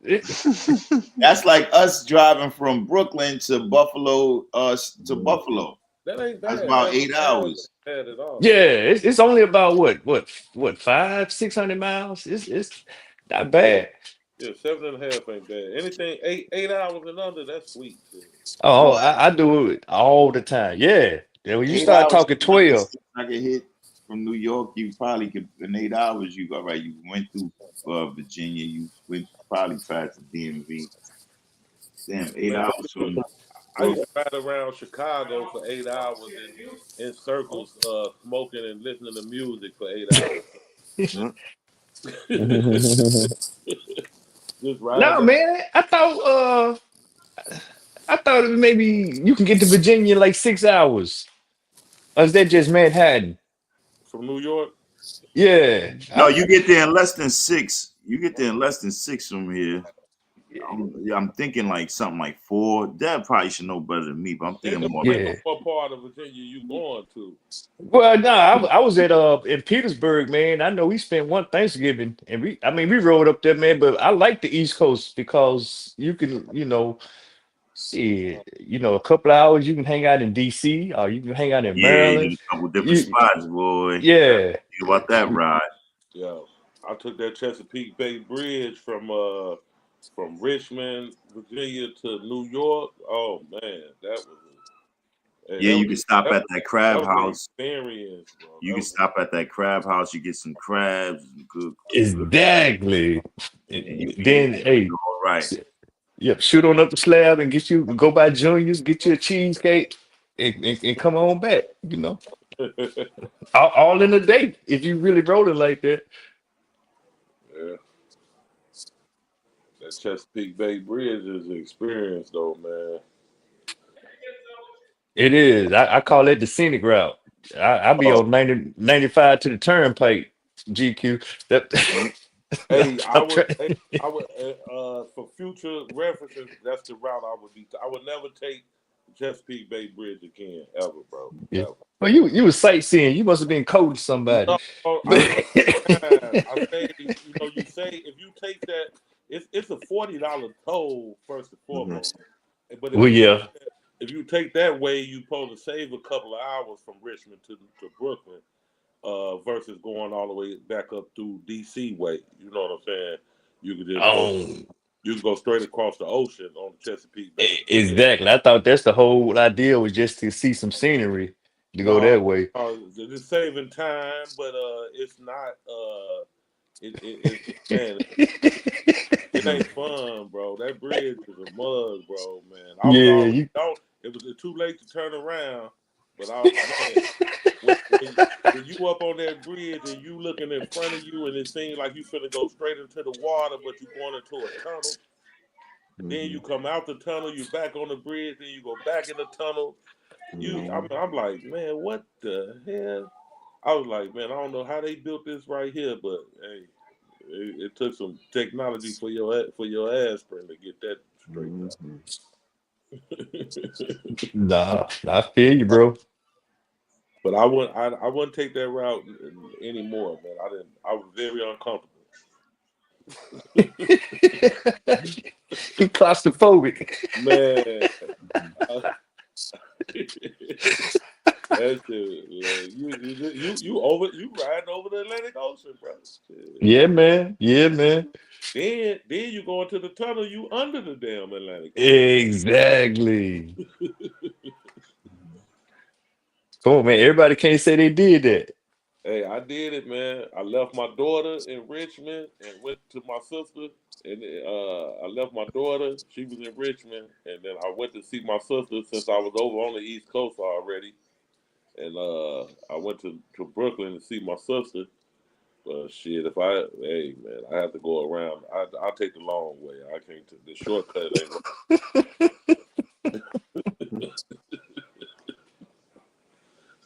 That's like us driving from Brooklyn to Buffalo. To Buffalo. That ain't That's bad. about 7.5 8 hours. ain't bad at all. Yeah, it's only about what 500-600 miles. It's not bad. Yeah, 7.5 ain't bad. Anything 8 hours and under, that's sweet. Shit. Oh, Well, I do it all the time. Yeah. Yeah, when you eight start hours. talking 12, I could hit from New York. You probably could in 8 hours. You got right. You went through Virginia. You went probably past the DMV. Damn, eight Man, hours from I used Brooklyn. to ride around Chicago for 8 hours in circles, smoking and listening to music for 8 hours. Just riding no, down man. I thought it was maybe you can get to Virginia in like 6 hours. Or is that just Manhattan? from New York. Yeah. No, you get there in less than 6. You get there in less than 6 from here. I'm thinking like something like 4. Dad probably should know better than me, but I'm It thinking more like. Yeah. depends on what part of Virginia you going to. Well, no, I was at in Petersburg, man. I know we spent one Thanksgiving, and we rode up there, man. But I like the East Coast because you can, see, a couple of hours you can hang out in DC or you can hang out in Yeah, you Maryland. did a couple different You, spots, boy. yeah, Think about that ride. Yeah, I took that Chesapeake Bay Bridge from Richmond, Virginia to New York. Oh man, Yeah, you can stop that at that crab was an house. experience, bro. You can stop at that crab house. You get some crabs, and good, exactly. and you Then, hey, all right. yep, shoot on up the slab and go by Junior's, get you a cheesecake, and come on back. All in a day if you really rolling like that. Yeah, that Chesapeake Bay Bridge is an experience, though, man. It is. I call it the scenic route. I be Oh, on 90 95 to the turnpike, GQ. That hey, I'm trying. I would, for future references, that's the route I would be. I would never take Chesapeake Bay Bridge again, ever, bro. Yeah. Ever. Well, you was sightseeing. You must have been cold to somebody. No, I But didn't take time. I say, you say if you take that, it's a $40 toll first and foremost. But well, yeah. if you take that way, you supposed to save a couple of hours from Richmond to Brooklyn, versus going all the way back up through DC way. You know what I'm saying? You could just go. Um, You can go straight across the ocean on the Chesapeake Bay. exactly. I thought that's the whole idea was just to see some scenery to go No, that way. it's saving time, but it's not. Man, it ain't fun, bro. That bridge is a mug, bro. Man, I was Yeah, already you. don't. It was too late to turn around, but man, when you up on that bridge and you looking in front of you, and it seems like you finna go straight into the water, but you going into a tunnel. Then you come out the tunnel, you back on the bridge, then you go back in the tunnel. I'm like, man, what the hell? I was like, man, I don't know how they built this right here, but hey, it took some technology for your aspirin to get that straightened out. Nah, I feel you, bro. But I wouldn't take that route anymore, man. I didn't. I was very uncomfortable. He claustrophobic. Man, I- that shit, man. You riding over the Atlantic Ocean, bro. Shit. Yeah, man. Yeah, man. Then you go into the tunnel. You under the damn Atlantic Ocean. Exactly. Come on, man. Everybody can't say they did that. Hey, I did it, man. I left my daughter in Richmond and went to my sister. And I left my daughter. She was in Richmond, and then I went to see my sister since I was over on the East Coast already. And I went to Brooklyn to see my sister. But shit, hey man, I have to go around. I'll take the long way. I can't take the shortcut. Ain't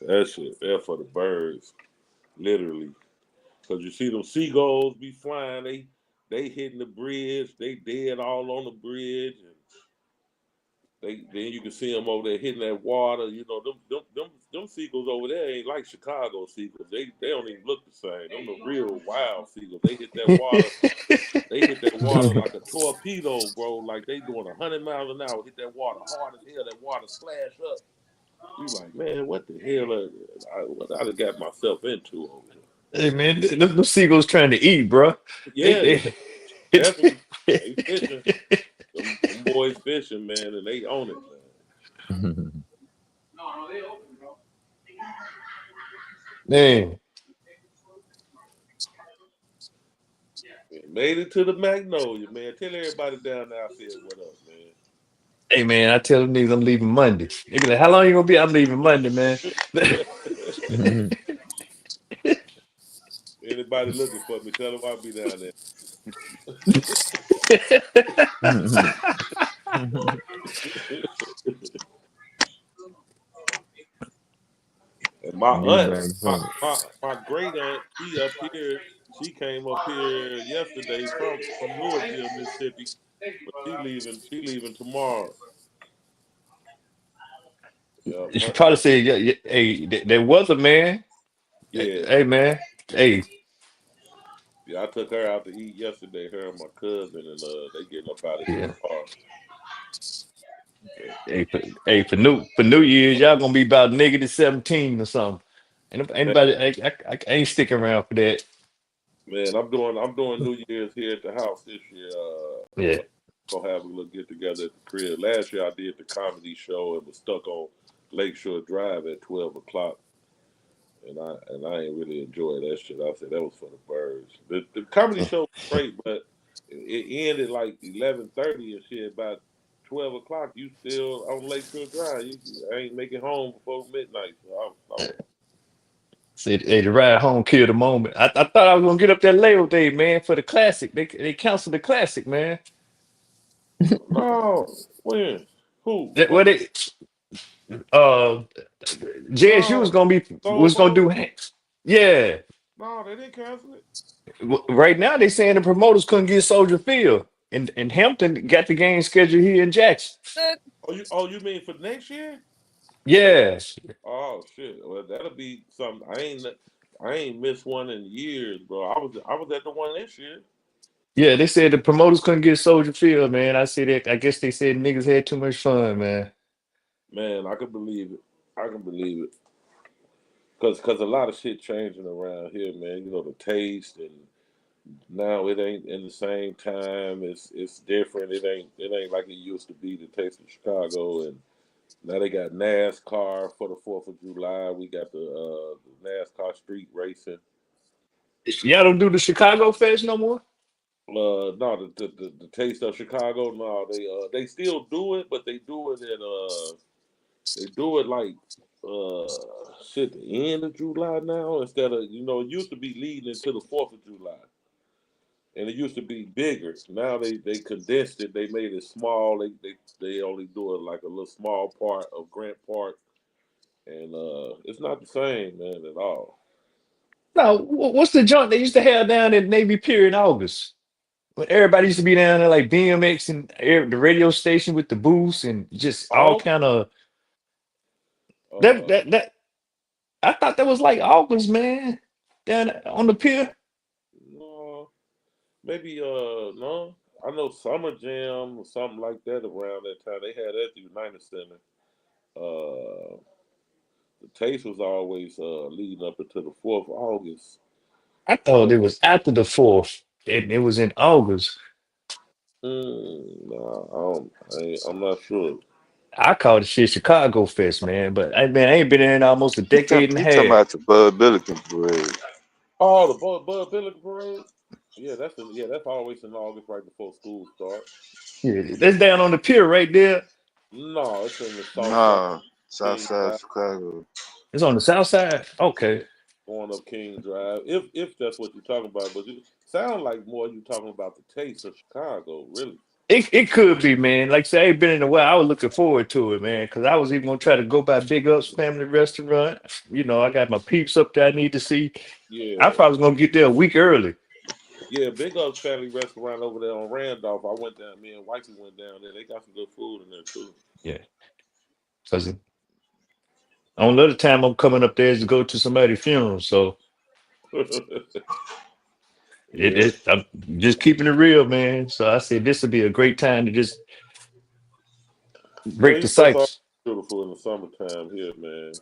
that shit there for the birds, literally. Cause you see them seagulls be flying. They hitting the bridge. They dead all on the bridge, and then you can see them over there hitting that water. You know them seagulls over there ain't like Chicago seagulls. They don't even look the same. Them the real wild seagulls. They hit that water. They hit that water like a torpedo, bro. Like they doing 100 miles an hour. Hit that water hard as hell. That water splash up. You like, man, what the hell? What I done got myself into over here? Hey, man, them seagulls trying to eat, bro. Yeah, definitely. They They fishing. Them boys fishing, man, and they own it, man. man. Made it to the Magnolia, man. Tell everybody down there I said what up, man. Hey, man, I tell them niggas I'm leaving Monday. They be like, how long you gonna be? I'm leaving Monday, man. Anybody looking for me, tell them I'll be down there. And my aunt, my great aunt, she up here. She came up here yesterday from Louisville, Mississippi, but she leaving. She leaving tomorrow. Yep. You should probably say, yeah, yeah, hey, there was a man. Yeah. Hey, man. Hey. Yeah, I took her out to eat yesterday. Her and my cousin, and they getting up out of here Yeah. tomorrow. Hey, for New Year's, y'all gonna be about -17 or something. Anybody, I ain't sticking around for that. Man, I'm doing New Year's here at the house this year. Yeah. Gonna have a little get together at the crib. Last year I did the comedy show and was stuck on Lakeshore Drive at 12 o'clock, and I ain't really enjoy that shit. I said that was for the birds. The comedy show was great, but it ended like 11:30 and shit. About 12 o'clock, you still on Lakeshore Drive. I ain't making home before midnight. So I was Said, hey, the ride home killed the moment. I thought I was gonna get up that Labor Day, man, for the classic. They canceled the classic, man. no. When? Who? That What? what it uh JSU No. was Soul gonna do Bowl. yeah. No, they didn't cancel it. Right now they saying the promoters couldn't get Soldier Field. And Hampton got the game scheduled here in Jackson. Oh, you mean for next year? Yes. Oh shit. Well, that'll be something. I ain't missed one in years, bro. I was at the one this year. Yeah, they said the promoters couldn't get Soldier Field, man. I see that. I guess they said niggas had too much fun, man. Man, I can believe it. I can believe it. Cause a lot of shit changing around here, man. You know the taste, and now it ain't in the same time. It's different. It ain't like it used to be. The taste of Chicago, and now they got NASCAR for the 4th of July. We got the NASCAR street racing. Y'all don't do the Chicago Fest no more? No, the taste of Chicago. No, they still do it, but they do it like shit the end of July now instead of it used to be leading into the 4th of July, and it used to be bigger. Now they condensed it. They made it small. They only do it like a little small part of Grant Park, and it's not the same, man, at all. No, what's the junk they used to have down at Navy Pier in August? When everybody used to be down there like BMX and the radio station with the booths and just all All kind of uh that I thought that was like August, man. Down on the pier. No, maybe no. I know Summer Jam or something like that around that time. They had that at the United Center. Uh, the taste was always leading up until the 4th of August. I thought it was after the fourth, and it was in August. Nah, I'm not sure. I called the shit Chicago Fest, man. But I ain't been in almost a He, talk, decade and a he talking half. about the Bud Billiken parade. Oh, the Bud Billick Parade. Yeah, that's always in August, right before school start. Yeah, that's down on the pier right there. No, it's in the South Side, Nah, South King Side Drive, Chicago. It's on the south side. Okay. going up King Drive. If that's what you're talking about, but it sound like more you talking about the taste of Chicago, really. It could be, man. Like I said, I ain't been in a while. I was looking forward to it, man, because I was even gonna try to go by Big Up's Family Restaurant. You know, I got my peeps up there I need to see. I Yeah, probably was gonna get there a week early. yeah. Big Up's Family Restaurant over there on Randolph. I went down. Me and Wifey went down there. They got some good food in there too. Yeah, because on the other time I'm coming up there is to go to somebody's funeral. So Yeah, I'm just keeping it real, man. So I said this would be a great time to just man. break You the know it's all cycle. beautiful in the summertime here, man.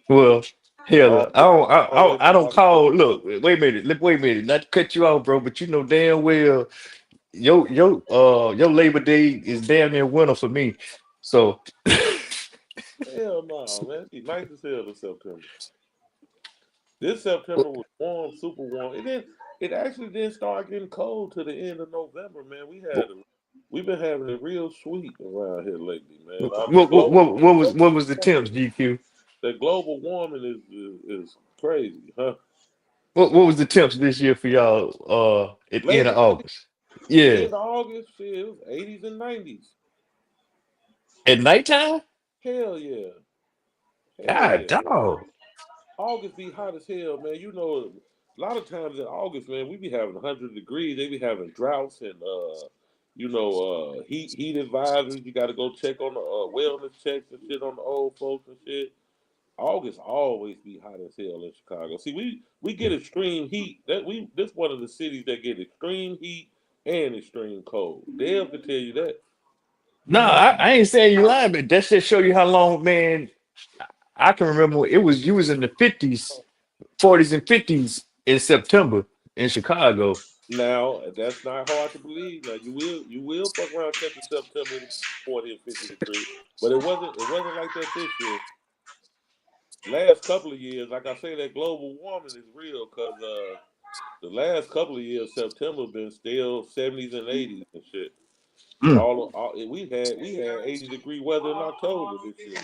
Well, hell, Always, always I a don't lot of good. call. Look, wait a minute, wait a minute. Not to cut you off, bro, but you know damn well your Labor Day is damn near winter for me. So Hell no, man. It'd be nice as hell in September. This September was warm, super warm. It actually didn't start getting cold to the end of November, man. We've been having it real sweet around here lately, man. what was the temps, GQ? The global warming is crazy, huh? What was the temps this year for y'all at the end Labor of Day, August? Yeah. end of August, shit, it was 80s and 90s. At nighttime? Hell yeah. Hell God yeah. dog. August be hot as hell, man. You know, a lot of times in August, man, we be having 100 degrees. They be having droughts and heat advisories. You got to go check on the wellness checks and shit on the old folks and shit. August always be hot as hell in Chicago. See, we get extreme heat. This one of the cities that get extreme heat and extreme cold. Dale can tell you that. No, I ain't saying you lying, but that just show you how long, man. I can remember it was you was in the 50s, 40s and 50s in September in Chicago. Now that's not hard to believe. Now you will fuck around catch a September in 40 and 50 degrees, but it wasn't like that this year. Last couple of years, like I say, that global warming is real because the last couple of years September been still 70s and 80s and shit. Mm. We had 80-degree weather in October this year.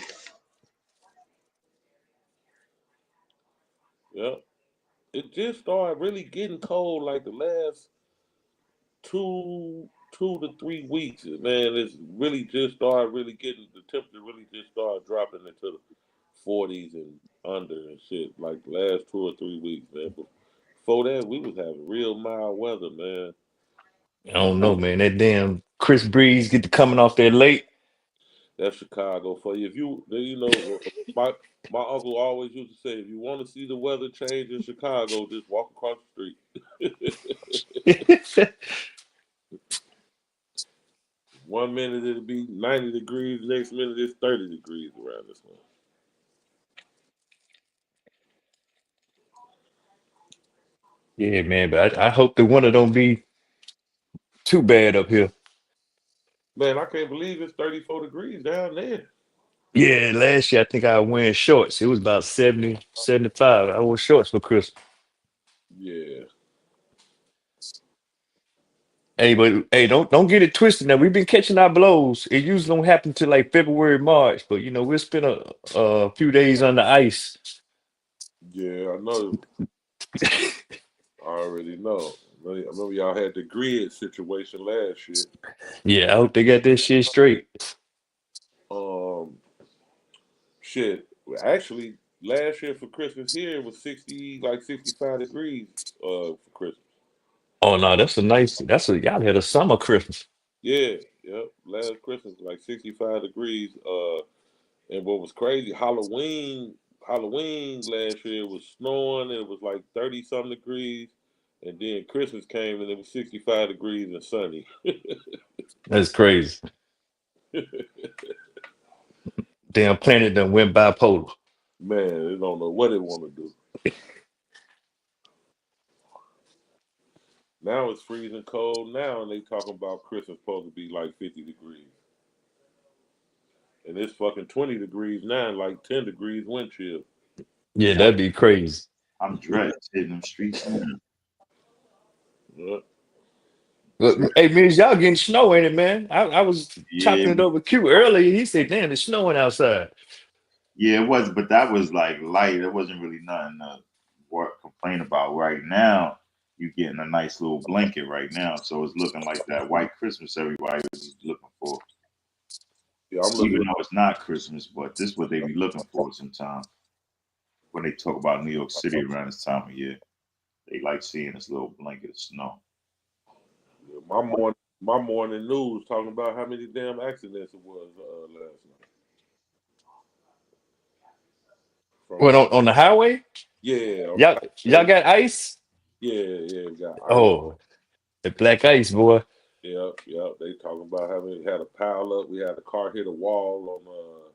Yeah, it just started really getting cold like the last 2 to 3 weeks, man. It's really just started really getting the temperature really just started dropping into the 40s and under and shit like the last 2 or 3 weeks, man. But before that, we was having real mild weather, man. I don't know, man. That damn Chris Breeze get to coming off there late. That's Chicago for you. If my uncle always used to say, if you want to see the weather change in Chicago, just walk across the street. One minute it'll be 90 degrees, next minute it's 30 degrees around this one. Yeah, man, but I hope the winter don't be too bad up here. Man, I can't believe it's 34 degrees down there. Yeah, last year I think I was wearing shorts. It was about 70, 75. I wore shorts for Christmas. Yeah. Hey, but hey, don't get it twisted. Now we've been catching our blows. It usually don't happen till like February, March, but you know we'll spend a few days on the ice. Yeah, I know. I already know. I remember y'all had the grid situation last year. Yeah, I hope they got that shit straight. Um, shit. Well, actually, last year for Christmas here it was 65 degrees for Christmas. Oh no, that's a y'all had a summer Christmas. Yeah, yep. Last Christmas like 65 degrees. And what was crazy, Halloween Halloween last year, it was snowing and it was like 30 something degrees. And then Christmas came and it was 65 degrees and sunny. That's crazy. Damn planet done went bipolar. Man, they don't know what they want to do. Now it's freezing cold now, and they talking about Christmas supposed to be like 50 degrees. And it's fucking 20 degrees now, and like 10 degrees wind chill. Yeah, that'd be crazy. I'm dreading hitting them streets now. Yeah. But, hey, means y'all getting snow in it, man. I was Yeah, chopping it over Q earlier. He said, "Damn, it's snowing outside." yeah, it was, but that was like light. It wasn't really nothing to complain about. Right now, you getting a nice little blanket right now, so it's looking like that white Christmas everybody was looking for. Yeah, I'm Even looking. though it's not Christmas, but this is what they be looking for sometimes when they talk about New York City around this time of year. They like seeing this little blanket of snow. Yeah, my morning news talking about how many damn accidents it was last night. From What on the highway? yeah, on Y'all the y'all highway. got ice? Yeah, got ice. Oh, the black ice, boy. Yep. They talking about having had a pile up. We had a car hit a wall on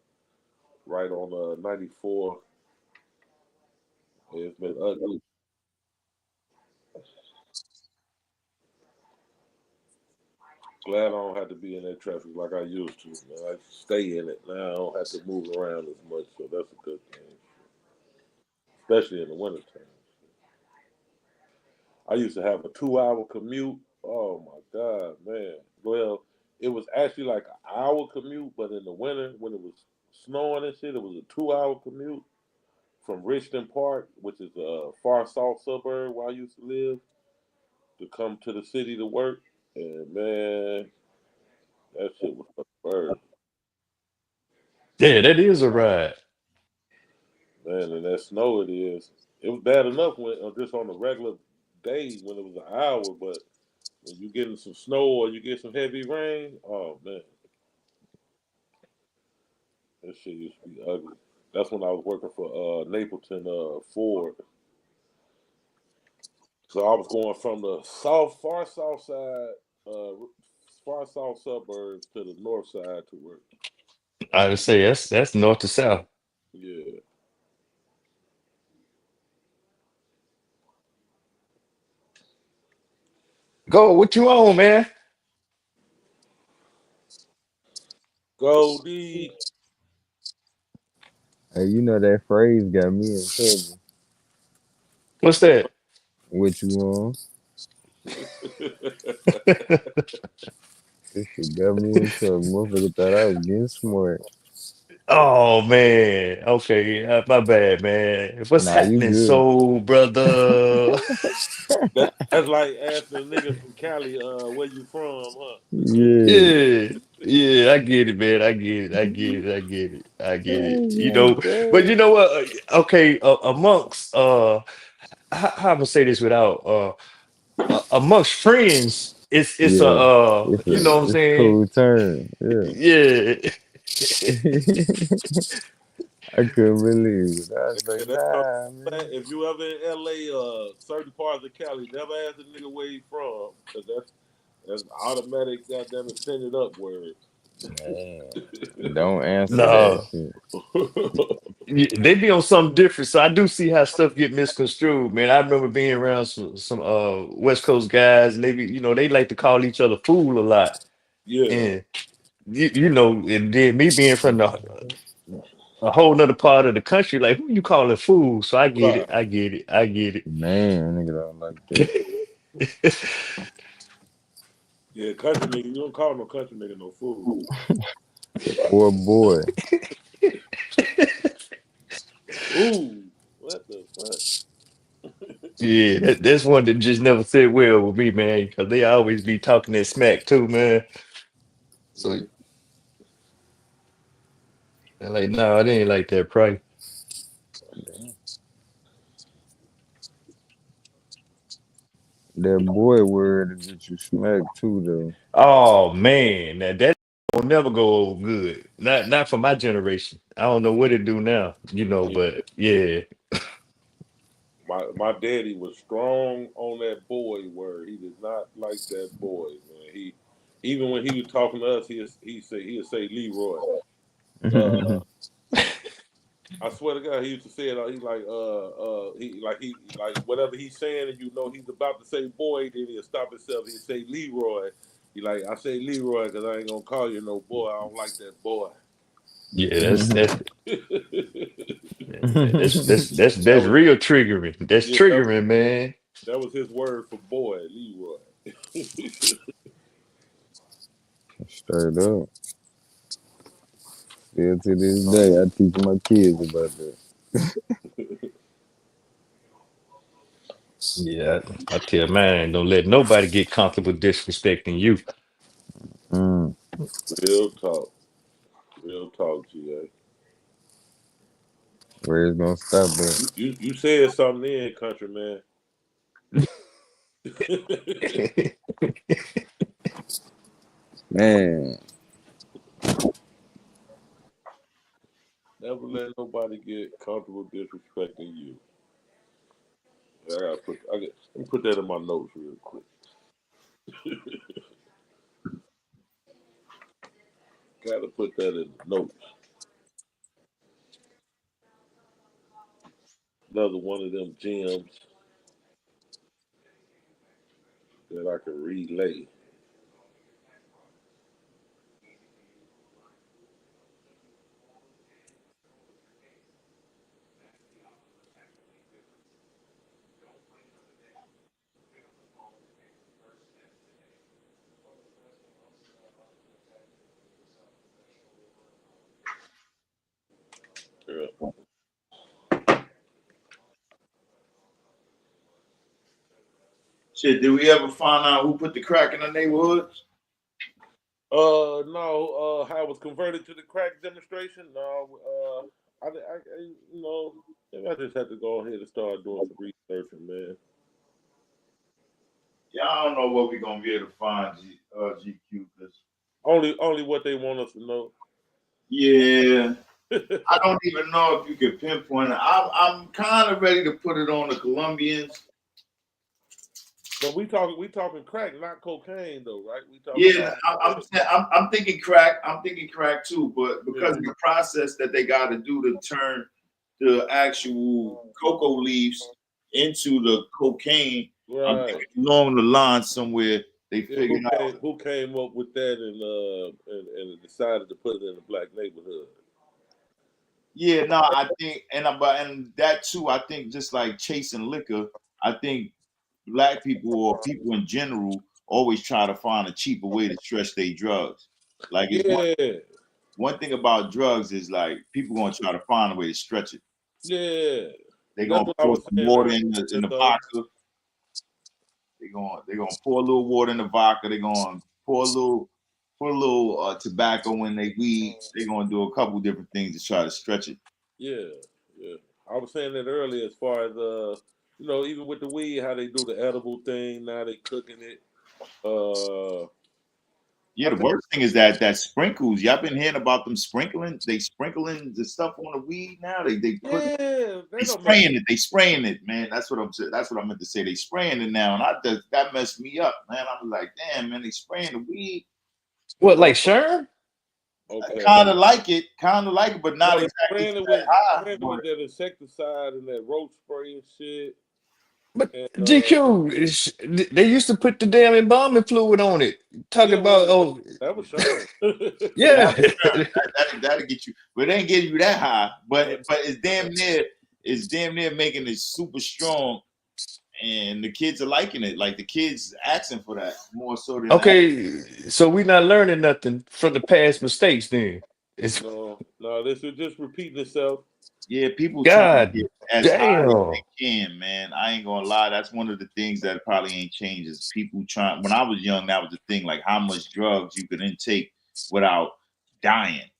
right on 94. It's been ugly. Glad I don't have to be in that traffic like I used to. Man. I stay in it now. I don't have to move around as much, so that's a good thing, especially in the wintertime. I used to have a 2 hour commute. Oh my God, man. Well, it was actually like an hour commute, but in the winter when it was snowing and shit, it was a 2 hour commute from Richmond Park, which is a far south suburb where I used to live, to come to the city to work. And man, that shit was a bird. Yeah, that is a ride. Man, and that snow it is. It was bad enough when just on a regular day when it was an hour, but when you getting some snow or you get some heavy rain, oh man, that shit used to be ugly. That's when I was working for Napleton Ford. So I was going from the far south side, uh, far south suburbs to the north side to work. I would say that's north to south. Yeah, Go, what you on, man? Goldie. Hey, you know that phrase got me in trouble. What's that? What you on? This shit got me in trouble. Motherfucker thought I was getting smart. Oh man. Okay, my bad, man. What's Nah, you happening, good. soul brother? That's like asking a nigga from Cali, where you from, huh? Yeah. Yeah, yeah, I get it, man. I get it. I get it. I get it. I get it. You Oh know, my but god. you know what? Okay, amongst how am I say this without amongst friends, it's a Yeah. you know what I'm It's a saying? cool turn. Yeah. Yeah. I couldn't believe it. I was Yeah, like, that's something. nah, man. If you ever in LA, certain parts of Cali, never ask a nigga where he from, cause that's automatic. Goddamn it, send it up word. Man. Don't answer that No. shit. They be on something different, so I do see how stuff get misconstrued, man. I remember being around some West Coast guys, and they be, they like to call each other fool a lot, Yeah, and and then me being from a whole nother part of the country, like who you calling fool? So I get right. it, I get it, I get Man, nigga don't like that. it. Yeah, country nigga. You don't call no country nigga no fool. Poor boy. Ooh, what the fuck? Yeah, that's one that just never sit well with me, man, because they always be talking that smack too, man. So they're like, no, it ain't like that, price. That boy word to get you smacked too, though. Oh man, that won't never go good. Not for my generation. I don't know what it do now, Yeah. but yeah. My daddy was strong on that boy word. He did not like that boy, man. He even when he was talking to us, he'd say Leroy. Uh, I swear to God, he used to say it. He like whatever he's saying, and he's about to say boy, then he'll stop himself. He'll say Leroy. He like I say Leroy because I ain't gonna call you no boy. I don't like that boy. Yeah, that's That that's was real triggering. That's yeah, triggering, man. that was his word for boy, Leroy. Straight up. Still to this day, I teach my kids about that. Yeah, I tell man, don't let nobody get comfortable disrespecting you. Mm. Real talk, GA. Where it's gonna stop at? You said something in country man. Man, Never let nobody get comfortable disrespecting you. Let me put that in my notes real quick. Gotta put that in the notes. Another one of them gems that I can relay. Yeah. Shit, did we ever find out who put the crack in the neighborhoods? No. How it was converted to the crack demonstration? No. Maybe I just had to go ahead and start doing some researching, man. Yeah, I don't know what we're gonna be able to find GQ because Only what they want us to know. yeah, I don't even know if you can pinpoint it. I'm kind of ready to put it on the Colombians. But we talking crack, not cocaine, though, right? We talking Yeah, about I'm thinking crack. I'm thinking crack too, but because yeah, of the process that they got to do to turn the actual cocoa leaves into the cocaine, I'm right. thinking along the line somewhere they Yeah, figured out. who came up with that and decided to put it in a black neighborhood? Yeah, no, I think, and that too. I think just like chasing liquor, I think black people or people in general always try to find a cheaper way to stretch their drugs. Like it's Yeah, one thing about drugs is like people gonna try to find a way to stretch it. yeah. They're That's gonna what I pour was some saying water in earlier, the though. vodka. They're gonna pour a little water in the vodka. They're gonna put a little tobacco in their weed. They're gonna do a couple different things to try to stretch it. Yeah, yeah. I was saying that earlier as far as even with the weed, how they do the edible thing. Now they cooking it. Yeah, I the think worst thing is that sprinkles. Y'all been hearing about them sprinkling? They sprinkling the stuff on the weed now. yeah, They that don't make spraying it. They spraying it, man. That's what I'm saying. That's what I meant to say. They spraying it now, and that messed me up, man. I was like, damn, man, they spraying the weed. What, oh like Sherm? okay. Kind of like it, but not No, they exactly spraying to it that with high. spraying it with that insecticide and that roach spray and shit. But And GQ, they used to put the damn embalming fluid on it. Talk yeah, about, well, oh, that was sure. Yeah, that yeah. was sure. That'll get you, but it ain't getting you that high. But it's damn near making it super strong, and the kids are liking it. Like the kids asking for that more so than that. Okay, so we not learning nothing from the past mistakes then. It's No, this is just repeating itself. Yeah, people trying to God get as high as damn. they can, man. I ain't gonna lie. That's one of the things that probably ain't changed is people trying. When I was young, that was the thing, like how much drugs you could intake without dying.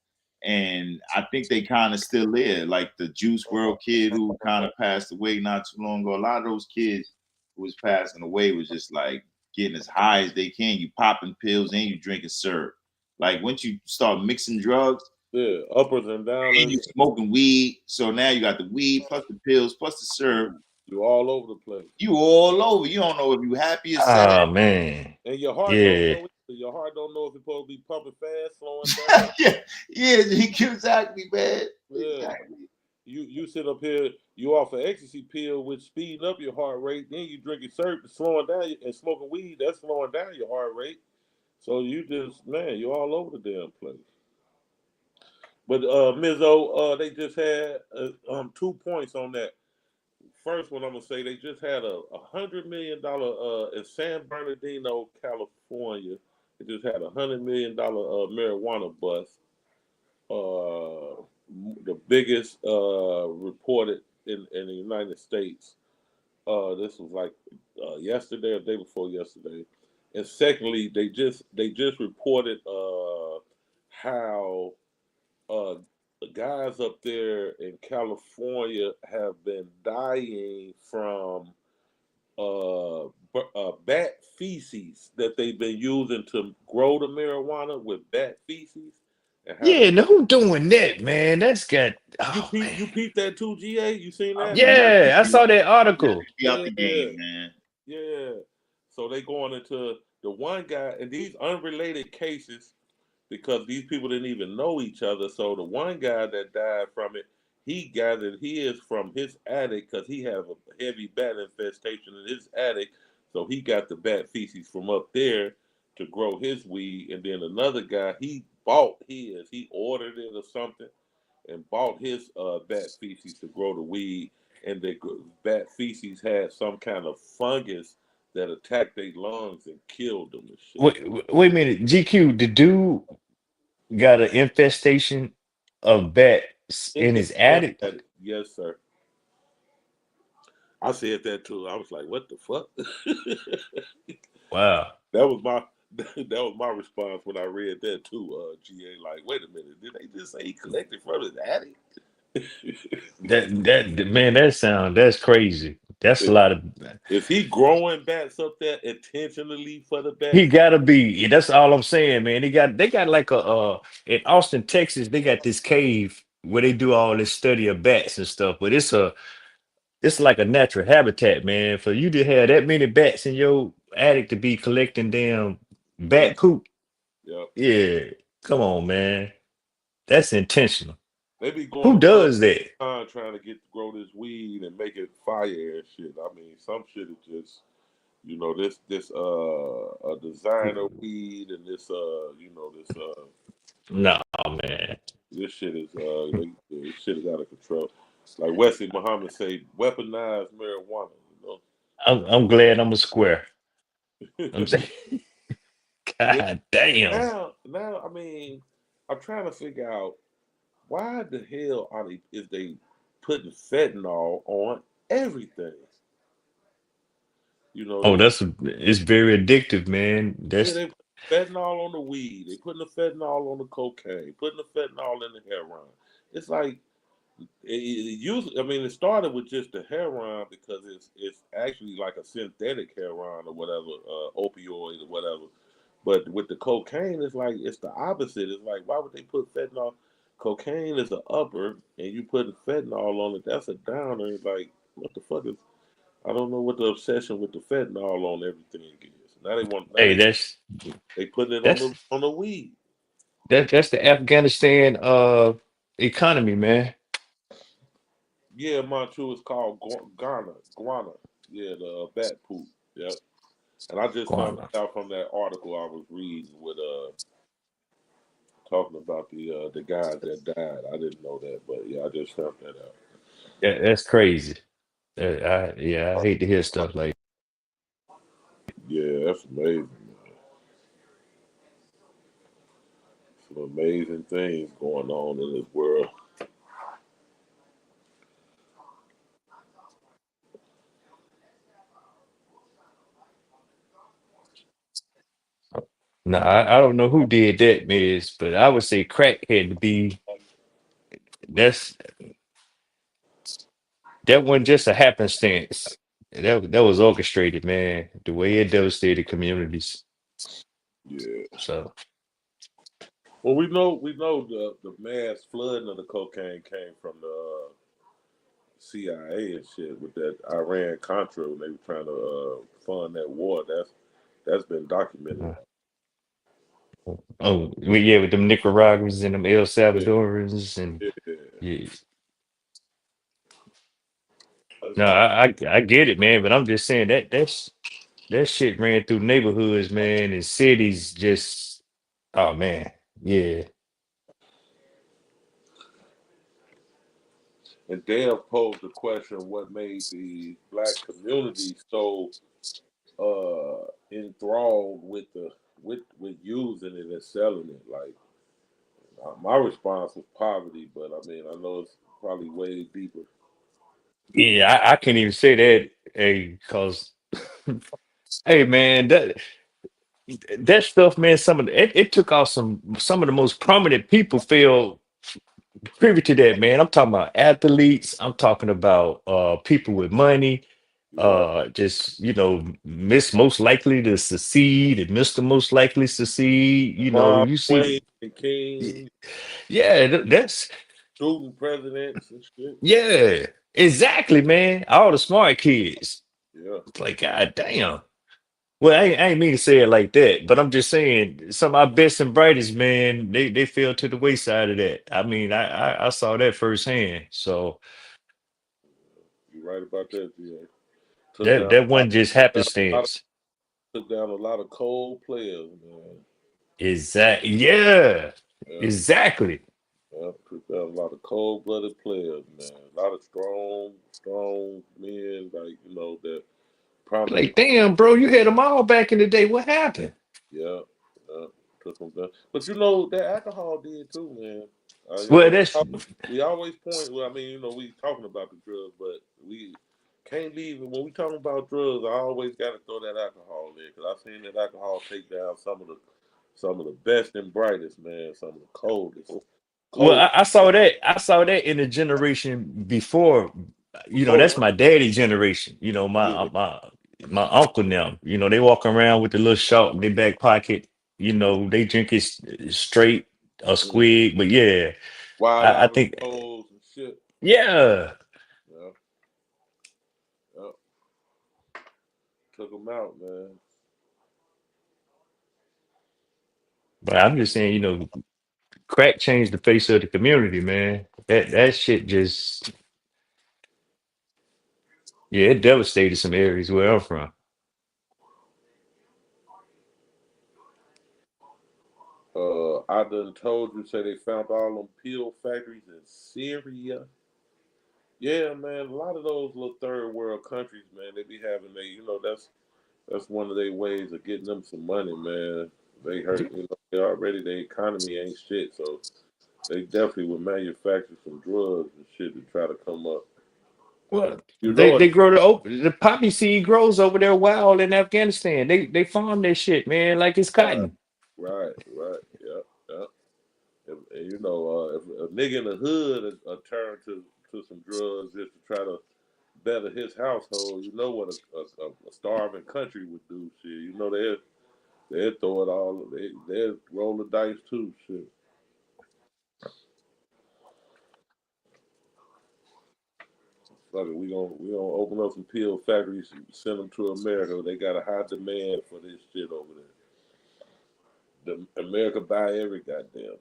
And I think they kind of still there. Like the Juice World kid who kind of passed away not too long ago. A lot of those kids who was passing away was just like getting as high as they can. You popping pills and you drinking syrup. Like once you start mixing drugs, yeah, uppers and and downers. you smoking weed. So now you got the weed plus the pills plus the syrup. You all over the place. You all over. You don't know if you happy or sad. Oh man. And your heart don't Yeah. know either. Your heart don't know if it's supposed to be pumping fast, slowing down. yeah, exactly, man. Yeah. Exactly. You sit up here, you off an ecstasy pill, which speeding up your heart rate. Then you drinking syrup, slowing down, and smoking weed, that's slowing down your heart rate. So you just, man, you're all over the damn place. But Mizzo, they just had 2 points on that. First one, I'm gonna say they just had $100 million in San Bernardino, California. They just had $100 million marijuana bust. The biggest reported in the United States. This was like yesterday or day before yesterday. And secondly, they just reported how the guys up there in California have been dying from bat feces that they've been using to grow the marijuana with bat feces. And how Yeah, no, who doing that, man? That's got you peeped that too, GA? You seen that? yeah, I saw that article. Be out the game, man. Yeah. So they going into the one guy, and these unrelated cases because these people didn't even know each other. So the one guy that died from it, he gathered his from his attic because he had a heavy bat infestation in his attic. So he got the bat feces from up there to grow his weed. And then another guy, he bought his, he ordered it or something and bought his bat feces to grow the weed. And the bat feces had some kind of fungus that attacked their lungs and killed them and shit. Wait a minute, GQ, the dude got an infestation of bats in his attic. Yes, sir. I said that too. I was like, "What the fuck?" Wow. That was my response when I read that too. GA, like, wait a minute, did they just say he collected from his attic? That's crazy. That's a lot of. Is he growing bats up there intentionally for the He bats? gotta be. That's all I'm saying, man. They got like a in Austin, Texas. They got this cave where they do all this study of bats and stuff. But it's like a natural habitat, man. For you to have that many bats in your attic to be collecting damn bat poop. Yep. Yeah, come on, man. That's intentional. They be going Who does that? trying to grow this weed and make it fire and shit. I mean, some shit is just this a designer weed and this No, man. this shit is this shit is out of control. Like Wesley Muhammad say, weaponized marijuana. I'm glad I'm a square. I'm saying, God damn. Now, I mean, I'm trying to figure out why the hell is they putting fentanyl on everything? It's very addictive, man. They put fentanyl on the weed. They putting the fentanyl on the cocaine. Putting the fentanyl in the heroin. It's like it started with just the heroin because it's actually like a synthetic heroin or whatever, opioid or whatever. But with the cocaine, it's the opposite. It's like, why would they put fentanyl? Cocaine is an upper, and you putting fentanyl on it, that's a downer. It's like, what the fuck is? I don't know what the obsession with the fentanyl on everything is. Now they want. They putting it on the weed. That's the Afghanistan economy, man. Yeah, Montreux is called guana. Yeah, the bat poop. Yep. And I just found out from that article I was reading with talking about the guy that died. I didn't know that, but yeah, I just found that out. Yeah, that's crazy. I hate to hear stuff like. Yeah, that's amazing. Some amazing things going on in this world. No, I don't know who did that, Miz, but I would say crack had to be. That wasn't just a happenstance. That was orchestrated, man. The way it devastated communities. Yeah. So Well, we know the mass flooding of the cocaine came from the CIA and shit with that Iran Contra when they were trying to fund that war. That's been documented. Oh, well, yeah, with them Nicaraguans and them El Yeah, Salvadorans and yeah. yeah. That's No, doc. I get it, man, but I'm just saying that shit ran through neighborhoods, man, and cities just oh man. Yeah. And Dale posed the question: what made the black community so enthralled with with using it and selling it? Like my response was poverty, but I mean I know it's probably way deeper. Yeah, I can't even say that, hey, cause hey man, that stuff, man, some of it took off some of the most prominent people feel privy to that, man. I'm talking about athletes, I'm talking about people with money, You're right. just miss most likely to succeed and Mr. Most likely succeed. Mom, You see, Queen, and King, yeah, that's student presidents and shit. yeah, exactly, man. All the smart kids. Yeah, It's like, God damn. Well, I ain't mean to say it like that, but I'm just saying some of our best and brightest, man, they fell to the wayside of that. I mean, I saw that firsthand. So you're right about that. Yeah, took that down that a lot. wasn't just Took down a lot of, happenstance. took down a lot of cold players, man. Exactly. Yeah. Yeah, Exactly. yeah, took down a lot of cold-blooded players, man. A lot of strong men, like that prominent. Like, damn, bro, you had them all back in the day. What happened? Yeah, yeah, took them down. But that alcohol did too, man. Well, that's We always point. Well, I mean, we talking about the drugs, but we can't leave it when we talking about drugs. I always got to throw that alcohol in because I've seen that alcohol take down some of the best and brightest, man. Some of the well, cold. I saw that. I saw that in the generation before. Before That's us, my daddy generation. yeah. My uncle now. They walk around with the little shot in their back pocket. They drink it straight a Mm. squig. But yeah, Wild I Ivory think Coals and shit. yeah. Yeah, yeah. Took them out, man. But I'm just saying, crack changed the face of the community, man. That shit just yeah, it devastated some areas where I'm from. I done told you, say they found all them pill factories in Syria. Yeah, man, a lot of those little third world countries, man, they be having that's one of their ways of getting them some money, man. They hurt, they already their economy ain't shit, so they definitely would manufacture some drugs and shit to try to come up. Well, You they know it. they grow the poppy seed grows over there wild in Afghanistan. They farm that shit, man, like it's Right, cotton. right, yeah, yeah. And if a nigga in the hood turn to some drugs just to try to better his household, you know what a starving country would do. Shit, they'll throw it all. They'll roll the dice too. Shit, fuck it. We gonna open up some pill factories, and send them to America. They got a high demand for this shit over there. The America buy every goddamn.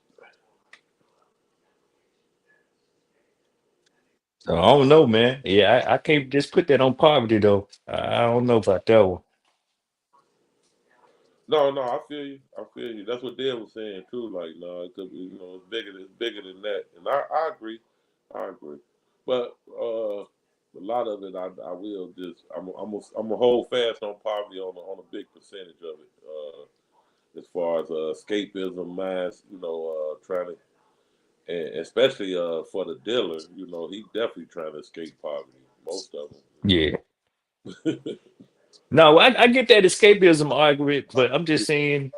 So I don't know, man. Yeah, I can't just put that on poverty though. I don't know about that one. No, no, I feel you. I feel you. That's what Dale was saying too. Like, no, it could be, it's bigger than that. And I agree. I agree. But a lot of it, I will just, I'm a hold fast on poverty on a big percentage of it. As far as escapism, minds, trying to, and especially for the dealer, he definitely trying to escape poverty. Most of Yeah. them. No, I get that escapism argument, but I'm just saying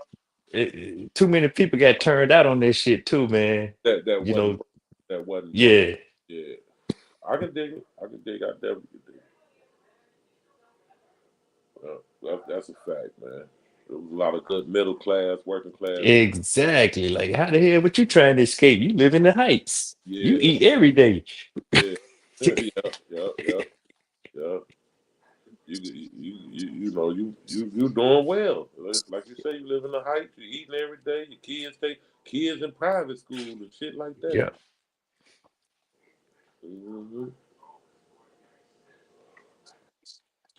too many people got turned out on this shit too, man. that You wasn't know, that wasn't work. yeah. Yeah, I can dig it. I can dig. I definitely can dig it. That's a fact, man. There was a lot of good middle class, working class people. Exactly. Like, how the hell? What you trying to escape? You live in the heights. You Yeah, eat every day. yeah, yeah. Yeah. You doing well. Like you say, you live in the heights. You eating every day. Your kids take kids in private school and shit like that. Yeah. Mm-hmm.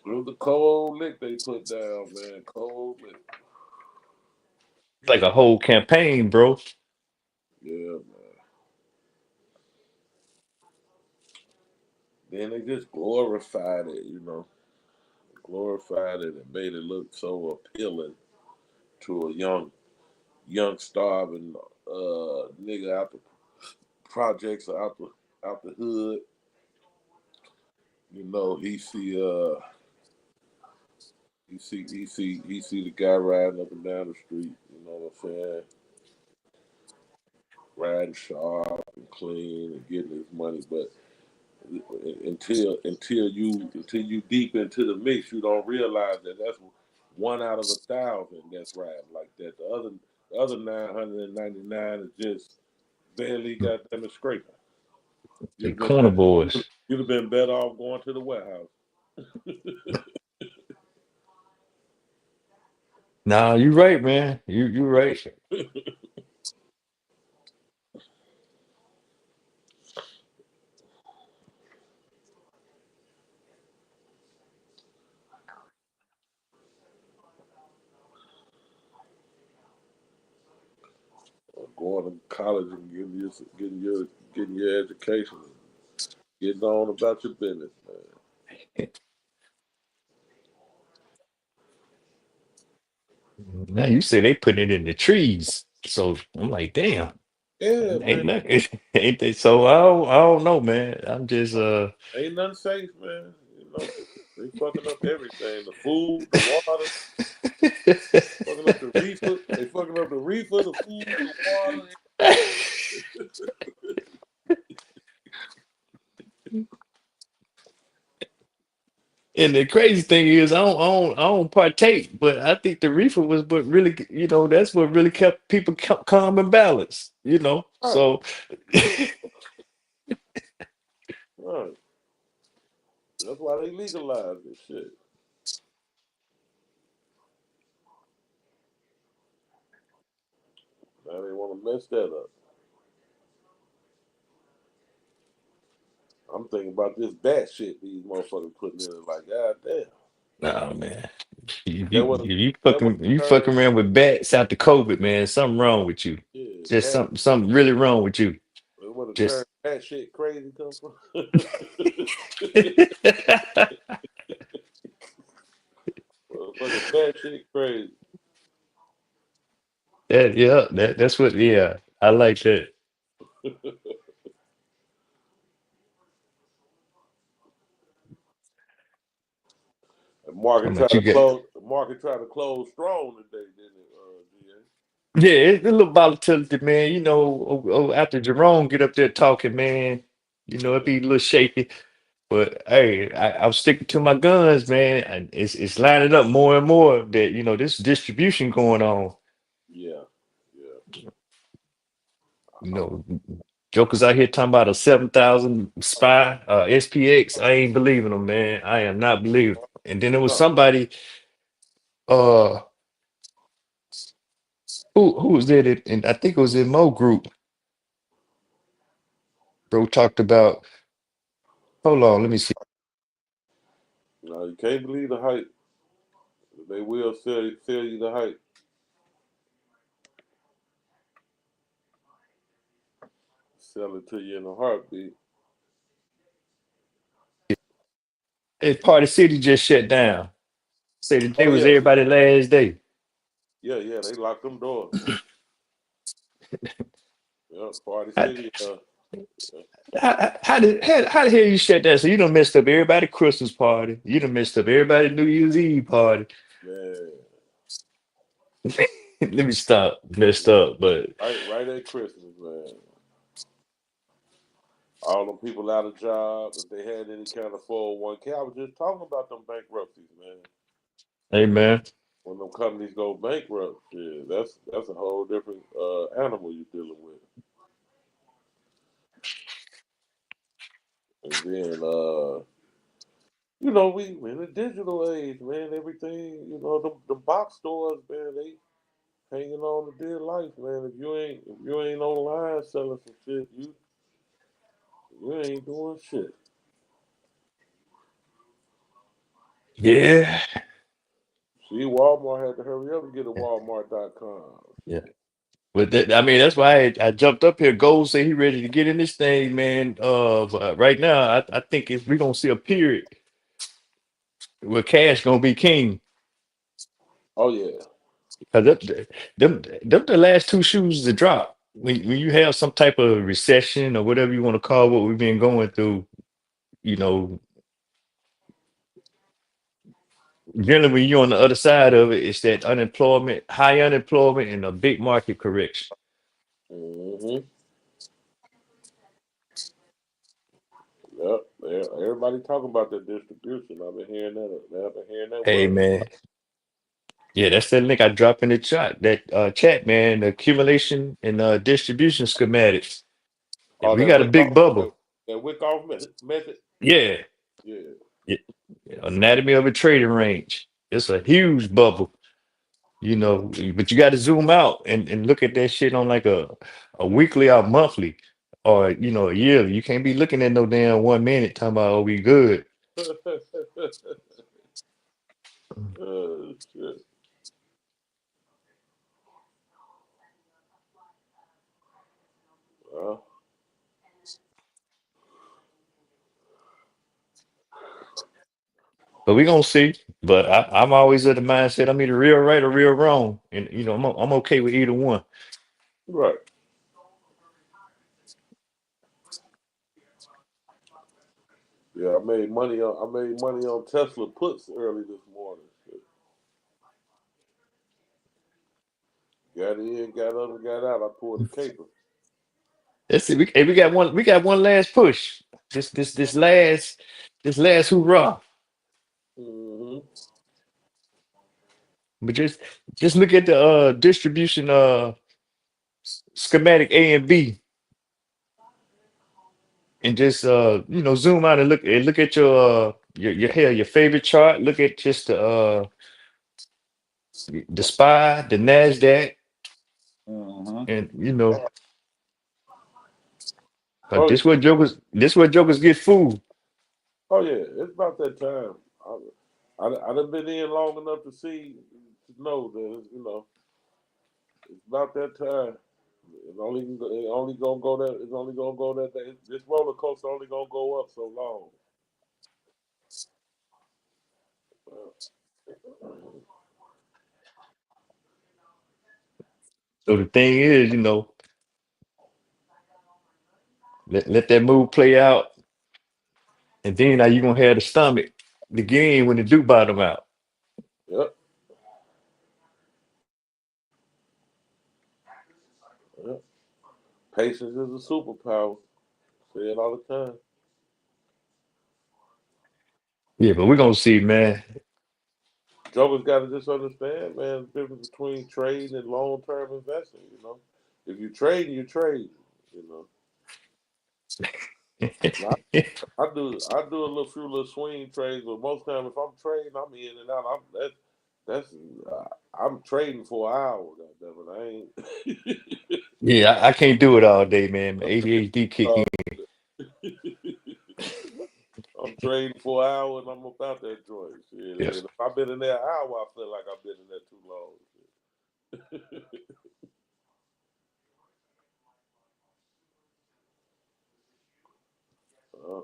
It was a cold lick they put down, man. Cold lick. Like a whole campaign, bro. Yeah, man. Then they just glorified it, glorified it and made it look so appealing to a young starving nigga out the projects or out the hood. He see the guy riding up and down the street, you know what I'm saying? Riding sharp and clean and getting his money, but until you deep into the mix, you don't realize that that's 1 out of 1,000 that's riding like that. The other 999 is just barely got them scraping. The You'd have corner been boys. you'd have been better off going to the warehouse. Nah, you right, man. You right. Going to college and getting your education, getting on about your business, man. Now you say they put it in the trees. So I'm like, damn. Yeah, man. Ain't nothing. Ain't they? So I don't know, man. I'm just Ain't nothing safe, man. They fucking up everything. The food, the water, fucking up the reefer. They fucking up the reefer, the food, the water. And the crazy thing is, I don't partake, but I think the reefer was what really, that's what really kept people calm and balanced, Right, So, right. That's why they legalized this shit. Now they want to mess that up. I'm thinking about this bat shit these motherfuckers putting in it. Like, god damn. nah, man, you, That you, wasn't you that wasn't fucking you turn. fucking around with bats after COVID, man. Something wrong with you. Yeah, Just bat. something really wrong with you. It would have turned Just bat shit crazy come from. Motherfucking bat shit crazy. yeah, that's what. Yeah, I like that. The How market tried much you to get? close. The market tried to close strong today, didn't it, GA? Yeah, it's a little volatility, man. After Jerome get up there talking, man, it be a little shaky. But hey, I'm sticking to my guns, man. And it's lining up more and more that this distribution going on. Yeah, yeah. You know, Jokers out here talking about a 7,000 spy SPX. I ain't believing them, man. I am not believing. And then there was No, somebody, uh, who was that? And I think it was in Mo Group. Bro talked about. Hold on, let me see. no, you can't believe the hype. They will sell you the hype. Sell it to you in a heartbeat. Hey, Party City just shut down. Say today Oh was yeah, everybody's last day. yeah. They locked them doors. Yeah, Party How, City. how the hell you shut down? So you done messed up everybody Christmas party. You done messed up everybody New Year's Eve party. Man, Let me stop. Messed up, but right at Christmas, man. All them people out of job, if they had any kind of 401k. I was just talking about them bankruptcies, man. hey man. when them companies go bankrupt, shit, that's a whole different animal you're dealing with. And then we in the digital age, man. Everything, the box stores, man, they hanging on to dear life, man. If you ain't online selling some shit, you ain't doing shit. Yeah. See, Walmart had to hurry up and get a Walmart.com. Yeah. But I mean, that's why I jumped up here. Gold say he ready to get in this thing, man. But right now, I think we're gonna see a period where cash gonna be king. Oh yeah. Cause them the last two shoes to drop. When you have some type of recession or whatever you want to call what we've been going through, you know, generally when you're on the other side of it, it's that unemployment, high unemployment, and a big market correction. Mm-hmm. Yep. Yeah. Everybody talking about that distribution. I've been hearing that. I've been hearing that Hey word. man, yeah, that's that link I dropped in the chat, man. The accumulation and distribution schematics. And Oh, we that got a wick big off. bubble. That wick off method. Yeah. Yeah. Yeah. Anatomy of a trading range. It's a huge bubble, but you got to zoom out and look at that shit on like a weekly or monthly or a yearly. You can't be looking at no damn 1 minute talking about we good. Oh shit. Well, But we gonna see. But I'm always of the mindset I'm either real right or real wrong, and I'm okay with either one. right. Yeah, I made money on Tesla puts early this morning. Shit. Got in, got up, and got out. I pulled the caper. Let's see. We got one last push. This last hoorah. Mm-hmm. But just look at the distribution schematic A and B, and just zoom out and look at your favorite chart. Look at just the SPY, the Nasdaq, Mm-hmm. and Oh yeah. this where jokers get fooled. Oh yeah. It's about that time. I done been in long enough to know that it's about that time. It only gonna go that. It's only gonna go that. This roller coaster only gonna go up so long. So the thing is, let that move play out, and then now you're gonna have the stomach to get in when the do bottom out. Yep. Yep. Patience is a superpower. Say it all the time. Yeah, but we're gonna see, man. Jokers got to just understand, man, the difference between trading and long term investing. If you trade, you trade. You know, And I do a few little swing trades, but most time if I'm trading, I'm in and out. That's I'm trading for an hour. Goddamn it, I ain't. Yeah, I can't do it all day, man. My ADHD kick in. Uh, I'm trading for an hour and I'm about that joint. Shit. And Yes. if I've been in there an hour, I feel like I've been in there too long. Uh,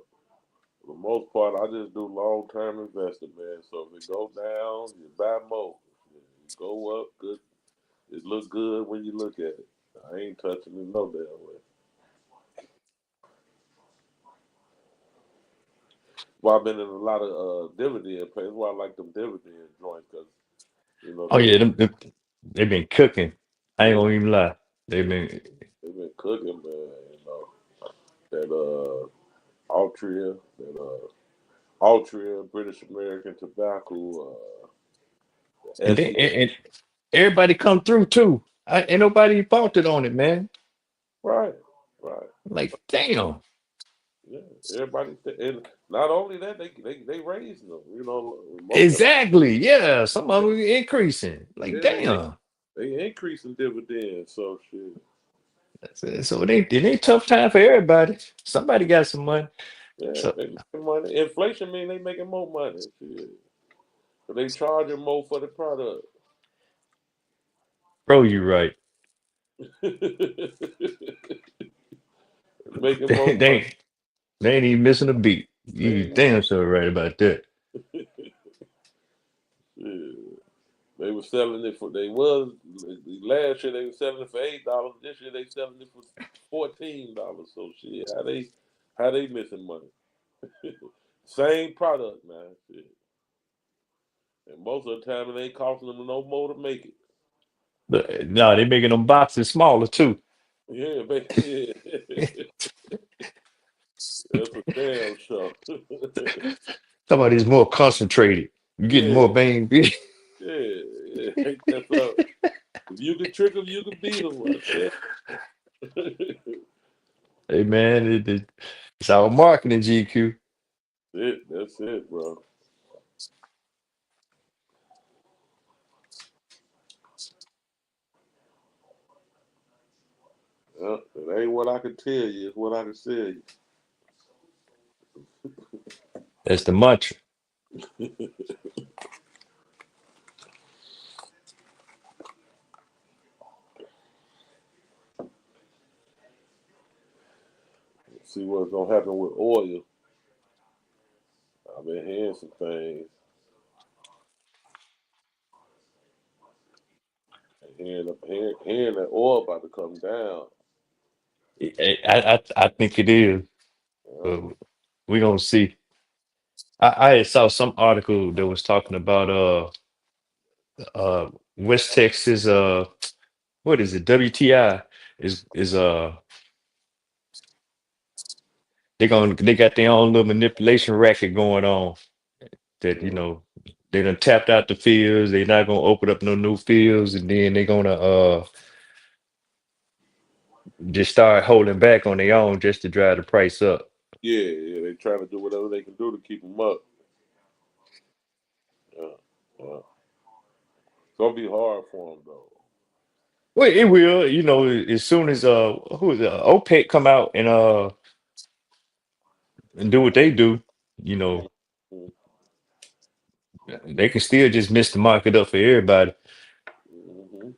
For the most part, I just do long term investing, man. So if it go down, you buy more. If it go up, good. It look good when you look at it. I ain't touching it no damn way. Well, I've been in a lot of dividend pays. That's why I like them dividend joints because Oh they yeah, they've been cooking. I ain't yeah gonna even lie. They've they been they've been cooking, man. That Altria, British American Tobacco, And then SEC. and everybody come through too. Ain't nobody faulted on it, man. Right, right. Like, damn. Yeah, everybody, and not only that, they raising them. You know, most of Exactly. Yeah. Some of them increasing. Like, yeah, damn. they increasing dividends. So shit. So it ain't tough time for everybody. Somebody got some money. Yeah, So, they making money. Inflation mean they making more money. Shit. So they charging more for the product. bro, you right. Making They, more they, money. ain't- they ain't even missing a beat. They You ain't damn sure right about that. shit. They were selling it for they was last year they were selling it for $8. This year they selling it for $14. So shit, how they missing money? Same product, man. Shit. And most of the time it ain't costing them no more to make it. But, no, they making them boxes smaller too. Yeah, yeah. That's a damn show. Somebody's more concentrated. You getting Yeah, more bang. yeah. Ain't that so? If you can trick them, you can beat them. I tell you. Hey man, it's our marketing GQ. That's it, bro. It ain't what I can tell you, it's what I can say That's the mantra. you. See what's gonna happen with oil. I've been hearing some things. Hearing that oil about to come down. I think it is. Yeah. But we gonna see. I had saw some article that was talking about West Texas what is it, WTI is they got their own little manipulation racket going on that they done tapped out the fields. They're not gonna open up no new fields, and then they're gonna just start holding back on their own just to drive the price up. Yeah, they trying to do whatever they can do to keep them up. Yeah, yeah. It's gonna be hard for them though. Well, it will, as soon as who is it, OPEC come out and do what they do, you know, Mhm. they can still just miss the market up for everybody. Mhm.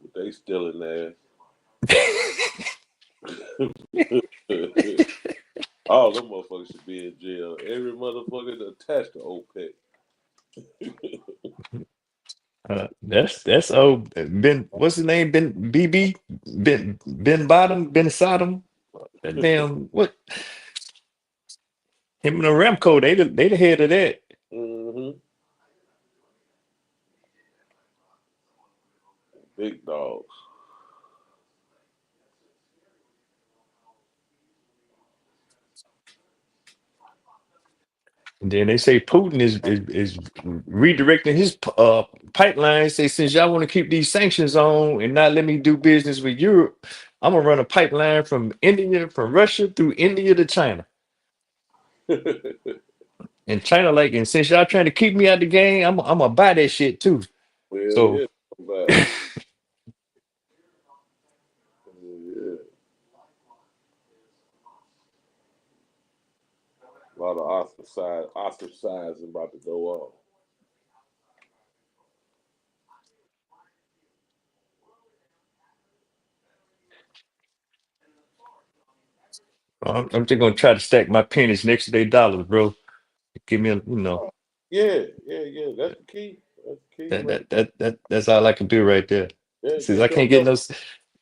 But they still in there. All them motherfuckers should be in jail. Every motherfucker attached to OPEC. That's Ben. What's his name? Ben Sodom. That damn what him and the Ramco. They the head of that. Hmm. Big dogs. And then they say Putin is redirecting his pipelines. Say since y'all want to keep these sanctions on and not let me do business with Europe, I'm gonna run a pipeline from Russia through India to China. And China and since y'all trying to keep me out the game, I'm gonna buy that shit too. Well, So yeah, but yeah, a lot of ostracizing about to go off. I'm just gonna try to stack my pennies next to their dollars, bro. Give me a. Yeah. That's the key. That's the key, That man. that that that that's all I can do right there. Yeah, Since I can't get help. no,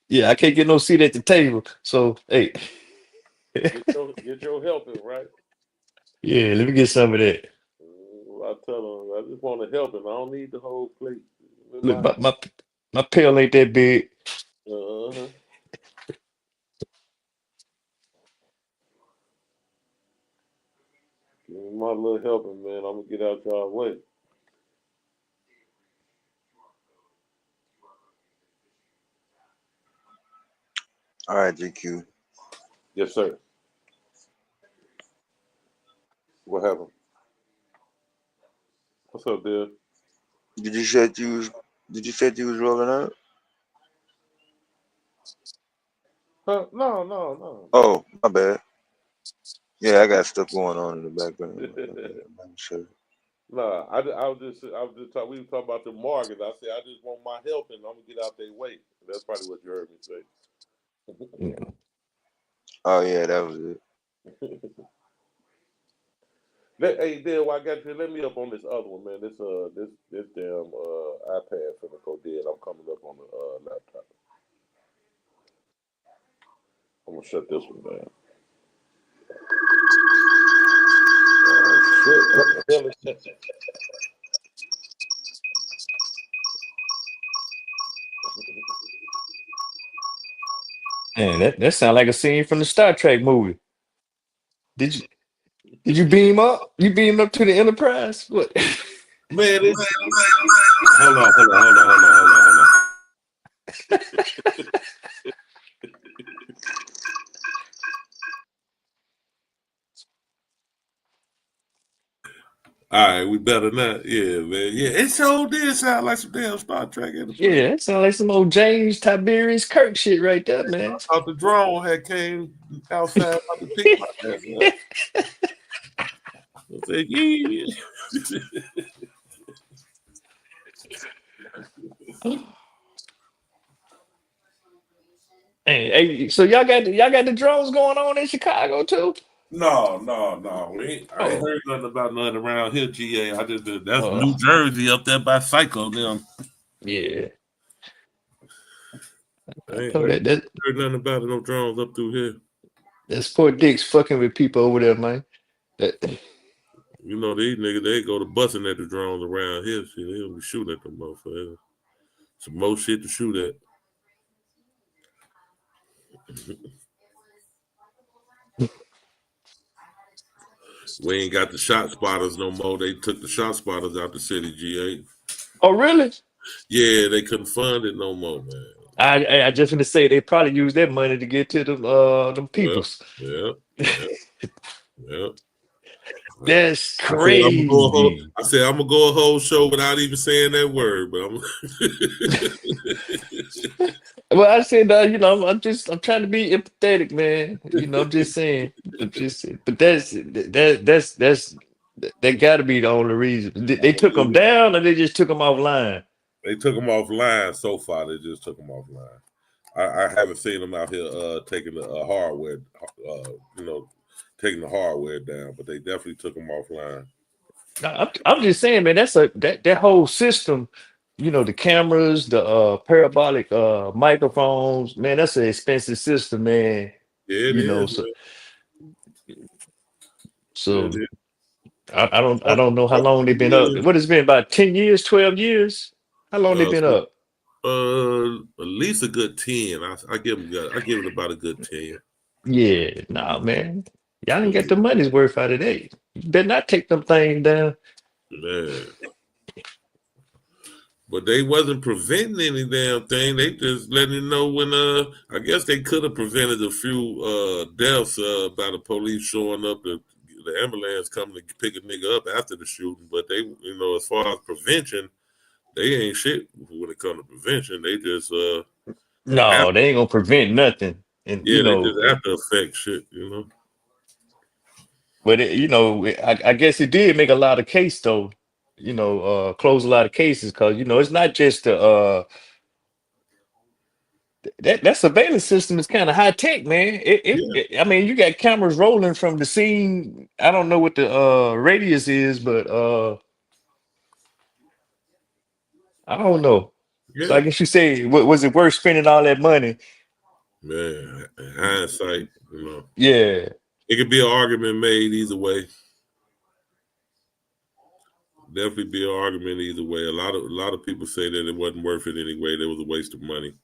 yeah, I can't get no seat at the table. So hey, Get your helping right. yeah, let me get some of that. I tell them I just want to help him. I don't need the whole plate. With Look, my my pail ain't that big. uh give me my little helping, man. I'm gonna get out y'all way. All right, GQ. Yes, sir. What happened? What's up, dude? Did you say you was rolling up? No. Oh, my bad. Yeah, I got stuff going on in the background. I'm sure. Nah, I was just talking. We were talking about the markets. I said I just want my help, and I'm gonna get out their way. That's probably what you heard me say. Oh yeah, that was it. Hey, Dale, I got you. Let me up on this other one, man. This damn iPad finna go dead. I'm coming up on the laptop. I'm gonna shut this one down. Shit, what the hell is that? Man, that sound like a scene from the Star Trek movie. Did you beam up? You beamed up to the Enterprise? What? Man, it's hold on. All right, we better not. Yeah, man. Yeah, it sure did sound like some damn Star Trek Enterprise. Yeah, that sound like some old James Tiberius Kirk shit right there, man. I thought the drone had came outside about to pick my ass up. I said, yeah. Hey, so y'all got the drones going on in Chicago too? No. I ain't heard nothing about nothing around here, GA. I just that's New Jersey up there by Psycho them. Yeah. I ain't heard nothing about it, no drones up through here. That's Fort Dix fucking with people over there, man. You know, these niggas, they go to busting at the drones around here. See, they don't be shooting at them motherfuckers. Some more shit to shoot at. We ain't got the shot spotters no more. They took the shot spotters out the city, GA. Oh, really? Yeah, they couldn't fund it no more, man. I just want to say they probably use that money to get to them peoples. Yeah. That's I crazy. said I'm gonna go a whole show without even saying that word, but I'm. Well, I said, I'm trying to be empathetic, man. I'm just saying. But that got to be the only reason. They took them down, or they just took them offline. They took them offline so far. They just took them offline. I haven't seen them out here taking the hardware, taking the hardware down, but they definitely took them offline. I'm just saying, man. That whole system. The cameras, the parabolic microphones, man. That's an expensive system, man. Yeah, it is. So I don't know how long they've been up. What has it been, about 10 years, 12 years? How long they been up? At least a good 10. I give it about a good 10. Yeah, nah, man. Y'all ain't get the money's worth out of that. You better not take them things down. Man. But they wasn't preventing any damn thing. They just letting you know when I guess they could have prevented a few deaths by the police showing up, the ambulance coming to pick a nigga up after the shooting. But they, as far as prevention, they ain't shit when it comes to prevention. They just no, they ain't gonna prevent nothing. And they just after effect shit, But I guess it did make a lot of case though. Close a lot of cases because it's not just the that surveillance system is kind of high tech, man. I mean, you got cameras rolling from the scene. I don't know what the radius is, but I don't know. Yeah. So I guess you say, was it worth spending all that money? Man, hindsight, Yeah. It could be an argument made either way. Definitely be an argument either way. A lot of people say that it wasn't worth it anyway. There was a waste of money.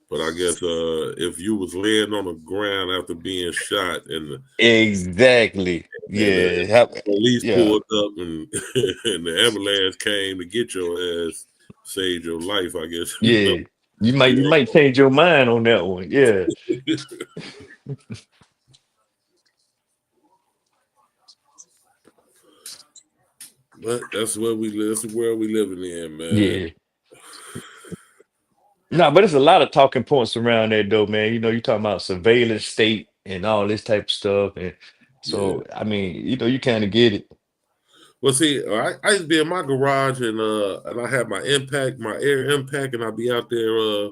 But I guess if you was laying on the ground after being shot and Exactly. the police pulled up and, and the ambulance came to get your ass, saved your life, I guess. Yeah. You might change your mind on that one. Yeah. But that's where we live. That's the world we living in, man. Yeah. No, but it's a lot of talking points around that though, man. You know, you talking about surveillance state and all this type of stuff. And Yeah. so I mean, you know, you kind of get it. Well, see, I used to be in my garage and I had my air impact, and I'd be out there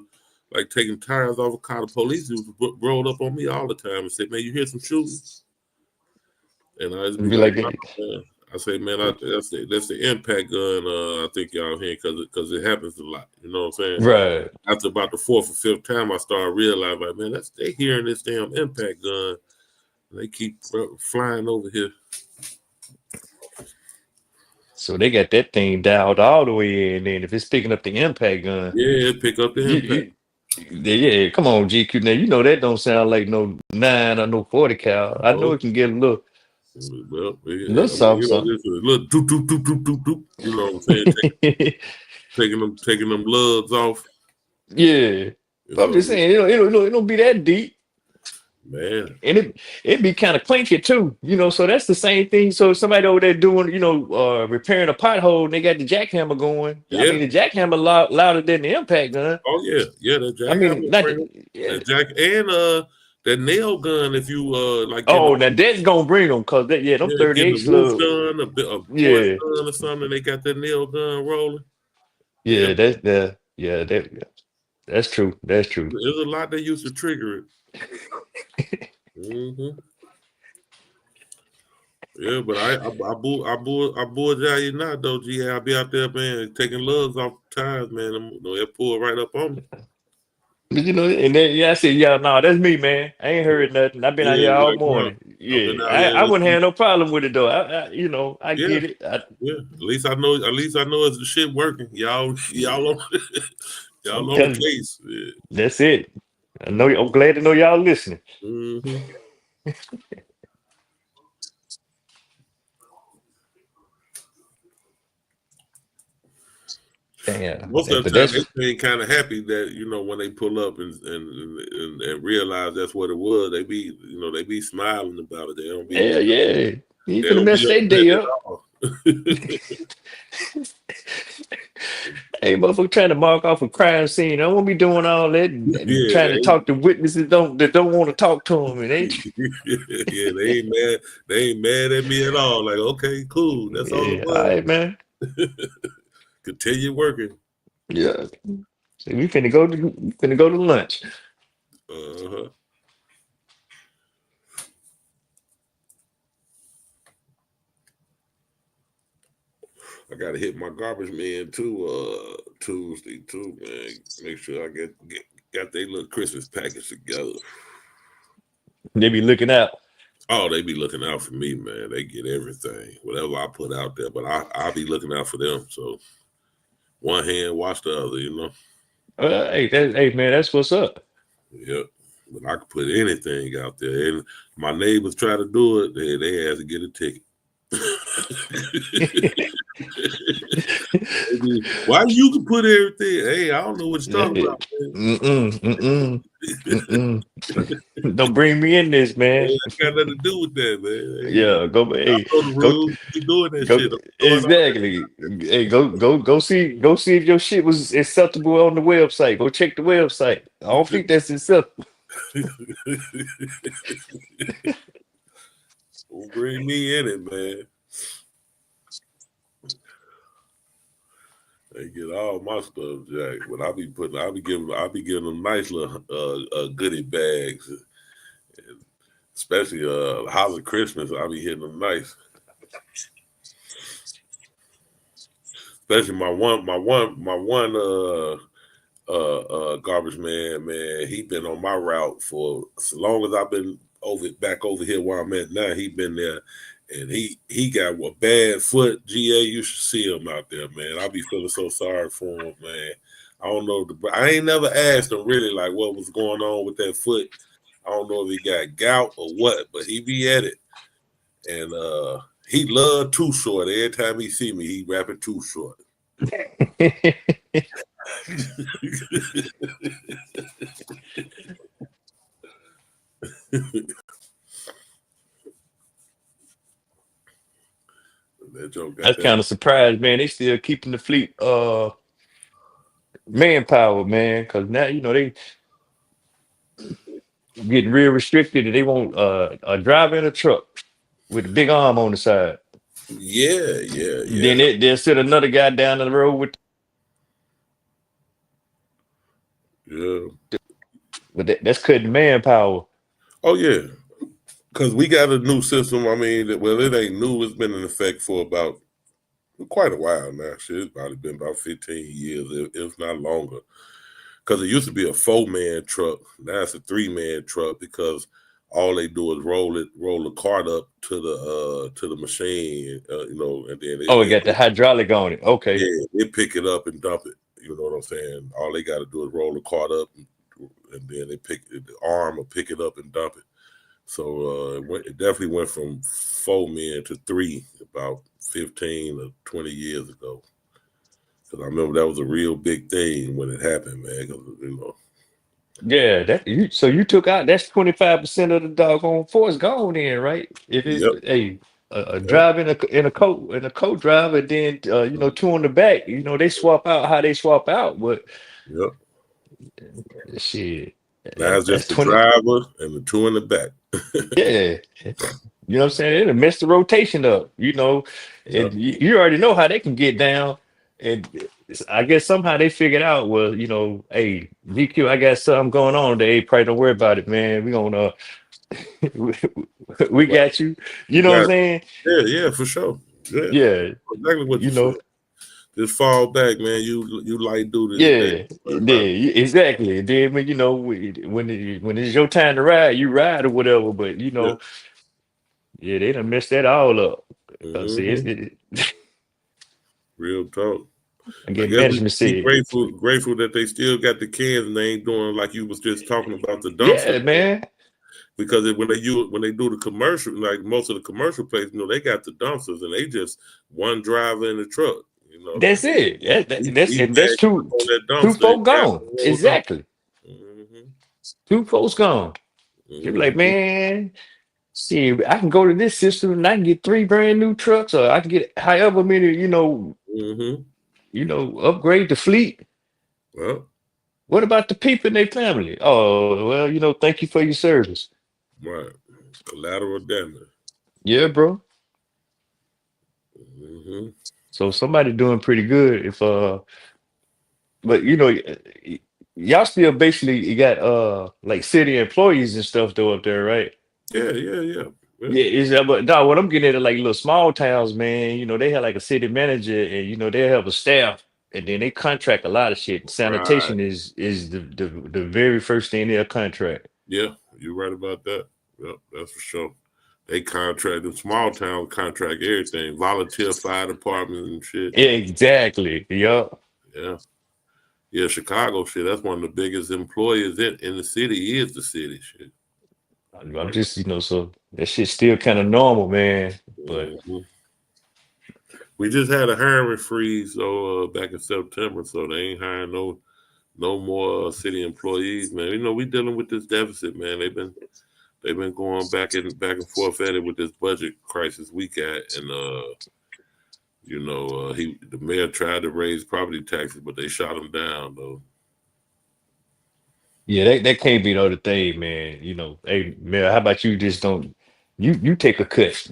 like taking tires off a car. The police rolled up on me all the time and said, "Man, you hear some shooting?" And I just be Be like, like, "Nah, man." I say, "Man, that's the impact gun. I think y'all hear because it happens a lot. You know what I'm saying?" right. After about the fourth or fifth time, I started realizing, like, man, they hearing this damn impact gun. They keep flying over here. So they got that thing dialed all the way in. Then if it's picking up the impact gun, Yeah, pick up the impact. yeah, come on, GQ. Now you know that don't sound like no 9 or no 40 cal. I know Oh, it can get a little well, little soft something. just a little doop, doop, doop, doop, doop, doop. You know what I'm saying? Taking them lugs off. Yeah, but I'm just saying, it don't be that deep, Man. and it be kind of clinky too, you know. So that's the same thing. So if somebody over there doing, repairing a pothole, and they got the jackhammer going. I Yeah. mean, the jackhammer louder than the impact gun. Oh yeah, the I mean, jackhammer not bring yeah. the jack and that nail gun. If you like getting Oh, now that's gonna bring them because them getting 38 the roof slug. done, a porch Yeah, done or something, they got that nail gun rolling. Yeah, yeah, that's true. That's true. there's a lot that used to trigger it. Mm-hmm. Yeah, but I bored you not though. G, I be out there, man, taking lugs off tires, man. They pull right up on me. But and then I said, yeah, no, that's me, man. I ain't heard nothing. I've been out Yeah, here all like come on. morning. I've been Yeah, out here. I wouldn't have no problem with it though. I Yeah, get it. yeah. At least I know. At least I know it's the shit working. Y'all on I'm y'all on the telling you, case. Yeah. that's it. I know. I'm glad to know y'all listening. Mm-hmm. Damn, Most of but the time, that's they ain't kind of happy that when they pull up and realize that's what it was. They be smiling about it. They don't be yeah, yeah. You they finna don't mess be their upset day at up. all. Hey, motherfucker, trying to mark off a crime scene. I won't be doing all that and Yeah, trying to talk to witnesses that don't want to talk to them. And they, yeah, they ain't mad. They ain't mad at me at all. Like, okay, cool. That's all it yeah, all was. right, man. Continue working. Yeah, so we finna go to lunch. Uh-huh. I gotta hit my garbage man too. Tuesday too, man. Make sure I got their little Christmas package together. They be looking out. Oh, they be looking out for me, man. They get everything, whatever I put out there. But I'll be looking out for them. So one hand wash the other, Hey, man, that's what's up. Yep. But I could put anything out there. And my neighbors try to do it, they have to get a ticket. Why you can put everything? Hey, I don't know what you're talking about, man. Don't bring me in this, man. It got nothing to do with that, man. Yeah, go. I Hey, know the go. rules. We doing that Go shit. exactly. Hey, go see if your shit was acceptable on the website. Go check the website. I don't think that's acceptable. Don't bring me in it, man. They get all my stuff, Jack. But I'll be giving them nice little goodie bags, and especially House of Christmas. I'll be hitting them nice. Especially my one garbage man, he been on my route for as long as I've been back over here where I'm at now. He been there, and he got a bad foot. GA, you should see him out there, man. I be feeling so sorry for him, man. I don't know. I ain't never asked him really like what was going on with that foot. I don't know if he got gout or what, but he be at it, and he love Too Short. Every time he see me, he rapping Too Short. That joke got That's that. kind of surprised, man. They still keeping the fleet manpower, man, because now they getting real restricted and they want a driver in a truck with a big arm on the side. Yeah, yeah, Then yeah, they'll sit another guy down the road yeah. that's cutting manpower. Oh yeah, because we got a new system. I mean, well, it ain't new. It's been in effect for about quite a while now. Shit, it's probably been about 15 years, if not longer. Because it used to be a 4-man truck. Now it's a 3-man truck because all they do is roll the cart up to the machine, and then Oh, it got the hydraulic on it. Okay. yeah, they pick it up and dump it. You know what I'm saying? All they got to do is roll the cart up, and then they pick the arm or pick it up and dump it. So it definitely went from 4 men to 3 about 15 or 20 years ago. Because I remember that was a real big thing when it happened, man. 'Cause, Yeah, so you took out that's 25% of the doggone force gone in, right? If Yep, it a yep, driver in a co-driver, then two on the back, they swap out how they swap out, but yep. shit, Now it's that's just the 20. driver and the 2 in the back. Yeah, you know what I'm saying? It'll mess the rotation up, Yep. and you already know how they can get down. And I guess somehow they figured out, well, hey, GQ, I got something going on today. Probably don't worry about it, man. We gonna we Right. got you. You You know what I'm got saying? yeah, for sure. Yeah, Yeah, exactly what you you said. know, Just fall back, man. You light duty today. yeah, exactly. Then when when it's your time to ride, you ride or whatever. But Yeah. yeah, they done messed that all up. Because see, Mm-hmm. Real talk. I I get guess we management be said, grateful that they still got the cans and they ain't doing like you was just talking about the yeah, dumpsters. man, Because when they do the commercial, like most of the commercial places, they got the dumpsters and they just one driver in the truck. that's it. That's He and that's bags up two on that two dumpster and folk grab gone. the whole dumpster. Exactly, Mm-hmm. two folks gone. You're like, Mm-hmm. man. See, I can go to this system and I can get 3 brand new trucks, or I can get however many, Mm-hmm. upgrade the fleet. Well, What about the people in their family? Oh, well, thank you for your service. right. Collateral damage. Yeah, bro. Mm-hmm. So somebody doing pretty good if but y'all still basically you got like city employees and stuff though up there, right? Yeah, yeah, yeah. Yeah. Yeah, is that but no, what I'm getting at like little small towns, man, they have like a city manager and they have a staff and then they contract a lot of shit. Right. Sanitation is the very first thing they'll contract. Yeah, you're right about that. Yep, that's for sure. They contract in small towns contract everything, volunteer fire departments and shit. Exactly. Yup. Yeah. Yeah, Chicago shit. That's one of the biggest employers in the city is the city shit. I'm just, so that shit's still kind of normal, man. But Mhm. We just had a hiring freeze back in September, so they ain't hiring no more city employees, man. We dealing with this deficit, man. They've been going back and forth at it with this budget crisis we got, and the mayor tried to raise property taxes, but they shot him down though. yeah, that can't be the other thing, man. Hey man, how about you just don't you take a cut?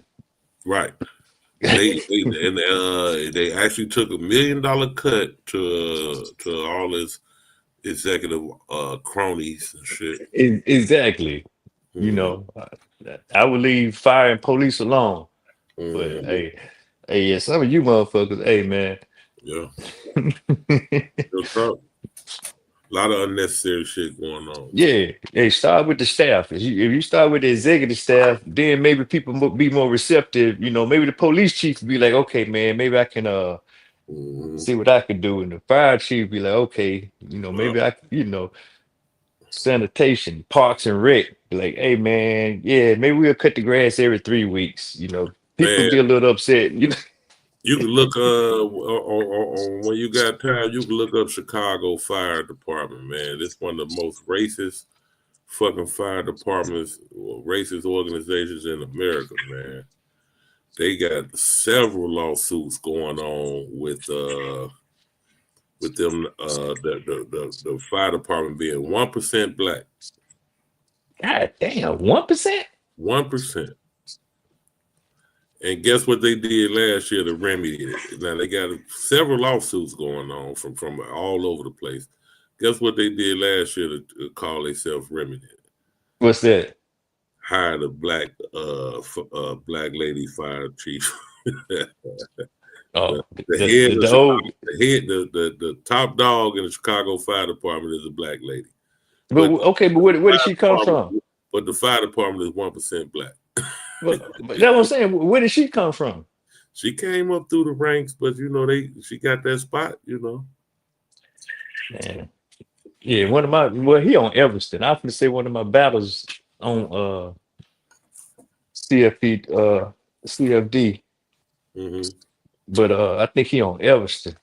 Right. They actually took $1 million cut to all his executive cronies and shit. Exactly. You Mm-hmm. know, I would leave fire and police alone. But Mm-hmm. hey, yeah, some of you motherfuckers, hey man. Yeah. Real talk. A lot of unnecessary shit going on. Yeah, hey, start with the staff. If you start with the executive staff, then maybe people be more receptive. Maybe the police chief be like, okay, man, maybe I can Mm-hmm. see what I can do, and the fire chief be like, okay, Well, maybe I, sanitation, parks and rec, be like, hey, man, yeah, maybe we'll cut the grass every 3 weeks. People man, be a little upset. You can look on when you got time. You can look up Chicago Fire Department, man. It's one of the most racist fucking fire departments, racist organizations in America, man. They got several lawsuits going on with them. The fire department being 1% black. God damn, 1%. 1%. And guess what they did last year to remedy it? Now they got several lawsuits going on from all over the place. Guess what they did last year to call themselves remedy? What's that? Hired a black lady fire chief. Oh, the top dog in the Chicago Fire Department is a black lady. But okay, but where did she come from? But the fire department is 1% black. But that's what I'm saying. Where did she come from? She came up through the ranks, but she got that spot, Man. Yeah, he on Evereston. I can say one of my battles on CFD. Mm-hmm. But I think he on Evereston.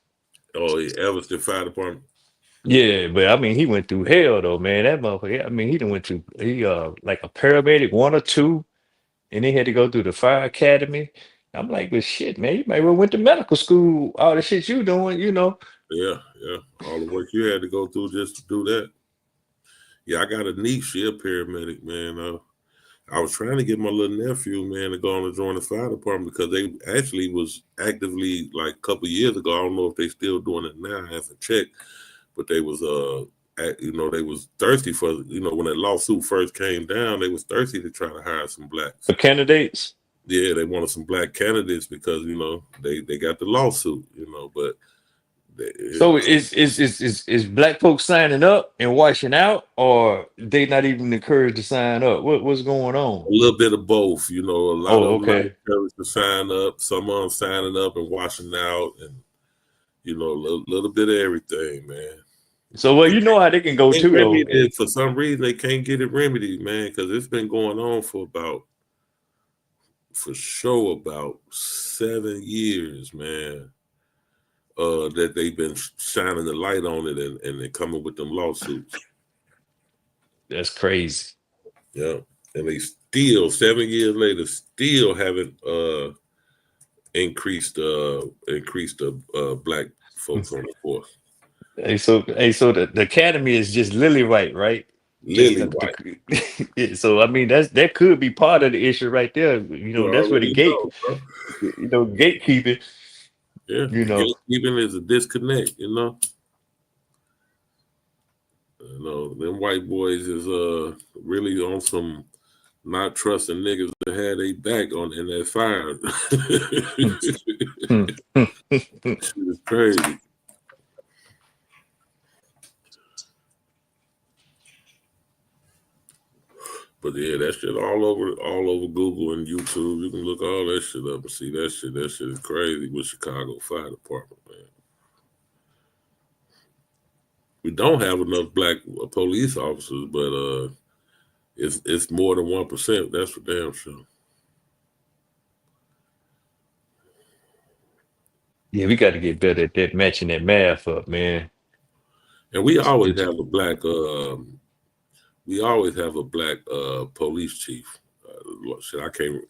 Oh, yeah, Evereston Fire Department. Yeah, but I mean he went through hell though, man. That motherfucker, I mean, he like a paramedic 1 or 2. And they had to go through the fire academy. I'm like, well, shit, man, you might well went to medical school. All the shit you doing, Yeah. All the work you had to go through just to do that. Yeah, I got a niece. She a paramedic, man. I was trying to get my little nephew, man, to go on and join the fire department because they actually was actively, like a couple of years ago. I don't know if they still doing it now. I haven't checked, but they was they was thirsty for, when that lawsuit first came down, they was thirsty to try to hire some blacks. for candidates. Yeah, they wanted some black candidates because they got the lawsuit, but So is black folks signing up and washing out, or they not even encouraged to sign up? What's going on? a little bit of both, a lot Oh, of them not okay. encouraged to sign up, some of them signing up and washing out, and a little bit of everything, man. So well, you know how they can go too though. For some reason they can't get it remedied, man, because it's been going on for about 7 years, man. That they've been shining the light on it and they're coming with them lawsuits. That's crazy. Yeah. And they still 7 years later still haven't increased black folks on the force. Hey, so the academy is just lily white, right? Lily white. Yeah, so I mean that could be part of the issue right there. That's where the gatekeeping. Yeah, gatekeeping is a disconnect, them white boys is really on some not trusting niggas to have their back in that fire. It's crazy. But yeah, that shit all over Google and YouTube. You can look all that shit up and see that shit. That shit is crazy with Chicago Fire Department, man. We don't have enough black police officers, but it's more than 1%. That's for damn sure. Yeah, we got to get better at that, matching that math up, man. And we always have a black. Police chief. Shit, I can't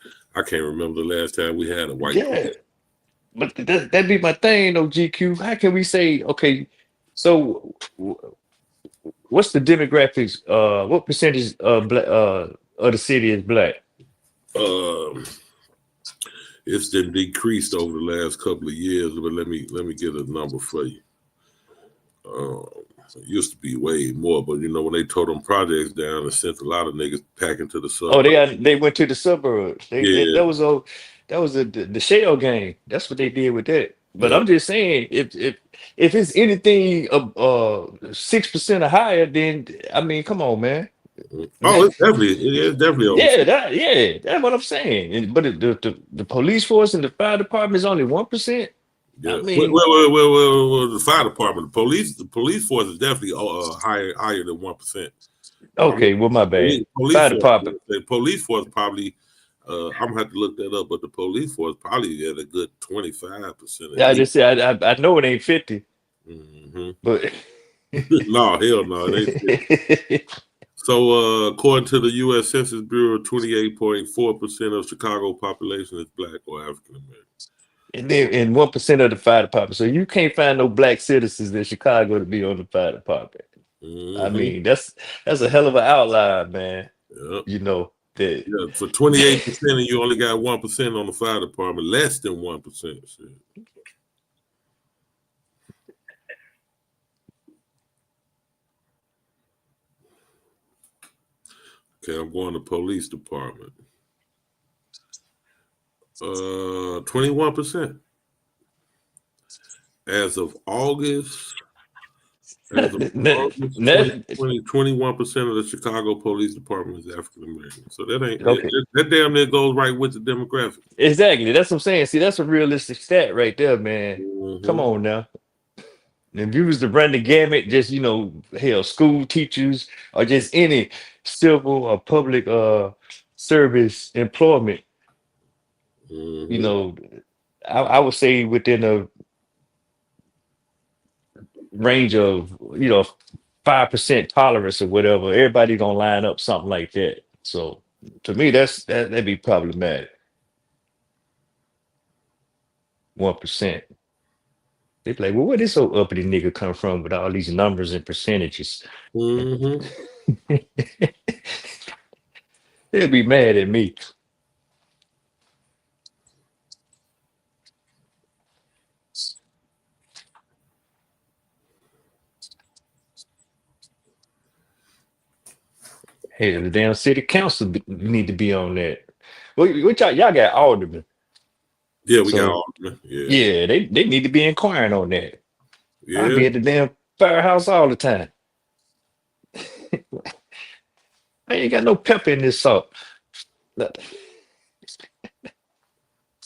remember the last time we had a white. Yeah, but that'd be my thing, though. GQ. How can we say okay? So, what's the demographics? What percentage of the city is black? It's been decreased over the last couple of years, but let me get a number for you. It used to be way more, but when they tore them projects down and sent a lot of niggas packing to the suburbs. Oh, they went to the suburbs. That was the shell game. That's what they did with that. But I'm just saying, if it's anything 6% or higher, then I mean, come on, man. Oh, it's definitely that's what I'm saying. But the police force and the fire department is only 1%. Yeah. I mean, well, the fire department, the police force is definitely higher than 1%. Okay, well, my bad. Fire department. The police force probably, I'm gonna have to look that up, but the police force probably at a good 25% at Yeah, I least. just said I know it ain't 50, Mm-hmm. but No, hell no, it ain't 50. So, according to the U.S. Census Bureau, 28.4% of Chicago population is Black or African American. and then and 1% of the fire department. So you can't find no black citizens in Chicago to be on the fire department. I Mm-hmm. mean, that's a hell of an outlier, man. Yep. You know that. Yeah, for 28%, and you only got 1% on the fire department, less than 1%. Shit. Okay, I'm going to police department. 21%. As of August That, 2020, 21% of the Chicago Police Department is African American. So that ain't okay. that damn near goes right with the demographic. Exactly. That's what I'm saying. See, that's a realistic stat right there, man. Come Mm-hmm. on now. If you was to run the gamut, just hell, school teachers or just any civil or public service employment, Mm-hmm. I would say within a range of 5% tolerance or whatever, everybody gonna line up something like that. So to me, that'd be problematic. 1%. They be like, well, where this old uppity nigga come from with all these numbers and percentages? Mm-hmm. They'll be mad at me. Hey, the damn city council need to be on that. Well, which y'all got aldermen. Yeah, we got So aldermen. Yeah. yeah, they need to be inquiring on that. I Yeah. be at the damn firehouse all the time. I ain't got no pepper in this salt.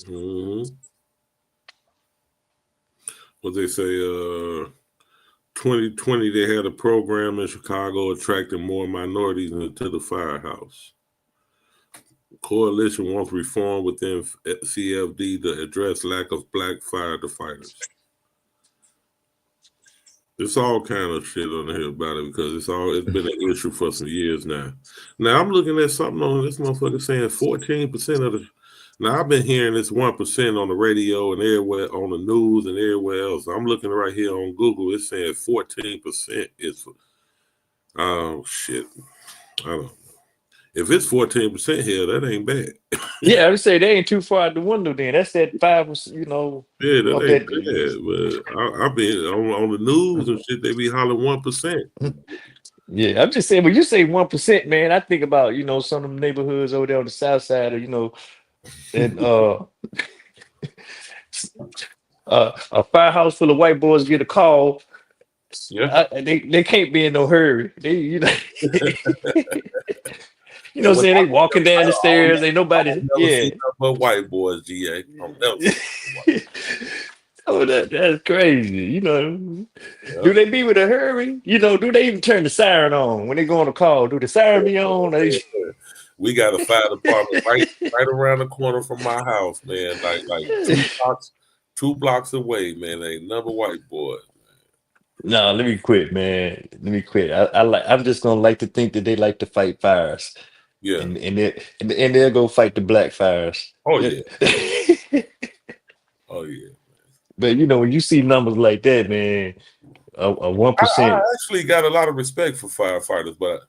Mm-hmm. What they say, 2020, they had a program in Chicago attracting more minorities into the firehouse. Coalition wants reform within CFD to address lack of black firefighters. It's all kind of shit on here about it because it's been an issue for some years now. Now I'm looking at something on this motherfucker saying 14% of the. Now I've been hearing this 1% on the radio and everywhere on the news and everywhere else. I'm looking right here on Google. It's saying 14% is for. Oh shit! I don't know. If it's 14% here, that ain't bad. Yeah, I would say they ain't too far out the window. Then that's that 5%. Yeah, that Of ain't that. bad. But I've been on the news and shit. They be hollering 1%. Yeah, I'm just saying. When you say 1%, man, I think about some of them neighborhoods over there on the south side, or and a firehouse full of white boys get a call. Yeah. They can't be in no hurry. What And I'm when saying? I They walking down the stairs. Ain't I don't nobody. never see Yeah. nothing but white boys, GA. I'm never see Oh, that's crazy. yeah. Do they be with a hurry? Do they even turn the siren on when they go on a call? Do the siren be on? We got a fire department right around the corner from my house, man. Like 2 blocks away, man. Ain't number white boys. No, let me quit, man. Let me quit. I'm just gonna like to think that they like to fight fires. Yeah. And they'll go fight the black fires. Oh yeah. Oh yeah. But when you see numbers like that, man, a I 1%. actually got a lot of respect for firefighters, but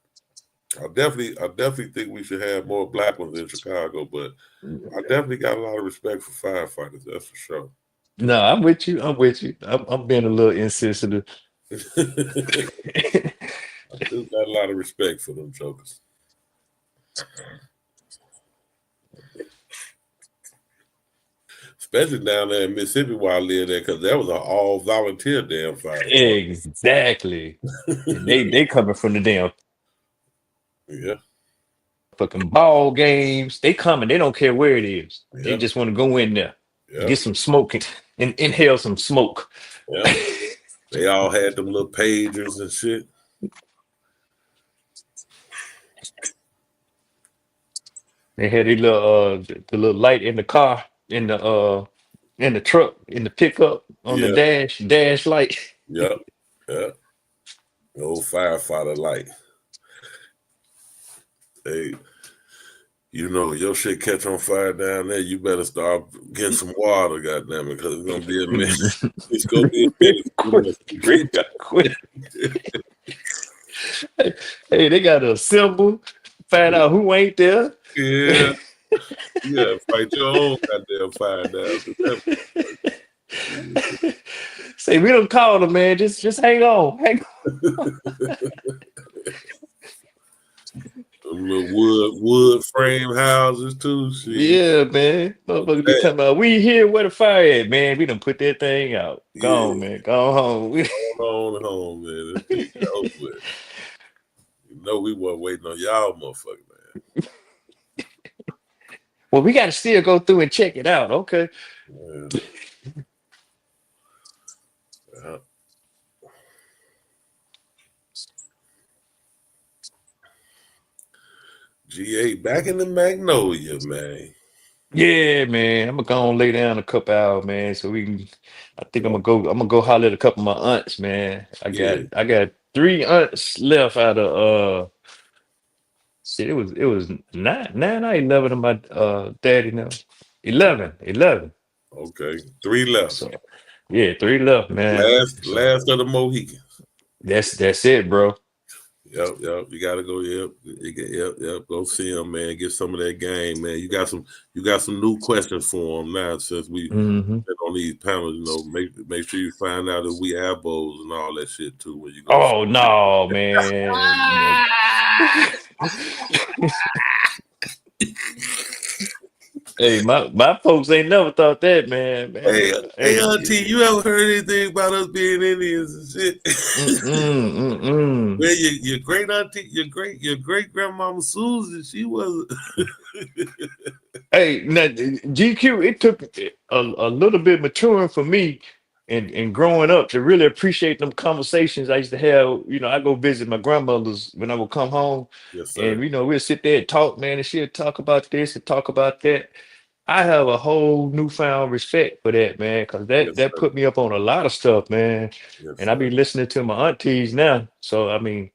I definitely think we should have more black ones in Chicago. But I definitely got a lot of respect for firefighters. That's for sure. No, I'm with you. I'm being a little insensitive. I do got a lot of respect for them jokers. Especially down there in Mississippi where I live there, because that was an all volunteer damn fire. Exactly. And they coming from the damn Yeah. fucking ball games. They coming. They don't care where it is. They Yeah. just want to go in there, Yeah. get some smoke and inhale some smoke. Yeah. They all had them little pagers and shit. They had the little light in the car in the truck in the pickup on the Yeah, dash light. yeah, yeah. The old firefighter light. Hey, you know, your shit catch on fire down there, you better start getting some water, goddamn it, because it's gonna be a minute. It's gonna be a minute for you to Quick, quick. Hey, they got to assemble, find out who ain't there. Yeah, yeah, fight your own goddamn fire down. Say we don't call them, man. Just hang on, hang on. Them little wood frame houses too. Shit. Yeah, man. Motherfuckers be talking about we here where the fire at, man. We done put that thing out. Go on, man. Go home. Go on home, man. Let's get it over with. You know we wasn't waiting on y'all, motherfucker, man. Well, we got to still go through and check it out. Okay. Yeah. G8 back in the Magnolia, man. Yeah, man. I'm gonna go and lay down a couple hours, man. So we can. I think I'm gonna go holler at a couple of my aunts, man. I got 3 aunts left out of shit. It was nine or 11 of my daddy now. 11. Okay, 3 left. So yeah, 3 left, man. Last of the Mohicans. That's it, bro. Yep. You gotta go. Yep. Go see him, man. Get some of that game, man. You got some new questions for him now since we been on these panels. You know, make sure you find out if we abos and all that shit too when you go. Oh no, man. Hey, my folks ain't never thought that, man. Hey, auntie, you ever heard anything about us being Indians and shit? Well, your great auntie, your great grandmama Susan, she was. Hey, now, GQ, it took a little bit maturing for me and growing up to really appreciate them conversations I used to have. You know, I go visit my grandmother's when I would come home, Yes, sir. and we'll sit there and talk, man, and she'll talk about this and talk about that. I have a whole newfound respect for that, man, because that put me up on a lot of stuff, man. And I be listening to my aunties now. So I mean,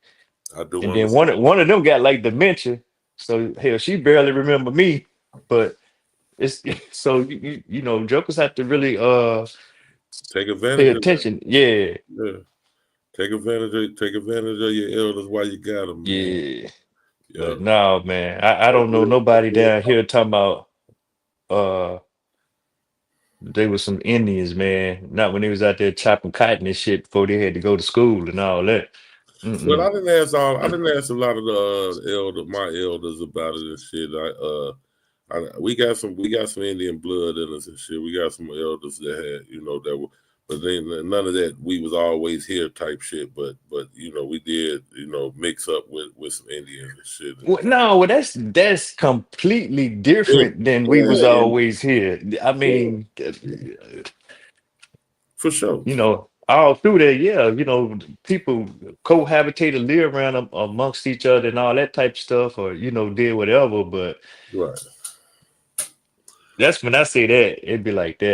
I do. And then one of them got like dementia, so hell, she barely remember me. But it's so you know, jokers have to really take advantage. Pay attention. Yeah. Take advantage of your elders while you got them, man. Yeah. But no, man, I don't know nobody down here talking about they was some Indians, man. Not when they was out there chopping cotton and shit before they had to go to school and all that. Well, I didn't ask a lot of the my elders about it and shit. We got some Indian blood in us and shit. We got some elders that had, you know, that were, but then none of that. We was always here type shit. But you know, we did, you know, mix up with some Indians and shit. Well, that's completely different than we was always here. I mean, for sure. You know, all through there, yeah. You know, people cohabitate and live around amongst each other and all that type of stuff, or you know, did whatever. But right. That's when I say that, it'd be like that.